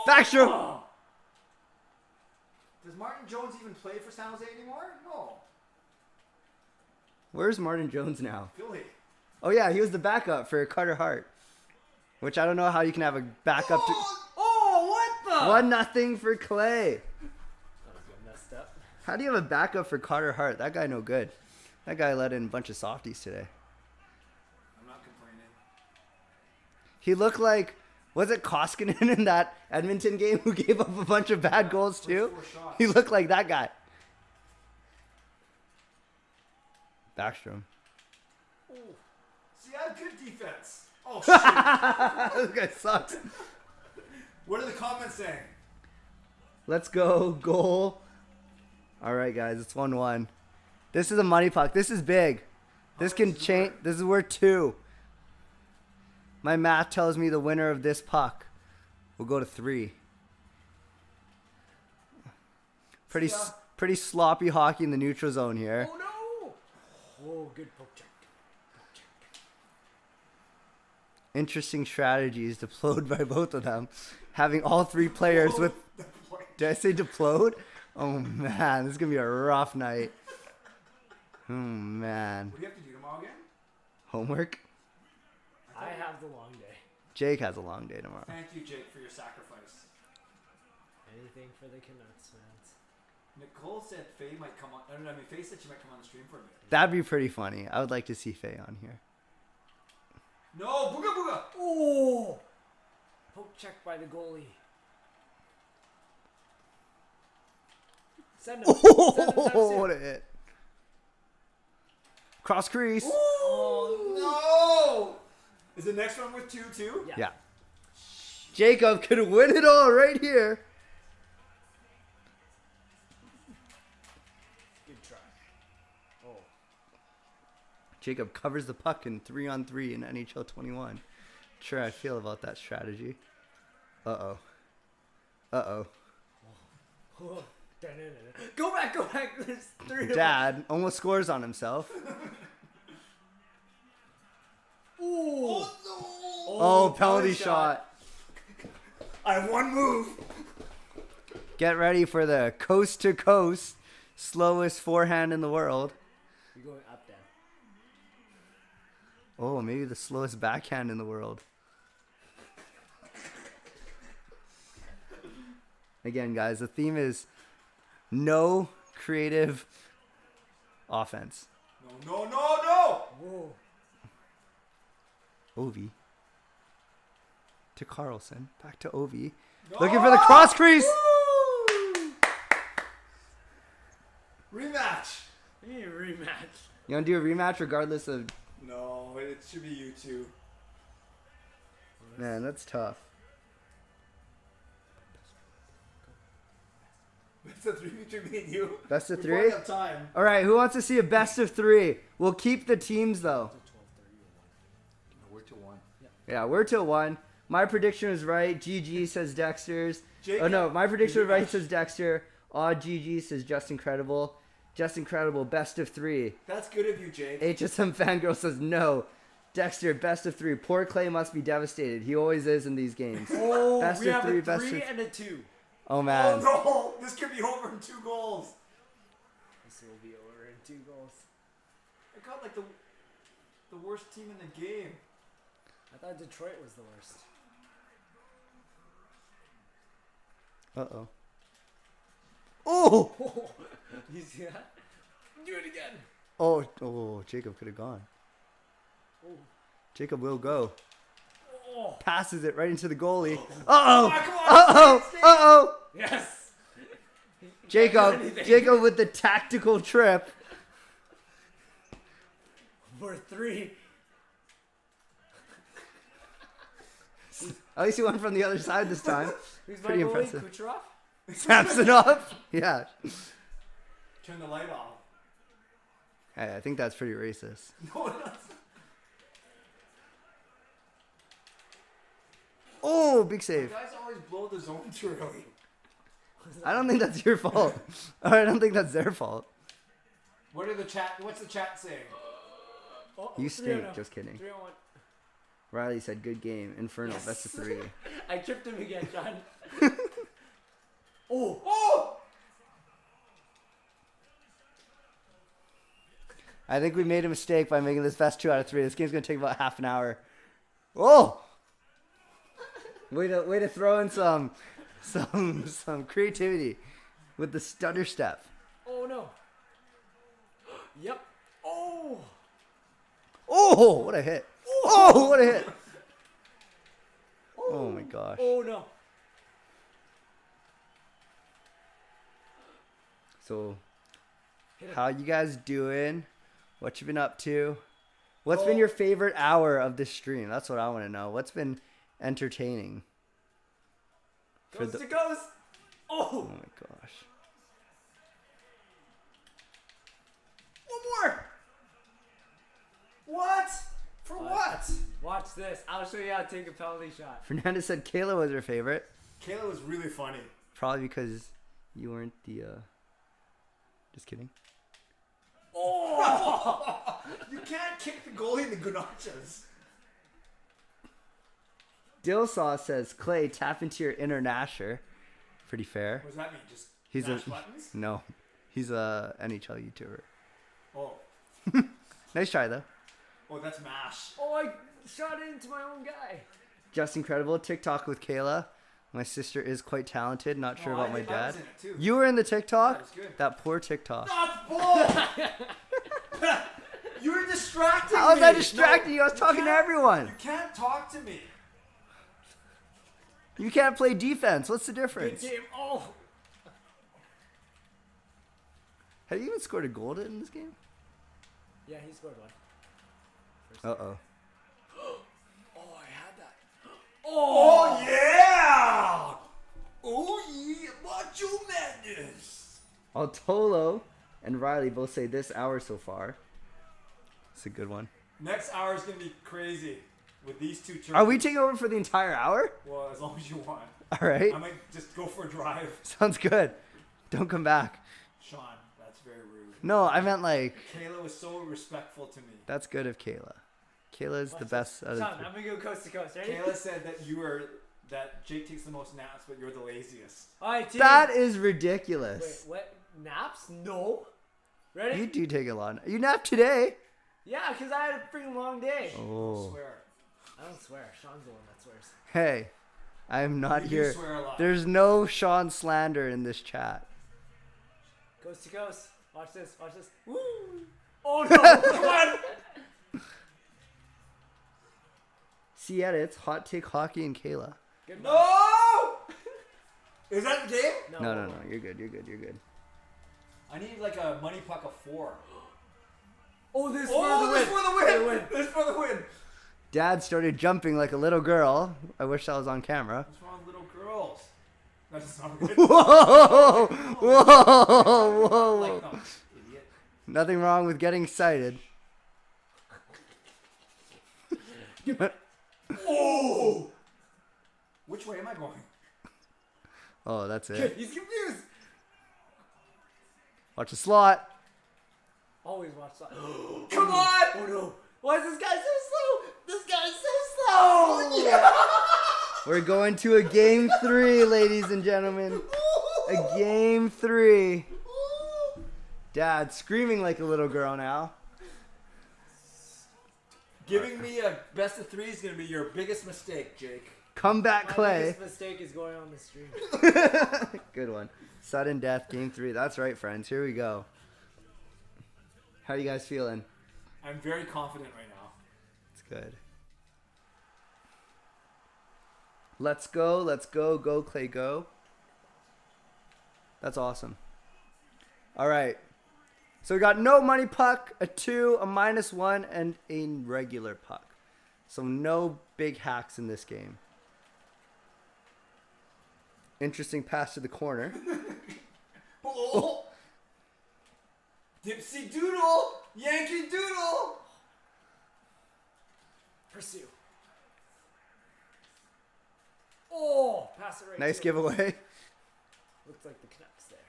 [SPEAKER 8] Backstrom.
[SPEAKER 7] Oh.
[SPEAKER 1] Does Martin Jones even play for San Jose anymore? No.
[SPEAKER 8] Where's Martin Jones now?
[SPEAKER 1] Philly.
[SPEAKER 8] Oh yeah, he was the backup for Carter Hart. Which I don't know how you can have a backup to.
[SPEAKER 1] Oh, what the?
[SPEAKER 8] 1-0 for Clay.
[SPEAKER 7] That was messed up.
[SPEAKER 8] How do you have a backup for Carter Hart? That guy no good. That guy let in a bunch of softies today.
[SPEAKER 1] I'm not complaining.
[SPEAKER 8] He looked like, was it Koskinen in that Edmonton game who gave up a bunch of bad goals too?
[SPEAKER 1] 4 shots.
[SPEAKER 8] He looked like that guy. Backstrom.
[SPEAKER 1] Oh. See, I have good defense. Oh, shit.
[SPEAKER 8] This guy sucks.
[SPEAKER 1] What are the comments saying?
[SPEAKER 8] Let's go. Goal. All right, guys. It's 1-1. This is a money puck. This is big. This can change. This is worth 2. My math tells me the winner of this puck will go to 3. Pretty sloppy hockey in the neutral zone here.
[SPEAKER 7] Oh no! Oh, good poke check.
[SPEAKER 8] Interesting strategies deployed by both of them. Having all 3 players with... Did I say deployed? Oh, man. This is going to be a rough night. Oh, man.
[SPEAKER 1] What do you have to do tomorrow again?
[SPEAKER 8] Homework?
[SPEAKER 7] I have the long day.
[SPEAKER 8] Jake has a long day tomorrow.
[SPEAKER 1] Thank you, Jake, for your sacrifice.
[SPEAKER 7] Anything for the Canucks, man.
[SPEAKER 1] Nicole said Faye might come on. I mean, Faye said she might come on the stream for a bit.
[SPEAKER 8] That'd be pretty funny. I would like to see Faye on here.
[SPEAKER 1] No, booga booga.
[SPEAKER 7] Oh! Poke check by the goalie. Send him.
[SPEAKER 8] Oh, what a hit. Cross crease.
[SPEAKER 1] Oh, no. Is the next one with 2 too?
[SPEAKER 8] Yeah. Jacob could win it all right here.
[SPEAKER 7] Good try. Oh.
[SPEAKER 8] Jacob covers the puck in 3-on-3 in NHL 21. Sure, I feel about that strategy. Uh-oh. Uh-oh.
[SPEAKER 7] Oh. Go back. There's 3 of them.
[SPEAKER 8] Dad almost scores on himself.
[SPEAKER 7] Ooh.
[SPEAKER 8] Oh, penalty shot.
[SPEAKER 1] I have 1 move.
[SPEAKER 8] Get ready for the coast-to-coast slowest forehand in the world.
[SPEAKER 7] You're going up, down.
[SPEAKER 8] Oh, maybe the slowest backhand in the world. Again, guys, the theme is no creative offense.
[SPEAKER 1] No.
[SPEAKER 7] Whoa.
[SPEAKER 8] Ovi. To Carlson. Back to Ovi. No! Looking for the cross crease.
[SPEAKER 1] Woo! Rematch.
[SPEAKER 7] We need a rematch.
[SPEAKER 8] You want to do a rematch regardless of...
[SPEAKER 1] No, it should be you 2.
[SPEAKER 8] Man, that's tough.
[SPEAKER 1] Best of 3 between me and you.
[SPEAKER 8] Best of
[SPEAKER 1] We
[SPEAKER 8] 3?
[SPEAKER 1] probably have time.
[SPEAKER 8] All right, who wants to see a best of 3? We'll keep the teams, though.
[SPEAKER 1] We're to 1.
[SPEAKER 8] Yeah, we're to 1. My prediction was right. GG says Dexter's.
[SPEAKER 1] Jake,
[SPEAKER 8] Oh, no, my prediction was
[SPEAKER 1] rematch.
[SPEAKER 8] right says Dexter. Odd GG says Just Incredible. Just Incredible, best of 3.
[SPEAKER 1] That's good of you, Jake.
[SPEAKER 8] HSM Fangirl says no. Dexter, best of 3. Poor Clay must be devastated. He always is in these games.
[SPEAKER 7] Oh,
[SPEAKER 8] Best
[SPEAKER 7] we
[SPEAKER 8] of
[SPEAKER 7] have
[SPEAKER 8] 3,
[SPEAKER 7] a
[SPEAKER 8] best
[SPEAKER 7] 3
[SPEAKER 8] of...
[SPEAKER 7] and a 2.
[SPEAKER 8] Oh, man.
[SPEAKER 1] Oh no! This could be over in 2 goals.
[SPEAKER 7] This will be over in 2 goals.
[SPEAKER 1] I got like the worst team in the game.
[SPEAKER 7] I thought Detroit was the worst.
[SPEAKER 8] Uh-oh. Oh!
[SPEAKER 7] Oh, you see that? Do it again.
[SPEAKER 8] Oh, Jacob could have gone.
[SPEAKER 7] Oh.
[SPEAKER 8] Jacob will go.
[SPEAKER 7] Oh.
[SPEAKER 8] Passes it right into the goalie. Uh-oh!
[SPEAKER 1] Come on,
[SPEAKER 8] Uh-oh! Uh-oh!
[SPEAKER 7] Yes.
[SPEAKER 8] Jacob
[SPEAKER 7] Anything.
[SPEAKER 8] Jacob with the tactical trip.
[SPEAKER 7] For 3.
[SPEAKER 8] At least he went from the other side this time.
[SPEAKER 7] Who's
[SPEAKER 8] Pretty
[SPEAKER 7] my goalie?
[SPEAKER 8] impressive.
[SPEAKER 7] Kucherov?
[SPEAKER 8] Samsonov? Yeah.
[SPEAKER 1] Turn the light off.
[SPEAKER 8] Hey, I think that's pretty racist.
[SPEAKER 1] No, that's...
[SPEAKER 8] Oh, big save.
[SPEAKER 1] Guys always blow the zone too early.
[SPEAKER 8] I don't think that's your fault. Or I don't think that's their fault.
[SPEAKER 1] What's the chat saying?
[SPEAKER 7] Oh,
[SPEAKER 8] You
[SPEAKER 7] 3-0
[SPEAKER 8] stink.
[SPEAKER 7] now.
[SPEAKER 8] Just kidding.
[SPEAKER 7] 3-1.
[SPEAKER 8] Riley said, good game. Inferno,
[SPEAKER 7] Yes.
[SPEAKER 8] best of 3.
[SPEAKER 7] I tripped him again, John.
[SPEAKER 1] Oh!
[SPEAKER 8] I think we made a mistake by making this best 2 out of 3. This game's going to take about half an hour. Oh! Way to throw in some creativity with the stutter step.
[SPEAKER 7] Oh no. Yep. Oh.
[SPEAKER 8] Oh, what a hit. Oh, what a hit. Oh my gosh.
[SPEAKER 7] Oh no.
[SPEAKER 8] So, how you guys doing? What you been up to? What's been your favorite hour of this stream? That's what I want to know. What's been entertaining?
[SPEAKER 7] Goes to goes.
[SPEAKER 8] Oh
[SPEAKER 7] Oh.
[SPEAKER 8] my gosh.
[SPEAKER 1] One more! What? For what?
[SPEAKER 7] Watch this. I'll show you how to take a penalty shot.
[SPEAKER 8] Fernandez said Kayla was her favorite.
[SPEAKER 1] Kayla was really funny.
[SPEAKER 8] Probably because you weren't the, Just kidding.
[SPEAKER 1] Oh! You can't kick the goalie in the Gunachas.
[SPEAKER 8] Dill Sauce says, Clay, tap into your inner Nasher. Pretty fair.
[SPEAKER 1] What does that mean? Just
[SPEAKER 8] He's
[SPEAKER 1] mash
[SPEAKER 8] a
[SPEAKER 1] buttons?
[SPEAKER 8] No. He's a NHL YouTuber.
[SPEAKER 1] Oh.
[SPEAKER 8] Nice try though.
[SPEAKER 1] Oh, that's mash.
[SPEAKER 7] Oh, I shot it into my own guy.
[SPEAKER 8] Just incredible. TikTok with Kayla. My sister is quite talented. Not sure about my
[SPEAKER 1] I
[SPEAKER 8] dad.
[SPEAKER 1] was in it too.
[SPEAKER 8] You were in the TikTok?
[SPEAKER 1] That was good.
[SPEAKER 8] That poor TikTok.
[SPEAKER 1] That's bull! You were distracting
[SPEAKER 8] How was
[SPEAKER 1] me.
[SPEAKER 8] I distracting you? I was
[SPEAKER 1] you
[SPEAKER 8] talking to
[SPEAKER 1] can't-
[SPEAKER 8] everyone.
[SPEAKER 1] You can't talk to me.
[SPEAKER 8] You can't play defense. What's the
[SPEAKER 7] Good
[SPEAKER 8] difference?
[SPEAKER 7] game. Oh.
[SPEAKER 8] Have you even scored a goal in this game?
[SPEAKER 7] Yeah, he scored one.
[SPEAKER 8] Uh-oh.
[SPEAKER 7] Oh, I had that.
[SPEAKER 1] Oh, yeah! Oh, yeah. Macho Madness.
[SPEAKER 8] Altolo and Riley both say this hour so far. It's a good one.
[SPEAKER 1] Next hour is going to be crazy with these two turkeys.
[SPEAKER 8] Are we taking over for the entire hour?
[SPEAKER 1] Well, as long as you want.
[SPEAKER 8] All right.
[SPEAKER 1] I might just go for a drive.
[SPEAKER 8] Sounds good. Don't come back.
[SPEAKER 1] Sean, that's very rude.
[SPEAKER 8] No, I meant like,
[SPEAKER 1] Kayla was so respectful to me.
[SPEAKER 8] that's good of Kayla. Kayla's the best out of
[SPEAKER 7] Sean,
[SPEAKER 8] the
[SPEAKER 7] I'm gonna go coast to coast. Ready?
[SPEAKER 1] Kayla said that Jake takes the most naps, but you're the laziest.
[SPEAKER 7] All right, team.
[SPEAKER 8] That is
[SPEAKER 7] Wait,
[SPEAKER 8] ridiculous.
[SPEAKER 7] what? Naps? No. Ready?
[SPEAKER 8] You do take a lot. You napped today.
[SPEAKER 7] Yeah, because I had a freaking long day.
[SPEAKER 1] I
[SPEAKER 8] Oh.
[SPEAKER 1] swear.
[SPEAKER 7] I don't swear. Sean's the one that swears.
[SPEAKER 8] Hey, I'm not
[SPEAKER 1] You do
[SPEAKER 8] here.
[SPEAKER 1] swear a lot.
[SPEAKER 8] There's no Sean slander in this chat.
[SPEAKER 7] Coast to coast. Watch this. Watch this. Woo! Oh no! Come on!
[SPEAKER 8] See edits, hot take hockey and Kayla.
[SPEAKER 7] Good
[SPEAKER 1] No! Is that the game?
[SPEAKER 8] No. You're good. You're good.
[SPEAKER 1] I need like a money puck of 4.
[SPEAKER 7] Oh, this
[SPEAKER 1] Oh, this
[SPEAKER 7] for
[SPEAKER 1] for the win! This for the win!
[SPEAKER 8] Dad started jumping like a little girl. I wish that was on camera.
[SPEAKER 1] What's wrong with little girls? That doesn't sound good.
[SPEAKER 8] Whoa! Whoa!
[SPEAKER 1] Like, no, idiot.
[SPEAKER 8] Nothing wrong with getting excited.
[SPEAKER 1] Oh! Which way am I going?
[SPEAKER 8] Oh, that's it.
[SPEAKER 7] He's confused.
[SPEAKER 8] Watch the slot.
[SPEAKER 7] Always watch that.
[SPEAKER 1] Come on!
[SPEAKER 7] Oh no! Why is this guy so slow? This guy's so slow!
[SPEAKER 8] We're going to a game 3, ladies and gentlemen. A game 3. Dad screaming like a little girl now.
[SPEAKER 1] Giving me a best of 3 is going to be your biggest mistake, Jake.
[SPEAKER 8] Comeback
[SPEAKER 7] My
[SPEAKER 8] Clay.
[SPEAKER 7] biggest mistake is going on the stream.
[SPEAKER 8] Good one. Sudden death, game 3. That's right, friends. Here we go. How are you guys feeling?
[SPEAKER 1] I'm very confident right now.
[SPEAKER 8] It's good. Let's go. Go, Clay, go. That's awesome. All right. So we got no money puck, a 2, a -1, and a regular puck. So no big hacks in this game. Interesting pass to the corner.
[SPEAKER 1] Oh! Dipsy Doodle! Yankee Doodle!
[SPEAKER 7] Pursue. Oh, pass it right.
[SPEAKER 8] Nice
[SPEAKER 7] to him.
[SPEAKER 8] giveaway.
[SPEAKER 7] Looks like the Canucks there.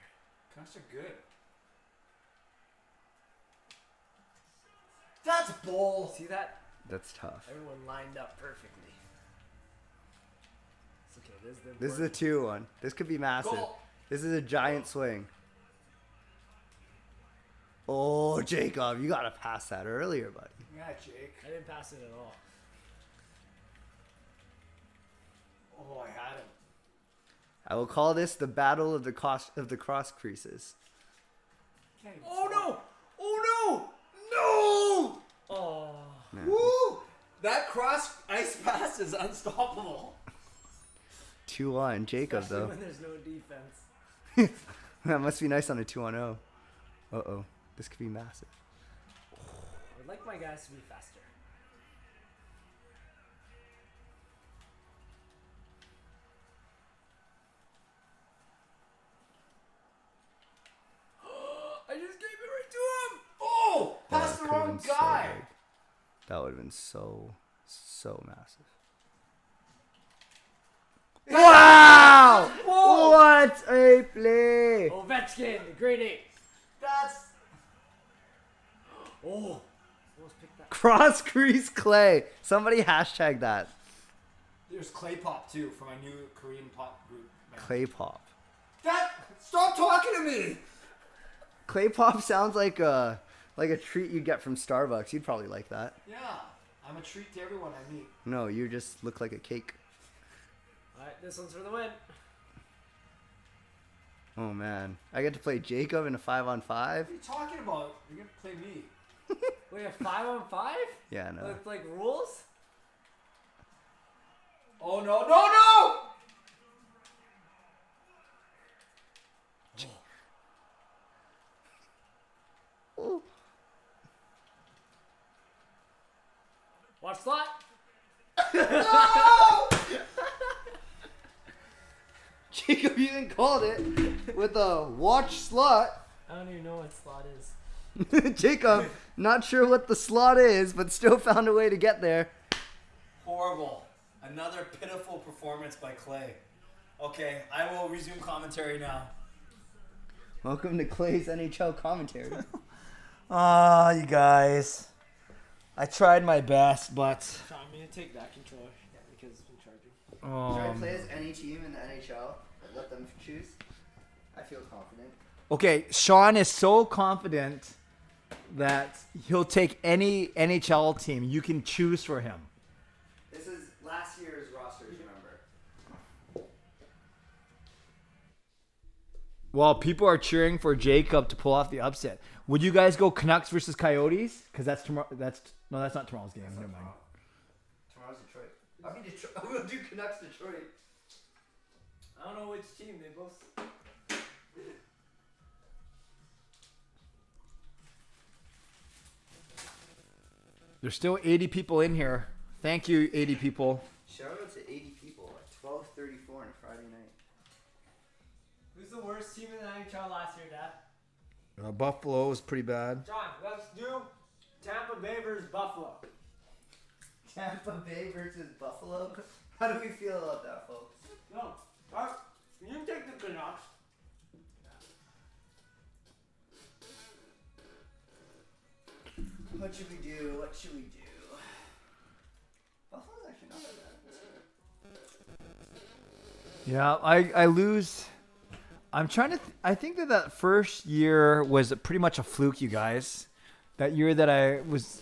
[SPEAKER 1] Canucks are good. That's bull.
[SPEAKER 7] See that?
[SPEAKER 8] That's tough.
[SPEAKER 7] Everyone lined up perfectly. It's okay.
[SPEAKER 8] This is a 2-1. This could be massive.
[SPEAKER 1] Goal.
[SPEAKER 8] This is a giant swing. Oh, Jacob, you gotta pass that earlier, buddy.
[SPEAKER 1] Yeah, Jake.
[SPEAKER 7] I didn't pass it at all.
[SPEAKER 1] Oh, I had him.
[SPEAKER 8] I will call this the battle of the cross creases.
[SPEAKER 1] Oh no! Oh no! No!
[SPEAKER 7] Oh.
[SPEAKER 1] Woo! That cross ice pass is unstoppable.
[SPEAKER 8] 2-1, Jacob
[SPEAKER 7] Especially
[SPEAKER 8] though.
[SPEAKER 7] when there's no defense.
[SPEAKER 8] That must be nice on a 2-0. Uh-oh, this could be massive.
[SPEAKER 7] I would like my guys to be faster. I just gave it right to him.
[SPEAKER 1] Oh! Pass
[SPEAKER 8] That
[SPEAKER 1] the
[SPEAKER 8] could've
[SPEAKER 1] wrong
[SPEAKER 8] been so
[SPEAKER 1] guy.
[SPEAKER 8] big. That would have been so massive. Wow! What a play!
[SPEAKER 7] Ovechkin, the grade 8.
[SPEAKER 1] That's
[SPEAKER 7] Oh, almost picked that.
[SPEAKER 8] Cross crease clay. Somebody hashtag that.
[SPEAKER 1] there's clay pop too for my new Korean pop group.
[SPEAKER 8] Clay pop.
[SPEAKER 1] That stop talking to me.
[SPEAKER 8] Clay pop sounds like a treat you'd get from Starbucks. You'd probably like that.
[SPEAKER 1] Yeah, I'm a treat to everyone I meet.
[SPEAKER 8] No, you just look like a cake.
[SPEAKER 7] Alright, this one's for the win.
[SPEAKER 8] Oh man, I get to play Jacob in a 5-on-5.
[SPEAKER 1] What are you talking about? You're gonna play me.
[SPEAKER 7] Wait, a 5-on-5?
[SPEAKER 8] Yeah, no.
[SPEAKER 7] With like rules?
[SPEAKER 1] Oh no! No! No!
[SPEAKER 8] Ooh.
[SPEAKER 7] Watch slot.
[SPEAKER 8] Jacob even called it with a watch slot.
[SPEAKER 7] I don't even know what slot is.
[SPEAKER 8] Jacob, not sure what the slot is, but still found a way to get there.
[SPEAKER 1] Horrible. Another pitiful performance by Clay. Okay, I will resume commentary now.
[SPEAKER 8] Welcome to Clay's NHL commentary.
[SPEAKER 1] Ah, you guys. I tried my best, but
[SPEAKER 7] So I'm gonna take that controller because it's been charging.
[SPEAKER 8] Should I play as any team in the NHL? Let them choose. I feel confident.
[SPEAKER 1] okay, Sean is so confident that he'll take any NHL team you can choose for him.
[SPEAKER 8] This is last year's rosters, remember?
[SPEAKER 1] Well, people are cheering for Jacob to pull off the upset. Would you guys go Canucks versus Coyotes? Because that's tomorrow. That's not tomorrow's game. Never mind.
[SPEAKER 8] Tomorrow's Detroit. I mean, Detroit. I'm gonna do Canucks Detroit.
[SPEAKER 7] I don't know which team they both.
[SPEAKER 1] There's still 80 people in here. Thank you, 80 people.
[SPEAKER 8] Shout out to 80 people at 12:34 on a Friday night.
[SPEAKER 7] Who's the worst team in the NHL last year, Dad?
[SPEAKER 1] Buffalo is pretty bad.
[SPEAKER 7] John, let's do Tampa Bay versus Buffalo.
[SPEAKER 8] Tampa Bay versus Buffalo. How do we feel about that, folks?
[SPEAKER 7] No, you take the Canucks.
[SPEAKER 8] What should we do? What should we do? Buffalo's actually not that bad.
[SPEAKER 1] Yeah, I lose. I'm trying to. I think that first year was pretty much a fluke, you guys. That year that I was.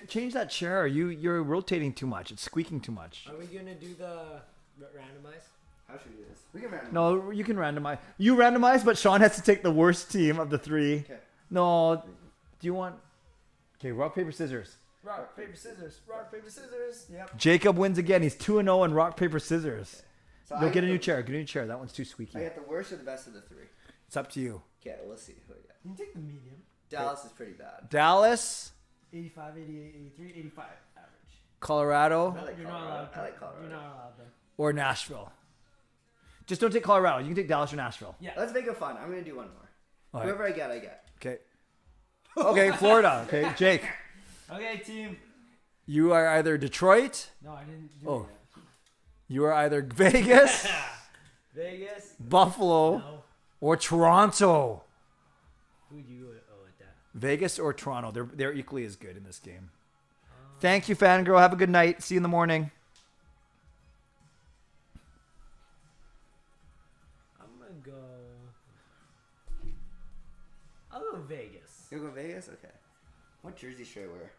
[SPEAKER 1] Change that chair. You're rotating too much. It's squeaking too much.
[SPEAKER 7] Are we gonna do the randomize?
[SPEAKER 8] How should we do this? We can randomize.
[SPEAKER 1] No, you can randomize. You randomize, but Sean has to take the worst team of the three.
[SPEAKER 8] Okay.
[SPEAKER 1] No, do you want? Okay, rock paper scissors.
[SPEAKER 7] Rock, paper, scissors. Rock, paper, scissors. Yep.
[SPEAKER 1] Jacob wins again. He's 2-0 in rock paper scissors.
[SPEAKER 8] So
[SPEAKER 1] Go
[SPEAKER 8] I
[SPEAKER 1] get a
[SPEAKER 8] get
[SPEAKER 1] new
[SPEAKER 8] the-
[SPEAKER 1] chair. Get a new chair. That one's too squeaky.
[SPEAKER 8] I get the worst or the best of the three.
[SPEAKER 1] It's up to you.
[SPEAKER 8] Okay, we'll see who I get.
[SPEAKER 7] You can take the medium.
[SPEAKER 8] Dallas is pretty bad.
[SPEAKER 1] Dallas,
[SPEAKER 7] 85, 88, 83, 85 average.
[SPEAKER 1] Colorado,
[SPEAKER 8] I like
[SPEAKER 7] You're not
[SPEAKER 8] Colorado.
[SPEAKER 7] allowed.
[SPEAKER 8] I like Colorado.
[SPEAKER 7] You're not allowed then.
[SPEAKER 1] or Nashville. Just don't take Colorado. You can take Dallas or Nashville.
[SPEAKER 7] Yeah.
[SPEAKER 8] Let's make it fun. I'm gonna do one more.
[SPEAKER 1] All right.
[SPEAKER 8] Whoever I get, I get.
[SPEAKER 1] Okay. Okay, Florida. Okay, Jake.
[SPEAKER 7] Okay, team.
[SPEAKER 1] You are either Detroit.
[SPEAKER 7] No, I didn't do
[SPEAKER 1] Oh. You are either Vegas,
[SPEAKER 7] that. Vegas.
[SPEAKER 1] Buffalo,
[SPEAKER 7] No.
[SPEAKER 1] or Toronto.
[SPEAKER 7] Who do you owe at that?
[SPEAKER 1] Vegas or Toronto. They're equally as good in this game. Thank you, fangirl. Have a good night. See you in the morning.
[SPEAKER 7] I'm gonna go. I'll go Vegas.
[SPEAKER 8] You'll go Vegas? Okay. What jersey should I wear?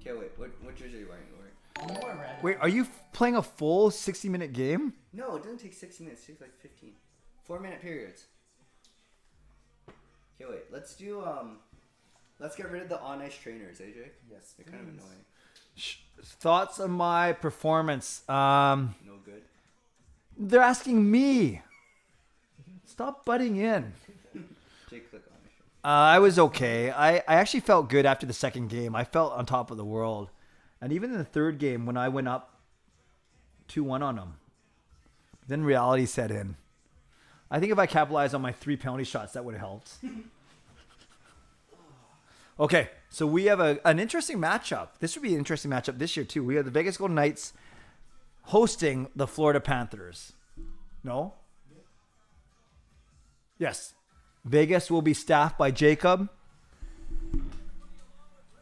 [SPEAKER 8] Okay, wait. What jersey are you wearing?
[SPEAKER 7] More red.
[SPEAKER 1] Wait, are you playing a full 60-minute game?
[SPEAKER 8] No, it doesn't take 60 minutes. It takes like 15. 4-minute periods. Okay, wait. Let's do let's get rid of the on ice trainers, AJ.
[SPEAKER 7] Yes,
[SPEAKER 8] They're kind of annoying.
[SPEAKER 1] Thoughts on my performance?
[SPEAKER 8] No good.
[SPEAKER 1] They're asking me. Stop butting in.
[SPEAKER 8] Jake, click on it.
[SPEAKER 1] I was okay. I actually felt good after the second game. I felt on top of the world. And even in the third game, when I went up 2-1 on them, then reality set in. I think if I capitalized on my 3 penalty shots, that would have helped. Okay, so we have an interesting matchup. This would be an interesting matchup this year, too. We have the Vegas Golden Knights hosting the Florida Panthers. No? Yes. Vegas will be staffed by Jacob.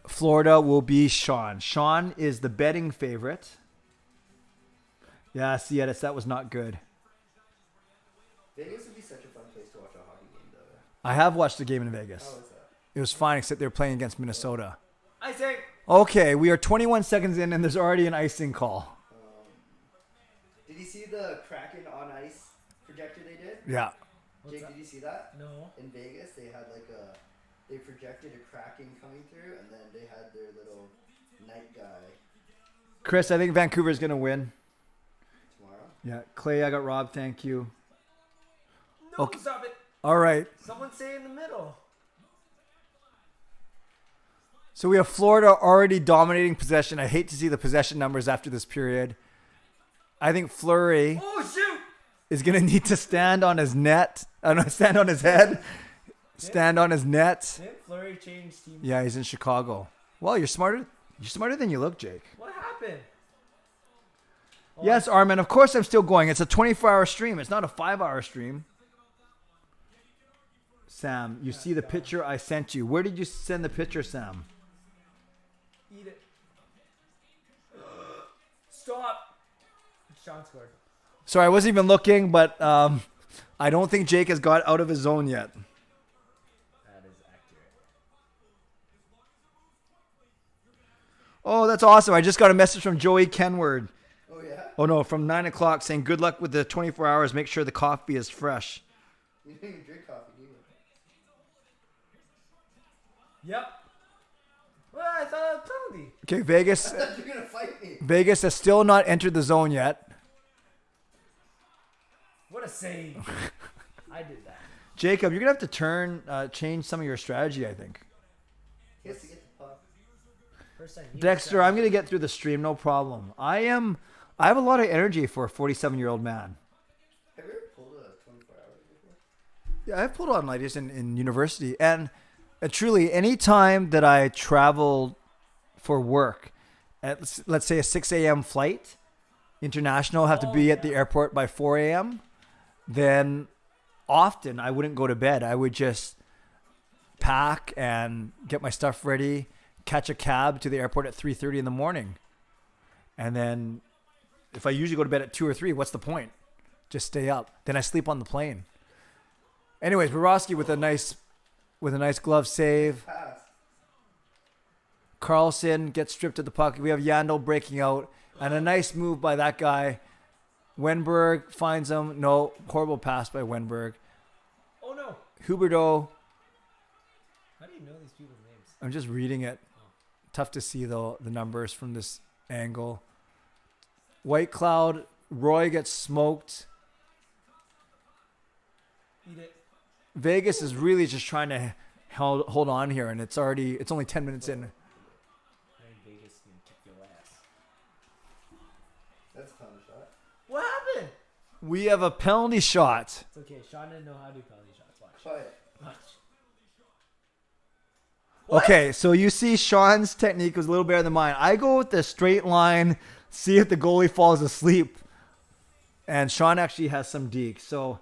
[SPEAKER 1] Florida will be Sean. Sean is the betting favorite. Yeah, see, that was not good.
[SPEAKER 8] Vegas would be such a fun place to watch a hockey game, though.
[SPEAKER 1] I have watched the game in Vegas.
[SPEAKER 8] How was that?
[SPEAKER 1] It was fine, except they were playing against Minnesota.
[SPEAKER 7] Icing.
[SPEAKER 1] Okay, we are 21 seconds in, and there's already an icing call.
[SPEAKER 8] Did you see the Kraken on ice projector they did?
[SPEAKER 1] Yeah.
[SPEAKER 8] Jake,
[SPEAKER 7] that?
[SPEAKER 8] did you see that?
[SPEAKER 7] No.
[SPEAKER 8] In Vegas, they had they projected a Kraken coming through, and then they had their little night guy
[SPEAKER 1] Chris, I think Vancouver's going to win.
[SPEAKER 8] tomorrow.
[SPEAKER 1] Yeah. Clay, I got robbed. Thank you.
[SPEAKER 7] No,
[SPEAKER 1] Okay.
[SPEAKER 7] stop it.
[SPEAKER 1] All right.
[SPEAKER 7] Someone say in the middle.
[SPEAKER 1] So we have Florida already dominating possession. I hate to see the possession numbers after this period. I think Fleury
[SPEAKER 7] Oh, shoot.
[SPEAKER 1] is going to need to stand on his net. Stand on his head. Stand on his net.
[SPEAKER 7] Didn't Fleury change teams?
[SPEAKER 1] Yeah, he's in Chicago. Well, you're smarter. You're smarter than you look, Jake.
[SPEAKER 7] What happened?
[SPEAKER 1] Yes, Armin. Of course, I'm still going. It's a 24-hour stream. It's not a 5-hour stream. Sam, you see the picture I sent you. Where did you send the picture, Sam?
[SPEAKER 7] Eat it. Stop. Sean scored.
[SPEAKER 1] Sorry, I wasn't even looking, but I don't think Jake has got out of his zone yet.
[SPEAKER 7] That is accurate.
[SPEAKER 1] Oh, that's awesome. I just got a message from Joey Kenward.
[SPEAKER 8] Oh yeah.
[SPEAKER 1] Oh, no, from 9 o'clock saying, good luck with the 24 hours. Make sure the coffee is fresh.
[SPEAKER 8] You didn't even drink coffee, do you?
[SPEAKER 7] Yep. Well, I thought it was penalty.
[SPEAKER 1] Okay, Vegas.
[SPEAKER 8] I thought you were gonna fight me.
[SPEAKER 1] Vegas has still not entered the zone yet.
[SPEAKER 7] What a save. I did that.
[SPEAKER 1] Jacob, you're going to have to change some of your strategy, I think.
[SPEAKER 8] He has to get the puck.
[SPEAKER 7] First time.
[SPEAKER 1] Dexter, I'm going to get through the stream, no problem. I have a lot of energy for a 47-year-old man.
[SPEAKER 8] Have you ever pulled a 24 hours before?
[SPEAKER 1] Yeah, I've pulled on ladies in university. And truly, any time that I travel for work, at, let's say a 6 a.m. flight, international, have to be at the airport by 4 a.m., then often I wouldn't go to bed. I would just pack and get my stuff ready, catch a cab to the airport at 3:30 in the morning. And then if I usually go to bed at 2 or 3, what's the point? Just stay up. Then I sleep on the plane. Anyways, Borowski with a nice glove save.
[SPEAKER 8] Pass.
[SPEAKER 1] Carlson gets stripped of the puck. We have Yandel breaking out. And a nice move by that guy. Wenberg finds him. No, horrible pass by Wenberg.
[SPEAKER 7] Oh, no.
[SPEAKER 1] Huberdeau.
[SPEAKER 7] How do you know these people's names?
[SPEAKER 1] I'm just reading it. Tough to see, though, the numbers from this angle. White Cloud. Roy gets smoked.
[SPEAKER 7] Eat it.
[SPEAKER 1] Vegas is really just trying to hold on here, and it's only 10 minutes in.
[SPEAKER 7] I think Vegas can kick your ass.
[SPEAKER 8] That's a fun shot.
[SPEAKER 1] We have a penalty shot.
[SPEAKER 7] It's okay. Sean didn't know how to do penalty shots. Watch.
[SPEAKER 8] Try it.
[SPEAKER 7] Watch.
[SPEAKER 1] Okay, so you see Sean's technique was a little better than mine. I go with the straight line, see if the goalie falls asleep. And Sean actually has some deke. So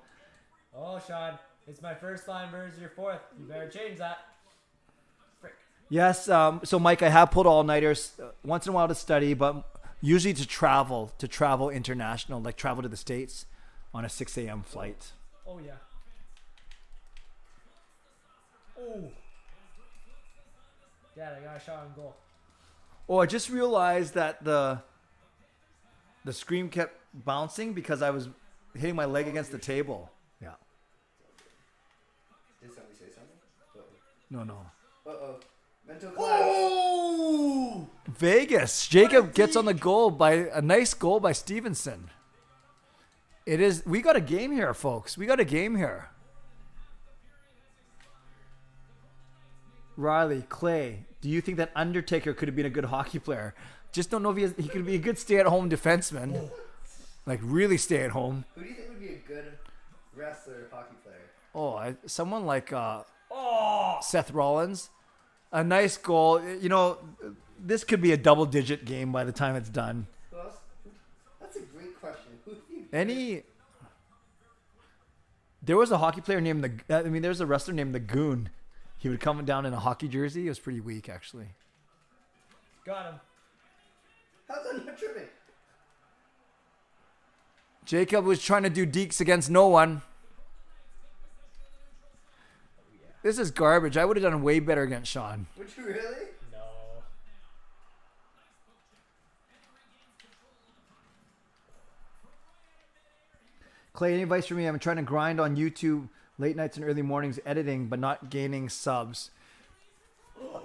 [SPEAKER 7] Oh, Sean, it's my first line versus your fourth. You better change that. Frick.
[SPEAKER 1] yes, so Mike, I have pulled all-nighters once in a while to study, but usually to travel international, like travel to the States on a 6 a.m. flight.
[SPEAKER 7] Oh, yeah. Oh. Dad, I got a shot on goal.
[SPEAKER 1] Oh, I just realized that the screen kept bouncing because I was hitting my leg against the table. Yeah.
[SPEAKER 8] Did somebody say something?
[SPEAKER 1] No.
[SPEAKER 8] Uh-oh. Mental collapse.
[SPEAKER 1] Oh! Vegas. Jacob gets on the goal by a nice goal by Stevenson. It is. We got a game here, folks. We got a game here. Riley, Clay, do you think that Undertaker could have been a good hockey player? Just don't know if he could be a good stay-at-home defenseman. Like, really stay at home.
[SPEAKER 8] Who do you think would be a good wrestler, hockey player?
[SPEAKER 1] Oh, someone like Seth Rollins. A nice goal. You know, this could be a double-digit game by the time it's done.
[SPEAKER 8] Who else? That's a great question. Who do you
[SPEAKER 1] There was a hockey player named there's a wrestler named the Goon. He would come down in a hockey jersey. It was pretty weak, actually.
[SPEAKER 7] Got him.
[SPEAKER 8] How's that not tripping?
[SPEAKER 1] Jacob was trying to do deeks against no one. This is garbage. I would have done way better against Sean.
[SPEAKER 8] Would you really?
[SPEAKER 7] No.
[SPEAKER 1] Clay, any advice for me? I'm trying to grind on YouTube late nights and early mornings editing, but not gaining subs.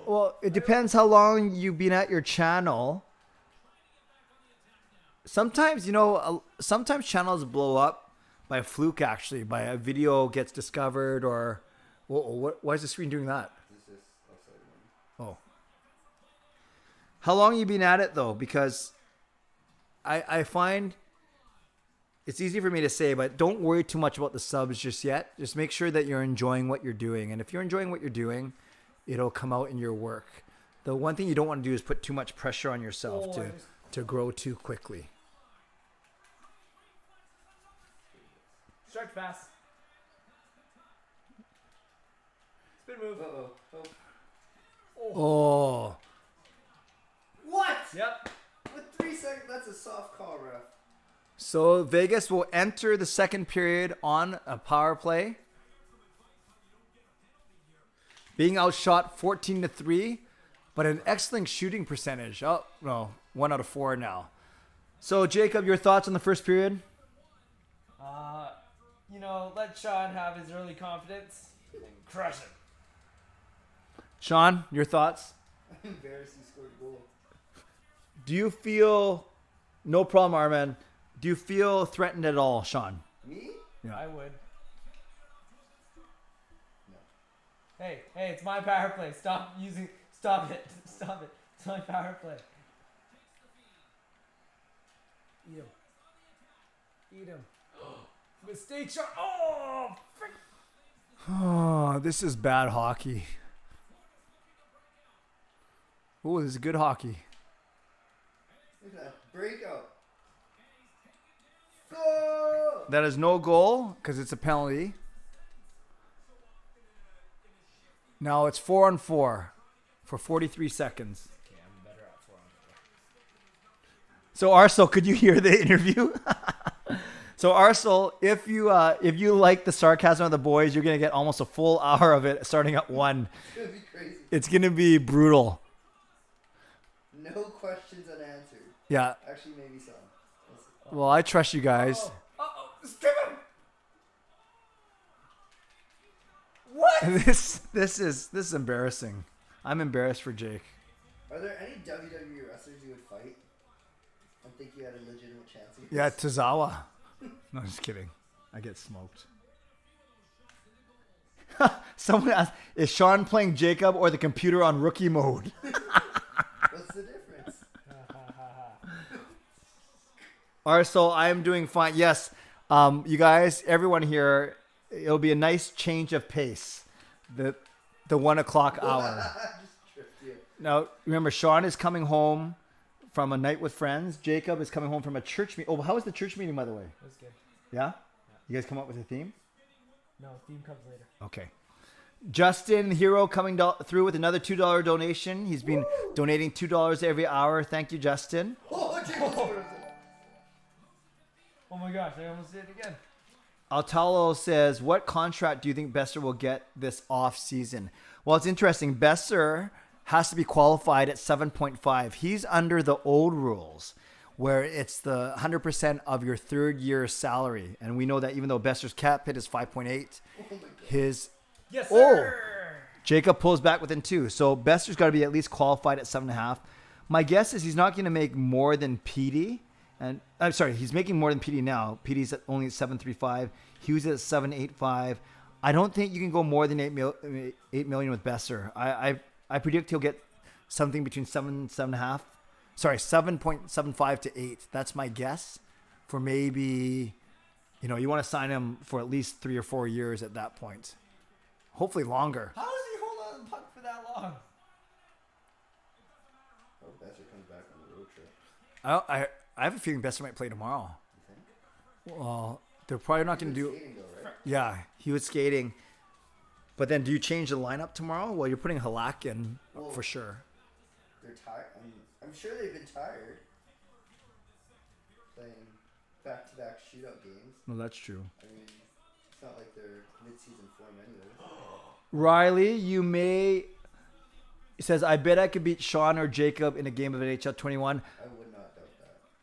[SPEAKER 1] Well, it depends how long you've been at your channel. Sometimes, sometimes channels blow up by a fluke, actually, by a video gets discovered or... why is the screen doing that? Oh. How long have you been at it, though? Because I find it's easy for me to say, but don't worry too much about the subs just yet. Just make sure that you're enjoying what you're doing. And if you're enjoying what you're doing, it'll come out in your work. The one thing you don't want to do is put too much pressure on yourself to grow too quickly.
[SPEAKER 7] Stretch pass. Spin move.
[SPEAKER 1] Oh.
[SPEAKER 8] What?
[SPEAKER 7] Yep.
[SPEAKER 8] With 3 seconds, that's a soft call, ref.
[SPEAKER 1] So Vegas will enter the second period on a power play. Being outshot 14-3, but an excellent shooting percentage. Oh, no. 1 out of 4 now. So, Jacob, your thoughts on the first period?
[SPEAKER 7] Let Sean have his early confidence and crush him.
[SPEAKER 1] Sean, your thoughts?
[SPEAKER 8] I'm embarrassed he scored a goal.
[SPEAKER 1] Do you feel... No problem, Arman. Do you feel threatened at all, Sean?
[SPEAKER 8] Me?
[SPEAKER 1] Yeah.
[SPEAKER 7] I would.
[SPEAKER 8] No.
[SPEAKER 7] Hey, it's my power play. Stop it. Stop it. It's my power play. Eat him. Mistake shot. Oh, frick.
[SPEAKER 1] Oh, this is bad hockey. Oh, this is good hockey.
[SPEAKER 8] Look at that. Breakout. Goal!
[SPEAKER 1] That is no goal because it's a penalty. Now it's 4-on-4 for 43 seconds.
[SPEAKER 7] Okay, I'm better at 4-on-4.
[SPEAKER 1] So Arcel, could you hear the interview? So Arcel, if you like the sarcasm of the boys, you're gonna get almost a full hour of it starting at 1.
[SPEAKER 8] It's gonna be crazy.
[SPEAKER 1] It's gonna be brutal.
[SPEAKER 8] No questions unanswered.
[SPEAKER 1] Yeah.
[SPEAKER 8] Actually, maybe some.
[SPEAKER 1] Well, I trust you guys.
[SPEAKER 7] Strip him.
[SPEAKER 1] What? This is embarrassing. I'm embarrassed for Jake.
[SPEAKER 8] Are there any WWE wrestlers you would fight and think you had a legitimate chance against?
[SPEAKER 1] Yeah, Tozawa. No, just kidding. I get smoked. Someone asked, is Sean playing Jacob or the computer on rookie mode?
[SPEAKER 8] What's the difference?
[SPEAKER 1] Arcel, I am doing fine. Yes, You guys, everyone here, it'll be a nice change of pace. The 1 o'clock hour. Now, remember, Sean is coming home from a night with friends. Jacob is coming home from a church meeting. Oh, how was the church meeting, by the way?
[SPEAKER 7] It was good.
[SPEAKER 1] Yeah? You guys come up with a theme?
[SPEAKER 7] No, theme comes later.
[SPEAKER 1] Okay. Justin Hero coming through with another $2 donation. He's been donating $2 every hour. Thank you, Justin.
[SPEAKER 7] Oh my gosh, I almost did it again.
[SPEAKER 1] Altalo says, what contract do you think Besser will get this off season? Well, it's interesting. Besser has to be qualified at 7.5. He's under the old rules where it's the 100% of your third year salary. And we know that even though Besser's cap hit is 5.8, his...
[SPEAKER 7] Yes, sir!
[SPEAKER 1] Jacob pulls back within 2. So Besser's got to be at least qualified at 7.5. My guess is he's not going to make more than Petey. And I'm sorry, he's making more than PD now. PD's only at 7.35. Hughes is at 7.85. I don't think you can go more than 8 million with Besser. I predict he'll get something between 7.75 to 8. That's my guess for maybe, you want to sign him for at least 3 or 4 years at that point. Hopefully longer.
[SPEAKER 7] How does he hold on to the puck for that long?
[SPEAKER 8] Oh, Besser comes back on the road trip.
[SPEAKER 1] I have a feeling Besser might play tomorrow.
[SPEAKER 8] You think?
[SPEAKER 1] Well, they're probably not going to do.
[SPEAKER 8] Skating though, right?
[SPEAKER 1] Yeah, he was skating. But then, do you change the lineup tomorrow? Well, you're putting Halak in for sure.
[SPEAKER 8] They're tired. I'm sure they've been tired playing back-to-back shootout games.
[SPEAKER 1] No, that's true.
[SPEAKER 8] I mean, it's not like they're mid-season form anyways.
[SPEAKER 1] Riley, you may. He says, I bet I could beat Sean or Jacob in a game of NHL 21.
[SPEAKER 8] I would not doubt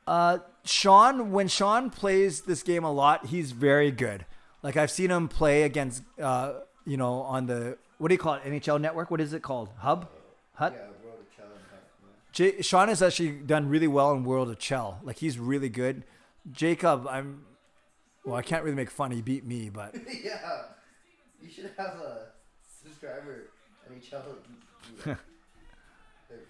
[SPEAKER 8] that.
[SPEAKER 1] Sean, when Sean plays this game a lot, he's very good. Like I've seen him play against, on the, what do you call it? NHL Network? What is it called? Hut?
[SPEAKER 8] Yeah, World of Challenge. Yeah.
[SPEAKER 1] Sean has actually done really well in World of Chell. Like he's really good. Jacob, I can't really make fun. He beat me, but.
[SPEAKER 8] Yeah. You should have a subscriber NHL. That'd be pretty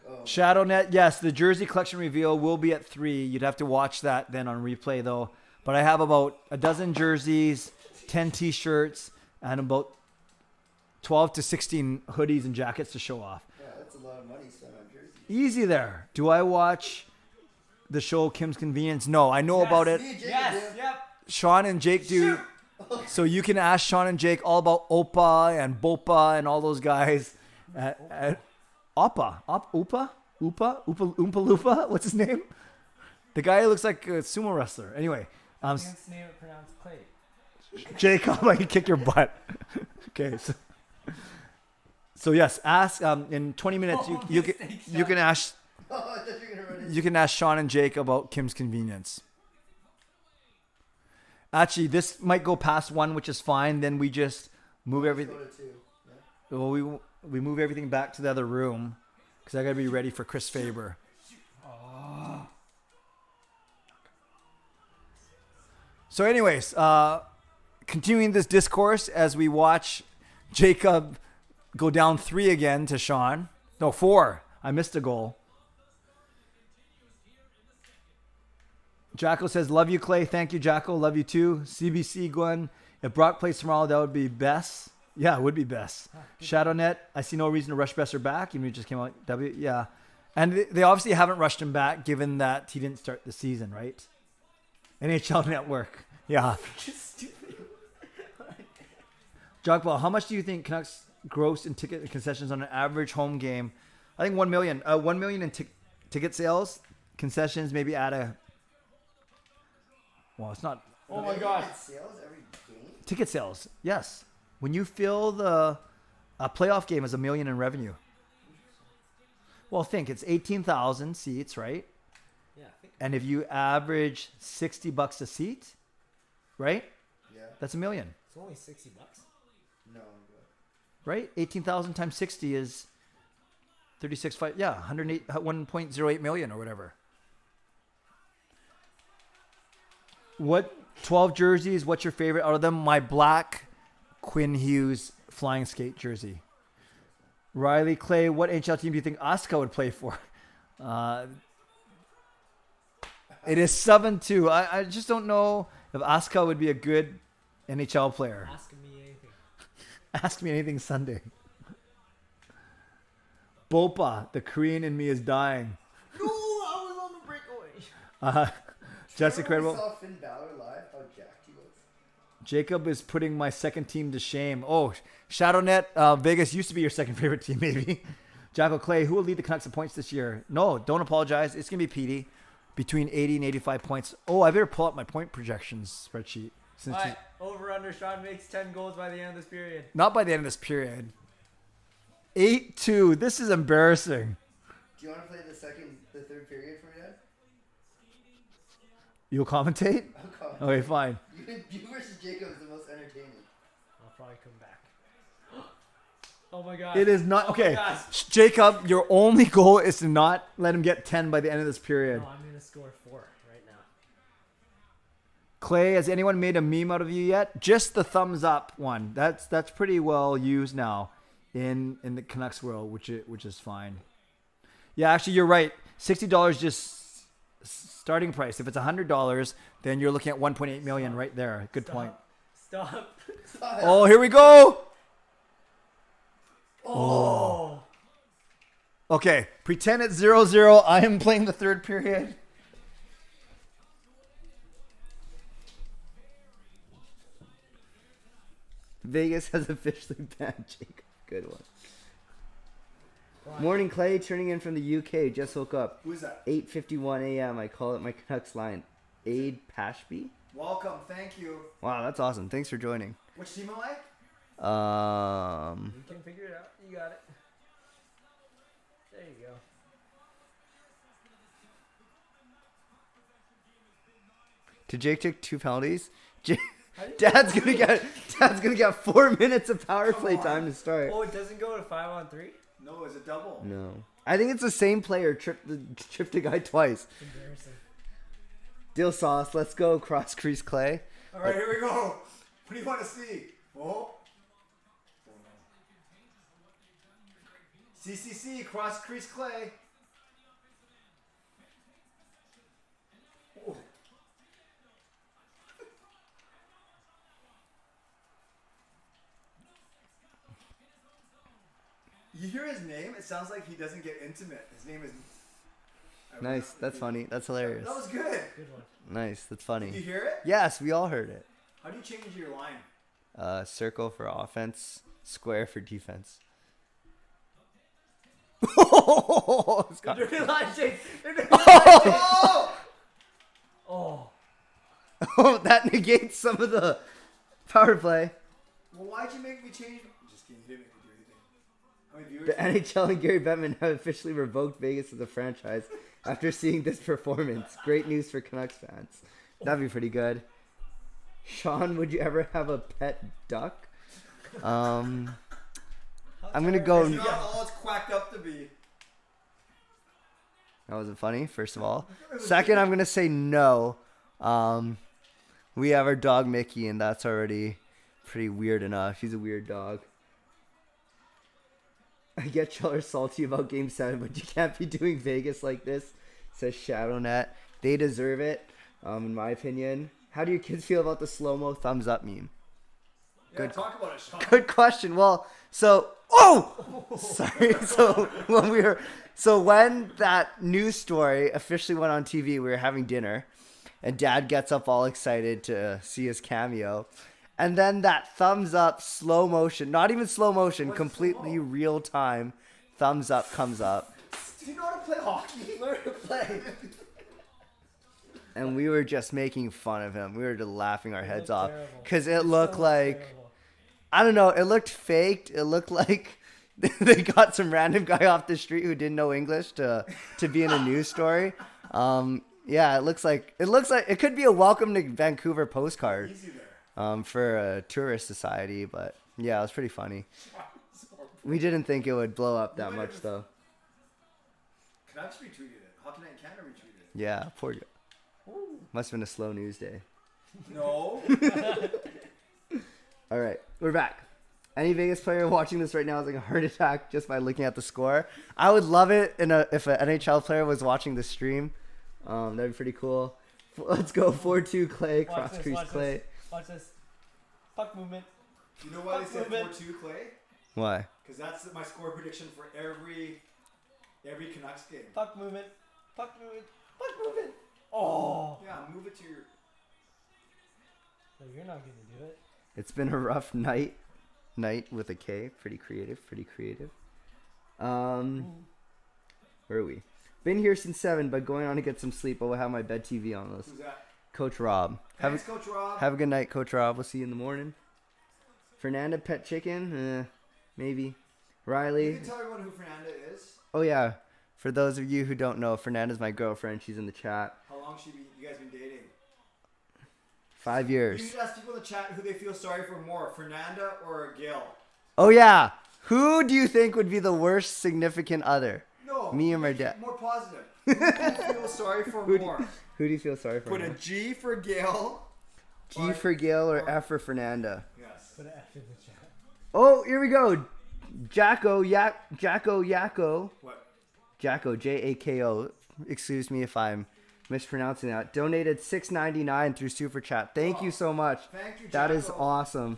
[SPEAKER 8] fun.
[SPEAKER 1] ShadowNet, yes, the jersey collection reveal will be at 3. You'd have to watch that then on replay though. But I have about a dozen jerseys, 10 t-shirts, and about 12 to 16 hoodies and jackets to show off.
[SPEAKER 8] Yeah, that's a lot of money spent on jerseys.
[SPEAKER 1] Easy there. Do I watch the show Kim's Convenience? No, I know about it.
[SPEAKER 7] Yes, yep.
[SPEAKER 1] Sean and Jake do. So you can ask Sean and Jake all about Opa and Bopa and all those guys. Oompa Loompa? What's his name? The guy who looks like a sumo wrestler. Anyway.
[SPEAKER 7] His name is pronounced Clay.
[SPEAKER 1] Jacob, I can kick your butt. Okay. So yes, ask in 20 minutes you can ask you can ask Sean and Jake about Kim's Convenience. Actually, this might go past 1, which is fine. Then we just move everything.
[SPEAKER 8] Go to 2. Yeah.
[SPEAKER 1] Well, we move everything back to the other room because I gotta be ready for Chris Faber. So, anyways, continuing this discourse as we watch Jacob go down 3 again to Sean. No, 4. I missed a goal. Jacko says, love you, Clay. Thank you, Jacko. Love you too. CBC Gwen. If Brock plays tomorrow, that would be best. Yeah, it would be best. ShadowNet, I see no reason to rush Besser back. Even if he just came out. Yeah. And they obviously haven't rushed him back given that he didn't start the season, right? NHL Network. Yeah. Jogball, how much do you think Canucks gross in ticket and concessions on an average home game? I think 1 million. 1 million in ticket sales. Concessions maybe add a... Well, it's not...
[SPEAKER 7] Oh my gosh.
[SPEAKER 8] Sales every game?
[SPEAKER 1] Ticket sales, yes. When you fill a playoff game is $1 million in revenue. Well, think it's 18,000 seats, right?
[SPEAKER 7] Yeah.
[SPEAKER 1] And if you average $60 a seat, right?
[SPEAKER 8] Yeah.
[SPEAKER 1] That's $1 million,
[SPEAKER 7] It's only $60.
[SPEAKER 8] No.
[SPEAKER 1] right? 18,000 times 60 is 36.5. Yeah, 1.08 million or whatever. What 12 jerseys? What's your favorite out of them? My black Quinn Hughes flying skate jersey. Riley Clay, what NHL team do you think Oscar would play for? It is 7-2. I just don't know if Aska would be a good NHL player.
[SPEAKER 7] Ask me anything.
[SPEAKER 1] Ask me anything Sunday. Bopa, the Korean in me is dying.
[SPEAKER 7] No, I was on the breakaway.
[SPEAKER 1] Just incredible.
[SPEAKER 8] saw Finn Balor live. How jacked he looks.
[SPEAKER 1] Jacob is putting my second team to shame. Oh, ShadowNet, Vegas used to be your second favorite team, maybe. Jacko Clay, who will lead the Canucks in points this year? No, don't apologize. It's going to be Petey. Between 80 and 85 points. Oh, I better pull up my point projections spreadsheet.
[SPEAKER 7] Over under Sean makes 10 goals by the end of this period.
[SPEAKER 1] Not by the end of this period. 8-2. This is embarrassing.
[SPEAKER 8] Do you want to play the third period for me, Dad?
[SPEAKER 1] You'll commentate?
[SPEAKER 8] I'll comment.
[SPEAKER 1] Okay, fine.
[SPEAKER 8] You versus Jacob is the most entertaining.
[SPEAKER 7] I'll probably come back. Oh my god.
[SPEAKER 1] It is not.
[SPEAKER 7] Oh my
[SPEAKER 1] Okay,
[SPEAKER 7] gosh.
[SPEAKER 1] Jacob, your only goal is to not let him get 10 by the end of this period.
[SPEAKER 7] No, I'm going to score 4 right now.
[SPEAKER 1] Clay, has anyone made a meme out of you yet? Just the thumbs up one. That's pretty well used now in the Canucks world, which is fine. Yeah, actually, you're right. $60 just starting price. If it's $100, then you're looking at 1.8 million right there. Good point.
[SPEAKER 7] Stop.
[SPEAKER 1] Oh, here we go.
[SPEAKER 7] Oh.
[SPEAKER 1] Okay, pretend it's 0-0. I am playing the third period.
[SPEAKER 8] Vegas has officially banned Jacob. Good one. Morning, Clay, turning in from the UK. Just woke up.
[SPEAKER 1] Who is that?
[SPEAKER 8] 8:51 a.m. I call it my Canucks line. Aid Pashby.
[SPEAKER 1] Welcome, thank you.
[SPEAKER 8] Wow, that's awesome. Thanks for joining.
[SPEAKER 1] Which team am I?
[SPEAKER 7] You can figure it out. You got it. There you go.
[SPEAKER 8] Did Jake take 2 penalties? Dad's gonna get 4 minutes of power play time to start.
[SPEAKER 7] Oh, it doesn't go to 5-on-3?
[SPEAKER 1] No, it's a double.
[SPEAKER 8] No, I think it's the same player tripped the guy twice.
[SPEAKER 7] Embarrassing.
[SPEAKER 1] Dill sauce. Let's go. Cross crease Clay. All right, here we go. What do you want to see? Oh. CCC, cross crease Clay. Oh. You hear his name? It sounds like he doesn't get intimate. His name is...
[SPEAKER 8] Nice. That's funny. That's hilarious.
[SPEAKER 1] That was good.
[SPEAKER 7] Good one.
[SPEAKER 8] Nice. That's funny.
[SPEAKER 1] Did you hear it?
[SPEAKER 8] Yes, we all heard it.
[SPEAKER 1] How do you change your line?
[SPEAKER 8] Circle for offense, square for defense.
[SPEAKER 7] Dirty line shake. Oh.
[SPEAKER 8] Oh, that negates some of the power play.
[SPEAKER 1] Well, why'd you make me change? Just kidding. You didn't make me do anything. How many viewers?
[SPEAKER 8] The NHL and Gary Bettman have officially revoked Vegas as a franchise after seeing this performance. Great news for Canucks fans. That'd be pretty good. Sean, would you ever have a pet duck? I'm gonna go.
[SPEAKER 1] It's not all it's quacked up to be.
[SPEAKER 8] That wasn't funny, first of all. Second, I'm gonna say no. We have our dog Mickey, and that's already pretty weird enough. He's a weird dog. I get y'all are salty about Game 7, but you can't be doing Vegas like this, says ShadowNet. They deserve it, in my opinion. How do your kids feel about the slow-mo thumbs up meme?
[SPEAKER 1] Yeah, good. Talk about it, Sean.
[SPEAKER 8] Good question. Well, sorry. When that news story officially went on TV, we were having dinner, and Dad gets up all excited to see his cameo. And then that thumbs up, slow motion, not even slow motion, completely real time, thumbs up comes up.
[SPEAKER 1] Do you know how to play hockey? Learn to play.
[SPEAKER 8] And we were just making fun of him. We were just laughing our heads off. Because it looked like, terrible. I don't know, it looked faked. It looked like they got some random guy off the street who didn't know English to be in a news story. Yeah, it looks like it could be a welcome to Vancouver postcard. For a tourist society, but yeah, it was pretty funny. We didn't think it would blow up that much, though.
[SPEAKER 1] Canucks retweeted it. Hockey Night in Canada retweeted it.
[SPEAKER 8] Yeah, poor guy. Must have been a slow news day.
[SPEAKER 1] No.
[SPEAKER 8] All right, we're back. Any Vegas player watching this right now is like a heart attack just by looking at the score. I would love it if an NHL player was watching the stream. That'd be pretty cool. Let's go 4-2 Clay, cross crease Clay.
[SPEAKER 7] Watch this. Puck movement.
[SPEAKER 1] You know why they said 4-2 Clay?
[SPEAKER 8] Why?
[SPEAKER 1] Because that's my score prediction for every Canucks game.
[SPEAKER 7] Puck movement. Puck movement. Puck movement. Oh.
[SPEAKER 1] Yeah, move it to your.
[SPEAKER 7] No, you're not gonna do it.
[SPEAKER 8] It's been a rough night. Night with a K. Pretty creative. Where are we? Been here since 7, but going on to get some sleep. I will have my bed TV on.
[SPEAKER 1] Who's that?
[SPEAKER 8] Coach Rob.
[SPEAKER 1] Thanks, Coach Rob.
[SPEAKER 8] Have a good night, Coach Rob. We'll see you in the morning. Fernanda Pet Chicken? Maybe. Riley.
[SPEAKER 1] You can tell everyone who Fernanda is.
[SPEAKER 8] Oh, yeah. For those of you who don't know, Fernanda's my girlfriend. She's in the chat.
[SPEAKER 1] How long you guys been dating?
[SPEAKER 8] 5
[SPEAKER 1] You
[SPEAKER 8] years.
[SPEAKER 1] need to ask people in the chat who they feel sorry for more, Fernanda or Gail.
[SPEAKER 8] Oh, yeah. Who do you think would be the worst significant other?
[SPEAKER 1] No.
[SPEAKER 8] Me or my dad?
[SPEAKER 1] More positive. Who do you feel sorry for more?
[SPEAKER 8] Who do you feel sorry for
[SPEAKER 1] Put a
[SPEAKER 8] more?
[SPEAKER 1] G for Gail.
[SPEAKER 8] G for Gail or F for Fernanda?
[SPEAKER 1] Yes.
[SPEAKER 7] Put an F in the chat.
[SPEAKER 8] Oh, here we go. Jacko.
[SPEAKER 1] What?
[SPEAKER 8] Jacko, Jako. Excuse me if I'm mispronouncing that. Donated $6.99 through Super Chat. Thank you so much.
[SPEAKER 1] Thank you,
[SPEAKER 8] That is
[SPEAKER 1] Jacko.
[SPEAKER 8] awesome.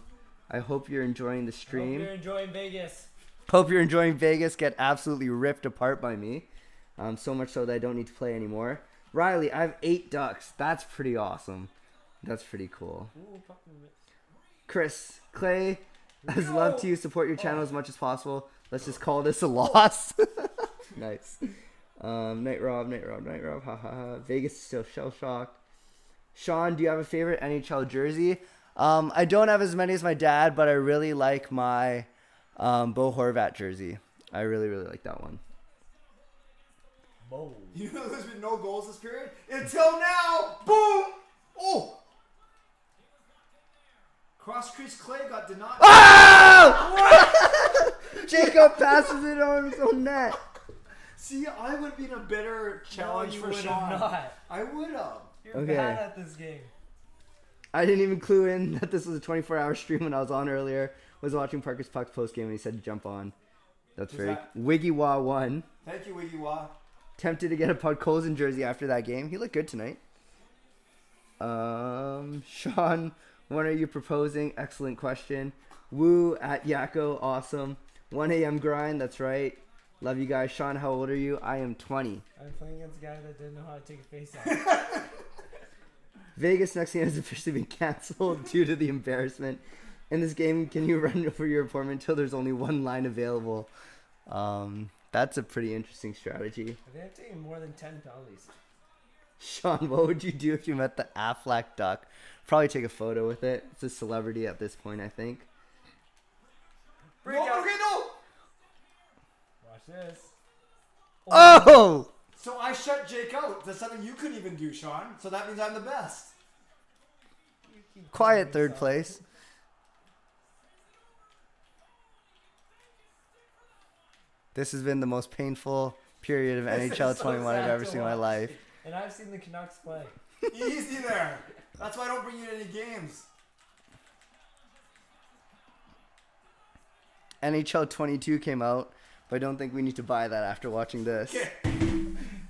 [SPEAKER 8] I hope you're enjoying the
[SPEAKER 7] Hope
[SPEAKER 8] stream.
[SPEAKER 7] you're enjoying Vegas.
[SPEAKER 8] Hope you're enjoying Vegas. Get absolutely ripped apart by me. So much so that I don't need to play anymore. Riley, I have 8 ducks. That's pretty awesome. That's pretty cool.
[SPEAKER 7] Ooh, puck movement.
[SPEAKER 8] Chris, Clay, I'd love to support your channel as much as possible. Let's just call this a loss. Nice. Night Rob. Ha ha ha. Vegas is still shell shocked. Sean, do you have a favorite NHL jersey? I don't have as many as my dad, but I really like my Bo Horvat jersey. I really like that one.
[SPEAKER 7] Boom.
[SPEAKER 1] You know there's been no goals this period? Until now! Boom! Oh! Cross crease Clay got denied.
[SPEAKER 8] Oh! Jacob passes it on his own net.
[SPEAKER 1] See, I would have been a better challenge
[SPEAKER 7] you
[SPEAKER 1] for
[SPEAKER 7] would
[SPEAKER 1] Sean.
[SPEAKER 7] have not.
[SPEAKER 1] I would have.
[SPEAKER 7] You're
[SPEAKER 8] Okay.
[SPEAKER 7] bad at this game.
[SPEAKER 8] I didn't even clue in that this was a 24-hour stream when I was on earlier. Was watching Parker's Puck post game and he said to jump on. That's
[SPEAKER 1] Who's
[SPEAKER 8] very
[SPEAKER 1] that?
[SPEAKER 8] Wiggy Wah won.
[SPEAKER 1] Thank you, Wiggy Wah.
[SPEAKER 8] Tempted to get a Podkolzin jersey after that game. He looked good tonight. Sean, when are you proposing? Excellent question. Woo at Yako, awesome. 1 a.m. grind, that's right. Love you guys. Sean, how old are you? I am 20.
[SPEAKER 7] I'm playing against a guy that didn't know how to take a face off.
[SPEAKER 8] Vegas next game has officially been canceled due to the embarrassment. In this game, can you run over your opponent until there's only one line available? That's a pretty interesting strategy.
[SPEAKER 7] I think I've taken more than 10 penalties.
[SPEAKER 8] Sean, what would you do if you met the Aflac duck? Probably take a photo with it. It's a celebrity at this point, I think.
[SPEAKER 7] Break
[SPEAKER 1] No,
[SPEAKER 7] out.
[SPEAKER 1] okay, no!
[SPEAKER 7] Watch this.
[SPEAKER 8] Oh!
[SPEAKER 1] So I shut Jake out. That's something you couldn't even do, Sean. So that means I'm the best.
[SPEAKER 7] You keep
[SPEAKER 8] Quiet
[SPEAKER 7] calling
[SPEAKER 8] third
[SPEAKER 7] yourself.
[SPEAKER 8] place. This has been the most painful period of
[SPEAKER 1] This is
[SPEAKER 8] NHL
[SPEAKER 1] so
[SPEAKER 8] 21 I've
[SPEAKER 1] sad
[SPEAKER 8] ever
[SPEAKER 1] to
[SPEAKER 8] seen in my
[SPEAKER 1] watch.
[SPEAKER 8] life.
[SPEAKER 7] And I've seen the Canucks play.
[SPEAKER 1] Easy there. That's why I don't bring you to any games.
[SPEAKER 8] NHL 22 came out, but I don't think we need to buy that after watching this.
[SPEAKER 1] Okay.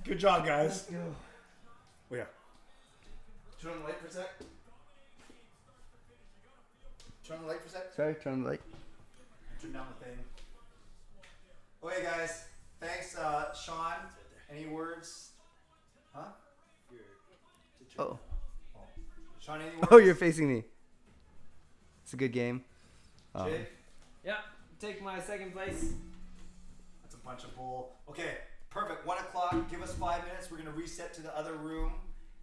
[SPEAKER 1] Good job, guys.
[SPEAKER 7] Let's go.
[SPEAKER 1] Oh, yeah. Turn on the light for a sec. Turn on the light for a sec.
[SPEAKER 8] Sorry, turn on the light.
[SPEAKER 1] Turn down the thing. Okay, guys. Thanks, Sean. Any words? Huh?
[SPEAKER 8] Oh.
[SPEAKER 1] Sean, any words?
[SPEAKER 8] Oh, you're facing me. It's a good game.
[SPEAKER 1] Jake?
[SPEAKER 7] Yeah, take my second place.
[SPEAKER 1] That's a bunch of bull. Okay, perfect. 1 o'clock. Give us 5 minutes. We're going to reset to the other room.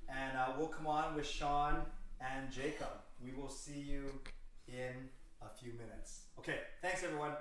[SPEAKER 1] And we'll come on with Sean and Jacob. We will see you in a few minutes. Okay, thanks, everyone.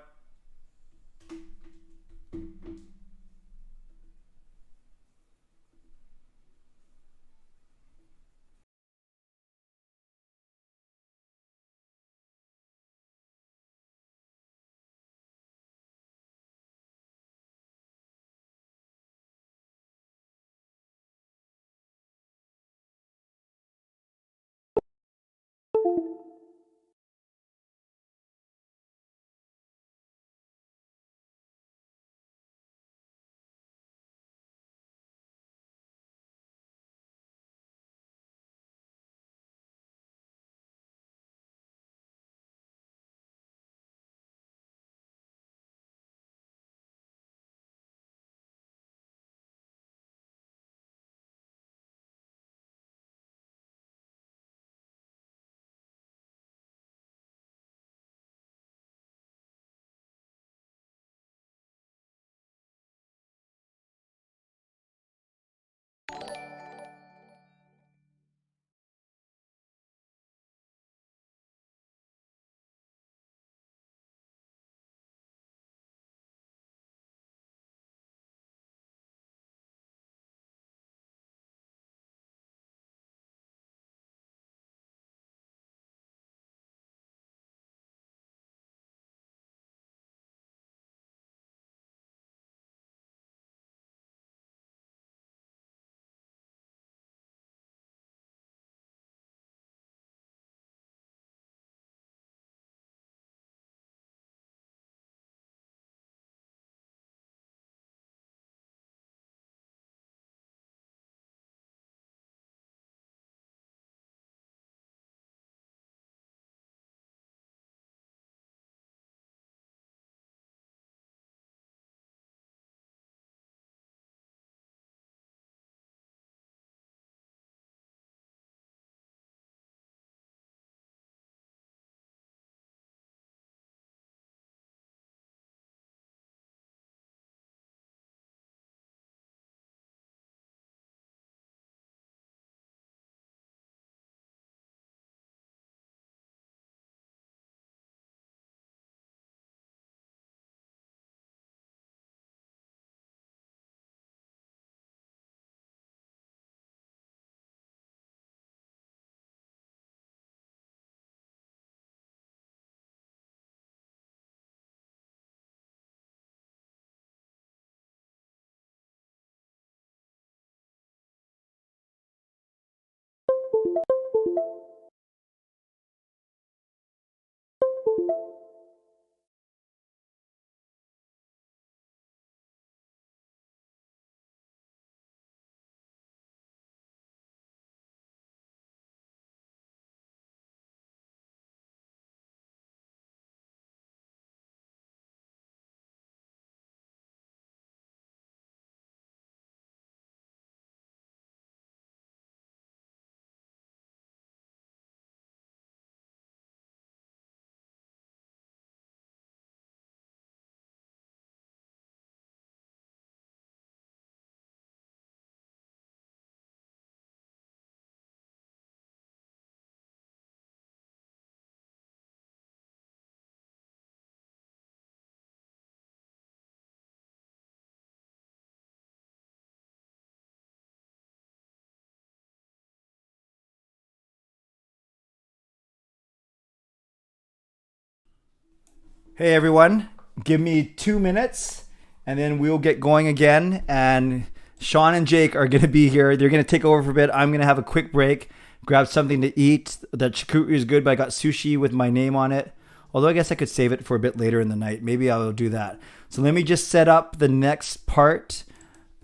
[SPEAKER 1] Hey everyone, give me 2 minutes and then we'll get going again. And Sean and Jake are going to be here. They're going to take over for a bit. I'm going to have a quick break, grab something to eat. The charcuterie is good, but I got sushi with my name on it. Although I guess I could save it for a bit later in the night. Maybe I will do that. So let me just set up the next part,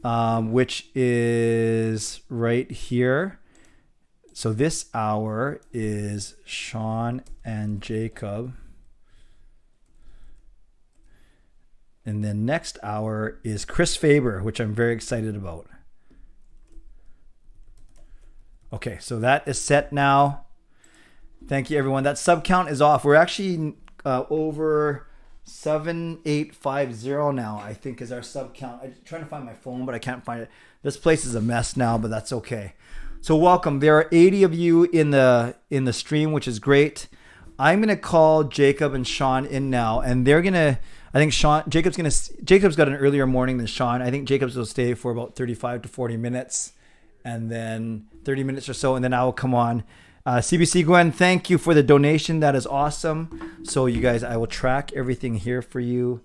[SPEAKER 1] which is right here. So this hour is Sean and Jacob. And then next hour is Chris Faber, which I'm very excited about. Okay, so that is set now. Thank you, everyone. That sub count is off. We're actually over 7850 now, I think, is our sub count. I'm trying to find my phone, but I can't find it. This place is a mess now, but that's okay. So welcome. There are 80 of you in the stream, which is great. I'm gonna call Jacob and Sean in now, and they're gonna. I think Jacob's got an earlier morning than Sean. I think Jacob's will stay for about 35 to 40 minutes, and then 30 minutes or so, and then I will come on. CBC Gwen, thank you for the donation. That is awesome. So you guys, I will track everything here for you.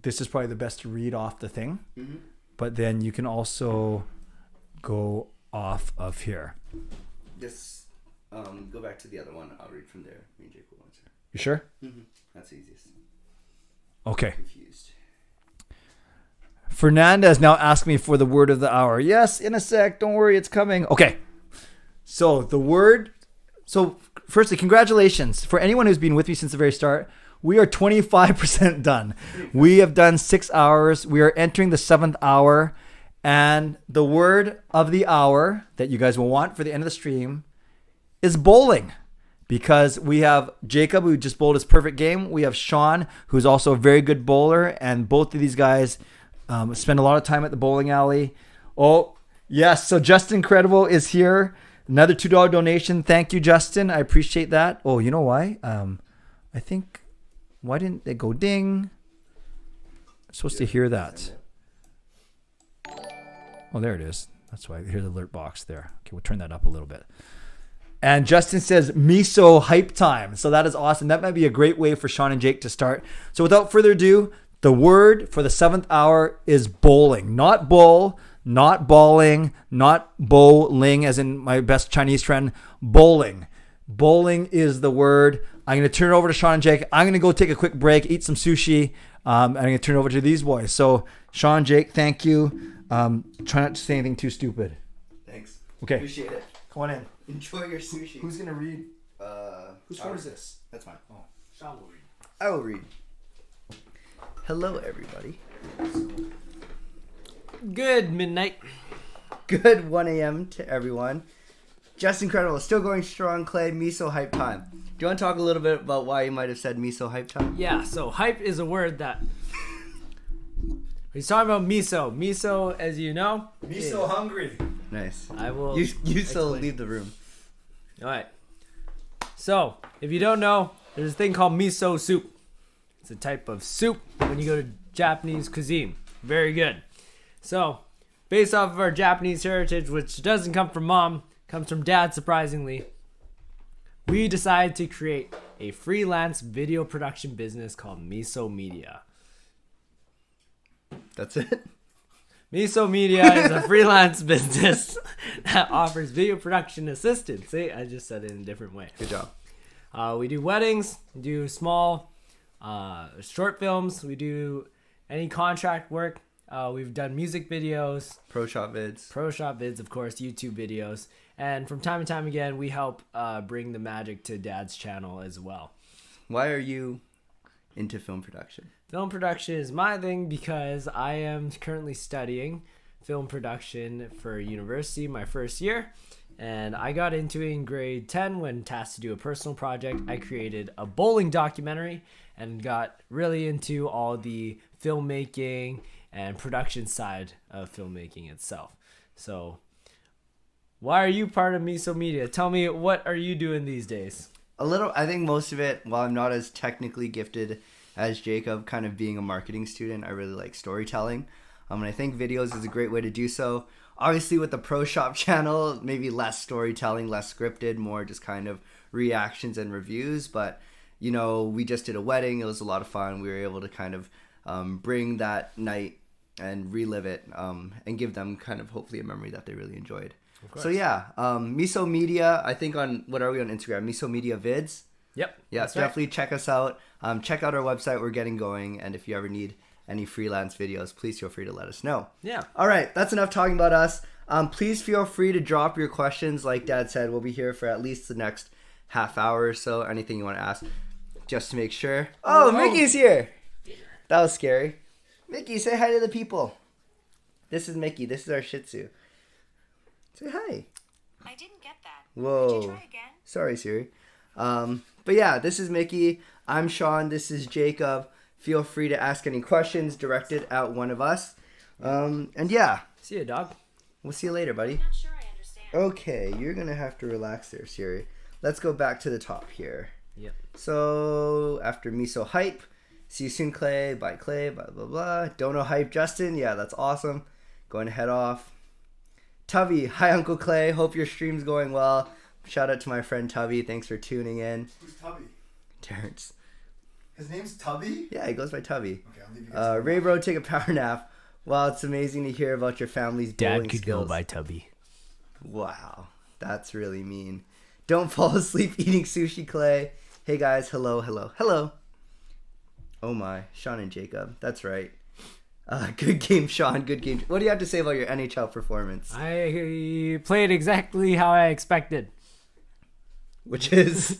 [SPEAKER 1] This is probably the best to read off the thing, but then you can also go off of here.
[SPEAKER 8] Just go back to the other one. I'll read from there. Me and Jake will answer.
[SPEAKER 1] You sure?
[SPEAKER 8] That's the easiest.
[SPEAKER 1] Okay.
[SPEAKER 8] Confused.
[SPEAKER 1] Fernandez now asked me for the word of the hour. Yes, in a sec. Don't worry, it's coming. Okay. So the word. So firstly, congratulations for anyone who's been with me since the very start. We are 25% done. We have done 6 hours. We are entering the 7th hour, and the word of the hour that you guys will want for the end of the stream is bowling. Because we have Jacob, who just bowled his perfect game. We have Sean, who's also a very good bowler. And both of these guys spend a lot of time at the bowling alley. Oh, yes. So Justin Credible is here. Another $2 donation. Thank you, Justin. I appreciate that. Oh, you know why? I think, why didn't they go ding? I'm supposed to hear that. Oh, there it is. That's why I hear the alert box there. Okay, we'll turn that up a little bit. And Justin says, miso hype time. So that is awesome. That might be a great way for Sean and Jake to start. So without further ado, the word for the 7th hour is bowling. Not bowl, not bowling, not bowling, as in my best Chinese friend, bowling. Bowling is the word. I'm going to turn it over to Sean and Jake. I'm going to go take a quick break, eat some sushi. I'm going to turn it over to these boys. So Sean, Jake, thank you. Try not to say anything too stupid.
[SPEAKER 8] Thanks.
[SPEAKER 1] Okay.
[SPEAKER 8] Appreciate it.
[SPEAKER 1] Come on in.
[SPEAKER 8] Enjoy your sushi.
[SPEAKER 1] Who's going to read? Whose phone is this?
[SPEAKER 8] That's mine.
[SPEAKER 1] Oh, Sean will read.
[SPEAKER 8] I will read. Hello, everybody.
[SPEAKER 7] Good midnight.
[SPEAKER 8] Good 1 a.m. to everyone. Justin Credible, still going strong, Clay. Miso hype time. Do you want to talk a little bit about why you might have said miso hype time?
[SPEAKER 7] Yeah, so hype is a word that... He's talking about miso. Miso, as you know...
[SPEAKER 1] Miso hungry.
[SPEAKER 8] Nice.
[SPEAKER 7] I will...
[SPEAKER 8] You still leave the room.
[SPEAKER 7] All right. So, if you don't know, there's a thing called miso soup. It's a type of soup when you go to Japanese cuisine. Very good. So, based off of our Japanese heritage, which doesn't come from mom, comes from dad, surprisingly, we decided to create a freelance video production business called Miso Media.
[SPEAKER 8] That's it?
[SPEAKER 7] Miso Media is a freelance business that offers video production assistance. See, I just said it in a different way.
[SPEAKER 8] Good job.
[SPEAKER 7] We do weddings, we do small short films, we do any contract work. We've done music videos.
[SPEAKER 8] Pro shop vids,
[SPEAKER 7] of course, YouTube videos. And from time to time again, we help bring the magic to Dad's channel as well.
[SPEAKER 8] Why are you into film production?
[SPEAKER 7] Film production is my thing because I am currently studying film production for university, my first year. And I got into it in grade 10 when tasked to do a personal project. I created a bowling documentary and got really into all the filmmaking and production side of filmmaking itself. So why are you part of Miso Media? Tell me, what are you doing these days?
[SPEAKER 8] A little. I think most of it, while I'm not as technically gifted as Jacob, kind of being a marketing student, I really like storytelling. And I think videos is a great way to do so. Obviously with the Pro Shop channel, maybe less storytelling, less scripted, more just kind of reactions and reviews. But we just did a wedding. It was a lot of fun. We were able to kind of bring that night and relive it and give them kind of hopefully a memory that they really enjoyed. So yeah, Miso Media, I think what are we on Instagram? Miso Media Vids.
[SPEAKER 7] Yep.
[SPEAKER 8] Yeah, definitely check us out. Check out our website. We're getting going. And if you ever need any freelance videos, please feel free to let us know.
[SPEAKER 7] Yeah.
[SPEAKER 8] All right, that's enough talking about us. Please feel free to drop your questions. Like Dad said, we'll be here for at least the next half hour or so. Anything you want to ask, just to make sure. Oh, Mickey's here. That was scary. Mickey, say hi to the people. This is Mickey. This is our Shih Tzu. Say hi.
[SPEAKER 9] I didn't get that.
[SPEAKER 8] Whoa.
[SPEAKER 9] Could you try again?
[SPEAKER 8] Sorry, Siri. But yeah, this is Mickey. I'm Sean. This is Jacob. Feel free to ask any questions directed at one of us. And yeah.
[SPEAKER 7] See you, dog.
[SPEAKER 8] We'll see you later, buddy.
[SPEAKER 9] I'm not sure I understand.
[SPEAKER 8] Okay, you're going to have to relax there, Siri. Let's go back to the top here.
[SPEAKER 7] Yep.
[SPEAKER 8] So, after Miso Hype, see you soon, Clay. Bye, Clay. Blah, blah, blah. Dono Hype, Justin. Yeah, that's awesome. Going to head off. Tubby. Hi, Uncle Clay. Hope your stream's going well. Shout out to my friend Tubby. Thanks for tuning in.
[SPEAKER 1] Who's Tubby?
[SPEAKER 8] Terrence.
[SPEAKER 1] His name's Tubby?
[SPEAKER 8] Yeah, he goes by Tubby.
[SPEAKER 1] Okay, I'll leave you guys.
[SPEAKER 8] Ray Bro, take a power nap. Wow, it's amazing to hear about your family's bowling
[SPEAKER 7] Dad could
[SPEAKER 8] skills.
[SPEAKER 7] go by Tubby.
[SPEAKER 8] Wow, that's really mean. Don't fall asleep eating sushi, Clay. Hey guys, hello, hello, hello. Oh my, Sean and Jacob. That's right. Good game, Sean. Good game. What do you have to say about your NHL performance?
[SPEAKER 7] I played exactly how I expected.
[SPEAKER 8] Which is...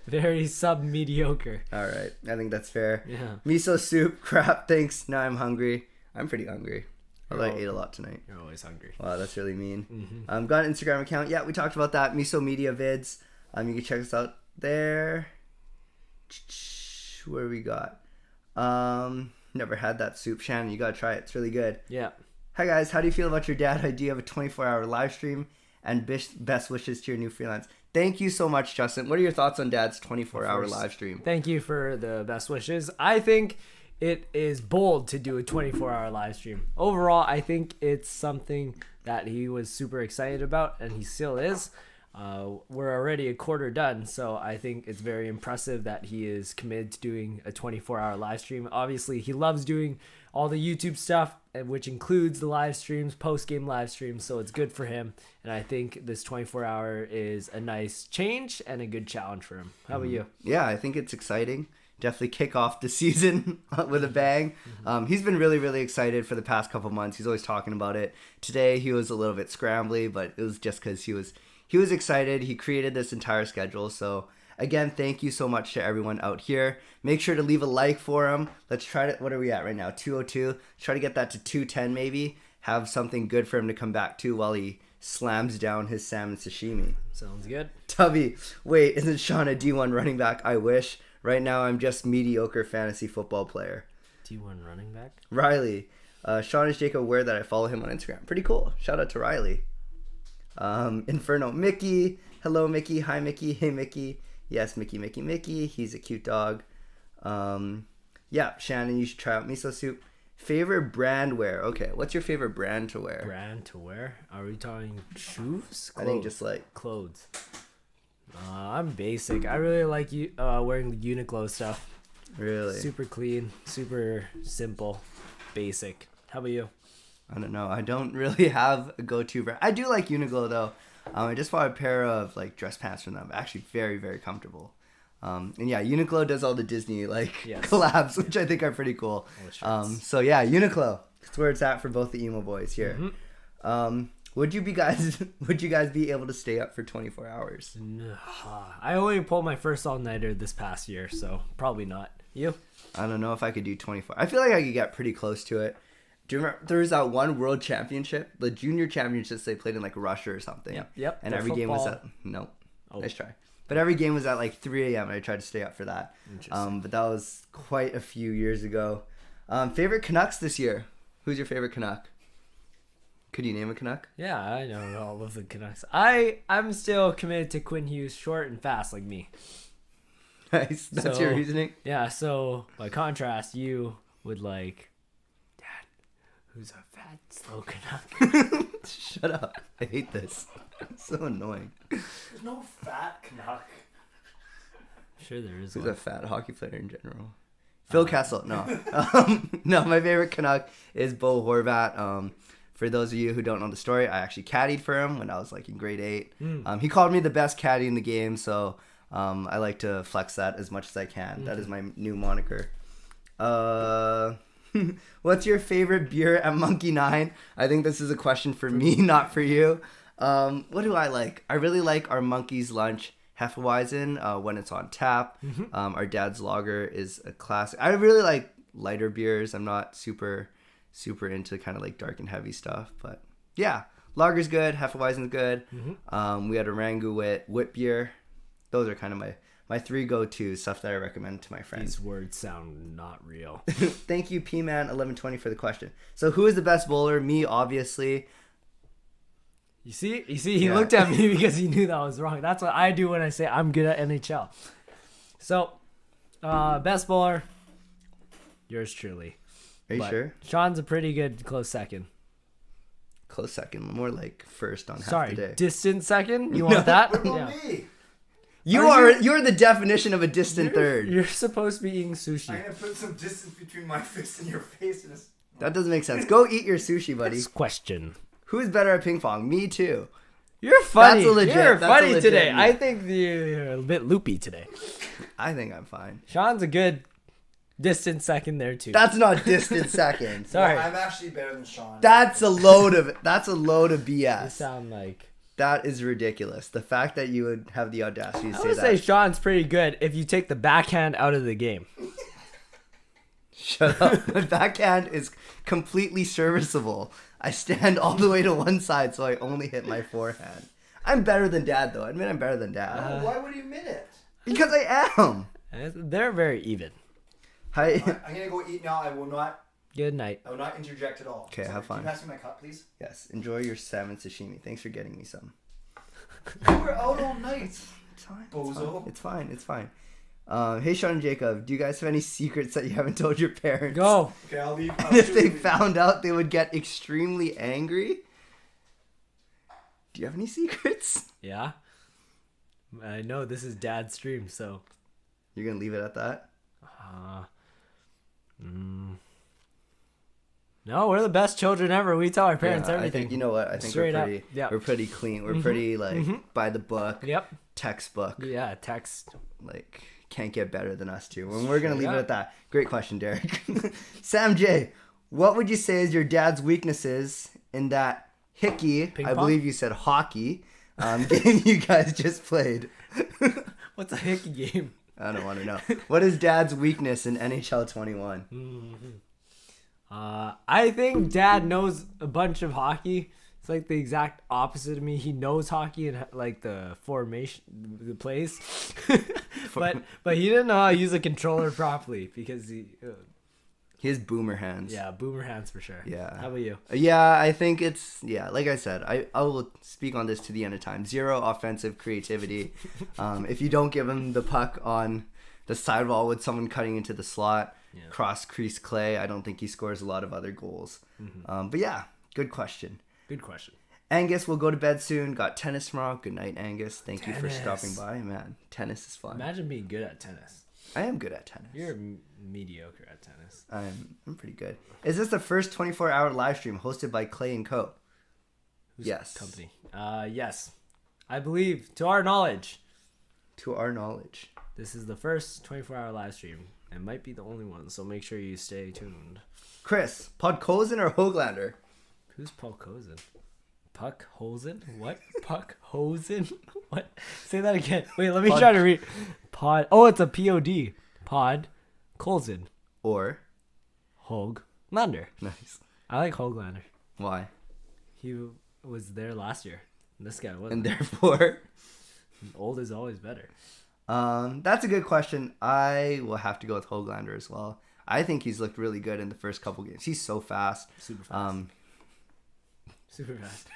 [SPEAKER 7] Very sub-mediocre.
[SPEAKER 8] All right, I think that's fair.
[SPEAKER 7] Yeah.
[SPEAKER 8] Miso soup, crap, thanks. Now I'm hungry. I'm pretty hungry. Although I ate a lot tonight.
[SPEAKER 7] You're always hungry.
[SPEAKER 8] Wow, that's really mean. Got an Instagram account. Yeah, we talked about that. Miso Media Vids. You can check us out there. Where we got? Never had that soup. Shannon, you gotta try it. It's really good.
[SPEAKER 7] Yeah.
[SPEAKER 8] Hi guys, how do you feel about your dad idea of a 24-hour live stream? And best wishes to your new freelance. Thank you so much, Justin. What are your thoughts on Dad's 24-hour live stream?
[SPEAKER 7] Thank you for the best wishes. I think it is bold to do a 24-hour live stream. Overall, I think it's something that he was super excited about, and he still is. We're already a quarter done, so I think it's very impressive that he is committed to doing a 24-hour live stream. Obviously, he loves doing all the YouTube stuff, which includes the live streams, post-game live streams, so it's good for him. And I think this 24-hour is a nice change and a good challenge for him. How about you?
[SPEAKER 8] Yeah, I think it's exciting. Definitely kick off the season with a bang. He's been really, really excited for the past couple months. He's always talking about it. Today, he was a little bit scrambly, but it was just because he was excited. He created this entire schedule, so... Again, thank you so much to everyone out here. Make sure to leave a like for him. Let's try to, what are we at right now? 202. Try to get that to 210 maybe. Have something good for him to come back to while he slams down his salmon sashimi.
[SPEAKER 7] Sounds good.
[SPEAKER 8] Tubby, wait, isn't Sean a D1 running back? I wish. Right now, I'm just mediocre fantasy football player.
[SPEAKER 7] D1 running back?
[SPEAKER 8] Riley. Sean is Jacob aware that I follow him on Instagram. Pretty cool. Shout out to Riley. Inferno. Mickey. Hello, Mickey. Hi, Mickey. Hey, Mickey. Yes, Mickey. He's a cute dog. Yeah, Shannon, you should try out miso soup. Favorite brand wear? Okay, what's your favorite brand to wear?
[SPEAKER 7] Brand to wear? Are we talking shoes?
[SPEAKER 8] I think just like...
[SPEAKER 7] Clothes. I'm basic. I really like wearing the Uniqlo stuff.
[SPEAKER 8] Really?
[SPEAKER 7] Super clean, super simple, basic. How about you?
[SPEAKER 8] I don't know. I don't really have a go-to brand. I do like Uniqlo, though. I just bought a pair of like dress pants from them. Actually, very, very comfortable. And yeah, Uniqlo does all the Disney collabs, which I think are pretty cool. So yeah, Uniqlo. That's where it's at for both the emo boys here. Would you guys be able to stay up for 24 hours?
[SPEAKER 7] No. I only pulled my first all-nighter this past year, so probably not. You?
[SPEAKER 8] I don't know if I could do 24. I feel like I could get pretty close to it. Do you remember there was that one world championship, the junior championships they played in like Russia or something?
[SPEAKER 7] Yep.
[SPEAKER 8] And every game was at nice try. But every game was at like 3 a.m. and I tried to stay up for that. But that was quite a few years ago. Favorite Canucks this year? Who's your favorite Canuck? Could you name a Canuck?
[SPEAKER 7] Yeah, I know all of the Canucks. I'm still committed to Quinn Hughes, short and fast like me.
[SPEAKER 8] Nice. That's your reasoning?
[SPEAKER 7] Yeah, so by contrast, you would like, Dad, who's a fat, slow Canuck?
[SPEAKER 8] Shut up. I hate this. It's so annoying.
[SPEAKER 1] There's no fat Canuck.
[SPEAKER 7] Sure, there is
[SPEAKER 8] Who's
[SPEAKER 7] one.
[SPEAKER 8] a fat hockey player in general? Phil Kessel. No. No, my favorite Canuck is Bo Horvat. For those of you who don't know the story, I actually caddied for him when I was like in grade 8. He called me the best caddy in the game, so I like to flex that as much as I can. That is my new moniker. What's your favorite beer at Monkey 9? I think this is a question for me, not for you. What do I like? I really like our Monkey's Lunch Hefeweizen when it's on tap. Our dad's lager is a classic. I really like lighter beers. I'm not super into kind of like dark and heavy stuff, but yeah, lager's good, Hefeweizen's good. We had a Rangu wit beer. Those are kind of my 3 go-to stuff that I recommend to my friends.
[SPEAKER 7] These words sound not real.
[SPEAKER 8] Thank you, P-Man1120, for the question. So who is the best bowler? Me, obviously.
[SPEAKER 7] You see, he looked at me because he knew that was wrong. That's what I do when I say I'm good at NHL. So, best bowler, yours truly.
[SPEAKER 8] Are you sure?
[SPEAKER 7] Sean's a pretty good close second.
[SPEAKER 8] Close second, more like first on half the
[SPEAKER 7] Sorry,
[SPEAKER 8] day.
[SPEAKER 7] distant second? You want that? Yeah.
[SPEAKER 8] You're the definition of a distant third.
[SPEAKER 7] You're supposed to be eating sushi.
[SPEAKER 1] I'm gonna put some distance between my fist and your face.
[SPEAKER 8] That doesn't make sense. Go eat your sushi, buddy.
[SPEAKER 7] Next question.
[SPEAKER 8] Who's better at ping pong? Me too.
[SPEAKER 7] You're funny.
[SPEAKER 8] That's a legit-
[SPEAKER 7] You're
[SPEAKER 8] that's a
[SPEAKER 7] funny
[SPEAKER 8] legit
[SPEAKER 7] today.
[SPEAKER 8] me.
[SPEAKER 7] I think you're a bit loopy today.
[SPEAKER 8] I think I'm fine.
[SPEAKER 7] Sean's a good distant second there too.
[SPEAKER 8] That's not distant second.
[SPEAKER 7] Sorry.
[SPEAKER 1] I'm actually better than Sean.
[SPEAKER 8] That's a load of BS.
[SPEAKER 7] You sound like...
[SPEAKER 8] That is ridiculous. The fact that you would have the audacity to
[SPEAKER 7] I
[SPEAKER 8] say
[SPEAKER 7] would
[SPEAKER 8] that.
[SPEAKER 7] say Sean's pretty good if you take the backhand out of the game.
[SPEAKER 8] Shut up. My backhand is completely serviceable. I stand all the way to one side, so I only hit my forehand. I'm better than Dad, though. I admit I'm better than Dad.
[SPEAKER 1] Why would you admit it?
[SPEAKER 8] Because I am.
[SPEAKER 7] They're very even.
[SPEAKER 8] Hi.
[SPEAKER 1] I'm gonna go eat now. I will not interject at all.
[SPEAKER 8] Okay, have fun.
[SPEAKER 1] Can you pass me my cup, please?
[SPEAKER 8] Yes, enjoy your salmon sashimi. Thanks for getting me some.
[SPEAKER 1] You were out all night.
[SPEAKER 8] It's fine.
[SPEAKER 1] Bozo.
[SPEAKER 8] It's fine. Hey, Sean and Jacob, do you guys have any secrets that you haven't told your parents?
[SPEAKER 7] Go.
[SPEAKER 1] Okay, I'll leave.
[SPEAKER 8] If they found out, they would get extremely angry. Do you have any secrets?
[SPEAKER 7] Yeah. I know this is Dad's stream, so...
[SPEAKER 8] You're going to leave it at that?
[SPEAKER 7] No, we're the best children ever. We tell our parents
[SPEAKER 8] Yeah,
[SPEAKER 7] everything.
[SPEAKER 8] I think, you know what? I think
[SPEAKER 7] Straight
[SPEAKER 8] we're
[SPEAKER 7] up.
[SPEAKER 8] pretty,
[SPEAKER 7] Yeah.
[SPEAKER 8] we're pretty clean. We're pretty, like, by the book.
[SPEAKER 7] Yep.
[SPEAKER 8] Textbook.
[SPEAKER 7] Yeah, text.
[SPEAKER 8] Like, can't get better than us two. And we're going to leave
[SPEAKER 7] Straight
[SPEAKER 8] it at that. Great question, Derek. Sam J, what would you say is your dad's weaknesses in that hickey,
[SPEAKER 7] Ping
[SPEAKER 8] I
[SPEAKER 7] pong?
[SPEAKER 8] believe you said hockey, game you guys just played?
[SPEAKER 7] What's a hickey game?
[SPEAKER 8] I don't want to know. What is Dad's weakness in NHL 21?
[SPEAKER 7] I think Dad knows a bunch of hockey. It's like the exact opposite of me. He knows hockey and like the formation, the plays, but he didn't know how to use a controller properly because he
[SPEAKER 8] has boomer hands.
[SPEAKER 7] Yeah, boomer hands for sure.
[SPEAKER 8] Yeah.
[SPEAKER 7] How about you?
[SPEAKER 8] Yeah, I think it's, like I said, I will speak on this to the end of time. Zero offensive creativity. If you don't give him the puck on the sidewall with someone cutting into the slot, cross crease clay, I don't think he scores a lot of other goals. But yeah, good question.
[SPEAKER 7] Good question.
[SPEAKER 8] Angus will go to bed soon. Got tennis tomorrow. Good night, Angus. Thank you for stopping by. Man, tennis is fun.
[SPEAKER 7] Imagine being good at tennis.
[SPEAKER 8] I am good at tennis.
[SPEAKER 7] You're mediocre at tennis.
[SPEAKER 8] I'm pretty good. Is this the first 24-hour live stream hosted by Clay and Co?
[SPEAKER 7] Whose
[SPEAKER 8] yes.
[SPEAKER 7] Company. Yes. I believe, to our knowledge.
[SPEAKER 8] To our knowledge.
[SPEAKER 7] This is the first 24-hour live stream. It might be the only one, so make sure you stay tuned.
[SPEAKER 8] Chris, Podkozen or Hoglander?
[SPEAKER 7] Who's Paul Cozen? Puck Hosen? What? Puck Hosen? What? Say that again. Wait, let me try to read. Pod. Oh, it's a POD. Pod Colson.
[SPEAKER 8] Or
[SPEAKER 7] Hoglander.
[SPEAKER 8] Nice.
[SPEAKER 7] I like Hoglander.
[SPEAKER 8] Why?
[SPEAKER 7] He was there last year. This guy wasn't.
[SPEAKER 8] And therefore,
[SPEAKER 7] old is always better.
[SPEAKER 8] That's a good question. I will have to go with Hoglander as well. I think he's looked really good in the first couple games. He's so fast.
[SPEAKER 7] Super fast. Super fast.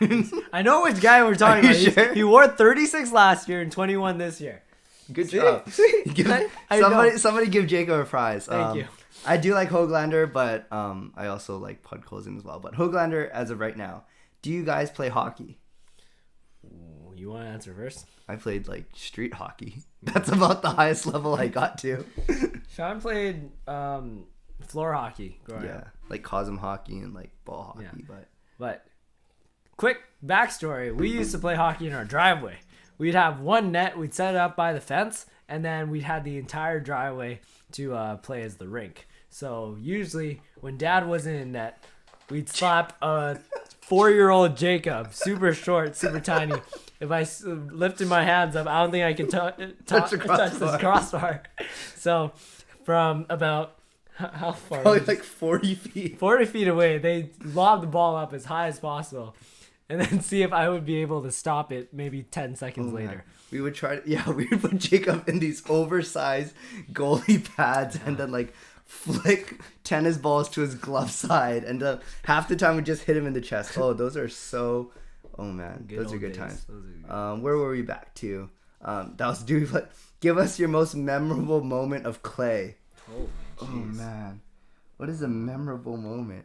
[SPEAKER 7] I know which guy we're talking about.
[SPEAKER 8] Sure?
[SPEAKER 7] He wore 36 last year and 21 this year.
[SPEAKER 8] Good job. Somebody give Jacob a prize.
[SPEAKER 7] Thank you.
[SPEAKER 8] I do like Hoglander, but I also like Podkozen as well. But Hoglander, as of right now, do you guys play hockey?
[SPEAKER 7] You You want to answer first?
[SPEAKER 8] I played like street hockey. That's about the highest level I got to.
[SPEAKER 7] Sean played floor hockey growing
[SPEAKER 8] Yeah,
[SPEAKER 7] up.
[SPEAKER 8] like Cosm hockey and like ball hockey,
[SPEAKER 7] Yeah.
[SPEAKER 8] but
[SPEAKER 7] But quick backstory: we used to play hockey in our driveway. We'd have one net. We'd set it up by the fence, and then we'd have the entire driveway to play as the rink. So usually, when Dad wasn't in net, we'd slap a 4-year-old Jacob, super short, super tiny. If I lifted my hands up, I don't think I could touch this crossbar. So from about how far?
[SPEAKER 8] probably like 40 feet.
[SPEAKER 7] 40 feet away, they lob the ball up as high as possible and then see if I would be able to stop it maybe 10 seconds later.
[SPEAKER 8] We would try to, we would put Jacob in these oversized goalie pads and then like flick tennis balls to his glove side, and half the time we just hit him in the chest. Oh, those are so, oh man, those are good times. Where were we back to? That was give us your most memorable moment of Clay. Oh man, what is a memorable moment?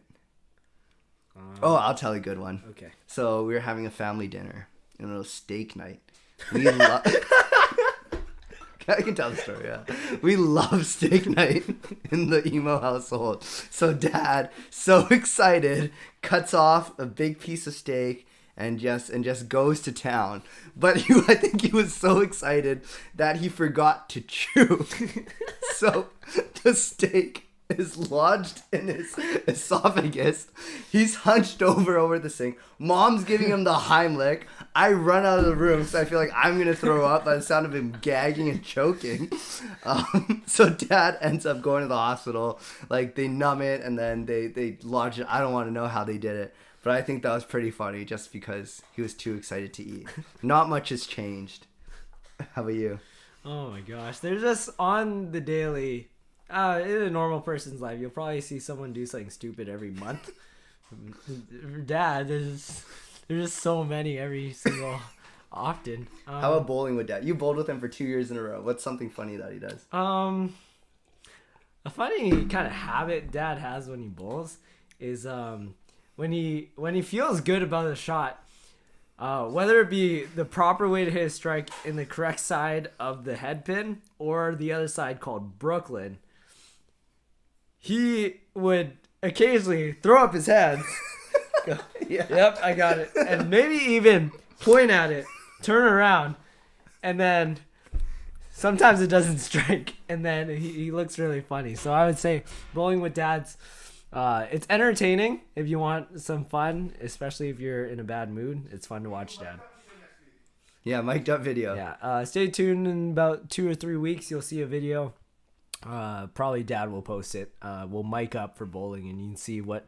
[SPEAKER 8] I'll tell you a good one.
[SPEAKER 7] Okay.
[SPEAKER 8] So we were having a family dinner, and it was steak night. I can tell the story, yeah. We love steak night in the Emo household. So Dad, so excited, cuts off a big piece of steak and just goes to town. But I think he was so excited that he forgot to chew. So the steak is lodged in his esophagus. He's hunched over the sink. Mom's giving him the Heimlich. I run out of the room because I feel like I'm going to throw up by the sound of him gagging and choking. So Dad ends up going to the hospital. Like, they numb it and then they lodge it. I don't want to know how they did it. But I think that was pretty funny just because he was too excited to eat. Not much has changed. How about you?
[SPEAKER 7] Oh my gosh. They're just on the daily. In a normal person's life, you'll probably see someone do something stupid every month. Dad, there's just so many every single often.
[SPEAKER 8] How about bowling with Dad? You bowled with him for 2 years in a row. What's something funny that he does?
[SPEAKER 7] A funny kind of habit Dad has when he bowls is when he feels good about a shot, whether it be the proper way to hit a strike in the correct side of the head pin or the other side called Brooklyn, he would occasionally throw up his hands.
[SPEAKER 8] Yeah.
[SPEAKER 7] Yep, I got it. And maybe even point at it, turn around, and then sometimes it doesn't strike, and then he looks really funny. So I would say bowling with Dad's, it's entertaining if you want some fun, especially if you're in a bad mood. It's fun to watch Dad.
[SPEAKER 8] Yeah, mic'd up video.
[SPEAKER 7] Yeah, stay tuned. In about 2 or 3 weeks, you'll see a video. Probably Dad will post it. We'll mic up for bowling, and you can see what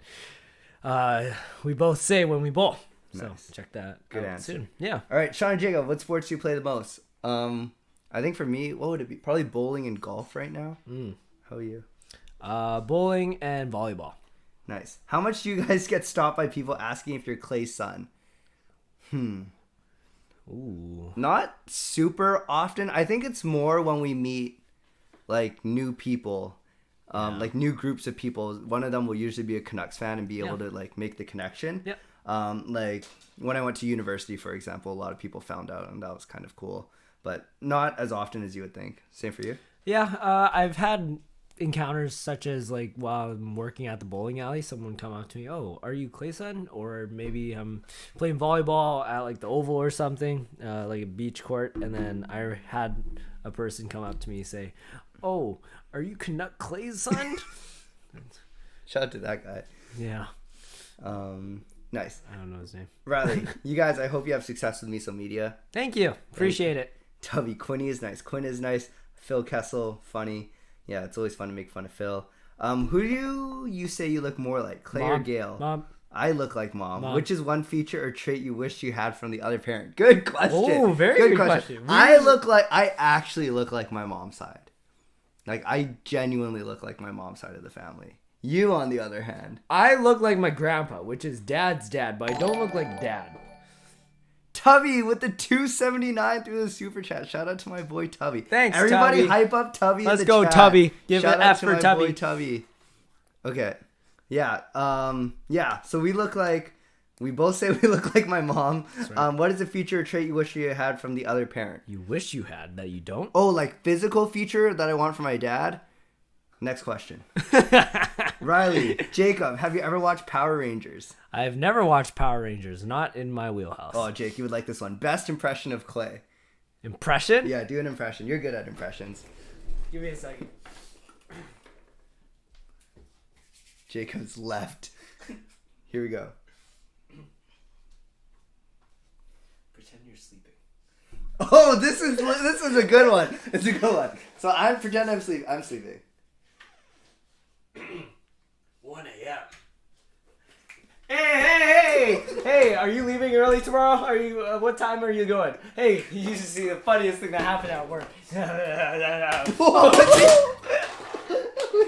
[SPEAKER 7] we both say when we bowl. So check that
[SPEAKER 8] Good
[SPEAKER 7] out
[SPEAKER 8] answer.
[SPEAKER 7] soon. Yeah.
[SPEAKER 8] All right, Sean and Jacob, what sports do you play the most? I think for me, what would it be? Probably bowling and golf right now. How are you?
[SPEAKER 7] Bowling and volleyball.
[SPEAKER 8] Nice. How much do you guys get stopped by people asking if you're Clay's son?
[SPEAKER 7] Ooh.
[SPEAKER 8] Not super often. I think it's more when we meet like new people, like new groups of people. One of them will usually be a Canucks fan and be able to like make the connection.
[SPEAKER 7] Yep.
[SPEAKER 8] Like when I went to university, for example, a lot of people found out, and that was kind of cool. But not as often as you would think. Same for you?
[SPEAKER 7] Yeah, I've had encounters such as like while I'm working at the bowling alley, someone come up to me, "Oh, are you Clay's son?" Or maybe I'm playing volleyball at like the Oval or something, like a beach court, and then I had a person come up to me and say, "Oh, are you Canuck Clay's son?"
[SPEAKER 8] Shout out to that guy.
[SPEAKER 7] Yeah.
[SPEAKER 8] Nice.
[SPEAKER 7] I don't know his name.
[SPEAKER 8] Riley, you guys, I hope you have success with Miso Media.
[SPEAKER 7] Thank you. Appreciate it.
[SPEAKER 8] Tubby, Quinny is nice. Quinn is nice. Phil Kessel, funny. Yeah, it's always fun to make fun of Phil. Who do you say you look more like, Clay or Gail?
[SPEAKER 7] Mom.
[SPEAKER 8] I look like mom. Which is one feature or trait you wish you had from the other parent? Good question.
[SPEAKER 7] Oh, very good question.
[SPEAKER 8] I actually look like my mom's side. Like, I genuinely look like my mom's side of the family. You, on the other hand.
[SPEAKER 7] I look like my grandpa, which is Dad's dad, but I don't look like Dad.
[SPEAKER 8] Tubby with the 279 through the super chat. Shout out to my boy Tubby.
[SPEAKER 7] Thanks,
[SPEAKER 8] Everybody
[SPEAKER 7] Tubby.
[SPEAKER 8] hype up Tubby.
[SPEAKER 7] Let's
[SPEAKER 8] in the
[SPEAKER 7] go,
[SPEAKER 8] chat.
[SPEAKER 7] Tubby. Give
[SPEAKER 8] Shout
[SPEAKER 7] it
[SPEAKER 8] out
[SPEAKER 7] F
[SPEAKER 8] to
[SPEAKER 7] for
[SPEAKER 8] my
[SPEAKER 7] Tubby.
[SPEAKER 8] boy Tubby. Okay. Yeah. So we look like We both say we look like my mom. What is a feature or trait you wish you had from the other parent?
[SPEAKER 7] You wish you had that you don't?
[SPEAKER 8] Oh, like physical feature that I want from my dad? Next question. Riley, Jacob, have you ever watched Power Rangers?
[SPEAKER 7] I've never watched Power Rangers. Not in my wheelhouse.
[SPEAKER 8] Oh, Jake, you would like this one. Best impression of Clay.
[SPEAKER 7] Impression?
[SPEAKER 8] Yeah, do an impression. You're good at impressions.
[SPEAKER 7] Give me a second.
[SPEAKER 8] Jacob's left. Here we go.
[SPEAKER 7] Pretend you're sleeping.
[SPEAKER 8] Oh, this is a good one. It's a good one. So I pretend I'm sleeping.
[SPEAKER 7] 1 a.m. Hey, are you leaving early tomorrow? Are you, what time are you going? Hey, you used to see the funniest thing that happened at work.
[SPEAKER 8] We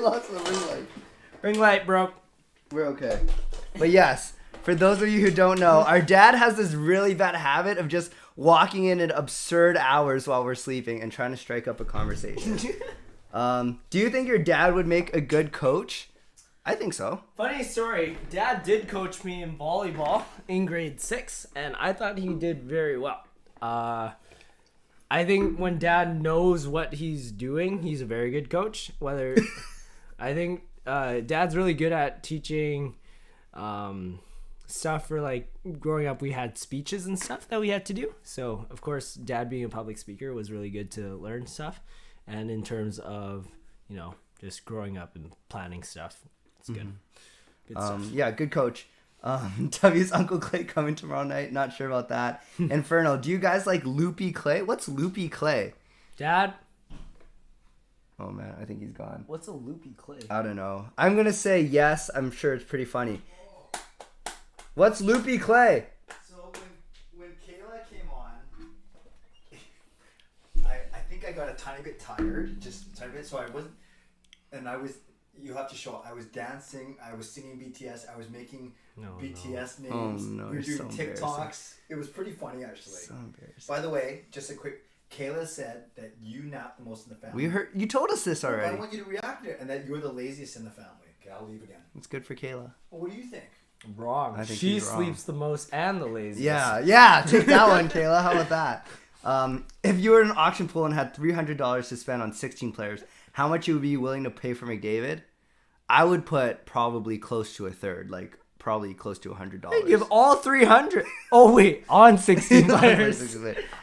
[SPEAKER 8] lost the ring light.
[SPEAKER 7] Ring light broke.
[SPEAKER 8] We're okay. But yes, for those of you who don't know, our dad has this really bad habit of just walking in at absurd hours while we're sleeping and trying to strike up a conversation. Do you think your dad would make a good coach? I think so.
[SPEAKER 7] Funny story. Dad did coach me in volleyball in grade 6, and I thought he did very well. I think when Dad knows what he's doing, he's a very good coach. I think Dad's really good at teaching stuff for, like, growing up. We had speeches and stuff that we had to do. So, of course, Dad being a public speaker was really good to learn stuff. And in terms of, just growing up and planning stuff, it's good. Good stuff.
[SPEAKER 8] Yeah, good coach. W's Uncle Clay coming tomorrow night. Not sure about that. Inferno, do you guys like loopy clay? What's loopy clay?
[SPEAKER 7] Dad?
[SPEAKER 8] Oh, man, I think he's gone.
[SPEAKER 7] What's a loopy clay?
[SPEAKER 8] I don't know. I'm going to say yes. I'm sure it's pretty funny. What's loopy clay?
[SPEAKER 1] So when Kayla came on, I think I got a tiny bit tired, just a tiny bit. So I wasn't, and I was. You have to show. I was dancing. I was singing BTS. I was making BTS names.
[SPEAKER 8] Oh, no,
[SPEAKER 1] we were doing
[SPEAKER 8] so
[SPEAKER 1] TikToks. It was pretty funny, actually.
[SPEAKER 8] So embarrassing.
[SPEAKER 1] By the way, just a quick. Kayla said that you nap the most in the family.
[SPEAKER 8] We heard you told us this already.
[SPEAKER 1] I want you to react to it, and that you're the laziest in the family. Okay, I'll leave again.
[SPEAKER 8] It's good for Kayla.
[SPEAKER 1] Well, what do you think?
[SPEAKER 7] Wrong.
[SPEAKER 8] I think
[SPEAKER 7] She
[SPEAKER 8] he's wrong.
[SPEAKER 7] sleeps the most and the laziest.
[SPEAKER 8] Yeah. Take that one, Kayla. How about that? If you were in an auction pool and had $300 to spend on 16 players, how much you would be willing to pay for McDavid? I would put probably close to a third, like probably close to $100.
[SPEAKER 7] Hey, give all 300. Oh wait, on 16 players.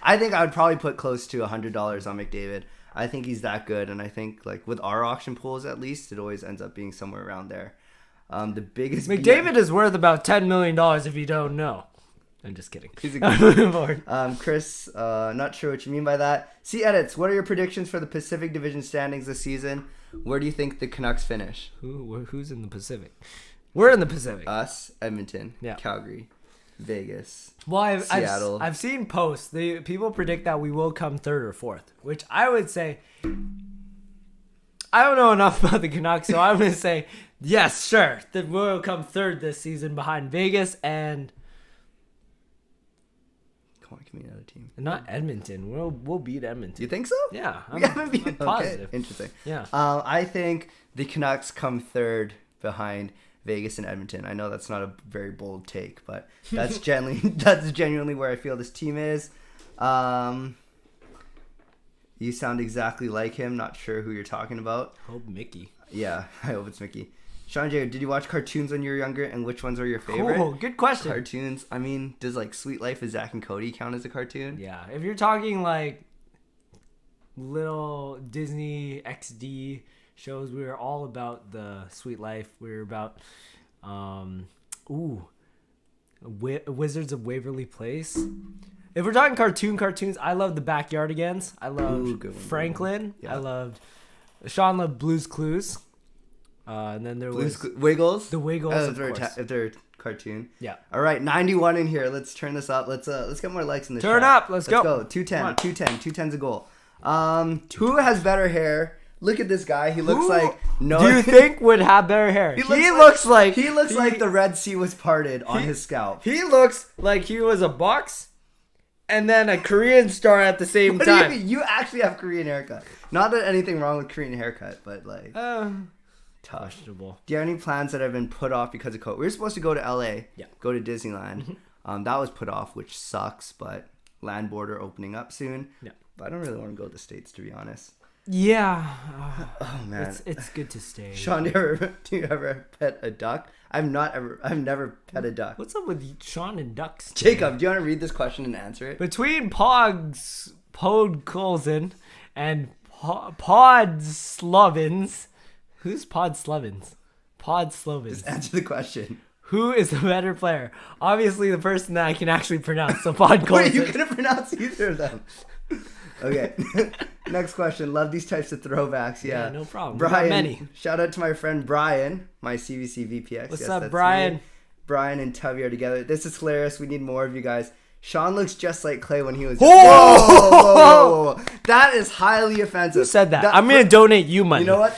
[SPEAKER 8] I think I would probably put close to $100 on McDavid. I think he's that good, and I think like with our auction pools at least, it always ends up being somewhere around there. The biggest
[SPEAKER 7] McDavid is worth about $10 million if you don't know. I'm just kidding.
[SPEAKER 8] He's a good Chris, not sure what you mean by that. See edits. What are your predictions for the Pacific Division standings this season? Where do you think the Canucks finish?
[SPEAKER 7] Who's in the Pacific? We're in the Pacific.
[SPEAKER 8] Us, Edmonton,
[SPEAKER 7] Yeah.
[SPEAKER 8] Calgary, Vegas,
[SPEAKER 7] Well,
[SPEAKER 8] Seattle.
[SPEAKER 7] I've seen posts. People predict that we will come third or fourth, which I would say. I don't know enough about the Canucks, so I'm going to say yes, sure. That we'll come third this season behind Vegas and
[SPEAKER 8] Come on, give me another team.
[SPEAKER 7] not Edmonton. We'll beat Edmonton.
[SPEAKER 8] You think so?
[SPEAKER 7] Yeah,
[SPEAKER 8] We haven't beaten.
[SPEAKER 7] I'm positive.
[SPEAKER 8] Okay, interesting.
[SPEAKER 7] Yeah.
[SPEAKER 8] I think the Canucks come third behind Vegas and Edmonton. I know that's not a very bold take, but that's genuinely where I feel this team is. You sound exactly like him. Not sure who you're talking about.
[SPEAKER 7] Hope Mickey.
[SPEAKER 8] Yeah, I hope it's Mickey. Sean J, did you watch cartoons when you were younger, and which ones were your favorite?
[SPEAKER 7] Oh, good question.
[SPEAKER 8] Cartoons. I mean, does like Sweet Life of Zach and Cody count as a cartoon?
[SPEAKER 7] Yeah, if you're talking like little Disney XD shows, we were all about the Sweet Life. We were about, Wizards of Waverly Place. If we're talking cartoons, I love the Backyardigans. I loved Franklin.
[SPEAKER 8] Yeah.
[SPEAKER 7] I loved Sean loved Blue's Clues. And then there was
[SPEAKER 8] Wiggles.
[SPEAKER 7] the Wiggles.
[SPEAKER 8] Oh,
[SPEAKER 7] of course.
[SPEAKER 8] if they're cartoon.
[SPEAKER 7] Yeah.
[SPEAKER 8] All right, 91 in here. Let's turn this up. Let's get more likes in the
[SPEAKER 7] Turn
[SPEAKER 8] chat.
[SPEAKER 7] up. Let's go.
[SPEAKER 8] 210. 210's a goal. Who has better hair? Look at this guy. He looks like no.
[SPEAKER 7] Do you think would have better hair? He looks like
[SPEAKER 8] the Red Sea was parted on his scalp.
[SPEAKER 7] He looks like he was a box and then a Korean star at the same
[SPEAKER 8] What
[SPEAKER 7] time.
[SPEAKER 8] do you mean? You actually have Korean haircut. Not that anything wrong with Korean haircut, but like Tough.
[SPEAKER 10] questionable.
[SPEAKER 8] Do you have any plans that have been put off because of COVID? We were supposed to go to LA, go to Disneyland. That was put off, which sucks, but land border opening up soon. Yeah. But I don't really want to go to the States, to be honest.
[SPEAKER 10] Yeah.
[SPEAKER 8] Oh man,
[SPEAKER 10] it's good to stay.
[SPEAKER 8] Sean, do you ever pet a duck? I've never pet a duck.
[SPEAKER 10] What's up with Sean and ducks?
[SPEAKER 8] Jacob, do you want to read this question and answer it?
[SPEAKER 10] Between Podcolson and Podslovins, who's Podslovins? Podslovins.
[SPEAKER 8] Just answer the question.
[SPEAKER 10] Who is the better player? Obviously, the person that I can actually pronounce. So Podcolson.
[SPEAKER 8] Wait, you couldn't pronounce either of them. Okay. Next question. Love these types of throwbacks. Yeah,
[SPEAKER 10] no problem.
[SPEAKER 8] Brian,
[SPEAKER 10] many.
[SPEAKER 8] Shout out to my friend Brian, my CVC VPX.
[SPEAKER 10] What's
[SPEAKER 8] yes,
[SPEAKER 10] up,
[SPEAKER 8] that's
[SPEAKER 10] Brian?
[SPEAKER 8] me. Brian and Tubby are together. This is hilarious. We need more of you guys. Sean looks just like Clay when he was. Whoa! That is highly offensive.
[SPEAKER 10] Who said that? I'm gonna donate you money.
[SPEAKER 8] You know what?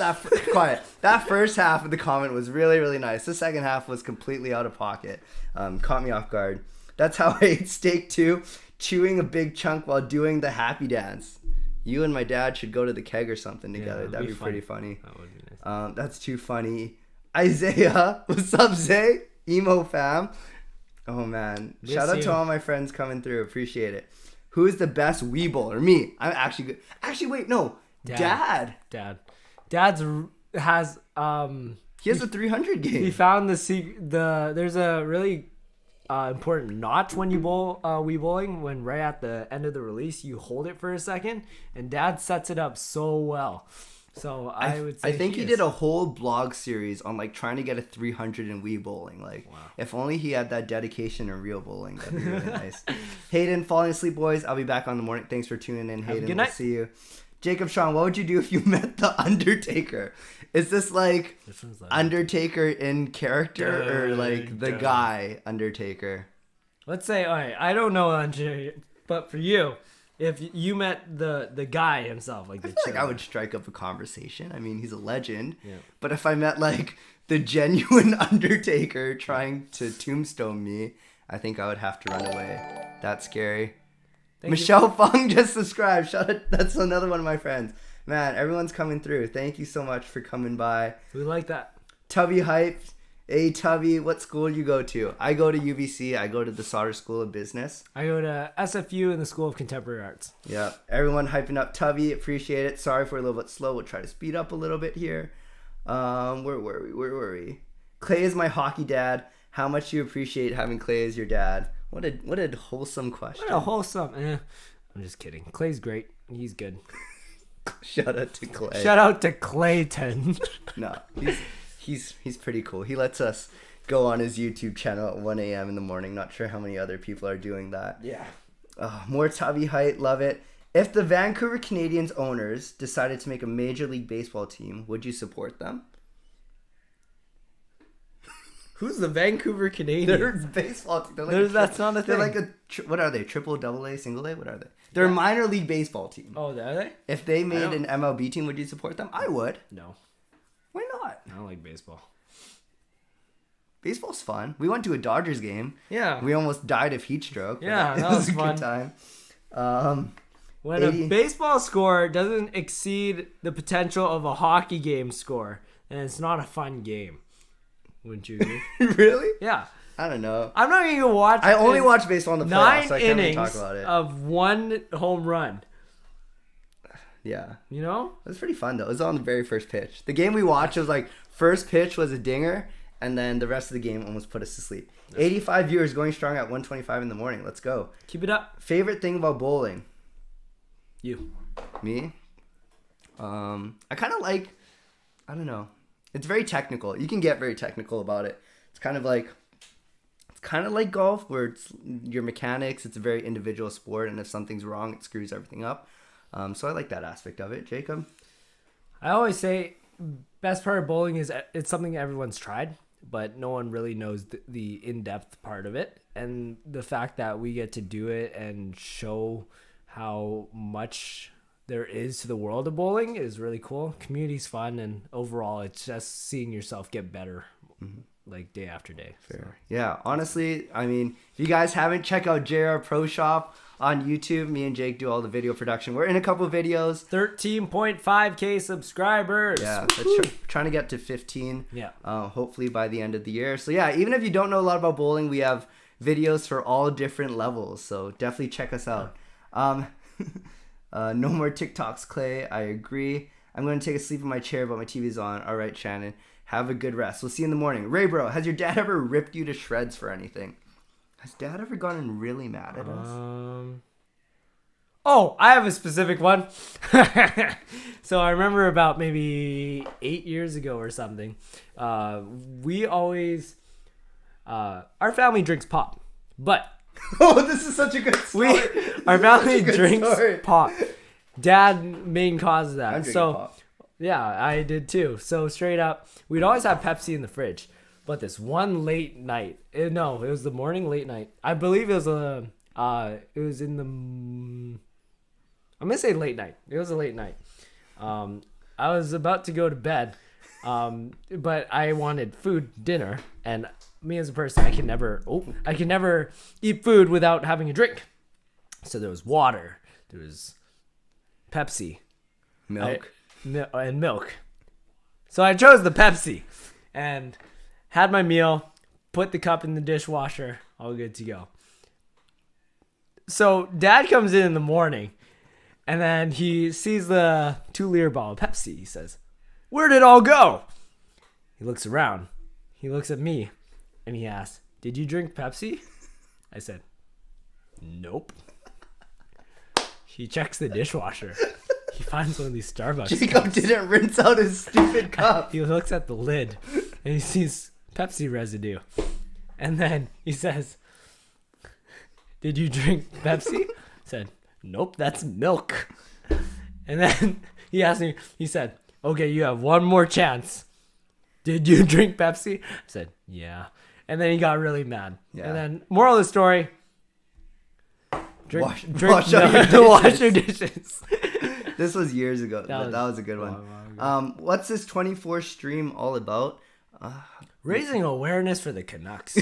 [SPEAKER 8] Quiet. That first half of the comment was really, really nice. The second half was completely out of pocket. Caught me off guard. That's how I ate steak too, chewing a big chunk while doing the happy dance. You and my dad should go to the keg or something together. That'd be pretty funny.
[SPEAKER 10] That would be nice.
[SPEAKER 8] That's too funny. Isaiah, what's up, Zay? Emo fam. Oh man! Shout out to all my friends coming through. Appreciate it. Who is the best Wii bowler? Me. I'm actually good. Actually, wait, no. Dad.
[SPEAKER 10] Dad's has
[SPEAKER 8] He has a 300 game.
[SPEAKER 10] He found there's a really important notch when you bowl Wii bowling, when right at the end of the release you hold it for a second, and Dad sets it up so well. So I would say
[SPEAKER 8] I think he did a whole blog series on like trying to get a 300 in Wii bowling. Like, if only he had that dedication in real bowling, that'd be really nice. Hayden, falling asleep, boys. I'll be back on the morning. Thanks for tuning in, Hayden.
[SPEAKER 10] Good night.
[SPEAKER 8] We'll see you. Jacob, Sean, what would you do if you met the Undertaker? Is this like Undertaker in character or like the guy Undertaker?
[SPEAKER 10] Let's say, all right, I don't know Undertaker, but for you, if you met the guy himself, like
[SPEAKER 8] I feel like I would strike up a conversation. I mean, he's a legend. Yeah. But if I met like the genuine Undertaker trying to tombstone me, I think I would have to run away. That's scary. Michelle Fung just subscribed. Shout out, that's another one of my friends. Man, everyone's coming through. Thank you so much for coming by.
[SPEAKER 10] We like that.
[SPEAKER 8] Tubby hype. Hey, Tubby, what school do you go to? I go to UBC. I go to the Sauter School of Business.
[SPEAKER 10] I go to SFU in the School of Contemporary Arts.
[SPEAKER 8] Yeah, everyone hyping up Tubby. Appreciate it. Sorry if we're a little bit slow. We'll try to speed up a little bit here. Where were we? Clay is my hockey dad. How much do you appreciate having Clay as your dad? What a wholesome question.
[SPEAKER 10] What a wholesome. I'm just kidding. Clay's great. He's good.
[SPEAKER 8] Shout out to Clay.
[SPEAKER 10] Shout out to Clayton.
[SPEAKER 8] No, he's pretty cool. He lets us go on his YouTube channel at 1 a.m. in the morning. Not sure how many other people are doing that.
[SPEAKER 10] Yeah.
[SPEAKER 8] More Tubby height. Love it. If the Vancouver Canadians owners decided to make a Major League Baseball team, would you support them?
[SPEAKER 10] Who's the Vancouver Canadians?
[SPEAKER 8] They're a baseball team.
[SPEAKER 10] That's not a thing.
[SPEAKER 8] They're like what are they? Triple, double A, single A? What are they? They're a minor league baseball team.
[SPEAKER 10] Oh, are they?
[SPEAKER 8] If they made an MLB team, would you support them? I would.
[SPEAKER 10] No.
[SPEAKER 8] Why not?
[SPEAKER 10] I don't like baseball.
[SPEAKER 8] Baseball's fun. We went to a Dodgers game.
[SPEAKER 10] Yeah.
[SPEAKER 8] We almost died of heat stroke.
[SPEAKER 10] Yeah, that was
[SPEAKER 8] a
[SPEAKER 10] fun.
[SPEAKER 8] good time.
[SPEAKER 10] When a baseball score doesn't exceed the potential of a hockey game score, then it's not a fun game. Wouldn't you agree?
[SPEAKER 8] Really?
[SPEAKER 10] Yeah.
[SPEAKER 8] I don't know.
[SPEAKER 10] I'm not going to watch.
[SPEAKER 8] I only watch baseball in the playoffs,
[SPEAKER 10] 9
[SPEAKER 8] so I can't really
[SPEAKER 10] innings
[SPEAKER 8] talk about it.
[SPEAKER 10] of one home run.
[SPEAKER 8] Yeah.
[SPEAKER 10] You know?
[SPEAKER 8] It was pretty fun, though. It was on the very first pitch. The game we watched was like, first pitch was a dinger, and then the rest of the game almost put us to sleep. 85 viewers going strong at 1:25 in the morning. Let's go.
[SPEAKER 10] Keep it up.
[SPEAKER 8] Favorite thing about bowling?
[SPEAKER 10] You.
[SPEAKER 8] Me? I kind of like, I don't know. It's very technical. You can get very technical about it. It's kind of like golf, where it's your mechanics. It's a very individual sport, and if something's wrong, it screws everything up. So I like that aspect of it. Jacob?
[SPEAKER 10] I always say best part of bowling is it's something everyone's tried, but no one really knows the in-depth part of it. And the fact that we get to do it and show how much there is to the world of bowling is really cool. Community's fun, and overall, it's just seeing yourself get better.
[SPEAKER 8] Mm-hmm.
[SPEAKER 10] like day after day.
[SPEAKER 8] Fair. Yeah, honestly, I mean, if you guys haven't, check out JR Pro Shop on YouTube. Me and Jake do all the video production. We're in a couple of videos.
[SPEAKER 10] 13.5K subscribers.
[SPEAKER 8] Yeah, trying to get to 15.
[SPEAKER 10] Yeah.
[SPEAKER 8] Hopefully by the end of the year. So yeah, even if you don't know a lot about bowling, we have videos for all different levels. So definitely check us out. No more TikToks, Clay. I agree. I'm going to take a sleep in my chair, but my TV's on. All right, Shannon. Have a good rest. We'll see you in the morning. Ray Bro, has your dad ever ripped you to shreds for anything? Has dad ever gotten really mad at us?
[SPEAKER 10] Oh, I have a specific one. So I remember about maybe 8 years ago or something. We always, our family drinks pop, but
[SPEAKER 8] Oh, this is such a good story.
[SPEAKER 10] our family
[SPEAKER 8] Good
[SPEAKER 10] drinks
[SPEAKER 8] story.
[SPEAKER 10] pop. Dad main cause of that.
[SPEAKER 8] I'm drinking
[SPEAKER 10] So
[SPEAKER 8] pop.
[SPEAKER 10] yeah, I did too. So straight up, we'd always have Pepsi in the fridge. But this one late night, it was the morning late night. I believe it was in the, I'm gonna say late night. It was a late night. I was about to go to bed, but I wanted dinner, and me as a person, I can never eat food without having a drink. So there was water, there was Pepsi,
[SPEAKER 8] Milk.
[SPEAKER 10] and milk. So I chose the Pepsi and had my meal, put the cup in the dishwasher, all good to go. So Dad comes in the morning, and then he sees the 2-liter bottle of Pepsi. He says, "Where'd it all go?" He looks around. He looks at me, and he asks, "Did you drink Pepsi?" I said, "Nope." He checks the dishwasher. He finds one of these Starbucks
[SPEAKER 8] Jacob
[SPEAKER 10] cups.
[SPEAKER 8] didn't rinse out his stupid cup.
[SPEAKER 10] He looks at the lid, and he sees Pepsi residue. And then he says, "Did you drink Pepsi?" I said, "Nope, that's milk." And then he asked me, he said, "Okay, you have one more chance. Did you drink Pepsi?" I said, "Yeah." And then he got really mad.
[SPEAKER 8] Yeah.
[SPEAKER 10] And then, moral of the story,
[SPEAKER 8] Wash out your
[SPEAKER 10] wash your dishes.
[SPEAKER 8] This was years ago.
[SPEAKER 10] That
[SPEAKER 8] That was a good one. What's this 24 stream all about?
[SPEAKER 10] Raising awareness for the Canucks.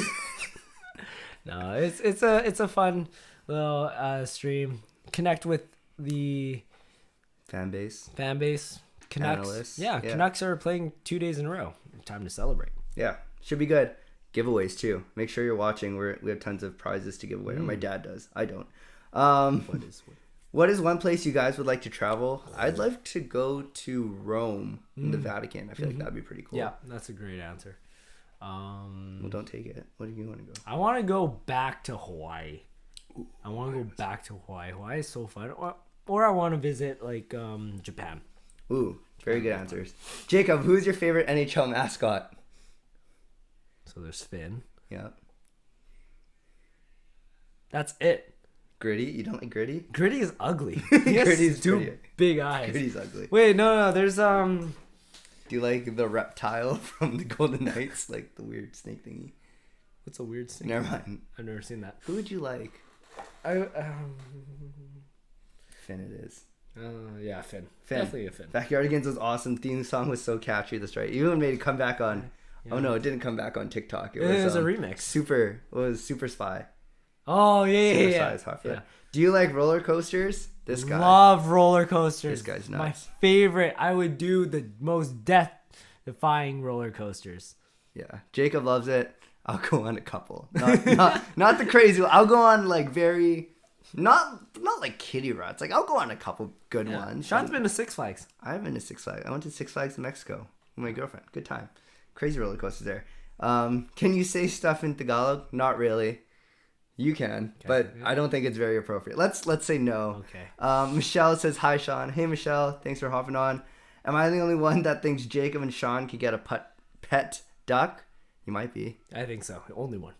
[SPEAKER 10] No, it's a fun little stream. Connect with the
[SPEAKER 8] Fan base.
[SPEAKER 10] Canucks.
[SPEAKER 8] Analysts.
[SPEAKER 10] Yeah,
[SPEAKER 8] Yeah.
[SPEAKER 10] Canucks are playing 2 days in a row. Time to celebrate.
[SPEAKER 8] Yeah, should be good. Giveaways too. Make sure you're watching. We have tons of prizes to give away. My dad does. I don't. What is one place you guys would like to travel? I'd like to go to Rome in the Vatican. I feel like that'd be pretty cool.
[SPEAKER 10] Yeah, that's a great answer.
[SPEAKER 8] Well, don't take it. What do you want to go?
[SPEAKER 10] I want to go back to Hawaii. Hawaii is so fun. Or I want to visit like Japan.
[SPEAKER 8] Ooh, very good answers. Jacob, who's your favorite NHL mascot?
[SPEAKER 10] So there's Finn.
[SPEAKER 8] Yeah.
[SPEAKER 10] That's it.
[SPEAKER 8] Gritty? You don't like Gritty?
[SPEAKER 10] Gritty is ugly. He has
[SPEAKER 8] Gritty's
[SPEAKER 10] two
[SPEAKER 8] pretty.
[SPEAKER 10] big eyes.
[SPEAKER 8] Gritty's ugly.
[SPEAKER 10] Wait, no. There's
[SPEAKER 8] Do you like the reptile from the Golden Knights? Like the weird snake thingy?
[SPEAKER 10] What's a weird thing?
[SPEAKER 8] Never mind.
[SPEAKER 10] I've never seen that.
[SPEAKER 8] Who would you like? Finn it is.
[SPEAKER 10] Yeah, Finn.
[SPEAKER 8] Finn.
[SPEAKER 10] Definitely a Finn.
[SPEAKER 8] Backyardigans was awesome. Theme song was so catchy. That's right. You even made it come back on. Yeah. Oh no, it didn't come back on TikTok.
[SPEAKER 10] It was a remix.
[SPEAKER 8] Super Spy.
[SPEAKER 10] Oh yeah,
[SPEAKER 8] Super
[SPEAKER 10] yeah.
[SPEAKER 8] Spy is hot for that. Do you like roller coasters? This guy.
[SPEAKER 10] Love roller coasters.
[SPEAKER 8] This guy's nuts.
[SPEAKER 10] My favorite. I would do the most death-defying roller coasters.
[SPEAKER 8] Yeah, Jacob loves it. I'll go on a couple. Not the crazy one. I'll go on like very. Not like kiddie rides. Like I'll go on a couple good ones.
[SPEAKER 10] Sean's been to Six Flags.
[SPEAKER 8] I've been to Six Flags. I went to Six Flags in Mexico with my girlfriend. Good time. Crazy roller coasters there. Can you say stuff in Tagalog? Not really. You can, but I don't think it's very appropriate. Let's say no.
[SPEAKER 10] Okay.
[SPEAKER 8] Michelle says hi, Sean. Hey, Michelle. Thanks for hopping on. Am I the only one that thinks Jacob and Sean could get a pet duck? You might be.
[SPEAKER 10] I think so. Only one.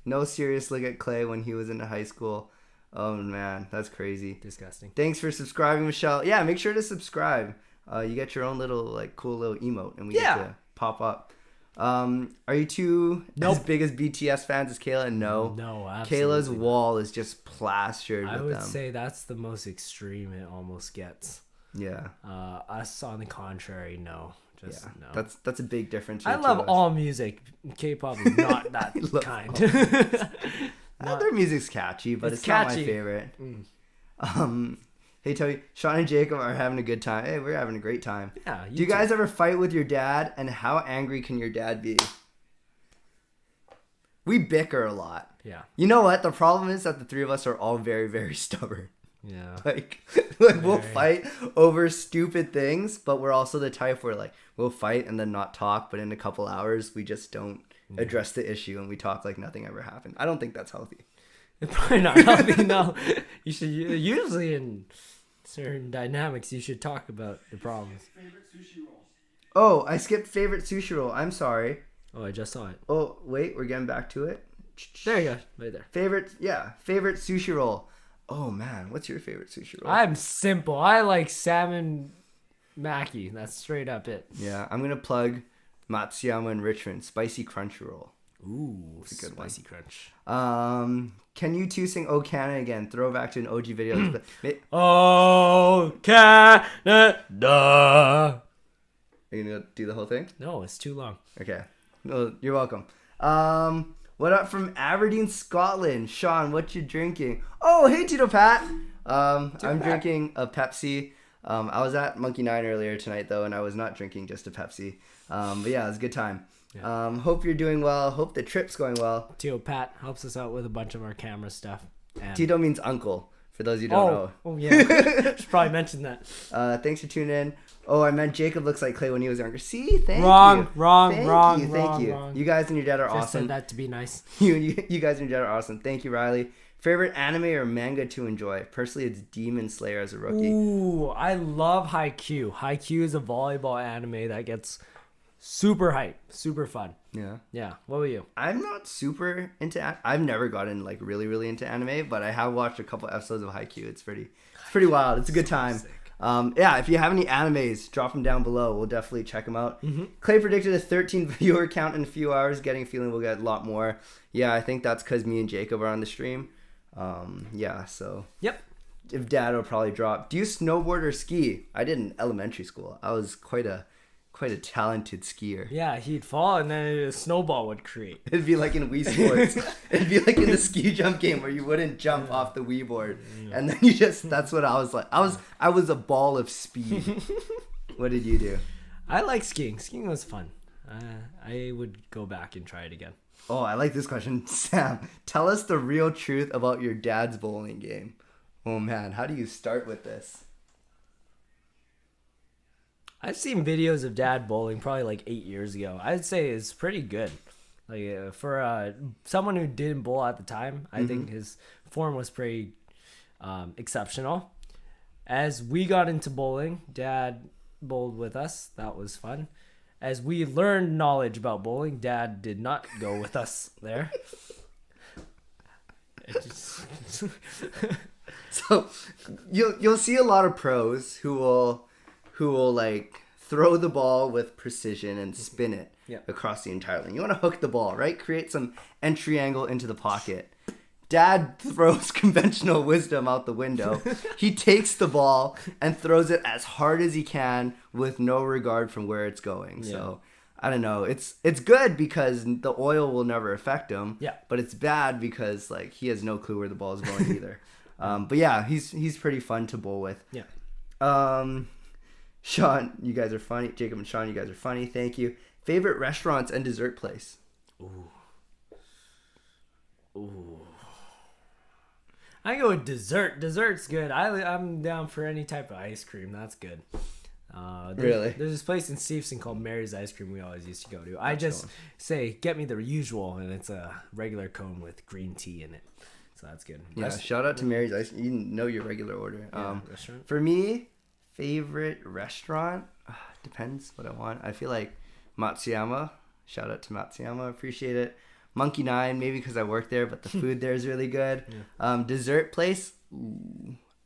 [SPEAKER 8] No serious look at Clay when he was in high school. Oh man, that's crazy.
[SPEAKER 10] Disgusting.
[SPEAKER 8] Thanks for subscribing, Michelle. Yeah, make sure to subscribe. You get your own little like cool little emote, and we get to pop up. Are you two as big as BTS fans as Kayla? No,
[SPEAKER 10] absolutely
[SPEAKER 8] Kayla's wall is just plastered with them.
[SPEAKER 10] I would say that's the most extreme it almost gets.
[SPEAKER 8] Yeah.
[SPEAKER 10] Us, on the contrary, no. Just
[SPEAKER 8] Yeah,
[SPEAKER 10] no.
[SPEAKER 8] that's a big difference.
[SPEAKER 10] I
[SPEAKER 8] for the two
[SPEAKER 10] love
[SPEAKER 8] of us.
[SPEAKER 10] all music. K-pop is not that
[SPEAKER 8] love
[SPEAKER 10] kind.
[SPEAKER 8] Their music's catchy, but
[SPEAKER 10] It's
[SPEAKER 8] it's not my
[SPEAKER 10] catchy.
[SPEAKER 8] favorite. Hey Toby, Sean and Jacob are having a good time. Hey, we're having a great time.
[SPEAKER 10] Yeah.
[SPEAKER 8] Do you guys ever fight with your dad, and how angry can your dad be? We bicker a lot.
[SPEAKER 10] Yeah.
[SPEAKER 8] You know what? The problem is that the three of us are all very, very stubborn.
[SPEAKER 10] Yeah.
[SPEAKER 8] Like we'll fight over stupid things, but we're also the type where like we'll fight and then not talk, but in a couple hours we just don't address the issue and we talk like nothing ever happened. I don't think that's healthy.
[SPEAKER 10] It's probably not healthy. No, you should usually in certain dynamics you should talk about the problems.
[SPEAKER 8] Oh, I skipped favorite sushi roll. I'm sorry.
[SPEAKER 10] Oh, I just saw it.
[SPEAKER 8] Oh, wait, we're getting back to it.
[SPEAKER 10] There you go, right there.
[SPEAKER 8] Favorite sushi roll. Oh man, what's your favorite sushi roll?
[SPEAKER 10] I'm simple. I like salmon maki. That's straight up it.
[SPEAKER 8] Yeah, I'm gonna plug Matsuyama in Richmond spicy crunch roll.
[SPEAKER 10] Ooh,
[SPEAKER 8] it's a good
[SPEAKER 10] spicy crunch.
[SPEAKER 8] Can you two sing "Oh Canada" again? Throwback to an OG video.
[SPEAKER 10] Oh Canada.
[SPEAKER 8] Are you gonna do the whole thing?
[SPEAKER 10] No, it's too long.
[SPEAKER 8] Okay. No, you're welcome. What up from Aberdeen, Scotland? Sean, what you drinking? Oh, hey, Tito Pat. I'm drinking a Pepsi. I was at Monkey 9 earlier tonight, though, and I was not drinking just a Pepsi. But yeah, it was a good time. Yeah. Hope you're doing well. Hope the trip's going well.
[SPEAKER 10] Tito Pat helps us out with a bunch of our camera stuff. And
[SPEAKER 8] Tito means uncle, for those you don't know.
[SPEAKER 10] Oh, yeah. Should probably mention that.
[SPEAKER 8] Thanks for tuning in. Oh, I meant Jacob looks like Clay when he was younger. See? Thank you.
[SPEAKER 10] Wrong.
[SPEAKER 8] Thank you. You guys and your dad are
[SPEAKER 10] Just
[SPEAKER 8] awesome.
[SPEAKER 10] said that to be nice.
[SPEAKER 8] You guys and your dad are awesome. Thank you, Riley. Favorite anime or manga to enjoy? Personally, it's Demon Slayer as a rookie.
[SPEAKER 10] Ooh, I love Haikyuu. Haikyuu is a volleyball anime that gets super hype, super fun. Yeah. What about you?
[SPEAKER 8] I'm not super into. I've never gotten like really into anime, but I have watched a couple episodes of Haikyuu. It's pretty wild. It's a good time. Yeah, if you have any animes, drop them down below. We'll definitely check them out. Clay predicted a 13 viewer count in a few hours. Getting a feeling we'll get a lot more. Yeah, I think that's because me and Jacob are on the stream. Yeah, so.
[SPEAKER 10] Yep.
[SPEAKER 8] If dad will probably drop. Do you snowboard or ski? I did in elementary school. I was quite a talented skier.
[SPEAKER 10] Yeah, he'd fall and then a snowball would create.
[SPEAKER 8] It'd be like in Wii Sports. It'd be like in the ski jump game where you wouldn't jump off the Wii board. And then you just, that's what I was like. I was a ball of speed. What did you do?
[SPEAKER 10] I like skiing. Skiing was fun. I would go back and try it again.
[SPEAKER 8] Oh, I like this question. Sam, tell us the real truth about your dad's bowling game. Oh man, how do you start with this?
[SPEAKER 10] I've seen videos of dad bowling probably like 8 years ago. I'd say it's pretty good. Like for someone who didn't bowl at the time, I think his form was pretty exceptional. As we got into bowling, dad bowled with us. That was fun. As we learned knowledge about bowling, dad did not go with us there.
[SPEAKER 8] So you'll see a lot of pros who will like throw the ball with precision and spin it across the entire lane. You want to hook the ball, right? Create some entry angle into the pocket. Dad throws conventional wisdom out the window. He takes the ball and throws it as hard as he can with no regard from where it's going. Yeah. So I don't know. It's good because the oil will never affect him.
[SPEAKER 10] Yeah.
[SPEAKER 8] But it's bad because like he has no clue where the ball is going either. But yeah, he's pretty fun to bowl with.
[SPEAKER 10] Yeah.
[SPEAKER 8] Sean, you guys are funny. Jacob and Sean, you guys are funny. Thank you. Favorite restaurants and dessert place?
[SPEAKER 10] Ooh. I go with dessert. Dessert's good. I'm down for any type of ice cream. That's good.
[SPEAKER 8] Really?
[SPEAKER 10] There's this place in Steveston called Mary's Ice Cream we always used to go to. I just say, get me the usual, and it's a regular cone with green tea in it. So that's good.
[SPEAKER 8] Yeah, shout out to Mary's Ice Cream. You know your regular order.
[SPEAKER 10] Restaurant?
[SPEAKER 8] For me, favorite restaurant? Depends what I want. I feel like Matsuyama. Shout out to Matsuyama. Appreciate it. Monkey 9, maybe because I work there, but the food there is really good. Yeah. Dessert place,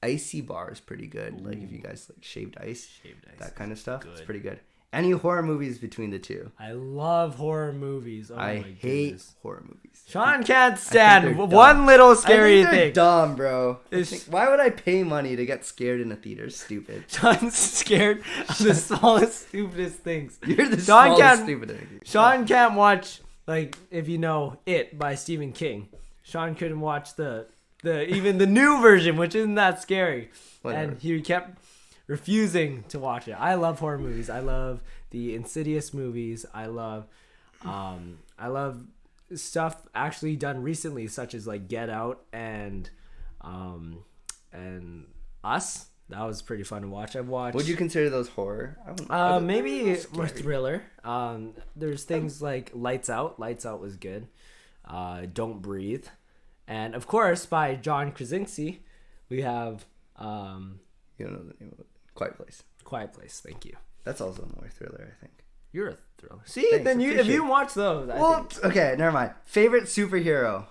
[SPEAKER 8] Icy Bar is pretty good. Like if you guys like shaved ice, that kind of stuff, it's pretty good. Any horror movies between the two?
[SPEAKER 10] I love horror movies. Oh
[SPEAKER 8] I
[SPEAKER 10] my
[SPEAKER 8] hate
[SPEAKER 10] goodness.
[SPEAKER 8] horror movies.
[SPEAKER 10] Sean can't
[SPEAKER 8] they're
[SPEAKER 10] stand
[SPEAKER 8] dumb.
[SPEAKER 10] one little scary
[SPEAKER 8] I think they're
[SPEAKER 10] thing.
[SPEAKER 8] dumb, bro.
[SPEAKER 10] It's-
[SPEAKER 8] Why would I pay money to get scared in a theater? Stupid.
[SPEAKER 10] Sean's scared of the smallest, stupidest things.
[SPEAKER 8] You're the
[SPEAKER 10] Sean
[SPEAKER 8] smallest
[SPEAKER 10] can't-
[SPEAKER 8] stupid.
[SPEAKER 10] Sean can't watch, like, if you know It by Stephen King. Sean couldn't watch the even the new version, which isn't that scary.
[SPEAKER 8] Whatever.
[SPEAKER 10] And he kept refusing to watch it. I love horror movies. I love the Insidious movies. I love stuff actually done recently, such as like Get Out and Us. That was pretty fun to watch. I've watched.
[SPEAKER 8] Would you consider those horror?
[SPEAKER 10] Maybe more thriller. There's things like Lights Out. Lights Out was good. Don't Breathe, and of course by John Krasinski, we have
[SPEAKER 8] You don't know the name of it. Quiet Place.
[SPEAKER 10] Quiet Place. Thank you.
[SPEAKER 8] That's also more thriller, I think.
[SPEAKER 10] You're a thriller. See,
[SPEAKER 8] Thanks,
[SPEAKER 10] then if
[SPEAKER 8] appreciate
[SPEAKER 10] you
[SPEAKER 8] it.
[SPEAKER 10] watch those,
[SPEAKER 8] Well, okay, never mind. Favorite superhero?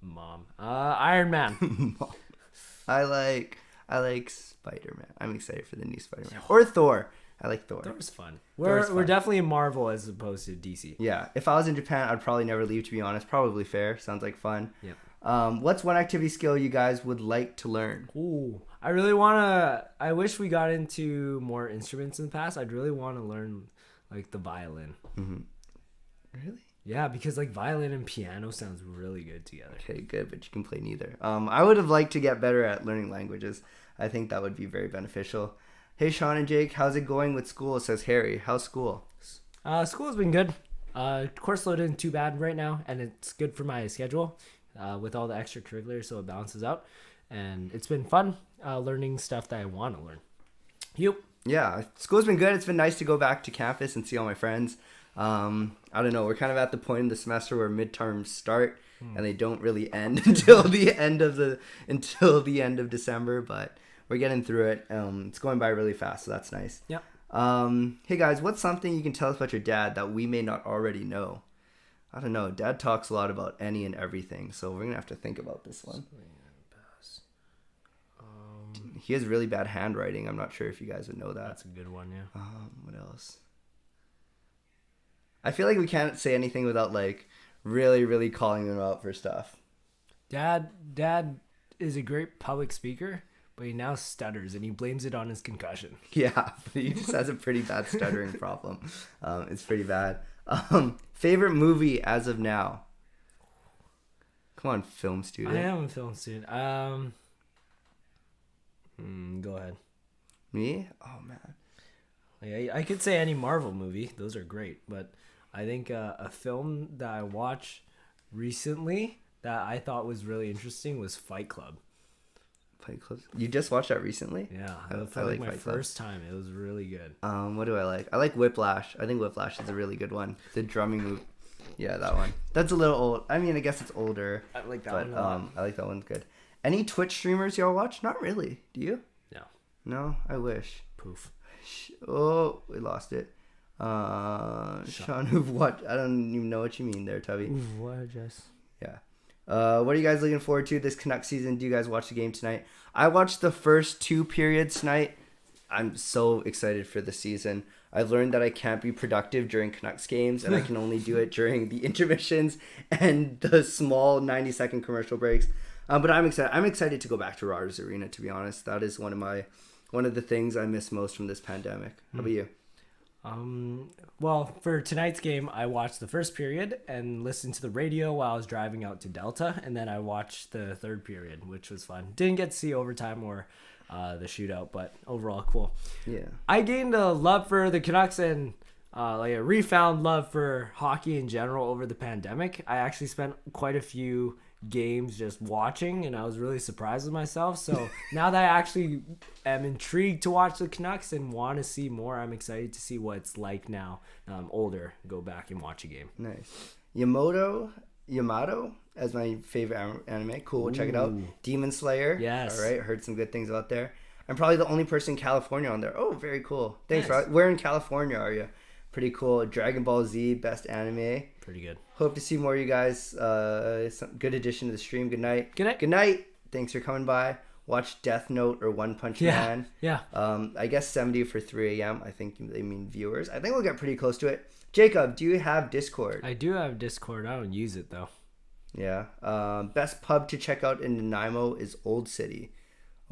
[SPEAKER 10] Mom, Iron Man.
[SPEAKER 8] I like Spider-Man. I'm excited for the new Spider-Man. Or Thor. I like Thor.
[SPEAKER 10] Thor's fun.
[SPEAKER 8] Thor's
[SPEAKER 10] We're
[SPEAKER 8] fun.
[SPEAKER 10] definitely Marvel as opposed to DC.
[SPEAKER 8] Yeah. If I was in Japan, I'd probably never leave, to be honest. Probably fair. Sounds like fun.
[SPEAKER 10] Yep.
[SPEAKER 8] What's one activity skill you guys would like to learn?
[SPEAKER 10] Ooh, I really wanna. I wish we got into more instruments in the past. I'd really want to learn like the violin.
[SPEAKER 8] Really?
[SPEAKER 10] Yeah, because like violin and piano sounds really good together.
[SPEAKER 8] Okay, good, but you can play neither. I would have liked to get better at learning languages. I think that would be very beneficial. Hey, Sean and Jake, how's it going with school? Says Harry. How's school?
[SPEAKER 10] School's been good. Course load isn't too bad right now, and it's good for my schedule with all the extracurriculars, so it balances out. And it's been fun learning stuff that I want to learn. Yep.
[SPEAKER 8] Yeah, school's been good. It's been nice to go back to campus and see all my friends. I don't know. We're kind of at the point in the semester where midterms start and they don't really end until the end of December, but we're getting through it. It's going by really fast, so that's nice.
[SPEAKER 10] Yep.
[SPEAKER 8] Hey guys, what's something you can tell us about your dad that we may not already know? I don't know. Dad talks a lot about any and everything, so we're gonna have to think about this one. He has really bad handwriting. I'm not sure if you guys would know that.
[SPEAKER 10] That's a good one, yeah.
[SPEAKER 8] What else? I feel like we can't say anything without like really, really calling him out for stuff.
[SPEAKER 10] Dad is a great public speaker, but he now stutters and he blames it on his concussion.
[SPEAKER 8] Yeah, he just has a pretty bad stuttering problem. It's pretty bad. Favorite movie as of now? Come on, film student.
[SPEAKER 10] I am a film student. Go ahead.
[SPEAKER 8] Me? Oh man.
[SPEAKER 10] Like, I could say any Marvel movie; those are great. But I think a film that I watched recently that I thought was really interesting was Fight Club.
[SPEAKER 8] Fight Club. You just watched that recently?
[SPEAKER 10] Yeah,
[SPEAKER 8] I
[SPEAKER 10] for like my
[SPEAKER 8] Fight Club.
[SPEAKER 10] first time. It was really good.
[SPEAKER 8] What do I like? I like Whiplash. I think Whiplash is a really good one. The drumming move. Yeah, that one. That's a little old. I mean, I guess it's older.
[SPEAKER 10] I like that
[SPEAKER 8] but
[SPEAKER 10] one a lot.
[SPEAKER 8] I like that one's good. Any Twitch streamers y'all watch? Not really. Do you?
[SPEAKER 10] No.
[SPEAKER 8] No, I wish.
[SPEAKER 10] Poof.
[SPEAKER 8] Oh, we lost it. Sean, who've watched? I don't even know what you mean there, Tubby.
[SPEAKER 10] What, Jess?
[SPEAKER 8] Yeah. What are you guys looking forward to this Canucks season? Do you guys watch the game tonight? I watched the first 2 periods tonight. I'm so excited for the season. I've learned that I can't be productive during Canucks games, and I can only do it during the intermissions and the small 90-second commercial breaks. But I'm excited. I'm excited to go back to Rogers Arena, to be honest. That is one of the things I miss most from this pandemic. How about you?
[SPEAKER 10] Well, for tonight's game, I watched the first period and listened to the radio while I was driving out to Delta, and then I watched the third period, which was fun. Didn't get to see overtime or the shootout, but overall cool.
[SPEAKER 8] Yeah.
[SPEAKER 10] I gained a love for the Canucks and like a refound love for hockey in general over the pandemic. I actually spent quite a few games just watching, and I was really surprised with myself. So now that I actually am intrigued to watch the Canucks and want to see more, I'm excited to see what it's like now. I'm older, go back and watch a game.
[SPEAKER 8] Nice. Yamato as my favorite anime. Cool, we'll check it out. Demon Slayer.
[SPEAKER 10] Yes.
[SPEAKER 8] All right, heard some good things out there. I'm probably the only person in California on there. Oh, very cool. Thanks,
[SPEAKER 10] Nice.
[SPEAKER 8] Rod. Where in California are you? Pretty cool. Dragon Ball Z, best anime.
[SPEAKER 10] Pretty good.
[SPEAKER 8] Hope to see more of you guys. Some good addition to the stream. Good night.
[SPEAKER 10] Good night.
[SPEAKER 8] Good night. Thanks for coming by. watch Death Note or One Punch
[SPEAKER 10] Yeah.
[SPEAKER 8] Man.
[SPEAKER 10] Yeah.
[SPEAKER 8] I guess 70 for 3 a.m. I think they mean viewers. I think we'll get pretty close to it. Jacob, do you have Discord?
[SPEAKER 10] I do have Discord. I don't use it though.
[SPEAKER 8] Yeah. Best pub to check out in Nanaimo is Old City.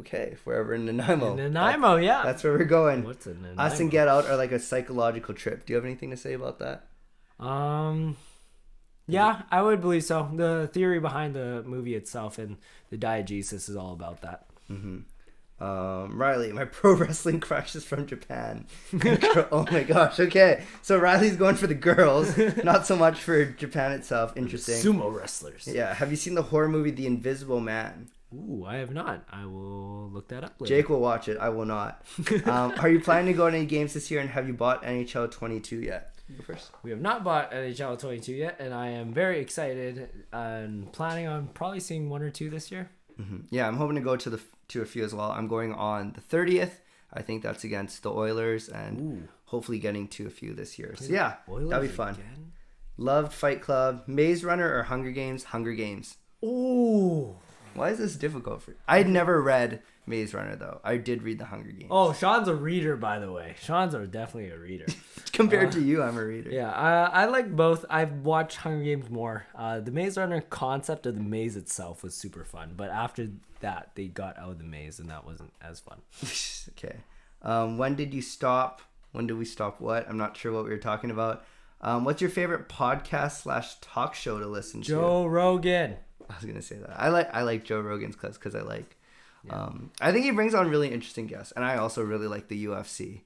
[SPEAKER 8] Okay, if we're ever in Nanaimo.
[SPEAKER 10] Nanaimo, yeah.
[SPEAKER 8] That's where we're going.
[SPEAKER 10] What's in Nanaimo?
[SPEAKER 8] Us and Get Out are like a psychological trip. Do you have anything to say about that?
[SPEAKER 10] Yeah, I would believe so. The theory behind the movie itself and the diegesis is all about that.
[SPEAKER 8] Riley, my pro wrestling crush is from Japan. Oh my gosh. Okay, so Riley's going for the girls, not so much for Japan itself. Interesting.
[SPEAKER 10] Sumo wrestlers.
[SPEAKER 8] Yeah. Have you seen the horror movie The Invisible Man?
[SPEAKER 10] Ooh, I have not. I will look that up later.
[SPEAKER 8] Jake will watch it. I will not. Are you planning to go to any games this year, and have you bought NHL 22 yet? You go first.
[SPEAKER 10] We have not bought NHL 22 yet, and I am very excited and planning on probably seeing 1 or 2 this year.
[SPEAKER 8] Yeah, I'm hoping to go to a few as well. I'm going on the 30th. I think that's against the Oilers, and hopefully getting to a few this year. So yeah,
[SPEAKER 10] Oilers
[SPEAKER 8] that'll be fun.
[SPEAKER 10] again?
[SPEAKER 8] Loved Fight Club, Maze Runner, or Hunger Games? Hunger Games.
[SPEAKER 10] Ooh.
[SPEAKER 8] Why is this difficult for you? I'd never read Maze Runner though. I did read the Hunger Games.
[SPEAKER 10] Oh, Sean's a reader, by the way. Sean's definitely a reader.
[SPEAKER 8] Compared to you, I'm a reader.
[SPEAKER 10] Yeah, I like both. I've watched Hunger Games more. The Maze Runner concept of the maze itself was super fun, but after that, they got out of the maze, and that wasn't as fun.
[SPEAKER 8] Okay. When did you stop? When did we stop what? I'm not sure what we were talking about. What's your favorite podcast / talk show to listen to?
[SPEAKER 10] Joe Rogan.
[SPEAKER 8] I was gonna say that. I like Joe Rogan's because I like. I think he brings on really interesting guests, and I also really like the UFC.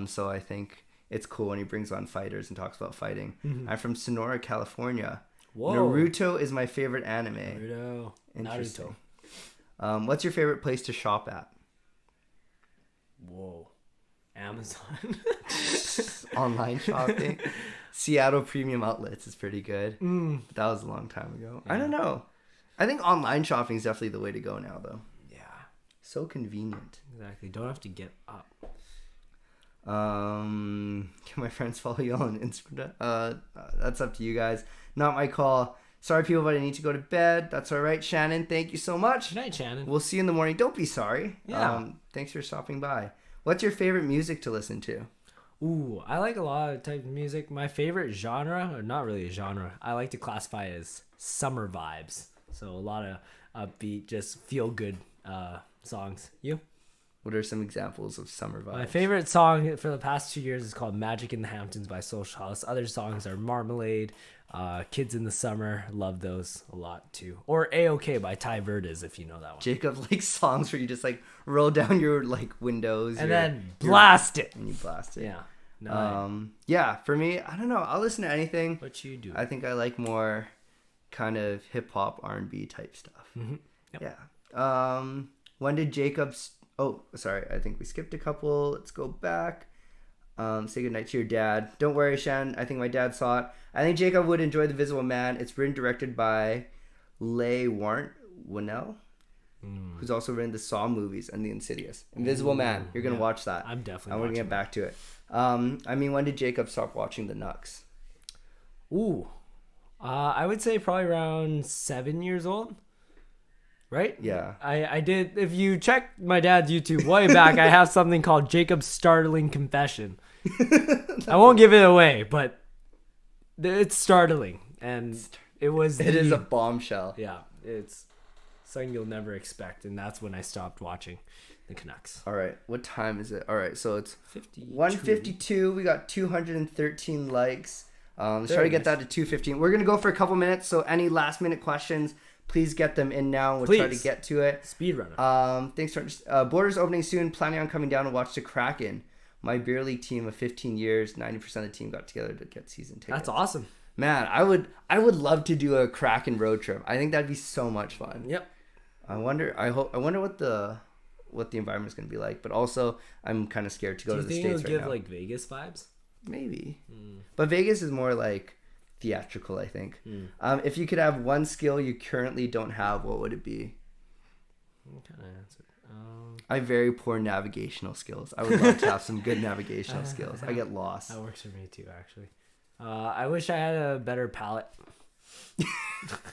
[SPEAKER 8] So I think it's cool when he brings on fighters and talks about fighting. I'm from Sonora, California.
[SPEAKER 10] Whoa.
[SPEAKER 8] Naruto is my favorite anime.
[SPEAKER 10] Naruto.
[SPEAKER 8] Interesting. What's your favorite place to shop at?
[SPEAKER 10] Whoa. Amazon.
[SPEAKER 8] Online shopping. Seattle Premium Outlets is pretty good. But that was a long time ago. Yeah. I don't know. I think online shopping is definitely the way to go now, though.
[SPEAKER 10] Yeah.
[SPEAKER 8] So convenient.
[SPEAKER 10] Exactly. Don't have to get up.
[SPEAKER 8] Can my friends follow you on Instagram? That's up to you guys. Not my call. Sorry, people, but I need to go to bed. That's all right. Shannon, thank you so much.
[SPEAKER 10] Good night, Shannon.
[SPEAKER 8] We'll see you in the morning. Don't be sorry.
[SPEAKER 10] Yeah.
[SPEAKER 8] Thanks for stopping by. What's your favorite music to listen to?
[SPEAKER 10] Ooh, I like a lot of types of music. My favorite genre, or not really a genre, I like to classify as summer vibes. So a lot of upbeat, just feel good songs. You?
[SPEAKER 8] What are some examples of summer vibes?
[SPEAKER 10] My favorite song for the past 2 years is called Magic in the Hamptons by Social House. Other songs are Marmalade, Kids in the Summer. Love those a lot too. Or A-OK by Ty Verdes, if you know that one.
[SPEAKER 8] Jacob likes songs where you just like roll down your like windows
[SPEAKER 10] and then blast it.
[SPEAKER 8] And you blast it.
[SPEAKER 10] Yeah. No,
[SPEAKER 8] yeah, for me, I don't know. I'll listen to anything.
[SPEAKER 10] What you do?
[SPEAKER 8] I think I like more kind of hip hop, R&B type stuff.
[SPEAKER 10] Yep.
[SPEAKER 8] Yeah. When did Jacob's? Oh, sorry. I think we skipped a couple. Let's go back. Say goodnight to your dad. Don't worry, Shan. I think my dad saw it. I think Jacob would enjoy The Visible Man. It's written directed by Leigh Whannell, who's also written the Saw movies and the Insidious. Invisible Man. You're gonna watch that.
[SPEAKER 10] I'm definitely.
[SPEAKER 8] I'm gonna get back to it. I mean, when did Jacob stop watching the Canucks?
[SPEAKER 10] Ooh, I would say probably around 7 years old. Right?
[SPEAKER 8] Yeah.
[SPEAKER 10] I did. If you check my dad's YouTube way back, I have something called Jacob's Startling Confession. I won't give it away, but it's startling. And it was...
[SPEAKER 8] It is a bombshell.
[SPEAKER 10] Yeah. It's something you'll never expect. And that's when I stopped watching the Canucks.
[SPEAKER 8] All right. What time is it? All right. So it's
[SPEAKER 10] 52.
[SPEAKER 8] 1:52. We got 213 likes. Let's try to get that to 215. We're going to go for a couple minutes. So any last minute questions, please get them in now. We'll try to get to it.
[SPEAKER 10] Speedrunner.
[SPEAKER 8] Thanks for borders opening soon. Planning on coming down to watch the Kraken. My beer league team of 15 years, 90% of the team got together to get season tickets.
[SPEAKER 10] That's awesome.
[SPEAKER 8] Man, I would love to do a Kraken road trip. I think that'd be so much fun.
[SPEAKER 10] Yep.
[SPEAKER 8] I wonder what the environment's going to be like, but also I'm kind of scared to go to the States right now.
[SPEAKER 10] Do you think it'll give like Vegas vibes?
[SPEAKER 8] Maybe. But Vegas is more like theatrical, I think. If you could have one skill you currently don't have, what would it be?
[SPEAKER 10] What kind of answer?
[SPEAKER 8] I have very poor navigational skills. I would love to have some good navigational skills. I get lost.
[SPEAKER 10] That works for me too, actually. I wish I had a better palate.
[SPEAKER 8] Do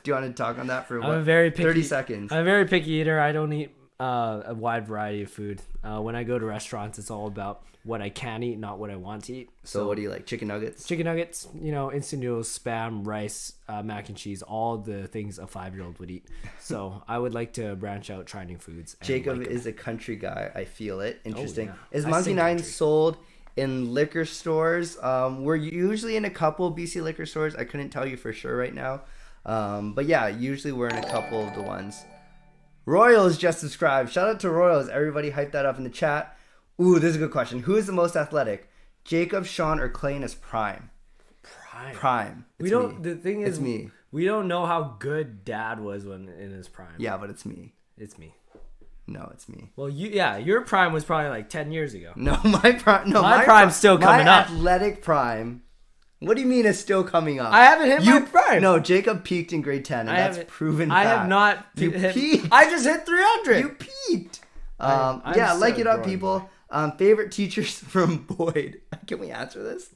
[SPEAKER 8] you want to talk on that for
[SPEAKER 10] I'm a very picky,
[SPEAKER 8] 30 seconds?
[SPEAKER 10] I'm a very picky eater. I don't eat a wide variety of food. When I go to restaurants, it's all about what I can eat, not what I want to eat.
[SPEAKER 8] So what do you like? Chicken nuggets?
[SPEAKER 10] Chicken nuggets, instant noodles, spam, rice, mac and cheese, all the things a 5-year-old would eat. So I would like to branch out, try new foods. and
[SPEAKER 8] Jacob
[SPEAKER 10] like 'em.
[SPEAKER 8] is a country guy. I feel it. Interesting.
[SPEAKER 10] yeah.
[SPEAKER 8] Is
[SPEAKER 10] I
[SPEAKER 8] Monkey
[SPEAKER 10] sing
[SPEAKER 8] Nine
[SPEAKER 10] country.
[SPEAKER 8] sold in liquor stores? We're usually in a couple BC liquor stores. I couldn't tell you for sure right now. But yeah, usually we're in a couple of the ones. Royals just subscribed. Shout out to Royals. Everybody hype that up in the chat. Ooh, this is a good question. Who is the most athletic? Jacob, Sean, or Clay in his prime? Prime.
[SPEAKER 10] We
[SPEAKER 8] It's
[SPEAKER 10] don't.
[SPEAKER 8] me.
[SPEAKER 10] The thing
[SPEAKER 8] It's
[SPEAKER 10] is,
[SPEAKER 8] me.
[SPEAKER 10] we don't know how good Dad was when in his prime.
[SPEAKER 8] Yeah, but it's me.
[SPEAKER 10] It's me.
[SPEAKER 8] No, it's me.
[SPEAKER 10] Well, your prime was probably like 10 years ago.
[SPEAKER 8] No, my prime. No,
[SPEAKER 10] My prime's still coming
[SPEAKER 8] my
[SPEAKER 10] up.
[SPEAKER 8] athletic prime. What do you mean it's still coming up?
[SPEAKER 10] I haven't hit my prime.
[SPEAKER 8] No, Jacob peaked in grade 10, and
[SPEAKER 10] I
[SPEAKER 8] that's
[SPEAKER 10] haven't-
[SPEAKER 8] proven
[SPEAKER 10] I
[SPEAKER 8] fact.
[SPEAKER 10] have not
[SPEAKER 8] You
[SPEAKER 10] hit.
[SPEAKER 8] peaked.
[SPEAKER 10] I just hit 300.
[SPEAKER 8] You peaked.
[SPEAKER 10] I'm
[SPEAKER 8] Yeah,
[SPEAKER 10] still
[SPEAKER 8] like it up,
[SPEAKER 10] growing,
[SPEAKER 8] people. Favorite teachers from Boyd. Can we answer this?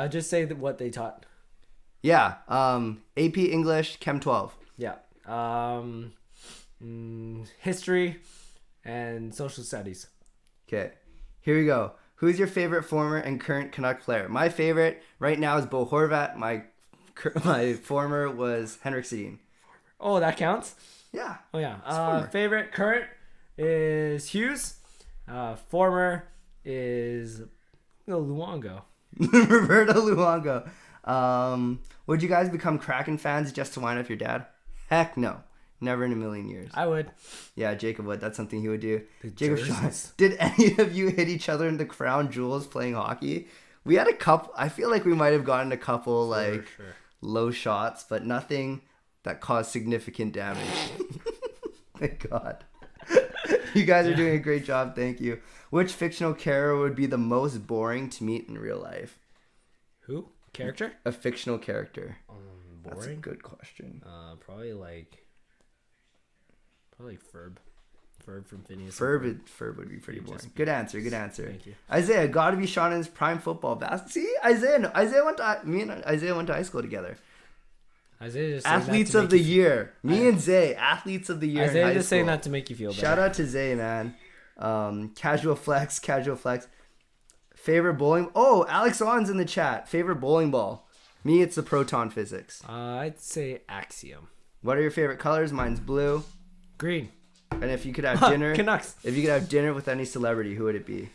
[SPEAKER 10] Just say what they taught.
[SPEAKER 8] Yeah. AP English, Chem 12.
[SPEAKER 10] Yeah. History and social studies.
[SPEAKER 8] Okay. Here we go. Who's your favorite former and current Canuck player? My favorite right now is Bo Horvat. My former was Henrik Sedin.
[SPEAKER 10] Oh, that counts?
[SPEAKER 8] Yeah.
[SPEAKER 10] Oh, yeah.
[SPEAKER 8] former.
[SPEAKER 10] Favorite current is Hughes. Former is Luongo.
[SPEAKER 8] Roberto Luongo. Would you guys become Kraken fans just to wind up your dad? Heck no. Never in a million years.
[SPEAKER 10] I would.
[SPEAKER 8] Yeah, Jacob would. That's something he would do.
[SPEAKER 10] The
[SPEAKER 8] Jacob
[SPEAKER 10] jerseys.
[SPEAKER 8] Shaw, did any of you hit each other in the crown jewels playing hockey? We had a couple. I feel like we might have gotten a couple like
[SPEAKER 10] sure.
[SPEAKER 8] low shots, but nothing that caused significant damage. Thank God. You guys are doing a great job. Thank you. Which fictional character would be the most boring to meet in real life?
[SPEAKER 10] Who? Character?
[SPEAKER 8] A fictional character. That's a
[SPEAKER 10] Boring?
[SPEAKER 8] good question.
[SPEAKER 10] Probably like Ferb. Ferb from Phineas.
[SPEAKER 8] Ferb would be pretty boring. Good answer. Good answer.
[SPEAKER 10] Thank you.
[SPEAKER 8] Isaiah, gotta be Sean in his prime football best. See, Isaiah went to me and Isaiah went to high school together.
[SPEAKER 10] Isaiah just saying that
[SPEAKER 8] Athletes
[SPEAKER 10] to
[SPEAKER 8] of
[SPEAKER 10] make
[SPEAKER 8] the
[SPEAKER 10] you-
[SPEAKER 8] year. Me and Zay, athletes of the year. in
[SPEAKER 10] Isaiah
[SPEAKER 8] high
[SPEAKER 10] just saying
[SPEAKER 8] school.
[SPEAKER 10] that to make you feel better.
[SPEAKER 8] Shout out to Zay, man. Casual flex. Favorite bowling. Oh, Alex On's in the chat. Favorite bowling ball. Me, it's the proton physics.
[SPEAKER 10] I'd say Axiom.
[SPEAKER 8] What are your favorite colors? Mine's blue.
[SPEAKER 10] Green.
[SPEAKER 8] And if you could have dinner,
[SPEAKER 10] Canucks.
[SPEAKER 8] if you could have dinner with any celebrity, who would it be?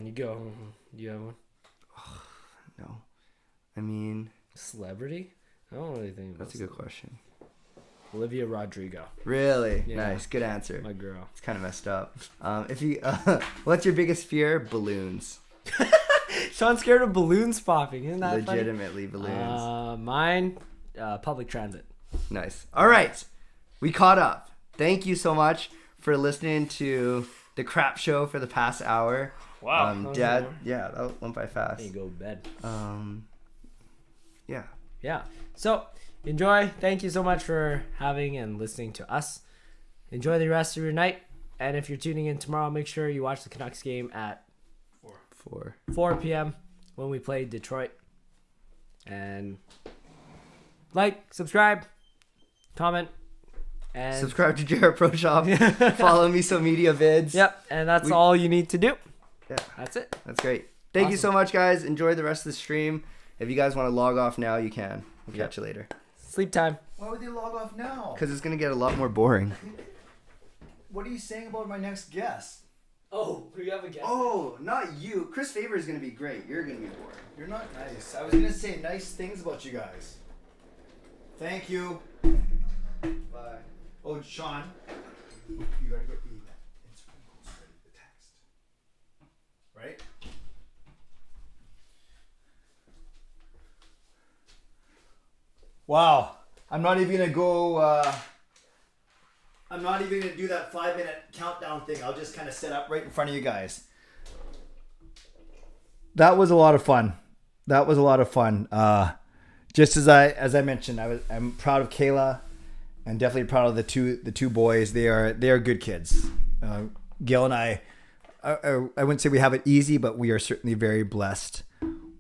[SPEAKER 10] You go. You have one?
[SPEAKER 8] No, I mean
[SPEAKER 10] Celebrity? I don't really think
[SPEAKER 8] that's a good question.
[SPEAKER 10] Olivia Rodrigo.
[SPEAKER 8] Really
[SPEAKER 10] Yeah.
[SPEAKER 8] nice, good answer.
[SPEAKER 10] My girl.
[SPEAKER 8] It's kind of messed up. If you, what's your biggest fear? Balloons.
[SPEAKER 10] Sean's scared of balloons popping. Isn't that
[SPEAKER 8] Legitimately
[SPEAKER 10] funny?
[SPEAKER 8] balloons.
[SPEAKER 10] Mine, public transit.
[SPEAKER 8] Nice. All right, we caught up. Thank you so much for listening to the crap show for the past hour.
[SPEAKER 10] Wow.
[SPEAKER 8] Dad. Yeah, that went by fast.
[SPEAKER 10] Then you go to bed.
[SPEAKER 8] Yeah.
[SPEAKER 10] Yeah. So enjoy. Thank you so much for having and listening to us. Enjoy the rest of your night. And if you're tuning in tomorrow, make sure you watch the Canucks game at 4 p.m. when we play Detroit. And like, subscribe, comment, and
[SPEAKER 8] Subscribe to Jared Pro Shop. Follow me some media vids.
[SPEAKER 10] Yep. And that's all you need to do.
[SPEAKER 8] Yeah.
[SPEAKER 10] That's it.
[SPEAKER 8] That's great. Thank you so much, guys. Enjoy the rest of the stream. If you guys want to log off now, you can. We'll catch you later.
[SPEAKER 10] Sleep time.
[SPEAKER 1] Why would they log off now?
[SPEAKER 8] Because it's going to get a lot more boring.
[SPEAKER 1] What are you saying about my next guest?
[SPEAKER 10] Oh, you have a guest?
[SPEAKER 8] Oh, not you. Chris Faber is going to be great. You're going to be boring.
[SPEAKER 1] You're not nice. I was gonna say nice things about you guys. Thank you. Bye. Oh, Sean. You gotta go eat that Instagram post ready, the text. Right? Wow. I'm not even gonna go. I'm not even gonna do that 5-minute countdown thing. I'll just kind of set up right in front of you guys. That was a lot of fun. Just as I mentioned, I'm proud of Kayla, and definitely proud of the two boys. They are good kids. Gail and I wouldn't say we have it easy, but we are certainly very blessed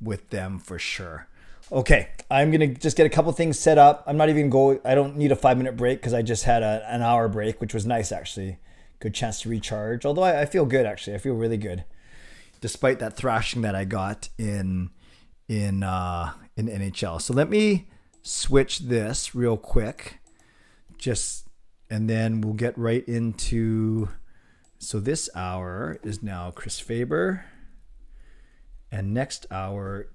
[SPEAKER 1] with them for sure. Okay, I'm gonna just get a couple things set up. I'm not even going. I don't need a 5-minute break because I just had an hour break, which was nice actually. Good chance to recharge. Although I feel good actually. I feel really good, despite that thrashing that I got in NHL. So let me switch this real quick, and then we'll get right into. So this hour is now Chris Faber, and next hour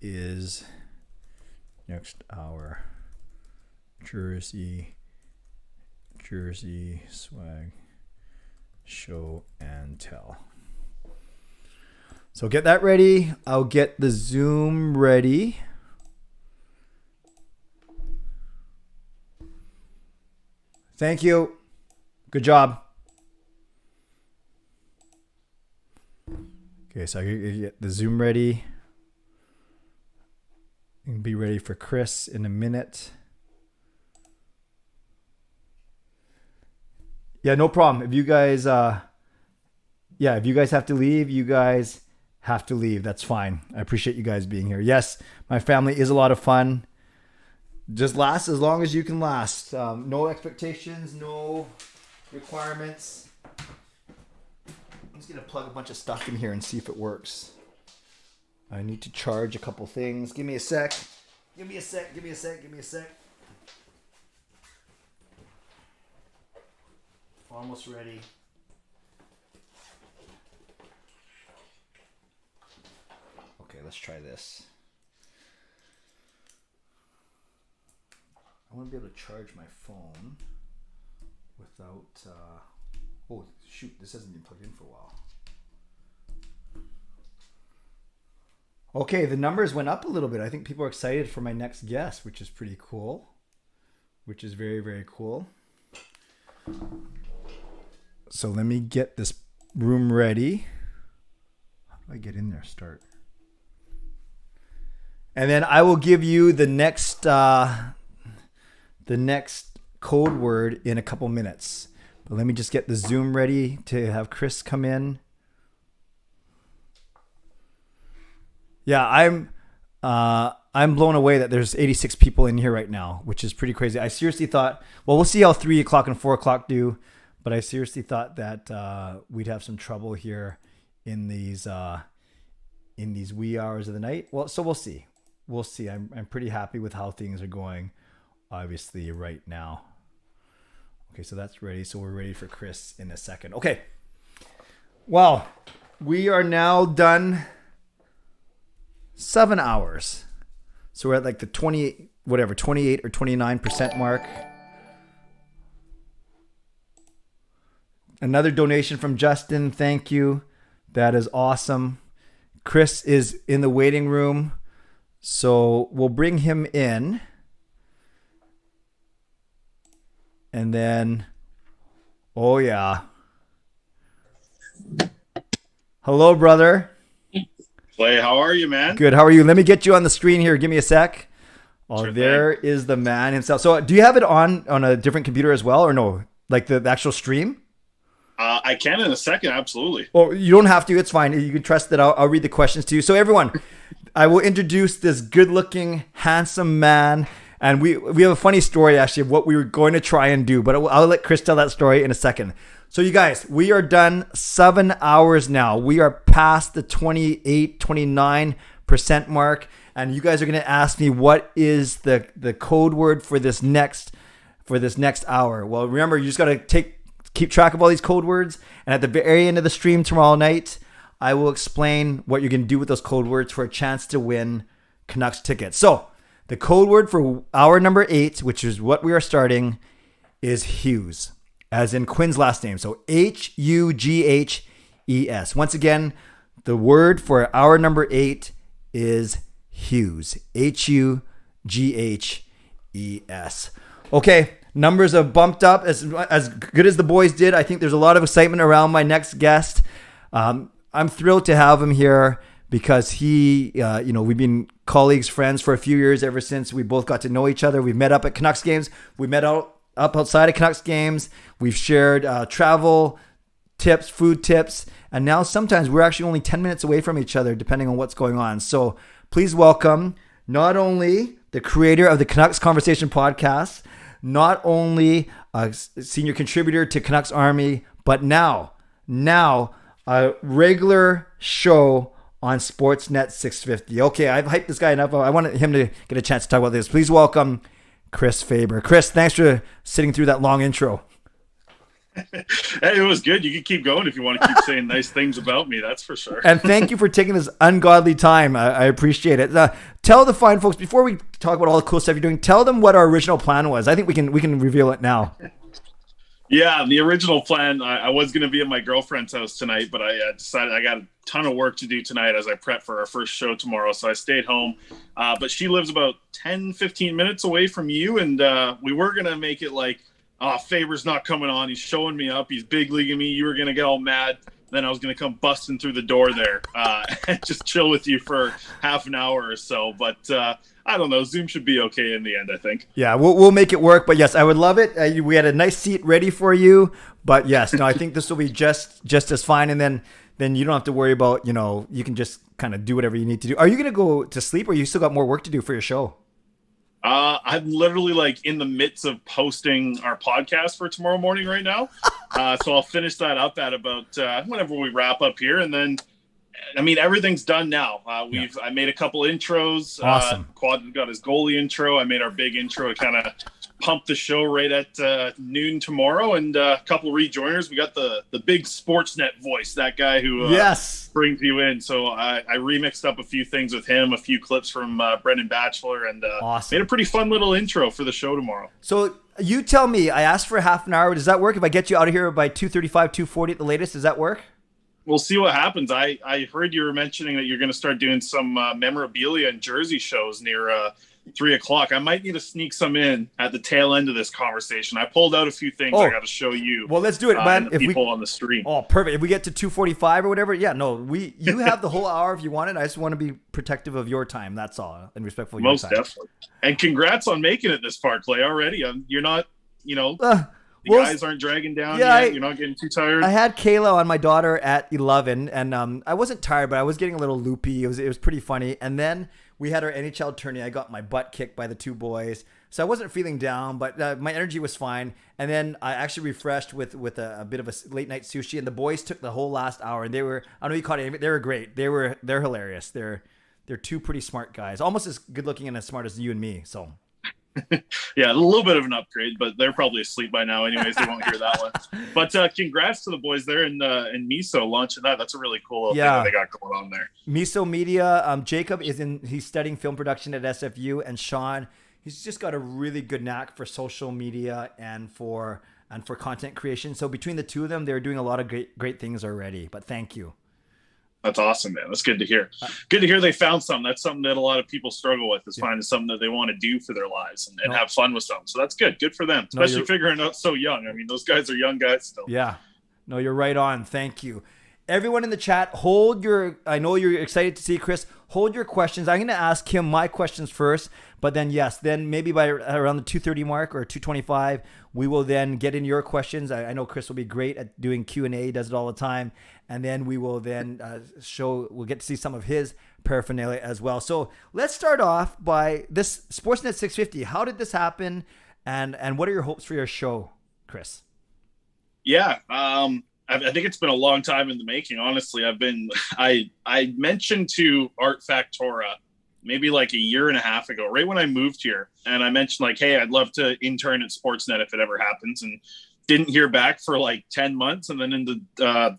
[SPEAKER 1] Jersey swag show and tell. So get that ready. I'll get the Zoom ready. Thank you. Good job. Okay, so I get the Zoom ready. And be ready for Chris in a minute. Yeah, no problem. If you guys if you guys have to leave, you guys have to leave. That's fine. I appreciate you guys being here. Yes, my family is a lot of fun. Just last as long as you can last. No expectations, no requirements. I'm just going to plug a bunch of stuff in here and see if it works. I need to charge a couple things. Give me a sec. Give me a sec. Almost ready. Okay, let's try this. I want to be able to charge my phone without... oh, shoot. This hasn't been plugged in for a while. Okay, the numbers went up a little bit. I think people are excited for my next guest, which is pretty cool. Which is very, very cool. So let me get this room ready. How do I get in there? Start. And then I will give you the next code word in a couple minutes. But let me just get the Zoom ready to have Chris come in. Yeah, I'm blown away that there's 86 people in here right now, which is pretty crazy. I seriously thought, well, we'll see how 3 o'clock and 4 o'clock do, but I seriously thought that we'd have some trouble here in these wee hours of the night. Well, so we'll see. We'll see. I'm pretty happy with how things are going, obviously, right now. Okay, so that's ready. So we're ready for Chris in a second. Okay. Well, we are now done 7 hours. So we're at like the 28 or 29% mark. Another donation from Justin. Thank you. That is awesome. Chris is in the waiting room. So we'll bring him in. And then, oh yeah. Hello, brother.
[SPEAKER 11] Clay, how are you, man?
[SPEAKER 1] Good. How are you? Let me get you on the screen here. Give me a sec. Oh, sure, there is the man himself. So do you have it on a different computer as well, or no? Like the actual stream?
[SPEAKER 11] I can in a second, absolutely.
[SPEAKER 1] Oh, you don't have to. It's fine. You can trust that I'll read the questions to you. So everyone, I will introduce this good-looking, handsome man. And we have a funny story, actually, of what we were going to try and do. But I'll let Chris tell that story in a second. So you guys, we are done 7 hours now. We are past the 28, 29% mark. And you guys are going to ask me what is the code word for this next hour. Well, remember, you just got to keep track of all these code words. And at the very end of the stream tomorrow night, I will explain what you're going to do with those code words for a chance to win Canucks tickets. So the code word for hour number 8, which is what we are starting, is Hughes, as in Quinn's last name. So Hughes. Once again, the word for hour number 8 is Hughes. Hughes. Okay, numbers have bumped up as good as the boys did. I think there's a lot of excitement around my next guest. I'm thrilled to have him here because he, we've been colleagues, friends for a few years ever since we both got to know each other. We've met up at Canucks games. We met up outside of Canucks games. We've shared travel tips, food tips, and now sometimes we're actually only 10 minutes away from each other depending on what's going on. So please welcome not only the creator of the Canucks Conversation podcast, not only a senior contributor to Canucks Army, but now a regular show on Sportsnet 650. Okay, I've hyped this guy enough. I wanted him to get a chance to talk about this. Please welcome Chris Faber. Chris, thanks for sitting through that long intro.
[SPEAKER 11] Hey, it was good. You can keep going if you want to keep saying nice things about me. That's for sure.
[SPEAKER 1] And thank you for taking this ungodly time. I appreciate it. Tell the fine folks, before we talk about all the cool stuff you're doing, tell them what our original plan was. I think we can reveal it now.
[SPEAKER 11] Yeah, the original plan, I was going to be at my girlfriend's house tonight, but I decided I got a ton of work to do tonight as I prep for our first show tomorrow. So I stayed home. But she lives about 10, 15 minutes away from you. And we were going to make it like, Faber's not coming on. He's showing me up. He's big leaguing me. You were going to get all mad. Then I was going to come busting through the door there and just chill with you for half an hour or so. But I don't know. Zoom should be okay in the end, I think.
[SPEAKER 1] Yeah, we'll make it work. But yes, I would love it. We had a nice seat ready for you. But yes, no, I think this will be just as fine. And then you don't have to worry about, you can just kind of do whatever you need to do. Are you going to go to sleep or you still got more work to do for your show?
[SPEAKER 11] I'm literally like in the midst of posting our podcast for tomorrow morning right now. So I'll finish that up at about whenever we wrap up here. And then, I mean, everything's done now. I made a couple intros.
[SPEAKER 1] Awesome.
[SPEAKER 11] Quad got his goalie intro. I made our big intro to kind of pump the show right at noon tomorrow. And a couple rejoiners. We got the big Sportsnet voice, that guy who brings you in. So I remixed up a few things with him, a few clips from Brendan Batchelor, and
[SPEAKER 1] awesome.
[SPEAKER 11] Made a pretty fun little intro for the show tomorrow.
[SPEAKER 1] So you tell me, I asked for half an hour. Does that work? If I get you out of here by 2:35, 2:40 at the latest, does that work?
[SPEAKER 11] We'll see what happens. I heard you were mentioning that you're going to start doing some memorabilia and jersey shows near 3:00. I might need to sneak some in at the tail end of this conversation. I pulled out a few things I got to show you.
[SPEAKER 1] Well, let's do it, man.
[SPEAKER 11] If people on the stream.
[SPEAKER 1] Oh, perfect. If we get to 2:45 or whatever, you have the whole hour if you want it. I just want to be protective of your time. That's all, and respectful of your time.
[SPEAKER 11] Most definitely. And congrats on making it this far, Clay. Already, you're not. The guys aren't dragging down yet. You're not getting too tired.
[SPEAKER 1] I had Kayla on, my daughter, at 11, and I wasn't tired, but I was getting a little loopy. It was pretty funny. And then we had our NHL tourney. I got my butt kicked by the two boys, so I wasn't feeling down, but my energy was fine. And then I actually refreshed with a bit of a late night sushi, and the boys took the whole last hour, and they were, I don't know if you caught it, they were great. They're hilarious. They're two pretty smart guys, almost as good looking and as smart as you and me. So.
[SPEAKER 11] Yeah, a little bit of an upgrade, but they're probably asleep by now anyways. They won't hear that one. But congrats to the boys there in Miso launching that. That's a really cool thing that they got going on there.
[SPEAKER 1] Miso Media. Jacob he's studying film production at SFU, and Sean, he's just got a really good knack for social media and for content creation. So between the two of them, they're doing a lot of great things already. But thank you.
[SPEAKER 11] That's awesome, man. That's good to hear. Good to hear they found something. That's something that a lot of people struggle with, is finding something that they want to do for their lives and have fun with something. So that's good. Good for them, especially figuring out so young. I mean, those guys are young guys still.
[SPEAKER 1] Yeah. No, you're right on. Thank you. Everyone in the chat, I know you're excited to see Chris. Hold your questions. I'm going to ask him my questions first, but then then maybe by around the 2:30 mark or 2:25, we will then get into your questions. I know Chris will be great at doing Q&A. He does it all the time. And then we will then we'll get to see some of his paraphernalia as well. So let's start off by this Sportsnet 650. How did this happen? And what are your hopes for your show, Chris?
[SPEAKER 11] Yeah. I think it's been a long time in the making. Honestly, I mentioned to Art Factora maybe like a year and a half ago, right when I moved here. And I mentioned like, hey, I'd love to intern at Sportsnet if it ever happens. And didn't hear back for like 10 months. And then in the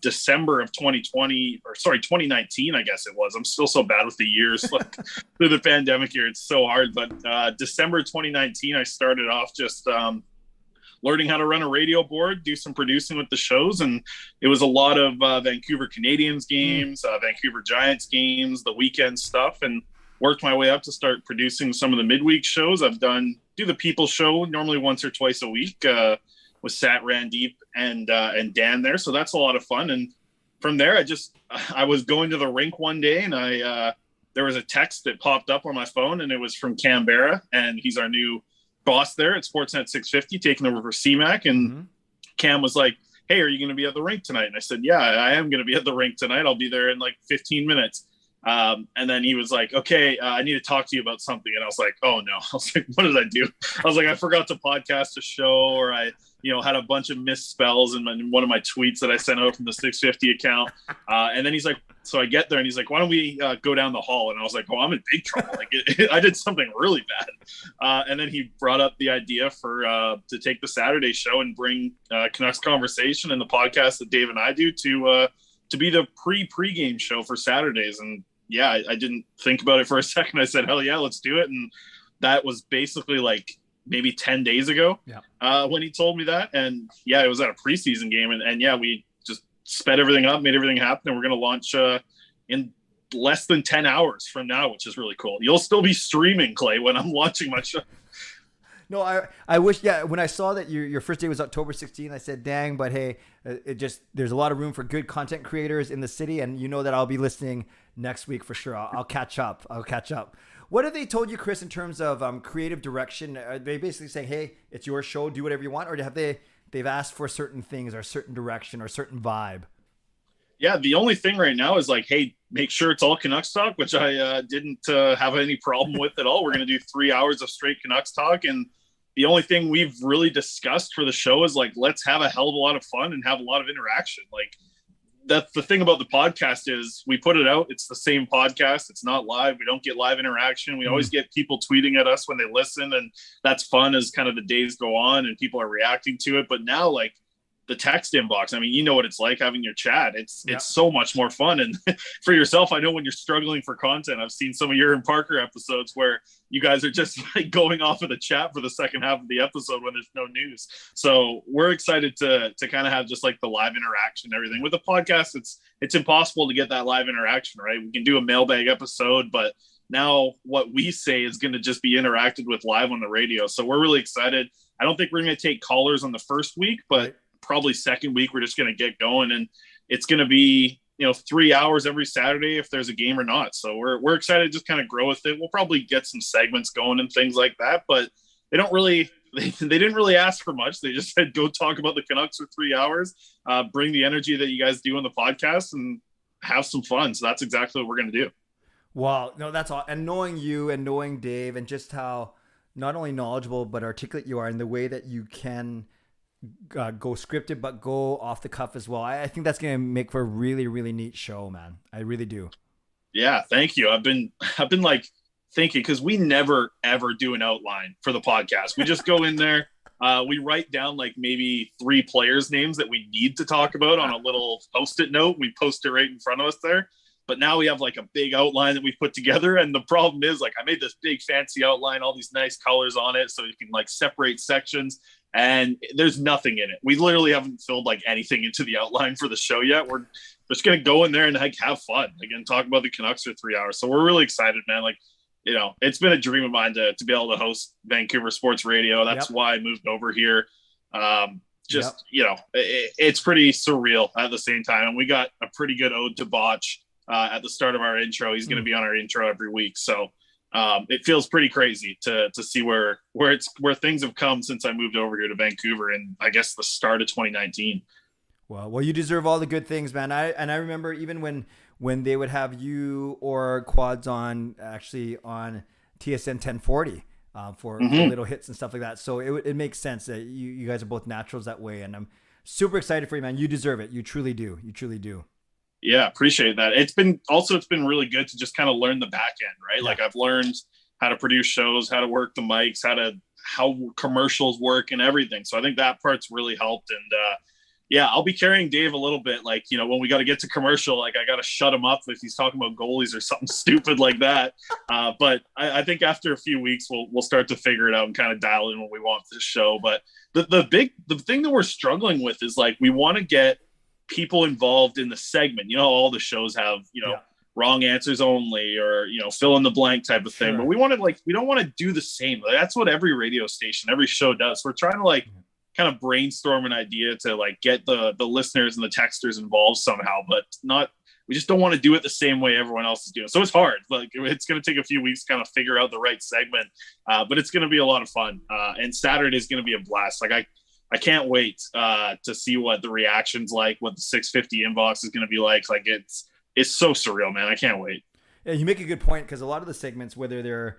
[SPEAKER 11] December of 2019, I guess it was. I'm still so bad with the years, like through the pandemic year. It's so hard. But December 2019, I started off just learning how to run a radio board, do some producing with the shows. And it was a lot of Vancouver Canadians games, Vancouver Giants games, the weekend stuff, and worked my way up to start producing some of the midweek shows. I've do the People Show normally once or twice a week with Sat Randeep and Dan there. So that's a lot of fun. And from there, I was going to the rink one day, and there was a text that popped up on my phone, and it was from Canberra, and he's our new boss there at Sportsnet 650, taking over for CMAC. And Cam was like, hey, are you going to be at the rink tonight? And I said, yeah, I am going to be at the rink tonight. I'll be there in like 15 minutes. And then he was like, okay, I need to talk to you about something. And I was like, oh no. I was like, what did I do? I was like, I forgot to podcast a show, or I, had a bunch of misspells in one of my tweets that I sent out from the 650 account. And then he's like, so I get there and he's like, why don't we go down the hall? And I was like, oh, I'm in big trouble. Like I did something really bad. And then he brought up the idea to take the Saturday show and bring Canucks Conversation and the podcast that Dave and I do to be the pre-game show for Saturdays. And yeah, I didn't think about it for a second. I said, hell yeah, let's do it. And that was basically like maybe 10 days ago when he told me that. And yeah, it was at a preseason game. And yeah, we just sped everything up, made everything happen. And we're going to launch in less than 10 hours from now, which is really cool. You'll still be streaming, Clay, when I'm launching my show.
[SPEAKER 1] No, I wish, when I saw that your first day was October 16th, I said, dang, but hey, there's a lot of room for good content creators in the city. And that I'll be listening next week for sure. I'll catch up. What have they told you, Chris, in terms of creative direction? Are they basically saying, hey, it's your show, do whatever you want? Or have they've asked for certain things or certain direction or certain vibe?
[SPEAKER 11] Yeah, the only thing right now is like, hey, make sure it's all Canucks talk, which I didn't have any problem with at all. We're going to do 3 hours of straight Canucks talk. And the only thing we've really discussed for the show is like, let's have a hell of a lot of fun and have a lot of interaction. Like, that's the thing about the podcast is we put it out. It's the same podcast. It's not live. We don't get live interaction. We always get people tweeting at us when they listen, and that's fun as kind of the days go on and people are reacting to it. But now, like, the text inbox, I mean, you know what it's like having your chat. It's so much more fun. And for yourself, I know when you're struggling for content, I've seen some of your and Parker episodes where you guys are just like going off of the chat for the second half of the episode when there's no news. So we're excited to kind of have just like the live interaction and everything. With the podcast, it's impossible to get that live interaction, right? We can do a mailbag episode, but now what we say is going to just be interacted with live on the radio. So we're really excited. I don't think we're going to take callers on the first week, but probably second week, we're just going to get going, and it's going to be, 3 hours every Saturday if there's a game or not. So we're excited to just kind of grow with it. We'll probably get some segments going and things like that, but they didn't really ask for much. They just said, go talk about the Canucks for 3 hours, bring the energy that you guys do on the podcast and have some fun. So that's exactly what we're going to do.
[SPEAKER 1] Wow. No, that's all. And knowing you and knowing Dave and just how not only knowledgeable, but articulate you are in the way that you can go scripted but go off the cuff as well. I think that's going to make for a really, really neat show, man. I really do.
[SPEAKER 11] Yeah, thank you. I've been like thinking, because we never ever do an outline for the podcast. We just go in there, we write down like maybe 3 players' names that we need to talk about on a little Post-it note. We post it right in front of us there. But now we have like a big outline that we put together. And the problem is, like, I made this big fancy outline, all these nice colors on it, so you can like separate sections. And there's nothing in it. We literally haven't filled like anything into the outline for the show yet. We're just going to go in there and like have fun again, talk about the Canucks for 3 hours. So we're really excited, man. Like, it's been a dream of mine to be able to host Vancouver Sports Radio. That's why I moved over here. It's pretty surreal at the same time. And we got a pretty good ode to Botch at the start of our intro. He's going to be on our intro every week. So it feels pretty crazy to see where things have come since I moved over here to Vancouver in, I guess, the start of 2019.
[SPEAKER 1] Well, you deserve all the good things, man. I remember even when they would have you or Quads on TSN 1040 for little hits and stuff like that. So it makes sense that you guys are both naturals that way, and I'm super excited for you, man. You deserve it. You truly do. You truly do.
[SPEAKER 11] Yeah, appreciate that. It's been really good to just kind of learn the back end, right? Yeah. Like, I've learned how to produce shows, how to work the mics, how commercials work and everything. So I think that part's really helped. And I'll be carrying Dave a little bit. Like, when we got to get to commercial, like, I got to shut him up if he's talking about goalies or something stupid like that. But I think after a few weeks, we'll start to figure it out and kind of dial in what we want for the show. But the thing that we're struggling with is, like, we want to get people involved in the segment. All the shows have wrong answers only, or fill in the blank type of thing. But we want to, like, we don't want to do the same. That's what every radio station, every show does. We're trying to like kind of brainstorm an idea to like get the listeners and the texters involved somehow, but we just don't want to do it the same way everyone else is doing. So it's hard. Like, it's going to take a few weeks to kind of figure out the right segment, but it's going to be a lot of fun. And Saturday is going to be a blast. Like, I can't wait to see what the reaction's like, what the 650 inbox is going to be like. Like, it's so surreal, man. I can't wait.
[SPEAKER 1] Yeah, you make a good point because a lot of the segments, whether they're,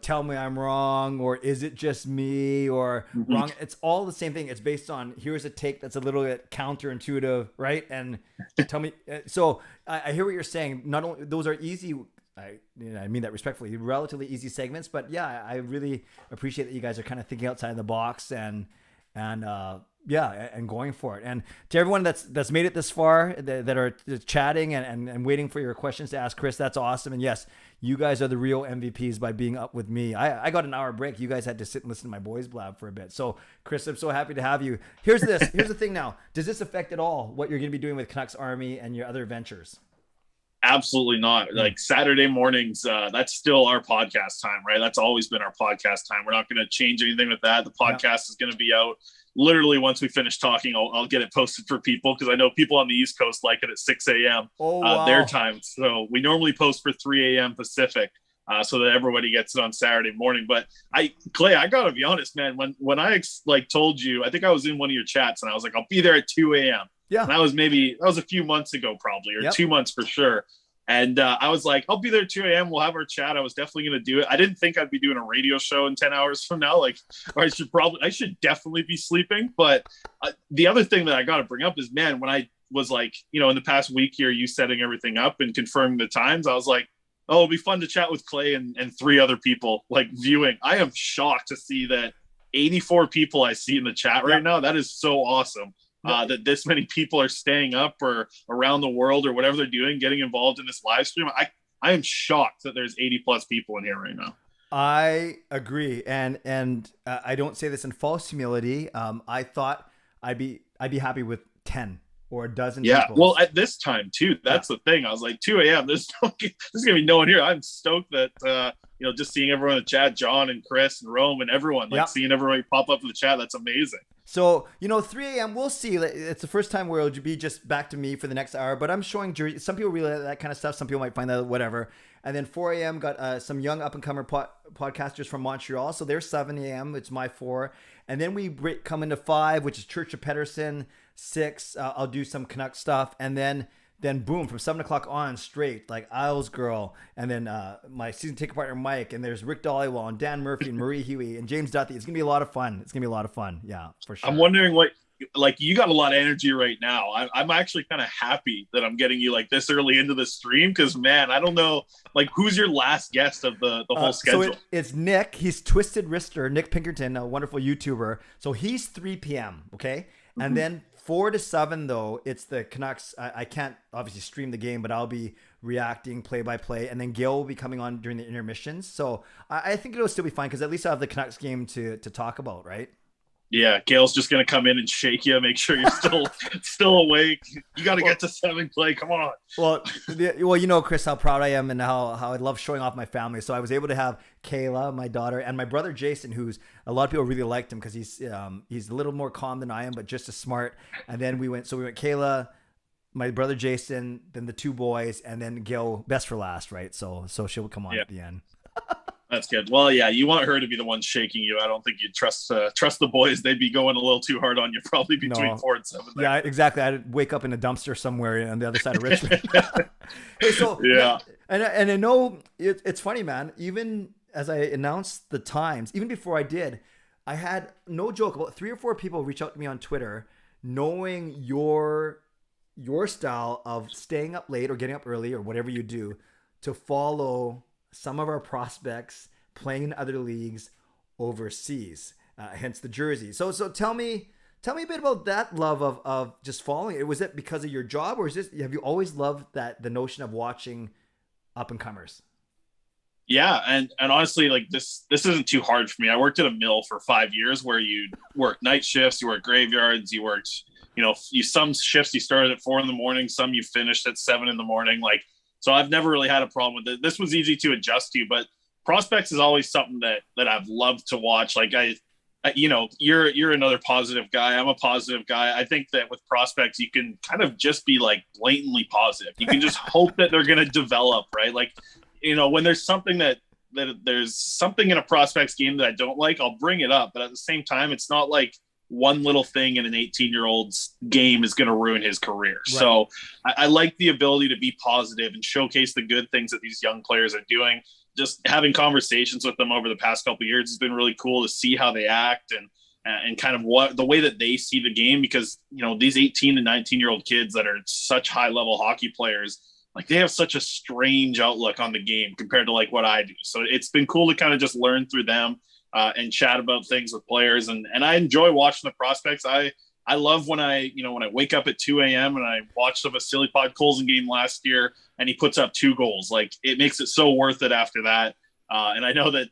[SPEAKER 1] tell me I'm wrong or is it just me or wrong, it's all the same thing. It's based on here's a take that's a little bit counterintuitive, right? And tell me. So I hear what you're saying. Not only those are easy. I mean that respectfully, relatively easy segments, but yeah, I really appreciate that you guys are kind of thinking outside the box and going for it. And to everyone that's made it this far, that are chatting and waiting for your questions to ask Chris, that's awesome. And yes, you guys are the real MVPs by being up with me. I got an hour break. You guys had to sit and listen to my boys blab for a bit. So Chris, I'm so happy to have you. Here's the thing now. Does this affect at all what you're going to be doing with Canucks Army and your other ventures?
[SPEAKER 11] Absolutely not. Like Saturday mornings, that's still our podcast time, right? That's always been our podcast time. We're not going to change anything with that. The podcast is going to be out literally once we finish talking. I'll get it posted for people because I know people on the East Coast like it at 6 a.m. Their time. So we normally post for 3 a.m. Pacific so that everybody gets it on Saturday morning. But Clay, I got to be honest, man, when I told you, I think I was in one of your chats and I was like, I'll be there at 2 a.m.
[SPEAKER 1] Yeah.
[SPEAKER 11] And that was a few months ago, probably, or 2 months for sure. And I was like, I'll be there at 2 a.m. We'll have our chat. I was definitely going to do it. I didn't think I'd be doing a radio show in 10 hours from now. I should definitely be sleeping. But the other thing that I got to bring up is, man, when I was in the past week here, you setting everything up and confirming the times, I was like, oh, it'll be fun to chat with Clay and 3 other people viewing. I am shocked to see that 84 people I see in the chat right now. That is so awesome. That this many people are staying up or around the world or whatever they're doing, getting involved in this live stream. I am shocked that there's 80 plus people in here right now.
[SPEAKER 1] I agree. And I don't say this in false humility. I thought I'd be happy with 10 or a dozen people.
[SPEAKER 11] Well, at this time too, that's the thing. I was like 2 a.m. There's going to be no one here. I'm stoked that, just seeing everyone in the chat, John and Chris and Rome and everyone, seeing everybody pop up in the chat. That's amazing.
[SPEAKER 1] So, 3 a.m., we'll see. It's the first time where it'll be just back to me for the next hour, but I'm showing jerseys. Some people really like that kind of stuff. Some people might find that whatever. And then 4 a.m. got some young up-and-comer podcasters from Montreal. So they're 7 a.m. It's my 4. And then we come into 5, which is Church of Pettersson. 6, I'll do some Canuck stuff. And then boom, from 7 o'clock on straight, like Isles Girl, and then my season ticket partner Mike, and there's Rick Dollywall and Dan Murphy and Marie Huey and James Duthie. It's gonna be a lot of fun. Yeah, for sure.
[SPEAKER 11] I'm wondering you got a lot of energy right now. I'm actually kind of happy that I'm getting you this early into the stream because, man, I don't know, who's your last guest of the whole schedule?
[SPEAKER 1] So it's Nick. He's Twisted Wrister, Nick Pinkerton, a wonderful YouTuber. So he's 3 p.m. Okay, and then 4 to 7 though, it's the Canucks. I can't obviously stream the game, but I'll be reacting play by play, and then Gail will be coming on during the intermissions. So I think it'll still be fine because at least I have the Canucks game to talk about, right?
[SPEAKER 11] Yeah, Gail's just gonna come in and shake you, make sure you're still awake. You got to get to 7, Clay. Come on.
[SPEAKER 1] Well, Chris, how proud I am and how I love showing off my family. So I was able to have Kayla, my daughter, and my brother Jason, who's a lot of people really liked him because he's a little more calm than I am, but just as smart. And then we went Kayla, my brother Jason, then the 2 boys, and then Gail, best for last, right? So she'll come on at the end.
[SPEAKER 11] That's good. Well, yeah, you want her to be the one shaking you. I don't think you'd trust the boys. They'd be going a little too hard on you, probably between 4 and 7. There.
[SPEAKER 1] Yeah, exactly. I'd wake up in a dumpster somewhere on the other side of Richmond. Hey, so
[SPEAKER 11] yeah,
[SPEAKER 1] and I know it's funny, man. Even as I announced the times, even before I did, I had no joke about 3 or 4 people reach out to me on Twitter, knowing your style of staying up late or getting up early or whatever you do to follow some of our prospects playing in other leagues overseas, hence the jersey. So tell me a bit about that love of just following it. Was it because of your job, or have you always loved the notion of watching up and comers?
[SPEAKER 11] Yeah, and honestly, this isn't too hard for me. I worked at a mill for 5 years where you work night shifts, you work graveyards, you worked, some shifts you started at 4 a.m, some you finished at 7 a.m. So I've never really had a problem with it. This was easy to adjust to, but prospects is always something that I've loved to watch. You're another positive guy. I'm a positive guy. I think that with prospects, you can kind of just be blatantly positive. You can just hope that they're going to develop, right? When there's something that there's something in a prospects game that I don't like, I'll bring it up. But at the same time, it's not one little thing in an 18-year-old's game is going to ruin his career. Right. So I like the ability to be positive and showcase the good things that these young players are doing. Just having conversations with them over the past couple of years has been really cool to see how they act and kind of what the way that they see the game, because, you know, these 18 and 19-year-old kids that are such high-level hockey players, like they have such a strange outlook on the game compared to like what I do. So it's been cool to kind of just learn through them and chat about things with players. And I enjoy watching the prospects. I love when I wake up at 2 a.m. and I watched the Vasily Podkolzin game last year and he puts up 2 goals. Like it makes it so worth it after that. And I know that,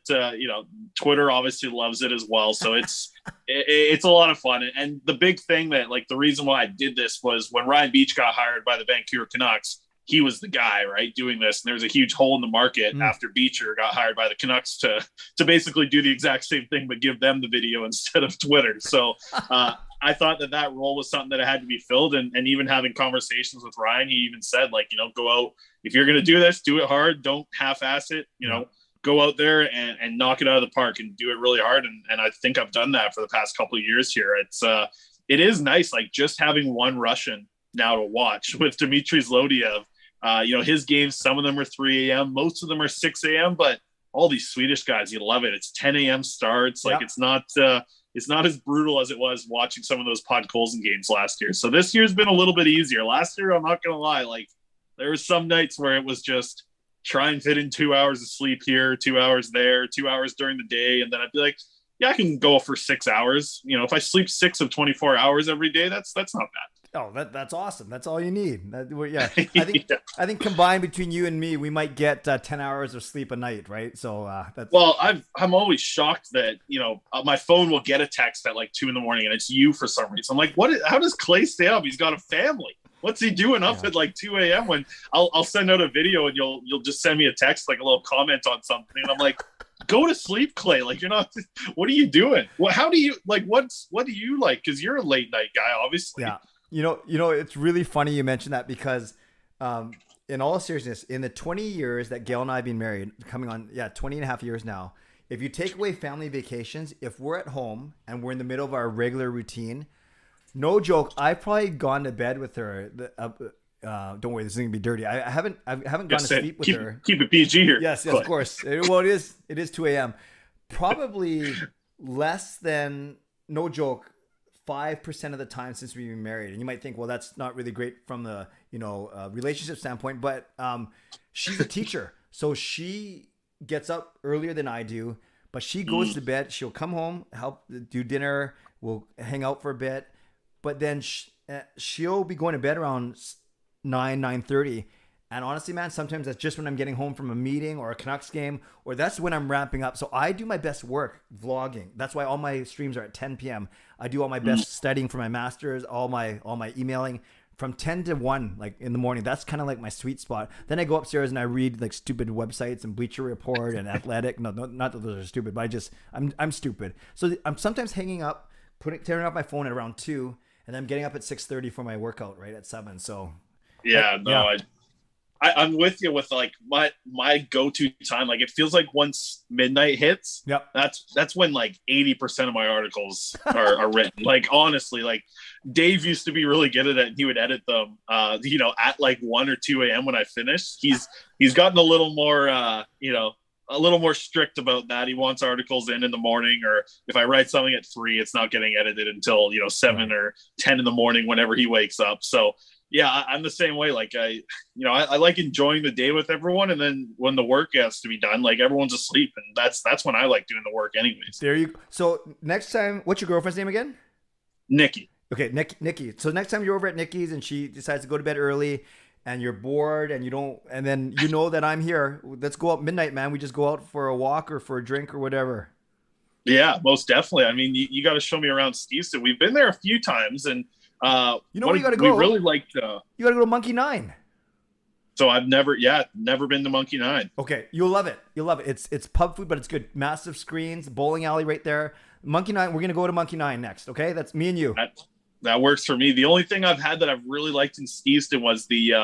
[SPEAKER 11] Twitter obviously loves it as well. So it's a lot of fun. And the big thing that, like, the reason why I did this was when Ryan Beach got hired by the Vancouver Canucks, he was the guy, right, doing this. And there was a huge hole in the market after Beecher got hired by the Canucks to basically do the exact same thing, but give them the video instead of Twitter. So I thought that role was something that had to be filled. And even having conversations with Ryan, he even said, like, go out. If you're going to do this, do it hard. Don't half-ass it, go out there and knock it out of the park and do it really hard. And I think I've done that for the past couple of years here. It is nice, like just having one Russian now to watch with Dmitry Zlodiev. His games, some of them are 3 a.m. Most of them are 6 a.m. But all these Swedish guys, you love it. It's 10 a.m. starts. Like it's not as brutal as it was watching some of those Podkolzin games last year. So this year's been a little bit easier. Last year, I'm not going to lie, like there were some nights where it was just try and fit in 2 hours of sleep here, 2 hours there, 2 hours during the day. And then I'd be like, yeah, I can go for 6 hours. If I sleep 6 of 24 hours every day, that's not bad.
[SPEAKER 1] Oh, that's awesome. That's all you need. I think combined between you and me, we might get 10 hours of sleep a night, right? So
[SPEAKER 11] well, I'm always shocked that my phone will get a text at like 2 a.m. and it's you for some reason. I'm like, how does Clay stay up? He's got a family. What's he doing up at like 2 a.m. when I'll send out a video and you'll just send me a text, like a little comment on something, and I'm like, go to sleep, Clay. Like, you're not. What are you doing? How do you like? What do you like? Because you're a late night guy, obviously.
[SPEAKER 1] Yeah. It's really funny you mentioned that because, in all seriousness, in the 20 years that Gail and I have been married, coming on 20 and a half years now, if you take away family vacations, if we're at home and we're in the middle of our regular routine, no joke, I've probably gone to bed with her. Don't worry, this is gonna be dirty. I haven't gone to sleep with her.
[SPEAKER 11] Keep it PG here.
[SPEAKER 1] Yes, of course. Well, it is 2 a.m. Probably less than, no joke, 5% of the time since we've been married. And you might think, well, that's not really great from the relationship standpoint, but she's a teacher, so she gets up earlier than I do, but she goes to bed. She'll come home, help do dinner, we'll hang out for a bit, but then she'll be going to bed around 9:30. And honestly, man, sometimes that's just when I'm getting home from a meeting or a Canucks game, or that's when I'm ramping up. So I do my best work vlogging. That's why all my streams are at 10 p.m. I do all my best studying for my masters, all my emailing from 10 to 1, like in the morning. That's kind of like my sweet spot. Then I go upstairs and I read like stupid websites and Bleacher Report and Athletic. No, not that those are stupid, but I'm stupid. So I'm sometimes hanging up, turning off my phone at around 2, and I'm getting up at 6:30 for my workout right at 7. So
[SPEAKER 11] I'm with you with like my go-to time. Like it feels like once midnight hits, that's when like 80% of my articles are written. Like honestly, like Dave used to be really good at it, and he would edit them at like 1 or 2 a.m. when I finished. He's gotten a little more a little more strict about that. He wants articles in the morning, or if I write something at 3, it's not getting edited until 7 or 10 in the morning whenever he wakes up. So yeah, I'm the same way. Like I like enjoying the day with everyone, and then when the work has to be done, like everyone's asleep, and that's when I like doing the work anyways.
[SPEAKER 1] There you go. So next time, what's your girlfriend's name again?
[SPEAKER 11] Nikki.
[SPEAKER 1] Okay, Nikki. So next time you're over at Nikki's and she decides to go to bed early and you're bored and and then you know that I'm here, let's go out midnight, man. We just go out for a walk or for a drink or whatever.
[SPEAKER 11] Yeah, most definitely. I mean, you got to show me around Stevenson. We've been there a few times, and
[SPEAKER 1] where you got to go?
[SPEAKER 11] We really liked. You
[SPEAKER 1] got to go to Monkey 9.
[SPEAKER 11] So I've never been to Monkey 9.
[SPEAKER 1] Okay, you'll love it. It's pub food, but it's good. Massive screens, bowling alley right there. Monkey 9. We're gonna go to Monkey 9 next. Okay, that's me and you.
[SPEAKER 11] That works for me. The only thing I've had that I've really liked in Stevenson was the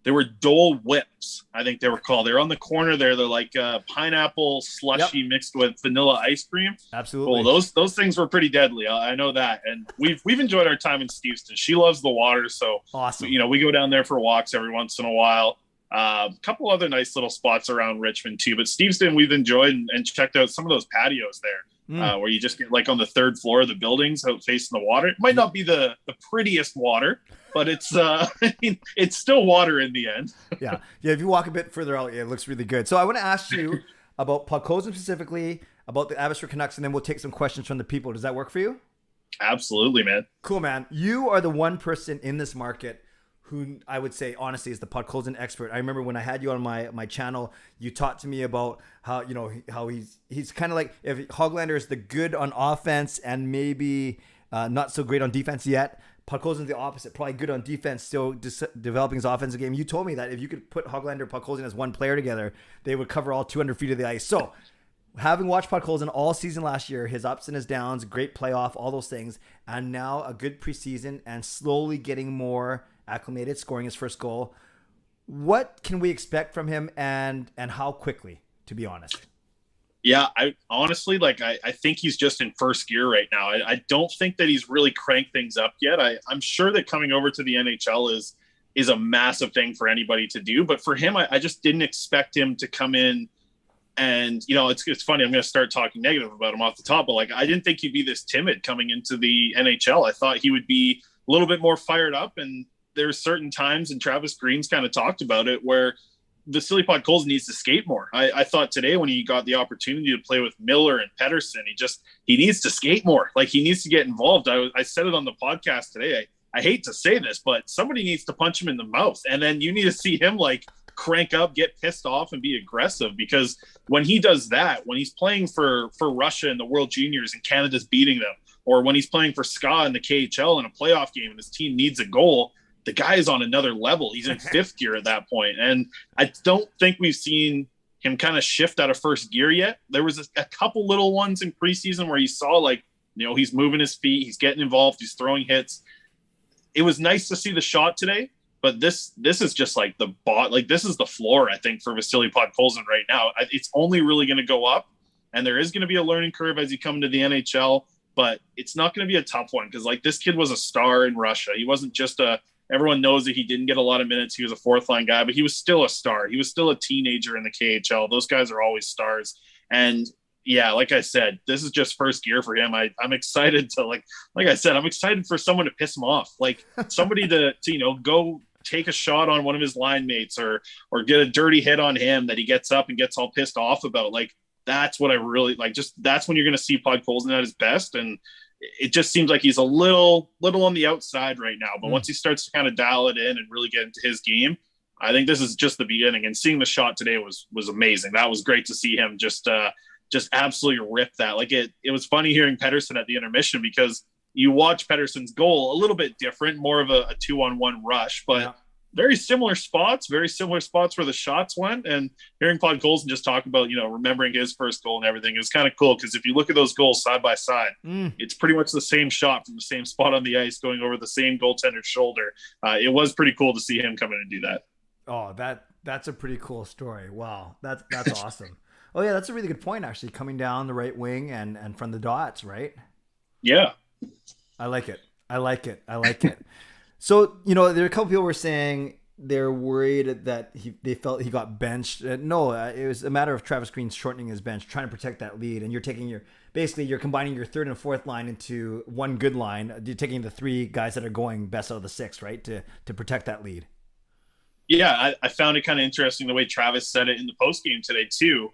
[SPEAKER 11] They were Dole Whips, I think they were called. They're on the corner there. They're like pineapple slushy mixed with vanilla ice cream.
[SPEAKER 1] Absolutely.
[SPEAKER 11] Well, those things were pretty deadly. I know that. And we've enjoyed our time in Steveston. She loves the water, so
[SPEAKER 1] awesome.
[SPEAKER 11] We go down there for walks every once in a while. A couple other nice little spots around Richmond too. But Steveston, we've enjoyed and checked out some of those patios there. Where you just get like on the third floor of the buildings out facing the water. It might not be the prettiest water, but it's it's still water in the end.
[SPEAKER 1] yeah. If you walk a bit further out, it looks really good. So I want to ask you about Podkolzin specifically, about the Abbotsford Canucks, and then we'll take some questions from the people. Does that work for you?
[SPEAKER 11] Absolutely, man.
[SPEAKER 1] Cool, man. You are the one person in this market who I would say honestly is the Podkolzin expert. I remember when I had you on my channel, you talked to me about how how he's kind of like, if Hoglander is the good on offense and maybe not so great on defense yet, Podkolzin's the opposite, probably good on defense, still developing his offensive game. You told me that if you could put Hoglander and Podkolzin as one player together, they would cover all 200 feet of the ice. So having watched Podkolzin all season last year, his ups and his downs, great playoff, all those things, and now a good preseason and slowly getting more acclimated, scoring his first goal. What can we expect from him, and how quickly, to be honest?
[SPEAKER 11] Yeah, I honestly, I think he's just in first gear right now. I don't think that he's really cranked things up yet. I'm sure that coming over to the NHL is a massive thing for anybody to do. But for him, I just didn't expect him to come in and, it's funny. I'm going to start talking negative about him off the top, but I didn't think he'd be this timid coming into the NHL. I thought he would be a little bit more fired up, and there's certain times, and Travis Green's kind of talked about it, where Vasily Podkolzin needs to skate more. I thought today when he got the opportunity to play with Miller and Pettersson, he needs to skate more. He needs to get involved. I said it on the podcast today. I hate to say this, but somebody needs to punch him in the mouth. And then you need to see him crank up, get pissed off, and be aggressive, because when he does that, when he's playing for Russia in the World Juniors and Canada's beating them, or when he's playing for SKA in the KHL in a playoff game and his team needs a goal, the guy is on another level. He's in fifth gear at that point. And I don't think we've seen him kind of shift out of first gear yet. There was a couple little ones in preseason where you saw he's moving his feet, he's getting involved, he's throwing hits. It was nice to see the shot today, but this is just this is the floor, I think, for Vasily Podkolzin right now. It's only really going to go up, and there is going to be a learning curve as you come into the NHL, but it's not going to be a tough one, because this kid was a star in Russia. He wasn't just everyone knows that he didn't get a lot of minutes. He was a fourth line guy, but he was still a star. He was still a teenager in the KHL. Those guys are always stars. And yeah, like I said, this is just first gear for him. I'm excited to like I said, I'm excited for someone to piss him off. Somebody to go take a shot on one of his line mates or get a dirty hit on him that he gets up and gets all pissed off about. That's what I really like. Just that's when you're going to see Podkolzin at his best. And it just seems like he's a little on the outside right now. But once he starts to kind of dial it in and really get into his game, I think this is just the beginning. And seeing the shot today was amazing. That was great to see him just absolutely rip that. It was funny hearing Pettersson at the intermission, because you watch Pettersson's goal, a little bit different, more of a 2-on-1 rush, but very similar spots where the shots went. And hearing Podkolzin just talk about, remembering his first goal and everything is kind of cool, because if you look at those goals side by side, it's pretty much the same shot from the same spot on the ice going over the same goaltender's shoulder. It was pretty cool to see him come in and do that.
[SPEAKER 1] Oh, that's a pretty cool story. Wow. That's awesome. Oh yeah, that's a really good point, actually, coming down the right wing and from the dots, right?
[SPEAKER 11] Yeah.
[SPEAKER 1] I like it. So, there are a couple people were saying they're worried that they felt he got benched. No, it was a matter of Travis Green shortening his bench, trying to protect that lead. And you're taking you're combining your third and fourth line into one good line. You're taking the three guys that are going best out of the six, right? To protect that lead.
[SPEAKER 11] Yeah, I found it kind of interesting the way Travis said it in the postgame today too.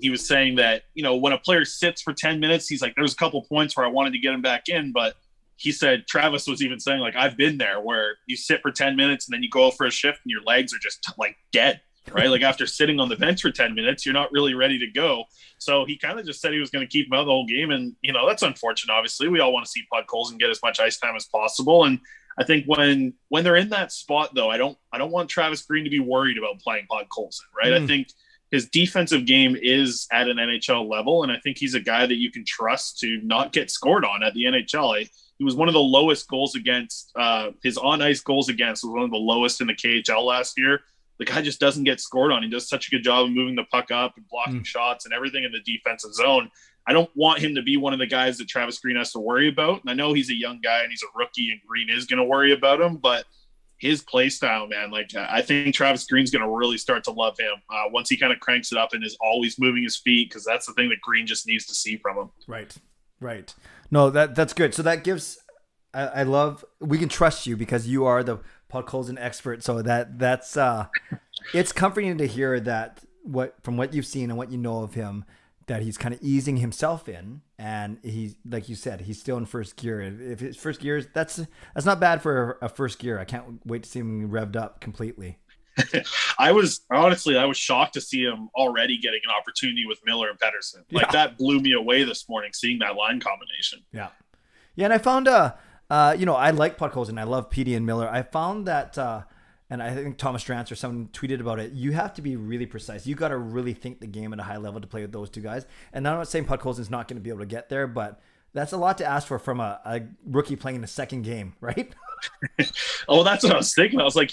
[SPEAKER 11] He was saying that, when a player sits for 10 minutes, he's like, there's a couple points where I wanted to get him back in, but he said, Travis was even saying, I've been there, where you sit for 10 minutes and then you go out for a shift and your legs are just dead, right? After sitting on the bench for 10 minutes, you're not really ready to go. So he kind of just said he was going to keep him out the whole game. And, that's unfortunate. Obviously, we all want to see Podkolzin get as much ice time as possible. And I think when they're in that spot, though, I don't want Travis Green to be worried about playing Podkolzin, right? I think his defensive game is at an NHL level, and I think he's a guy that you can trust to not get scored on at the NHL. He was one of the lowest goals against. His on ice goals against was one of the lowest in the KHL last year. The guy just doesn't get scored on. He does such a good job of moving the puck up and blocking shots and everything in the defensive zone. I don't want him to be one of the guys that Travis Green has to worry about. And I know he's a young guy and he's a rookie, and Green is going to worry about him, but his play style, man, like I think Travis Green's going to really start to love him once he kind of cranks it up and is always moving his feet, because that's the thing that Green just needs to see from him.
[SPEAKER 1] Right. No, that's good. So that gives, I love, we can trust you because you are the Podkolzin expert. So that's it's comforting to hear that from what you've seen and what you know of him, that he's kind of easing himself in, and he's, like you said, he's still in first gear. If his first gear is, that's not bad for a first gear. I can't wait to see him revved up completely.
[SPEAKER 11] I was shocked to see him already getting an opportunity with Miller and Pettersson. Like that blew me away this morning, seeing that line combination.
[SPEAKER 1] Yeah. And I found, I like Podkolzin. I love Petey and Miller. I found that, and I think Thomas Strantz or someone tweeted about it, you have to be really precise. You got to really think the game at a high level to play with those two guys. And I'm not saying Podkolzin's not going to be able to get there, but that's a lot to ask for from a rookie playing in the second game, right?
[SPEAKER 11] Oh, that's what I was thinking. I was like,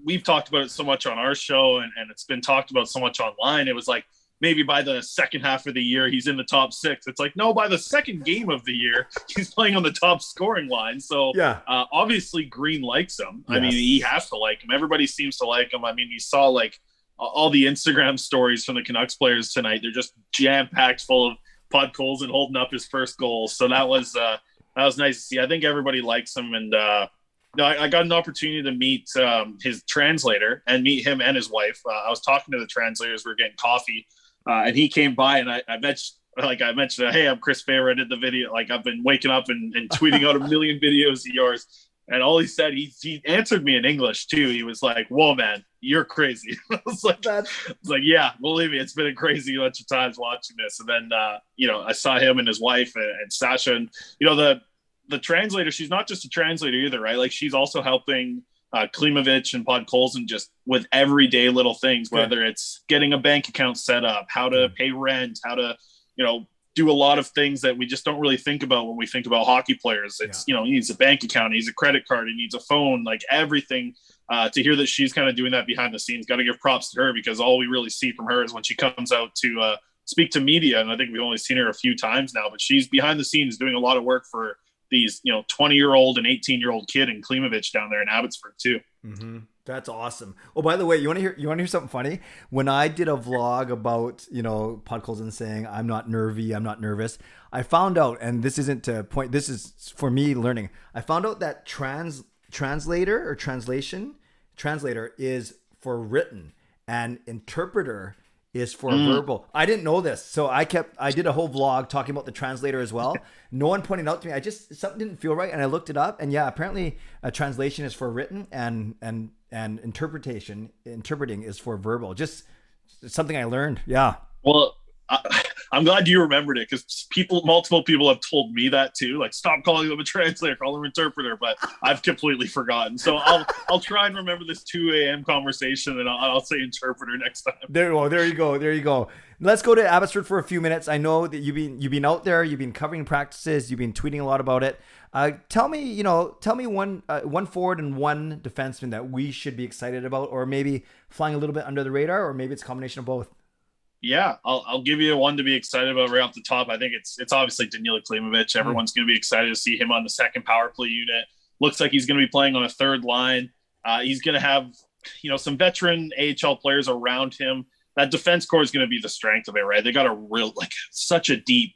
[SPEAKER 11] we've talked about it so much on our show, and it's been talked about so much online. It was like, maybe by the second half of the year, he's in the top 6. It's like, no, by the second game of the year, he's playing on the top scoring line. So obviously Green likes him. Yes. I mean, he has to like him. Everybody seems to like him. I mean, you saw like all the Instagram stories from the Canucks players tonight. They're just jam-packed full of Podkolzin holding up his first goal. So that was nice to see. I think everybody likes him. And I got an opportunity to meet his translator and meet him and his wife. I was talking to the translators. We were getting coffee. And he came by, and I mentioned, hey, I'm Chris Faber. I did the video. Like, I've been waking up and tweeting out a million videos of yours. And all he said, he answered me in English too. He was like, whoa, man, you're crazy. I was like, yeah, believe me, it's been a crazy bunch of times watching this. And then, I saw him and his wife and Sasha, and, the translator, she's not just a translator either, right? Like, she's also helping Klimovich and Podkolzin just with everyday little things, whether it's getting a bank account set up, how to pay rent, how to, do a lot of things that we just don't really think about when we think about hockey players. It's, he needs a bank account, he needs a credit card, he needs a phone, like everything. To hear that she's kind of doing that behind the scenes, got to give props to her, because all we really see from her is when she comes out to speak to media. And I think we've only seen her a few times now, but she's behind the scenes doing a lot of work for these 20-year-old and 18-year-old kid in Klimovich down there in Abbotsford too.
[SPEAKER 1] Mm-hmm. That's awesome. Oh, by the way, you want to hear something funny? When I did a vlog about Podkolzin saying I'm not nervy, I'm not nervous, I found out, and this isn't to point, this is for me learning, I found out that translator is for written, and interpreter is for verbal. I didn't know this. So I did a whole vlog talking about the translator as well. No one pointed out to me. Something didn't feel right. And I looked it up, and apparently a translation is for written, and interpreting is for verbal. Just something I learned. Yeah.
[SPEAKER 11] Well, I'm glad you remembered it, because multiple people have told me that too. Like, stop calling them a translator, call them interpreter. But I've completely forgotten. So I'll try and remember this 2 a.m. conversation, and I'll say interpreter next time. There
[SPEAKER 1] you go. Let's go to Abbotsford for a few minutes. I know that you've been out there, you've been covering practices, you've been tweeting a lot about it. Tell me one forward and one defenseman that we should be excited about, or maybe flying a little bit under the radar, or maybe it's a combination of both.
[SPEAKER 11] Yeah, I'll give you one to be excited about right off the top. I think it's obviously Danila Klimovich. Everyone's going to be excited to see him on the second power play unit. Looks like he's going to be playing on a third line. He's going to have, some veteran AHL players around him. That defense core is going to be the strength of it, right? They got such a deep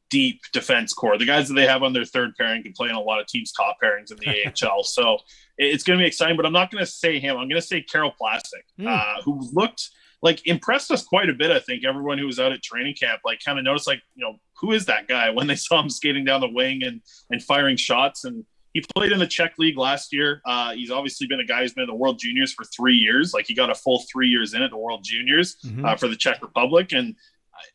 [SPEAKER 11] defense core. The guys that they have on their third pairing can play on a lot of teams' top pairings in the AHL. So it's going to be exciting, but I'm not going to say him. I'm going to say Karel Plastic, who looked impressed us quite a bit. I think everyone who was out at training camp, kind of noticed, who is that guy when they saw him skating down the wing and firing shots. And he played in the Czech league last year. He's obviously been a guy who's been in the World Juniors for 3 years. He got a full 3 years in at the World Juniors for the Czech Republic. And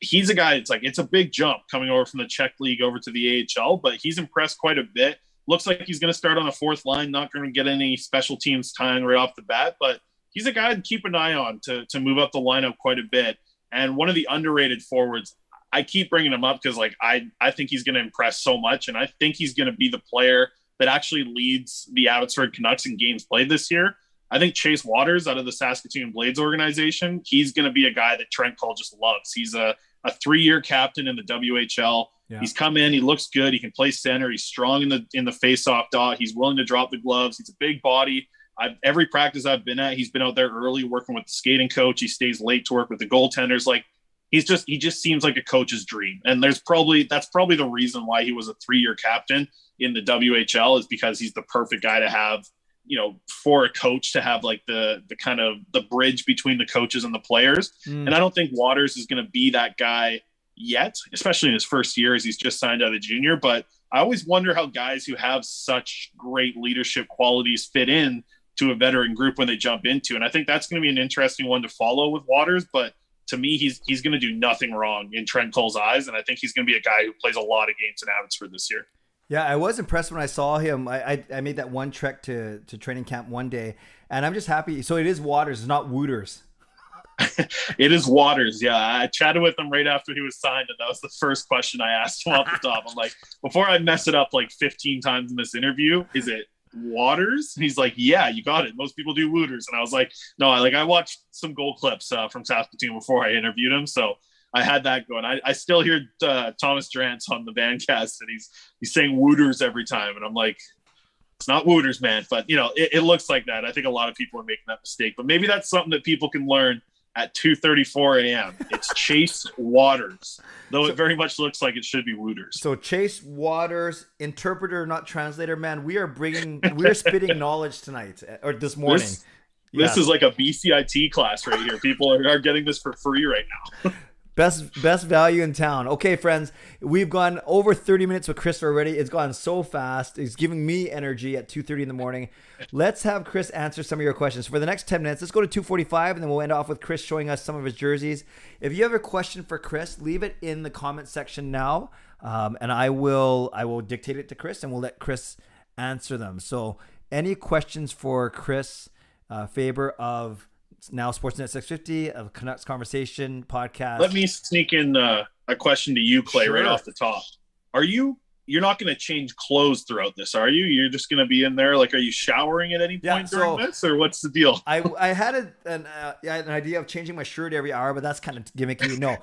[SPEAKER 11] he's a guy, it's a big jump coming over from the Czech league over to the AHL, but he's impressed quite a bit. Looks like he's going to start on the fourth line, not going to get any special teams time right off the bat, but he's a guy to keep an eye on to move up the lineup quite a bit. And one of the underrated forwards, I keep bringing him up because like I think he's going to impress so much, and I think he's going to be the player that actually leads the Abbotsford Canucks in games played this year. I think Chase Waters out of the Saskatoon Blades organization, he's going to be a guy that Trent Cole just loves. He's a 3-year captain in the WHL. Yeah. He's come in, he looks good, he can play center, he's strong in the face-off dot, he's willing to drop the gloves, he's a big body. Every practice I've been at, he's been out there early working with the skating coach. He stays late to work with the goaltenders. Like he just seems like a coach's dream. And that's probably the reason why he was a 3-year captain in the WHL, is because he's the perfect guy to have, for a coach to have like the kind of the bridge between the coaches and the players. And I don't think Waters is going to be that guy yet, especially in his first year as he's just signed out of junior. But I always wonder how guys who have such great leadership qualities fit in to a veteran group when they jump into. And I think that's going to be an interesting one to follow with Waters. But to me, he's going to do nothing wrong in Trent Cole's eyes. And I think he's going to be a guy who plays a lot of games in Abbotsford this year.
[SPEAKER 1] Yeah, I was impressed when I saw him. I made that one trek to training camp one day, and I'm just happy. So it is Waters, it's not Wooters.
[SPEAKER 11] It is Waters. Yeah, I chatted with him right after he was signed, and that was the first question I asked him off the top. I'm like, before I mess it up like 15 times in this interview, is it Waters? And he's like, yeah, you got it. Most people do Wooters. And I was like, no, I watched some goal clips from Saskatoon before I interviewed him, so I had that going. I still hear Thomas Drance on the Vancast, and he's saying Wooters every time, and I'm like, it's not Wooters, man. But it looks like that. I think a lot of people are making that mistake, but maybe that's something that people can learn at 2:34 a.m. It's Chase Waters, though it very much looks like it should be Wooters.
[SPEAKER 1] So Chase Waters, interpreter, not translator, man. We are spitting knowledge tonight or this morning.
[SPEAKER 11] This is like a BCIT class right here. People are getting this for free right now.
[SPEAKER 1] Best value in town. Okay, friends, we've gone over 30 minutes with Chris already. It's gone so fast. It's giving me energy at 2:30 in the morning. Let's have Chris answer some of your questions. For the next 10 minutes, let's go to 2:45, and then we'll end off with Chris showing us some of his jerseys. If you have a question for Chris, leave it in the comment section now, and I will dictate it to Chris, and we'll let Chris answer them. So any questions for Chris Faber of now Sportsnet 650, of Canucks Conversation podcast?
[SPEAKER 11] Let me sneak in a question to you, Clay, right off the top. You're not going to change clothes throughout this, are you? You're just going to be in there. Like, are you showering at any point during this, or what's the deal?
[SPEAKER 1] I had an idea of changing my shirt every hour, but that's kind of gimmicky. No,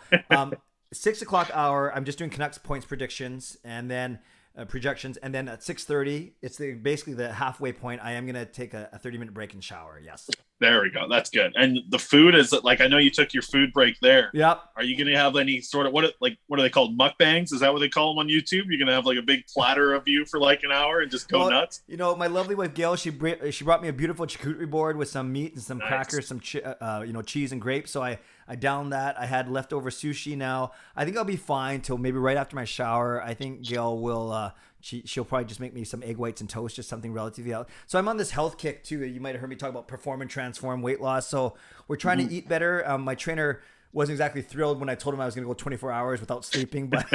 [SPEAKER 1] 6 o'clock hour, I'm just doing Canucks points predictions, and then projections, and then at 6:30, it's basically the halfway point. I am going to take a 30-minute break and shower. Yes.
[SPEAKER 11] There we go. That's good. And the food is like, I know you took your food break there.
[SPEAKER 1] Yep.
[SPEAKER 11] Are you going to have any sort of what are they called? Mukbangs? Is that what they call them on YouTube? You're going to have like a big platter of you for like an hour and just go nuts?
[SPEAKER 1] My lovely wife Gail, she brought me a beautiful charcuterie board with some meat and some crackers, some cheese and grapes. So I downed that. I had leftover sushi. Now I think I'll be fine till maybe right after my shower. I think Gail will. She'll probably just make me some egg whites and toast, just something relatively healthy. So I'm on this health kick too. You might have heard me talk about perform and transform, weight loss. So we're trying to eat better. My trainer wasn't exactly thrilled when I told him I was going to go 24 hours without sleeping, but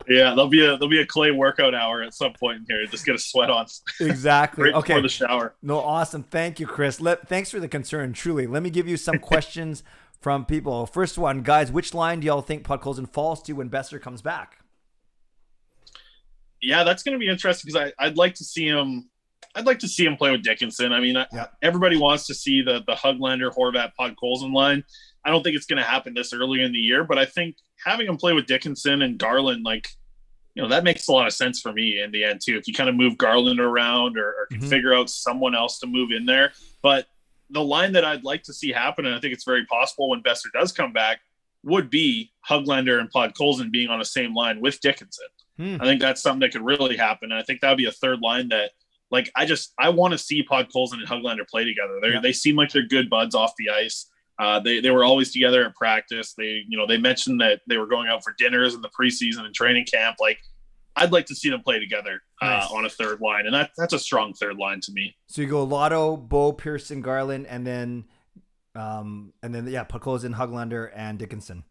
[SPEAKER 11] yeah, there'll be a Clay workout hour at some point in here. Just get a sweat on.
[SPEAKER 1] Exactly.
[SPEAKER 11] Right
[SPEAKER 1] okay.
[SPEAKER 11] Before the shower.
[SPEAKER 1] No, awesome. Thank you, Chris. Thanks for the concern. Truly. Let me give you some questions from people. First one, guys, which line do y'all think Podkolzin falls to when Besser comes back?
[SPEAKER 11] Yeah, that's going to be interesting because I'd like to see him. I'd like to see him play with Dickinson. I mean, everybody wants to see the Huglander, Horvat, Podkolzin line. I don't think it's going to happen this early in the year, but I think having him play with Dickinson and Garland, that makes a lot of sense for me in the end too. If you kind of move Garland around or can figure out someone else to move in there. But the line that I'd like to see happen, and I think it's very possible when Besser does come back, would be Huglander and Podkolzin being on the same line with Dickinson. I think that's something that could really happen. And I think that would be a third line that, I want to see Podkolzin and Huglander play together. They seem like they're good buds off the ice. They were always together at practice. They mentioned that they were going out for dinners in the preseason and training camp. I'd like to see them play together on a third line. And that's a strong third line to me.
[SPEAKER 1] So you go Lotto, Bo, Pearson, Garland, and then Podkolzin, Huglander, and Dickinson.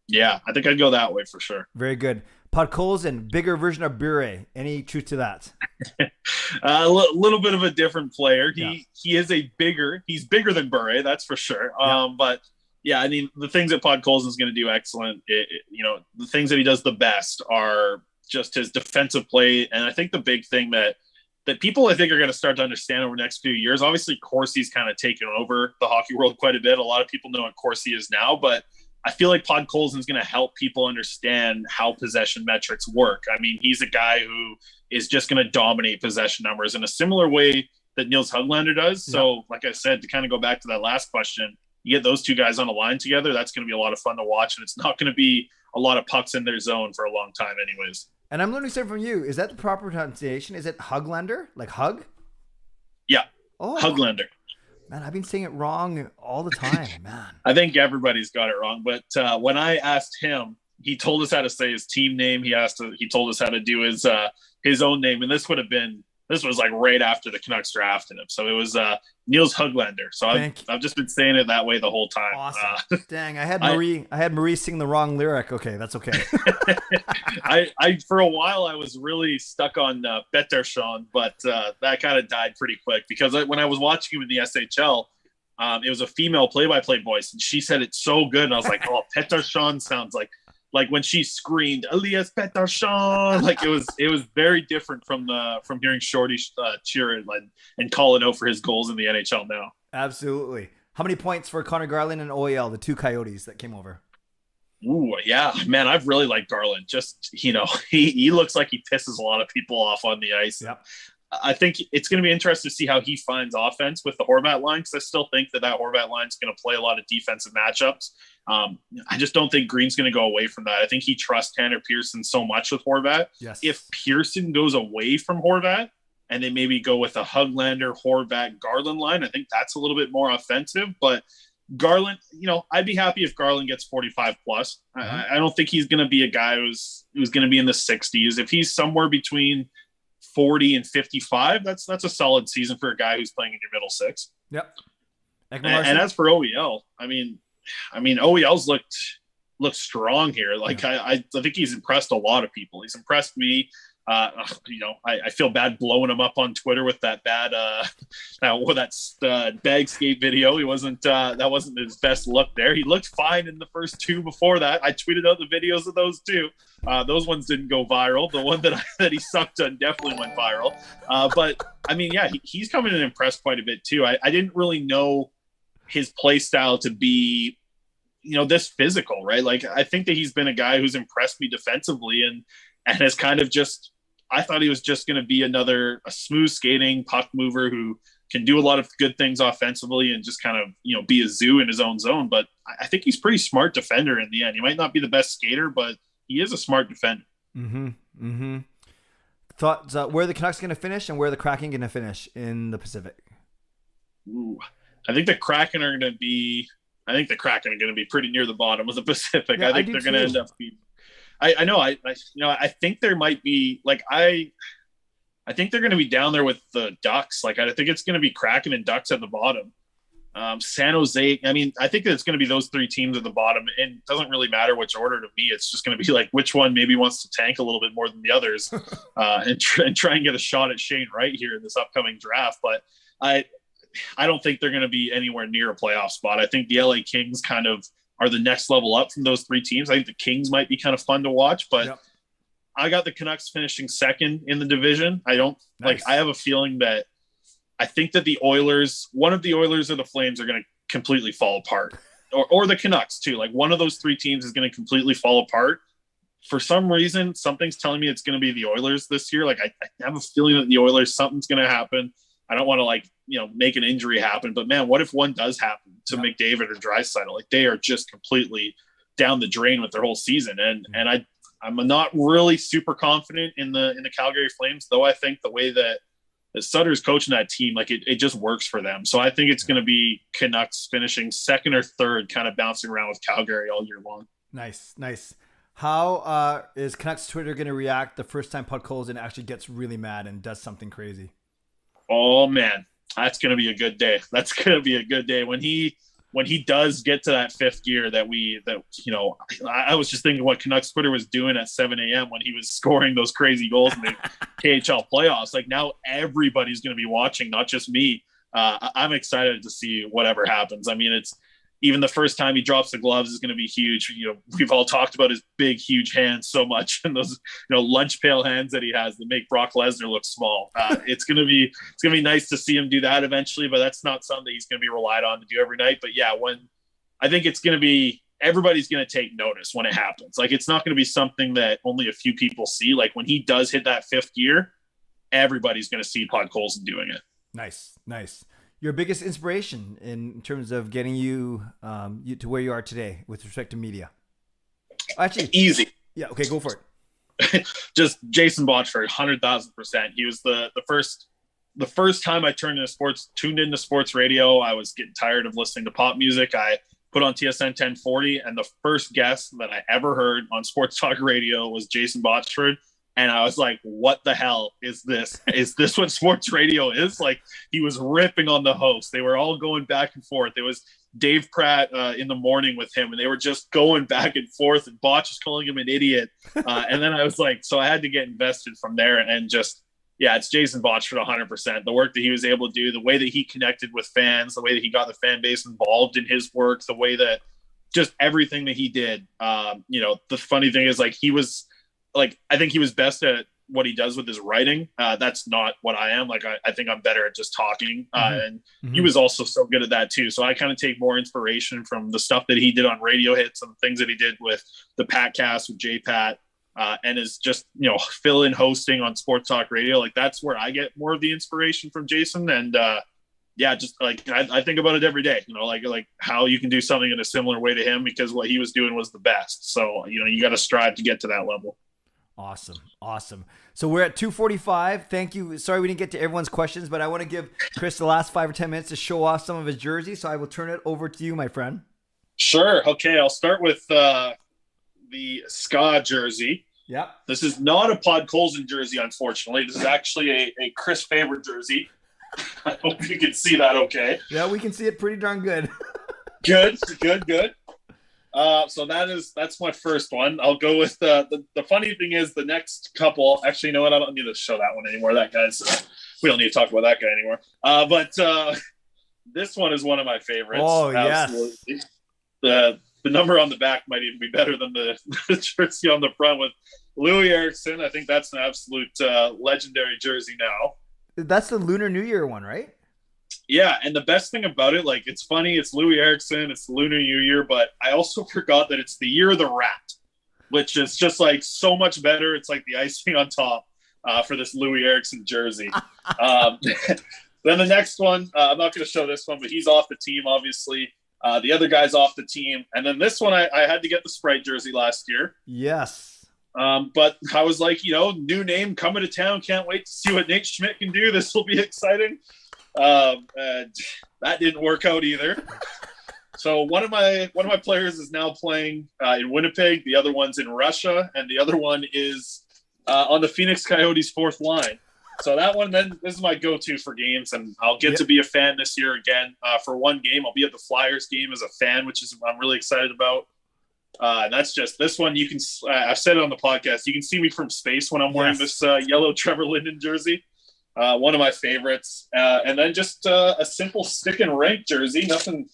[SPEAKER 11] Yeah, I think I'd go that way for sure.
[SPEAKER 1] Very good. Podkolzin, bigger version of Bure. Any truth to that?
[SPEAKER 11] A little bit of a different player. He's bigger than Bure, that's for sure. But Yeah, I mean, the things that Podkolzin is going to do excellent, the things that he does the best are just his defensive play. And I think the big thing that people, I think, are going to start to understand over the next few years, obviously Corsi's kind of taken over the hockey world quite a bit. A lot of people know what Corsi is now, but I feel like Podkolzin is going to help people understand how possession metrics work. I mean, he's a guy who is just going to dominate possession numbers in a similar way that Niels Höglander does. So, like I said, to kind of go back to that last question, you get those two guys on a line together, that's going to be a lot of fun to watch, and it's not going to be a lot of pucks in their zone for a long time anyways.
[SPEAKER 1] And I'm learning something from you. Is that the proper pronunciation? Is it Höglander? Like hug?
[SPEAKER 11] Yeah.
[SPEAKER 1] Oh,
[SPEAKER 11] Höglander.
[SPEAKER 1] Man, I've been saying it wrong all the time, man.
[SPEAKER 11] I think everybody's got it wrong. But when I asked him, he told us how to say his team name. He told us how to do his own name. And this was like right after the Canucks drafted him. So it was Niels Höglander. So I've just been saying it that way the whole time.
[SPEAKER 1] Awesome. Dang, I had Marie sing the wrong lyric. Okay, that's okay.
[SPEAKER 11] I for a while I was really stuck on Pettersson, but that kind of died pretty quick because when I was watching him in the SHL, it was a female play-by-play voice, and she said it so good, and I was like, oh, Pettersson sounds like when she screamed Elias Pettersson, like it was very different from hearing Shorty cheer and call it out for his goals in the NHL now.
[SPEAKER 1] Absolutely. How many points for Connor Garland and OEL, the two Coyotes that came over?
[SPEAKER 11] Ooh, yeah, man, I've really liked Garland. Just, he looks like he pisses a lot of people off on the ice.
[SPEAKER 1] Yep.
[SPEAKER 11] I think it's going to be interesting to see how he finds offense with the Horvat line, because I still think that Horvat line is going to play a lot of defensive matchups. I just don't think Green's going to go away from that. I think he trusts Tanner Pearson so much with Horvat.
[SPEAKER 1] Yes.
[SPEAKER 11] If Pearson goes away from Horvat and they maybe go with a Höglander, Horvat, Garland line, I think that's a little bit more offensive. But Garland, I'd be happy if Garland gets 45 plus. Mm-hmm. I don't think he's going to be a guy who's going to be in the 60s. If he's somewhere between 40 and 55, that's a solid season for a guy who's playing in your middle six.
[SPEAKER 1] Yep.
[SPEAKER 11] And as for OEL, I mean OEL's looked strong here. Like I think he's impressed a lot of people. He's impressed me. I feel bad blowing him up on Twitter with that bad bag skate video. He wasn't that wasn't his best look there. He looked fine in the first two before that. I tweeted out the videos of those two. Those ones didn't go viral. The one that he sucked on definitely went viral. But I mean, yeah, he's coming and impressed quite a bit too. I didn't really know his play style to be this physical, right? Like I think that he's been a guy who's impressed me defensively and has kind of just, I thought he was just going to be a smooth skating puck mover who can do a lot of good things offensively and just kind of, be a zoo in his own zone. But I think he's pretty smart defender in the end. He might not be the best skater, but he is a smart defender.
[SPEAKER 1] Mm-hmm. Mm-hmm. Thoughts, where are the Canucks going to finish and where are the Kraken going to finish in the Pacific?
[SPEAKER 11] Ooh, I think the Kraken are going to be pretty near the bottom of the Pacific.
[SPEAKER 1] Yeah,
[SPEAKER 11] I think they're going to end up being, I know. I think there might be I think they're going to be down there with the Ducks. Like I think it's going to be Kraken and Ducks at the bottom. San Jose. I mean, I think that it's going to be those three teams at the bottom, and it doesn't really matter which order to me. It's just going to be like which one maybe wants to tank a little bit more than the others, and try and get a shot at Shane Wright here in this upcoming draft. But I don't think they're going to be anywhere near a playoff spot. I think the LA Kings kind of are the next level up from those three teams. I think the Kings might be kind of fun to watch, but yep. I got the Canucks finishing second in the division. I have a feeling that I think that one of the Oilers or the Flames are going to completely fall apart, or the Canucks too. Like one of those three teams is going to completely fall apart. For some reason, something's telling me it's going to be the Oilers this year. Like I have a feeling that the Oilers, something's going to happen. I don't want to make an injury happen, but man, what if one does happen to McDavid or Draisaitl? Like they are just completely down the drain with their whole season. And I'm not really super confident in the Calgary Flames, though I think the way that Sutter's coaching that team, like it just works for them. So I think it's going to be Canucks finishing second or third, kind of bouncing around with Calgary all year long.
[SPEAKER 1] Nice. How is Canucks Twitter going to react the first time Podkolzin actually gets really mad and does something crazy?
[SPEAKER 11] Oh man, that's going to be a good day. That's going to be a good day when he does get to that fifth gear I was just thinking what Canucks Twitter was doing at 7 a.m. when he was scoring those crazy goals in the KHL playoffs. Like now everybody's going to be watching, not just me. I'm excited to see whatever happens. I mean, even the first time he drops the gloves is going to be huge. You know, we've all talked about his big, huge hands so much, and those, you know, lunch pail hands that he has that make Brock Lesnar look small. It's going to be nice to see him do that eventually, but that's not something he's going to be relied on to do every night. But yeah, I think it's going to be, everybody's going to take notice when it happens. Like, it's not going to be something that only a few people see. Like, when he does hit that 5th gear, everybody's going to see Podkolzin doing it.
[SPEAKER 1] Nice. Your biggest inspiration in terms of getting you to where you are today with respect to media? Actually,
[SPEAKER 11] easy.
[SPEAKER 1] Yeah. Okay, go for it.
[SPEAKER 11] Just Jason Botchford, 100,000%. He was the first time I tuned into sports radio. I was getting tired of listening to pop music. I put on TSN 1040, and the first guest that I ever heard on sports talk radio was Jason Botchford. And I was like, what the hell is this? Is this what sports radio is? Like, he was ripping on the host. They were all going back and forth. It was Dave Pratt in the morning with him, and they were just going back and forth, and Botch was calling him an idiot. And then I was like, so I had to get invested from there, and just, yeah, it's Jason Botchford 100%. The work that he was able to do, the way that he connected with fans, the way that he got the fan base involved in his work, the way that just everything that he did. You know, the funny thing is, like, I think he was best at what he does with his writing. That's not what I am. Like, I think I'm better at just talking. And he was also so good at that too. So I kind of take more inspiration from the stuff that he did on radio hits and things that he did with the Patcast with J-Pat, and is just, you know, fill-in hosting on sports talk radio. Like, that's where I get more of the inspiration from Jason. And yeah, just like, I think about it every day, you know, like how you can do something in a similar way to him, because what he was doing was the best. So, you know, you got to strive to get to that level.
[SPEAKER 1] Awesome. So we're at 2:45. Thank you. Sorry we didn't get to everyone's questions, but I want to give Chris the last 5 or 10 minutes to show off some of his jerseys. So I will turn it over to you, my friend.
[SPEAKER 11] Sure. Okay. I'll start with the Ska jersey.
[SPEAKER 1] Yeah.
[SPEAKER 11] This is not a Podkolzin jersey, unfortunately. This is actually a Chris Faber jersey. I hope you can see that okay.
[SPEAKER 1] Yeah, we can see it pretty darn good.
[SPEAKER 11] Good. So that's my first one. I'll go with the funny thing is the next couple. Actually, you know what? I don't need to show that one anymore. That guy's we don't need to talk about that guy anymore. But this one is one of my favorites.
[SPEAKER 1] Oh,
[SPEAKER 11] absolutely.
[SPEAKER 1] Yes.
[SPEAKER 11] The number on the back might even be better than the jersey on the front with Louis Eriksson. I think that's an absolute legendary jersey now.
[SPEAKER 1] That's the Lunar New Year one, right?
[SPEAKER 11] Yeah, and the best thing about it, like, it's funny, it's Louis Eriksson, it's the Lunar New Year, but I also forgot that it's the year of the rat, which is just, like, so much better. It's like the icing on top for this Louis Eriksson jersey. Then the next one, I'm not going to show this one, but he's off the team, obviously. The other guy's off the team. And then this one, I had to get the Sprite jersey last year.
[SPEAKER 1] Yes.
[SPEAKER 11] But I was like, you know, new name coming to town. Can't wait to see what Nate Schmidt can do. This will be exciting. That didn't work out either. So one of my players is now playing in Winnipeg. The other one's in Russia, and the other one is on the Phoenix Coyotes fourth line. So that one, then this is my go-to for games, and I'll get to be a fan this year again. For one game, I'll be at the Flyers game as a fan, which is I'm really excited about. And that's just this one. You can I've said it on the podcast. You can see me from space when I'm wearing this yellow Trevor Linden jersey. One of my favorites. And then just a simple stick and rink jersey. Nothing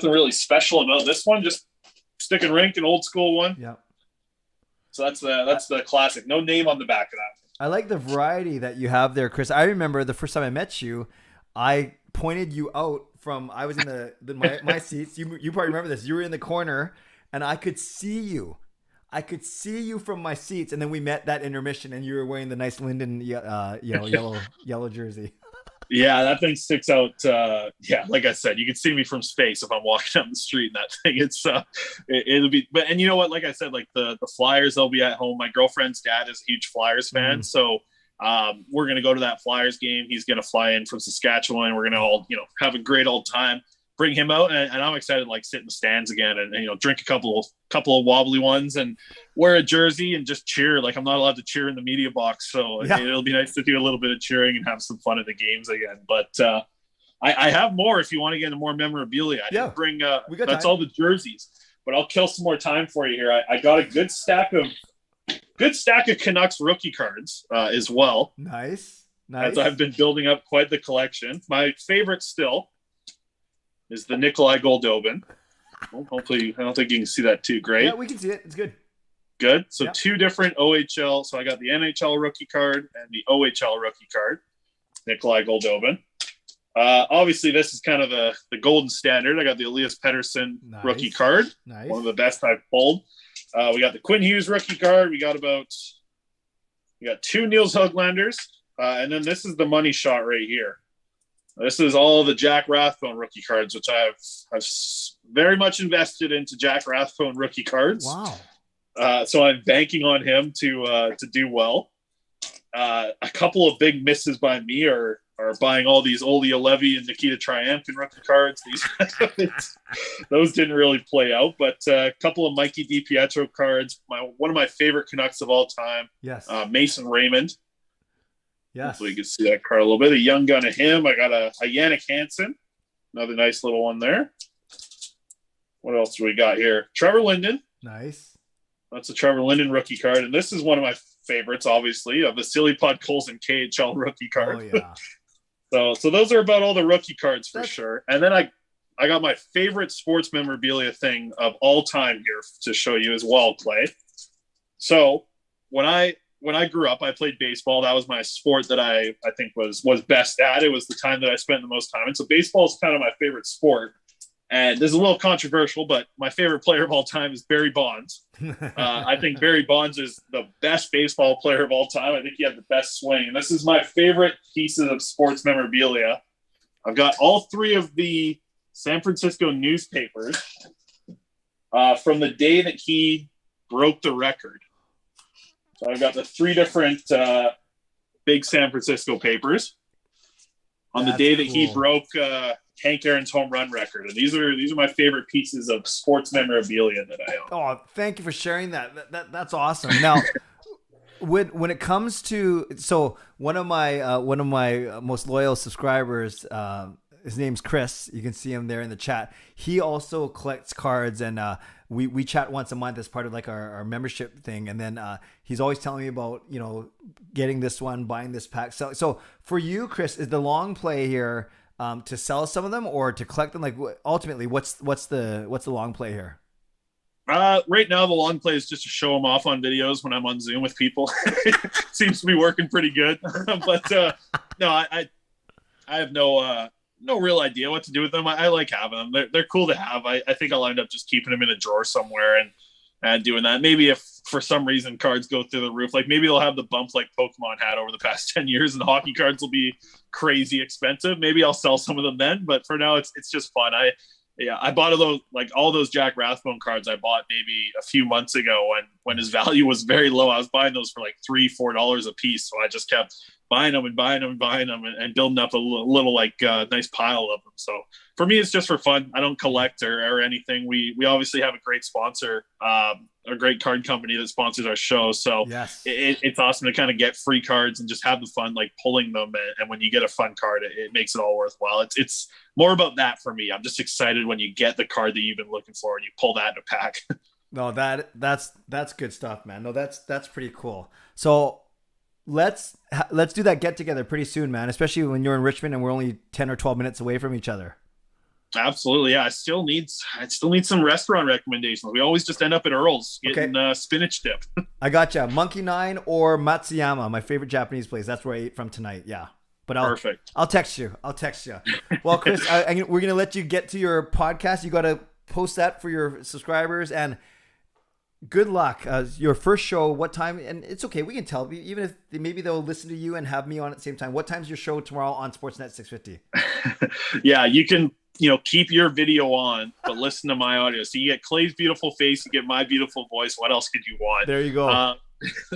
[SPEAKER 11] really special about this one. Just stick and rink, an old school one.
[SPEAKER 1] Yeah.
[SPEAKER 11] So that's the classic. No name on the back of that.
[SPEAKER 1] I like the variety that you have there, Chris. I remember the first time I met you, I pointed you out from, I was in my seats. You probably remember this. You were in the corner, and I could see you. I could see you from my seats, and then we met that intermission, and you were wearing the nice Linden, yellow jersey.
[SPEAKER 11] Yeah, that thing sticks out. Yeah, like I said, you can see me from space if I'm walking down the street in that thing. It's it'll be. But and you know what? Like I said, like the Flyers, they'll be at home. My girlfriend's dad is a huge Flyers fan, so we're gonna go to that Flyers game. He's gonna fly in from Saskatchewan. We're gonna all have a great old time. Bring him out, and I'm excited to like sit in the stands again and drink a couple of wobbly ones and wear a jersey and just cheer. Like I'm not allowed to cheer in the media box, so it'll be nice to do a little bit of cheering and have some fun at the games again. But I have more if you want to get into more memorabilia. I didn't bring that's all the jerseys, but I'll kill some more time for you here. I got a good stack of Canucks rookie cards as well.
[SPEAKER 1] Nice.
[SPEAKER 11] As I've been building up quite the collection. My favorite still. is the Nikolai Goldobin. Well, hopefully, I don't think you can see that too great.
[SPEAKER 1] Yeah, we can see it. It's good.
[SPEAKER 11] Good. So
[SPEAKER 1] Yep.
[SPEAKER 11] 2 different OHL. So I got the NHL rookie card and the OHL rookie card. Nikolai Goldobin. Obviously, this is kind of the golden standard. I got the Elias Pettersson rookie card.
[SPEAKER 1] Nice.
[SPEAKER 11] One of the best I've pulled. We got the Quinn Hughes rookie card. We got 2 Niels Höglanders. And then this is the money shot right here. This is all the Jack Rathbone rookie cards, which I've very much invested into Jack Rathbone rookie cards.
[SPEAKER 1] Wow.
[SPEAKER 11] So I'm banking on him to do well. A couple of big misses by me are buying all these Olli Levy and Nikita Triumphant rookie cards. Those didn't really play out, but a couple of Mikey DiPietro cards. One of my favorite Canucks of all time.
[SPEAKER 1] Yes.
[SPEAKER 11] Mason Raymond.
[SPEAKER 1] Yes.
[SPEAKER 11] So you can see that card a little bit. A young gun of him. I got a Yannick Hansen. Another nice little one there. What else do we got here? Trevor Linden.
[SPEAKER 1] Nice.
[SPEAKER 11] That's a Trevor Linden rookie card. And this is one of my favorites, obviously, of the Silly Pod Colson KHL rookie card.
[SPEAKER 1] Oh, yeah.
[SPEAKER 11] So those are about all the rookie cards for sure. And then I got my favorite sports memorabilia thing of all time here to show you as well, Clay. So when I grew up, I played baseball. That was my sport that I think was best at. It was the time that I spent the most time in. So baseball is kind of my favorite sport. And this is a little controversial, but my favorite player of all time is Barry Bonds. I think Barry Bonds is the best baseball player of all time. I think he had the best swing. And this is my favorite pieces of sports memorabilia. I've got all 3 of the San Francisco newspapers from the day that he broke the record. So I've got the 3 different big San Francisco papers on the day that he broke Hank Aaron's home run record. And these are my favorite pieces of sports memorabilia that I own.
[SPEAKER 1] Oh, thank you for sharing that. That's awesome. Now, when it comes to, so one of my most loyal subscribers, his name's Chris. You can see him there in the chat. He also collects cards, and we chat once a month as part of like our membership thing. And then he's always telling me about, getting this one, buying this pack. So for you, Chris, is the long play here to sell some of them or to collect them? Like ultimately, what's the long play here?
[SPEAKER 11] Right now, the long play is just to show them off on videos when I'm on Zoom with people. Seems to be working pretty good. But no, I have no real idea what to do with them. I like having them. They're cool to have. I think I'll end up just keeping them in a drawer somewhere and doing that. Maybe if for some reason cards go through the roof, like maybe they'll have the bump like Pokemon had over the past 10 years and the hockey cards will be crazy expensive. Maybe I'll sell some of them then, but for now it's just fun. I bought all those Jack Rathbone cards I bought maybe a few months ago when his value was very low. I was buying those for like $3-4 a piece. So I just kept buying them and building up a little nice pile of them. So for me, it's just for fun. I don't collect or anything. We obviously have a great sponsor, a great card company that sponsors our show. So
[SPEAKER 1] yes.
[SPEAKER 11] It's awesome to kind of get free cards and just have the fun, like pulling them. And when you get a fun card, it makes it all worthwhile. It's more about that for me. I'm just excited when you get the card that you've been looking for and you pull that in a pack.
[SPEAKER 1] No, that's good stuff, man. No, that's pretty cool. So let's do that get together pretty soon, man, especially when you're in Richmond and we're only 10 or 12 minutes away from each other.
[SPEAKER 11] Absolutely. Yeah. I still need some restaurant recommendations. We always just end up at Earl's getting spinach dip.
[SPEAKER 1] I gotcha. Monkey Nine or Matsuyama, my favorite Japanese place. That's where I ate from tonight. Yeah. But
[SPEAKER 11] Perfect.
[SPEAKER 1] I'll text you. Well, Chris, we're going to let you get to your podcast. You got to post that for your subscribers, and good luck. Your first show, what time? And it's okay. We can tell, even if maybe they'll listen to you and have me on at the same time. What time's your show tomorrow on Sportsnet 650?
[SPEAKER 11] Yeah, you can, keep your video on, but listen to my audio. So you get Clay's beautiful face, you get my beautiful voice. What else could you want?
[SPEAKER 1] There you go.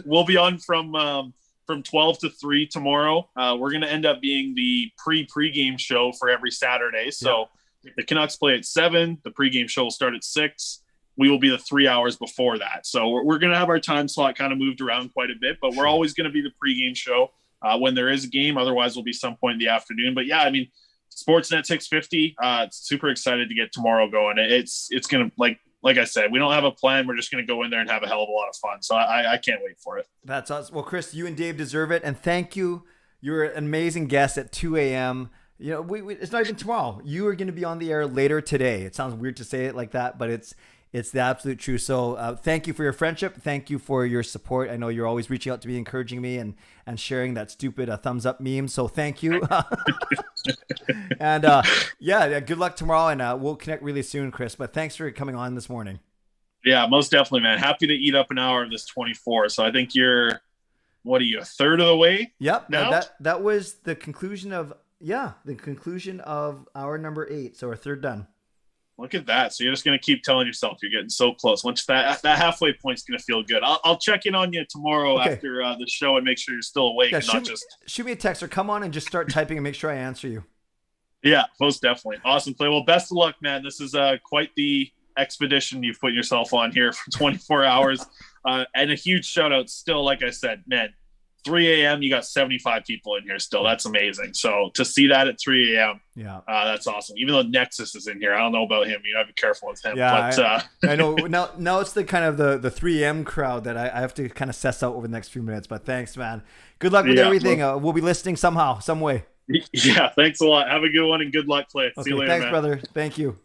[SPEAKER 11] We'll be on from 12 to 3 tomorrow. We're going to end up being the pregame show for every Saturday. So the Canucks play at 7. The pregame show will start at 6. We will be the 3 hours before that. So we're going to have our time slot kind of moved around quite a bit, but we're always going to be the pregame show when there is a game. Otherwise, we'll be some point in the afternoon. But yeah, I mean, Sportsnet 650, super excited to get tomorrow going. It's going to, like I said, we don't have a plan. We're just going to go in there and have a hell of a lot of fun. So I can't wait for it.
[SPEAKER 1] That's awesome. Well, Chris, you and Dave deserve it. And thank you. You're an amazing guest at 2 a.m. You know, it's not even tomorrow. You are going to be on the air later today. It sounds weird to say it like that, but it's the absolute truth. So thank you for your friendship. Thank you for your support. I know you're always reaching out to me, encouraging me, and sharing that stupid thumbs up meme. So thank you. And yeah, good luck tomorrow, and we'll connect really soon, Chris. But thanks for coming on this morning.
[SPEAKER 11] Yeah, most definitely, man. Happy to eat up an hour of this 24. So I think you're, what are you, a third of the way?
[SPEAKER 1] Yep.
[SPEAKER 11] Now?
[SPEAKER 1] That was the conclusion of hour number 8. So our third done.
[SPEAKER 11] Look at that. So you're just going to keep telling yourself you're getting so close. Once that halfway point's going to feel good. I'll check in on you tomorrow after the show and make sure you're still awake and not just
[SPEAKER 1] shoot me a text or come on and just start typing and make sure I answer you.
[SPEAKER 11] Yeah, most definitely. Awesome play. Well, best of luck, man. This is quite the expedition you've put yourself on here for 24 hours. And a huge shout out still, like I said, man, 3 a.m. you got 75 people in here still. That's amazing. So to see that at 3 a.m.
[SPEAKER 1] Yeah,
[SPEAKER 11] that's awesome. Even though Nexus is in here, I don't know about him. You gotta be careful with him.
[SPEAKER 1] Yeah,
[SPEAKER 11] but,
[SPEAKER 1] I know. Now it's the kind of the 3 a.m. crowd that I have to kind of suss out over the next few minutes. But thanks, man. Good luck with everything. We'll be listening somehow, some way.
[SPEAKER 11] Yeah, thanks a lot. Have a good one and good luck, Clay. See you later,
[SPEAKER 1] thanks,
[SPEAKER 11] man.
[SPEAKER 1] brother. Thank you.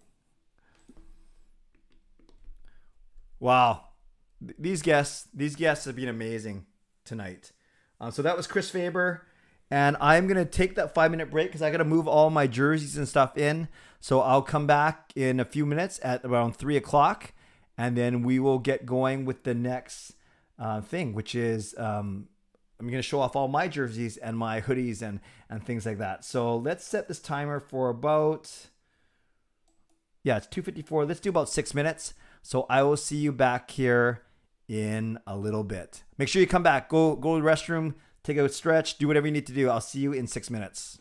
[SPEAKER 1] Wow, these guests have been amazing tonight. So that was Chris Faber, and I'm gonna take that 5-minute break because I gotta move all my jerseys and stuff in. So I'll come back in a few minutes at around 3:00, and then we will get going with the next thing, which is I'm gonna show off all my jerseys and my hoodies and things like that. So let's set this timer for about it's 2:54. Let's do about 6 minutes. So I will see you back here in a little bit. Make sure you come back. Go to the restroom, take a stretch, do whatever you need to do. I'll see you in 6 minutes.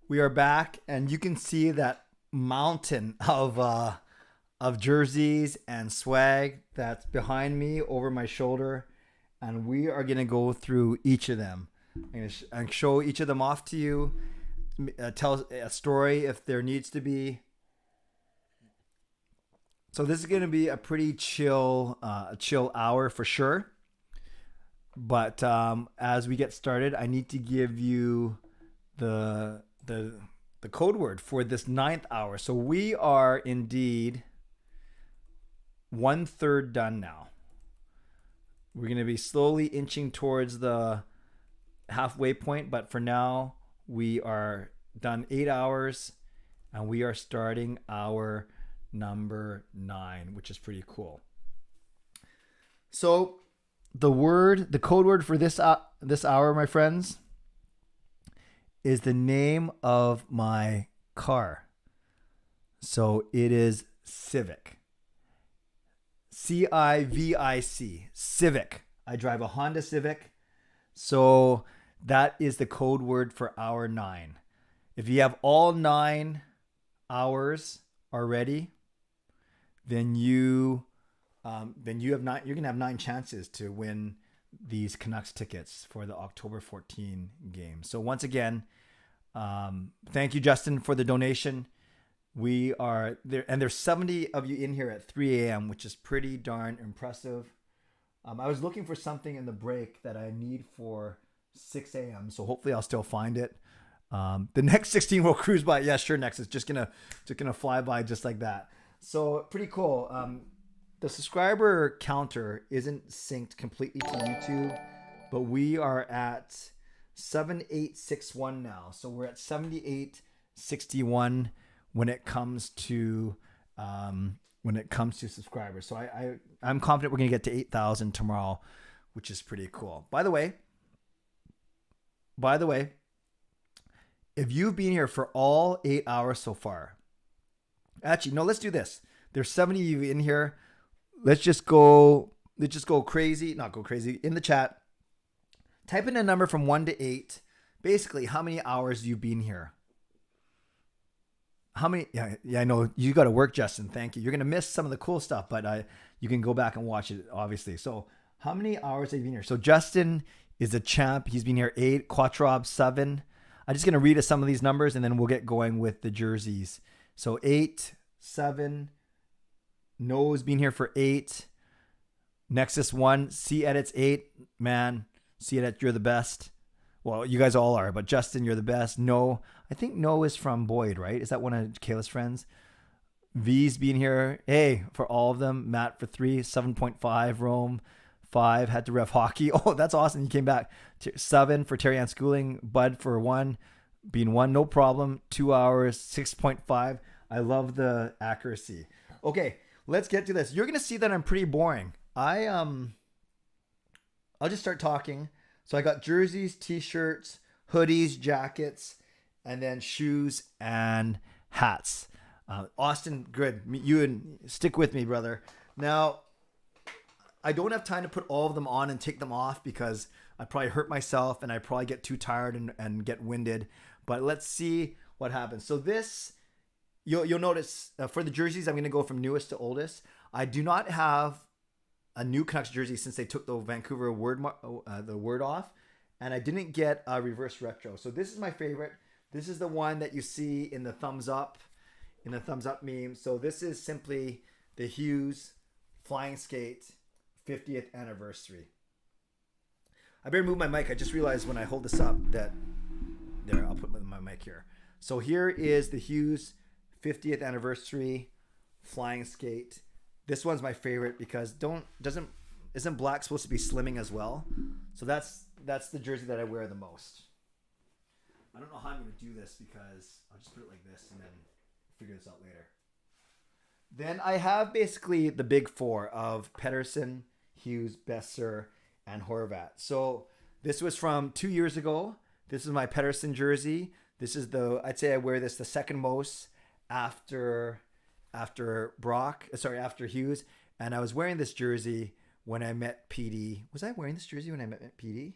[SPEAKER 1] We are back, and you can see that mountain of jerseys and swag that's behind me over my shoulder, and we are gonna go through each of them. I'm gonna show each of them off to you. Tell a story if there needs to be. So this is gonna be a pretty chill hour for sure. But as we get started, I need to give you the code word for this 9th hour. So we are indeed 1/3 done now. We're going to be slowly inching towards the halfway point, but for now we are done 8 hours and we are starting hour number 9, which is pretty cool. So the code word for this hour, my friends, is the name of my car. So it is Civic. Civic. Civic. I drive a Honda Civic. So that is the code word for hour 9. If you have all 9 hours already, then you have you're gonna have 9 chances to win these Canucks tickets for the October 14 game. So once again, thank you, Justin, for the donation. We are there, and there's 70 of you in here at 3 a.m., which is pretty darn impressive. I was looking for something in the break that I need for 6 a.m., so hopefully I'll still find it. The next 16 will cruise by. Yeah, sure, next. It's just gonna fly by just like that. So pretty cool. The subscriber counter isn't synced completely to YouTube, but we are at 7861 now. So we're at 7861 when it comes to subscribers. So I'm confident we're gonna get to 8,000 tomorrow, which is pretty cool. By the way, if you've been here for all 8 hours so far, actually no, let's do this. There's 70 of you in here. Let's just go crazy. Not go crazy. In the chat, type in a number from 1 to 8. Basically, how many hours you've been here. How many? Yeah, I know you got to work, Justin. Thank you. You're gonna miss some of the cool stuff, but you can go back and watch it, obviously. So, how many hours have you been here? So, Justin is a champ. He's been here 8. Quattrob 7. I'm just gonna read us some of these numbers, and then we'll get going with the jerseys. So 8, 7. Noah's been here for 8. Nexus 1. C Edits 8. Man, C Edit, you're the best. Well, you guys all are, but Justin, you're the best. No, I think No is from Boyd, right? Is that one of Kayla's friends? V's being here. Hey, for all of them. Matt for 3. 7.5. Rome 5. Had to ref hockey. Oh, that's awesome. You came back. 7 for Terry Ann Schooling. Bud for 1. Being 1, no problem. 2 hours. 6.5. I love the accuracy. Okay, let's get to this. You're gonna see that I'm pretty boring. I'll just start talking. So I got jerseys, t-shirts, hoodies, jackets, and then shoes and hats. Austin, good. You and stick with me, brother. Now, I don't have time to put all of them on and take them off because I'd probably hurt myself and I'd probably get too tired and get winded. But let's see what happens. So this, you'll notice for the jerseys, I'm going to go from newest to oldest. I do not have a new Canucks jersey since they took the Vancouver word off, and I didn't get a reverse retro. So this is my favorite. This is the one that you see in the thumbs up meme. So this is simply the Hughes Flying Skate 50th anniversary. I better move my mic. I just realized when I hold this up that there, I'll put my mic here. So here is the Hughes 50th anniversary Flying Skate. This one's my favorite because isn't black supposed to be slimming as well? So that's the jersey that I wear the most. I don't know how I'm going to do this because I'll just put it like this and then figure this out later. Then I have basically the big four of Pettersson, Hughes, Besser, and Horvat. So this was from 2 years ago. This is my Pettersson jersey. This is I'd say I wear this the second most after Hughes, and I was wearing this jersey when I met PD. Was I wearing this jersey when I met PD?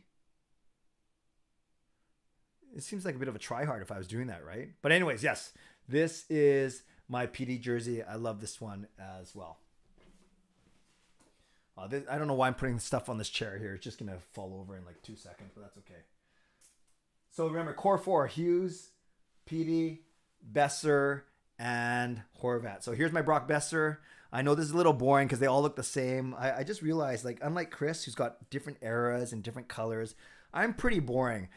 [SPEAKER 1] It seems like a bit of a try hard if I was doing that, right? But anyways, yes, this is my PD jersey. I love this one as well. I don't know why I'm putting stuff on this chair here. It's just going to fall over in like 2 seconds, but that's okay. So remember, core 4, Hughes, PD, Besser, and Horvat. So here's my Brock Besser. I know this is a little boring because they all look the same. I just realized, like, unlike Chris, who's got different eras and different colors, I'm pretty boring.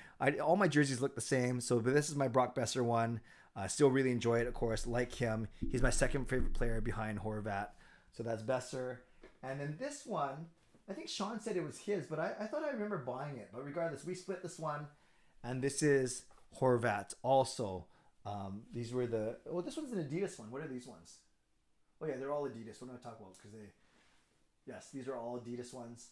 [SPEAKER 1] All my jerseys look the same. So but this is my Brock Besser one. I still really enjoy it, of course, like him. He's my second favorite player behind Horvat. So that's Besser. And then this one, I think Sean said it was his, but I thought I remember buying it. But regardless, we split this one. And this is Horvat also. These were this one's an Adidas one. What are these ones? Oh yeah, they're all Adidas. We're going to talk about because yes, these are all Adidas ones.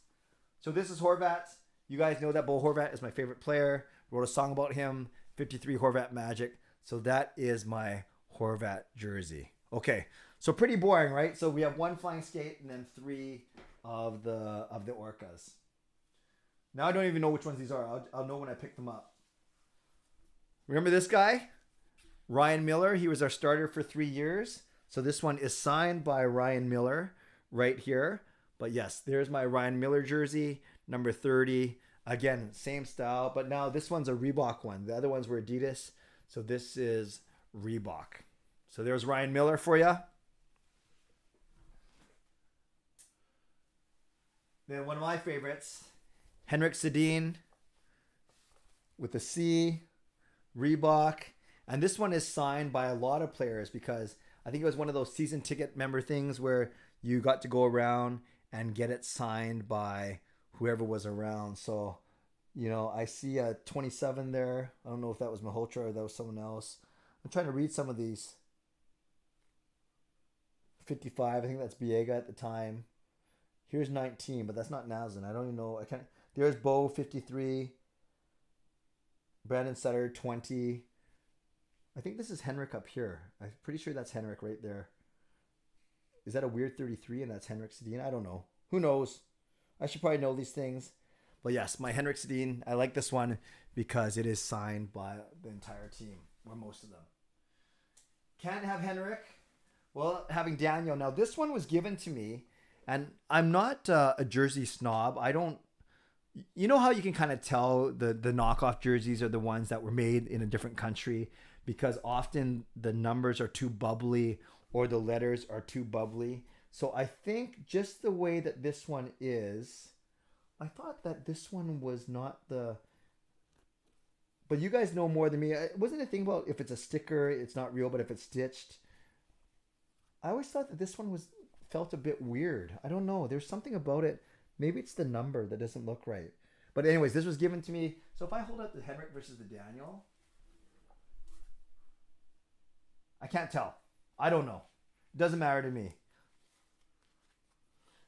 [SPEAKER 1] So this is Horvat. You guys know that Bo Horvat is my favorite player. Wrote a song about him, 53 Horvat Magic. So that is my Horvat jersey. Okay, so pretty boring, right? So we have 1 flying skate and then 3 of the Orcas. Now I don't even know which ones these are. I'll know when I pick them up. Remember this guy? Ryan Miller. He was our starter for 3 years. So this one is signed by Ryan Miller right here. But yes, there's my Ryan Miller jersey, number 30. Again, same style, but now this one's a Reebok one. The other ones were Adidas. So this is Reebok. So there's Ryan Miller for you. Then one of my favorites, Henrik Sedin with a C, Reebok. And this one is signed by a lot of players because I think it was one of those season ticket member things where you got to go around and get it signed by whoever was around. So, you know, I see a 27 there. I don't know if that was Malhotra or that was someone else. I'm trying to read some of these. 55, I think that's Biega at the time. Here's 19, but that's not Nazin. I don't even know. There's Bo, 53. Brandon Sutter, 20. I think this is Henrik up here. I'm pretty sure that's Henrik right there. Is that a weird 33 and that's Henrik Sedin? I don't know. Who knows? I should probably know these things. But yes, my Henrik Sedin, I like this one because it is signed by the entire team, or most of them. Can't have Henrik. Well, having Daniel. Now, this one was given to me, and I'm not a jersey snob. I don't... You know how you can kind of tell the knockoff jerseys are the ones that were made in a different country because often the numbers are too bubbly or the letters are too bubbly. So I think just the way that this one is, I thought that this one was not the... But you guys know more than me. It wasn't a thing about if it's a sticker, it's not real, but if it's stitched. I always thought that this one felt a bit weird. I don't know. There's something about it. Maybe it's the number that doesn't look right. But anyways, this was given to me. So if I hold up the Henrik versus the Daniel, I can't tell. I don't know. It doesn't matter to me.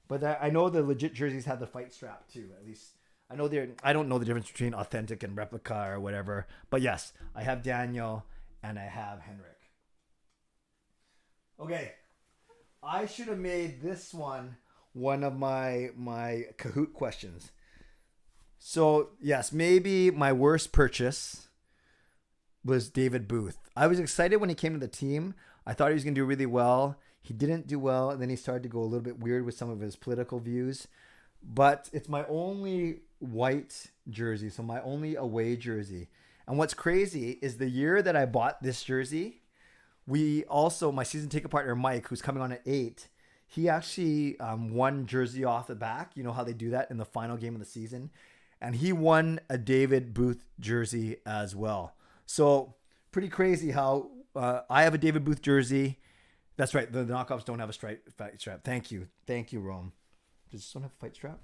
[SPEAKER 1] But I know the legit jerseys have the fight strap too. At least I know I don't know the difference between authentic and replica or whatever. But yes, I have Daniel and I have Henrik. Okay. I should have made this one of my Kahoot questions. So yes, maybe my worst purchase was David Booth. I was excited when he came to the team. I thought he was going to do really well. He didn't do well, and then he started to go a little bit weird with some of his political views. But it's my only white jersey, so my only away jersey. And what's crazy is the year that I bought this jersey, my season ticket partner Mike, who's coming on at 8, he actually won jersey off the back. You know how they do that in the final game of the season. And he won a David Booth jersey as well. So pretty crazy how I have a David Booth jersey. That's right. The knockoffs don't have a fight strap. Thank you. Thank you, Rome. Does this one have a fight strap?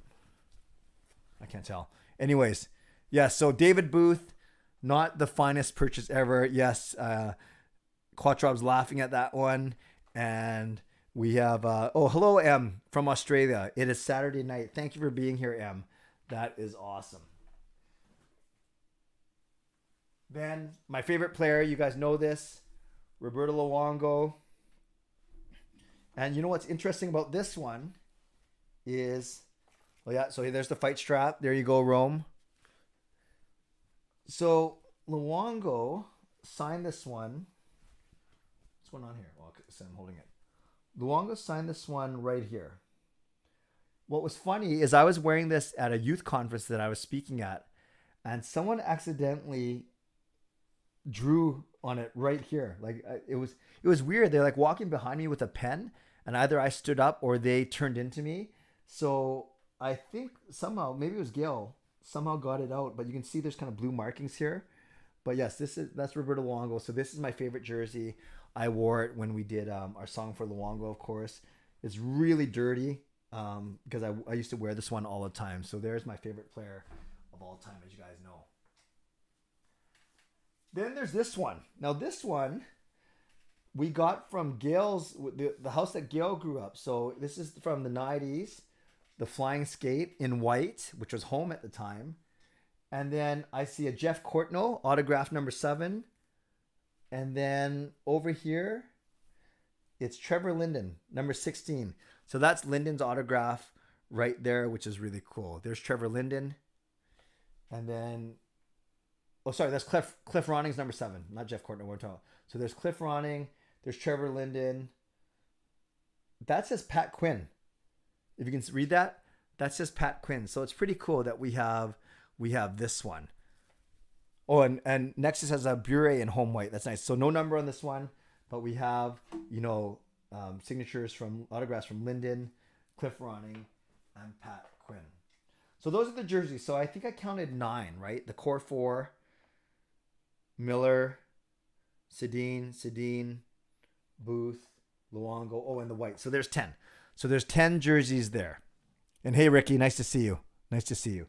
[SPEAKER 1] I can't tell. Anyways, yeah, so David Booth, not the finest purchase ever. Yes, Quattrob's laughing at that one. And we have, hello, M from Australia. It is Saturday night. Thank you for being here, M. That is awesome. Then, my favorite player, you guys know this, Roberto Luongo. And you know what's interesting about this one is, so there's the fight strap. There you go, Rome. So Luongo signed this one. What's going on here? Well, so I'm holding it. Luongo signed this one right here. What was funny is I was wearing this at a youth conference that I was speaking at, and someone accidentally drew on it right here. Like it was weird. They're like walking behind me with a pen, and either I stood up or they turned into me. So I think somehow, maybe it was Gail, somehow got it out. But you can see there's kind of blue markings here. But yes, that's Roberto Luongo. So this is my favorite jersey. I wore it when we did our song for Luongo, of course. It's really dirty because I used to wear this one all the time. So there's my favorite player of all time, as you guys know. Then there's this one. Now this one we got from Gail's, the house that Gail grew up. So this is from the 90s, the Flying Skate in white, which was home at the time. And then I see a Jeff Courtnall, autograph number 7. And then over here, it's Trevor Linden, number 16. So that's Linden's autograph right there, which is really cool. There's Trevor Linden. And then, oh, sorry, that's Cliff Roning's number 7, not Jeff Courtnall. We're talking. So there's Cliff Roning, there's Trevor Linden. That says Pat Quinn. If you can read that, that says Pat Quinn. So it's pretty cool that we have this one. Oh, and next it has a Bure in home white. That's nice. So no number on this one, but we have, signatures from autographs from Linden, Cliff Ronning, and Pat Quinn. So those are the jerseys. So I think I counted 9, right? The core 4, Miller, Sedin, Booth, Luongo. Oh, and the white. So there's 10. So there's 10 jerseys there. And hey, Ricky, nice to see you. Nice to see you.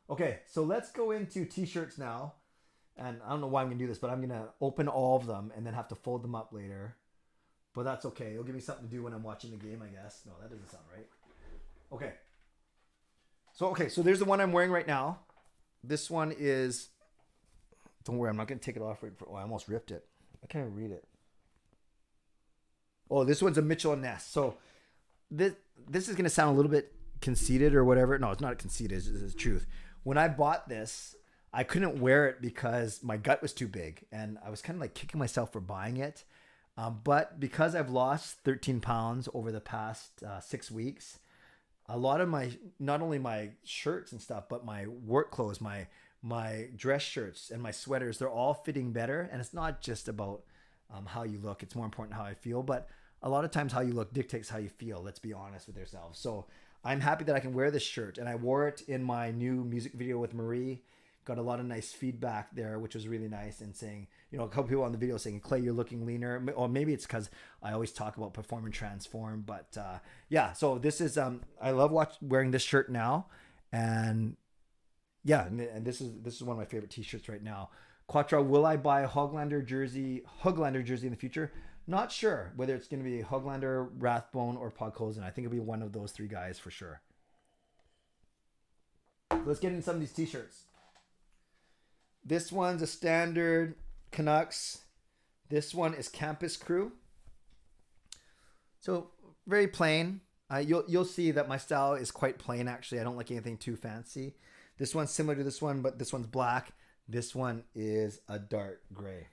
[SPEAKER 1] Okay, so let's go into t-shirts now. And I don't know why I'm going to do this, but I'm going to open all of them and then have to fold them up later. But that's okay. It'll give me something to do when I'm watching the game, I guess. No, that doesn't sound right. Okay. So there's the one I'm wearing right now. This one is... Don't worry, I'm not going to take it off right before... Oh, I almost ripped it. I can't even read it. Oh, this one's a Mitchell and Ness. So this is going to sound a little bit conceited or whatever. No, it's not conceited. It's the truth. When I bought this, I couldn't wear it because my gut was too big. And I was kind of like kicking myself for buying it. But because I've lost 13 pounds over the past 6 weeks, a lot of not only my shirts and stuff, but my work clothes, my dress shirts and my sweaters, they're all fitting better. And it's not just about how you look. It's more important how I feel. But a lot of times how you look dictates how you feel. Let's be honest with yourselves. So I'm happy that I can wear this shirt. And I wore it in my new music video with Marie. Got a lot of nice feedback there, which was really nice. And saying, a couple people on the video saying, Clay, you're looking leaner. Or maybe it's because I always talk about perform and transform. But yeah, so this is, I love wearing this shirt now. And yeah, and this is one of my favorite t-shirts right now. Quattro, will I buy a Hoglander jersey in the future? Not sure whether it's going to be Hoglander, Rathbone, or Podkolzin. I think it'll be one of those 3 guys for sure. Let's get into some of these t-shirts. This one's a standard Canucks. This one is Campus Crew. So very plain. You'll see that my style is quite plain actually. I don't like anything too fancy. This one's similar to this one, but this one's black. This one is a dark gray.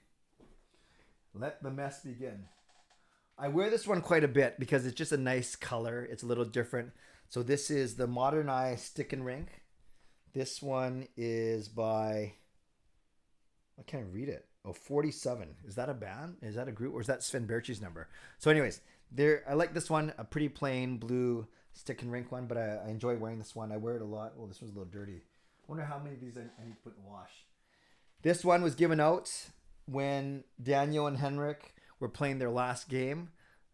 [SPEAKER 1] Let the mess begin. I wear this one quite a bit because it's just a nice color. It's a little different. So this is the Modern Eye Stick and Rink. This one is by... I can't read it. Oh, 47. Is that a band? Is that a group? Or is that Sven Berchi's number? So anyways, I like this one. A pretty plain blue stick and rink one, but I enjoy wearing this one. I wear it a lot. Oh, this one's a little dirty. I wonder how many of these I need to put in the wash. This one was given out when Daniel and Henrik were playing their last game.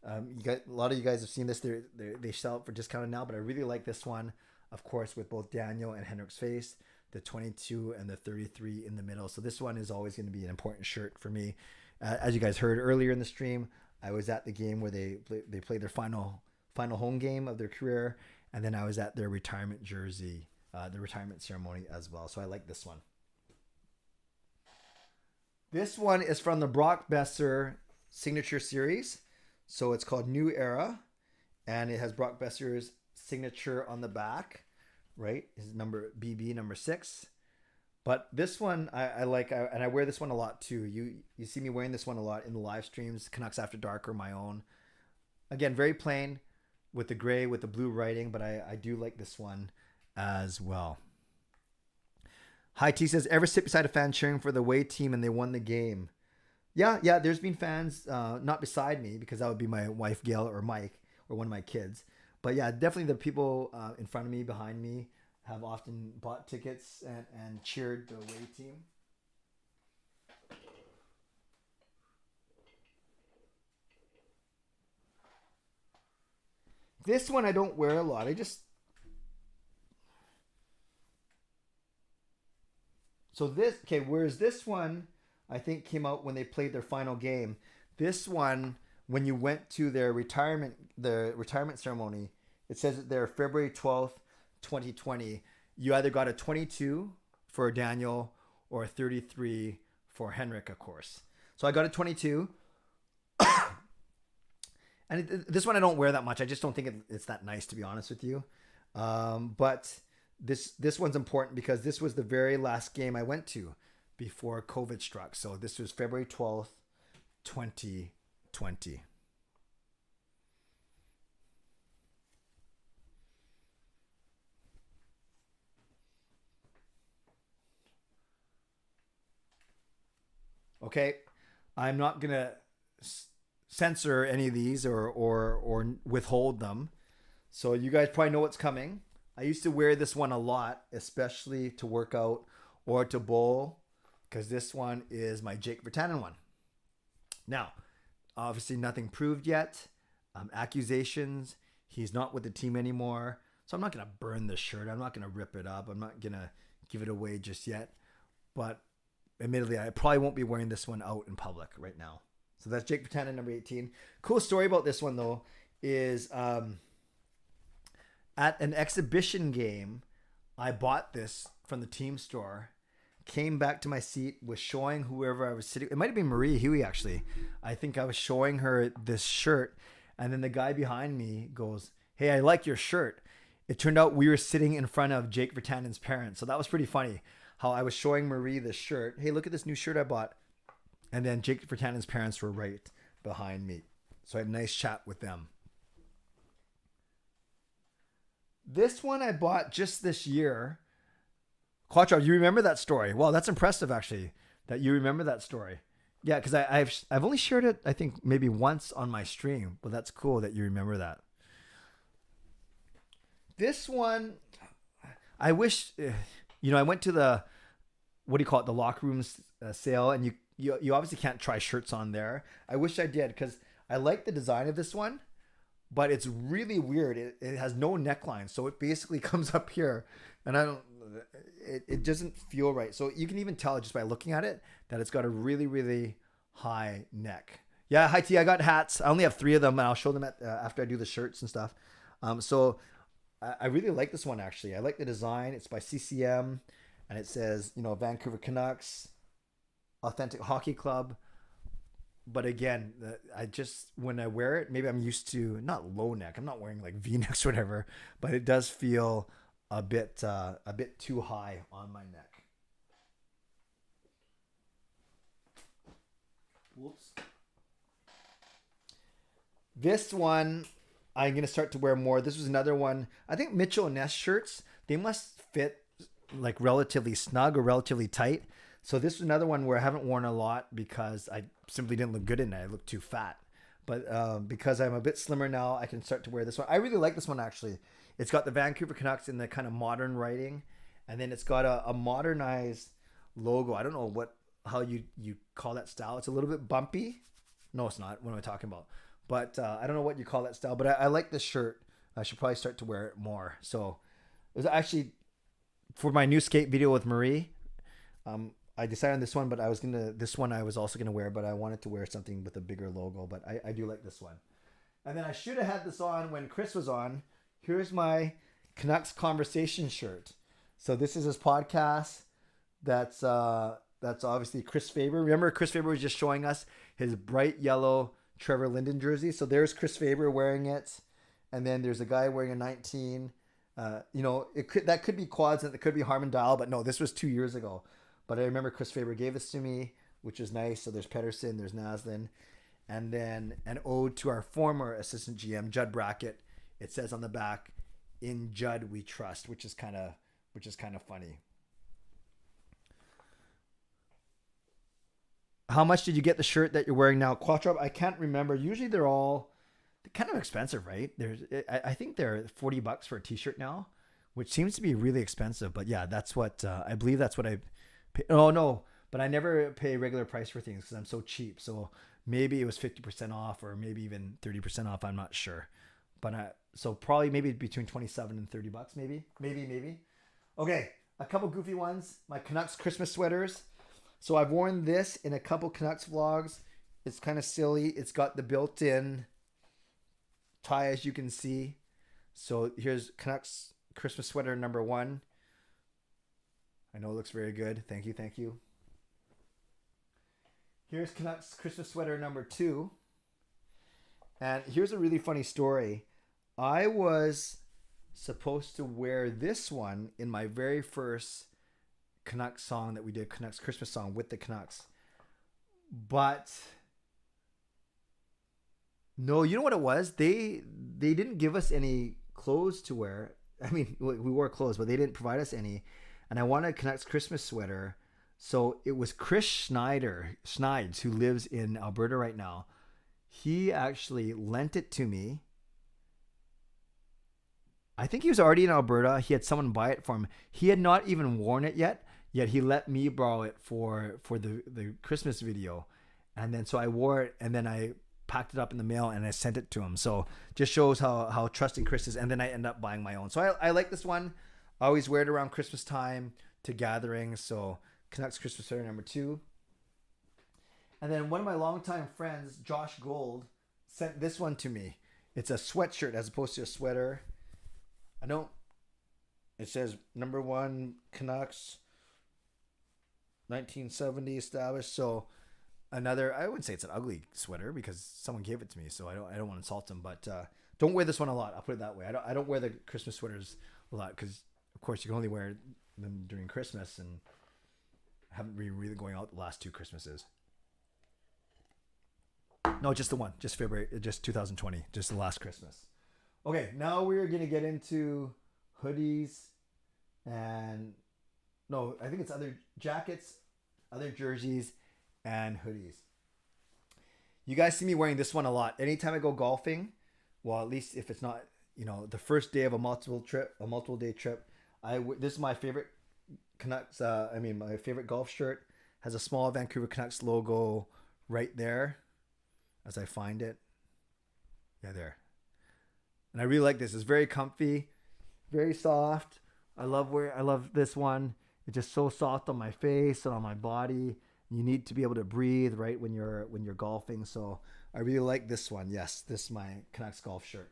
[SPEAKER 1] A lot of you guys have seen this. They sell it for discounted now, but I really like this one, of course, with both Daniel and Henrik's face. The 22 and the 33 in the middle. So this one is always going to be an important shirt for me. As you guys heard earlier in the stream, I was at the game where they played their final home game of their career, and then I was at their retirement jersey, the retirement ceremony as well. So I like this one. This one is from the Brock Besser signature series. So it's called New Era, and it has Brock Besser's signature on the back. Right, his number BB number 6. But this one I like, and I wear this one a lot too. You see me wearing this one a lot in the live streams. Canucks After Dark or my own. Again, very plain with the gray with the blue writing, but I do like this one as well. Hi T says, ever sit beside a fan cheering for the away team and they won the game? Yeah. There's been fans not beside me because that would be my wife Gail or Mike or one of my kids. But yeah, definitely the people in front of me, behind me, have often bought tickets and cheered the away team. This one I don't wear a lot. Whereas this one I think came out when they played their final game. This one, when you went to the retirement ceremony, it says that there February 12th, 2020, you either got a 22 for Daniel or a 33 for Henrik, of course. So I got a 22. And this one I don't wear that much. I just don't think it's that nice, to be honest with you. But this one's important because this was the very last game I went to before COVID struck. So this was February 12th, 2020. Okay, I'm not gonna censor any of these or withhold them, so you guys probably know what's coming. I used to wear this one a lot, especially to work out or to bowl, because this one is my Jake Virtanen one. Now, obviously nothing proved yet. Accusations. He's not with the team anymore, so I'm not gonna burn the shirt. I'm not gonna rip it up. I'm not gonna give it away just yet, but admittedly, I probably won't be wearing this one out in public right now. So that's Jake Virtanen, number 18. Cool story about this one, though, is at an exhibition game, I bought this from the team store, came back to my seat, was showing whoever I was sitting. It might have been Marie Huey, actually. I think I was showing her this shirt, and then the guy behind me goes, "Hey, I like your shirt." It turned out we were sitting in front of Jake Virtanen's parents, so that was pretty funny. How I was showing Marie this shirt. Hey, look at this new shirt I bought. And then Jake Virtanen's parents were right behind me. So I had a nice chat with them. This one I bought just this year. Quattro, you remember that story? Well, that's impressive, actually, that you remember that story. Yeah, because I've only shared it, I think, maybe once on my stream. But that's cool that you remember that. This one, I wish... I went to the locker rooms sale, and you obviously can't try shirts on there. I wish I did because I like the design of this one, but it's really weird. It has no neckline, so it basically comes up here, and it doesn't feel right. So you can even tell just by looking at it that it's got a really, really high neck. Yeah, hi T, I got hats. I only have 3 of them, and I'll show them after I do the shirts and stuff. So I really like this one, actually. I like the design. It's by CCM, and it says, Vancouver Canucks, Authentic Hockey Club. But again, when I wear it, maybe I'm used to, not low neck. I'm not wearing like V-necks or whatever, but it does feel a bit too high on my neck. Whoops. This one... I'm going to start to wear more. This was another one. I think Mitchell and Ness shirts, they must fit like relatively snug or relatively tight. So this is another one where I haven't worn a lot because I simply didn't look good in it. I looked too fat. But because I'm a bit slimmer now, I can start to wear this one. I really like this one, actually. It's got the Vancouver Canucks in the kind of modern writing. And then it's got a modernized logo. I don't know how you call that style. It's a little bit bumpy. No, it's not. What am I talking about? But I don't know what you call that style, but I like this shirt. I should probably start to wear it more. So it was actually for my new skate video with Marie. I decided on this one, but this one I was also gonna wear, but I wanted to wear something with a bigger logo. But I do like this one. And then I should have had this on when Chris was on. Here's my Canucks Conversation shirt. So this is his podcast. That's obviously Chris Faber. Remember, Chris Faber was just showing us his bright yellow Trevor Linden jersey. So there's Chris Faber wearing it, and then there's a guy wearing a 19, That could be quads and it could be Harman Dial, but no, this was 2 years ago. But I remember Chris Faber gave this to me, which is nice. So there's Pettersson, there's Naslin, and then an ode to our former assistant GM, Judd Brackett. It says on the back, "In Judd we trust," which is kind of funny. How much did you get the shirt that you're wearing now, Quattro? I can't remember. Usually they're kind of expensive, right? I think they're $40 for a t-shirt now, which seems to be really expensive. But yeah, that's what I believe. That's what I pay. Oh no, but I never pay regular price for things because I'm so cheap. So maybe it was 50% off, or maybe even 30% off. I'm not sure, but so probably maybe between $27 and $30, maybe. Okay, a couple goofy ones. My Canucks Christmas sweaters. So I've worn this in a couple Canucks vlogs. It's kind of silly. It's got the built-in tie, as you can see. So here's Canucks Christmas sweater number 1. I know it looks very good. Thank you. Here's Canucks Christmas sweater number 2. And here's a really funny story. I was supposed to wear this one in my very first Canucks song that we did, Canucks Christmas song with the Canucks. But no, you know what it was? They didn't give us any clothes to wear. I mean, we wore clothes, but they didn't provide us any. And I wanted a Canucks Christmas sweater. So it was Chris Schneid's, who lives in Alberta right now. He actually lent it to me. I think he was already in Alberta. He had someone buy it for him. He had not even worn it yet he let me borrow it for the Christmas video. And then so I wore it, and then I packed it up in the mail and I sent it to him. So just shows how trusting Chris is. And then I end up buying my own. So I like this one. I always wear it around Christmas time to gatherings. So Canucks Christmas sweater number 2. And then one of my longtime friends, Josh Gold, sent this one to me. It's a sweatshirt as opposed to a sweater. It says number 1 Canucks 1970 established. So another, I wouldn't say it's an ugly sweater because someone gave it to me, so I don't want to insult them, but don't wear this one a lot. I'll put it that way. I don't wear the Christmas sweaters a lot because of course you can only wear them during Christmas, and haven't been really going out the last 2 Christmases. No, just the one, just February, just 2020, just the last Christmas. Okay, now we're going to get into hoodies and I think it's other jackets, other jerseys, and hoodies. You guys see me wearing this one a lot. Anytime I go golfing, well, at least if it's not, the first day of a multiple day trip, this is my favorite Canucks, my favorite golf shirt. Has a small Vancouver Canucks logo right there as I find it. Yeah, there. And I really like this. It's very comfy, very soft. I love this one. It's just so soft on my face and on my body. You need to be able to breathe right when you're golfing. So I really like this one. Yes, this is my Canucks golf shirt.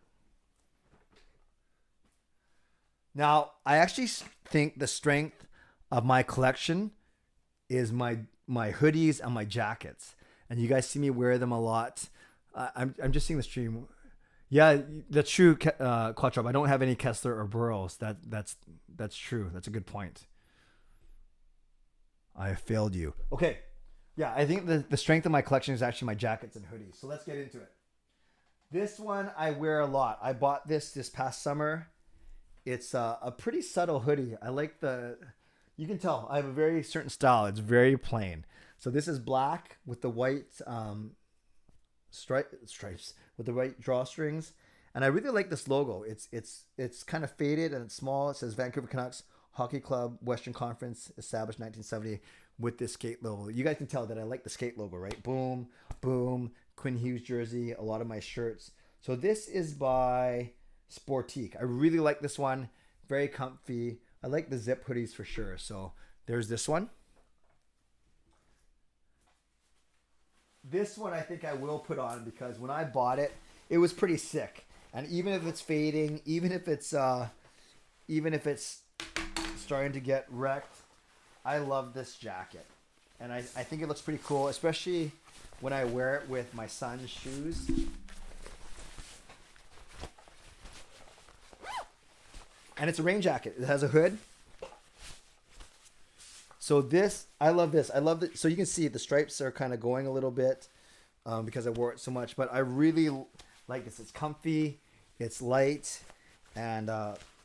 [SPEAKER 1] Now, I actually think the strength of my collection is my hoodies and my jackets. And you guys see me wear them a lot. I'm just seeing the stream. Yeah, that's true, Quattro. I don't have any Kessler or Burrows. That's true. That's a good point. I have failed you. Okay. Yeah, I think the strength of my collection is actually my jackets and hoodies. So let's get into it. This one I wear a lot. I bought this past summer. It's a pretty subtle hoodie. I like you can tell I have a very certain style. It's very plain. So this is black with the white stripes with the white drawstrings. And I really like this logo. It's kind of faded and it's small. It says Vancouver Canucks Hockey Club, Western Conference, established 1970 with this skate logo. You guys can tell that I like the skate logo, right? Boom, boom, Quinn Hughes jersey, a lot of my shirts. So this is by Sportique. I really like this one. Very comfy. I like the zip hoodies for sure. So there's this one. This one I think I will put on because when I bought it, it was pretty sick. And even if it's fading, even if it's starting to get wrecked, I love this jacket. And I think it looks pretty cool, especially when I wear it with my son's shoes. And it's a rain jacket. It has a hood. So this, I love this. I love it. So you can see the stripes are kind of going a little bit because I wore it so much. But I really like this. It's comfy. It's light. And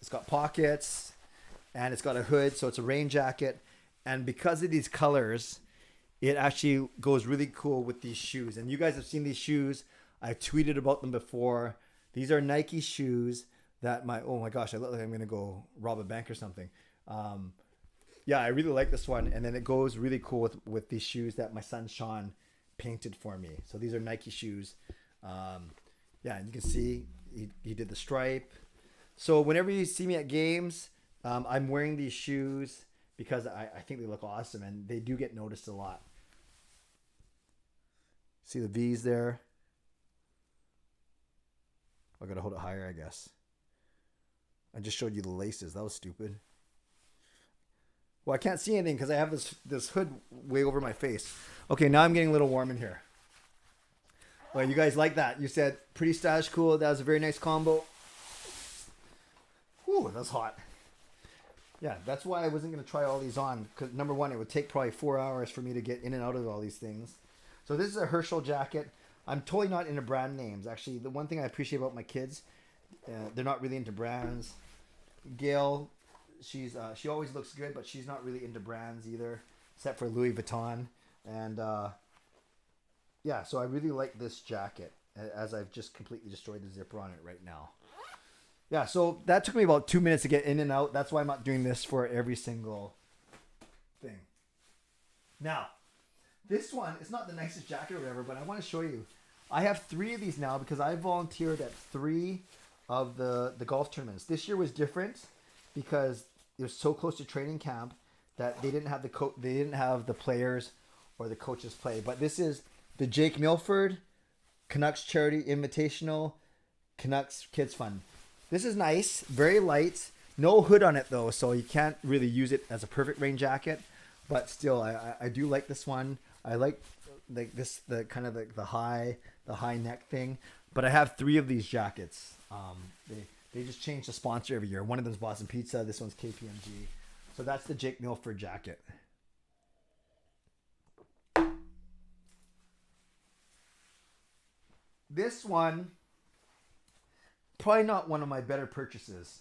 [SPEAKER 1] it's got pockets. And it's got a hood. So it's a rain jacket. And because of these colors, it actually goes really cool with these shoes. And you guys have seen these shoes. I've tweeted about them before. These are Nike shoes that oh my gosh, I look like I'm going to go rob a bank or something. Yeah, I really like this one. And then it goes really cool with these shoes that my son Sean painted for me. So these are Nike shoes. Yeah, and you can see he did the stripe. So whenever you see me at games, I'm wearing these shoes because I think they look awesome and they do get noticed a lot. See the V's there? I gotta hold it higher, I guess. I just showed you the laces. That was stupid. Well, I can't see anything because I have this hood way over my face. Okay, now I'm getting a little warm in here. Well, you guys like that? You said pretty stylish, cool. That was a very nice combo. Whew, that's hot. Yeah, that's why I wasn't going to try all these on. Because number one, it would take probably 4 hours for me to get in and out of all these things. So this is a Herschel jacket. I'm totally not into brand names. Actually, the one thing I appreciate about my kids, they're not really into brands. Gail, she always looks good, but she's not really into brands either, except for Louis Vuitton. And yeah, so I really like this jacket, as I've just completely destroyed the zipper on it right now. Yeah, so that took me about 2 minutes to get in and out. That's why I'm not doing this for every single thing. Now, this one, it's not the nicest jacket or whatever, but I want to show you. I have 3 of these now because I volunteered at 3 of the golf tournaments. This year was different because it was so close to training camp that they didn't have the players or the coaches play. But this is the Jake Milford Canucks Charity Invitational Canucks Kids Fund. This is nice, very light, no hood on it though, so you can't really use it as a perfect rain jacket. But still, I do like this one. I like this, the kind of the high neck thing. But I have 3 of these jackets. They just change the sponsor every year. One of them's Boston Pizza. This one's KPMG. So that's the Jake Milford jacket. This one, probably not one of my better purchases.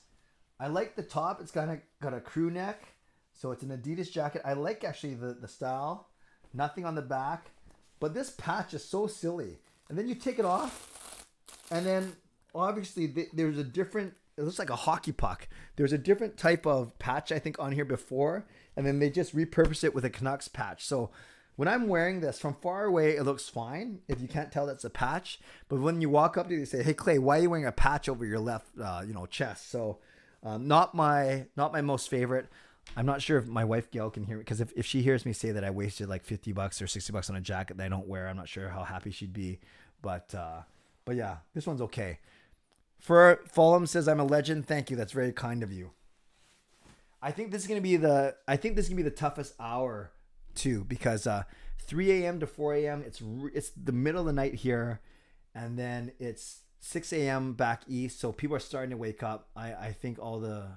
[SPEAKER 1] I like the top. It's got a crew neck. So it's an Adidas jacket. I like actually the style. Nothing on the back. But this patch is so silly. And then you take it off. And then obviously there's a different, it looks like a hockey puck. There's a different type of patch I think on here before. And then they just repurpose it with a Canucks patch. So when I'm wearing this from far away, it looks fine. If you can't tell that's a patch. But when you walk up to it, they say, hey Clay, why are you wearing a patch over your left chest? So not my most favorite. I'm not sure if my wife Gail can hear me, because if she hears me say that I wasted like $50 or $60 on a jacket that I don't wear, I'm not sure how happy she'd be. But yeah, this one's okay. For Fulham says I'm a legend. Thank you. That's very kind of you. I think this is gonna be the toughest hour too, because 3 a.m. to 4 a.m. it's the middle of the night here, and then it's 6 a.m. back east, so people are starting to wake up. I think all the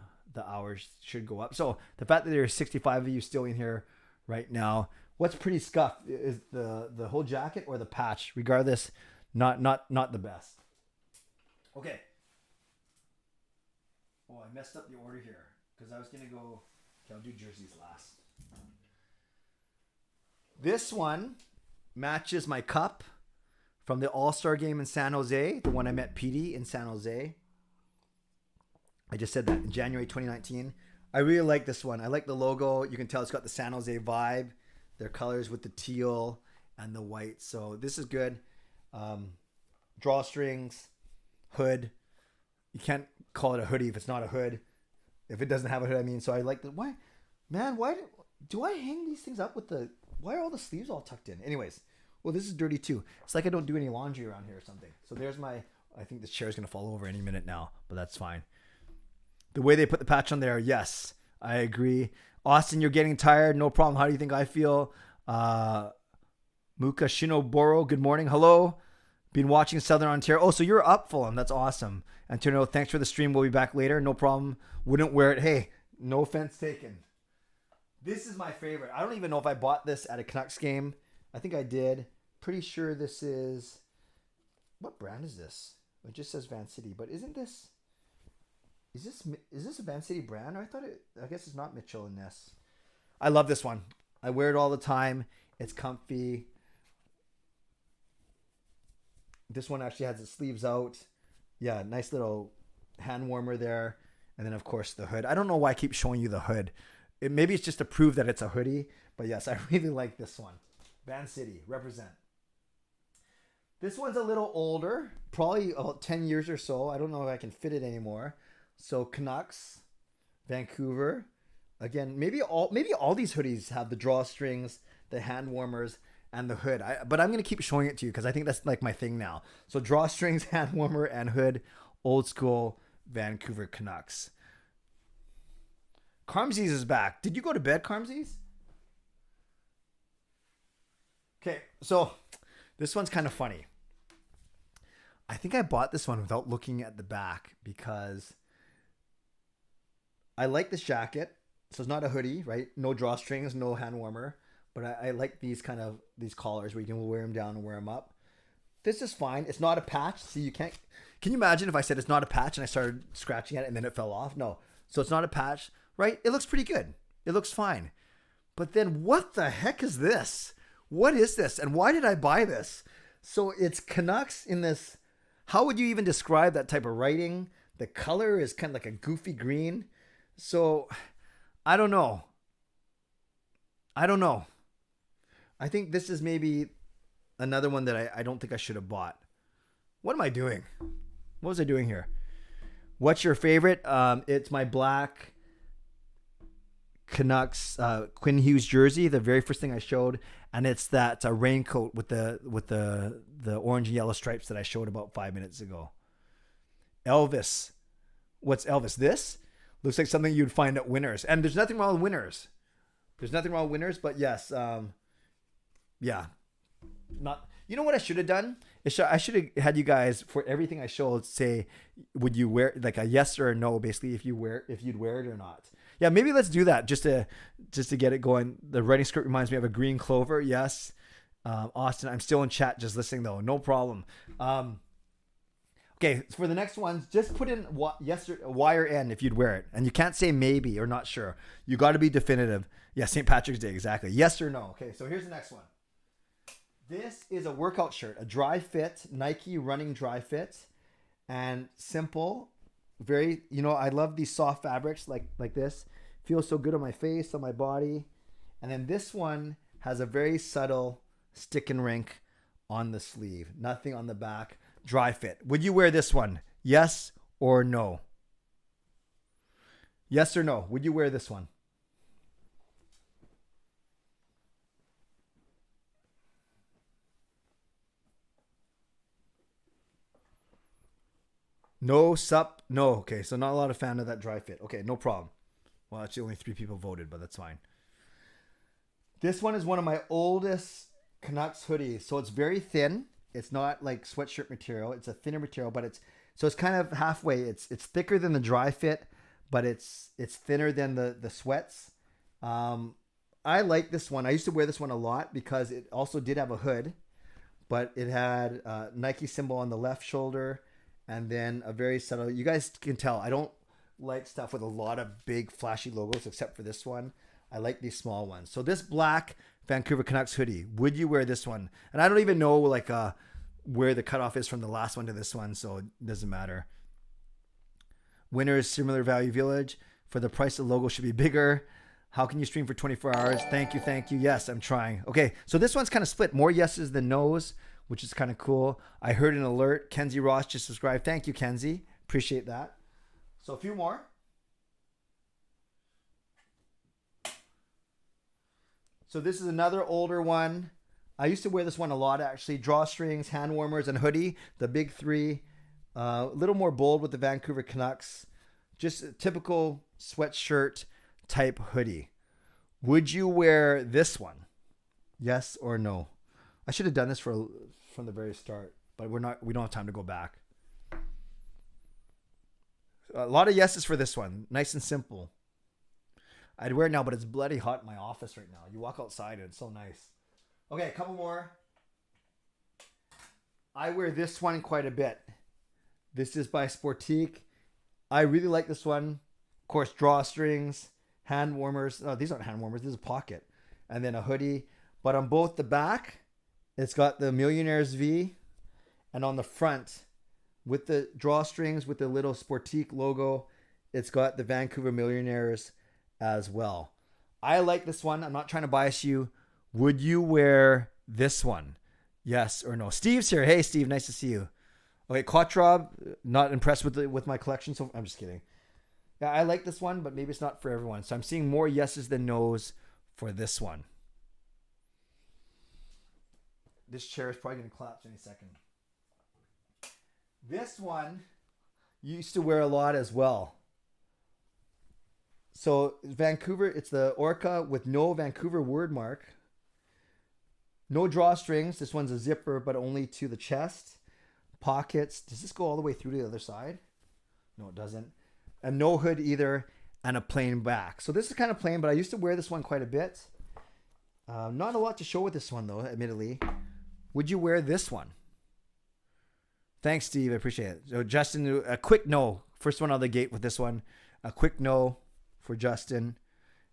[SPEAKER 1] hours should go up. So the fact that there's 65 of you still in here right now, what's pretty scuffed is the whole jacket or the patch. Regardless, not the best. Okay. Oh, I messed up the order here because I was gonna go. Okay, I'll do jerseys last. This one matches my cup from the All-Star game in San Jose, the one I met Petey in San Jose. I just said that in January 2019. I really like this one. I like the logo. You can tell it's got the San Jose vibe. Their colors with the teal and the white. So this is good. Drawstrings, hood. You can't call it a hoodie if it's not a hood. If it doesn't have a hood, I mean. So I like the why do I hang these things up with the? Why are all the sleeves all tucked in? Anyways, well, this is dirty too. It's like I don't do any laundry around here or something. So there's my. I think this chair is gonna fall over any minute now, but that's fine. The way they put the patch on there, yes, I agree. Austin, you're getting tired. No problem. How do you think I feel? Muka Shinoboro, good morning. Hello. Been watching Southern Ontario. Oh, so you're up, Fulham. That's awesome. Antonio, thanks for the stream. We'll be back later. No problem. Wouldn't wear it. Hey, no offense taken. This is my favorite. I don't even know if I bought this at a Canucks game. I think I did. Pretty sure this is... What brand is this? It just says Van City, but isn't this... Is this a Van City brand? I guess it's not Mitchell and Ness. I love this one. I wear it all the time. It's comfy. This one actually has its sleeves out. Yeah, nice little hand warmer there. And then, of course, the hood. I don't know why I keep showing you the hood. Maybe it's just to prove that it's a hoodie. But yes, I really like this one. Van City, represent. This one's a little older. Probably about 10 years or so. I don't know if I can fit it anymore. So Canucks, Vancouver. Again, maybe all these hoodies have the drawstrings, the hand warmers, and the hood. But I'm going to keep showing it to you because I think that's like my thing now. So drawstrings, hand warmer, and hood. Old school Vancouver Canucks. Carmsies is back. Did you go to bed, Carmsies? Okay, so this one's kind of funny. I think I bought this one without looking at the back because I like this jacket. So it's not a hoodie, right? No drawstrings, no hand warmer. But I like these collars where you can wear them down and wear them up. This is fine. It's not a patch. See, you can't... Can you imagine if I said it's not a patch and I started scratching at it and then it fell off? No. So it's not a patch, right? It looks pretty good. It looks fine. But then what the heck is this? What is this? And why did I buy this? So it's Canucks in this... How would you even describe that type of writing? The color is kind of like a goofy green. So I don't know. I think this is maybe another one that I don't think I should have bought. What am I doing? What was I doing here? What's your favorite? It's my black Canucks Quinn Hughes jersey, the very first thing I showed, and it's a raincoat with the orange and yellow stripes that I showed about 5 minutes ago. Elvis. What's Elvis? This looks like something you'd find at Winners, and there's nothing wrong with Winners. But yes, yeah. Not. You know what I should have done? I should have had you guys for everything I showed say, would you wear like a yes or a no, basically if you'd wear it or not. Yeah, maybe let's do that just to get it going. The writing script reminds me of a green clover. Yes, Austin, I'm still in chat just listening though. No problem. Okay, for the next ones, just put in yes or Y or N if you'd wear it, and you can't say maybe or not sure. You got to be definitive. Yeah, St. Patrick's Day, exactly. Yes or no. Okay, so here's the next one. This is a workout shirt, a dry fit, Nike running dry fit, and simple. Very, I love these soft fabrics like this. Feels so good on my face, on my body. And then this one has a very subtle stick and rink on the sleeve. Nothing on the back. Dry fit. Would you wear this one? Yes or no? Yes or no? Would you wear this one? No, sup, no. Okay, so not a lot of fan of that dry fit. Okay, no problem. Well, actually only 3 people voted, but that's fine. This one is one of my oldest Canucks hoodies. So it's very thin. It's not like sweatshirt material. It's a thinner material, but it's kind of halfway. It's thicker than the dry fit, but it's thinner than the sweats. I like this one. I used to wear this one a lot because it also did have a hood, but it had a Nike symbol on the left shoulder. And then a very subtle, you guys can tell, I don't like stuff with a lot of big flashy logos except for this one. I like these small ones. So this black Vancouver Canucks hoodie, would you wear this one? And I don't even know where the cutoff is from the last one to this one, so it doesn't matter. Winners, similar value village. For the price, the logo should be bigger. How can you stream for 24 hours? Thank you. Yes, I'm trying. Okay, so this one's kind of split. More yeses than nos, which is kind of cool. I heard an alert. Kenzie Ross just subscribed. Thank you, Kenzie. Appreciate that. So a few more. So this is another older one. I used to wear this one a lot, actually. Drawstrings, hand warmers, and hoodie. The big 3. A little more bold with the Vancouver Canucks. Just a typical sweatshirt type hoodie. Would you wear this one? Yes or no? I should have done this from the very start, but we don't have time to go back. A lot of yeses for this one. Nice and simple. I'd wear it now, but it's bloody hot in my office right now. You walk outside and it's so nice. Okay, a couple more. I wear this one quite a bit. This is by Sportique. I really like this one. Of course, drawstrings, hand warmers. No, these aren't hand warmers. This is a pocket. And then a hoodie. But on both the back, it's got the Millionaires V. And on the front, with the drawstrings, with the little Sportique logo, it's got the Vancouver Millionaires as well. I like this one. I'm not trying to bias you. Would you wear this one? Yes or no? Steve's here. Hey, Steve. Nice to see you. Okay, Quattrob, not impressed with my collection. So I'm just kidding. Yeah, I like this one, but maybe it's not for everyone. So I'm seeing more yeses than nos for this one. This chair is probably going to collapse any second. This one you used to wear a lot as well. So Vancouver, it's the Orca with no Vancouver word mark. No drawstrings. This one's a zipper, but only to the chest. Pockets. Does this go all the way through to the other side? No, it doesn't. And no hood either, and a plain back. So this is kind of plain, but I used to wear this one quite a bit. Not a lot to show with this one, though, admittedly. Would you wear this one? Thanks, Steve. I appreciate it. So Justin, a quick no. First one out of the gate with this one. A quick no for Justin.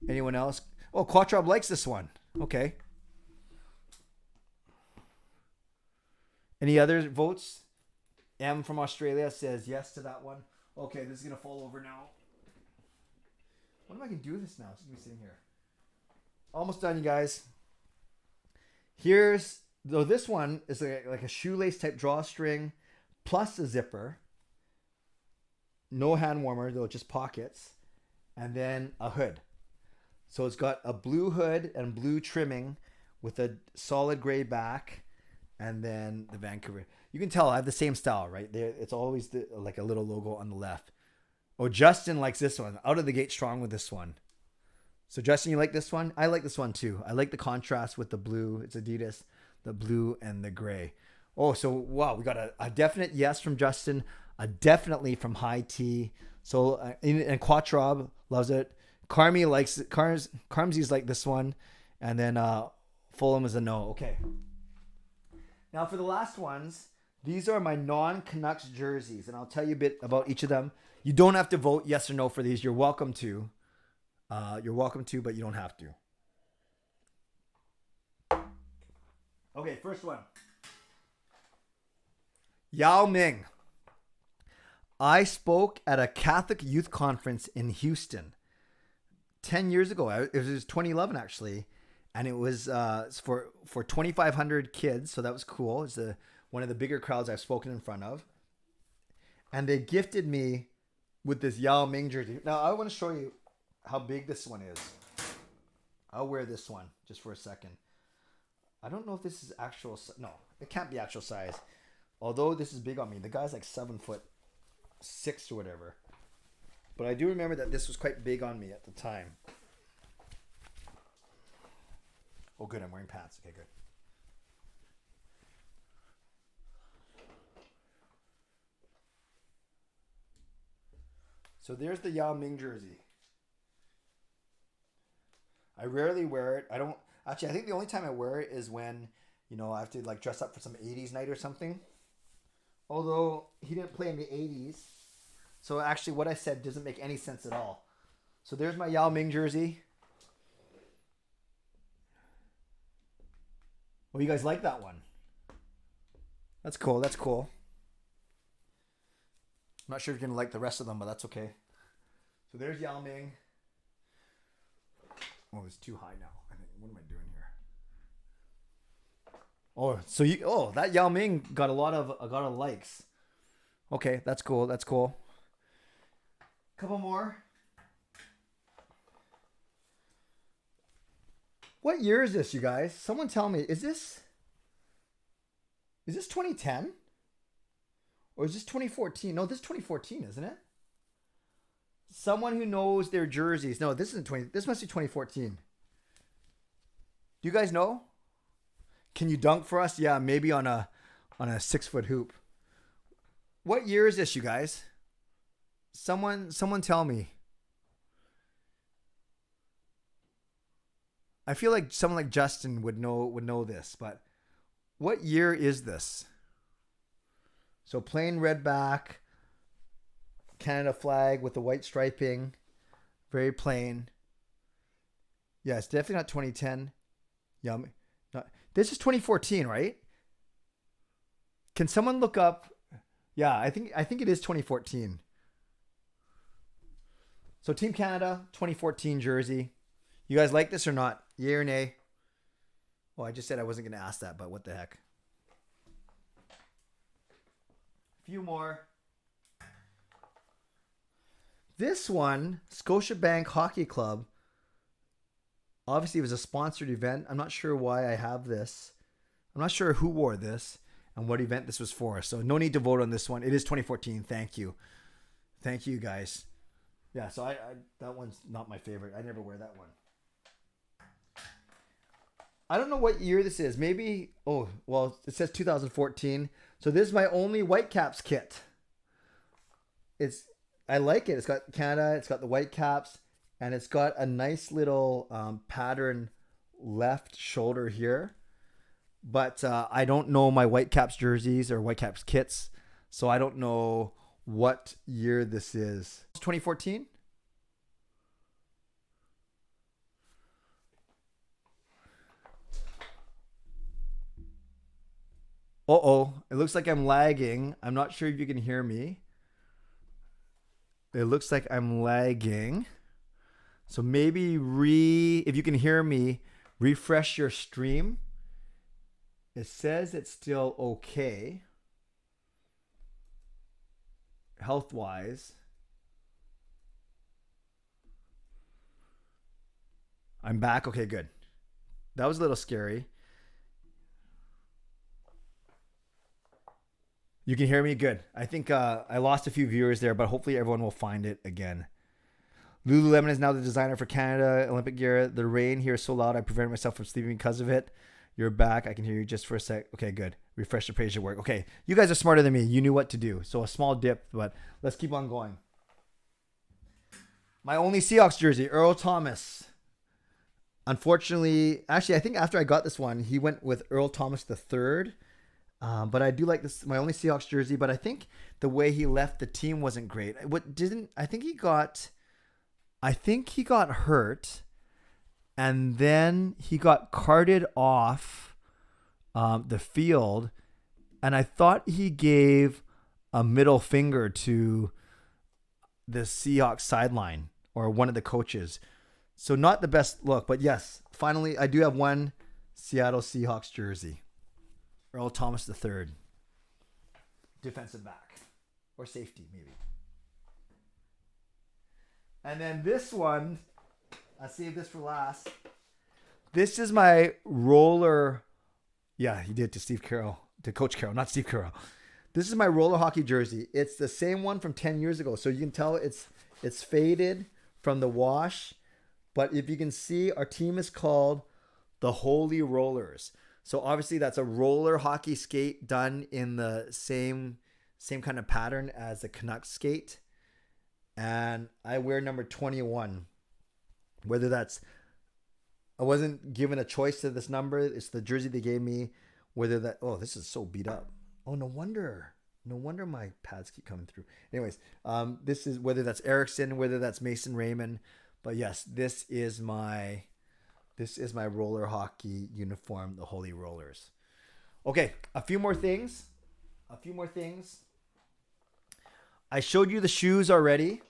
[SPEAKER 1] Anyone else? Oh, Quattrob likes this one. Okay. Any other votes? M from Australia says yes to that one. Okay, this is going to fall over now. What am I going to do with this now? It's going to be sitting here. Almost done, you guys. This one is like a shoelace type drawstring plus a zipper. No hand warmer, though, just pockets. And then a hood. So it's got a blue hood and blue trimming with a solid gray back. And then the Vancouver. You can tell I have the same style, right? There, it's always like a little logo on the left. Oh, Justin likes this one. Out of the gate strong with this one. So Justin, you like this one? I like this one too. I like the contrast with the blue. It's Adidas. The blue and the gray. Oh, so wow, we got a definite yes from Justin. A definitely from High T. So and Quattrob loves it. Carmi likes it. Carmsy's like this one. And then Fulham is a no. Okay. Now for the last ones, these are my non-Canucks jerseys, and I'll tell you a bit about each of them. You don't have to vote yes or no for these. You're welcome to. But you don't have to. Okay, first one. Yao Ming. I spoke at a Catholic youth conference in Houston 10 years ago. It was 2011, actually. And it was for 2,500 kids, so that was cool. It's one of the bigger crowds I've spoken in front of. And they gifted me with this Yao Ming jersey. Now, I want to show you how big this one is. I'll wear this one just for a second. I don't know if this is actual... No, it can't be actual size. Although this is big on me. The guy's like 7'6" or whatever. But I do remember that this was quite big on me at the time. Oh, good. I'm wearing pants. Okay, good. So there's the Yao Ming jersey. I rarely wear it. I think the only time I wear it is when, I have to like dress up for some 80s night or something. Although he didn't play in the 80s. So actually what I said doesn't make any sense at all. So there's my Yao Ming jersey. Oh, you guys like that one? That's cool. That's cool. I'm not sure if you're going to like the rest of them, but that's okay. So there's Yao Ming. Oh, it's too high now. I think. What am I doing here? Oh, that Yao Ming got a lot of likes. Okay, that's cool. That's cool. Couple more. What year is this, you guys? Someone tell me. Is this 2010? Or is this 2014? No, this is 2014, isn't it? Someone who knows their jerseys. No, this isn't this must be 2014. Do you guys know? Can you dunk for us? Yeah, maybe on a on a 6-foot hoop. What year is this, you guys? Someone tell me. I feel like someone like Justin would know this, but what year is this? So plain red back, Canada flag with the white striping, very plain. Yeah, it's definitely not 2010. Yeah, this is 2014, right? Can someone look up? Yeah, I think it is 2014. So Team Canada 2014 jersey. You guys like this or not? Yay or nay? Well, I just said I wasn't going to ask that, but what the heck? A few more. This one, Scotiabank Hockey Club. Obviously, it was a sponsored event. I'm not sure why I have this. I'm not sure who wore this and what event this was for. So no need to vote on this one. It is 2014. Thank you. Thank you, guys. Yeah, so I that one's not my favorite. I never wear that one. I don't know what year this is. Maybe, oh, well, it says 2014. So this is my only Whitecaps kit. I like it. It's got Canada, it's got the Whitecaps, and it's got a nice little pattern left shoulder here. But I don't know my Whitecaps jerseys or Whitecaps kits, so I don't know what year this is. 2014? Uh-oh. It looks like I'm lagging. I'm not sure if you can hear me. It looks like I'm lagging. So maybe if you can hear me, refresh your stream. It says it's still okay. Health-wise. I'm back. Okay, good. That was a little scary. You can hear me? Good. I think I lost a few viewers there, but hopefully everyone will find it again. Lululemon is now the designer for Canada Olympic gear. The rain here is so loud I prevented myself from sleeping because of it. You're back. I can hear you just for a sec. Okay, good. Refresh the page at work. Okay, you guys are smarter than me. You knew what to do. So a small dip, but let's keep on going. My only Seahawks jersey, Earl Thomas. Unfortunately, actually, I think after I got this one, he went with Earl Thomas III. But I do like this, my only Seahawks jersey, but I think the way he left the team wasn't great. I think he got hurt, and then he got carted off the field, and I thought he gave a middle finger to the Seahawks sideline or one of the coaches. So not the best look, but yes, finally I do have one Seattle Seahawks jersey. Earl Thomas III. Defensive back. Or safety, maybe. And then this one, I saved this for last. This is my roller. Yeah, he did to Steve Carroll. To Coach Carroll, not Steve Carroll. This is my roller hockey jersey. It's the same one from 10 years ago. So you can tell it's faded from the wash. But if you can see, our team is called the Holy Rollers. So obviously that's a roller hockey skate done in the same kind of pattern as the Canucks skate. And I wear number 21. Whether that's, I wasn't given a choice to this number. It's the jersey they gave me. Whether that, oh, this is so beat up. Oh, no wonder my pads keep coming through. Anyways, this is whether that's Erickson, whether that's Mason Raymond. But yes, this is my roller hockey uniform, the Holy Rollers. Okay, a few more things. I showed you the shoes already.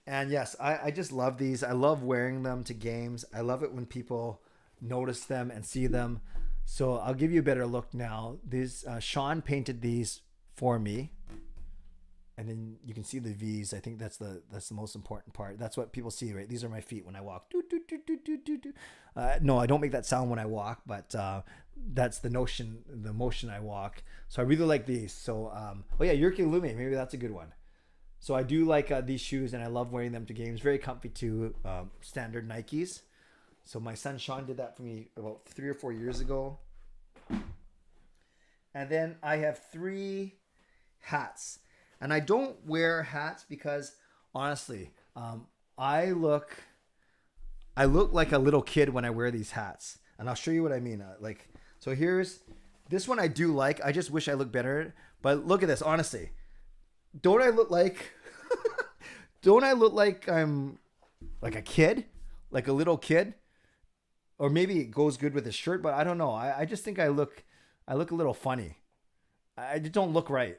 [SPEAKER 1] And yes, I just love these. I love wearing them to games. I love it when people notice them and see them. So I'll give you a better look now. These Sean painted these for me. And then you can see the V's. I think that's the most important part. That's what people see, right? These are my feet when I walk. No, I don't make that sound when I walk, but that's the motion I walk. So I really like these. So, oh yeah, Jyrki Lume, maybe that's a good one. So I do like these shoes, and I love wearing them to games. Very comfy too. Standard Nikes. So my son Sean did that for me about 3 or 4 years ago.
[SPEAKER 8] And then I have 3 hats. And I don't wear hats because, honestly, I look like a little kid when I wear these hats. And I'll show you what I mean. So here's this one I do like. I just wish I looked better. But look at this, honestly. Don't I look like I'm like a kid? Like a little kid? Or maybe it goes good with his shirt, but I don't know. I just think I look a little funny. I just don't look right.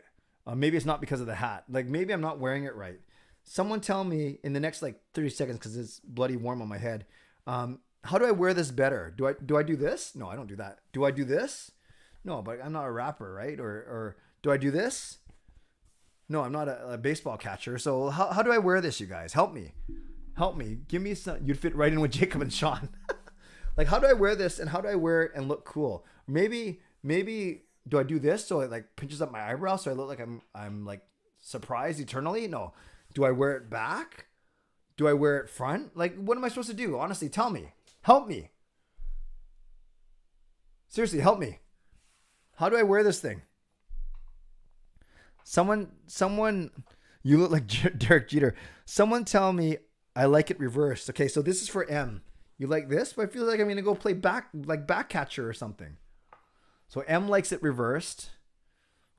[SPEAKER 8] Maybe it's not because of the hat. Like maybe I'm not wearing it right. Someone tell me in the next like 30 seconds because it's bloody warm on my head. How do I wear this better? Do I do this? No, I don't do that. Do I do this? No, but I'm not a rapper, right? Or do I do this? No, I'm not a baseball catcher. So how do I wear this, you guys? Help me. Give me some. You'd fit right in with Jacob and Sean. Like, how do I wear this and how do I wear it and look cool? Maybe do I do this so it like pinches up my eyebrow so I look like I'm like surprised eternally? No. Do I wear it back? Do I wear it front? Like, what am I supposed to do? Honestly, tell me. Help me. Seriously, help me. How do I wear this thing? Someone, you look like Derek Jeter. Someone tell me I like it reversed. Okay, so this is for M. You like this? But I feel like I'm going to go play back catcher or something. So M likes it reversed.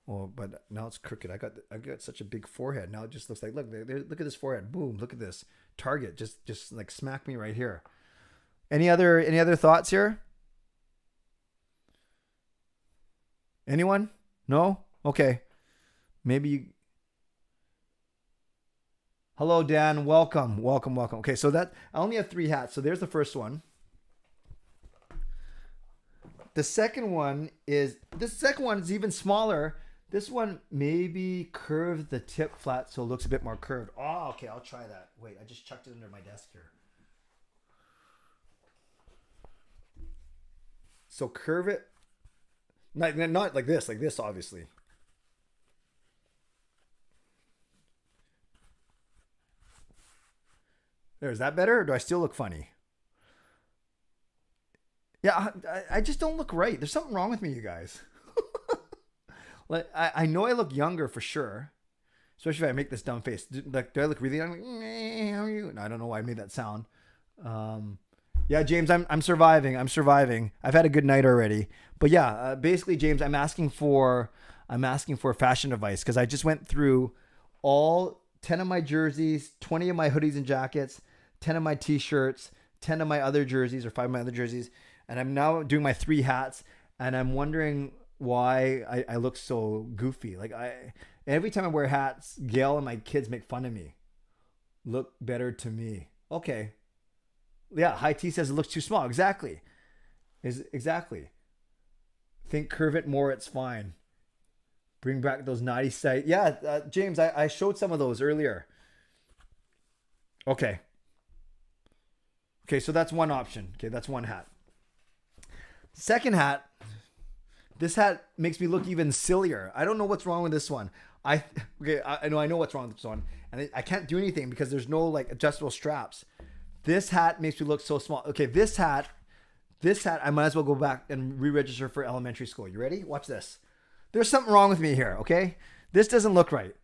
[SPEAKER 8] Oh, but now it's crooked. I got such a big forehead. Now it just looks like, look at this forehead. Boom, look at this. Target just like smack me right here. Any other thoughts here? Anyone? No? Okay. Maybe you... Hello, Dan. Welcome. Okay, so I only have 3 hats. So there's the first one. The second one is even smaller. This one maybe curve the tip flat so it looks a bit more curved. Oh, okay. I'll try that. Wait, I just chucked it under my desk here. So curve it. Not like this, obviously. There, is that better? Or do I still look funny? Yeah, I just don't look right. There's something wrong with me, you guys. Like I know I look younger for sure, especially if I make this dumb face. Do I look really young? Like, how are you? No, I don't know why I made that sound. Yeah, James, I'm surviving. I've had a good night already. But yeah, basically, James, I'm asking for fashion advice because I just went through all 10 of my jerseys, 20 of my hoodies and jackets, 10 of my t-shirts, 10 of my other jerseys or 5 of my other jerseys, and I'm now doing my 3 hats, and I'm wondering why I look so goofy. Like every time I wear hats, Gail and my kids make fun of me. Look better to me. Okay. Yeah, High T says it looks too small. Exactly. Think curve it more, it's fine. Bring back those naughty sight. Yeah, James, I showed some of those earlier. Okay, so that's one option. Okay, that's one hat. Second hat. This hat makes me look even sillier. I don't know what's wrong with this one. I know what's wrong with this one. And I can't do anything because there's no like adjustable straps. This hat makes me look so small. Okay, this hat, I might as well go back and re-register for elementary school. You ready? Watch this. There's something wrong with me here, okay? This doesn't look right.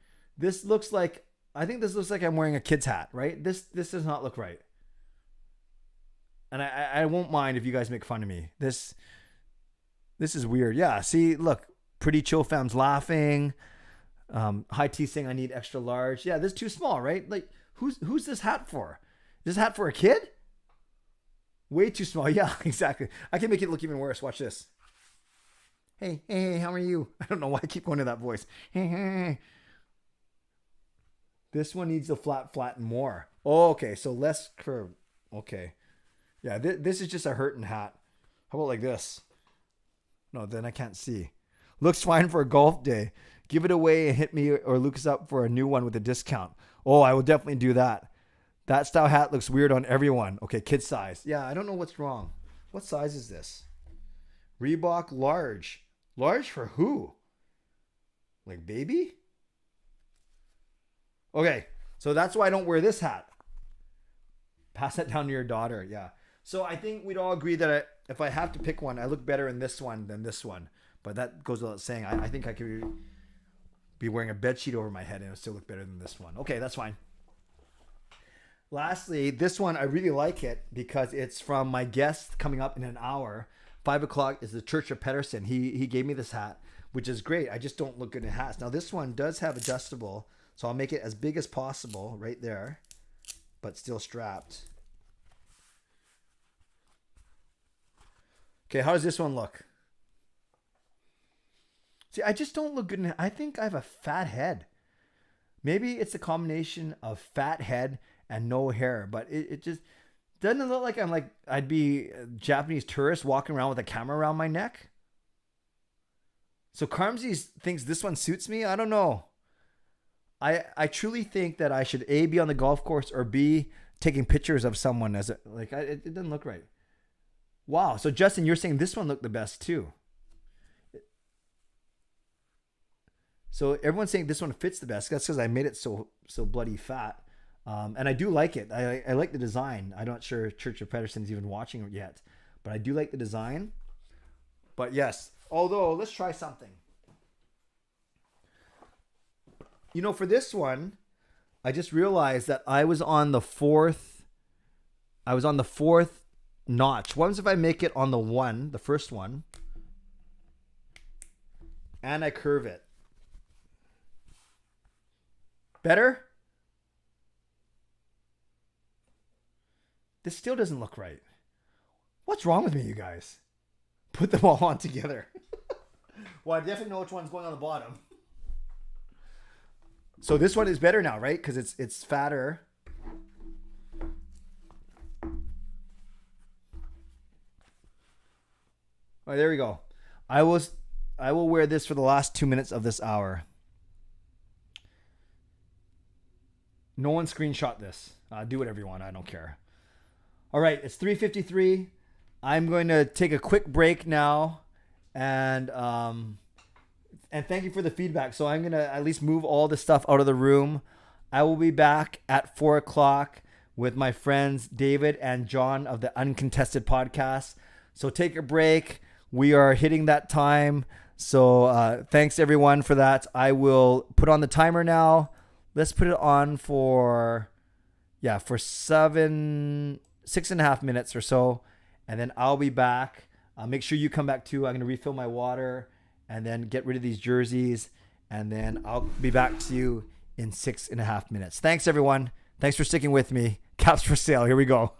[SPEAKER 8] I think this looks like I'm wearing a kid's hat, right? This does not look right. And I won't mind if you guys make fun of me. This is weird. Yeah, see, look. Pretty Chill Fam's laughing. High T saying I need extra large. Yeah, this is too small, right? Like, who's this hat for? Is this hat for a kid? Way too small. Yeah, exactly. I can make it look even worse. Watch this. Hey, how are you? I don't know why I keep going to that voice. Hey. This one needs to flatten more. Oh, okay, so less curve. Okay. Yeah, this is just a hurting hat. How about like this? No, then I can't see. Looks fine for a golf day. Give it away and hit me or Lucas up for a new one with a discount. Oh, I will definitely do that. That style hat looks weird on everyone. Okay, kid size. Yeah, I don't know what's wrong. What size is this? Reebok large. Large for who? Like baby? Okay, so that's why I don't wear this hat. Pass that down to your daughter. Yeah. So I think we'd all agree that if I have to pick one, I look better in this one than this one.
[SPEAKER 1] But that goes without saying. I think I could be wearing a bed sheet over my head and it would still look better than this one. Okay, that's fine. Lastly, this one, I really like it because it's from my guest coming up in an hour. 5 o'clock is the Church of Pettersson. He gave me this hat, which is great. I just don't look good in hats. Now, this one does have adjustable, so I'll make it as big as possible right there, but still strapped. Okay, how does this one look? See, I just don't look good in. I think I have a fat head. Maybe it's a combination of fat head and no hair, but it just doesn't look like I'd be a Japanese tourist walking around with a camera around my neck. So Carmsy thinks this one suits me. I don't know. I truly think that I should A, be on the golf course, or B, taking pictures of someone as it doesn't look right. Wow. So Justin, you're saying this one looked the best too. So everyone's saying this one fits the best. That's because I made it so bloody fat. And I do like it. I like the design. I'm not sure Church of Pettersson's even watching it yet, but I do like the design. But yes, although let's try something. You know, for this one, I just realized that I was on the fourth notch. What if I make it on the first one, and I curve it? Better? This still doesn't look right. What's wrong with me, you guys? Put them all on together. Well, I definitely know which one's going on the bottom. So this one is better now, right? Because it's fatter. All right, there we go. I will wear this for the last 2 minutes of this hour. No one screenshot this. Do whatever you want. I don't care. All right, it's 3:53. I'm going to take a quick break now, and thank you for the feedback. So I'm going to at least move all the stuff out of the room. I will be back at 4 o'clock with my friends David and John of the Uncontested podcast. So take a break. We are hitting that time. So thanks everyone for that. I will put on the timer now. Let's put it on for 6.5 minutes or so. And then I'll be back. Make sure you come back too. I'm going to refill my water and then get rid of these jerseys. And then I'll be back to you in 6.5 minutes. Thanks everyone. Thanks for sticking with me. Caps for sale. Here we go.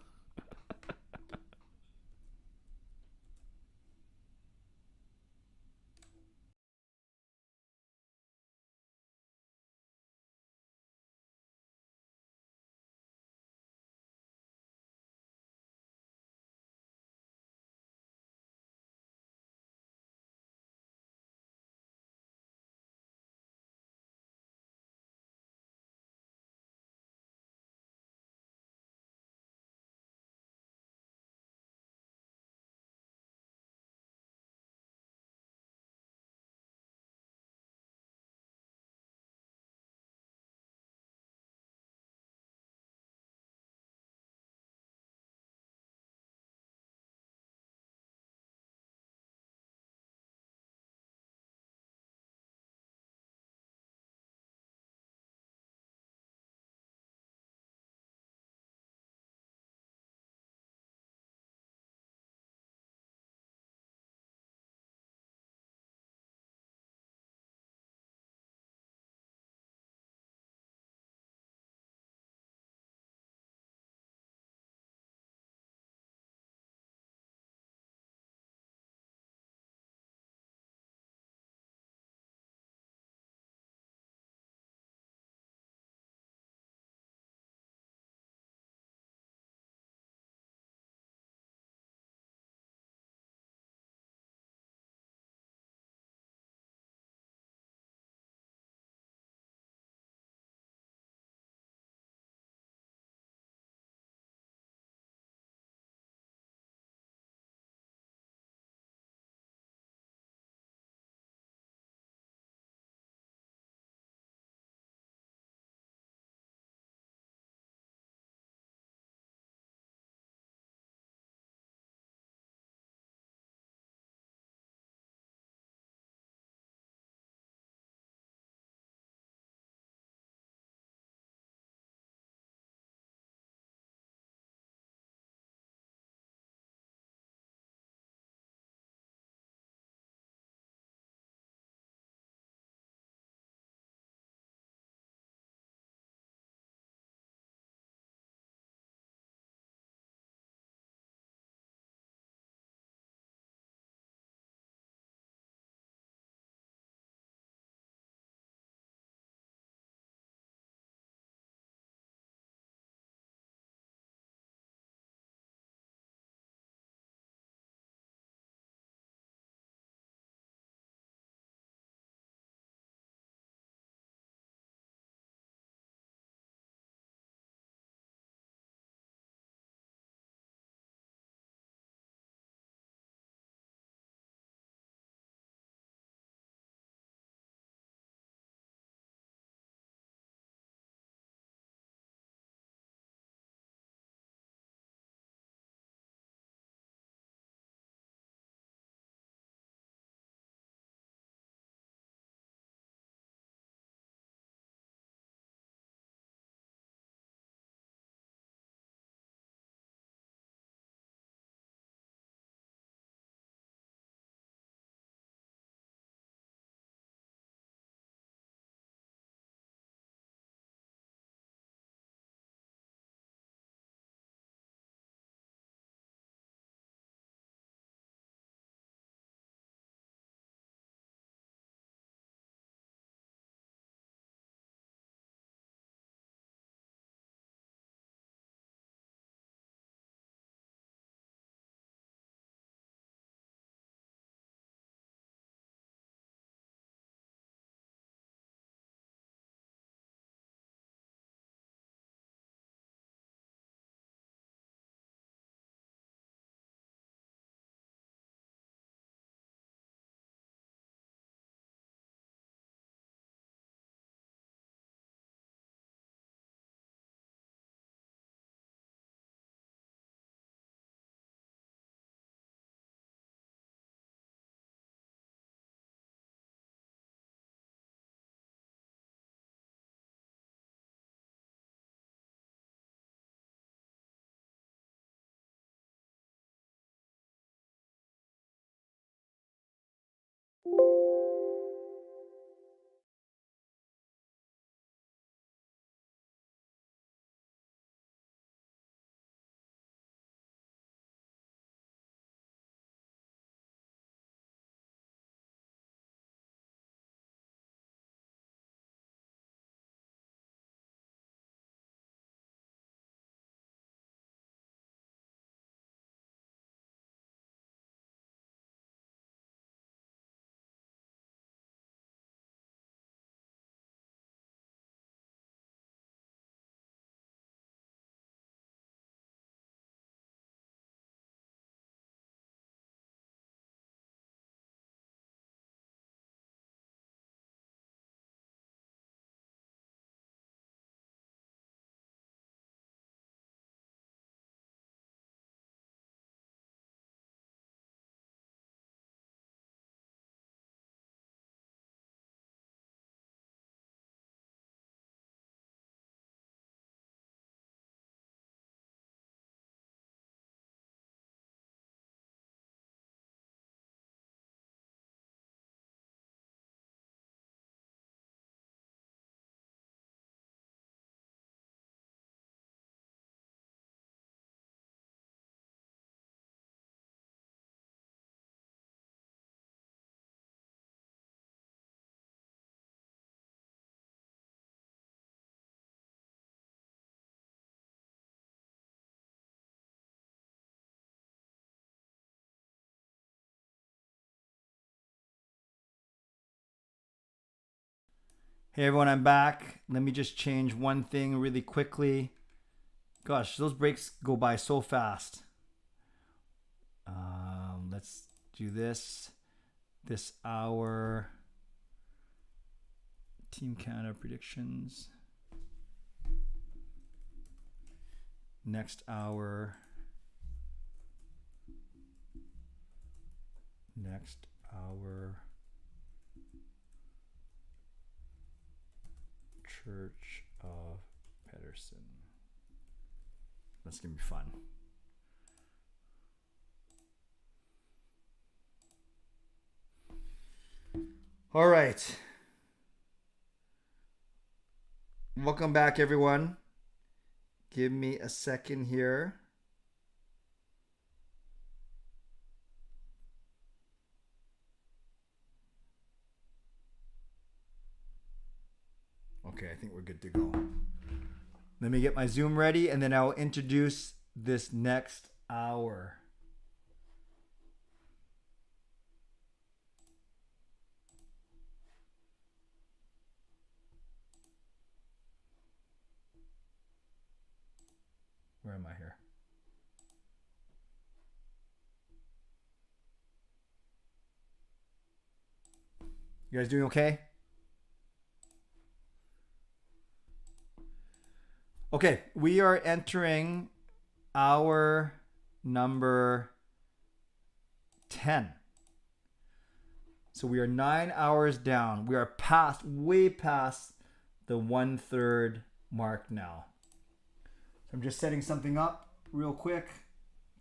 [SPEAKER 1] Hey everyone, I'm back. Let me just change one thing really quickly. Gosh, those breaks go by so fast. Let's do this hour. Team Canada predictions. Next hour. Church of Pettersson. That's going to be fun. All right. Welcome back, everyone. Give me a second here. Okay, I think we're good to go. Let me get my Zoom ready, and then I'll introduce this next hour. Where am I here? You guys doing okay? Okay, we are entering hour number 10. So we are 9 hours down. We are way past the 1/3 mark now. So I'm just setting something up real quick.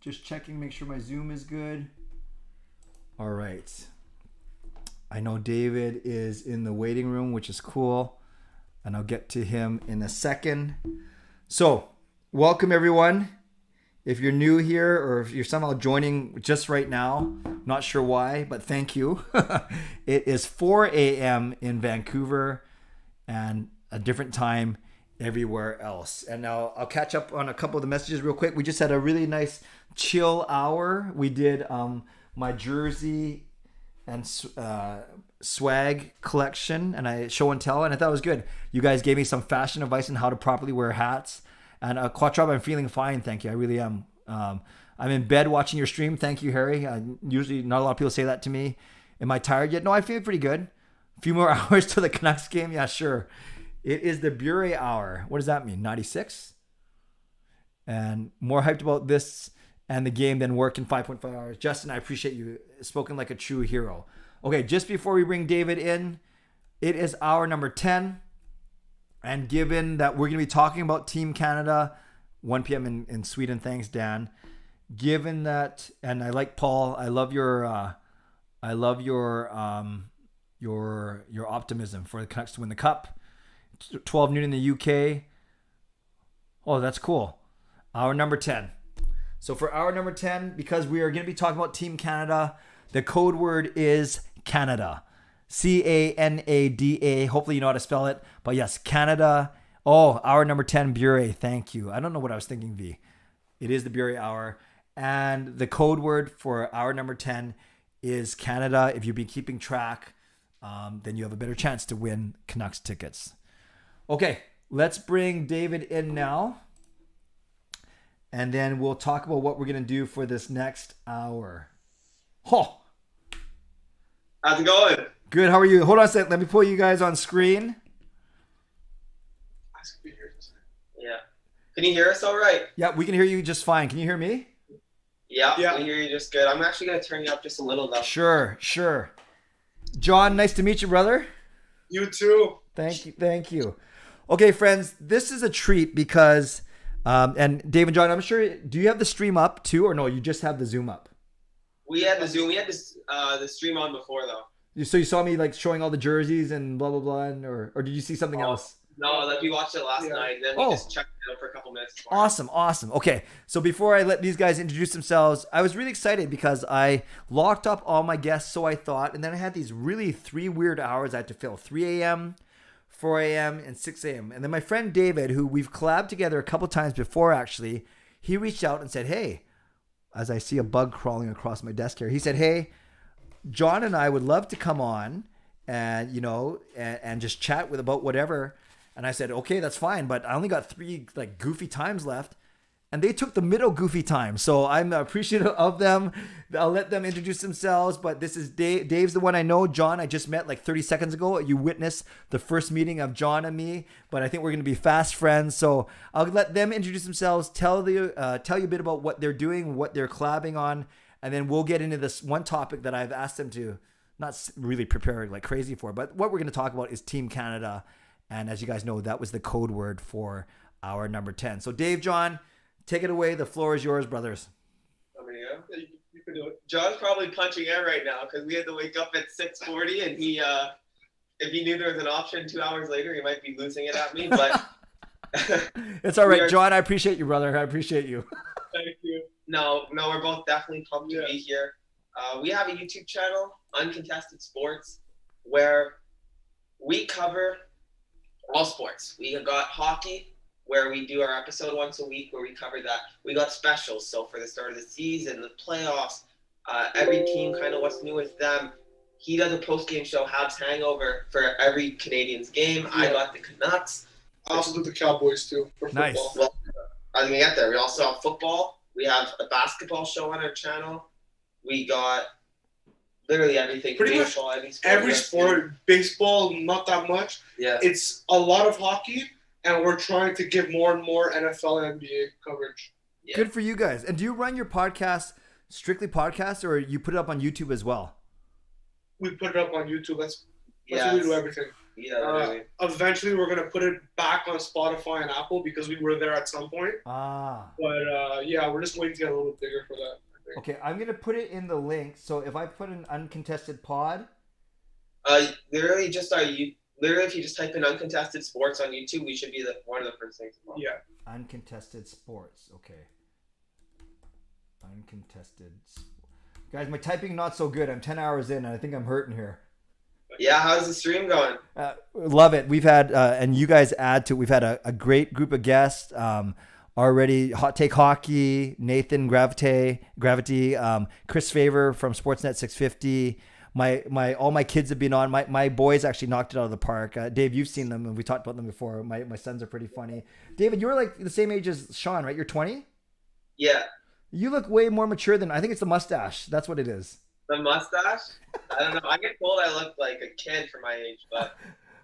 [SPEAKER 1] Just checking, make sure my Zoom is good. All right. I know David is in the waiting room, which is cool. And I'll get to him in a second. So, welcome everyone. If you're new here or if you're somehow joining just right now, not sure why, but thank you. It is 4 a.m. in Vancouver and a different time everywhere else. And now I'll catch up on a couple of the messages real quick. We just had a really nice chill hour. We did my jersey and swag collection and I show and tell, and I thought it was good. You guys gave me some fashion advice on how to properly wear hats. And Quattrop, I'm feeling fine, thank you. I really am. I'm in bed watching your stream. Thank you, Harry. Usually not a lot of people say that to me. Am I tired yet? No, I feel pretty good. A few more hours to the Canucks game. Yeah, sure. It is the Bure hour. What does that mean? 96? And more hyped about this and the game than work in 5.5 hours. Justin, I appreciate you. Spoken like a true hero. Okay, just before we bring David in, it is hour number 10. And given that we're going to be talking about Team Canada, 1 p.m. in Sweden, thanks, Dan. Given that, and I like Paul, I love your optimism for the Canucks to win the Cup. 12 noon in the UK. Oh, that's cool. Hour number 10. So for hour number 10, because we are going to be talking about Team Canada, the code word is Canada. Canada. Hopefully you know how to spell it. But yes, Canada. Oh, hour number 10, Bure. Thank you. I don't know what I was thinking, V. It is the Bure hour. And the code word for hour number 10 is Canada. If you've been keeping track, then you have a better chance to win Canucks tickets. Okay, let's bring David in now. And then we'll talk about what we're going to do for this next hour. Oh.
[SPEAKER 12] How's it going?
[SPEAKER 1] Good. How are you? Hold on a second. Let me pull you guys on screen.
[SPEAKER 12] Yeah. Can you hear us all right?
[SPEAKER 1] Yeah, we can hear you just fine. Can you hear me?
[SPEAKER 12] Yeah. I can hear you just good. I'm actually going to turn you up just a little though.
[SPEAKER 1] Sure. John, nice to meet you, brother.
[SPEAKER 12] You too.
[SPEAKER 1] Thank you. Okay, friends, this is a treat because, and Dave and John, I'm sure, do you have the stream up too, or no, you just have the Zoom up?
[SPEAKER 12] We had the Zoom. We had the stream on before though.
[SPEAKER 1] So you saw me like showing all the jerseys and blah, blah, blah, or did you see something else?
[SPEAKER 12] No, like we watched it last night, and then we just checked it out for a couple minutes.
[SPEAKER 1] Awesome. Okay, so before I let these guys introduce themselves, I was really excited because I locked up all my guests, so I thought, and then I had these really 3 weird hours I had to fill: 3 a.m., 4 a.m., and 6 a.m. And then my friend David, who we've collabed together a couple times before actually, he reached out and said, hey, as I see a bug crawling across my desk here, he said, hey, John and I would love to come on and and just chat about whatever. And I said, okay, that's fine, but I only got 3 like goofy times left. And they took the middle goofy time. So I'm appreciative of them. I'll let them introduce themselves. But this is Dave. Dave's the one I know. John, I just met like 30 seconds ago. You witnessed the first meeting of John and me. But I think we're going to be fast friends. So I'll let them introduce themselves, tell you a bit about what they're doing, what they're collabing on. And then we'll get into this one topic that I've asked them to not really prepare like crazy for. But what we're going to talk about is Team Canada. And as you guys know, that was the code word for our number 10. So Dave, John, take it away. The floor is yours, brothers.
[SPEAKER 12] You can do it. John's probably punching air right now because we had to wake up at 6:40, and he, if he knew there was an option 2 hours later, he might be losing it at me. But
[SPEAKER 1] it's all right, John. I appreciate you, brother. I appreciate you.
[SPEAKER 12] Thank you. No, we're both definitely pumped to be here. We have a YouTube channel, Uncontested Sports, where we cover all sports. We got hockey, where we do our episode once a week where we cover that. We got specials. So for the start of the season, the playoffs, every team, kind of what's new with them. He does a post-game show, Habs Hangover, for every Canadians game. Yeah. I got the Canucks.
[SPEAKER 13] I also do the Cowboys too for football.
[SPEAKER 1] Nice.
[SPEAKER 12] Well, I was gonna get there. We also have football. We have a basketball show on our channel. We got literally everything.
[SPEAKER 13] Pretty
[SPEAKER 12] baseball,
[SPEAKER 13] much every sport. Baseball, not that much.
[SPEAKER 12] Yeah.
[SPEAKER 13] It's a lot of hockey. And we're trying to give more and more NFL and NBA coverage.
[SPEAKER 12] Yeah.
[SPEAKER 1] Good for you guys. And do you run your podcast strictly podcast, or you put it up on YouTube as well?
[SPEAKER 13] We put it up on YouTube. That's what we do everything.
[SPEAKER 12] Yeah.
[SPEAKER 13] Eventually, we're gonna put it back on Spotify and Apple because we were there at some point.
[SPEAKER 1] Ah.
[SPEAKER 13] But we're just waiting to get a little bigger for that. I think.
[SPEAKER 1] Okay, I'm gonna put it in the link. So if I put an uncontested pod,
[SPEAKER 12] Literally, if you just type in Uncontested Sports on YouTube, we should be one of the first things.
[SPEAKER 13] Yeah.
[SPEAKER 1] Uncontested Sports. Okay. Uncontested. Guys, my typing not so good. I'm 10 hours in, and I think I'm hurting here.
[SPEAKER 12] Yeah, how's the stream going?
[SPEAKER 1] Love it. We've had, and you guys add to. We've had a great group of guests already. Hot Take Hockey, Nathan Graviteh, Chris Faber from Sportsnet 650. All my kids have been on. My boys actually knocked it out of the park. Dave, you've seen them, and we talked about them before. My sons are pretty funny. David, you're like the same age as Sean, right? You're 20?
[SPEAKER 12] Yeah.
[SPEAKER 1] You look way more mature than, I think it's the mustache. That's what it is.
[SPEAKER 12] The mustache? I don't know. I get told I look like a kid for my age, but...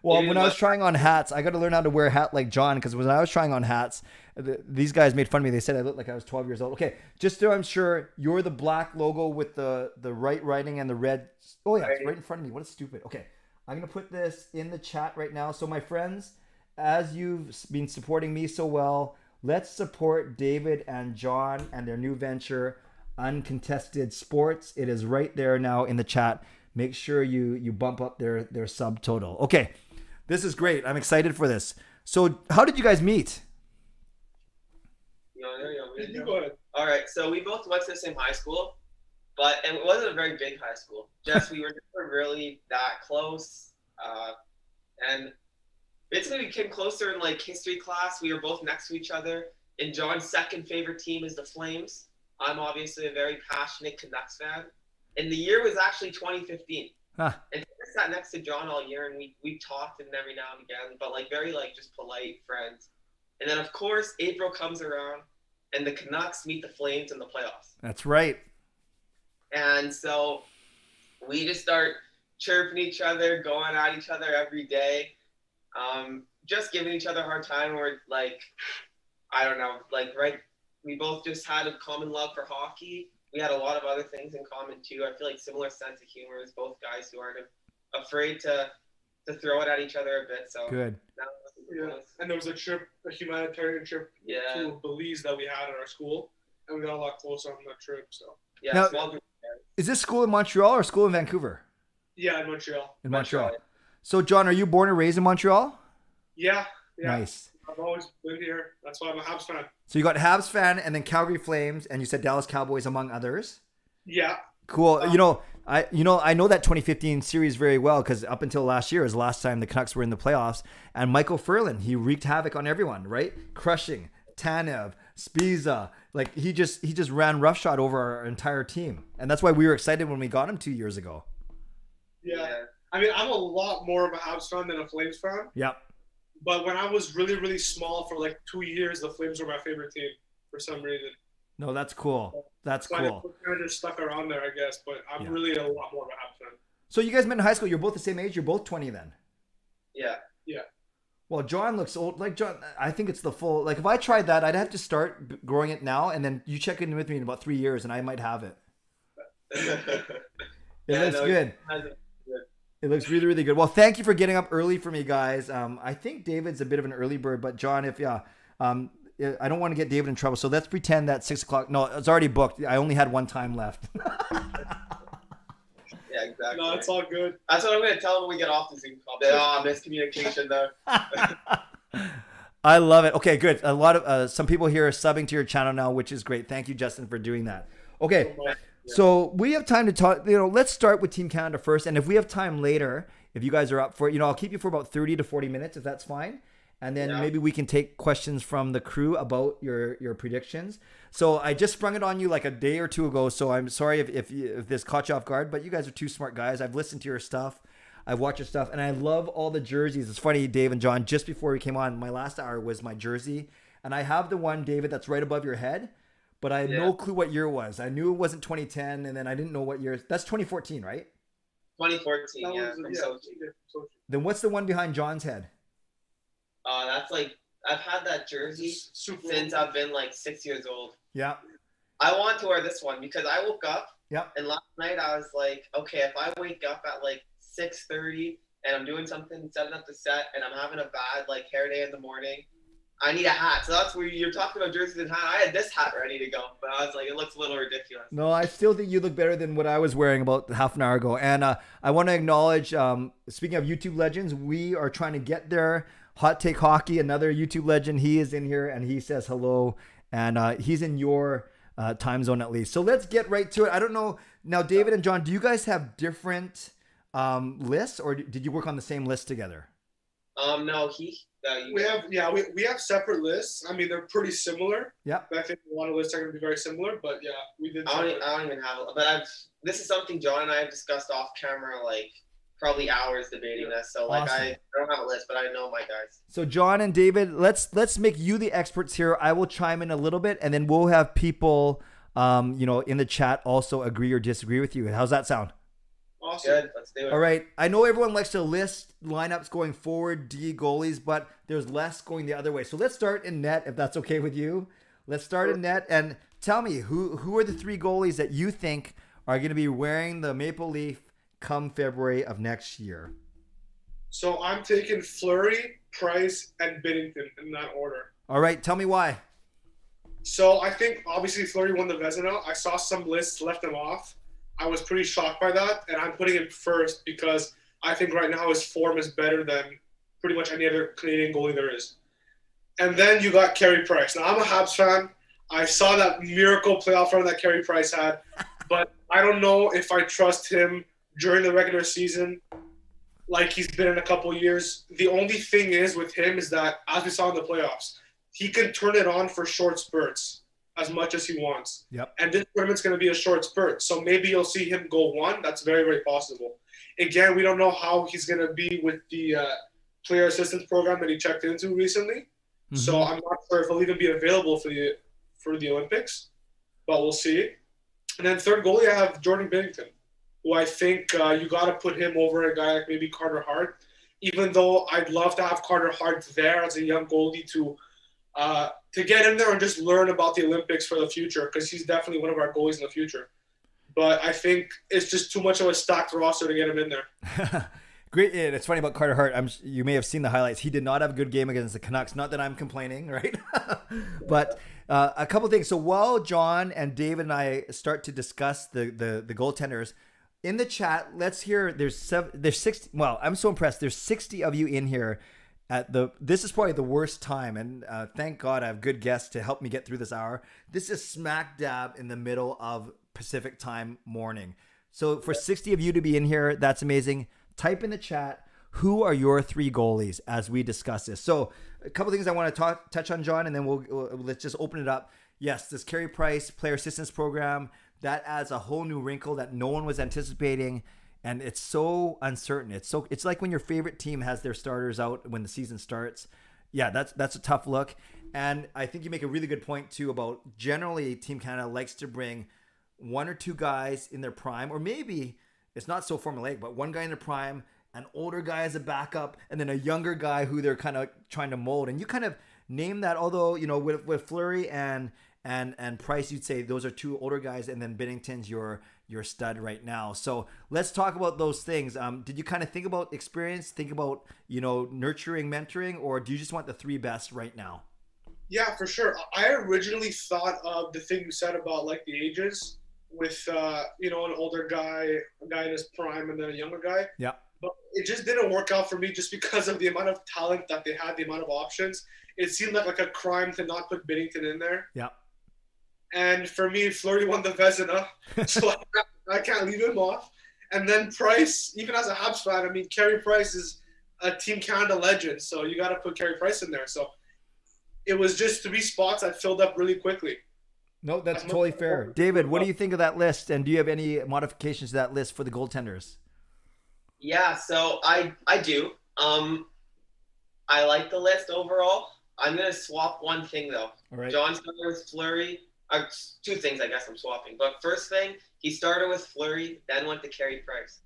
[SPEAKER 1] Well, when I was trying on hats, I got to learn how to wear a hat like John, because when I was trying on hats, these guys made fun of me. They said I looked like I was 12 years old. Okay, just so I'm sure, you're the black logo with the right writing and the red. Oh, yeah, it's right in front of me. What is stupid? Okay, I'm going to put this in the chat right now. So, my friends, as you've been supporting me so well, let's support David and John and their new venture, Uncontested Sports. It is right there now in the chat. Make sure you bump up their sub total. Okay. This is great. I'm excited for this. So, how did you guys meet?
[SPEAKER 12] You go ahead. All right. So we both went to the same high school, and it wasn't a very big high school. Just we were never really that close, and basically we came closer in like history class. We were both next to each other. And John's second favorite team is the Flames. I'm obviously a very passionate Canucks fan, and the year was actually 2015.
[SPEAKER 1] Huh.
[SPEAKER 12] And I sat next to John all year, and we talked and every now and again, but like very like just polite friends. And then of course April comes around, and the Canucks meet the Flames in the playoffs.
[SPEAKER 1] That's right.
[SPEAKER 12] And so we just start chirping each other, going at each other every day, just giving each other a hard time. We're like, I don't know, like we both just had a common love for hockey. We had a lot of other things in common too. I feel like similar sense of humor is both guys who aren't afraid to throw it at each other a bit. So
[SPEAKER 1] good.
[SPEAKER 13] And there was a humanitarian trip to Belize that we had at our school, and we got a lot closer on that trip. So
[SPEAKER 1] now, is this school in Montreal or school in Vancouver?
[SPEAKER 13] Yeah, in Montreal.
[SPEAKER 1] In Montreal. So, John, are you born and raised in Montreal?
[SPEAKER 13] Yeah.
[SPEAKER 1] Nice.
[SPEAKER 13] I've always lived here. That's why I'm a Habs fan.
[SPEAKER 1] So you got Habs fan, and then Calgary Flames, and you said Dallas Cowboys among others.
[SPEAKER 13] Yeah.
[SPEAKER 1] Cool. I know that 2015 series very well, because up until last year is the last time the Canucks were in the playoffs, and Michael Furlan, he wreaked havoc on everyone, right? Crushing Tanev, Spiza, like he just ran roughshod over our entire team, and that's why we were excited when we got him 2 years ago.
[SPEAKER 13] Yeah. I mean, I'm a lot more of a Habs fan than a Flames fan.
[SPEAKER 1] Yep.
[SPEAKER 13] But when I was really, really small for like 2 years, the Flames were my favorite team for some reason.
[SPEAKER 1] No, that's cool. That's
[SPEAKER 13] So
[SPEAKER 1] cool.
[SPEAKER 13] I kind of just stuck around there, I guess. But I'm really a lot more of a Habs fan.
[SPEAKER 1] So you guys met in high school. You're both the same age. You're both 20 then.
[SPEAKER 12] Yeah.
[SPEAKER 13] Yeah.
[SPEAKER 1] Well, John looks old. Like John, I think it's the full. Like if I tried that, I'd have to start growing it now, and then you check in with me in about 3 years, and I might have it. It looks good. It looks really, really good. Well, thank you for getting up early for me, guys. I think David's a bit of an early bird, but John, I don't want to get David in trouble, so let's pretend that 6 o'clock. No, it's already booked. I only had one time left.
[SPEAKER 12] Yeah, exactly.
[SPEAKER 13] No, it's all good.
[SPEAKER 12] That's what I'm going to tell them when we get off the Zoom call. Miscommunication there.
[SPEAKER 1] I love it. Okay, good. A lot of some people here are subbing to your channel now, which is great. Thank you, Justin, for doing that. Okay, so we have time to talk. Let's start with Team Canada first, and if we have time later, if you guys are up for it, I'll keep you for about 30 to 40 minutes, if that's fine. And then maybe we can take questions from the crew about your predictions. So I just sprung it on you like a day or two ago. So I'm sorry if this caught you off guard, but you guys are two smart guys. I've listened to your stuff. I've watched your stuff, and I love all the jerseys. It's funny, Dave and John, just before we came on, my last hour was my jersey. And I have the one, David, that's right above your head, but I had no clue what year it was. I knew it wasn't 2010, and then I didn't know what year. That's 2014, right?
[SPEAKER 12] 2014, yeah.
[SPEAKER 1] Then what's the one behind John's head?
[SPEAKER 12] That's like, I've had that jersey since I've been like 6 years old.
[SPEAKER 1] Yeah.
[SPEAKER 12] I want to wear this one because I woke up and last night I was like, okay, if I wake up at like 6:30 and I'm doing something, setting up the set, and I'm having a bad like hair day in the morning, I need a hat. So that's where you're talking about jerseys and hat. I had this hat ready to go, but I was like, it looks a little ridiculous.
[SPEAKER 1] No, I still think you look better than what I was wearing about half an hour ago. And I want to acknowledge, speaking of YouTube legends, we are trying to get there. Hot Take Hockey, another YouTube legend, he is in here and he says hello, and he's in your time zone at least. So let's get right to it. I don't know now, David and John, do you guys have different lists, or did you work on the same list together?
[SPEAKER 12] No,
[SPEAKER 13] we have separate lists. I mean, they're pretty similar.
[SPEAKER 1] Yeah.
[SPEAKER 13] I think a lot of lists are going to be very similar, but yeah, we did.
[SPEAKER 12] I don't even have it, but this is something John and I have discussed off camera, like probably hours debating this. So like,
[SPEAKER 1] awesome.
[SPEAKER 12] I don't have a list, but I know my guys.
[SPEAKER 1] So John and David, let's make you the experts here. I will chime in a little bit, and then we'll have people, in the chat also agree or disagree with you. How's that sound?
[SPEAKER 13] Awesome.
[SPEAKER 12] Good. Let's do it.
[SPEAKER 1] All right. I know everyone likes to list lineups going forward, D goalies, but there's less going the other way. So let's start in net, if that's okay with you. Let's start in net, and tell me who are the three goalies that you think are going to be wearing the Maple Leaf come February of next year?
[SPEAKER 13] So I'm taking Fleury, Price, and Binnington in that order.
[SPEAKER 1] All right. Tell me why.
[SPEAKER 13] So I think obviously Fleury won the Vezina. I saw some lists left him off. I was pretty shocked by that, and I'm putting him first because I think right now his form is better than pretty much any other Canadian goalie there is. And then you got Carey Price. Now, I'm a Habs fan. I saw that miracle playoff run that Carey Price had, but I don't know if I trust him during the regular season like he's been in a couple of years. The only thing is with him is that, as we saw in the playoffs, he can turn it on for short spurts as much as he wants.
[SPEAKER 1] Yep.
[SPEAKER 13] And this tournament's going to be a short spurt. So maybe you'll see him go one. That's very, very possible. Again, we don't know how he's going to be with the player assistance program that he checked into recently. Mm-hmm. So I'm not sure if he'll even be available for the Olympics, but we'll see. And then third goalie, I have Jordan Binnington, who I think you got to put him over a guy like maybe Carter Hart, even though I'd love to have Carter Hart there as a young goalie to get in there and just learn about the Olympics for the future, because he's definitely one of our goalies in the future. But I think it's just too much of a stacked roster to get him in there.
[SPEAKER 1] Great. It's funny about Carter Hart. You may have seen the highlights. He did not have a good game against the Canucks. Not that I'm complaining, right? But a couple things. So while John and David and I start to discuss the goaltenders, in the chat, let's hear. There's 60. Well, I'm so impressed. There's 60 of you in here. This is probably the worst time, and thank God I have good guests to help me get through this hour. This is smack dab in the middle of Pacific time morning. So for 60 of you to be in here, that's amazing. Type in the chat, who are your three goalies as we discuss this? So a couple things I want to touch on, John, and then let's just open it up. Yes, this Carey Price player assistance program, that adds a whole new wrinkle that no one was anticipating. and it's so uncertain. It's like when your favorite team has their starters out when the season starts. Yeah, that's a tough look. And I think you make a really good point too about generally Team Canada likes to bring one or two guys in their prime, or maybe it's not so formulaic, but one guy in their prime, an older guy as a backup, and then a younger guy who they're kind of trying to mold. And you kind of name that, although, you know, with Fleury and Price, you'd say those are two older guys, and then Binnington's your stud right now. So let's talk about those things. Did you kind of think about experience, think about, you know, nurturing, mentoring, or do you just want the three best right now?
[SPEAKER 13] Yeah, for sure. I originally thought of the thing you said about like the ages with, you know, an older guy, a guy in his prime, and then a younger guy.
[SPEAKER 1] Yeah.
[SPEAKER 13] But it just didn't work out for me just because of the amount of talent that they had, the amount of options. It seemed like a crime to not put Binnington in there.
[SPEAKER 1] Yeah.
[SPEAKER 13] And for me, Fleury won the Vezina, so I can't leave him off. And then Price, even as a Habs fan, I mean, Carey Price is a Team Canada legend, so you got to put Carey Price in there. So it was just 3 spots that filled up really quickly.
[SPEAKER 1] No, that's totally fair. David, what do you think of that list? And do you have any modifications to that list for the goaltenders?
[SPEAKER 12] Yeah, so I do. I like the list overall. I'm going to swap one thing, though.
[SPEAKER 1] All right.
[SPEAKER 12] John started with Fleury. 2 things, I guess, I'm swapping. But first thing, he started with Fleury, then went to Carey Price.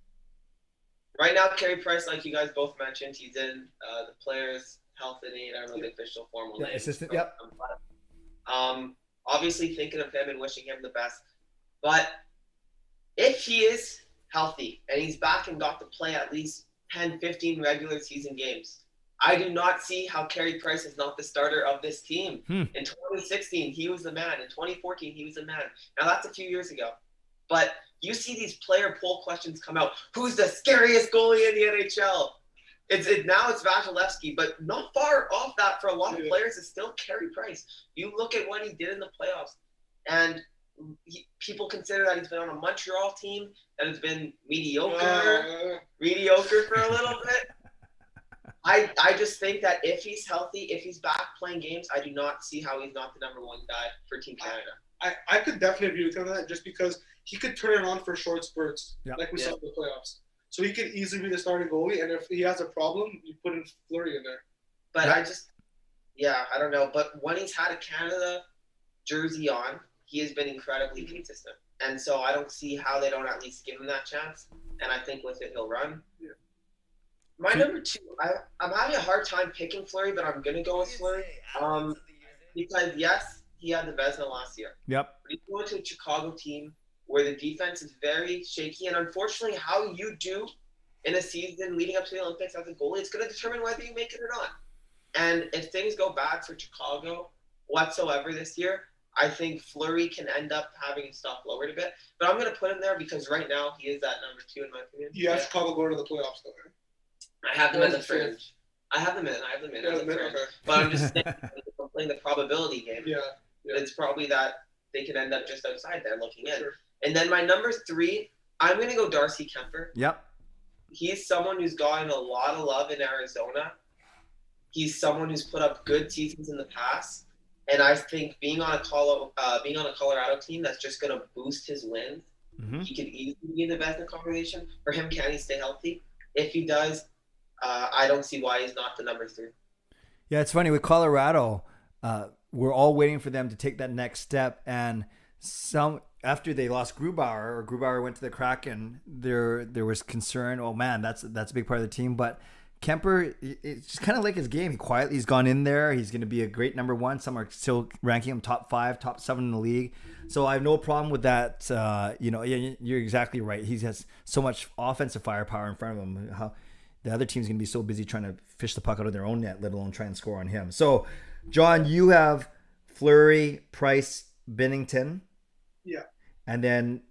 [SPEAKER 12] Right now, Carey Price, like you guys both mentioned, he's in the players' health and aid. I don't know the official formal name.
[SPEAKER 1] Assistant, yep.
[SPEAKER 12] Obviously thinking of him and wishing him the best. But if he is healthy and he's back and got to play at least 10, 15 regular season games, I do not see how Carey Price is not the starter of this team. In 2016, he was the man. In 2014, he was the man. Now, that's a few years ago. But you see these player poll questions come out. Who's the scariest goalie in the NHL? Now it's Vasilevsky, but not far off that for a lot of players is still Carey Price. You look at what he did in the playoffs, and people consider that he's been on a Montreal team that has been mediocre for a little bit. I just think that if he's healthy, if he's back playing games, I do not see how he's not the number 1 guy for Team Canada.
[SPEAKER 13] I could definitely agree with him on that, just because he could turn it on for short spurts, like we saw in the playoffs. So he could easily be the starting goalie, and if he has a problem, you put in Fleury in there.
[SPEAKER 12] But I don't know. But when he's had a Canada jersey on, he has been incredibly consistent. And so I don't see how they don't at least give him that chance. And I think with it, he'll run. Yeah. My number 2, I'm having a hard time picking Fleury, but I'm going to go with Fleury. Because, yes, he had the Vezina last year.
[SPEAKER 1] Yep.
[SPEAKER 12] But he's going to a Chicago team where the defense is very shaky. And unfortunately, how you do in a season leading up to the Olympics as a goalie, it's going to determine whether you make it or not. And if things go bad for Chicago whatsoever this year, I think Fleury can end up having his stock lowered a bit. But I'm going to put him there because right now he is at number 2 in my opinion.
[SPEAKER 13] You have Chicago going to the playoffs, though, right?
[SPEAKER 12] I have them as a fringe. I have them in as a fringe. Okay. But I'm just saying, if I'm playing the probability game, it's probably that they could end up just outside there looking in. Sure. And then my number 3, I'm going to go Darcy Kuemper.
[SPEAKER 1] Yep.
[SPEAKER 12] He's someone who's gotten a lot of love in Arizona. He's someone who's put up good seasons in the past. And I think being on a Colorado team that's just going to boost his wins, he could easily be in the Vezina conversation. For him, can he stay healthy? If he does, I don't see why he's not the number 3.
[SPEAKER 1] Yeah, it's funny with Colorado. We're all waiting for them to take that next step, and after they lost Grubauer, or Grubauer went to the Kraken, there was concern. Oh man, that's a big part of the team. But Kuemper, it's just kind of like his game. He's gone in there. He's going to be a great number 1. Some are still ranking him top 5, top 7 in the league. So I have no problem with that. You're exactly right. He has so much offensive firepower in front of him. How the other team's going to be so busy trying to fish the puck out of their own net, let alone try and score on him. So, John, you have Fleury, Price, Binnington.
[SPEAKER 13] Yeah.
[SPEAKER 1] And then,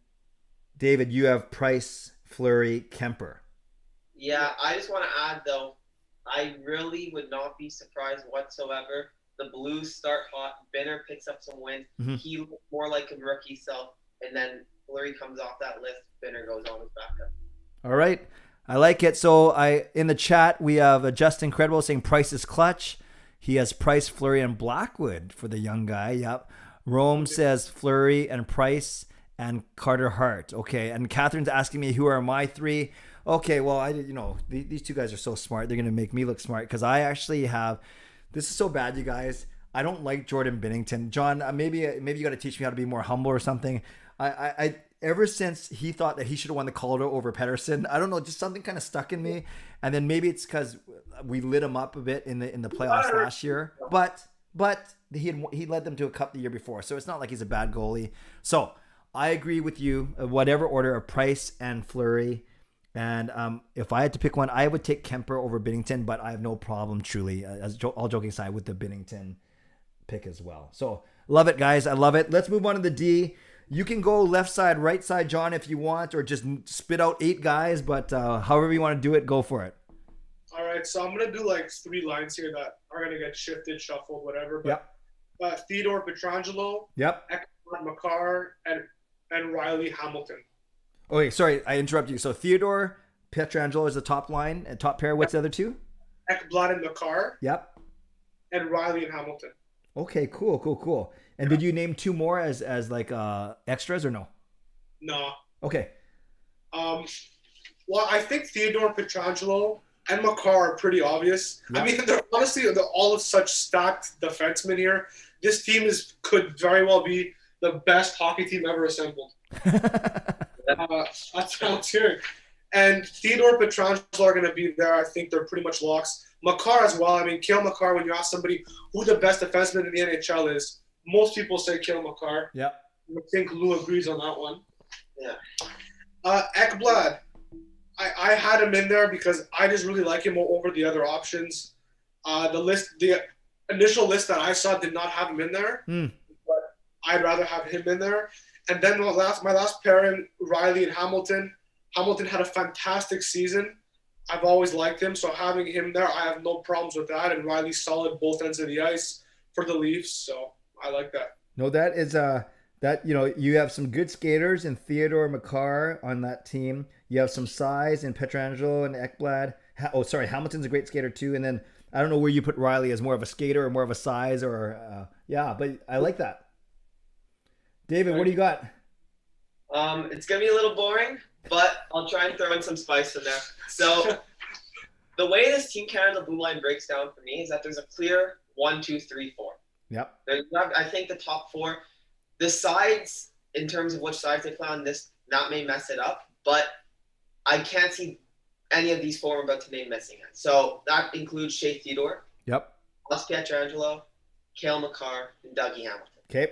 [SPEAKER 1] David, you have Price, Fleury, Kuemper.
[SPEAKER 12] Yeah, I just want to add, though, I really would not be surprised whatsoever. The Blues start hot. Benner picks up some wins. He looks more like a rookie self. And then Fleury comes off that list. Benner goes on his backup.
[SPEAKER 1] All right. I like it. So in the chat, we have Justin Credible saying Price is clutch. He has Price, Fleury, and Blackwood for the young guy. Yep. Rome says Fleury and Price. and Carter Hart. Okay, and Catherine's asking me who are my 3. Okay, well, these 2 guys are so smart. They're going to make me look smart because I actually have – this is so bad, you guys. I don't like Jordan Binnington. John, maybe you got to teach me how to be more humble or something. I ever since he thought that he should have won the Calder over Pettersson, I don't know, just something kind of stuck in me. And then maybe it's because we lit him up a bit in the playoffs last year. But he led them to a cup the year before, so it's not like he's a bad goalie. So I agree with you. Whatever order of Price and Fleury. And if I had to pick one, I would take Kemper over Binnington, but I have no problem, truly, all joking aside, with the Binnington pick as well. So love it, guys. I love it. Let's move on to the D. You can go left side, right side, John, if you want, or just spit out 8 guys, but however you want to do it, go for it.
[SPEAKER 13] All right, so I'm going to do like 3 lines here that are going to get shifted, shuffled, whatever. But Theodore Pietrangelo, Ekman Makar, and Riley Hamilton.
[SPEAKER 1] Okay, sorry, I interrupted you. So Theodore Pietrangelo is the top line and top pair. What's the other 2?
[SPEAKER 13] Ekblad and Makar.
[SPEAKER 1] Yep.
[SPEAKER 13] And Riley and Hamilton.
[SPEAKER 1] Okay, cool. And did you name 2 more as like extras or no?
[SPEAKER 13] No.
[SPEAKER 1] Okay.
[SPEAKER 13] Well, I think Theodore Pietrangelo and Makar are pretty obvious. Yep. I mean, they're all of such stacked defensemen here. This team could very well be the best hockey team ever assembled. That sounds good. And Theodore Pietrangelo are going to be there. I think they're pretty much locks. Makar as well. I mean, Kale Makar, when you ask somebody who the best defenseman in the NHL is, most people say Kale Makar.
[SPEAKER 1] Yeah.
[SPEAKER 13] I think Lou agrees on that one. Yeah. Ekblad, I had him in there because I just really like him over the other options. The initial list that I saw did not have him in there, but I'd rather have him in there. And then my last pairing, Riley and Hamilton. Hamilton had a fantastic season. I've always liked him, so having him there, I have no problems with that. And Riley's solid both ends of the ice for the Leafs, so I like that.
[SPEAKER 1] No, that is you have some good skaters in Theodore Makar on that team. You have some size in Pietrangelo and Ekblad. Hamilton's a great skater too. And then I don't know where you put Riley, as more of a skater or more of a size or but I like that. David, what do you got?
[SPEAKER 12] It's gonna be a little boring, but I'll try and throw in some spice in there. So the way this Team Canada blue line breaks down for me is that there's a clear 1, 2, 3, 4.
[SPEAKER 1] Yep.
[SPEAKER 12] I think the top 4, the sides in terms of which sides they play on, that may mess it up, but I can't see any of these 4 we're about to name missing it. So that includes Shea Theodore.
[SPEAKER 1] Yep.
[SPEAKER 12] Plus Pietrangelo, Cale Makar, and Dougie Hamilton.
[SPEAKER 1] Okay.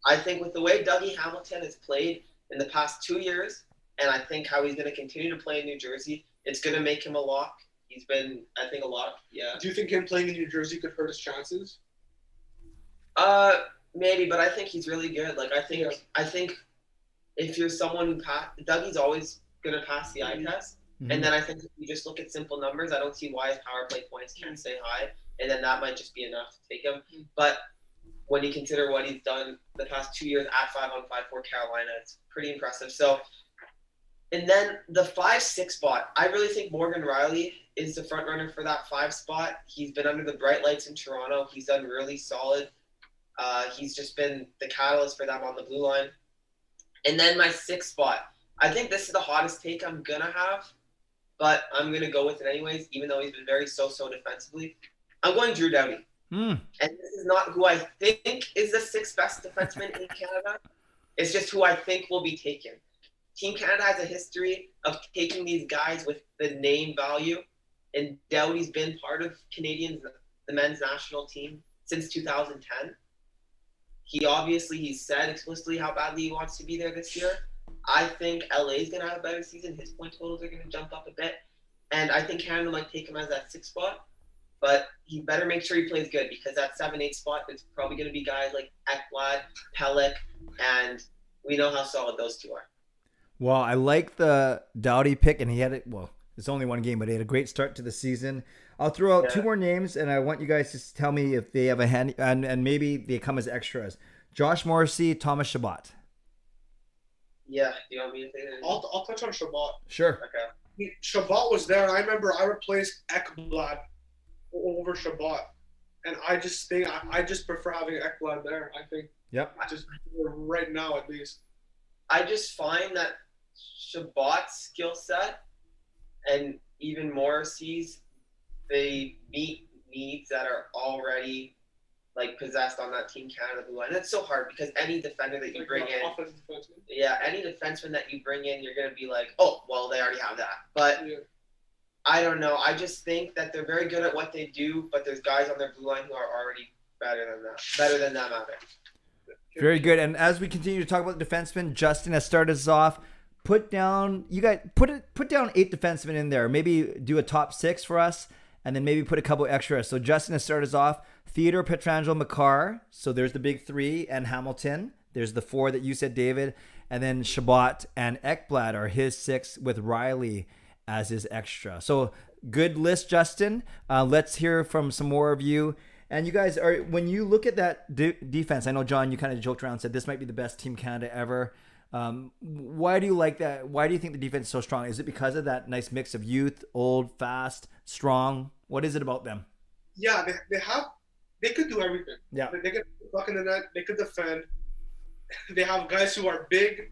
[SPEAKER 12] I think with the way Dougie Hamilton has played in the past 2 years, and I think how he's going to continue to play in New Jersey, it's going to make him a lock. He's been, I think, a lock. Yeah.
[SPEAKER 13] Do you think him playing in New Jersey could hurt his chances?
[SPEAKER 12] Maybe, but I think he's really good. Like, I think if you're someone who Dougie's always going to pass the eye test. Mm-hmm. And then I think if you just look at simple numbers, I don't see why his power play points can't stay high. And then that might just be enough to take him. But when you consider what he's done the past 2 years at 5-on-5 for Carolina, it's pretty impressive. So, and then the 5-6 spot, I really think Morgan Riley is the front runner for that 5 spot. He's been under the bright lights in Toronto. He's done really solid. He's just been the catalyst for them on the blue line. And then my 6th spot, I think this is the hottest take I'm going to have, but I'm going to go with it anyways, even though he's been very so-so defensively. I'm going Drew Doughty. And this is not who I think is the 6th best defenseman in Canada. It's just who I think will be taken. Team Canada has a history of taking these guys with the name value, and Doughty's been part of Canadians, the men's national team, since 2010. He's said explicitly how badly he wants to be there this year. I think LA is going to have a better season. His point totals are going to jump up a bit. And I think Canada might take him as that 6th spot. But he better make sure he plays good, because that 7-8 spot is probably going to be guys like Ekblad, Pelech, and we know how solid those 2 are.
[SPEAKER 1] Well, I like the Doughty pick, and he had it. Well, it's only one game, but he had a great start to the season. I'll throw out 2 more names, and I want you guys to tell me if they have a hand, and maybe they come as extras. Josh Morrissey, Thomas Chabot.
[SPEAKER 12] Yeah, do you want me to say that?
[SPEAKER 13] I'll touch on Chabot.
[SPEAKER 1] Sure.
[SPEAKER 12] Okay.
[SPEAKER 13] Chabot was there. I remember I replaced Ekblad over Chabot, and I just prefer having Ekblad there. I think.
[SPEAKER 1] Yep.
[SPEAKER 13] Just right now, at least.
[SPEAKER 12] I just find that Shabbat's skill set and even Morrissey's, they meet needs that are already like possessed on that Team Canada blue line. And it's so hard because any defender that you bring in, any defenseman that you bring in, you're gonna be like, oh, well, they already have that. But I don't know. I just think that they're very good at what they do, but there's guys on their blue line who are already better than them out there.
[SPEAKER 1] Very good. And as we continue to talk about the defensemen, Justin has started us off. Put down 8 defensemen in there. Maybe do a top 6 for us, and then maybe put a couple extras. So Justin has started us off. Theodore, Pietrangelo, Makar. So there's the big 3, and Hamilton. There's the 4 that you said, David. And then Shabbat and Ekblad are his 6 with Riley as his extra. So good list, Justin. Let's hear from some more of you. And you guys are, when you look at that defense, I know, John, you kind of joked around and said this might be the best Team Canada ever. Why do you like that? Why do you think the defense is so strong? Is it because of that nice mix of youth, old, fast, strong? What is it about them?
[SPEAKER 13] Yeah, they could do everything.
[SPEAKER 1] Yeah.
[SPEAKER 13] They could block in the net, they could defend. They have guys who are big.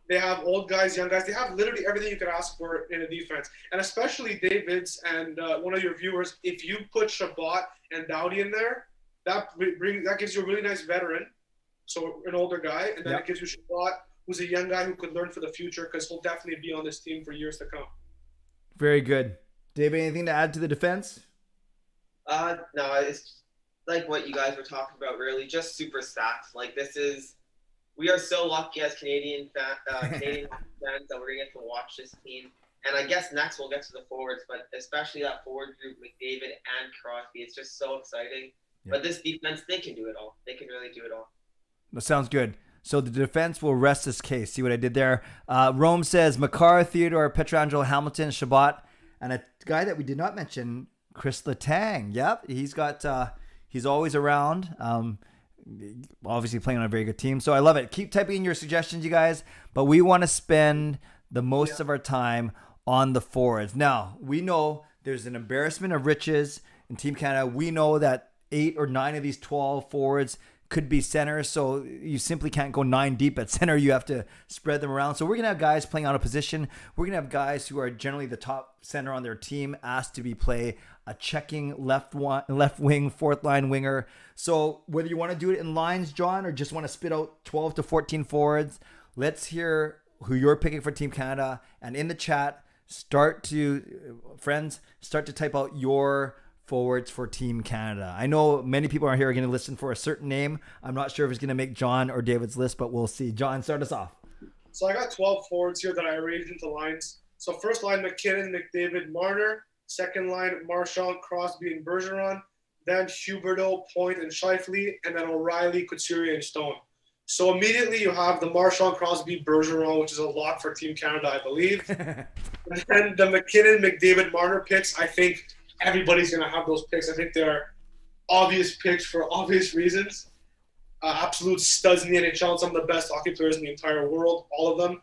[SPEAKER 13] They have old guys, young guys. They have literally everything you could ask for in a defense. And especially David's and one of your viewers, if you put Shabbat and Dowdy in there, that gives you a really nice veteran, so an older guy, and then it gives you Shabbat, who's a young guy who could learn for the future because he'll definitely be on this team for years to come.
[SPEAKER 1] Very good. David, anything to add to the defense?
[SPEAKER 12] No, it's like what you guys were talking about, really, just super stats. Like, we are so lucky as Canadian fans that we're going to get to watch this team. And I guess next we'll get to the forwards, but especially that forward group, McDavid and Crosby. It's just so exciting. Yeah. But this defense, they can do it all. They can really do it all.
[SPEAKER 1] That sounds good. So the defense will rest this case. See what I did there? Rome says Makar, Theodore, Pietrangelo, Hamilton, Shabbat, and a guy that we did not mention, Chris Letang. Yep, he's always around. Obviously playing on a very good team. So I love it. Keep typing in your suggestions, you guys. But we want to spend the most of our time on the forwards. Now, we know there's an embarrassment of riches in Team Canada. We know that 8 or 9 of these 12 forwards could be centers, so you simply can't go 9 deep at center. You have to spread them around. So we're going to have guys playing out of position. We're going to have guys who are generally the top center on their team asked to play a checking left wing, fourth line winger. So whether you want to do it in lines, John, or just want to spit out 12 to 14 forwards, let's hear who you're picking for Team Canada. And in the chat, start to type out your forwards for Team Canada. I know many people are here going to listen for a certain name. I'm not sure if it's going to make John or David's list, but we'll see. John, start us off.
[SPEAKER 13] So I got 12 forwards here that I arranged into lines. So first line, McKinnon, McDavid, Marner. Second line, Marchand, Crosby, and Bergeron. Then Huberdeau, Point, and Scheifele. And then O'Reilly, Couturier, and Stone. So immediately you have the Marchand, Crosby, Bergeron, which is a lot for Team Canada, I believe. And then the McKinnon, McDavid, Marner picks, I think everybody's going to have those picks. I think they're obvious picks for obvious reasons. Absolute studs in the NHL, some of the best hockey players in the entire world, all of them.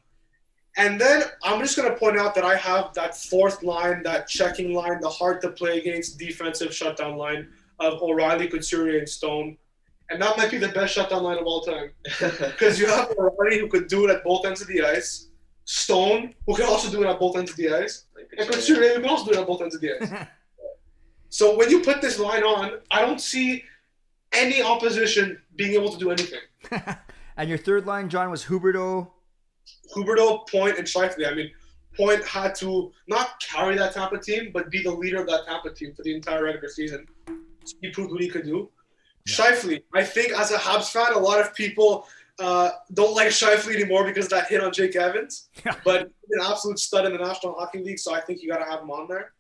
[SPEAKER 13] And then I'm just going to point out that I have that fourth line, that checking line, the hard to play against defensive shutdown line of O'Reilly, Couturier, and Stone. And that might be the best shutdown line of all time. Because you have O'Reilly who could do it at both ends of the ice, Stone, who can also do it at both ends of the ice, and Couturier, who can also do it at both ends of the ice. So when you put this line on, I don't see any opposition being able to do anything.
[SPEAKER 1] And your third line, John, was Huberdeau,
[SPEAKER 13] Point, and Scheifele. I mean, Point had to not carry that Tampa team, but be the leader of that Tampa team for the entire regular season. So he proved what he could do. Yeah. Scheifele, I think as a Habs fan, a lot of people don't like Scheifele anymore because of that hit on Jake Evans. But he's an absolute stud in the National Hockey League, so I think you got to have him on there.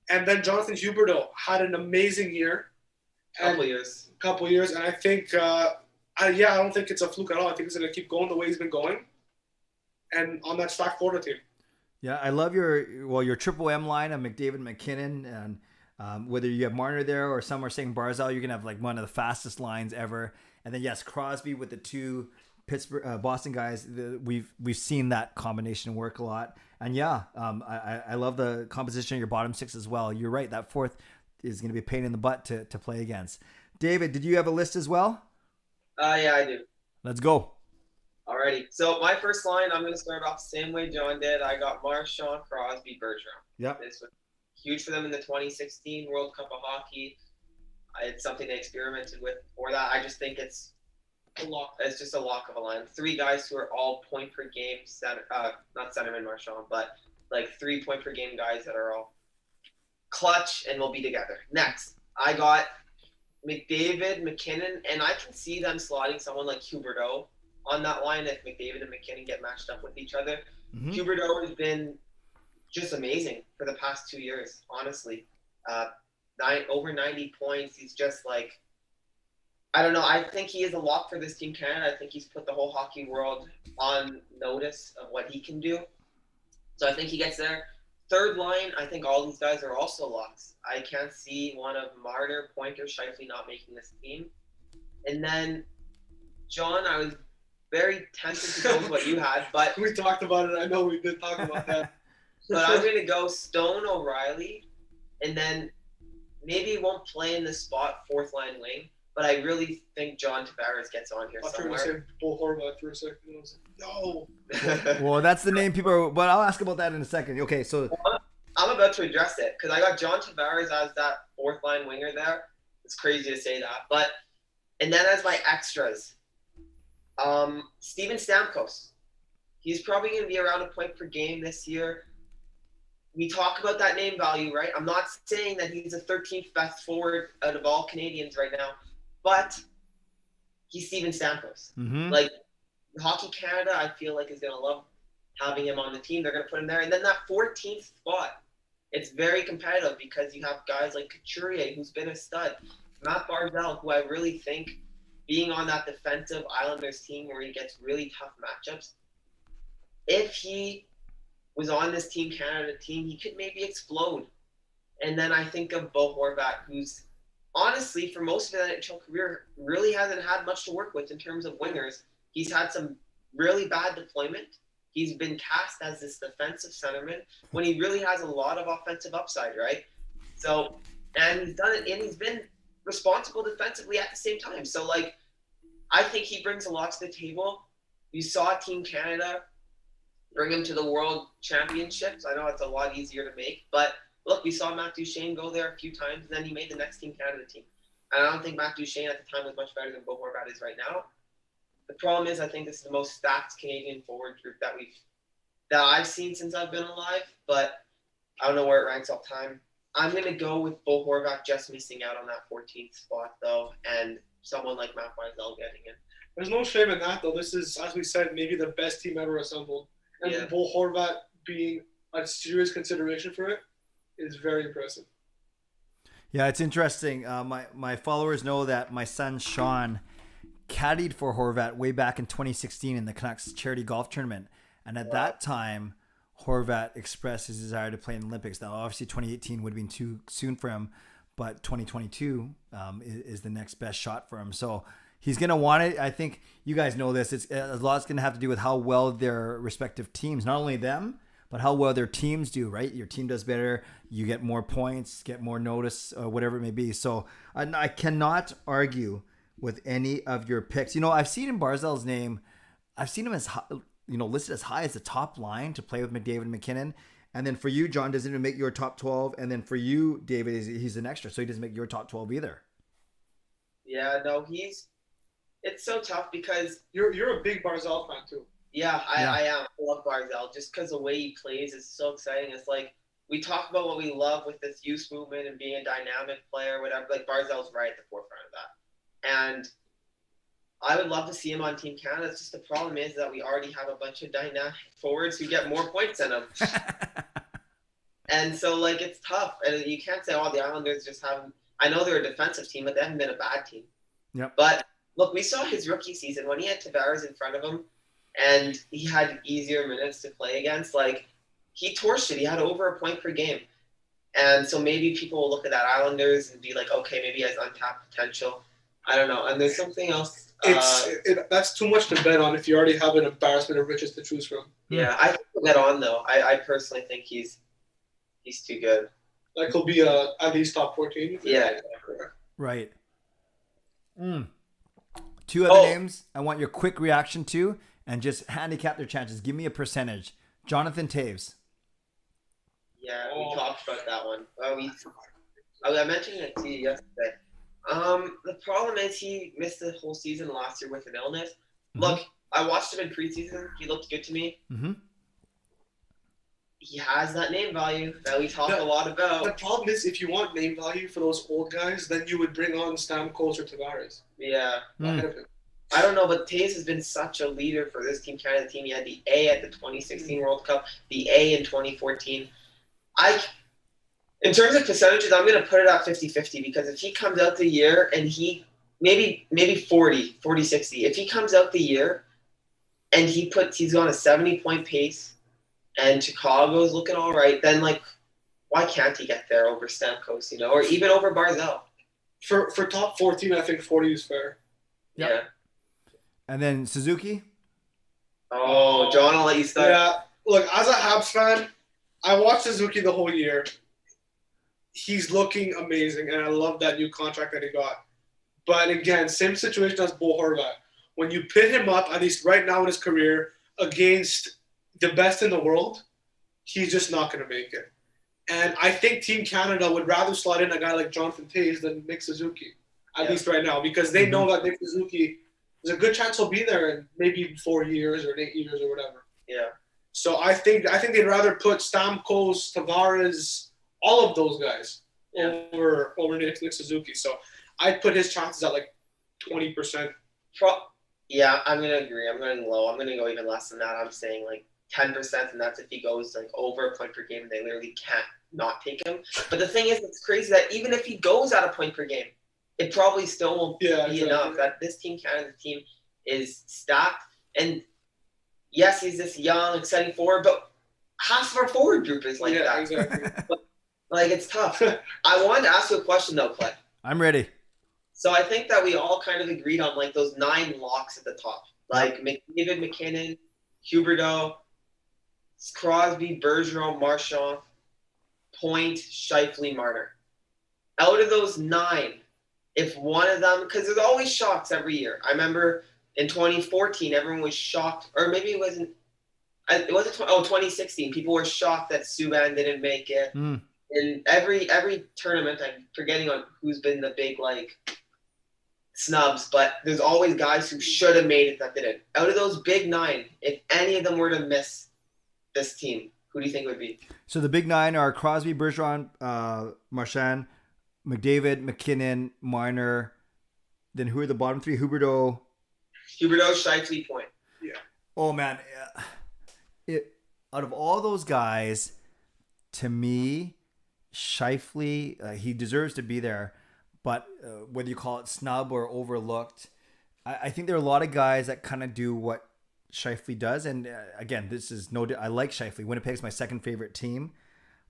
[SPEAKER 13] And then Jonathan Huberdeau had an amazing year.
[SPEAKER 12] Couple
[SPEAKER 13] years. And I think, I don't think it's a fluke at all. I think he's going to keep going the way he's been going. And on that stacked Florida team.
[SPEAKER 1] Yeah, I love your Triple M line of McDavid, McKinnon, and whether you have Marner there or some are saying Barzal, you're going to have like one of the fastest lines ever. And then, yes, Crosby with the 2 Boston guys. We've seen that combination work a lot. And yeah, I love the composition of your bottom 6 as well. You're right. That fourth is going to be a pain in the butt to play against. David, did you have a list as well?
[SPEAKER 12] Yeah, I do.
[SPEAKER 1] Let's go.
[SPEAKER 12] Alrighty. So my first line, I'm going to start off the same way John did. I got Marchand, Crosby, Bergeron.
[SPEAKER 1] Yep.
[SPEAKER 12] This was huge for them in the 2016 World Cup of Hockey. It's something they experimented with before that. I just think it's a lock. It's just a lock of a line. 3 guys who are all point per game not centerman Marchand, but like 3 point per game guys that are all clutch and will be together. Next, I got McDavid, McKinnon, and I can see them slotting someone like Huberdeau on that line if McDavid and McKinnon get matched up with each other.
[SPEAKER 1] Mhm.
[SPEAKER 12] Huberdeau has been just amazing for the past 2 years, honestly. Over 90 points. He's just like, I don't know. I think he is a lock for this Team Canada. I think he's put the whole hockey world on notice of what he can do. So I think he gets there. Third line, I think all these guys are also locks. I can't see one of Marner, Pointer, Scheifele not making this team. And then, John, I was very tempted to go with what you had, but
[SPEAKER 13] We talked about it. I know we did talk about that.
[SPEAKER 12] but I'm going to go Stone, O'Reilly, and then maybe he won't play in this spot, 4th line wing, but I really think John Tavares gets on here
[SPEAKER 13] I was trying to
[SPEAKER 12] somewhere.
[SPEAKER 13] say Bull Horvath for a second. I was like, no.
[SPEAKER 1] Well, that's the name people are, but I'll ask about that in a second. Okay, so
[SPEAKER 12] I'm about to address it because I got John Tavares as that 4th line winger there. It's crazy to say that, but and then as my extras, Steven Stamkos. He's probably going to be around a point per game this year. We talk about that name value, right? I'm not saying that he's the 13th best forward out of all Canadians right now, but he's Steven Stamkos.
[SPEAKER 1] Mhm.
[SPEAKER 12] Like, Hockey Canada, I feel like, is going to love having him on the team. They're going to put him there. And then that 14th spot, it's very competitive because you have guys like Couturier, who's been a stud, Matt Barzal, who I really think being on that defensive Islanders team where he gets really tough matchups, if he was on this Team Canada team, he could maybe explode. And then I think of Bo Horvat, who's honestly, for most of his NHL career, really hasn't had much to work with in terms of wingers. He's had some really bad deployment. He's been cast as this defensive centerman when he really has a lot of offensive upside, right? So, and he's done it, and he's been responsible defensively at the same time. So, like, I think he brings a lot to the table. You saw Team Canada bring him to the World Championships. I know it's a lot easier to make, but look, we saw Matt Duchene go there a few times, and then he made the next Team Canada team. And I don't think Matt Duchene at the time was much better than Bo Horvat is right now. The problem is, I think this is the most stacked Canadian forward group that I've seen since I've been alive, but I don't know where it ranks all time. I'm going to go with Bo Horvat just missing out on that 14th spot, though, and someone like Matt Barzal getting in.
[SPEAKER 13] There's no shame in that, though. This is, as we said, maybe the best team ever assembled. And
[SPEAKER 12] Yeah.
[SPEAKER 13] Bull Horvat being a serious consideration for it is very impressive.
[SPEAKER 1] yeah, it's interesting. My followers know that my son Sean caddied for Horvat way back in 2016 in the Canucks charity golf tournament, and at that time, Horvat expressed his desire to play in the Olympics. Now, obviously, 2018 would have been too soon for him, but 2022 is the next best shot for him. So he's going to want it. I think you guys know this. It's a lot's going to have to do with how well their respective teams, not only them, but how well their teams do, right? Your team does better. You get more points, get more notice, whatever it may be. So I cannot argue with any of your picks. You know, I've seen in Barzal's name, I've seen him as high, listed as high as the top line to play with McDavid and McKinnon. And then for you, John, doesn't even make your top 12. And then for you, David, he's an extra, so he doesn't make your top 12 either.
[SPEAKER 12] Yeah, no, it's so tough because
[SPEAKER 13] You're a big Barzal fan, too.
[SPEAKER 12] yeah, I am. I love Barzal just because the way he plays is so exciting. It's like we talk about what we love with this youth movement and being a dynamic player, whatever. Like Barzal's right at the forefront of that. And I would love to see him on Team Canada. It's just the problem is that we already have a bunch of dynamic forwards who get more points than him. And so, like, it's tough. And you can't say, oh, the Islanders just haven't – I know they're a defensive team, but they haven't been a bad team.
[SPEAKER 1] Yep.
[SPEAKER 12] But, look, we saw his rookie season when he had Tavares in front of him and he had easier minutes to play against. Like, he torched it. He had over a point per game. And so maybe people will look at that Islanders and be like, okay, maybe he has untapped potential. I don't know. And there's something else.
[SPEAKER 13] That's too much to bet on if you already have an embarrassment of riches to choose from.
[SPEAKER 12] Yeah, I think he'll get on, though. I personally think he's too good.
[SPEAKER 13] Like he'll be at least top 14.
[SPEAKER 12] Yeah.
[SPEAKER 1] Right. Two other names I want your quick reaction to, and just handicap their chances. Give me a percentage. Jonathan Taves.
[SPEAKER 12] Yeah, we talked about that one. I mentioned it to you yesterday. The problem is he missed the whole season last year with an illness.
[SPEAKER 1] Mm-hmm.
[SPEAKER 12] Look, I watched him in preseason. He looked good to me.
[SPEAKER 1] Mm-hmm.
[SPEAKER 12] He has that name value that we talk a lot about.
[SPEAKER 13] The problem is, if you want name value for those old guys, then you would bring on Stamkos or Tavares.
[SPEAKER 12] Yeah.
[SPEAKER 13] Ahead of him.
[SPEAKER 12] I don't know, but Taves has been such a leader for this Team Canada team. He had the A at the 2016 World Cup, the A in 2014. In terms of percentages, I'm going to put it at 50-50 because if he comes out the year and he maybe 40-60, if he comes out the year and he's on a 70-point pace and Chicago's looking all right, then like why can't he get there over Stamkos, or even over Barzal?
[SPEAKER 13] For top 14, I think 40 is fair.
[SPEAKER 1] Yep.
[SPEAKER 12] Yeah.
[SPEAKER 1] And then Suzuki.
[SPEAKER 12] Oh, John, I'll let you start.
[SPEAKER 13] Yeah, look, as a Habs fan, I watched Suzuki the whole year. He's looking amazing, and I love that new contract that he got. But again, same situation as Bo Horvat. When you pit him up, at least right now in his career, against the best in the world, he's just not going to make it. And I think Team Canada would rather slot in a guy like Jonathan Taves than Nick Suzuki, at least right now, because they know that Nick Suzuki, there's a good chance he'll be there in maybe 4 years or 8 years or whatever.
[SPEAKER 12] Yeah.
[SPEAKER 13] So I think they'd rather put Stamkos, Tavares, all of those guys over Nick Suzuki. So I'd put his chances at like 20%.
[SPEAKER 12] Yeah, I'm going to agree. I'm going low. I'm going to go even less than that. I'm saying like 10%, and that's if he goes like over a point per game, they literally can't not take him. But the thing is, it's crazy that even if he goes at a point per game, it probably still won't be enough. That this Team Canada team is stacked. And yes, he's this young, exciting forward, but half of our forward group is like that.
[SPEAKER 13] Exactly.
[SPEAKER 12] Like, it's tough. I wanted to ask you a question, though, Clay.
[SPEAKER 1] I'm ready.
[SPEAKER 12] So I think that we all kind of agreed on, like, those 9 locks at the top. Like, McDavid, McKinnon, Huberdeau, Crosby, Bergeron, Marchand, Point, Scheifele, Marner. Out of those 9, if one of them – because there's always shocks every year. I remember in 2014, everyone was shocked – or maybe it wasn't – it wasn't 2016. People were shocked that Subban didn't make it. In every tournament, I'm forgetting on who's been the big, like, snubs, but there's always guys who should have made it that didn't. Out of those big 9, if any of them were to miss this team, who do you think it would be?
[SPEAKER 1] So the big 9 are Crosby, Bergeron, Marchand, McDavid, McKinnon, Marner. Then who are the bottom 3? Huberdeau,
[SPEAKER 12] Scheifele, Point.
[SPEAKER 13] Yeah.
[SPEAKER 1] Oh, man. Out of all those guys, to me, Scheifele, he deserves to be there. But whether you call it snub or overlooked, I think there are a lot of guys that kind of do what Scheifele does. And again, this is I like Scheifele. Winnipeg's my second favorite team.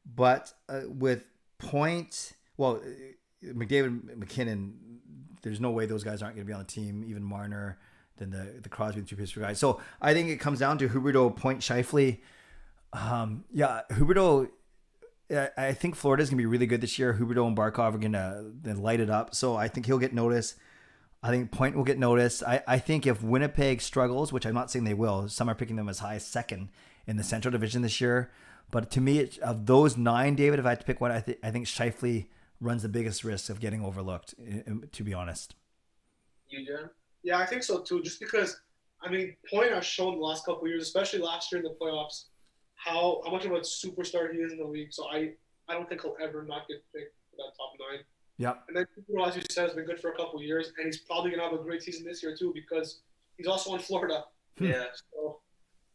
[SPEAKER 1] But with Point, McDavid, McKinnon, there's no way those guys aren't going to be on the team. Even Marner, then the Crosby, the 2 pitcher guys. So I think it comes down to Huberdeau, Point, Scheifele. Huberdeau. I think Florida's going to be really good this year. Huberdeau and Barkov are going to light it up. So I think he'll get noticed. I think Point will get noticed. I think if Winnipeg struggles, which I'm not saying they will, some are picking them as high as second in the Central Division this year. But to me, of those 9, David, if I had to pick one, I think Scheifele runs the biggest risk of getting overlooked, to be honest.
[SPEAKER 12] You, John?
[SPEAKER 13] Yeah, I think so too. Just because, Point has shown the last couple of years, especially last year in the playoffs, how much of a superstar he is in the league. So I don't think he'll ever not get picked for that top 9.
[SPEAKER 1] Yep.
[SPEAKER 13] And then, as you said, has been good for a couple of years, and he's probably going to have a great season this year too because he's also in Florida.
[SPEAKER 12] Yeah.
[SPEAKER 13] So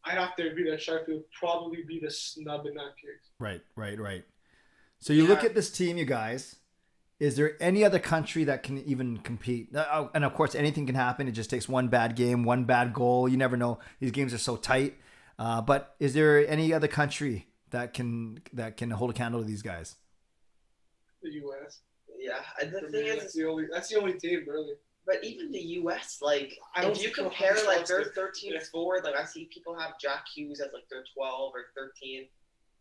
[SPEAKER 13] I'd have to agree that Scheifele would probably be the snub in that case.
[SPEAKER 1] Right. So you look at this team, you guys. Is there any other country that can even compete? And of course, anything can happen. It just takes one bad game, one bad goal. You never know. These games are so tight. But is there any other country that can hold a candle to these guys?
[SPEAKER 13] The U.S.
[SPEAKER 12] Yeah, the thing is,
[SPEAKER 13] that's the only team really.
[SPEAKER 12] But even the U.S., like, if you compare like their 13th forward, like I see people have Jack Hughes as like their 12 or 13.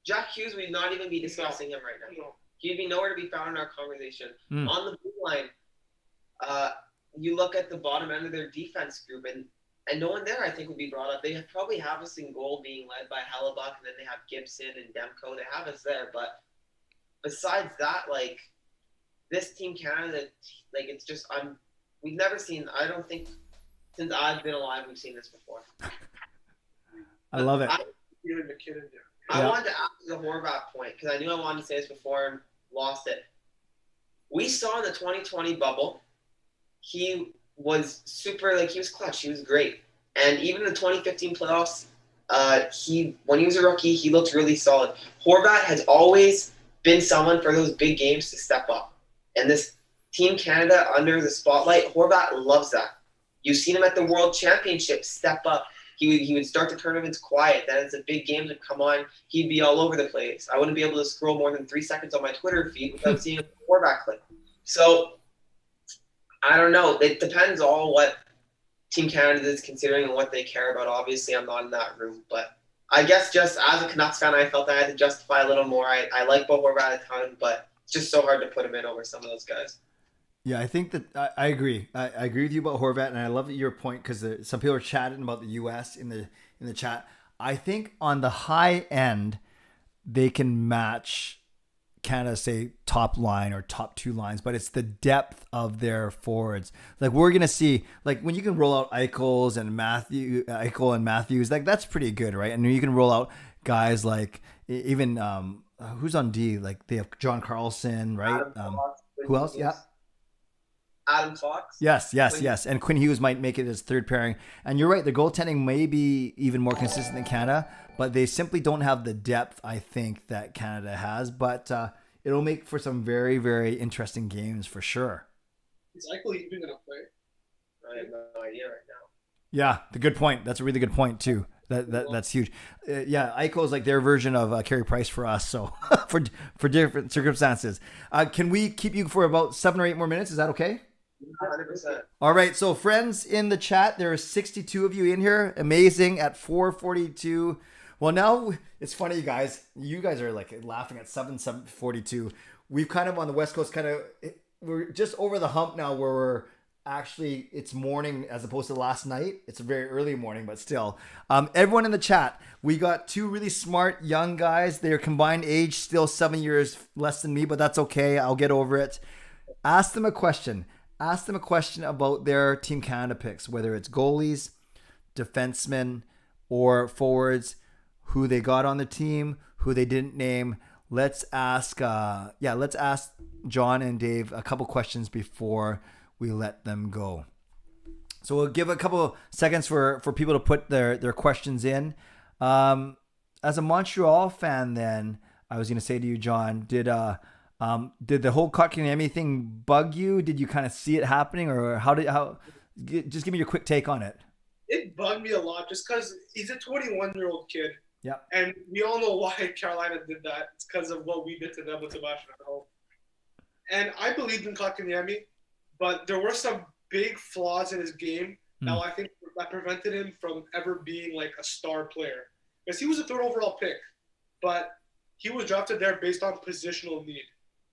[SPEAKER 12] Jack Hughes, we'd not even be discussing him right now. No. He'd be nowhere to be found in our conversation. On the blue line, you look at the bottom end of their defense group, and And no one there, I think, would be brought up. They probably have us in goal being led by Hellebuck, and then they have Gibson and Demko. They have us there. But besides that, like, this Team Canada, like, it's just, we've never seen, I don't think, since I've been alive, we've seen this before.
[SPEAKER 1] I love it.
[SPEAKER 12] I wanted to ask the Horvat point, because I knew I wanted to say this before and lost it. We saw in the 2020 bubble, he was super, like, he was clutch. He was great. And even in the 2015 playoffs, when he was a rookie, he looked really solid. Horvat has always been someone for those big games to step up. And this Team Canada under the spotlight, Horvat loves that. You've seen him at the World Championship step up. He would start the tournaments quiet. Then as the big games would come on, he'd be all over the place. I wouldn't be able to scroll more than 3 seconds on my Twitter feed without seeing a Horvat clip. So, I don't know. It depends on what Team Canada is considering and what they care about. Obviously, I'm not in that room. But I guess just as a Canucks fan, I felt I had to justify a little more. I like Bo Horvat a ton, but it's just so hard to put him in over some of those guys.
[SPEAKER 1] Yeah, I think that I agree. I agree with you about Horvat, and I love your point because some people are chatting about the U.S. in the chat. I think on the high end, they can match Canada, say, top line or top two lines, but it's the depth of their forwards. Like, we're gonna see, like, when you can roll out Eichel and Matthews, like, that's pretty good, right? And you can roll out guys like even who's on D, like they have John Carlson, right? Who else? Yeah.
[SPEAKER 12] Adam Fox.
[SPEAKER 1] Yes. And Quinn Hughes might make it his third pairing. And you're right, the goaltending may be even more consistent than Canada, but they simply don't have the depth, I think, that Canada has. But it'll make for some very, very interesting games for sure.
[SPEAKER 13] Is Eichel even going to play?
[SPEAKER 12] I have no idea right now.
[SPEAKER 1] Yeah, the good point. That's a really good point, too. That's huge. Yeah, Eichel is like their version of Carey Price for us, so for different circumstances. Can we keep you for about 7 or 8 more minutes? Is that okay?
[SPEAKER 12] 100%.
[SPEAKER 1] All right, so friends in the chat, there are 62 of you in here. Amazing at 442. Well, now it's funny, you guys. You guys are like laughing at 742. We've kind of on the West Coast we're just over the hump now where we're actually, it's morning as opposed to last night. It's a very early morning, but still. Everyone in the chat, we got 2 really smart young guys. Their combined age still 7 years less than me, but that's okay. I'll get over it. Ask them a question. Ask them a question about their Team Canada picks, whether it's goalies, defensemen, or forwards, who they got on the team, who they didn't name. Let's ask John and Dave a couple questions before we let them go. So we'll give a couple seconds for people to put their questions in. As a Montreal fan, then I was going to say to you, John, did the whole Kotkaniemi thing bug you? Did you kind of see it happening, or just give me your quick take on it.
[SPEAKER 13] It bugged me a lot just because he's a 21-year-old kid.
[SPEAKER 1] Yeah.
[SPEAKER 13] And we all know why Carolina did that. It's because of what we did to them with Sebastian Aho. And I believed in Kotkaniemi, but there were some big flaws in his game that I think that prevented him from ever being like a star player. Because he was a 3rd overall pick, but he was drafted there based on positional need,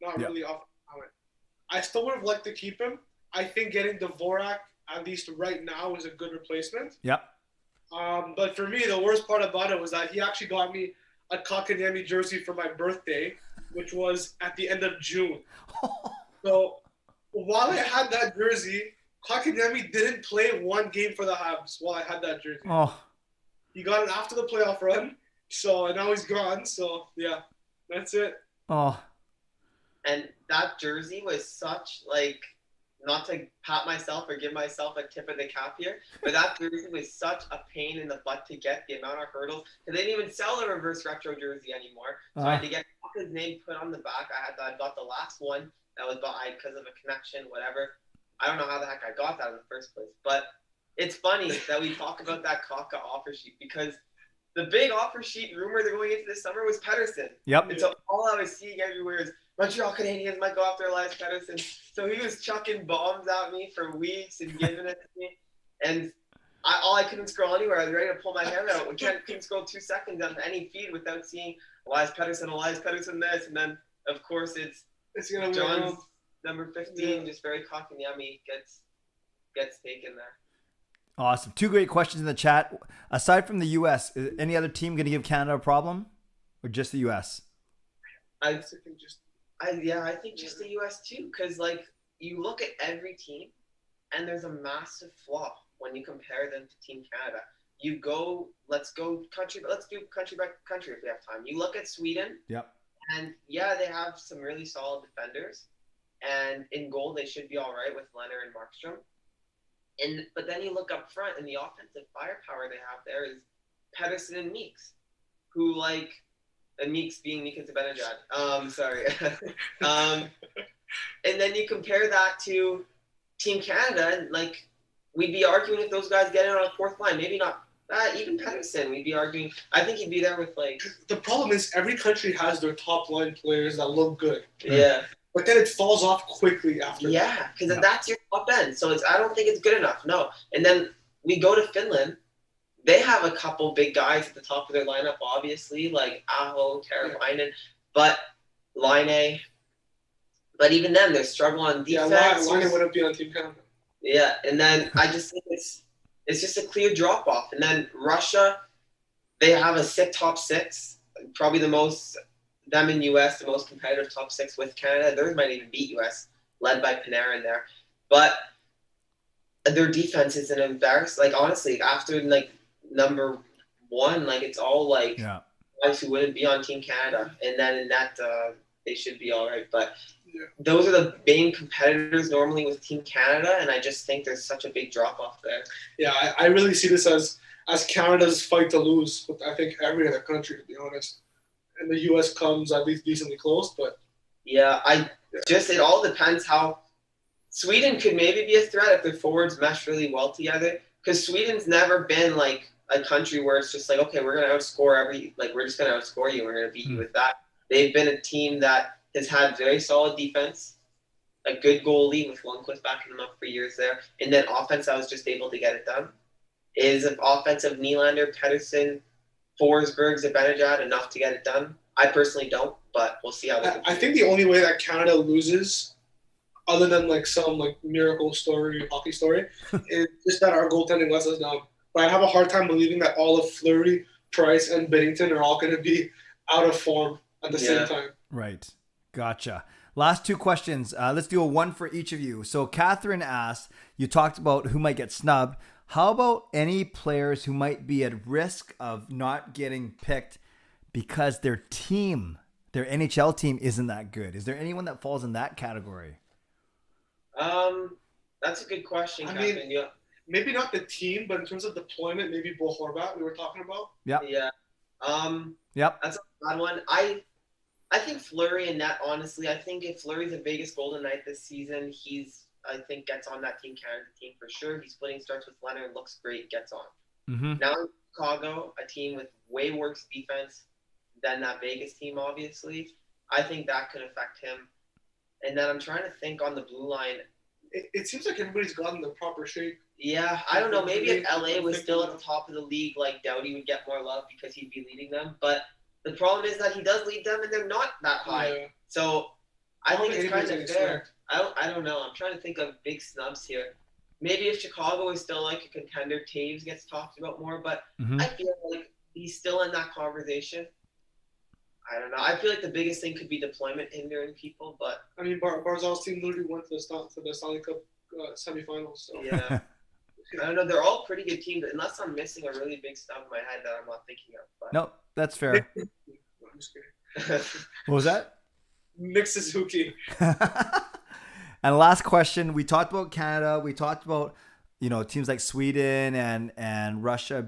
[SPEAKER 13] not really off talent. I still would have liked to keep him. I think getting Dvorak, at least right now, is a good replacement.
[SPEAKER 1] Yep.
[SPEAKER 13] But for me, the worst part about it was that he actually got me a Kotkaniemi jersey for my birthday, which was at the end of June. So while I had that jersey, Kotkaniemi didn't play 1 game for the Habs while I had that jersey.
[SPEAKER 1] Oh.
[SPEAKER 13] He got it after the playoff run, so now he's gone. So yeah, that's it.
[SPEAKER 1] Oh.
[SPEAKER 12] And that jersey was such, like, not to pat myself or give myself a tip of the cap here, but that jersey was such a pain in the butt to get, the amount of hurdles. Because they didn't even sell the reverse retro jersey anymore. So I had to get his name put on the back. I got the last one that was bought because of a connection, whatever. I don't know how the heck I got that in the first place. But it's funny that we talk about that Kaka offer sheet, because the big offer sheet rumor that going into this summer was Pettersson.
[SPEAKER 1] Yep.
[SPEAKER 12] And so all I was seeing everywhere is Montreal Canadiens might go after Elias Pettersson. So he was chucking bombs at me for weeks and giving it to me. And I couldn't scroll anywhere. I was ready to pull my hand out. We couldn't scroll 2 seconds on any feed without seeing Elias Pettersson this. And then, of course, it's John's number 15, just very cocky and yummy, gets taken there.
[SPEAKER 1] Awesome. 2 great questions in the chat. Aside from the U.S., is any other team going to give Canada a problem, or just the U.S.?
[SPEAKER 12] I think just the U.S. too, because like you look at every team, and there's a massive flaw when you compare them to Team Canada. Let's do country by country if we have time. You look at Sweden.
[SPEAKER 1] Yep.
[SPEAKER 12] And yeah, they have some really solid defenders, and in goal they should be all right with Leonard and Markstrom. But then you look up front, and the offensive firepower they have there is Pettersson and Meeks, who and Meeks being Mika Zibanejad. Sorry. And then you compare that to Team Canada, and we'd be arguing if those guys get in on a fourth line. Maybe not. Even Pettersson, we'd be arguing. I think he'd be there with
[SPEAKER 13] The problem is every country has their top line players that look good.
[SPEAKER 12] Yeah.
[SPEAKER 13] But then it falls off quickly after.
[SPEAKER 12] Yeah, because that's your top end. So I don't think it's good enough. No. And then we go to Finland. They have a couple big guys at the top of their lineup, obviously, like Aho, Teravainen, but Laine. But even then, they're struggling on defense.
[SPEAKER 13] Yeah, Laine wouldn't be on Team Canada.
[SPEAKER 12] Yeah, and then I just think it's just a clear drop-off. And then Russia, they have a sick top six, probably them in U.S., the most competitive top six with Canada. Theirs might even beat U.S., led by Panarin there. But their defense is an embarrassment. Honestly, after, number one, it's all, guys who wouldn't be on Team Canada. And then in that, they should be all right. But those are the main competitors normally with Team Canada, and I just think there's such a big drop-off there.
[SPEAKER 13] Yeah, I really see this as Canada's fight to lose with, I think, every other country, to be honest. And the U.S. comes at least decently close, but...
[SPEAKER 12] Yeah, it all depends how... Sweden could maybe be a threat if their forwards mesh really well together, because Sweden's never been, a country where it's just okay, we're going to outscore we're just going to outscore you, we're going to beat you with that. They've been a team that has had very solid defense, a good goalie with Lundqvist backing them up for years there, and then offense I was just able to get it done. Is an offensive Nylander, Pettersson, Forsberg, Zibanejad enough to get it done? I personally don't, but we'll see how they
[SPEAKER 13] I think the only way that Canada loses, other than some miracle story, hockey story, is just that our goaltending lets us down. But I have a hard time believing that all of Fleury, Price, and Binnington are all going to be out of form at the same time.
[SPEAKER 1] Right. Gotcha. Last 2 questions. Let's do a one for each of you. So Catherine asked, you talked about who might get snubbed. How about any players who might be at risk of not getting picked because their NHL team isn't that good? Is there anyone that falls in that category?
[SPEAKER 12] That's a good question,
[SPEAKER 13] Catherine. Maybe not the team, but in terms of deployment, maybe Bo Horvat we were talking about.
[SPEAKER 1] Yep.
[SPEAKER 12] Yeah.
[SPEAKER 1] Yep.
[SPEAKER 12] That's a bad one. I think Fleury and that, honestly, I think if Fleury's the biggest Golden Knight this season, I think gets on that Team Canada team for sure. He's splitting starts with Leonard, looks great, gets on.
[SPEAKER 1] Mm-hmm.
[SPEAKER 12] Now in Chicago, a team with way worse defense than that Vegas team, obviously. I think that could affect him. And then I'm trying to think on the blue line.
[SPEAKER 13] It seems like everybody's gotten the proper shape.
[SPEAKER 12] Yeah, I don't know. Maybe if LA was still at the top of the league, Doughty would get more love because he'd be leading them. But the problem is that he does lead them, and they're not that high. Yeah. So I think it's kind of fair. I don't know. I'm trying to think of big snubs here. Maybe if Chicago is still a contender, Taves gets talked about more. But I feel like he's still in that conversation. I don't know. I feel like the biggest thing could be deployment hindering people. But
[SPEAKER 13] I mean, Barzal's team literally went to the Stanley Cup semifinals. So.
[SPEAKER 12] Yeah. I don't know. They're all pretty good teams, unless I'm missing a really big snub in my head that I'm not thinking of. But.
[SPEAKER 1] No, that's fair.
[SPEAKER 13] I'm just kidding.
[SPEAKER 1] What was that?
[SPEAKER 13] Nick Suzuki.
[SPEAKER 1] And last question. We talked about Canada. We talked about teams like Sweden and Russia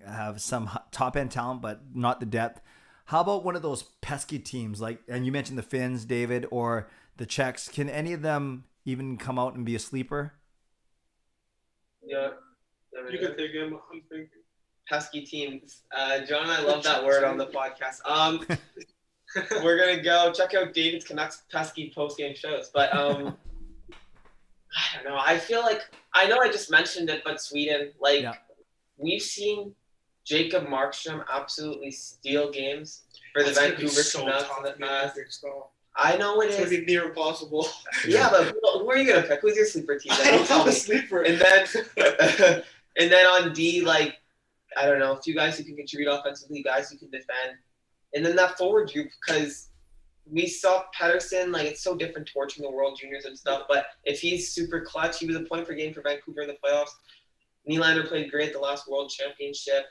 [SPEAKER 1] have some top end talent, but not the depth. How about one of those pesky teams and you mentioned the Finns, David, or the Czechs? Can any of them even come out and be a sleeper?
[SPEAKER 12] Yeah.
[SPEAKER 13] You can take him. I'm thinking.
[SPEAKER 12] Pesky teams. John and I love that word on the podcast. We're going to go check out David's Canucks pesky post-game shows. But I don't know. I feel I know I just mentioned it, but Sweden, we've seen Jacob Markstrom absolutely steal games for the Vancouver Canucks in the past. I know it is.
[SPEAKER 13] It's near impossible.
[SPEAKER 12] Yeah, but who are you going to pick? Who's your sleeper team?
[SPEAKER 13] I don't have a sleeper.
[SPEAKER 12] And And then on D, like, I don't know, a few guys who can contribute offensively, guys who can defend. And then that forward group, because we saw Pettersson, like, it's so different torching the World Juniors and stuff, but if he's super clutch, he was a point per game for Vancouver in the playoffs. Nylander played great at the last World Championship.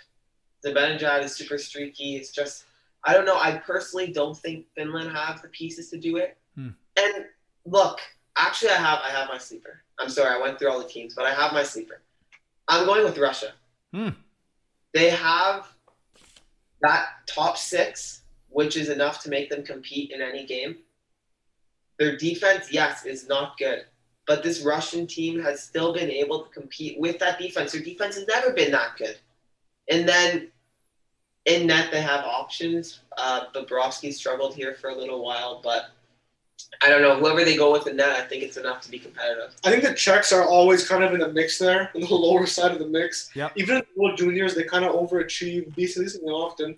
[SPEAKER 12] Zibanejad is super streaky. It's just, I don't know. I personally don't think Finland have the pieces to do it. And look, actually, I have my sleeper. I'm sorry, I went through all the teams, but I have my sleeper. I'm going with Russia. They have that top 6, which is enough to make them compete in any game. Their defense, yes, is not good. But this Russian team has still been able to compete with that defense. Their defense has never been that good. And then in net, they have options. Bobrovsky struggled here for a little while, but I don't know. Whoever they go with in net, I think it's enough to be competitive.
[SPEAKER 13] I think the Czechs are always kind of in the mix there, in the lower side of the mix.
[SPEAKER 1] Yep.
[SPEAKER 13] Even in the World Juniors, they kind of overachieve decently often.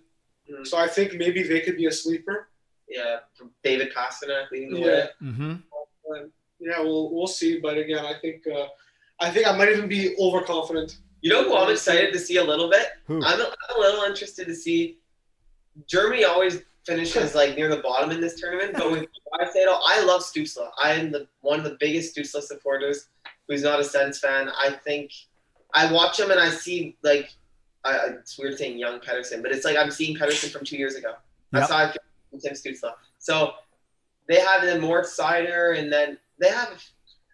[SPEAKER 13] So I think maybe they could be a sleeper.
[SPEAKER 12] Yeah, David Pastrnak leading the way.
[SPEAKER 13] Yeah, we'll see. But again, I think I might even be overconfident.
[SPEAKER 12] You know who I'm excited to see a little bit?
[SPEAKER 1] Who?
[SPEAKER 12] I'm a little interested to see. Germany always finishes like near the bottom in this tournament, but with Graviteh, I love Stützle. I am one of the biggest Stützle supporters. Who's not a Sens fan? I think I watch him and I see like it's weird saying young Pettersson, but it's like I'm seeing Pettersson from 2 years ago. That's how I feel with Tim Stützle. So they have the Mort Sider, and then they have.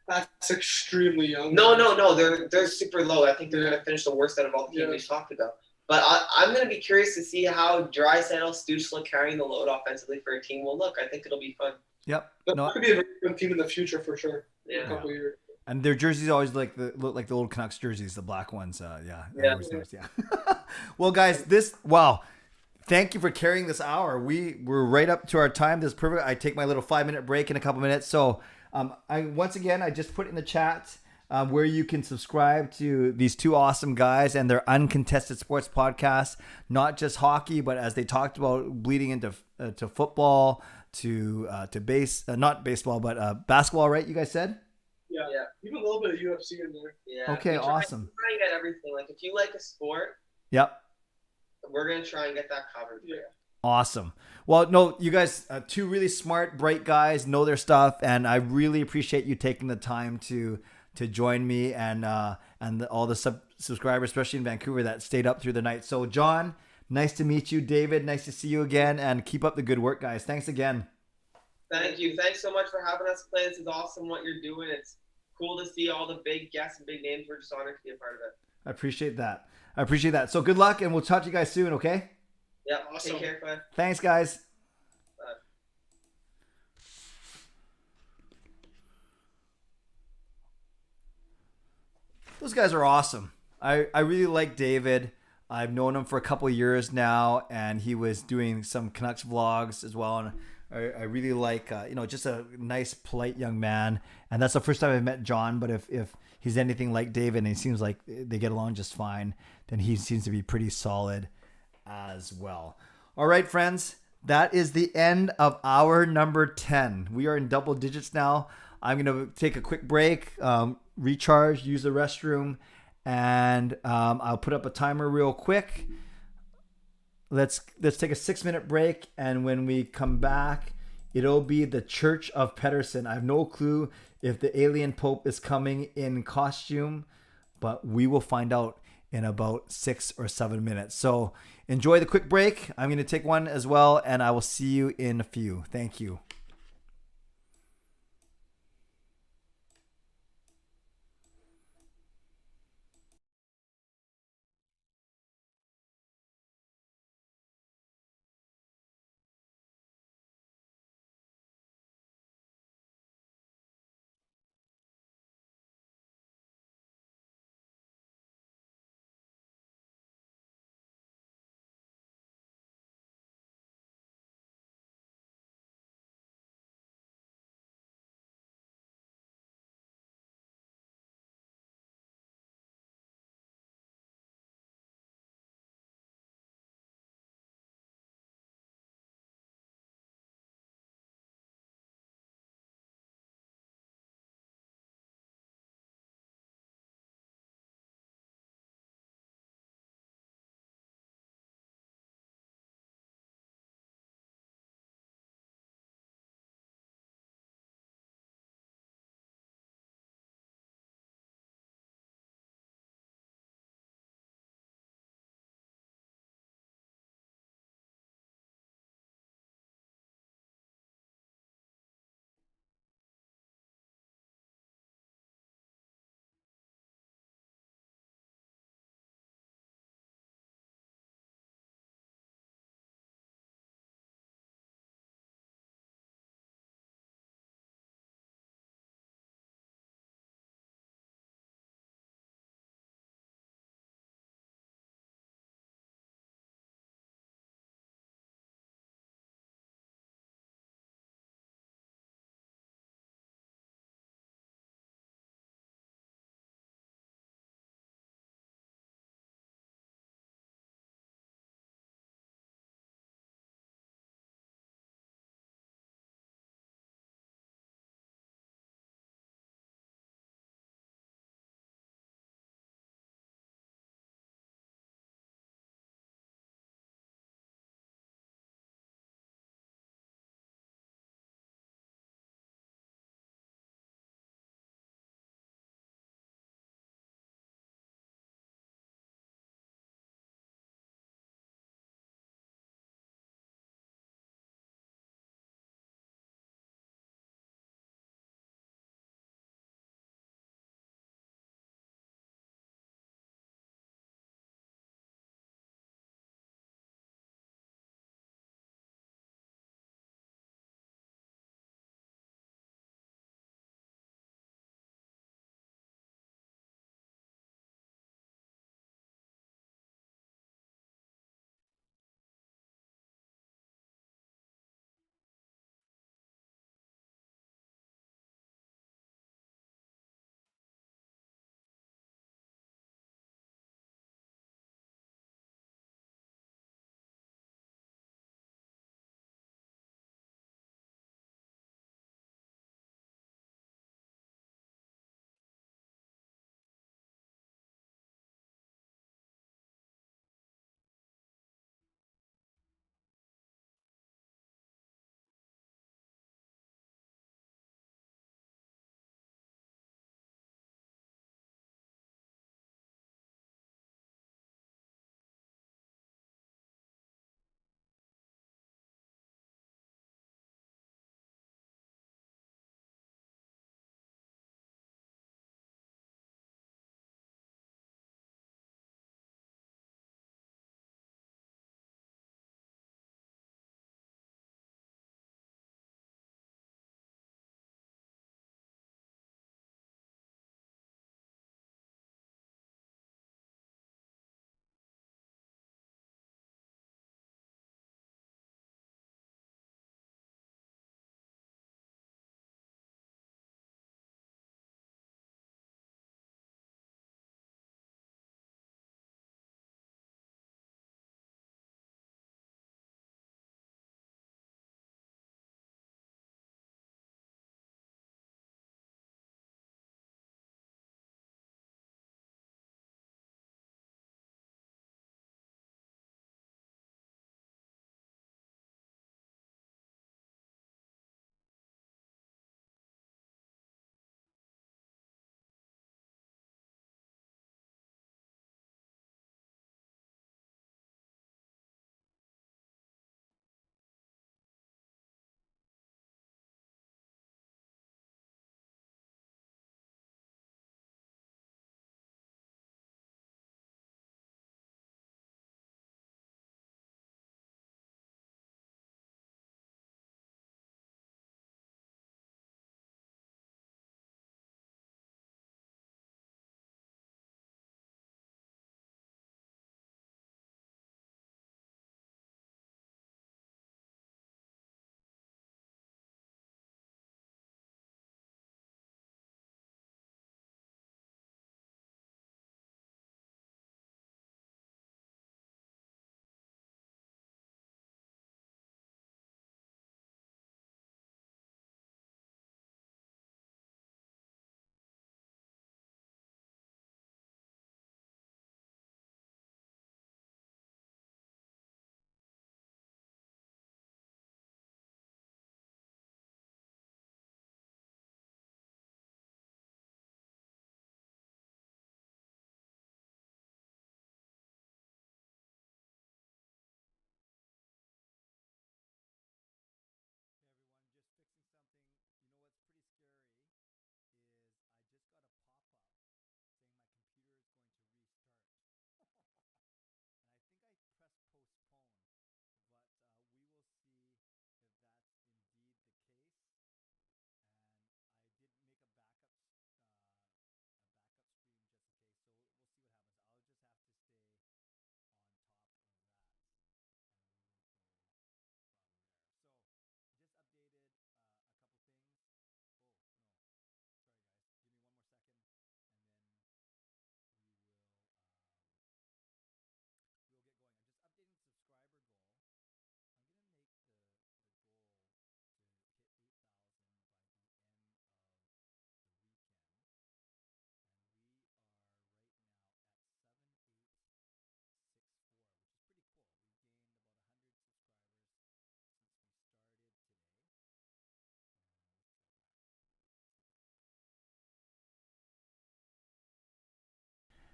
[SPEAKER 13] That's extremely young.
[SPEAKER 12] No. They're super low. I think they're going to finish the worst out of all the teams we talked about. But I'm going to be curious to see how Draisaitl, Stützle carrying the load offensively for a team will look. I think it'll be fun.
[SPEAKER 1] Yep.
[SPEAKER 13] That could be a very good team in the future for sure.
[SPEAKER 12] Yeah.
[SPEAKER 13] In a couple of years.
[SPEAKER 1] And their jerseys always look like the old Canucks jerseys, the black ones. Yeah. Well, guys, thank you for carrying this hour. We're right up to our time. This is perfect. I take my little 5-minute break in a couple minutes. So I just put in the chat where you can subscribe to these two awesome guys and their Uncontested Sports podcast. Not just hockey, but as they talked about bleeding into to football, to not baseball, but basketball. Right? You guys said.
[SPEAKER 13] Yeah. Even a little bit of UFC in there.
[SPEAKER 12] Yeah.
[SPEAKER 1] Okay, awesome.
[SPEAKER 12] We try and get everything. Like if you like a sport,
[SPEAKER 1] yep,
[SPEAKER 12] we're gonna try and get that covered for you.
[SPEAKER 1] Awesome. Well, no, you guys, two really smart, bright guys, know their stuff, and I really appreciate you taking the time to join me and all the subscribers, especially in Vancouver, that stayed up through the night. So, John, nice to meet you. David, nice to see you again, and keep up the good work, guys. Thanks again.
[SPEAKER 12] Thank you. Thanks so much for having us play. This is awesome what you're doing. It's cool to see all the big guests and big names. We're just honored to be a part of it.
[SPEAKER 1] I appreciate that. So good luck, and we'll talk to you guys soon, okay?
[SPEAKER 12] Yeah, awesome. Take care, Clay.
[SPEAKER 1] Thanks, guys.
[SPEAKER 12] Bye.
[SPEAKER 1] Those guys are awesome. I really like David. I've known him for a couple of years now, and he was doing some Canucks vlogs as well. And I really like, just a nice, polite young man. And that's the first time I've met John. But if he's anything like David, and he seems like they get along just fine, then he seems to be pretty solid as well. All right, friends, that is the end of hour number 10. We are in double digits now. I'm going to take a quick break, recharge, use the restroom, and I'll put up a timer real quick. Let's take a 6-minute break, and when we come back, it'll be the Church of Pettersson. I have no clue if the alien pope is coming in costume, but we will find out in about 6 or 7 minutes. So enjoy the quick break. I'm going to take one as well, and I will see you in a few. Thank you.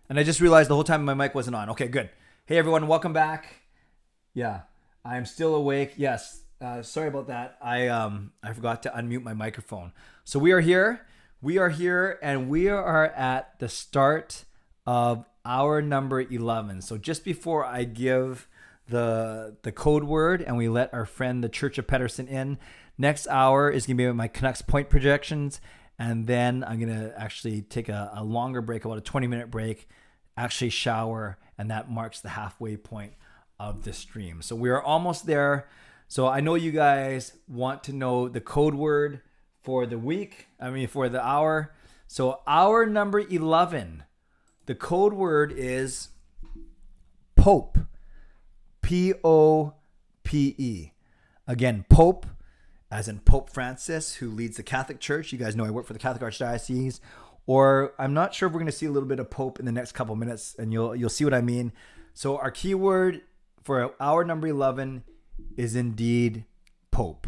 [SPEAKER 1] And I just realized the whole time my mic wasn't on. Okay, good. Hey, everyone. Welcome back. Yeah, I'm still awake. Yes. Sorry about that. I forgot to unmute my microphone. So we are here. We are here, and we are at the start of hour number 11. So just before I give the code word and we let our friend, the Church of Pettersson, in, next hour is going to be my Canucks point projections. And then I'm going to actually take a longer break, about a 20-minute break, actually shower, and that marks the halfway point of the stream. So we are almost there. So I know you guys want to know the code word for the week, for the hour. So hour number 11, the code word is Pope, P-O-P-E. Again, Pope, as in Pope Francis, who leads the Catholic Church. You guys know I work for the Catholic Archdiocese. Or I'm not sure if we're going to see a little bit of Pope in the next couple minutes, and you'll see what I mean. So our keyword for hour number 11 is indeed Pope,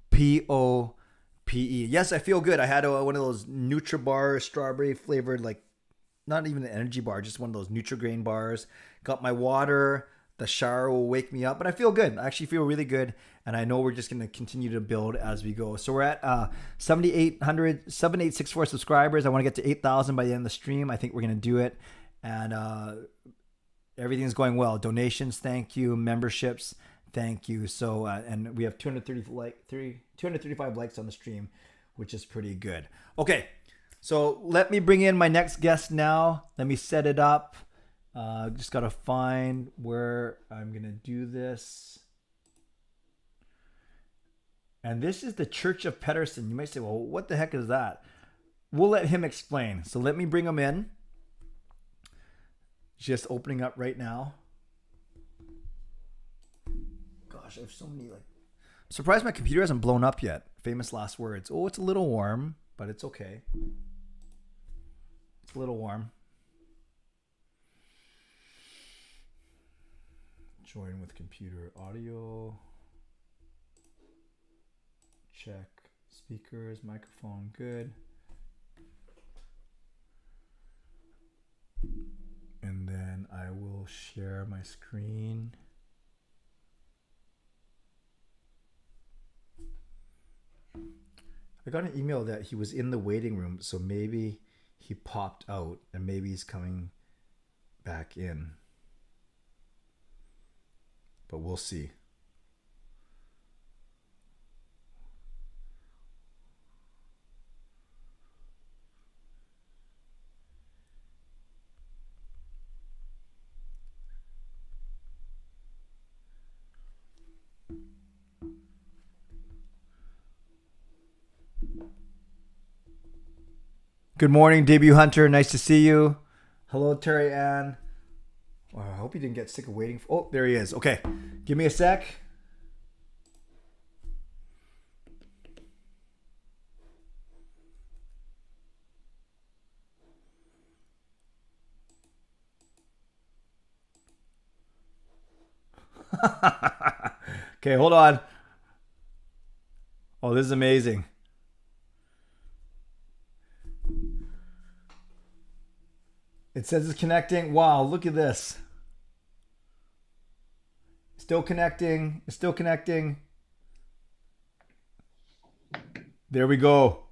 [SPEAKER 1] P-O-P-E. Yes, I feel good. I had one of those Nutribar strawberry flavored, like not even an energy bar, just one of those Nutri-Grain bars. Got my water. The shower will wake me up, but I feel good. I actually feel really good, and I know we're just going to continue to build as we go. So we're at 7,864 subscribers. I want to get to 8,000 by the end of the stream. I think we're going to do it, and everything's going well. Donations, thank you. Memberships, thank you. So and we have 235 likes on the stream, which is pretty good. Okay, so let me bring in my next guest now. Let me set it up. Just got to find where I'm going to do this. And this is the Church of Pettersson. You might say, well, what the heck is that? We'll let him explain. So let me bring him in. Just opening up right now. Gosh, I have so many, I'm surprised my computer hasn't blown up yet. Famous last words. Oh, it's a little warm, but it's okay. It's a little warm. Join with computer audio. Check speakers, microphone, good. And then I will share my screen. I got an email that he was in the waiting room, so maybe he popped out and maybe he's coming back in. But we'll see. Good morning, Debut Hunter. Nice to see you. Hello, Terry Ann. Wow, I hope he didn't get sick of waiting. Oh, there he is. Okay, give me a sec. Okay, hold on. Oh, this is amazing. It says it's connecting. Wow, look at this. Still connecting. It's still connecting. There we go.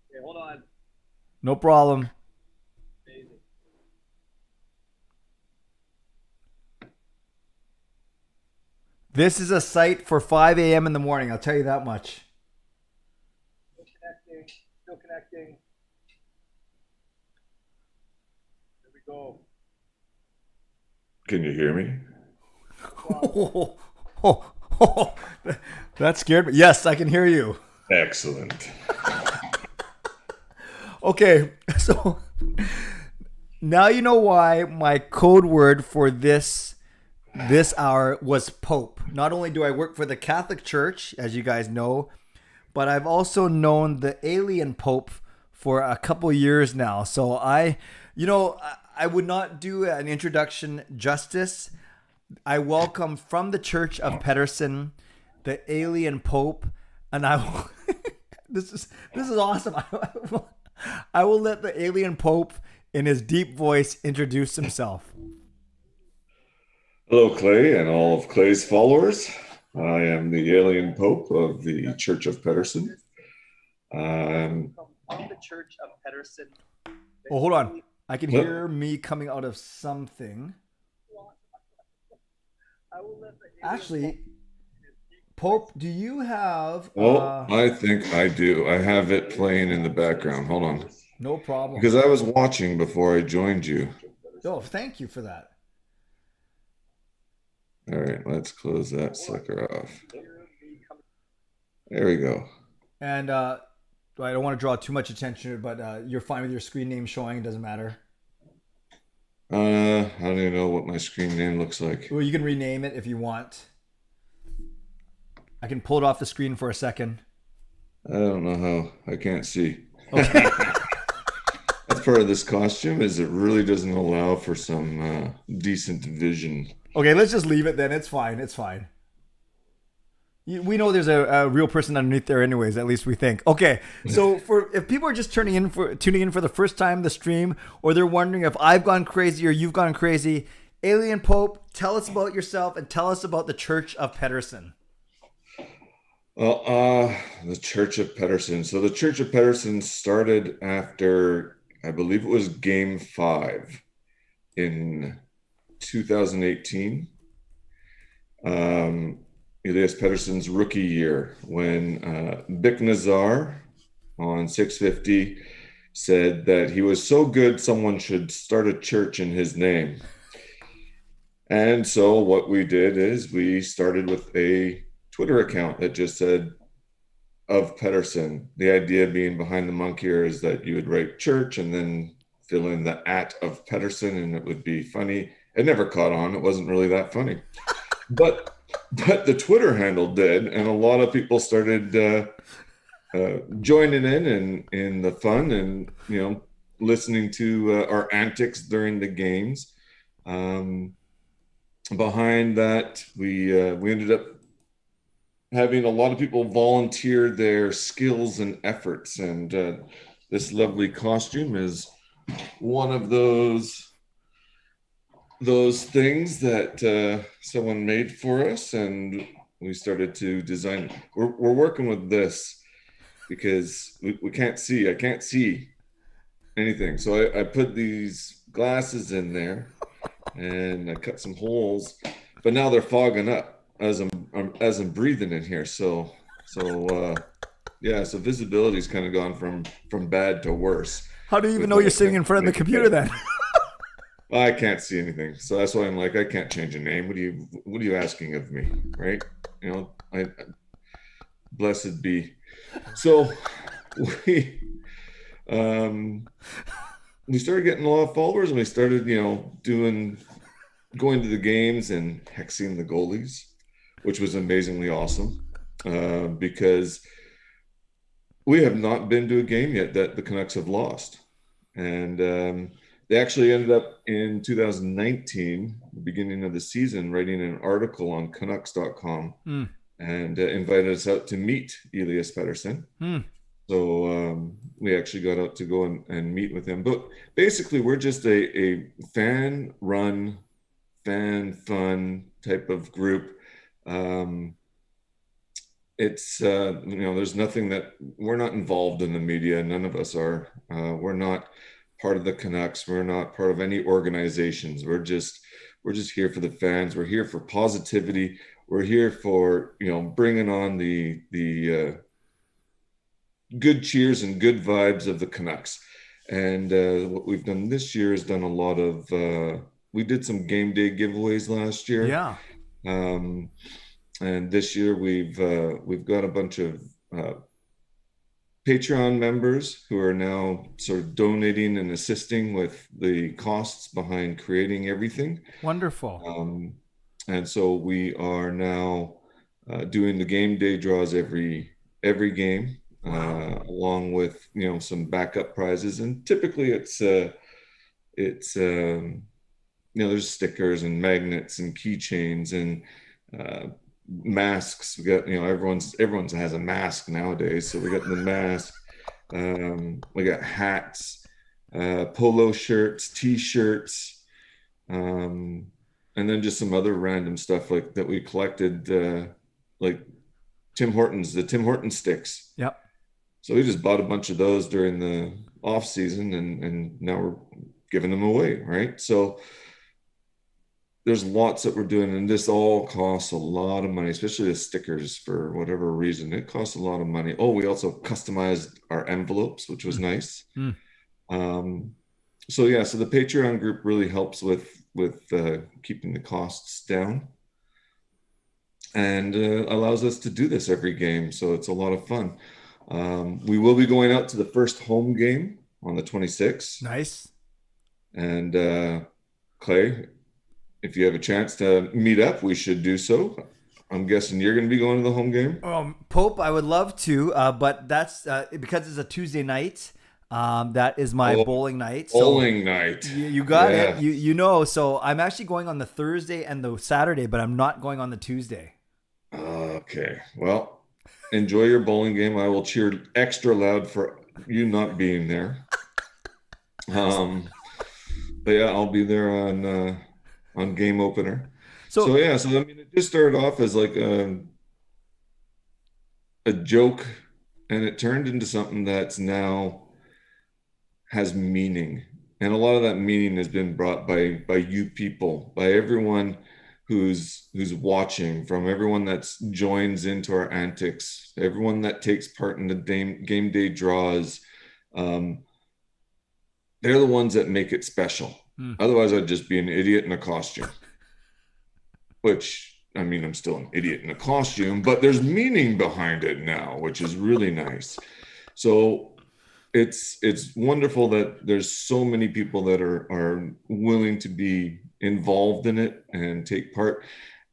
[SPEAKER 7] Okay, hold on.
[SPEAKER 1] No problem.
[SPEAKER 7] Amazing.
[SPEAKER 1] This is a site for 5 a.m. in the morning. I'll tell you that much.
[SPEAKER 7] Still connecting. Still connecting. There we go.
[SPEAKER 14] Can you hear me?
[SPEAKER 1] That scared me. Yes, I can hear you.
[SPEAKER 14] Excellent.
[SPEAKER 1] Okay, so now you know why my code word for this hour was Pope. Not only do I work for the Catholic Church, as you guys know, but I've also known the alien Pope for a couple years now. So I would not do an introduction justice. I welcome from the Church of Pettersson the alien Pope, and I will. This is awesome. I will let the alien Pope in his deep voice, introduce himself.
[SPEAKER 14] Hello, Clay, and all of Clay's followers. I am the alien pope of the Church of Pettersson.
[SPEAKER 8] From the Church of Pettersson.
[SPEAKER 1] Oh, hold on. I can hear me coming out of something. Actually, Pope, do you have...
[SPEAKER 14] I think I do. I have it playing in the background. Hold on.
[SPEAKER 1] No problem.
[SPEAKER 14] Because I was watching before I joined you.
[SPEAKER 1] Oh, thank you for that.
[SPEAKER 14] All right, let's close that sucker off. There we go.
[SPEAKER 1] And I don't want to draw too much attention to it, but you're fine with your screen name showing. It doesn't matter.
[SPEAKER 14] I don't even know what my screen name looks like.
[SPEAKER 1] Well, you can rename it if you want. I can pull it off the screen for a second.
[SPEAKER 14] I don't know how. I can't see.
[SPEAKER 1] Okay.
[SPEAKER 14] That's part of this costume, is it really doesn't allow for some decent vision.
[SPEAKER 1] Okay, let's just leave it then. It's fine. It's fine. We know there's a real person underneath there anyways, at least we think. Okay, so if people are just tuning in for the first time the stream, or they're wondering if I've gone crazy or you've gone crazy, Alien Pope, tell us about yourself and tell us about the Church of Pettersson.
[SPEAKER 14] Well, the Church of Pettersson. So the Church of Pettersson started after, I believe it was Game 5 in 2018. Elias Pettersson's rookie year, when Bick Nazar on 650 said that he was so good someone should start a church in his name. And so what we did is we started with a Twitter account that just said of Pettersson. The idea being behind the monkey here is that you would write church and then fill in the @ of Pettersson, and it would be funny. It never caught on. It wasn't really that funny. But the Twitter handle did, and a lot of people started joining in the fun and, listening to our antics during the games. Behind that, we ended up having a lot of people volunteer their skills and efforts, and this lovely costume is one of those things that someone made for us, and we started to design. We're working with this because we can't see. I can't see anything, so I put these glasses in there and I cut some holes, but now they're fogging up as I'm breathing in here. So visibility's kind of gone from bad to worse.
[SPEAKER 1] How do you even know you're sitting in front of the computer then?
[SPEAKER 14] I can't see anything, so that's why I'm like, I can't change a name. What are you asking of me, right? I blessed be. So we started getting a lot of followers, and we started, going to the games and hexing the goalies, which was amazingly awesome, because we have not been to a game yet that the Canucks have lost, and they actually ended up in 2019, the beginning of the season, writing an article on Canucks.com and invited us out to meet Elias Pettersson. So we actually got out to go and meet with him. But basically, we're just a fan-run, fan-fun type of group. It's, there's nothing that we're not involved in the media. None of us are. We're not part of the Canucks. We're not part of any organizations. We're just here for the fans. We're here for positivity. We're here for, bringing on the good cheers and good vibes of the Canucks. And what we've done this year is done a lot of, we did some game day giveaways last year.
[SPEAKER 1] Yeah.
[SPEAKER 14] And this year we've got a bunch of Patreon members who are now sort of donating and assisting with the costs behind creating everything.
[SPEAKER 1] Wonderful.
[SPEAKER 14] And so we are now doing the game day draws every game, along with some backup prizes. And typically it's there's stickers and magnets and keychains and masks. We got everyone has a mask nowadays, so we got the mask. We got hats, polo shirts, t-shirts, and then just some other random stuff like that we collected, like the Tim Hortons sticks.
[SPEAKER 1] Yep.
[SPEAKER 14] So we just bought a bunch of those during the off season, and now we're giving them away, right? So there's lots that we're doing, and this all costs a lot of money, especially the stickers. For whatever reason, it costs a lot of money. Oh, we also customized our envelopes, which was nice. So yeah, so the Patreon group really helps with keeping the costs down, and allows us to do this every game. So it's a lot of fun. We will be going out to the first home game on the 26th.
[SPEAKER 1] Nice.
[SPEAKER 14] And Clay, if you have a chance to meet up, we should do so. I'm guessing you're going to be going to the home game.
[SPEAKER 1] Pope, I would love to, but that's because it's a Tuesday night. That is my bowling night.
[SPEAKER 14] Bowling night.
[SPEAKER 1] You got it. You know. So I'm actually going on the Thursday and the Saturday, but I'm not going on the Tuesday.
[SPEAKER 14] Okay. Well, enjoy your bowling game. I will cheer extra loud for you not being there. But yeah, I'll be there on game opener. So I mean, it just started off as like a joke, and it turned into something that's now has meaning, and a lot of that meaning has been brought by you people, by everyone who's watching, from everyone that joins into our antics, everyone that takes part in the game day draws. They're the ones that make it special. Otherwise, I'd just be an idiot in a costume. Which, I mean, I'm still an idiot in a costume, but there's meaning behind it now, which is really nice. So it's wonderful that there's so many people that are willing to be involved in it and take part.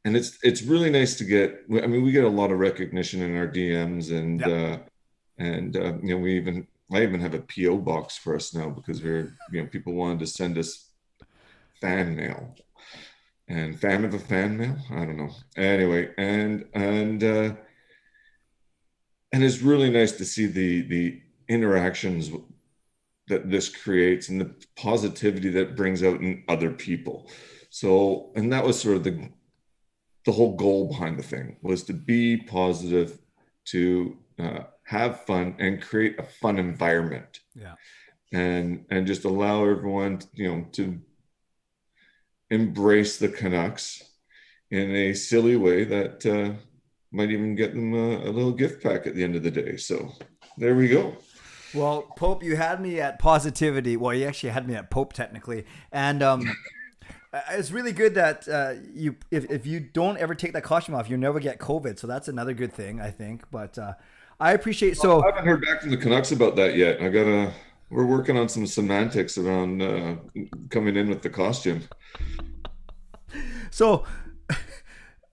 [SPEAKER 14] And it's really nice to get, I mean, we get a lot of recognition in our DMs, and you know, I even have a PO box for us now, because people wanted to send us fan mail. And fan of a fan mail? I don't know. Anyway, and it's really nice to see the interactions that this creates, and the positivity that brings out in other people. So, and that was sort of the whole goal behind the thing, was to be positive, to have fun, and create a fun environment.
[SPEAKER 1] Yeah.
[SPEAKER 14] And just allow everyone, to embrace the Canucks in a silly way that might even get them a little gift pack at the end of the day. So there we go.
[SPEAKER 1] Well, Pope, you had me at positivity. Well, you actually had me at Pope technically. And it's really good that if you don't ever take that costume off, you never get COVID. So that's another good thing, I think. But I appreciate. So
[SPEAKER 14] I haven't heard back from the Canucks about that yet. We're working on some semantics around coming in with the costume.
[SPEAKER 1] So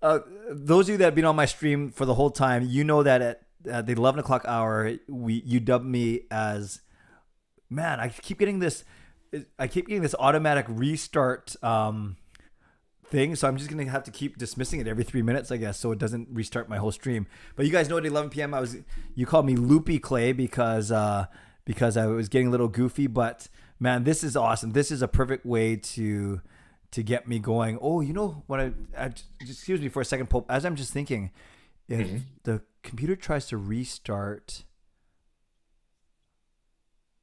[SPEAKER 1] those of you that have been on my stream for the whole time, you know that at the 11 o'clock hour, you dubbed me as, man, I keep getting this automatic restart thing. So I'm just going to have to keep dismissing it every 3 minutes, I guess, so it doesn't restart my whole stream. But you guys know at 11 p.m. you called me Loopy Clay because I was getting a little goofy. But man, this is awesome. This is a perfect way to get me going. Oh, you know what? I just, excuse me for a second, Pope. As I'm just thinking, if the computer tries to restart,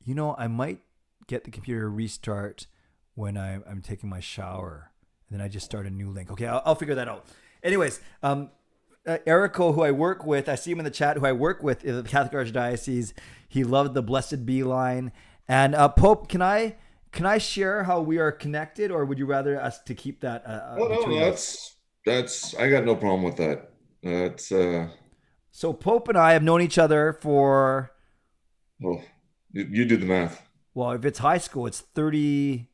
[SPEAKER 1] I might get the computer to restart when I'm taking my shower, and then I just start a new link. Okay, I'll figure that out. Anyways, Erico, who I work with, I see him in the chat, who I work with in the Catholic Archdiocese. He loved the Blessed Bee line. And Pope, can I share how we are connected, or would you rather us to keep that?
[SPEAKER 14] No, that's I got no problem with that. That's
[SPEAKER 1] So Pope and I have known each other for.
[SPEAKER 14] Well, you do the math.
[SPEAKER 1] Well, if it's high school, it's 30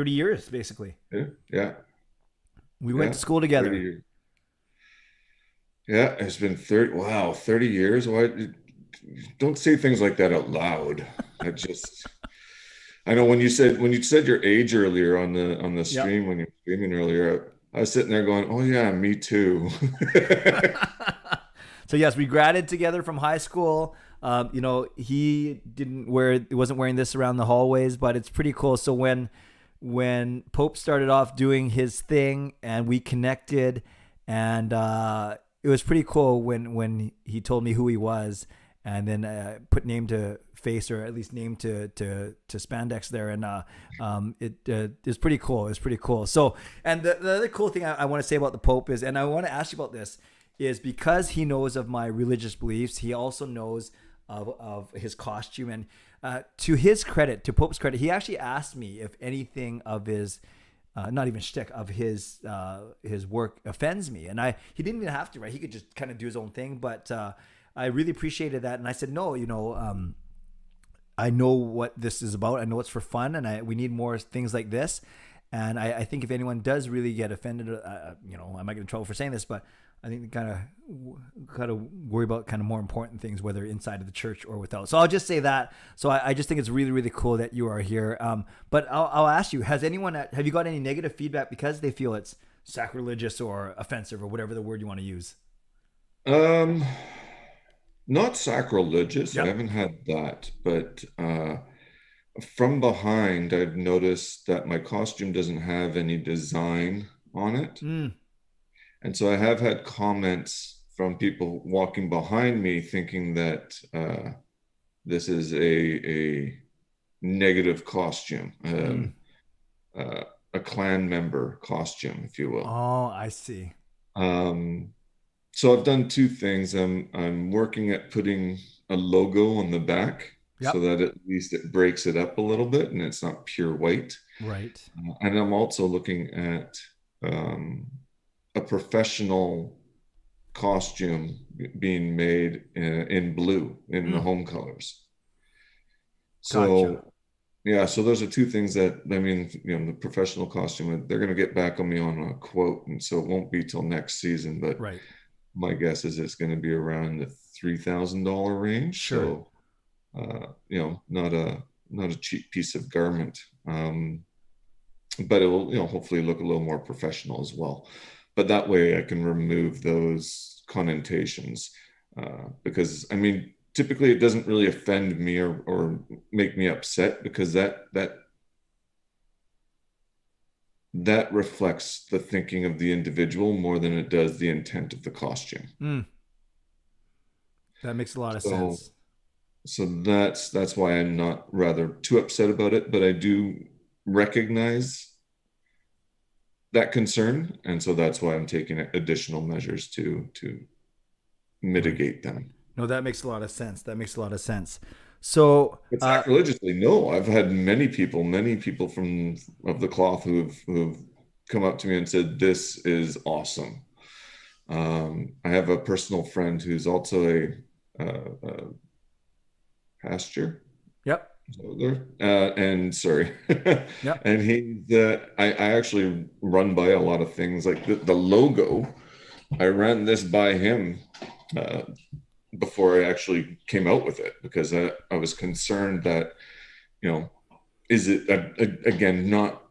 [SPEAKER 1] years basically.
[SPEAKER 14] Yeah.
[SPEAKER 1] We went to school together.
[SPEAKER 14] 30 years. Yeah, it's been 30 years. Why? Don't say things like that out loud. I know when you said your age earlier on the stream, when you were streaming earlier, I was sitting there going, "Oh yeah, me too."
[SPEAKER 1] So yes, we graduated together from high school. You know, he wasn't wearing this around the hallways, but it's pretty cool. So when Pope started off doing his thing and we connected, and it was pretty cool when he told me who he was, and then put name to face, or at least name to spandex there, and it is pretty cool. It's pretty cool. So, and the other cool thing I want to say about the Pope is, and I want to ask you about this, is because he knows of my religious beliefs, he also knows of his costume. And to his credit, to Pope's credit, he actually asked me if anything of his not even shtick, of his work offends me, and he didn't even have to, right? He could just kind of do his own thing, but I really appreciated that, and I said, no, you know, I know what this is about. I know it's for fun, and we need more things like this. And I think if anyone does really get offended, you know, I might get in trouble for saying this, but I think kind of worry about kind of more important things, whether inside of the church or without. So I'll just say that. So I just think it's really, really cool that you are here. But I'll ask you, have you got any negative feedback because they feel it's sacrilegious or offensive or whatever the word you want to use?
[SPEAKER 14] Not sacrilegious.
[SPEAKER 1] Yep.
[SPEAKER 14] I haven't had that, but from behind, I've noticed that my costume doesn't have any design on it. And so I have had comments from people walking behind me thinking that this is a negative costume, a clan member costume, if you will.
[SPEAKER 1] Oh, I see.
[SPEAKER 14] So I've done two things. I'm working at putting a logo on the back, so that at least it breaks it up a little bit and it's not pure white.
[SPEAKER 1] Right.
[SPEAKER 14] And I'm also looking at a professional costume being made in blue, in the home colors. So yeah, so those are two things that, I mean, you know, the professional costume, they're going to get back on me on a quote, and so it won't be till next season, but
[SPEAKER 1] right.
[SPEAKER 14] My guess is it's going to be around the $3,000 range.
[SPEAKER 1] Sure.
[SPEAKER 14] So, you know, not a cheap piece of garment, but it will, you know, hopefully look a little more professional as well. But that way I can remove those connotations, because, I mean, typically it doesn't really offend me or make me upset, because that reflects the thinking of the individual more than it does the intent of the costume.
[SPEAKER 1] That makes a lot of sense.
[SPEAKER 14] So that's why I'm not rather too upset about it, but I do recognize that concern, and so that's why I'm taking additional measures to mitigate them.
[SPEAKER 1] No, that makes a lot of sense. So
[SPEAKER 14] sacrilegiously, no. I've had many people from of the cloth who've come up to me and said, "This is awesome." I have a personal friend who's also a pastor.
[SPEAKER 1] Yep.
[SPEAKER 14] And sorry.
[SPEAKER 1] Yep.
[SPEAKER 14] And I actually run by a lot of things like the logo. I ran this by him before I actually came out with it, because I was concerned that, you know, is it, again, not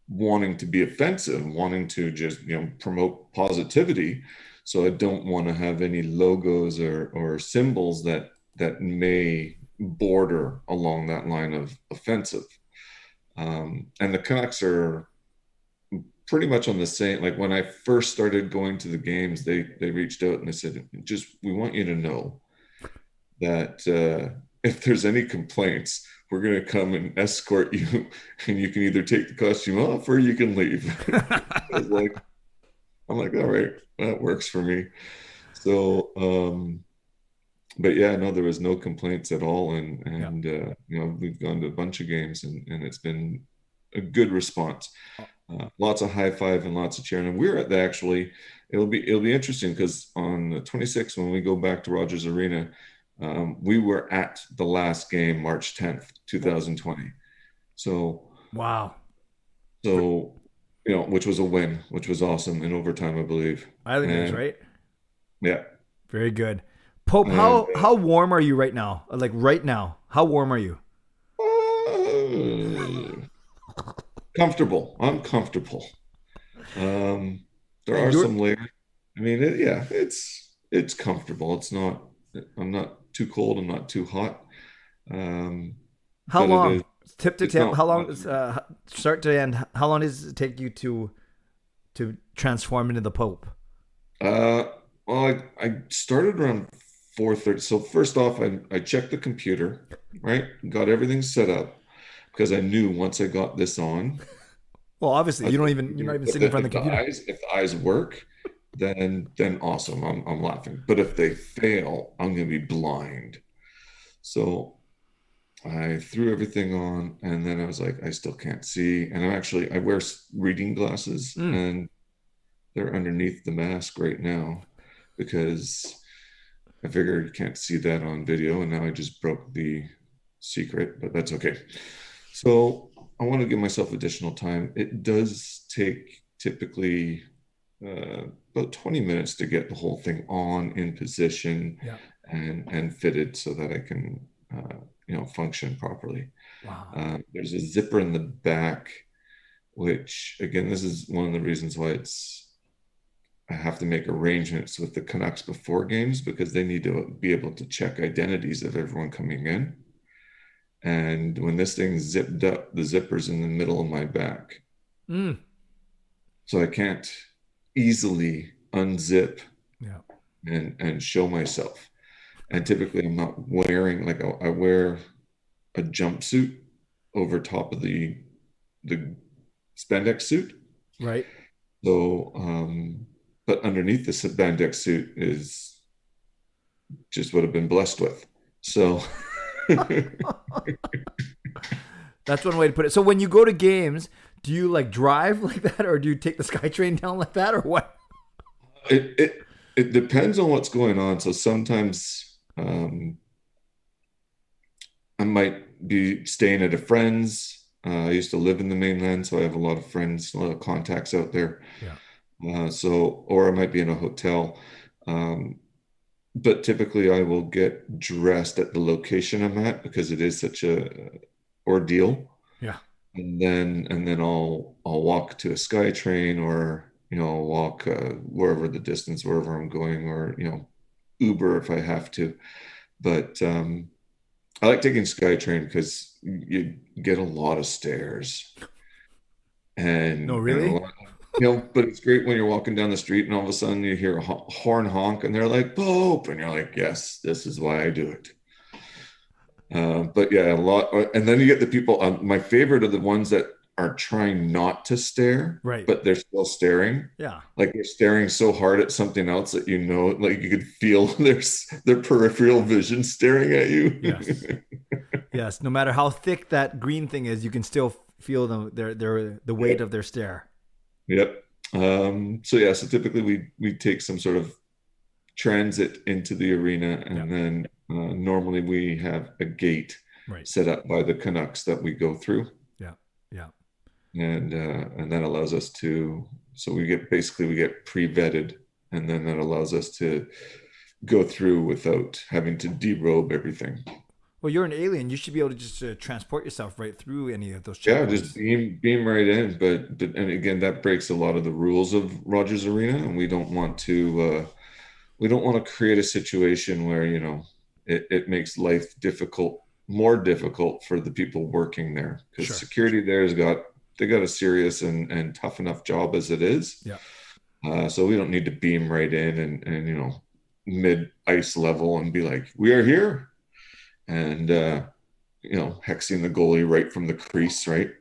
[SPEAKER 14] wanting to be offensive, wanting to just, you know, promote positivity. So I don't want to have any logos or symbols that may border along that line of offensive. And the Canucks are pretty much on the same, like when I first started going to the games, they reached out and they said, we want you to know that if there's any complaints, we're going to come and escort you, and you can either take the costume off or you can leave. I'm like, all right, that works for me. So, but yeah, no, there was no complaints at all. And you know, we've gone to a bunch of games and it's been a good response. Lots of high five and lots of cheering. And we're at the, actually, it'll be interesting, because on the 26th, when we go back to Rogers Arena, we were at the last game, March 10th, 2020. So,
[SPEAKER 1] wow.
[SPEAKER 14] So, you know, which was a win, which was awesome in overtime, I believe.
[SPEAKER 1] I think that's right.
[SPEAKER 14] Yeah.
[SPEAKER 1] Very good. Pope, how warm are you right now? Like right now, how warm are you?
[SPEAKER 14] Comfortable. I'm comfortable. There are some layers. I mean, it's comfortable. It's not. I'm not too cold and not too hot.
[SPEAKER 1] How
[SPEAKER 14] but it
[SPEAKER 1] long?
[SPEAKER 14] is-
[SPEAKER 1] Tip to
[SPEAKER 14] it's
[SPEAKER 1] tip.
[SPEAKER 14] not
[SPEAKER 1] How long?
[SPEAKER 14] much.
[SPEAKER 1] Start to end. How long does it take you to transform into the Pope?
[SPEAKER 14] Well, I started around 4:30. So first off, I checked the computer, right? Got everything set up because I knew once I got this on.
[SPEAKER 1] Well, obviously, you're not even sitting in front of the computer.
[SPEAKER 14] If the eyes work, then awesome. I'm laughing. But if they fail, I'm gonna be blind. So I threw everything on, and then I was like, I still can't see. And I wear reading glasses, and they're underneath the mask right now because I figure you can't see that on video. And now I just broke the secret, but that's okay. So I want to give myself additional time. It does take typically about 20 minutes to get the whole thing on in position and fitted so that I can function properly.
[SPEAKER 1] Wow.
[SPEAKER 14] There's a zipper in the back, which again, this is one of the reasons why I have to make arrangements with the Canucks before games because they need to be able to check identities of everyone coming in. And when this thing's zipped up, the zipper's in the middle of my back. So I can't easily unzip and show myself. And typically I'm not wearing, like I wear a jumpsuit over top of the spandex suit.
[SPEAKER 1] Right.
[SPEAKER 14] So, but underneath the spandex suit is just what I've been blessed with. So
[SPEAKER 1] that's one way to put it. So when you go to games, do you like drive like that, or do you take the SkyTrain down like that, or what?
[SPEAKER 14] It depends on what's going on. So sometimes I might be staying at a friend's. I used to live in the mainland, so I have a lot of friends, a lot of contacts out there.
[SPEAKER 1] Yeah.
[SPEAKER 14] Or I might be in a hotel. But typically I will get dressed at the location I'm at because it is such a ordeal.
[SPEAKER 1] Yeah.
[SPEAKER 14] And then I'll walk to a SkyTrain or, I'll walk wherever I'm going, or, Uber if I have to. But I like taking SkyTrain because you get a lot of stairs. And
[SPEAKER 1] no, really?
[SPEAKER 14] But it's great when you're walking down the street and all of a sudden you hear a horn honk and they're like, Pope. And you're like, yes, this is why I do it. But yeah, a lot. And then you get the people, my favorite are the ones that are trying not to stare,
[SPEAKER 1] right?
[SPEAKER 14] But they're still staring.
[SPEAKER 1] Yeah.
[SPEAKER 14] Like they're staring so hard at something else that, like you could feel their peripheral vision staring at you.
[SPEAKER 1] Yes. Yes. No matter how thick that green thing is, you can still feel the weight of their stare.
[SPEAKER 14] Yep. So typically we take some sort of transit into the arena, and then normally we have a gate set up by the Canucks that we go through.
[SPEAKER 1] Yeah.
[SPEAKER 14] And that allows us to, we get pre-vetted, and then that allows us to go through without having to derobe everything.
[SPEAKER 1] Well, you're an alien. You should be able to just transport yourself right through any of those checkpoints.
[SPEAKER 14] Yeah, just beam right in. But and again, that breaks a lot of the rules of Rogers Arena, and we don't want to create a situation where it makes life more difficult for the people working there, because security there they got a serious and tough enough job as it is.
[SPEAKER 1] Yeah.
[SPEAKER 14] So we don't need to beam right in and mid ice level and be like, we are here. And hexing the goalie right from the crease, right?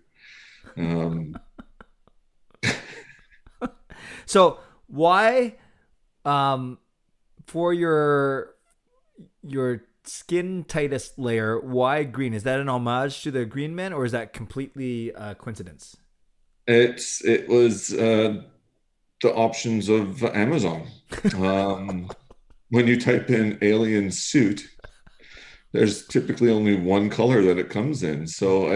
[SPEAKER 1] So why, for your skin tightest layer, why green? Is that an homage to the Green Men, or is that completely coincidence?
[SPEAKER 14] It was the options of Amazon. When you type in alien suit, there's typically only one color that it comes in. So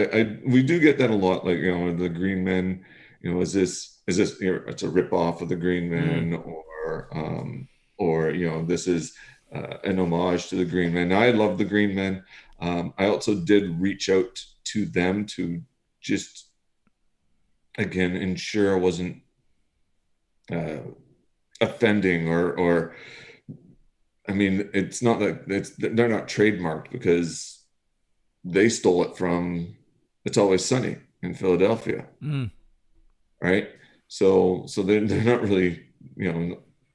[SPEAKER 14] we do get that a lot. Like, the Green Men, is this, it's a ripoff of the Green Men, or this is an homage to the Green Men. Now, I love the Green Men. I also did reach out to them to just, again, ensure I wasn't offending or I mean, it's not that they're not trademarked because they stole it from It's Always Sunny in Philadelphia, right? So they're not really,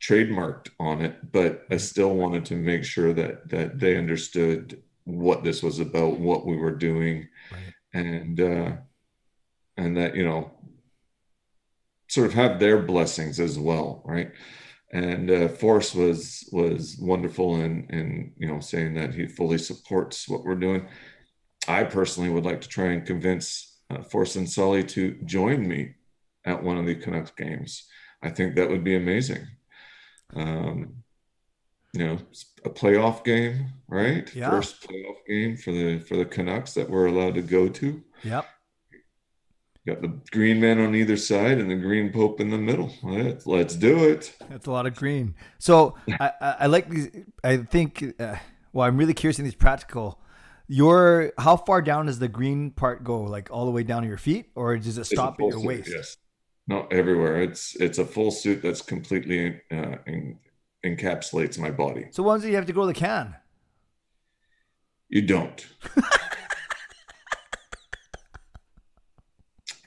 [SPEAKER 14] trademarked on it, but I still wanted to make sure that they understood what this was about, what we were doing, and that sort of have their blessings as well, right? And Force was wonderful in saying that he fully supports what we're doing. I personally would like to try and convince Force and Sully to join me at one of the Canucks games. I think that would be amazing. A playoff game, right?
[SPEAKER 1] Yeah.
[SPEAKER 14] First playoff game for the Canucks that we're allowed to go to.
[SPEAKER 1] Yep.
[SPEAKER 14] Got the green man on either side and the green pope in the middle. Let's do it.
[SPEAKER 1] That's a lot of green. So I like these. I think. I'm really curious in these practical. How far down does the green part go? Like all the way down to your feet, or does it stop at your waist?
[SPEAKER 14] Yes. No, everywhere. It's a full suit that's completely encapsulates my body.
[SPEAKER 1] So when do you have to go to the can?
[SPEAKER 14] You don't.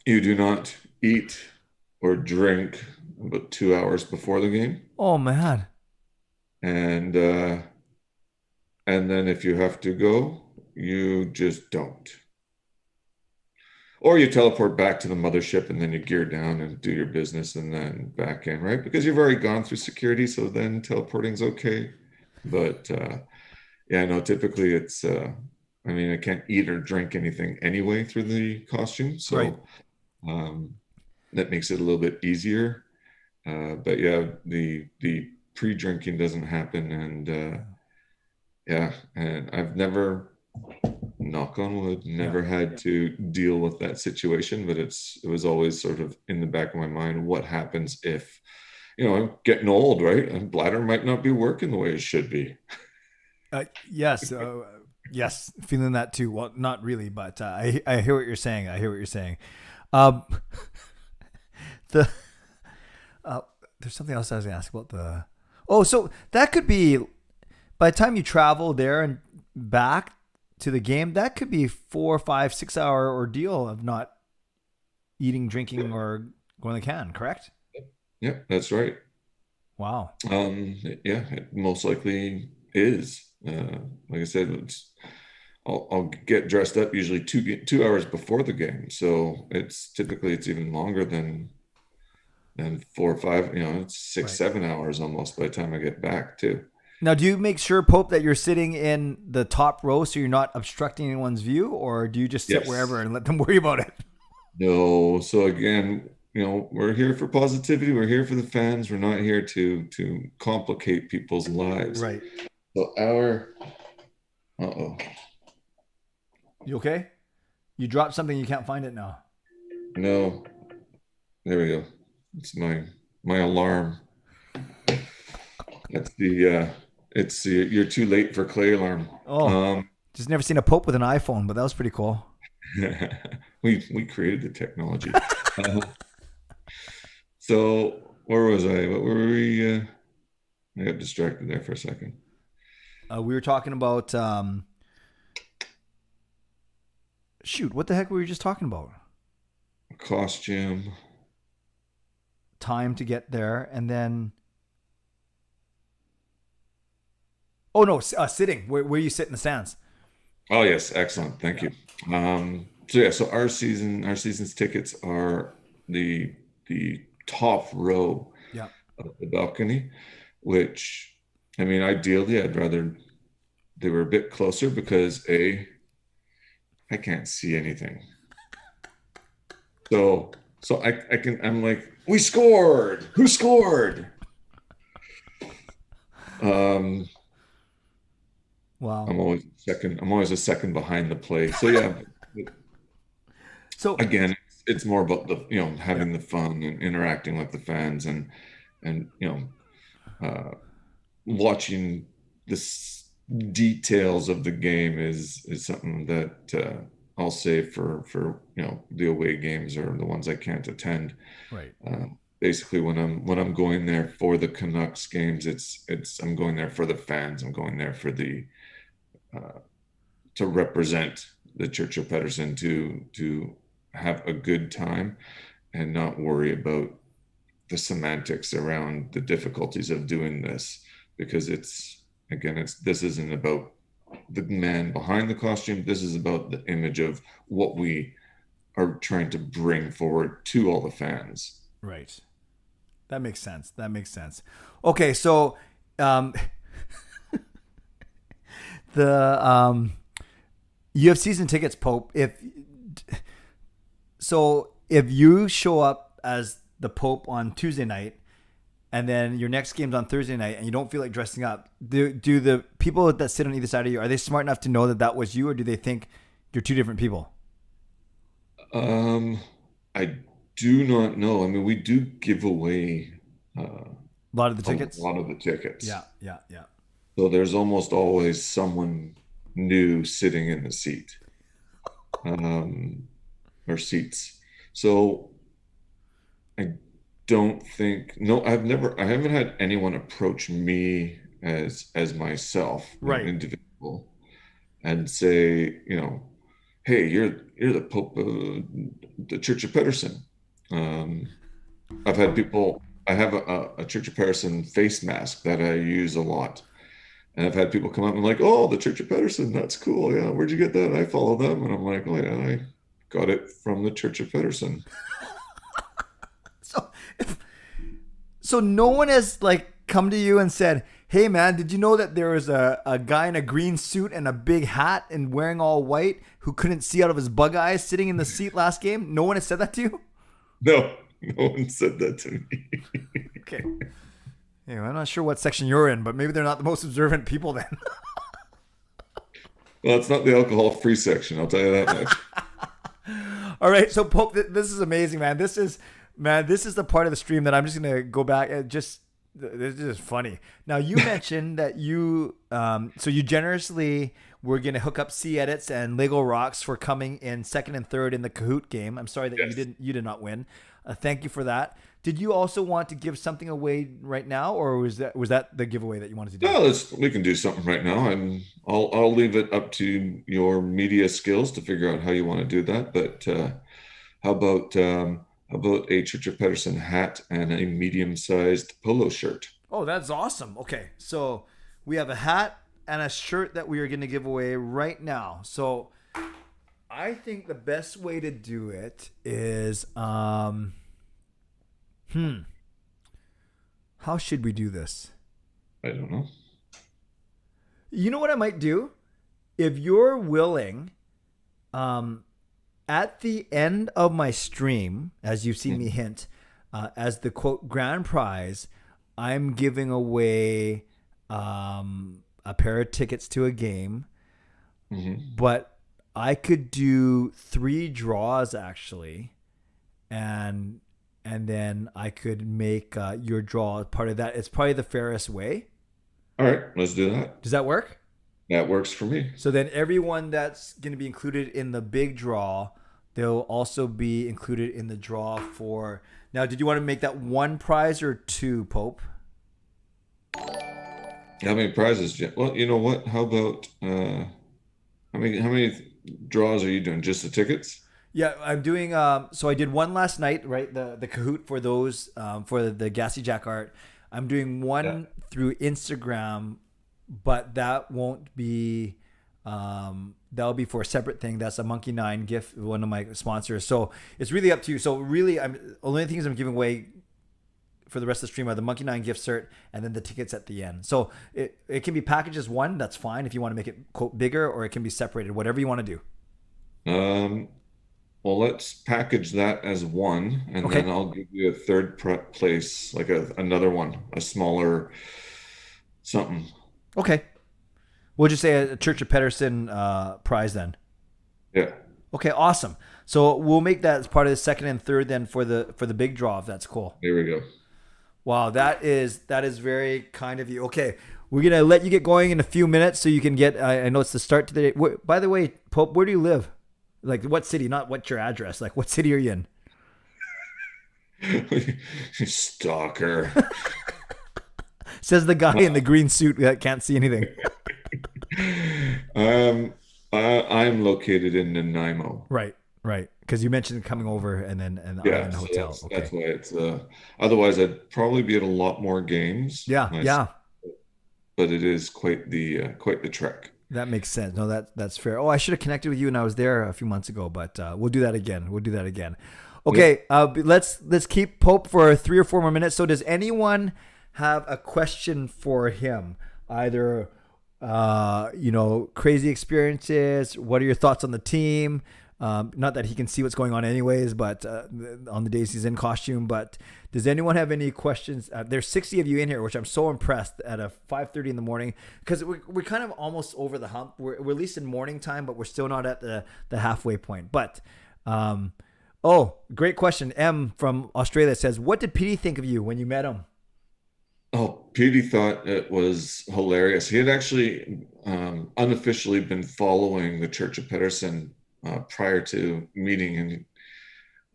[SPEAKER 14] You do not eat or drink about 2 hours before the game.
[SPEAKER 1] Oh man.
[SPEAKER 14] And then if you have to go, you just don't. Or you teleport back to the mothership and then you gear down and do your business and then back in, right? Because you've already gone through security, so then teleporting's okay. But typically it's I can't eat or drink anything anyway through the costume. So
[SPEAKER 1] right.
[SPEAKER 14] That makes it a little bit easier. But yeah, the pre-drinking doesn't happen, and I've never, knock on wood, had to deal with that situation, but it was always sort of in the back of my mind, what happens if, I'm getting old, right? And bladder might not be working the way it should be.
[SPEAKER 1] Yes. Yes. Feeling that too. Well, not really, but I hear what you're saying. There's something else I was going to ask about so that could be, by the time you travel there and back to the game, that could be 4, 5, 6 hour ordeal of not eating, drinking, or going to the can, correct?
[SPEAKER 14] Yeah, that's right.
[SPEAKER 1] Wow.
[SPEAKER 14] It most likely is. Like I said, I'll get dressed up usually 2 hours before the game, so it's even longer than 4 or 5. It's 6, 7 hours almost by the time I get back too.
[SPEAKER 1] Now, do you make sure, Pope, that you're sitting in the top row so you're not obstructing anyone's view, or do you just sit wherever and let them worry about it?
[SPEAKER 14] No. So again, we're here for positivity. We're here for the fans. We're not here to complicate people's lives.
[SPEAKER 1] Right.
[SPEAKER 14] So
[SPEAKER 1] You okay? You dropped something. You can't find it now.
[SPEAKER 14] No. There we go. It's my alarm. That's it's you're too late for Clay alarm.
[SPEAKER 1] Just never seen a Pope with an iPhone, but that was pretty cool.
[SPEAKER 14] we created the technology. So where was I? What were we? I got distracted there for a second.
[SPEAKER 1] We were talking about what the heck were we just talking about?
[SPEAKER 14] Costume.
[SPEAKER 1] Time to get there, and then sitting. Where you sit in the stands.
[SPEAKER 14] Oh yes, excellent. Thank you. So our season's tickets are the top row of the balcony, which ideally I'd rather they were a bit closer because I can't see anything. So I'm like, we scored. Who scored?
[SPEAKER 1] Wow.
[SPEAKER 14] I'm always a second behind the play. So yeah.
[SPEAKER 1] So
[SPEAKER 14] again, it's more about the having the fun and interacting with the fans and watching the details of the game is something that I'll save for the away games or the ones I can't attend.
[SPEAKER 1] Right.
[SPEAKER 14] basically when I'm going there for the Canucks games, I'm going there for the fans. I'm going there for the to represent the Church of Pettersson, to have a good time and not worry about the semantics around the difficulties of doing this, because this isn't about the man behind the costume. This is about the image of what we are trying to bring forward to all the fans.
[SPEAKER 1] Right. That makes sense. Okay, so the you have season tickets, Pope. If you show up as the Pope on Tuesday night, and then your next game's on Thursday night, and you don't feel like dressing up, do the people that sit on either side of you, are they smart enough to know that was you, or do they think you're two different people?
[SPEAKER 14] I do not know. I mean, we do give away
[SPEAKER 1] a lot of the tickets.
[SPEAKER 14] Yeah. So there's almost always someone new sitting in the seat, or seats. So I don't think. No, I haven't had anyone approach me as myself,
[SPEAKER 1] right,
[SPEAKER 14] an individual, and say, hey, you're the Pope of the Church of Pettersson. I've had people. I have a Church of Pettersson face mask that I use a lot, and I've had people come up and like, "Oh, the Church of Pettersson, that's cool. Yeah, where'd you get that?" I follow them, and I'm like, "Oh yeah, I got it from the Church of Pettersson."
[SPEAKER 1] So no one has like come to you and said, "Hey man, did you know that there was a guy in a green suit and a big hat and wearing all white who couldn't see out of his bug eyes sitting in the seat last game?" No one has said that to you?
[SPEAKER 14] No one said that to me.
[SPEAKER 1] Okay. Yeah, I'm not sure what section you're in, but maybe they're not the most observant people then.
[SPEAKER 14] Well, it's not the alcohol-free section, I'll tell you that much.
[SPEAKER 1] All right, so Pope, this is amazing, man. This is the part of the stream that I'm just gonna go back and this is funny. Now you mentioned that you generously were gonna hook up C edits and Lego rocks for coming in second and third in the Kahoot game. I'm sorry that you did not win. Thank you for that. Did you also want to give something away right now, or was that the giveaway that you wanted to do?
[SPEAKER 14] No, we can do something right now, and I'll leave it up to your media skills to figure out how you want to do that. But how about a Church of Pettersson hat and a medium-sized polo shirt?
[SPEAKER 1] Oh, that's awesome. Okay, so we have a hat and a shirt that we are going to give away right now. So I think the best way to do it is how should we do this?
[SPEAKER 14] I don't know.
[SPEAKER 1] You know what I might do? If you're willing, at the end of my stream, as you've seen me hint, as the quote grand prize, I'm giving away a pair of tickets to a game.
[SPEAKER 14] Mm-hmm.
[SPEAKER 1] But I could do 3 draws actually, and then I could make your draw part of that. It's probably the fairest way.
[SPEAKER 14] All right, let's do that.
[SPEAKER 1] Does that work?
[SPEAKER 14] That works for me.
[SPEAKER 1] So then everyone that's going to be included in the big draw, they'll also be included in the draw for... Now, did you want to make that 1 prize or 2, Pope?
[SPEAKER 14] How many prizes? Well, you know what? How about... how many draws are you doing? Just the tickets?
[SPEAKER 1] Yeah, I'm doing... so I did 1 last night, right? The Kahoot for those, for the Gassy Jack art. I'm doing 1 through Instagram, but that won't be... that'll be for a separate thing. That's a Monkey 9 gift, one of my sponsors. So it's really up to you. So really, only things I'm giving away for the rest of the stream are the Monkey 9 gift cert and then the tickets at the end. So it can be packaged as 1. That's fine if you want to make it quote bigger, or it can be separated, whatever you want to do.
[SPEAKER 14] Well, let's package that as 1, and then I'll give you a third place, like another one, a smaller something. Okay.
[SPEAKER 1] We'll just say a Church of Pettersson prize then.
[SPEAKER 14] Yeah.
[SPEAKER 1] Okay, awesome. So we'll make that as part of the second and third then for the big draw, if that's cool.
[SPEAKER 14] Here we go.
[SPEAKER 1] Wow, that is very kind of you. Okay, we're gonna let you get going in a few minutes so you can get. I know it's the start to the day. By the way, Pope, where do you live? Like what city? Not what's your address. Like what city are you in?
[SPEAKER 14] Stalker.
[SPEAKER 1] Says the guy in the green suit that can't see anything.
[SPEAKER 14] I'm located in Nanaimo.
[SPEAKER 1] Right. Because you mentioned coming over and then in the
[SPEAKER 14] So
[SPEAKER 1] hotel.
[SPEAKER 14] that's why it's otherwise I'd probably be at a lot more games.
[SPEAKER 1] Yeah.
[SPEAKER 14] But it is quite the trek.
[SPEAKER 1] That makes sense. No, that's fair. Oh, I should have connected with you when I was there a few months ago, but we'll do that again. Okay, let's keep Pope for 3 or 4 more minutes. So does anyone have a question for him? Either crazy experiences, what are your thoughts on the team? Not that he can see what's going on anyways, but on the days he's in costume. But does anyone have any questions? There's 60 of you in here, which I'm so impressed at 5:30 in the morning, because we're kind of almost over the hump. We're at least in morning time, but we're still not at the halfway point. But great question. M from Australia says, what did Petey think of you when you met him?
[SPEAKER 14] Oh, Petey thought it was hilarious. He had actually unofficially been following the Church of Pettersson prior to meeting,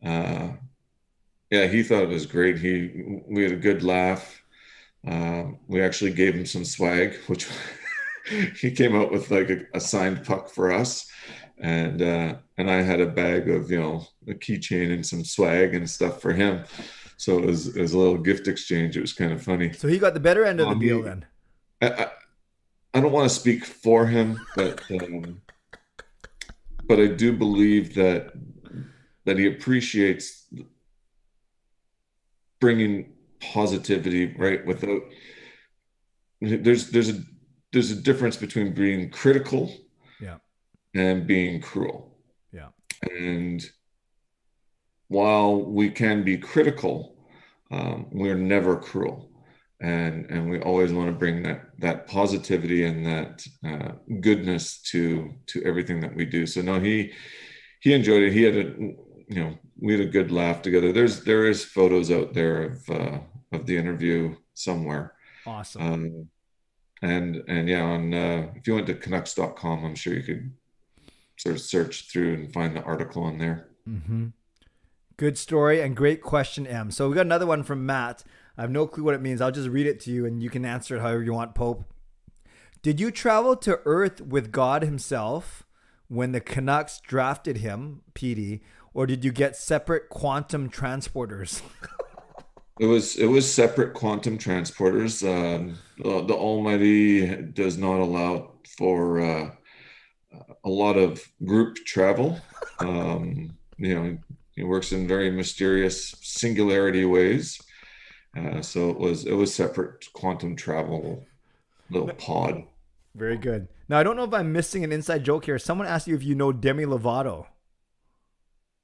[SPEAKER 14] and he thought it was great. We had a good laugh. We actually gave him some swag, which he came out with like a signed puck for us, and I had a bag of a keychain and some swag and stuff for him. So it was a little gift exchange. It was kind of funny.
[SPEAKER 1] So he got the better end of the deal then.
[SPEAKER 14] I don't want to speak for him, but I do believe that he appreciates bringing positivity, right? Without there's a difference between being critical, and being cruel, and while we can be critical, we're never cruel, and we always want to bring that positivity and that goodness to everything that we do. So no, he enjoyed it. He had we had a good laugh together. There is photos out there of the interview somewhere.
[SPEAKER 1] Awesome.
[SPEAKER 14] And on if you went to Canucks.com, I'm sure you could sort of search through and find the article on there.
[SPEAKER 1] Mm-hmm. Good story and great question, M. So we got another one from Matt. I have no clue what it means. I'll just read it to you and you can answer it however you want, Pope. Did you travel to Earth with God himself when the Canucks drafted him, Petey, or did you get separate quantum transporters?
[SPEAKER 14] It was separate quantum transporters. The Almighty does not allow for a lot of group travel. He works in very mysterious singularity ways. So it was separate quantum travel, little pod.
[SPEAKER 1] Very good. Now, I don't know if I'm missing an inside joke here. Someone asked you if you know Demi Lovato.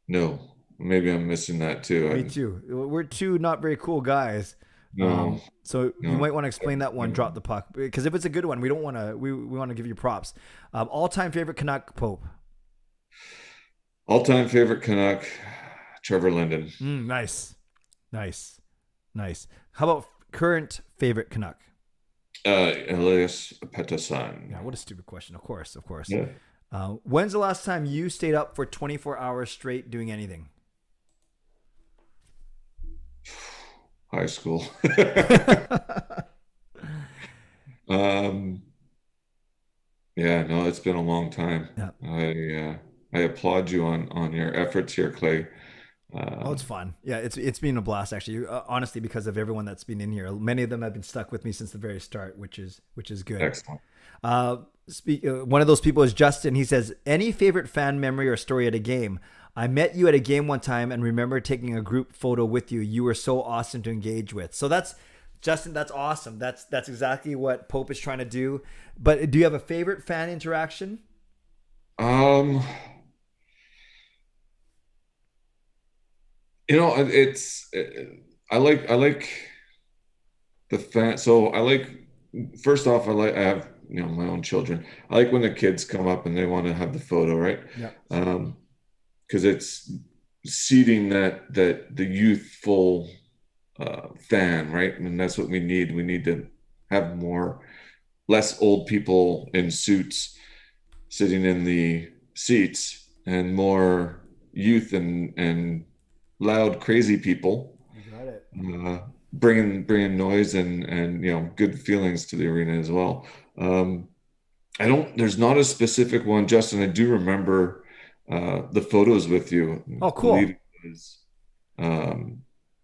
[SPEAKER 14] No, maybe I'm missing that too.
[SPEAKER 1] Me too. We're two not very cool guys.
[SPEAKER 14] No.
[SPEAKER 1] So you might want to explain that one. Drop the puck, because if it's a good one, we don't want to. We want to give you props. All-time favorite Canuck, Pope.
[SPEAKER 14] All-time favorite Canuck, Trevor Linden.
[SPEAKER 1] Nice. How about current favorite Canuck?
[SPEAKER 14] Elias Pettersson.
[SPEAKER 1] Yeah, what a stupid question. Of course.
[SPEAKER 14] Yeah.
[SPEAKER 1] When's the last time you stayed up for 24 hours straight doing anything?
[SPEAKER 14] High school. It's been a long time.
[SPEAKER 1] Yeah.
[SPEAKER 14] I applaud you on your efforts here, Clay.
[SPEAKER 1] It's fun. Yeah, it's been a blast actually. Honestly, because of everyone that's been in here, many of them have been stuck with me since the very start, which is good.
[SPEAKER 14] Excellent.
[SPEAKER 1] One of those people is Justin. He says, any favorite fan memory or story at a game? I met you at a game one time and remember taking a group photo with you. You were so awesome to engage with. So that's Justin. That's awesome. That's exactly what Pope is trying to do. But do you have a favorite fan interaction?
[SPEAKER 14] I like the fan. So first off, I have my own children. I like when the kids come up and they want to have the photo, right?
[SPEAKER 1] Yeah.
[SPEAKER 14] Because it's seeding that the youthful fan, right? And that's what we need. We need to have less old people in suits sitting in the seats and more youth and loud, crazy people bringing noise and good feelings to the arena as well. There's not a specific one, Justin. I do remember the photos with you.
[SPEAKER 1] Oh, cool.
[SPEAKER 14] I believe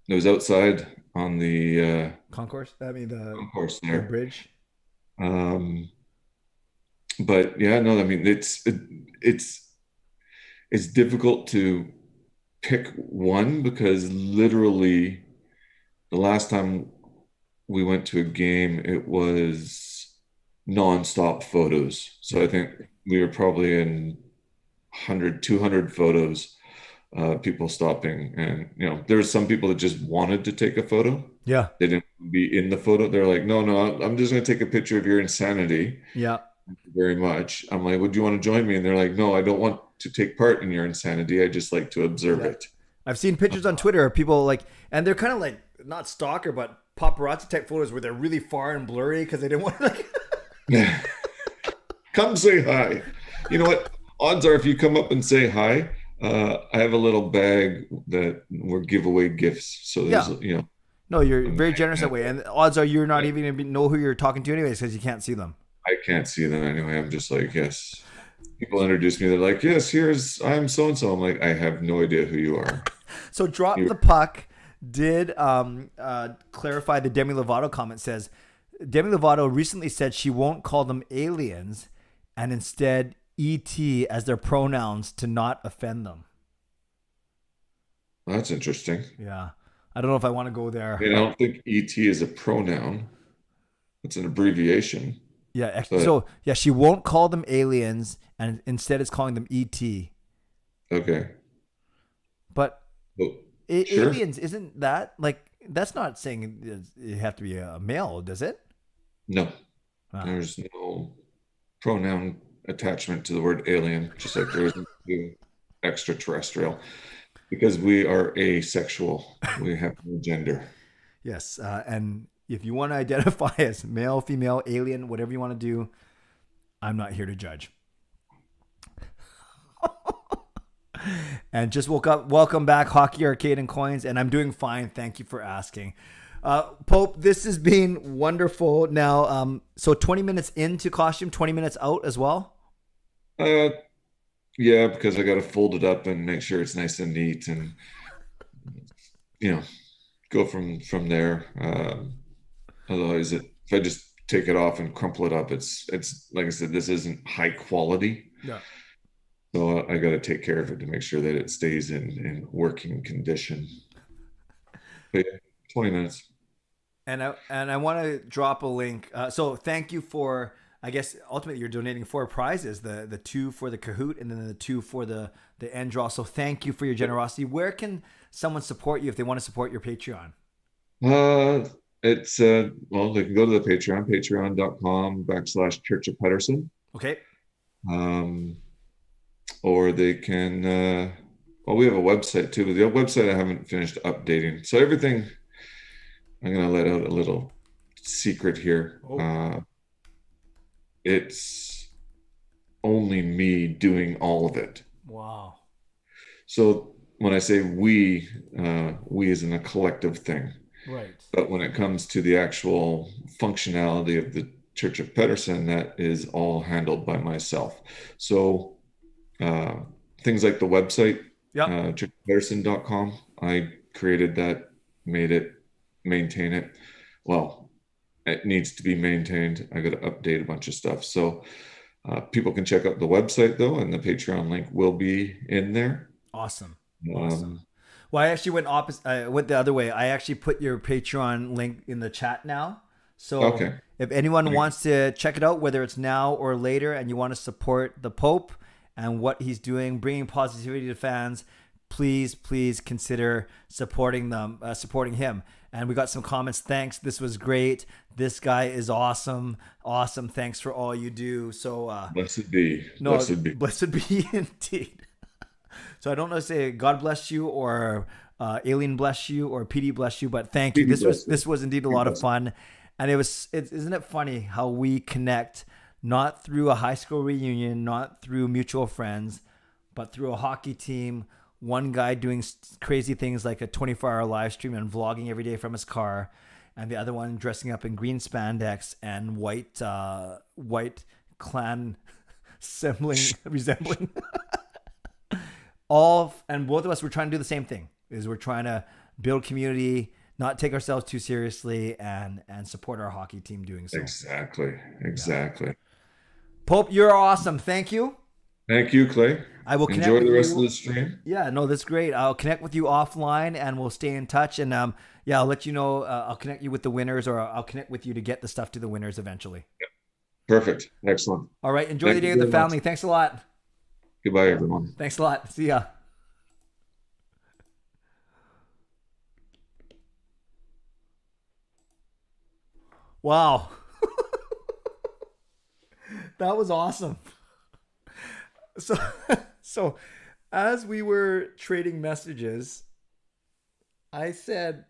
[SPEAKER 14] it was outside on the
[SPEAKER 1] concourse. I mean the
[SPEAKER 14] concourse
[SPEAKER 1] the
[SPEAKER 14] there.
[SPEAKER 1] bridge.
[SPEAKER 14] But yeah, no, I mean it's difficult to pick one because literally the last time we went to a game, it was nonstop photos. So I think we were probably in 100, 200 photos, people stopping. And, there were some people that just wanted to take a photo.
[SPEAKER 1] Yeah.
[SPEAKER 14] They didn't be in the photo. They're like, no, I'm just going to take a picture of your insanity.
[SPEAKER 1] Yeah.
[SPEAKER 14] Thank you very much. I'm like, would you want to join me? And they're like, no, I don't want to take part in your insanity. I just like to observe it.
[SPEAKER 1] I've seen pictures on Twitter of people and they're kind of like not stalker, but paparazzi type photos where they're really far and blurry because they didn't want to
[SPEAKER 14] Come say hi. You know what? Odds are if you come up and say hi, I have a little bag that we're giveaway gifts. So there's,
[SPEAKER 1] No, you're very generous that way. And odds are you're not even going to know who you're talking to anyways because you can't see them.
[SPEAKER 14] I can't see them anyway. I'm just like, yes. People introduce me. They're like, yes, I'm so-and-so. I'm like, I have no idea who you are.
[SPEAKER 1] So Drop the Puck did clarify the Demi Lovato comment. Says Demi Lovato recently said she won't call them aliens and instead ET as their pronouns to not offend them.
[SPEAKER 14] Well, that's interesting.
[SPEAKER 1] Yeah. I don't know if I want to go there.
[SPEAKER 14] I don't think ET is a pronoun. It's an abbreviation.
[SPEAKER 1] Yeah. So she won't call them aliens and instead it's calling them ET.
[SPEAKER 14] Okay.
[SPEAKER 1] But
[SPEAKER 14] sure.
[SPEAKER 1] aliens, isn't that that's not saying you have to be a male, does it?
[SPEAKER 14] No. There's no pronoun attachment to the word alien, just like there isn't to extraterrestrial, because we are asexual. We have no gender.
[SPEAKER 1] Yes. And if you want to identify as male, female, alien, whatever you want to do, I'm not here to judge. And just woke up. Welcome back, Hockey Arcade and Coins. And I'm doing fine. Thank you for asking. Pope, this has been wonderful. Now, so 20 minutes into costume, 20 minutes out as well?
[SPEAKER 14] Yeah, because I got to fold it up and make sure it's nice and neat and, go from there. Otherwise, if I just take it off and crumple it up, it's like I said, this isn't high quality.
[SPEAKER 1] Yeah.
[SPEAKER 14] So I got to take care of it to make sure that it stays in working condition. But yeah, 20 minutes.
[SPEAKER 1] And I want to drop a link. So thank you for, I guess, ultimately you're donating 4 prizes, the 2 for the Kahoot and then the 2 for the end draw. So thank you for your generosity. Where can someone support you if they want to support your Patreon?
[SPEAKER 14] It's they can go to the Patreon, patreon.com/Church of Pettersson.
[SPEAKER 1] Okay.
[SPEAKER 14] Or they can, we have a website too. The website I haven't finished updating. So everything, I'm going to let out a little secret here. It's only me doing all of it.
[SPEAKER 1] Wow.
[SPEAKER 14] So when I say we is in a collective thing.
[SPEAKER 1] Right.
[SPEAKER 14] But when it comes to the actual functionality of the Church of Pettersson, that is all handled by myself. So things like the website, churchofpettersson.com, I created that, made it, maintain it. Well, it needs to be maintained. I got to update a bunch of stuff. So people can check out the website though, and the Patreon link will be in there.
[SPEAKER 1] Awesome. Well, I actually went went the other way. I actually put your Patreon link in the chat now. So if anyone wants to check it out, whether it's now or later, and you want to support the Pope and what he's doing, bringing positivity to fans, please consider supporting him. And we got some comments. Thanks. This was great. This guy is awesome. Awesome. Thanks for all you do. So
[SPEAKER 14] blessed be.
[SPEAKER 1] Blessed be indeed. So I don't know to say God bless you or Alien bless you or PD bless you, but thank you. This was indeed a lot of fun. And isn't it funny how we connect not through a high school reunion, not through mutual friends, but through a hockey team one guy doing crazy things like a 24-hour live stream and vlogging every day from his car, and the other one dressing up in green spandex and white clan resembling and both of us were trying to do the same thing. Is we're trying to build community, not take ourselves too seriously, and support our hockey team doing so.
[SPEAKER 14] Exactly.
[SPEAKER 1] Yeah. Pope, you're awesome. Thank you.
[SPEAKER 14] Thank you, Clay.
[SPEAKER 1] I will
[SPEAKER 14] enjoy the rest of the stream.
[SPEAKER 1] Yeah, no, that's great. I'll connect with you offline, and we'll stay in touch. And yeah, I'll let you know. I'll connect you with the winners, or I'll connect with you to get the stuff to the winners eventually.
[SPEAKER 14] Yeah. Perfect. Excellent.
[SPEAKER 1] All right. Enjoy the day with the family. Thanks a lot.
[SPEAKER 14] Goodbye, everyone.
[SPEAKER 1] Thanks a lot. See ya. Wow. That was awesome. So as we were trading messages, I said,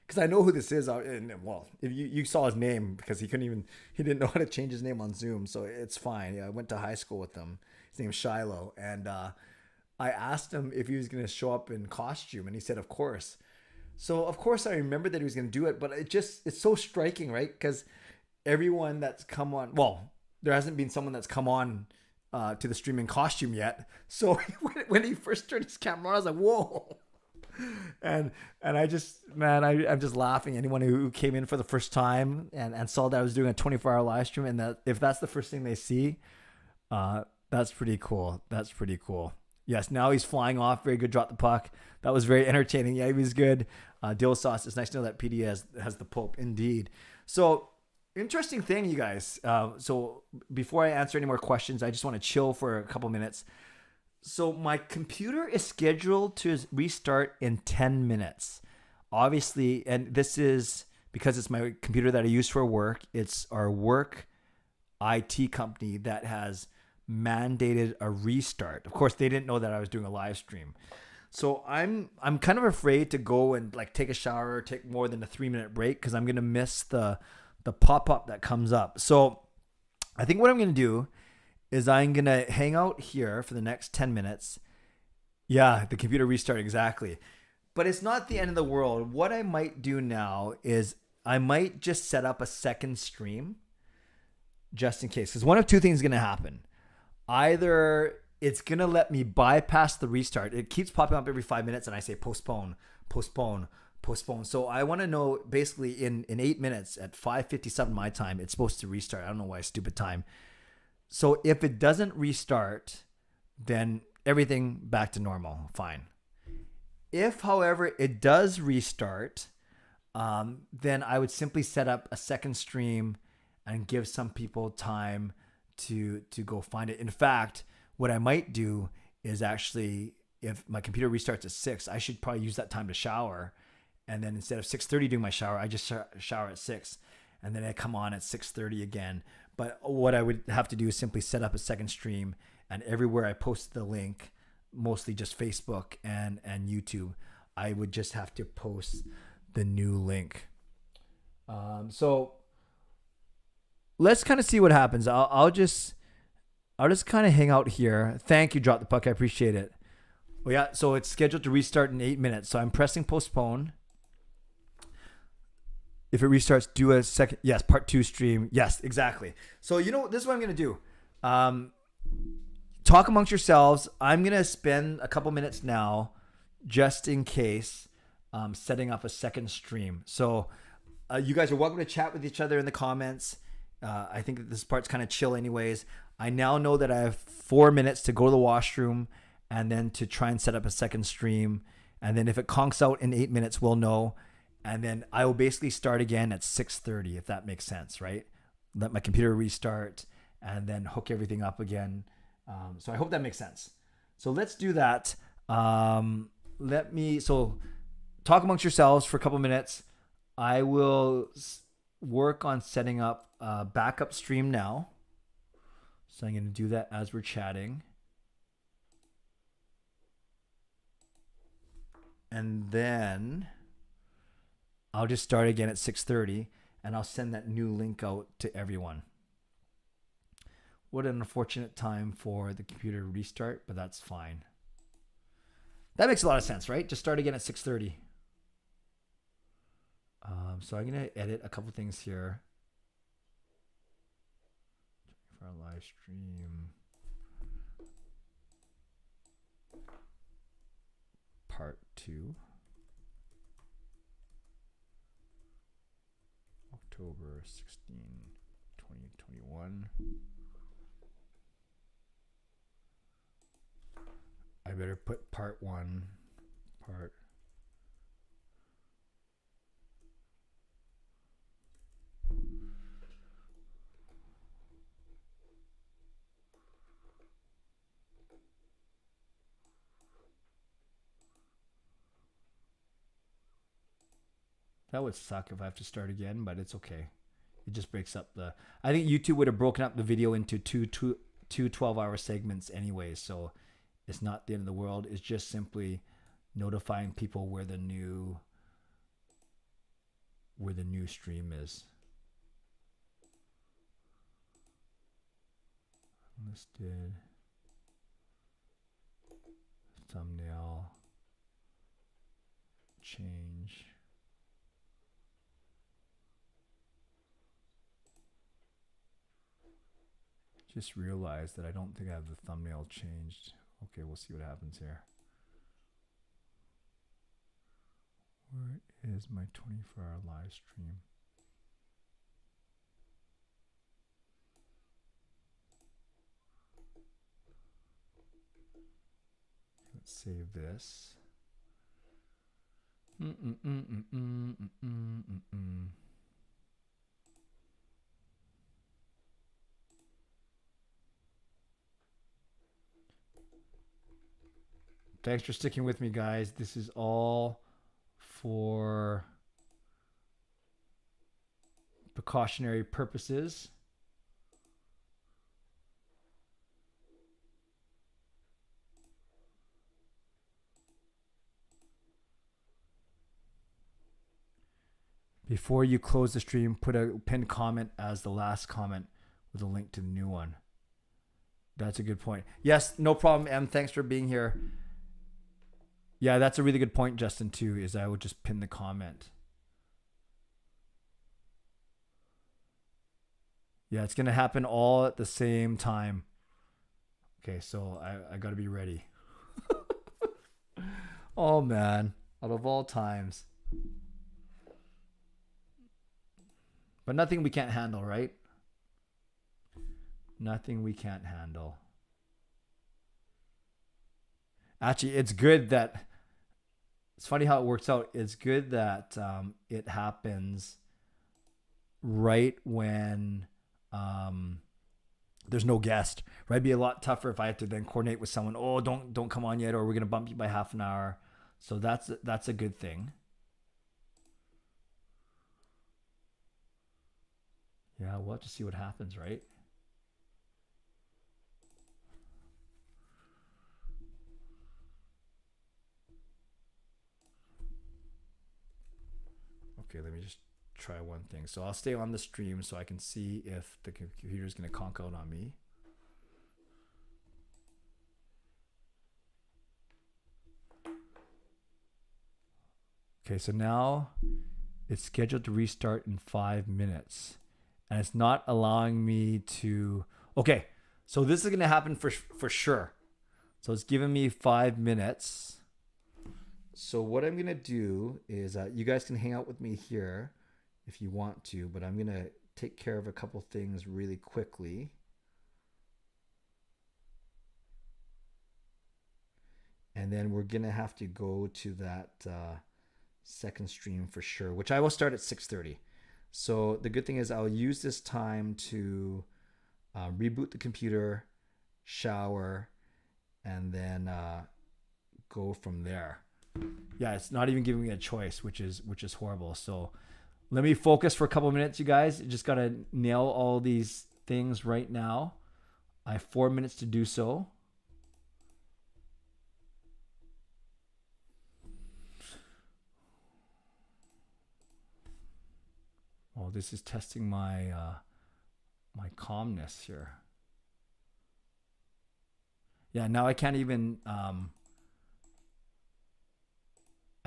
[SPEAKER 1] because I know who this is, and well, if you saw his name, because he didn't know how to change his name on Zoom, so it's fine. Yeah, I went to high school with him. His name's Shiloh, and I asked him if he was going to show up in costume, and he said, of course. So of course I remembered that he was going to do it, but it's so striking, right? Because everyone that's come on, well, there hasn't been someone that's come on to the stream in costume yet. So when he first turned his camera on, I was like, whoa. And I'm just laughing. Anyone who came in for the first time and saw that I was doing a 24-hour live stream, and that if that's the first thing they see, that's pretty cool. That's pretty cool. Yes, now he's flying off. Very good. Drop the puck. That was very entertaining. Yeah, he was good. Dill sauce. It's nice to know that PD has the Pope. Indeed. So interesting thing, you guys. So before I answer any more questions, I just want to chill for a couple minutes. So my computer is scheduled to restart in 10 minutes. Obviously, and this is because it's my computer that I use for work. It's our work IT company that has mandated a restart. Of course, they didn't know that I was doing a live stream. So I'm kind of afraid to go and like take a shower, take more than a 3-minute break, because I'm going to miss the pop-up that comes up. So I think what I'm going to do is I'm going to hang out here for the next 10 minutes. Yeah, the computer restart, exactly. But it's not the end of the world. What I might do now is I might just set up a second stream just in case. Because one of two things is going to happen. Either it's going to let me bypass the restart. It keeps popping up every 5 minutes and I say postpone, postpone, postpone. So I want to know basically in 8 minutes at 5:57 my time, it's supposed to restart. I don't know why, stupid time. So if it doesn't restart, then everything back to normal. Fine. If, however, it does restart, then I would simply set up a second stream and give some people time to go find it. In fact, what I might do is actually, if my computer restarts at 6, I should probably use that time to shower. And then instead of 6:30 doing my shower, I just shower at 6. And then I come on at 6:30 again. But what I would have to do is simply set up a second stream, and everywhere I post the link, mostly just Facebook and YouTube, I would just have to post the new link. So let's kind of see what happens. I'll just kind of hang out here. Thank you, Drop the Puck. I appreciate it. Well, yeah, so it's scheduled to restart in 8 minutes. So I'm pressing postpone. If it restarts, do a second. Yes, part 2 stream. Yes, exactly. So, this is what I'm going to do. Talk amongst yourselves. I'm going to spend a couple minutes now, just in case, setting up a second stream. So you guys are welcome to chat with each other in the comments. I think that this part's kind of chill anyways. I now know that I have 4 minutes to go to the washroom and then to try and set up a second stream. And then if it conks out in 8 minutes, we'll know. And then I will basically start again at 6:30, if that makes sense, right? Let my computer restart and then hook everything up again. So I hope that makes sense. So let's do that. So talk amongst yourselves for a couple minutes. I will work on setting up a backup stream now. So I'm going to do that as we're chatting. And then I'll just start again at 6:30 and I'll send that new link out to everyone. What an unfortunate time for the computer restart, but that's fine. That makes a lot of sense, right? Just start again at 6:30. So I'm gonna edit a couple things here for our live stream. Part 2. October 16, 2021. I better put part 1, part. That would suck if I have to start again, but it's okay. It just breaks up the... I think YouTube would have broken up the video into two 12-hour segments anyway, so it's not the end of the world. It's just simply notifying people where the new stream is. Listed. Thumbnail. Change. Just realized that I don't think I have the thumbnail changed. Okay, we'll see what happens here. Where is my 24-hour live stream? Let's save this. Thanks for sticking with me, guys. This is all for precautionary purposes. Before you close the stream, put a pinned comment as the last comment with a link to the new one. That's a good point. Yes, no problem, Em. Thanks for being here. Yeah, that's a really good point, Justin, too, is I would just pin the comment. Yeah, it's going to happen all at the same time. Okay, so I got to be ready. Oh, man. Out of all times. But nothing we can't handle, right? Nothing we can't handle. Actually, it's good that... It's funny how it works out. It's good that it happens right when there's no guest. Right? It'd be a lot tougher if I had to then coordinate with someone. Oh, don't come on yet, or we're gonna bump you by half an hour. So that's a good thing. Yeah, we'll have to see what happens, right? Okay, let me just try one thing. So I'll stay on the stream so I can see if the computer is going to conk out on me. Okay, so now it's scheduled to restart in 5 minutes. And it's not allowing me to... Okay, so this is going to happen for sure. So it's giving me 5 minutes. So what I'm going to do is you guys can hang out with me here if you want to, but I'm going to take care of a couple things really quickly. And then we're going to have to go to that second stream for sure, which I will start at 6:30. So the good thing is I'll use this time to reboot the computer, shower, and then go from there. Yeah, it's not even giving me a choice, which is horrible. So let me focus for a couple of minutes, you guys. Just got to nail all these things right now. I have 4 minutes to do so. Oh, this is testing my my calmness here. Yeah, now I can't even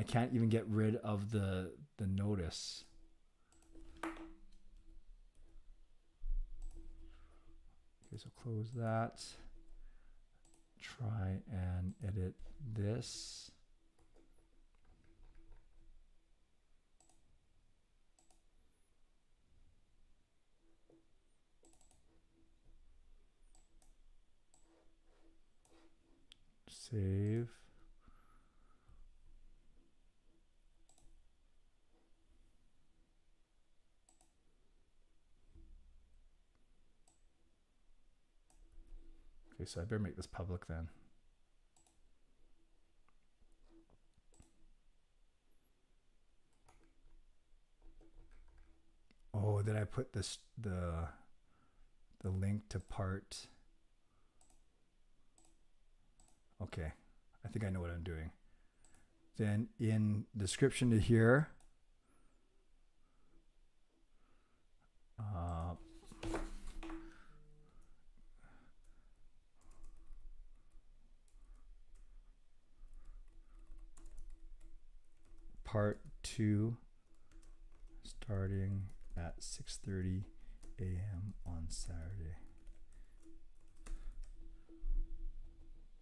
[SPEAKER 1] can't even get rid of the notice. Okay, so close that. Try and edit this. Save. Okay, so I better make this public then. Oh, did I put this the link to part? Okay, I think I know what I'm doing. Then in description to here, part 2 starting at 6:30 a.m. on Saturday.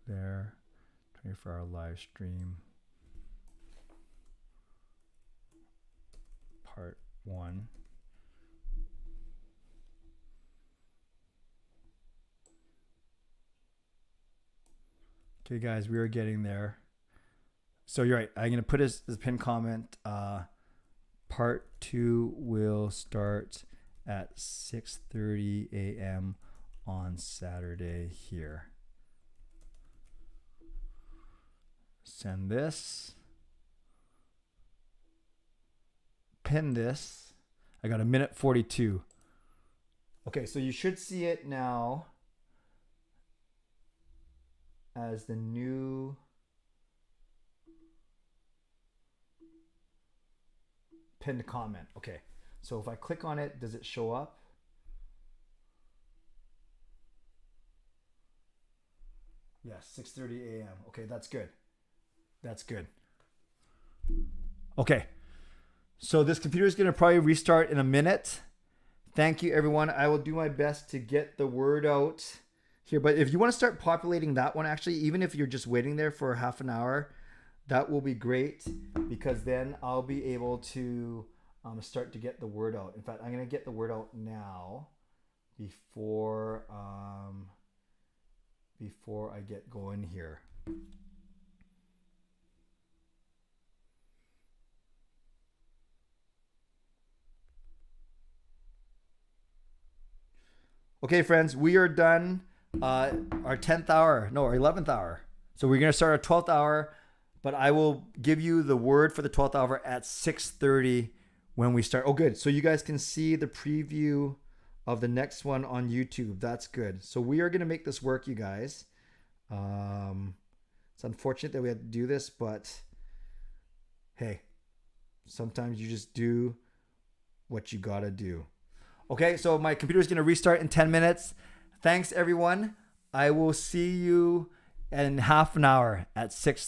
[SPEAKER 1] There, 24-hour live stream, part 1. Okay, guys, we are getting there. So you're right. I'm gonna put as a pinned comment. Part 2 will start at 6:30 a.m. on Saturday here. Send this. Pin this. I got 1:42. Okay, so you should see it now as the new pinned comment. Okay, so if I click on it, does it show up? Yes, 6:30 a.m. Okay, that's good. That's good. Okay, so this computer is going to probably restart in a minute. Thank you, everyone. I will do my best to get the word out here. But if you want to start populating that one, actually, even if you're just waiting there for half an hour, that will be great, because then I'll be able to start to get the word out. In fact, I'm going to get the word out now before I get going here. Okay, friends, we are done. Our 10th hour, no, our 11th hour. So we're going to start our 12th hour, but I will give you the word for the 12th hour at 6:30 when we start. Oh, good. So you guys can see the preview of the next one on YouTube. That's good. So we are going to make this work, you guys. It's unfortunate that we had to do this, but hey, sometimes you just do what you got to do. Okay, so my computer is going to restart in 10 minutes. Thanks, everyone. I will see you in half an hour at 6:30.